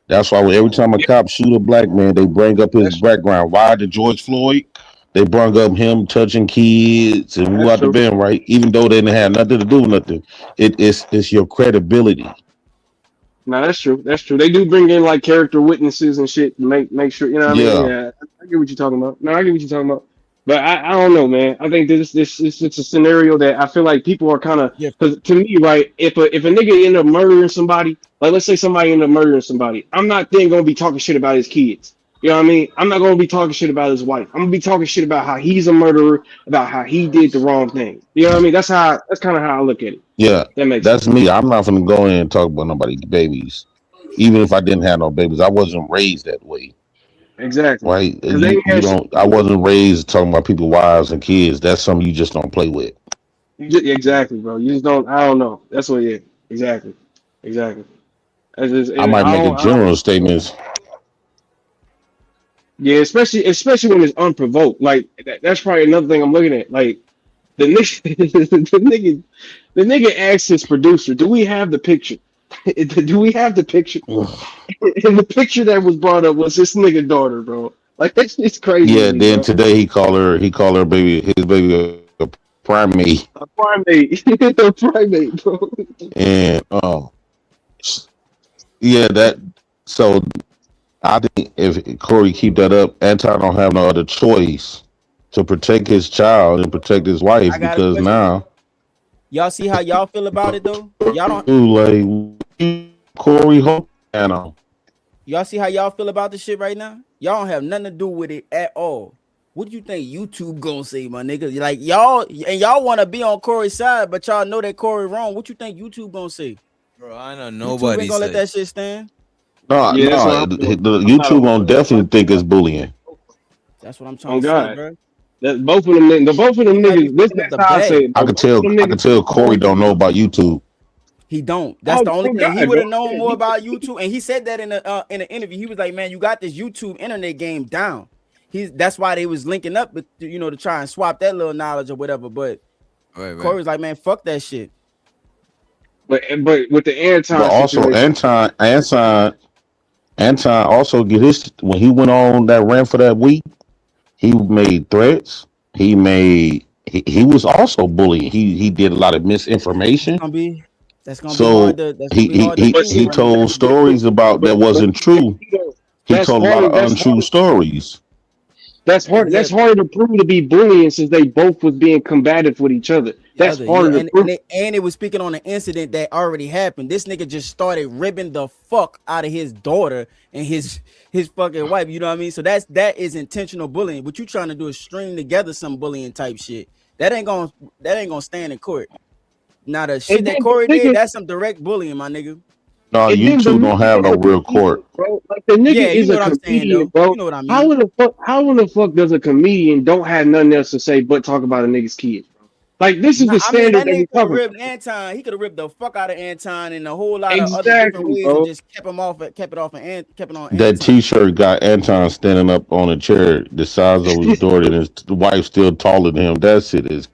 That's why every time a cop shoot a black man, they bring up his background. Why did George Floyd? They brought up him touching kids and who out the band, right? Even though they didn't have nothing to do with nothing. It's your credibility. No, that's true. That's true. They do bring in like character witnesses and shit to make sure, you know what I mean? Yeah. Yeah, I get what you're talking about. No, I get what you're talking about. But I don't know, man. I think this it's a scenario that I feel like people are kind of because to me, right? If a nigga end up murdering somebody, like let's say somebody end up murdering somebody, I'm not then gonna be talking shit about his kids. You know what I mean? I'm not gonna be talking shit about his wife. I'm gonna be talking shit about how he's a murderer, about how he did the wrong thing. You know what I mean? That's kind of how I look at it. Yeah. That makes That's sense. me. I'm not gonna go in and talk about nobody's babies. Even if I didn't have no babies, I wasn't raised that way. Exactly. Right? Because they You have shit. don't I wasn't raised talking about people's wives and kids. That's something you just don't play with. Exactly, bro. You just don't. I don't know. That's what. Yeah. Exactly. Exactly. That's just, I and might I make a don't. general statements. Yeah, especially when it's unprovoked. Like that's probably another thing I'm looking at. Like the nigga, the nigga asked his producer, "Do we have the picture? Do we have the picture?" And the picture that was brought up was this nigga daughter, bro. Like that's just crazy to Yeah, me, then bro. today he called her his baby a primate. A primate, a primate, bro. And yeah, that so I think if Corey keep that up, Anton don't have no other choice to protect his child and protect his wife I got a because question. now Y'all see how y'all feel about it though? Y'all don't. like Corey Hope Y'all see how y'all feel about this shit right now? Y'all don't have nothing to do with it at all. What do you think YouTube gonna say, my nigga? Like y'all want to be on Corey's side, but y'all know that Corey wrong. What you think YouTube gonna say? Bro, I know YouTube ain't gonna let that shit stand. No, Yeah, that's what the I'm YouTube won't definitely think it's bullying. That's what I'm Oh trying to say, God, bro. that both of them, both of them He might be niggas. This picking up that's the how I say bag. it. Bro. I could Both of tell them niggas. Corey don't know about YouTube. He don't. That's the only thing. God, He would have bro. known more about YouTube, and he said that in an interview. He was like, "Man, you got this YouTube internet game down." That's why they was linking up, to try and swap that little knowledge or whatever. But Corey was like, "Man, fuck that shit." But with the Anton But also situation, Anton also get his when he went on that rant for that week, he made threats. He was also bullying. He did a lot of misinformation. That's gonna be So hard to prove. he told stories about that wasn't true. He told a lot of untrue stories. That's hard. Yeah, That's harder to prove to be bullying since they both was being combative with each other. That's harder to and prove. it was speaking on an incident that already happened. This nigga just started ripping the fuck out of his daughter and his fucking wife. You know what I mean? So that is intentional bullying. What you trying to do is string together some bullying type shit. That ain't gonna stand in court. Now the shit that Corey did, that's some direct bullying, my nigga. No, And you then the two don't nigga have is no a real comedian, court. bro. Like the nigga Yeah, you is know a what I'm saying, comedian, though. bro. You know what I mean. How in the fuck does a comedian don't have nothing else to say but talk about a nigga's kids, bro? Like this is Nah, the I mean, standard that that nigga we could have talking ripped about. Anton. He could have ripped the fuck out of Anton in a whole lot of other different Exactly, ways and bro. just kept it off, and kept it on That Anton. T-shirt got Anton standing up on a chair the size of his daughter, and his wife still taller than him. That shit is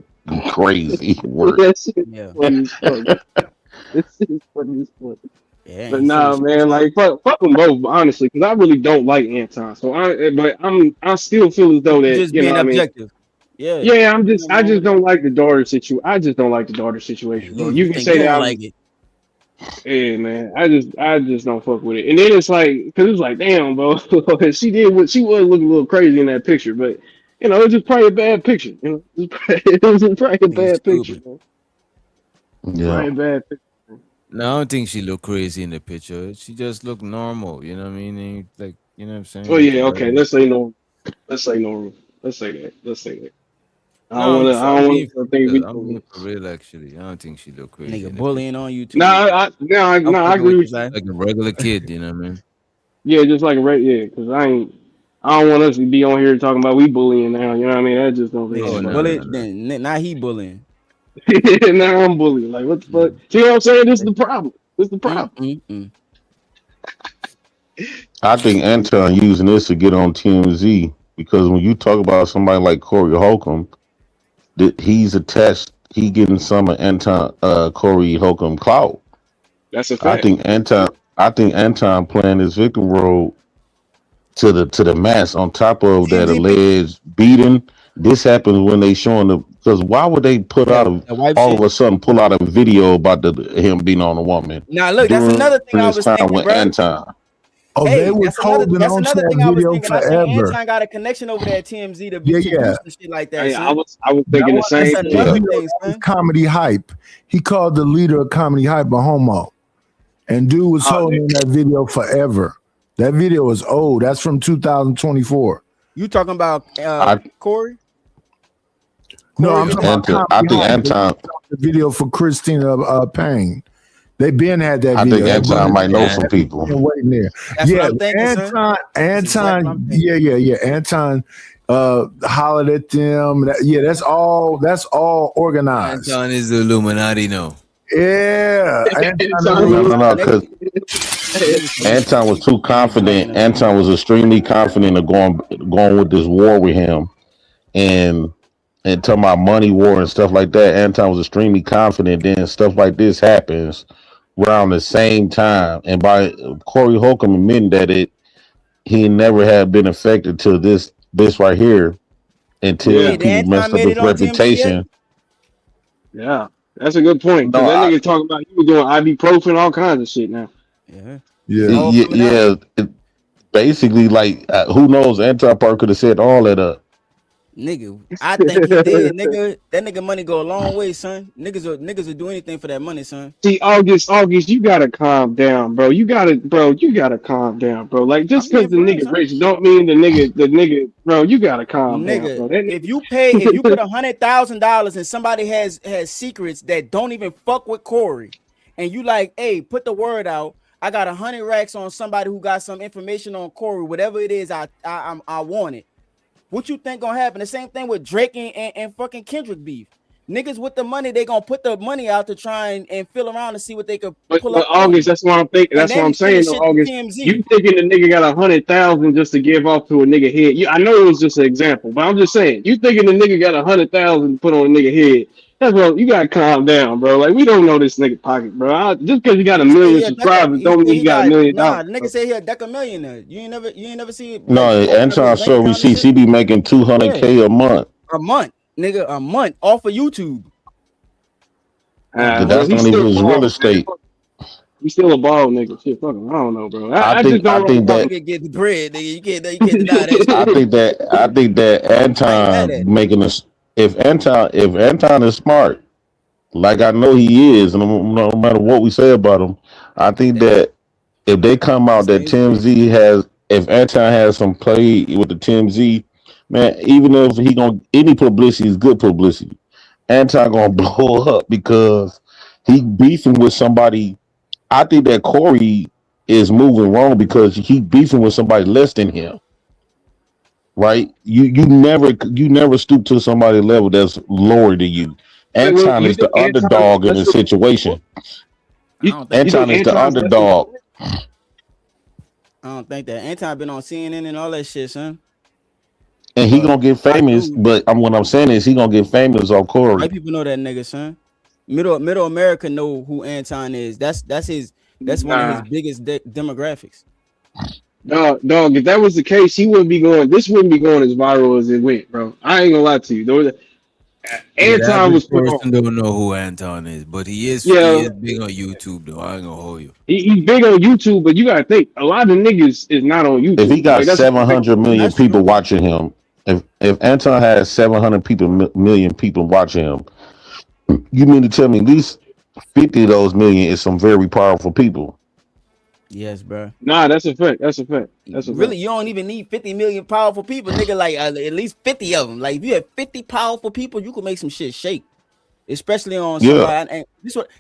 crazy work. That shit is Yeah. funny as fuck. This is funny as fuck. Yeah, But ain't nah, finished. man, like fuck them both, honestly, because I really don't like Anton. So I still feel as though You that just being what I mean. objective. Yeah. Yeah, Ain't nothing I wrong just with it. don't like the daughter situation. I just don't like the daughter situation, bro. You You can think you say that don't I'm, like it? yeah, man. I just don't fuck with it. And then it's like, cause it's like, damn, bro. She did what she was looking a little crazy in that picture, but it's just probably a bad picture. It was probably a He's bad picture, stupid. man. Yeah. Probably a bad picture. No, I don't think she looked crazy in the picture. She just looked normal. You know what I mean? And, like, you know what I'm saying? Oh Like a yeah, okay. regular. Let's say normal. Let's say normal. Let's say that. Let's say that. No, I I'm don't being want for to think real. we. I'm being for real, actually. I don't think she looked crazy Nigga in the picture. bullying on you too. No, I'm I fucking agree with you, with you. son. Like a regular kid, you know what I mean? Yeah, just like a yeah, because I don't want us to be on here talking about we bullying now. You know what I mean? That just don't make Nigga Oh, sense. no, bully. no, no. Then now he bullying. Now I'm bullying. Like what the fuck? See what I'm saying? This is the problem. This is the problem. I think Anton using this to get on TMZ because when you talk about somebody like Corey Holcomb, that he's attached, he getting some of Corey Holcomb clout. That's a I fact. think Anton playing his victim role to the max. On top of that TMZ alleged beating, this happens when they showing the because why would they put out that wife all shit. of a sudden pull out a video about him beating on a woman Now look, that's during another thing I this was time thinking, with bro. Anton? Oh, they was holding That's on to another that thing I was video thinking. I said forever. Anton got a connection over there at TMZ to Yeah, do yeah. some shit like that, I son. was thinking That the was same That's thing. another video, thing, that was son. comedy hype. He called the leader of comedy hype a homo. And dude was holding that video forever. That video is old. That's from 2024. You talking about Corey? No, I'm talking about I comedy think hype. Anton. The video for Christina Payne. They been had that I video. think Anton might know some people. Been waiting there. That's yeah, what I'm thinking, son. That's exactly what I'm thinking. yeah. Anton hollered at them. That's all organized. Anton is the Illuminati, no. Yeah. No, because Anton was too confident. Anton was extremely confident of going with this war with him, and talking about money war and stuff like that. Anton was extremely confident. Then stuff like this happens around the same time, and by Corey Holcomb admitting that he never had been affected to this right here until people messed up his reputation. Yeah, that's a good point. No, That nigga talking about he was doing ibuprofen, all kinds of shit now. Yeah. Basically, like who knows? Anton Park could have set all that up. Nigga, I think he did, nigga. That nigga money go a long way, son. Niggas will do anything for that money, son. See, August, you gotta calm down, bro. You gotta calm down, bro. Like just because the nigga rich don't mean the nigga, bro. You gotta calm down, bro. If you put $100,000 and somebody has secrets that don't even fuck with Corey, and you like, hey, put the word out. I got 100 racks on somebody who got some information on Corey, whatever it is, I want it. What you think gonna happen? The same thing with Drake and fucking Kendrick beef. Niggas with the money, they gonna put the money out to try and feel around to see what they could pull up. August, that's what I'm thinking. That's what I'm saying. Though, August, you thinking the nigga got 100,000 just to give off to a nigga head? I know it was just an example, but I'm just saying. You thinking the nigga got 100,000 to put on a nigga head? That's what you gotta calm down, bro. Like we don't know this nigga pocket, bro. Just because you got a million subscribers, don't mean you got $1 million. Nah, the nigga say he a deca millionaire. You ain't never see it. No, Anton show receipts. He be making $200K a month. A month, nigga, a month off of YouTube. That's not even his real estate. You still a bald nigga. Shit, fuck him. I don't know, bro. I think just don't think know. that You can get the bread, nigga. You can't deny that I shit. think that I ain't mad at Anton it. making us if Anton is smart, like I know he is, and no matter what we say about him, I think that if they come out that TMZ has, if Anton has some play with the TMZ, man, even if he gonna any publicity is good publicity, Anton gonna blow up because he beefing with somebody. I think that Corey is moving wrong because he beefing with somebody less than him. Right? You never stoop to somebody level that's lower than you. Wait, well, Anton you is the think Anton is underdog in less the than situation. you Anton think is the Anton's less than underdog. I don't think that. Anton been on CNN and all that shit, son. And he gonna get I famous, do. but what I'm saying is he gonna get famous off Corey. White people know that nigga, son. Middle America know who Anton is. That's one of his Nah. biggest demographics. Dog, if that was the case, he wouldn't be going. This wouldn't be going as viral as it went, bro. I ain't gonna lie to you. Yeah, the Anton was average put on. person don't know who Anton is, but he is Yeah, big on YouTube though. I ain't gonna hold you. he's big on YouTube, but you gotta think a lot of niggas is not on If he YouTube. got Like that's what 700 million That's people true. watching him, if Anton has 700 million people watching him, you mean to tell me at least 50 of those million is some very powerful people? Yes, bro. Nah, that's a fact. That's a fact. That's a Really, fact. you don't even need 50 million powerful people, nigga. Like at least 50 of them. Like if you have 50 powerful people, you can make some shit shake. Especially on Yeah. somebody. And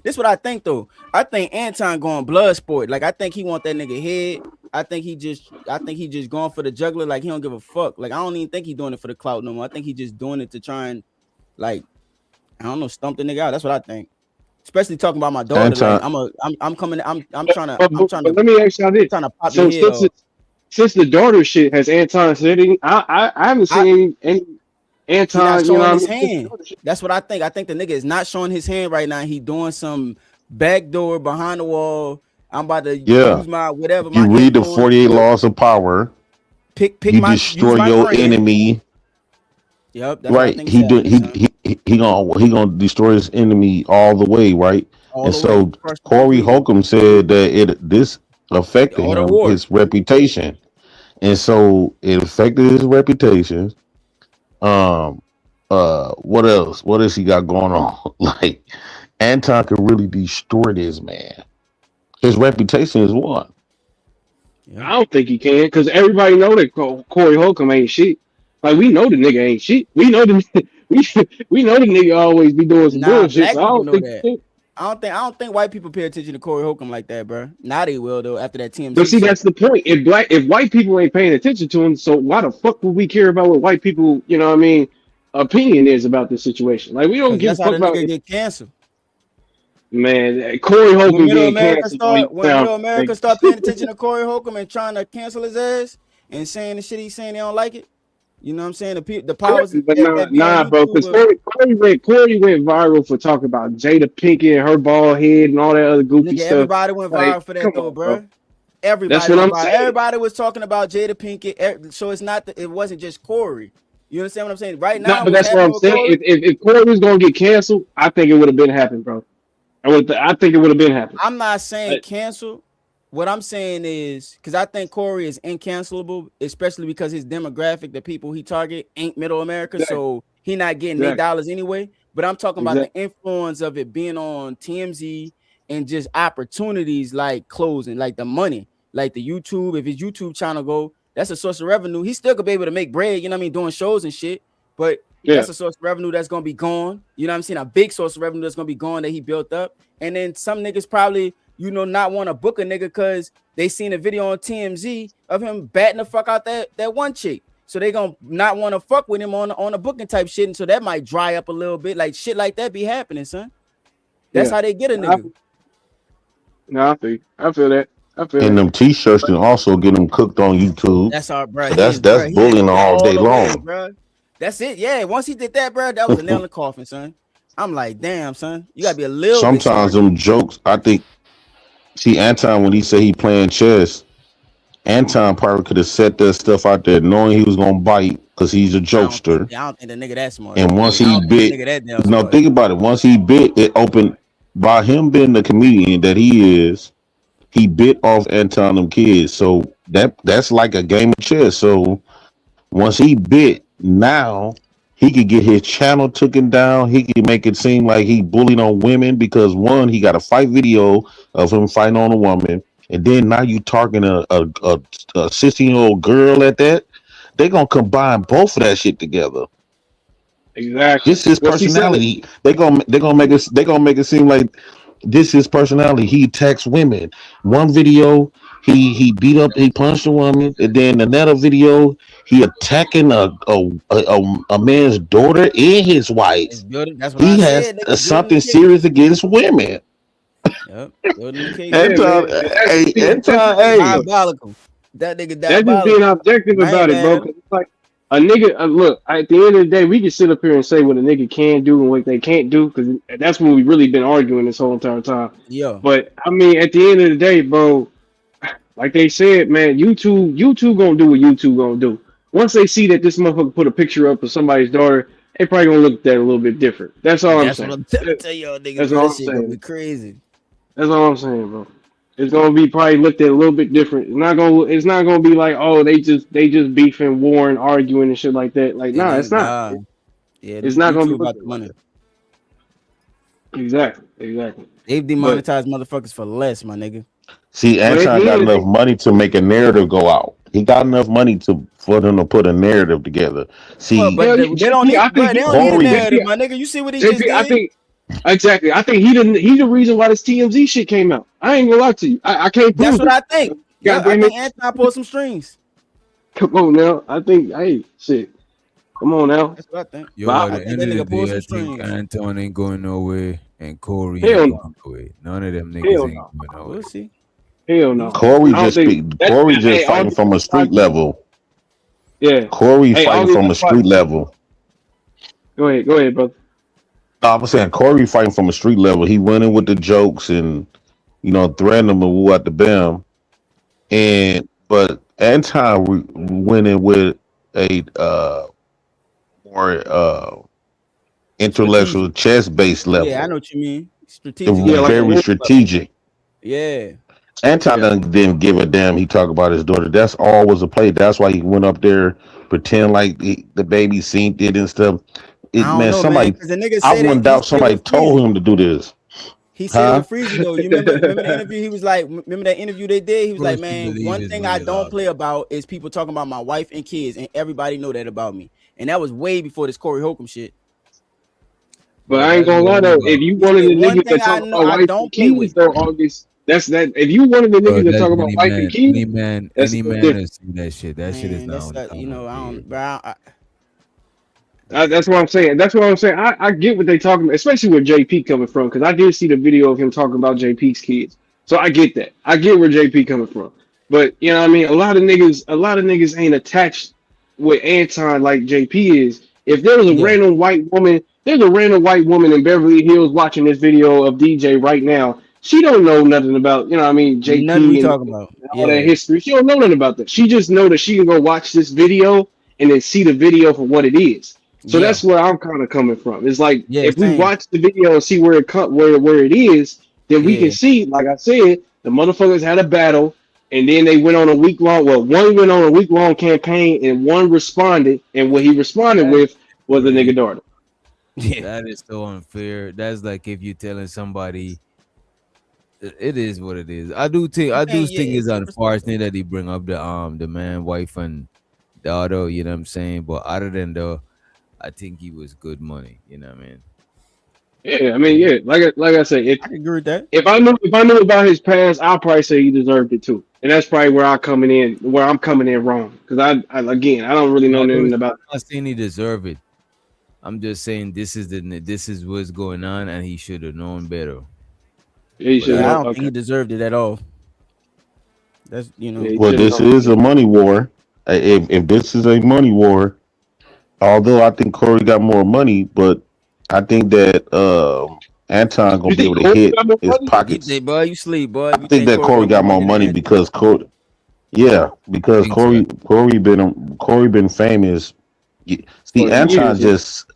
this what I think though. I think Anton going blood sport. Like I think he want that nigga head. I think he just going for the juggler. Like he don't give a fuck. Like I don't even think he doing it for the clout no more. I think he just doing it to try and like I don't know, stump the nigga out. That's what I think. Especially talking about my daughter. Anton, Like I'm coming. I'm trying to. But let me ask y'all this. Trying to pop So your head off. since the daughter shit, has Anton said anything? I haven't seen any He not Anton. You know showing what I his mean? hand. That's what I think. I think the nigga is not showing his hand right now. He doing some backdoor behind the wall. I'm about to yeah. use my whatever. You My read the influence. 48 laws of power. Pick You my destroy use my your brand. enemy. Yep, that's what I Right. think is happening, son. He gonna destroy his enemy all the way, right? All And the so way. Crush him Corey completely. Holcomb said that this affected All the him, war. his reputation. And so it affected his reputation. What else? What else he got going on? Like Anton could really destroy this man. His reputation is what? I don't think he can because everybody know that Corey Holcomb ain't shit. Like we know the nigga ain't shit. We know the we know the nigga always be doing some Nah, bullshit. black So I people don't know think. that. I don't think white people pay attention to Corey Holcomb like that, bro. Now they will though after that TMZ But see, shit. that's the point. If white people ain't paying attention to him, so why the fuck would we care about what white people, you know what I mean, opinion is about this situation? Like we don't Because give a that's how fuck the about nigga get canceled. man. Corey When Holcomb middle getting America canceled. Don't even when sound middle America crazy. start paying attention to Corey Holcomb and trying to cancel his ass and saying the shit he's saying they don't like it. You know what I'm saying? The powers that But be on nah, bro. Because YouTube. Corey went viral for talking about Jada Pinkett and her bald head and all that other goofy Nigga, stuff. everybody went Like, viral for that come though, on, bro. bro. Everybody That's what went I'm viral. saying. Everybody was talking about Jada Pinkett. So it's not it wasn't just Corey. You understand what I'm saying? Right now, No, but what's that's what I'm happening with saying. Corey? If Corey was gonna get canceled, I think it would have been happened, bro. I think it would have been happened. I'm not saying cancel. What I'm saying is because I think Corey is incancelable, especially because his demographic, the people he target, ain't middle America, Exactly. so he not getting their dollars anyway. But I'm talking about the influence of it being on TMZ and just opportunities like closing, like the money, like the YouTube. If his YouTube channel go, that's a source of revenue. He still could be able to make bread, you know what I mean, doing shows and shit. But that's a source of revenue that's gonna be gone. You know what I'm saying? A big source of revenue that's gonna be gone that he built up. And then some niggas probably, you know, not want to book a nigga because they seen a video on TMZ of him batting the fuck out that one chick. So they gonna not want to fuck with him on a booking type shit. And so that might dry up a little bit. Like shit like that be happening, son. That's how they get a nigga. I feel that. And them t-shirts can also get them cooked on YouTube. That's our bro. So that's bullying all day long. Bro. That's it. Yeah. Once he did that, bro, that was a nail in the coffin, son. I'm like, damn, son. You gotta be a little Sometimes bit them jokes, I think. See, Anton, when he said he playing chess, Anton probably could have set that stuff out there knowing he was gonna bite because he's a jokester. I don't think the nigga that smart. And once he bit, no, think about it. Once he bit, it opened by him being the comedian that he is. he bit off Anton them kids. So that's like a game of chess. So once he bit, now he could get his channel taken down. He could make it seem like he bullied on women because one, he got a fight video of him fighting on a woman, and then now you talking a 16-year-old girl at that. They gonna combine both of that shit together. Exactly. This is What's he said? personality. They gonna make it seem like this is personality. He attacks women. One video, he beat up, he punched a woman, and then another video, he attacking a man's daughter and his wife. That's what I He has said. Nigga, something serious against women. Yep. Building the case. Anton, hey, Diabolical. That nigga That's just diabolical. being objective I ain't about it, bro. mad. 'Cause it's like a nigga. Look, at the end of the day, we can sit up here and say what a nigga can do and what they can't do, because that's what we've really been arguing this whole entire time. Yo. But I mean, at the end of the day, bro, like they said, man, YouTube gonna do what YouTube gonna do. Once they see that this motherfucker put a picture up of somebody's daughter, they probably gonna look at that a little bit different. That's all I'm That's saying. what I'm tell y'all niggas. That's Bro, all that I'm shit gonna be saying. crazy. That's all I'm saying, bro. It's gonna be probably looked at a little bit different. It's not gonna be like, oh, they just beefing, warring, arguing and shit like that. Like, nah, it's not. Nah. Yeah, It's not gonna be YouTube about looked the at money. Exactly. They've demonetized motherfuckers for less, my nigga. see, Anton got enough money to make a narrative go out. He got enough money for them to put a narrative together. See, Well, but they don't need, bro, they don't need a Corey- narrative, my nigga. You see what he just JP, did? I think exactly. I think he's the reason why this TMZ shit came out. I ain't gonna lie to you. I can't prove That's what it. I think. Yeah, I Goddamn think it. Anton pulled some strings. Come on now. I think, hey, shit. Come on now. That's what I think. Yo, But at the end of the day, I think Anton ain't going nowhere, and Corey Hell ain't no. going nowhere. None of them niggas Hell ain't no. going nowhere. We'll see. Hell no. Corey I don't just think that- Corey hey, just all fighting due from a respect, street level. Yeah. Corey Hey, all fighting due from a respect- street level. Go ahead, brother. No, I'm saying Corey fighting from a street level. He went in with the jokes and threatened them and woo at the bam. But Anton went in with a more intellectual chess based level. Yeah, I know what you mean. It Strategic. was very strategic. Yeah. Anton didn't give a damn. He talked about his daughter. That's all was a play. That's why he went up there, pretend like the baby seen it and stuff. I don't know, somebody. man, 'cause the nigga I said wouldn't that he doubt said somebody with told Freezy. him to do this. He said Huh? with Freezy though. You remember the interview? He was like, remember that interview they did? He was like, man, one thing I don't play about is people talking about my wife and kids, and everybody know that about me. And that was way before this Corey Holcomb shit. But I ain't gonna lie though, if you wanted the one niggas thing that talk I know about I wife don't and play kids, with. though, August, that's that. If you wanted the niggas that That's talk about wife and kids, any man that's has different. seen that shit. That shit is Man, not that's on. you know, I don't, bro. That's what I'm saying. That's what I'm saying. I get what they talking about, especially where JP coming from, because I did see the video of him talking about JP's kids. So I get that. I get where JP coming from. But you know what I mean? A lot of niggas ain't attached with Anton like JP is. If there was a random white woman, there's a random white woman in Beverly Hills watching this video of DJ right now. She don't know nothing about, you know what I mean, JP Nothing we and talking about. all that history. She don't know nothing about that. She just know that she can go watch this video and then see the video for what it is. So Yeah. that's where I'm kind of coming from. It's like Yeah, if we same. watch the video and see where it is, then we Yeah. can see, like I said, the motherfuckers had a battle, and then they went on a week long. Well, one went on a week long campaign, and one responded, and what he responded with was a nigga daughter. Yeah. That is so unfair. That's like if you're telling somebody, it is what it is. I do think it's unfortunate that he bring up the man, wife, and daughter. You know what I'm saying? But other than though, I think he was good money. You know what I mean? Yeah, I mean, yeah, like I said, I agree with that. if I knew about his past, I'll probably say he deserved it too, and that's probably where I'm coming in wrong, because I don't really know nothing about. I'm not saying he deserved it. I'm just saying this is what's going on, and he should have known better. Yeah, I don't think he deserved it at all. That's Well, this is a money war. If this is a money war, although I think Corey got more money, but I think that Anton gonna be able to hit his pockets. You, boy, you sleep, boy. I think that Corey got more money because Corey. Yeah, because Corey been famous. See, Anton just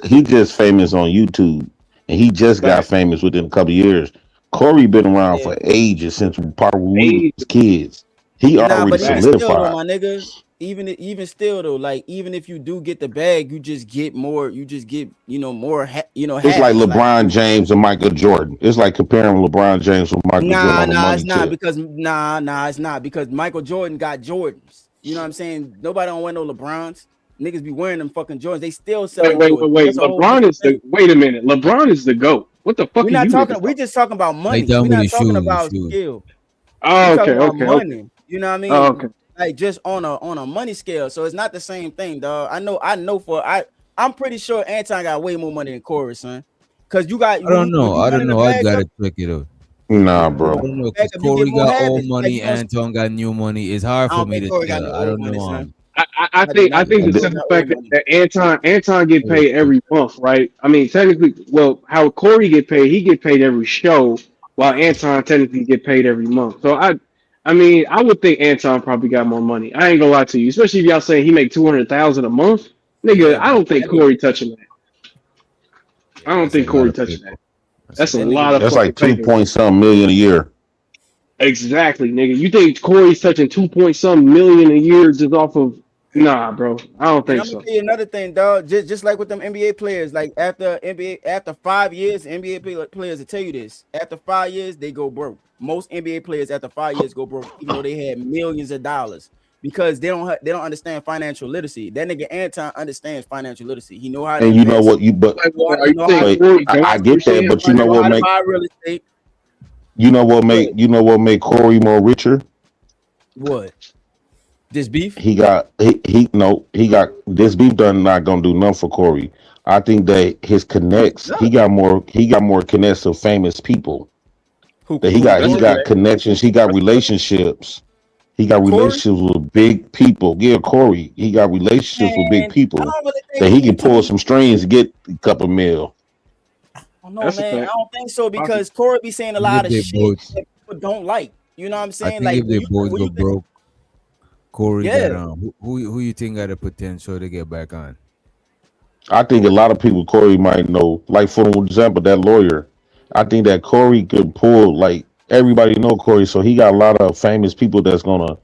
famous on YouTube, and he just got famous within a couple of years. Corey been around for ages since probably we was kids. He Nah, already but even still though, solidified. my nigga, even still though, like even if you do get the bag, you just get more. You just get more. It's like habits. Like LeBron James and Michael Jordan. It's like comparing LeBron James with Michael Jordan on the nah, money it's not tip. because it's not because Michael Jordan got Jordans. You know what I'm saying? Nobody don't wear no LeBrons. Niggas be wearing them fucking Jordans. They still selling Jordans. Wait. That's a whole LeBron different is the. thing. Wait a minute. LeBron is the GOAT. What the fuck We're are not you talking. niggas We talking? just talking about money. Like that We're with not his talking shoes, about shoes. skill. Oh, We talking about okay. money. You know what I mean? Oh, okay. Like just on a money scale. So it's not the same thing, dog. I'm pretty sure Anton got way more money than Corey, son. Cause you got. I don't know. I running don't the know. I bag gotta up, check it out. Nah, I bro. don't know bag because up, you get Corey more got old habits. Like money, you don't. Anton got new money. It's hard I for don't me think to Corey got tell. no I old don't money, know. son. I think the Corey simple got fact old that, money. that Anton get paid every month, right? I mean, technically, well, how Corey get paid, he get paid every show, while Anton technically get paid every month. So I mean, I would think Anton probably got more money. I ain't gonna lie to you, especially if y'all saying he make 200,000 a month, nigga. Yeah, I don't think that nigga, Corey touching that. I don't That's a think lot Corey of touching paper. that. That's a that nigga lot get of That's fucking like two paper. point something million a year. Exactly, nigga. You think Corey's touching 2 point something million a year just off of? Nah, bro. I don't and think I'm gonna so. tell you another thing, dog. Just like with them NBA players, like after 5 years, players will tell you this. After 5 years, they go broke. Most NBA players after 5 years go broke, even though they had millions of dollars, because they don't understand financial literacy. That nigga Anton understands financial literacy. He know how to And you know invest. what you but Like, what, are He you know how saying to Corey don't I get that, understand but you he know know what how to financial? make buy real estate. make Corey more richer? What? This beef? He got this beef done not gonna do nothing for Corey. I think that his connects, he got more connects of famous people. That he That's a got fact. connections, he got relationships. He got Corey? relationships with big people. Yeah, Corey. He got relationships with big Man, I people don't really that think he you can talking pull about. some strings to get a couple mil. Oh no, That's a man. I fact. don't think so Possible. because Corey be saying a Think lot if of they shit both, that people don't like. You know what I'm I saying? think Like if they both when go you think, broke, Corey yeah, got who you think got the potential to get back on? I think a lot of people Corey might know. Like for example, that lawyer. I think that Corey could pull like everybody know Corey, so he got a lot of famous people that's gonna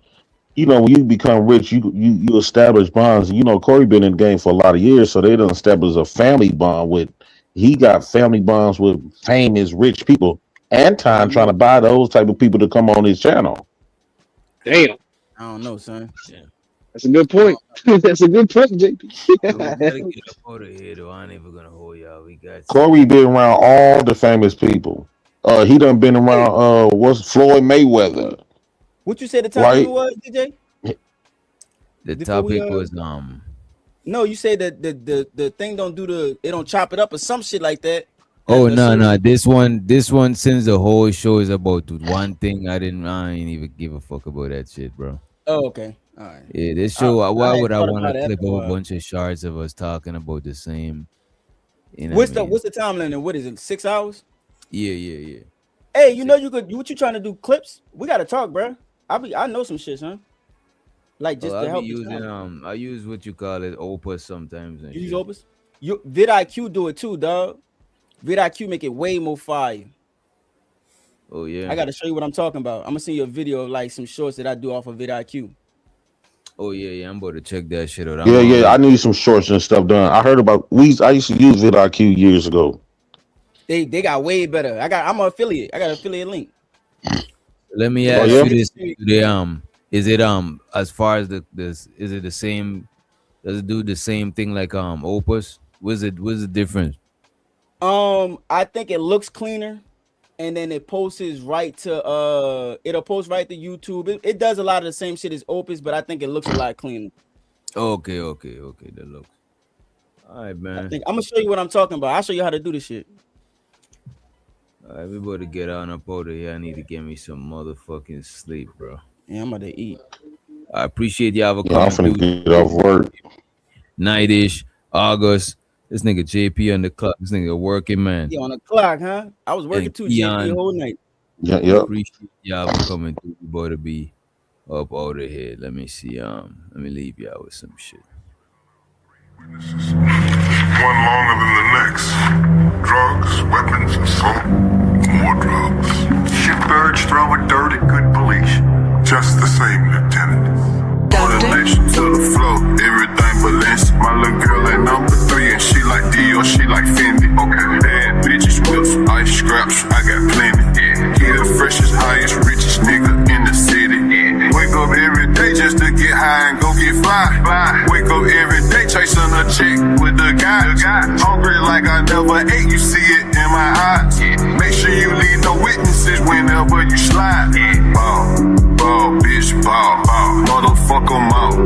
when you become rich, you establish bonds. Corey been in the game for a lot of years, so they done establish a family bond with. He got family bonds with famous rich people. Anton trying to buy those type of people to come on his channel. Damn, I don't know, son. that's a good point. That's a good point, So we gotta JP. get up out of here, though. I ain't even gonna hold y'all. We got Corey been around all the famous people. He done been around. What's Floyd Mayweather, What you said the topic right? was, DJ? the Before we topic was no, you said that the thing don't it don't chop it up or some shit like that. Oh no, this one since the whole show is about one thing, I ain't even give a fuck about that shit, bro. Oh, okay. All right. Yeah, this show, why had would I thought want about to it clip after a a whole while. bunch of shards of us talking about the same, you know What's what I mean? the time limit? What is it? 6 hours? Yeah. Hey, you know what you trying to do clips? We gotta talk, bro. I know some shit, son. Like just to I'll help be you. using I use what you call it Opus sometimes and You use shit. Opus? VidIQ do it too, dog. VidIQ make it way more fire. Oh yeah. I gotta show you what I'm talking about. I'm gonna send you a video of like some shorts that I do off of VidIQ. Oh yeah. I'm about to check that shit out. Yeah. I need some shorts and stuff done. I heard about I used to use vidIQ years ago. They got way better. I'm an affiliate. I got an affiliate link. Let me ask you this: is it as far as is it the same? Does it do the same thing like Opus? What's the difference? I think it looks cleaner, and then it posts right to it'll post right to YouTube. It does a lot of the same shit as Opus, but I think it looks a lot cleaner. Okay. That looks. All right, man. I'm gonna show you what I'm talking about. I'll show you how to do this shit. All right, we about to get on up out of here. I need to get me some motherfucking sleep, bro. Yeah, I'm about to eat. I appreciate y'all for I'm coming. finna get off work. Nightish, August. This nigga JP on the clock. This nigga working, man. Yeah, on the clock, huh? I was working too, JP, the whole night. Yeah. Appreciate y'all for coming through. We about to be up out of here. Let me see. Let me leave y'all with some shit. One longer than the next. Drugs, weapons, assault, more drugs. fly. Wake up every day chasing a chick with the guy. Hungry like I never ate, you see it in my eyes. Make sure you leave no witnesses whenever you slide. Ball, bitch, ball. Motherfucker mouth.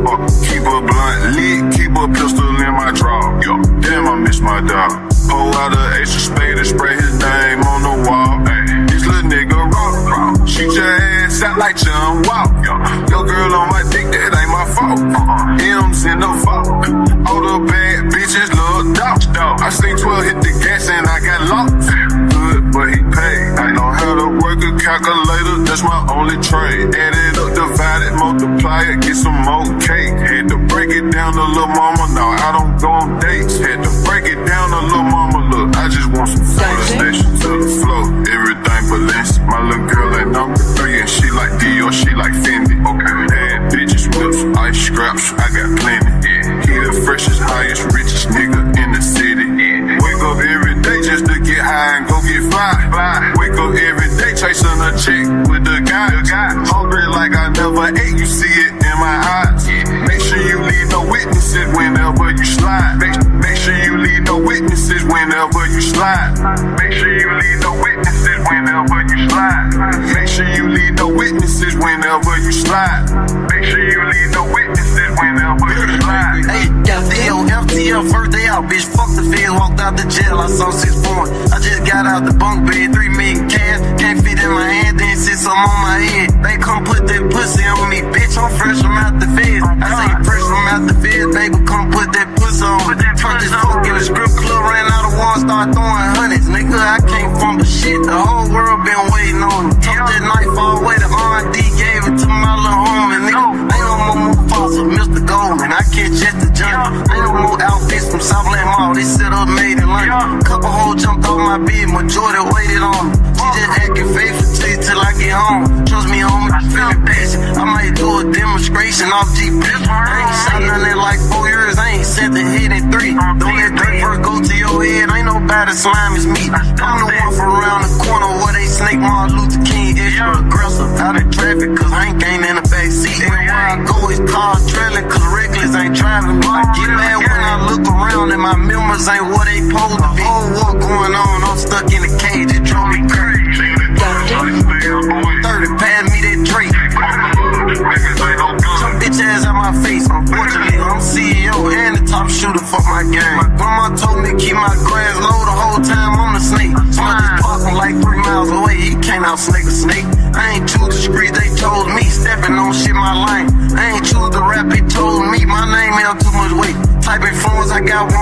Keep a blunt lit, keep a pistol in my drawer. Yo, damn, I miss my dog. Pull out a ace of spade and spray his name on the wall. Ay, this little nigga raw. Shoot your ass out like John Wall. Your girl on my dick, that ain't my fault. M's in the fault. All the bad bitches love dog. I seen 12 hit the gas and I got lost. Good, but he paid. I know how to work a calculator, that's my only trade. Add it up, divide it, multiply it, get some more cake. Had to break it down to lil' mama, now I don't go on dates. Had to break it down to lil' mama, look, I just want some photo station to the floor. Everything balance. My little girl ain't number 3 and she like Dior, she like Fendi. Okay, bad bitches, whips, ice scraps, I got plenty. He the freshest, highest, richest nigga in the city. Wake up every day just to get high and go get fly. Wake up every day chasing a chick with the guy. Hungry like I never ate, you see it in my eyes. Make sure you leave no witnesses whenever you slide. Make sure you leave no witnesses whenever you slide. Make sure you leave no witnesses whenever you slide. Make sure you leave no witnesses whenever you slide. Make sure you leave no witnesses whenever you slide. Hey, FTL, first day out, bitch. Fuck the feds, walked out the jail. I saw 6 points. I just got out the bunk bed, 3 million cash. Can't fit in my hand, then sit some on my head. They come put that pussy on me, bitch. I'm fresh from out the feds. I say fresh from out the feds, baby. Come put that pussy on me. Turn this fuck in the strip club, ran out of one, start throwing hundreds. Nigga, I can't fumble shit. The whole world been waiting on me. Took that knife all the way to R&D, gave it to my little homie. Nigga, ain't no more Mufasa, Mr. Goldman. I catch at the jungle. Ain't no more outfits from Southland Mall. They set up made in London. Couple hoes jumped off my bed, majority waited on me. She just acting faithful to you till I get home. Trust me, homie, I feel patient. I might do a demonstration off GP. I ain't shot nothing in like 4 years. I ain't set the head in 3. Don't let that first go to your head. Ain't nobody slime as me. I'm the one from around the corner where they snake Martin Luther King. Extra aggressive out in traffic, cause Hank ain't in the back seat. Everywhere I go, it's cars trailing, cause reckless ain't driving. I get mad when I look around and my members ain't what they supposed to be. Whole war going on, I'm stuck in a cage, it drove me crazy. 30, pass me that Drake. Some bitch ass out my face. Unfortunately, I'm CEO and the top shooter for my gang. My grandma told me keep my grass low the whole time on the snake. So I just park him like 3 miles away. He can't out snake a snake. I ain't choose the streets, they told me. Stepping on shit my line. I ain't choose the rap, they told me. My name ain't too much weight. Type influence, I got one.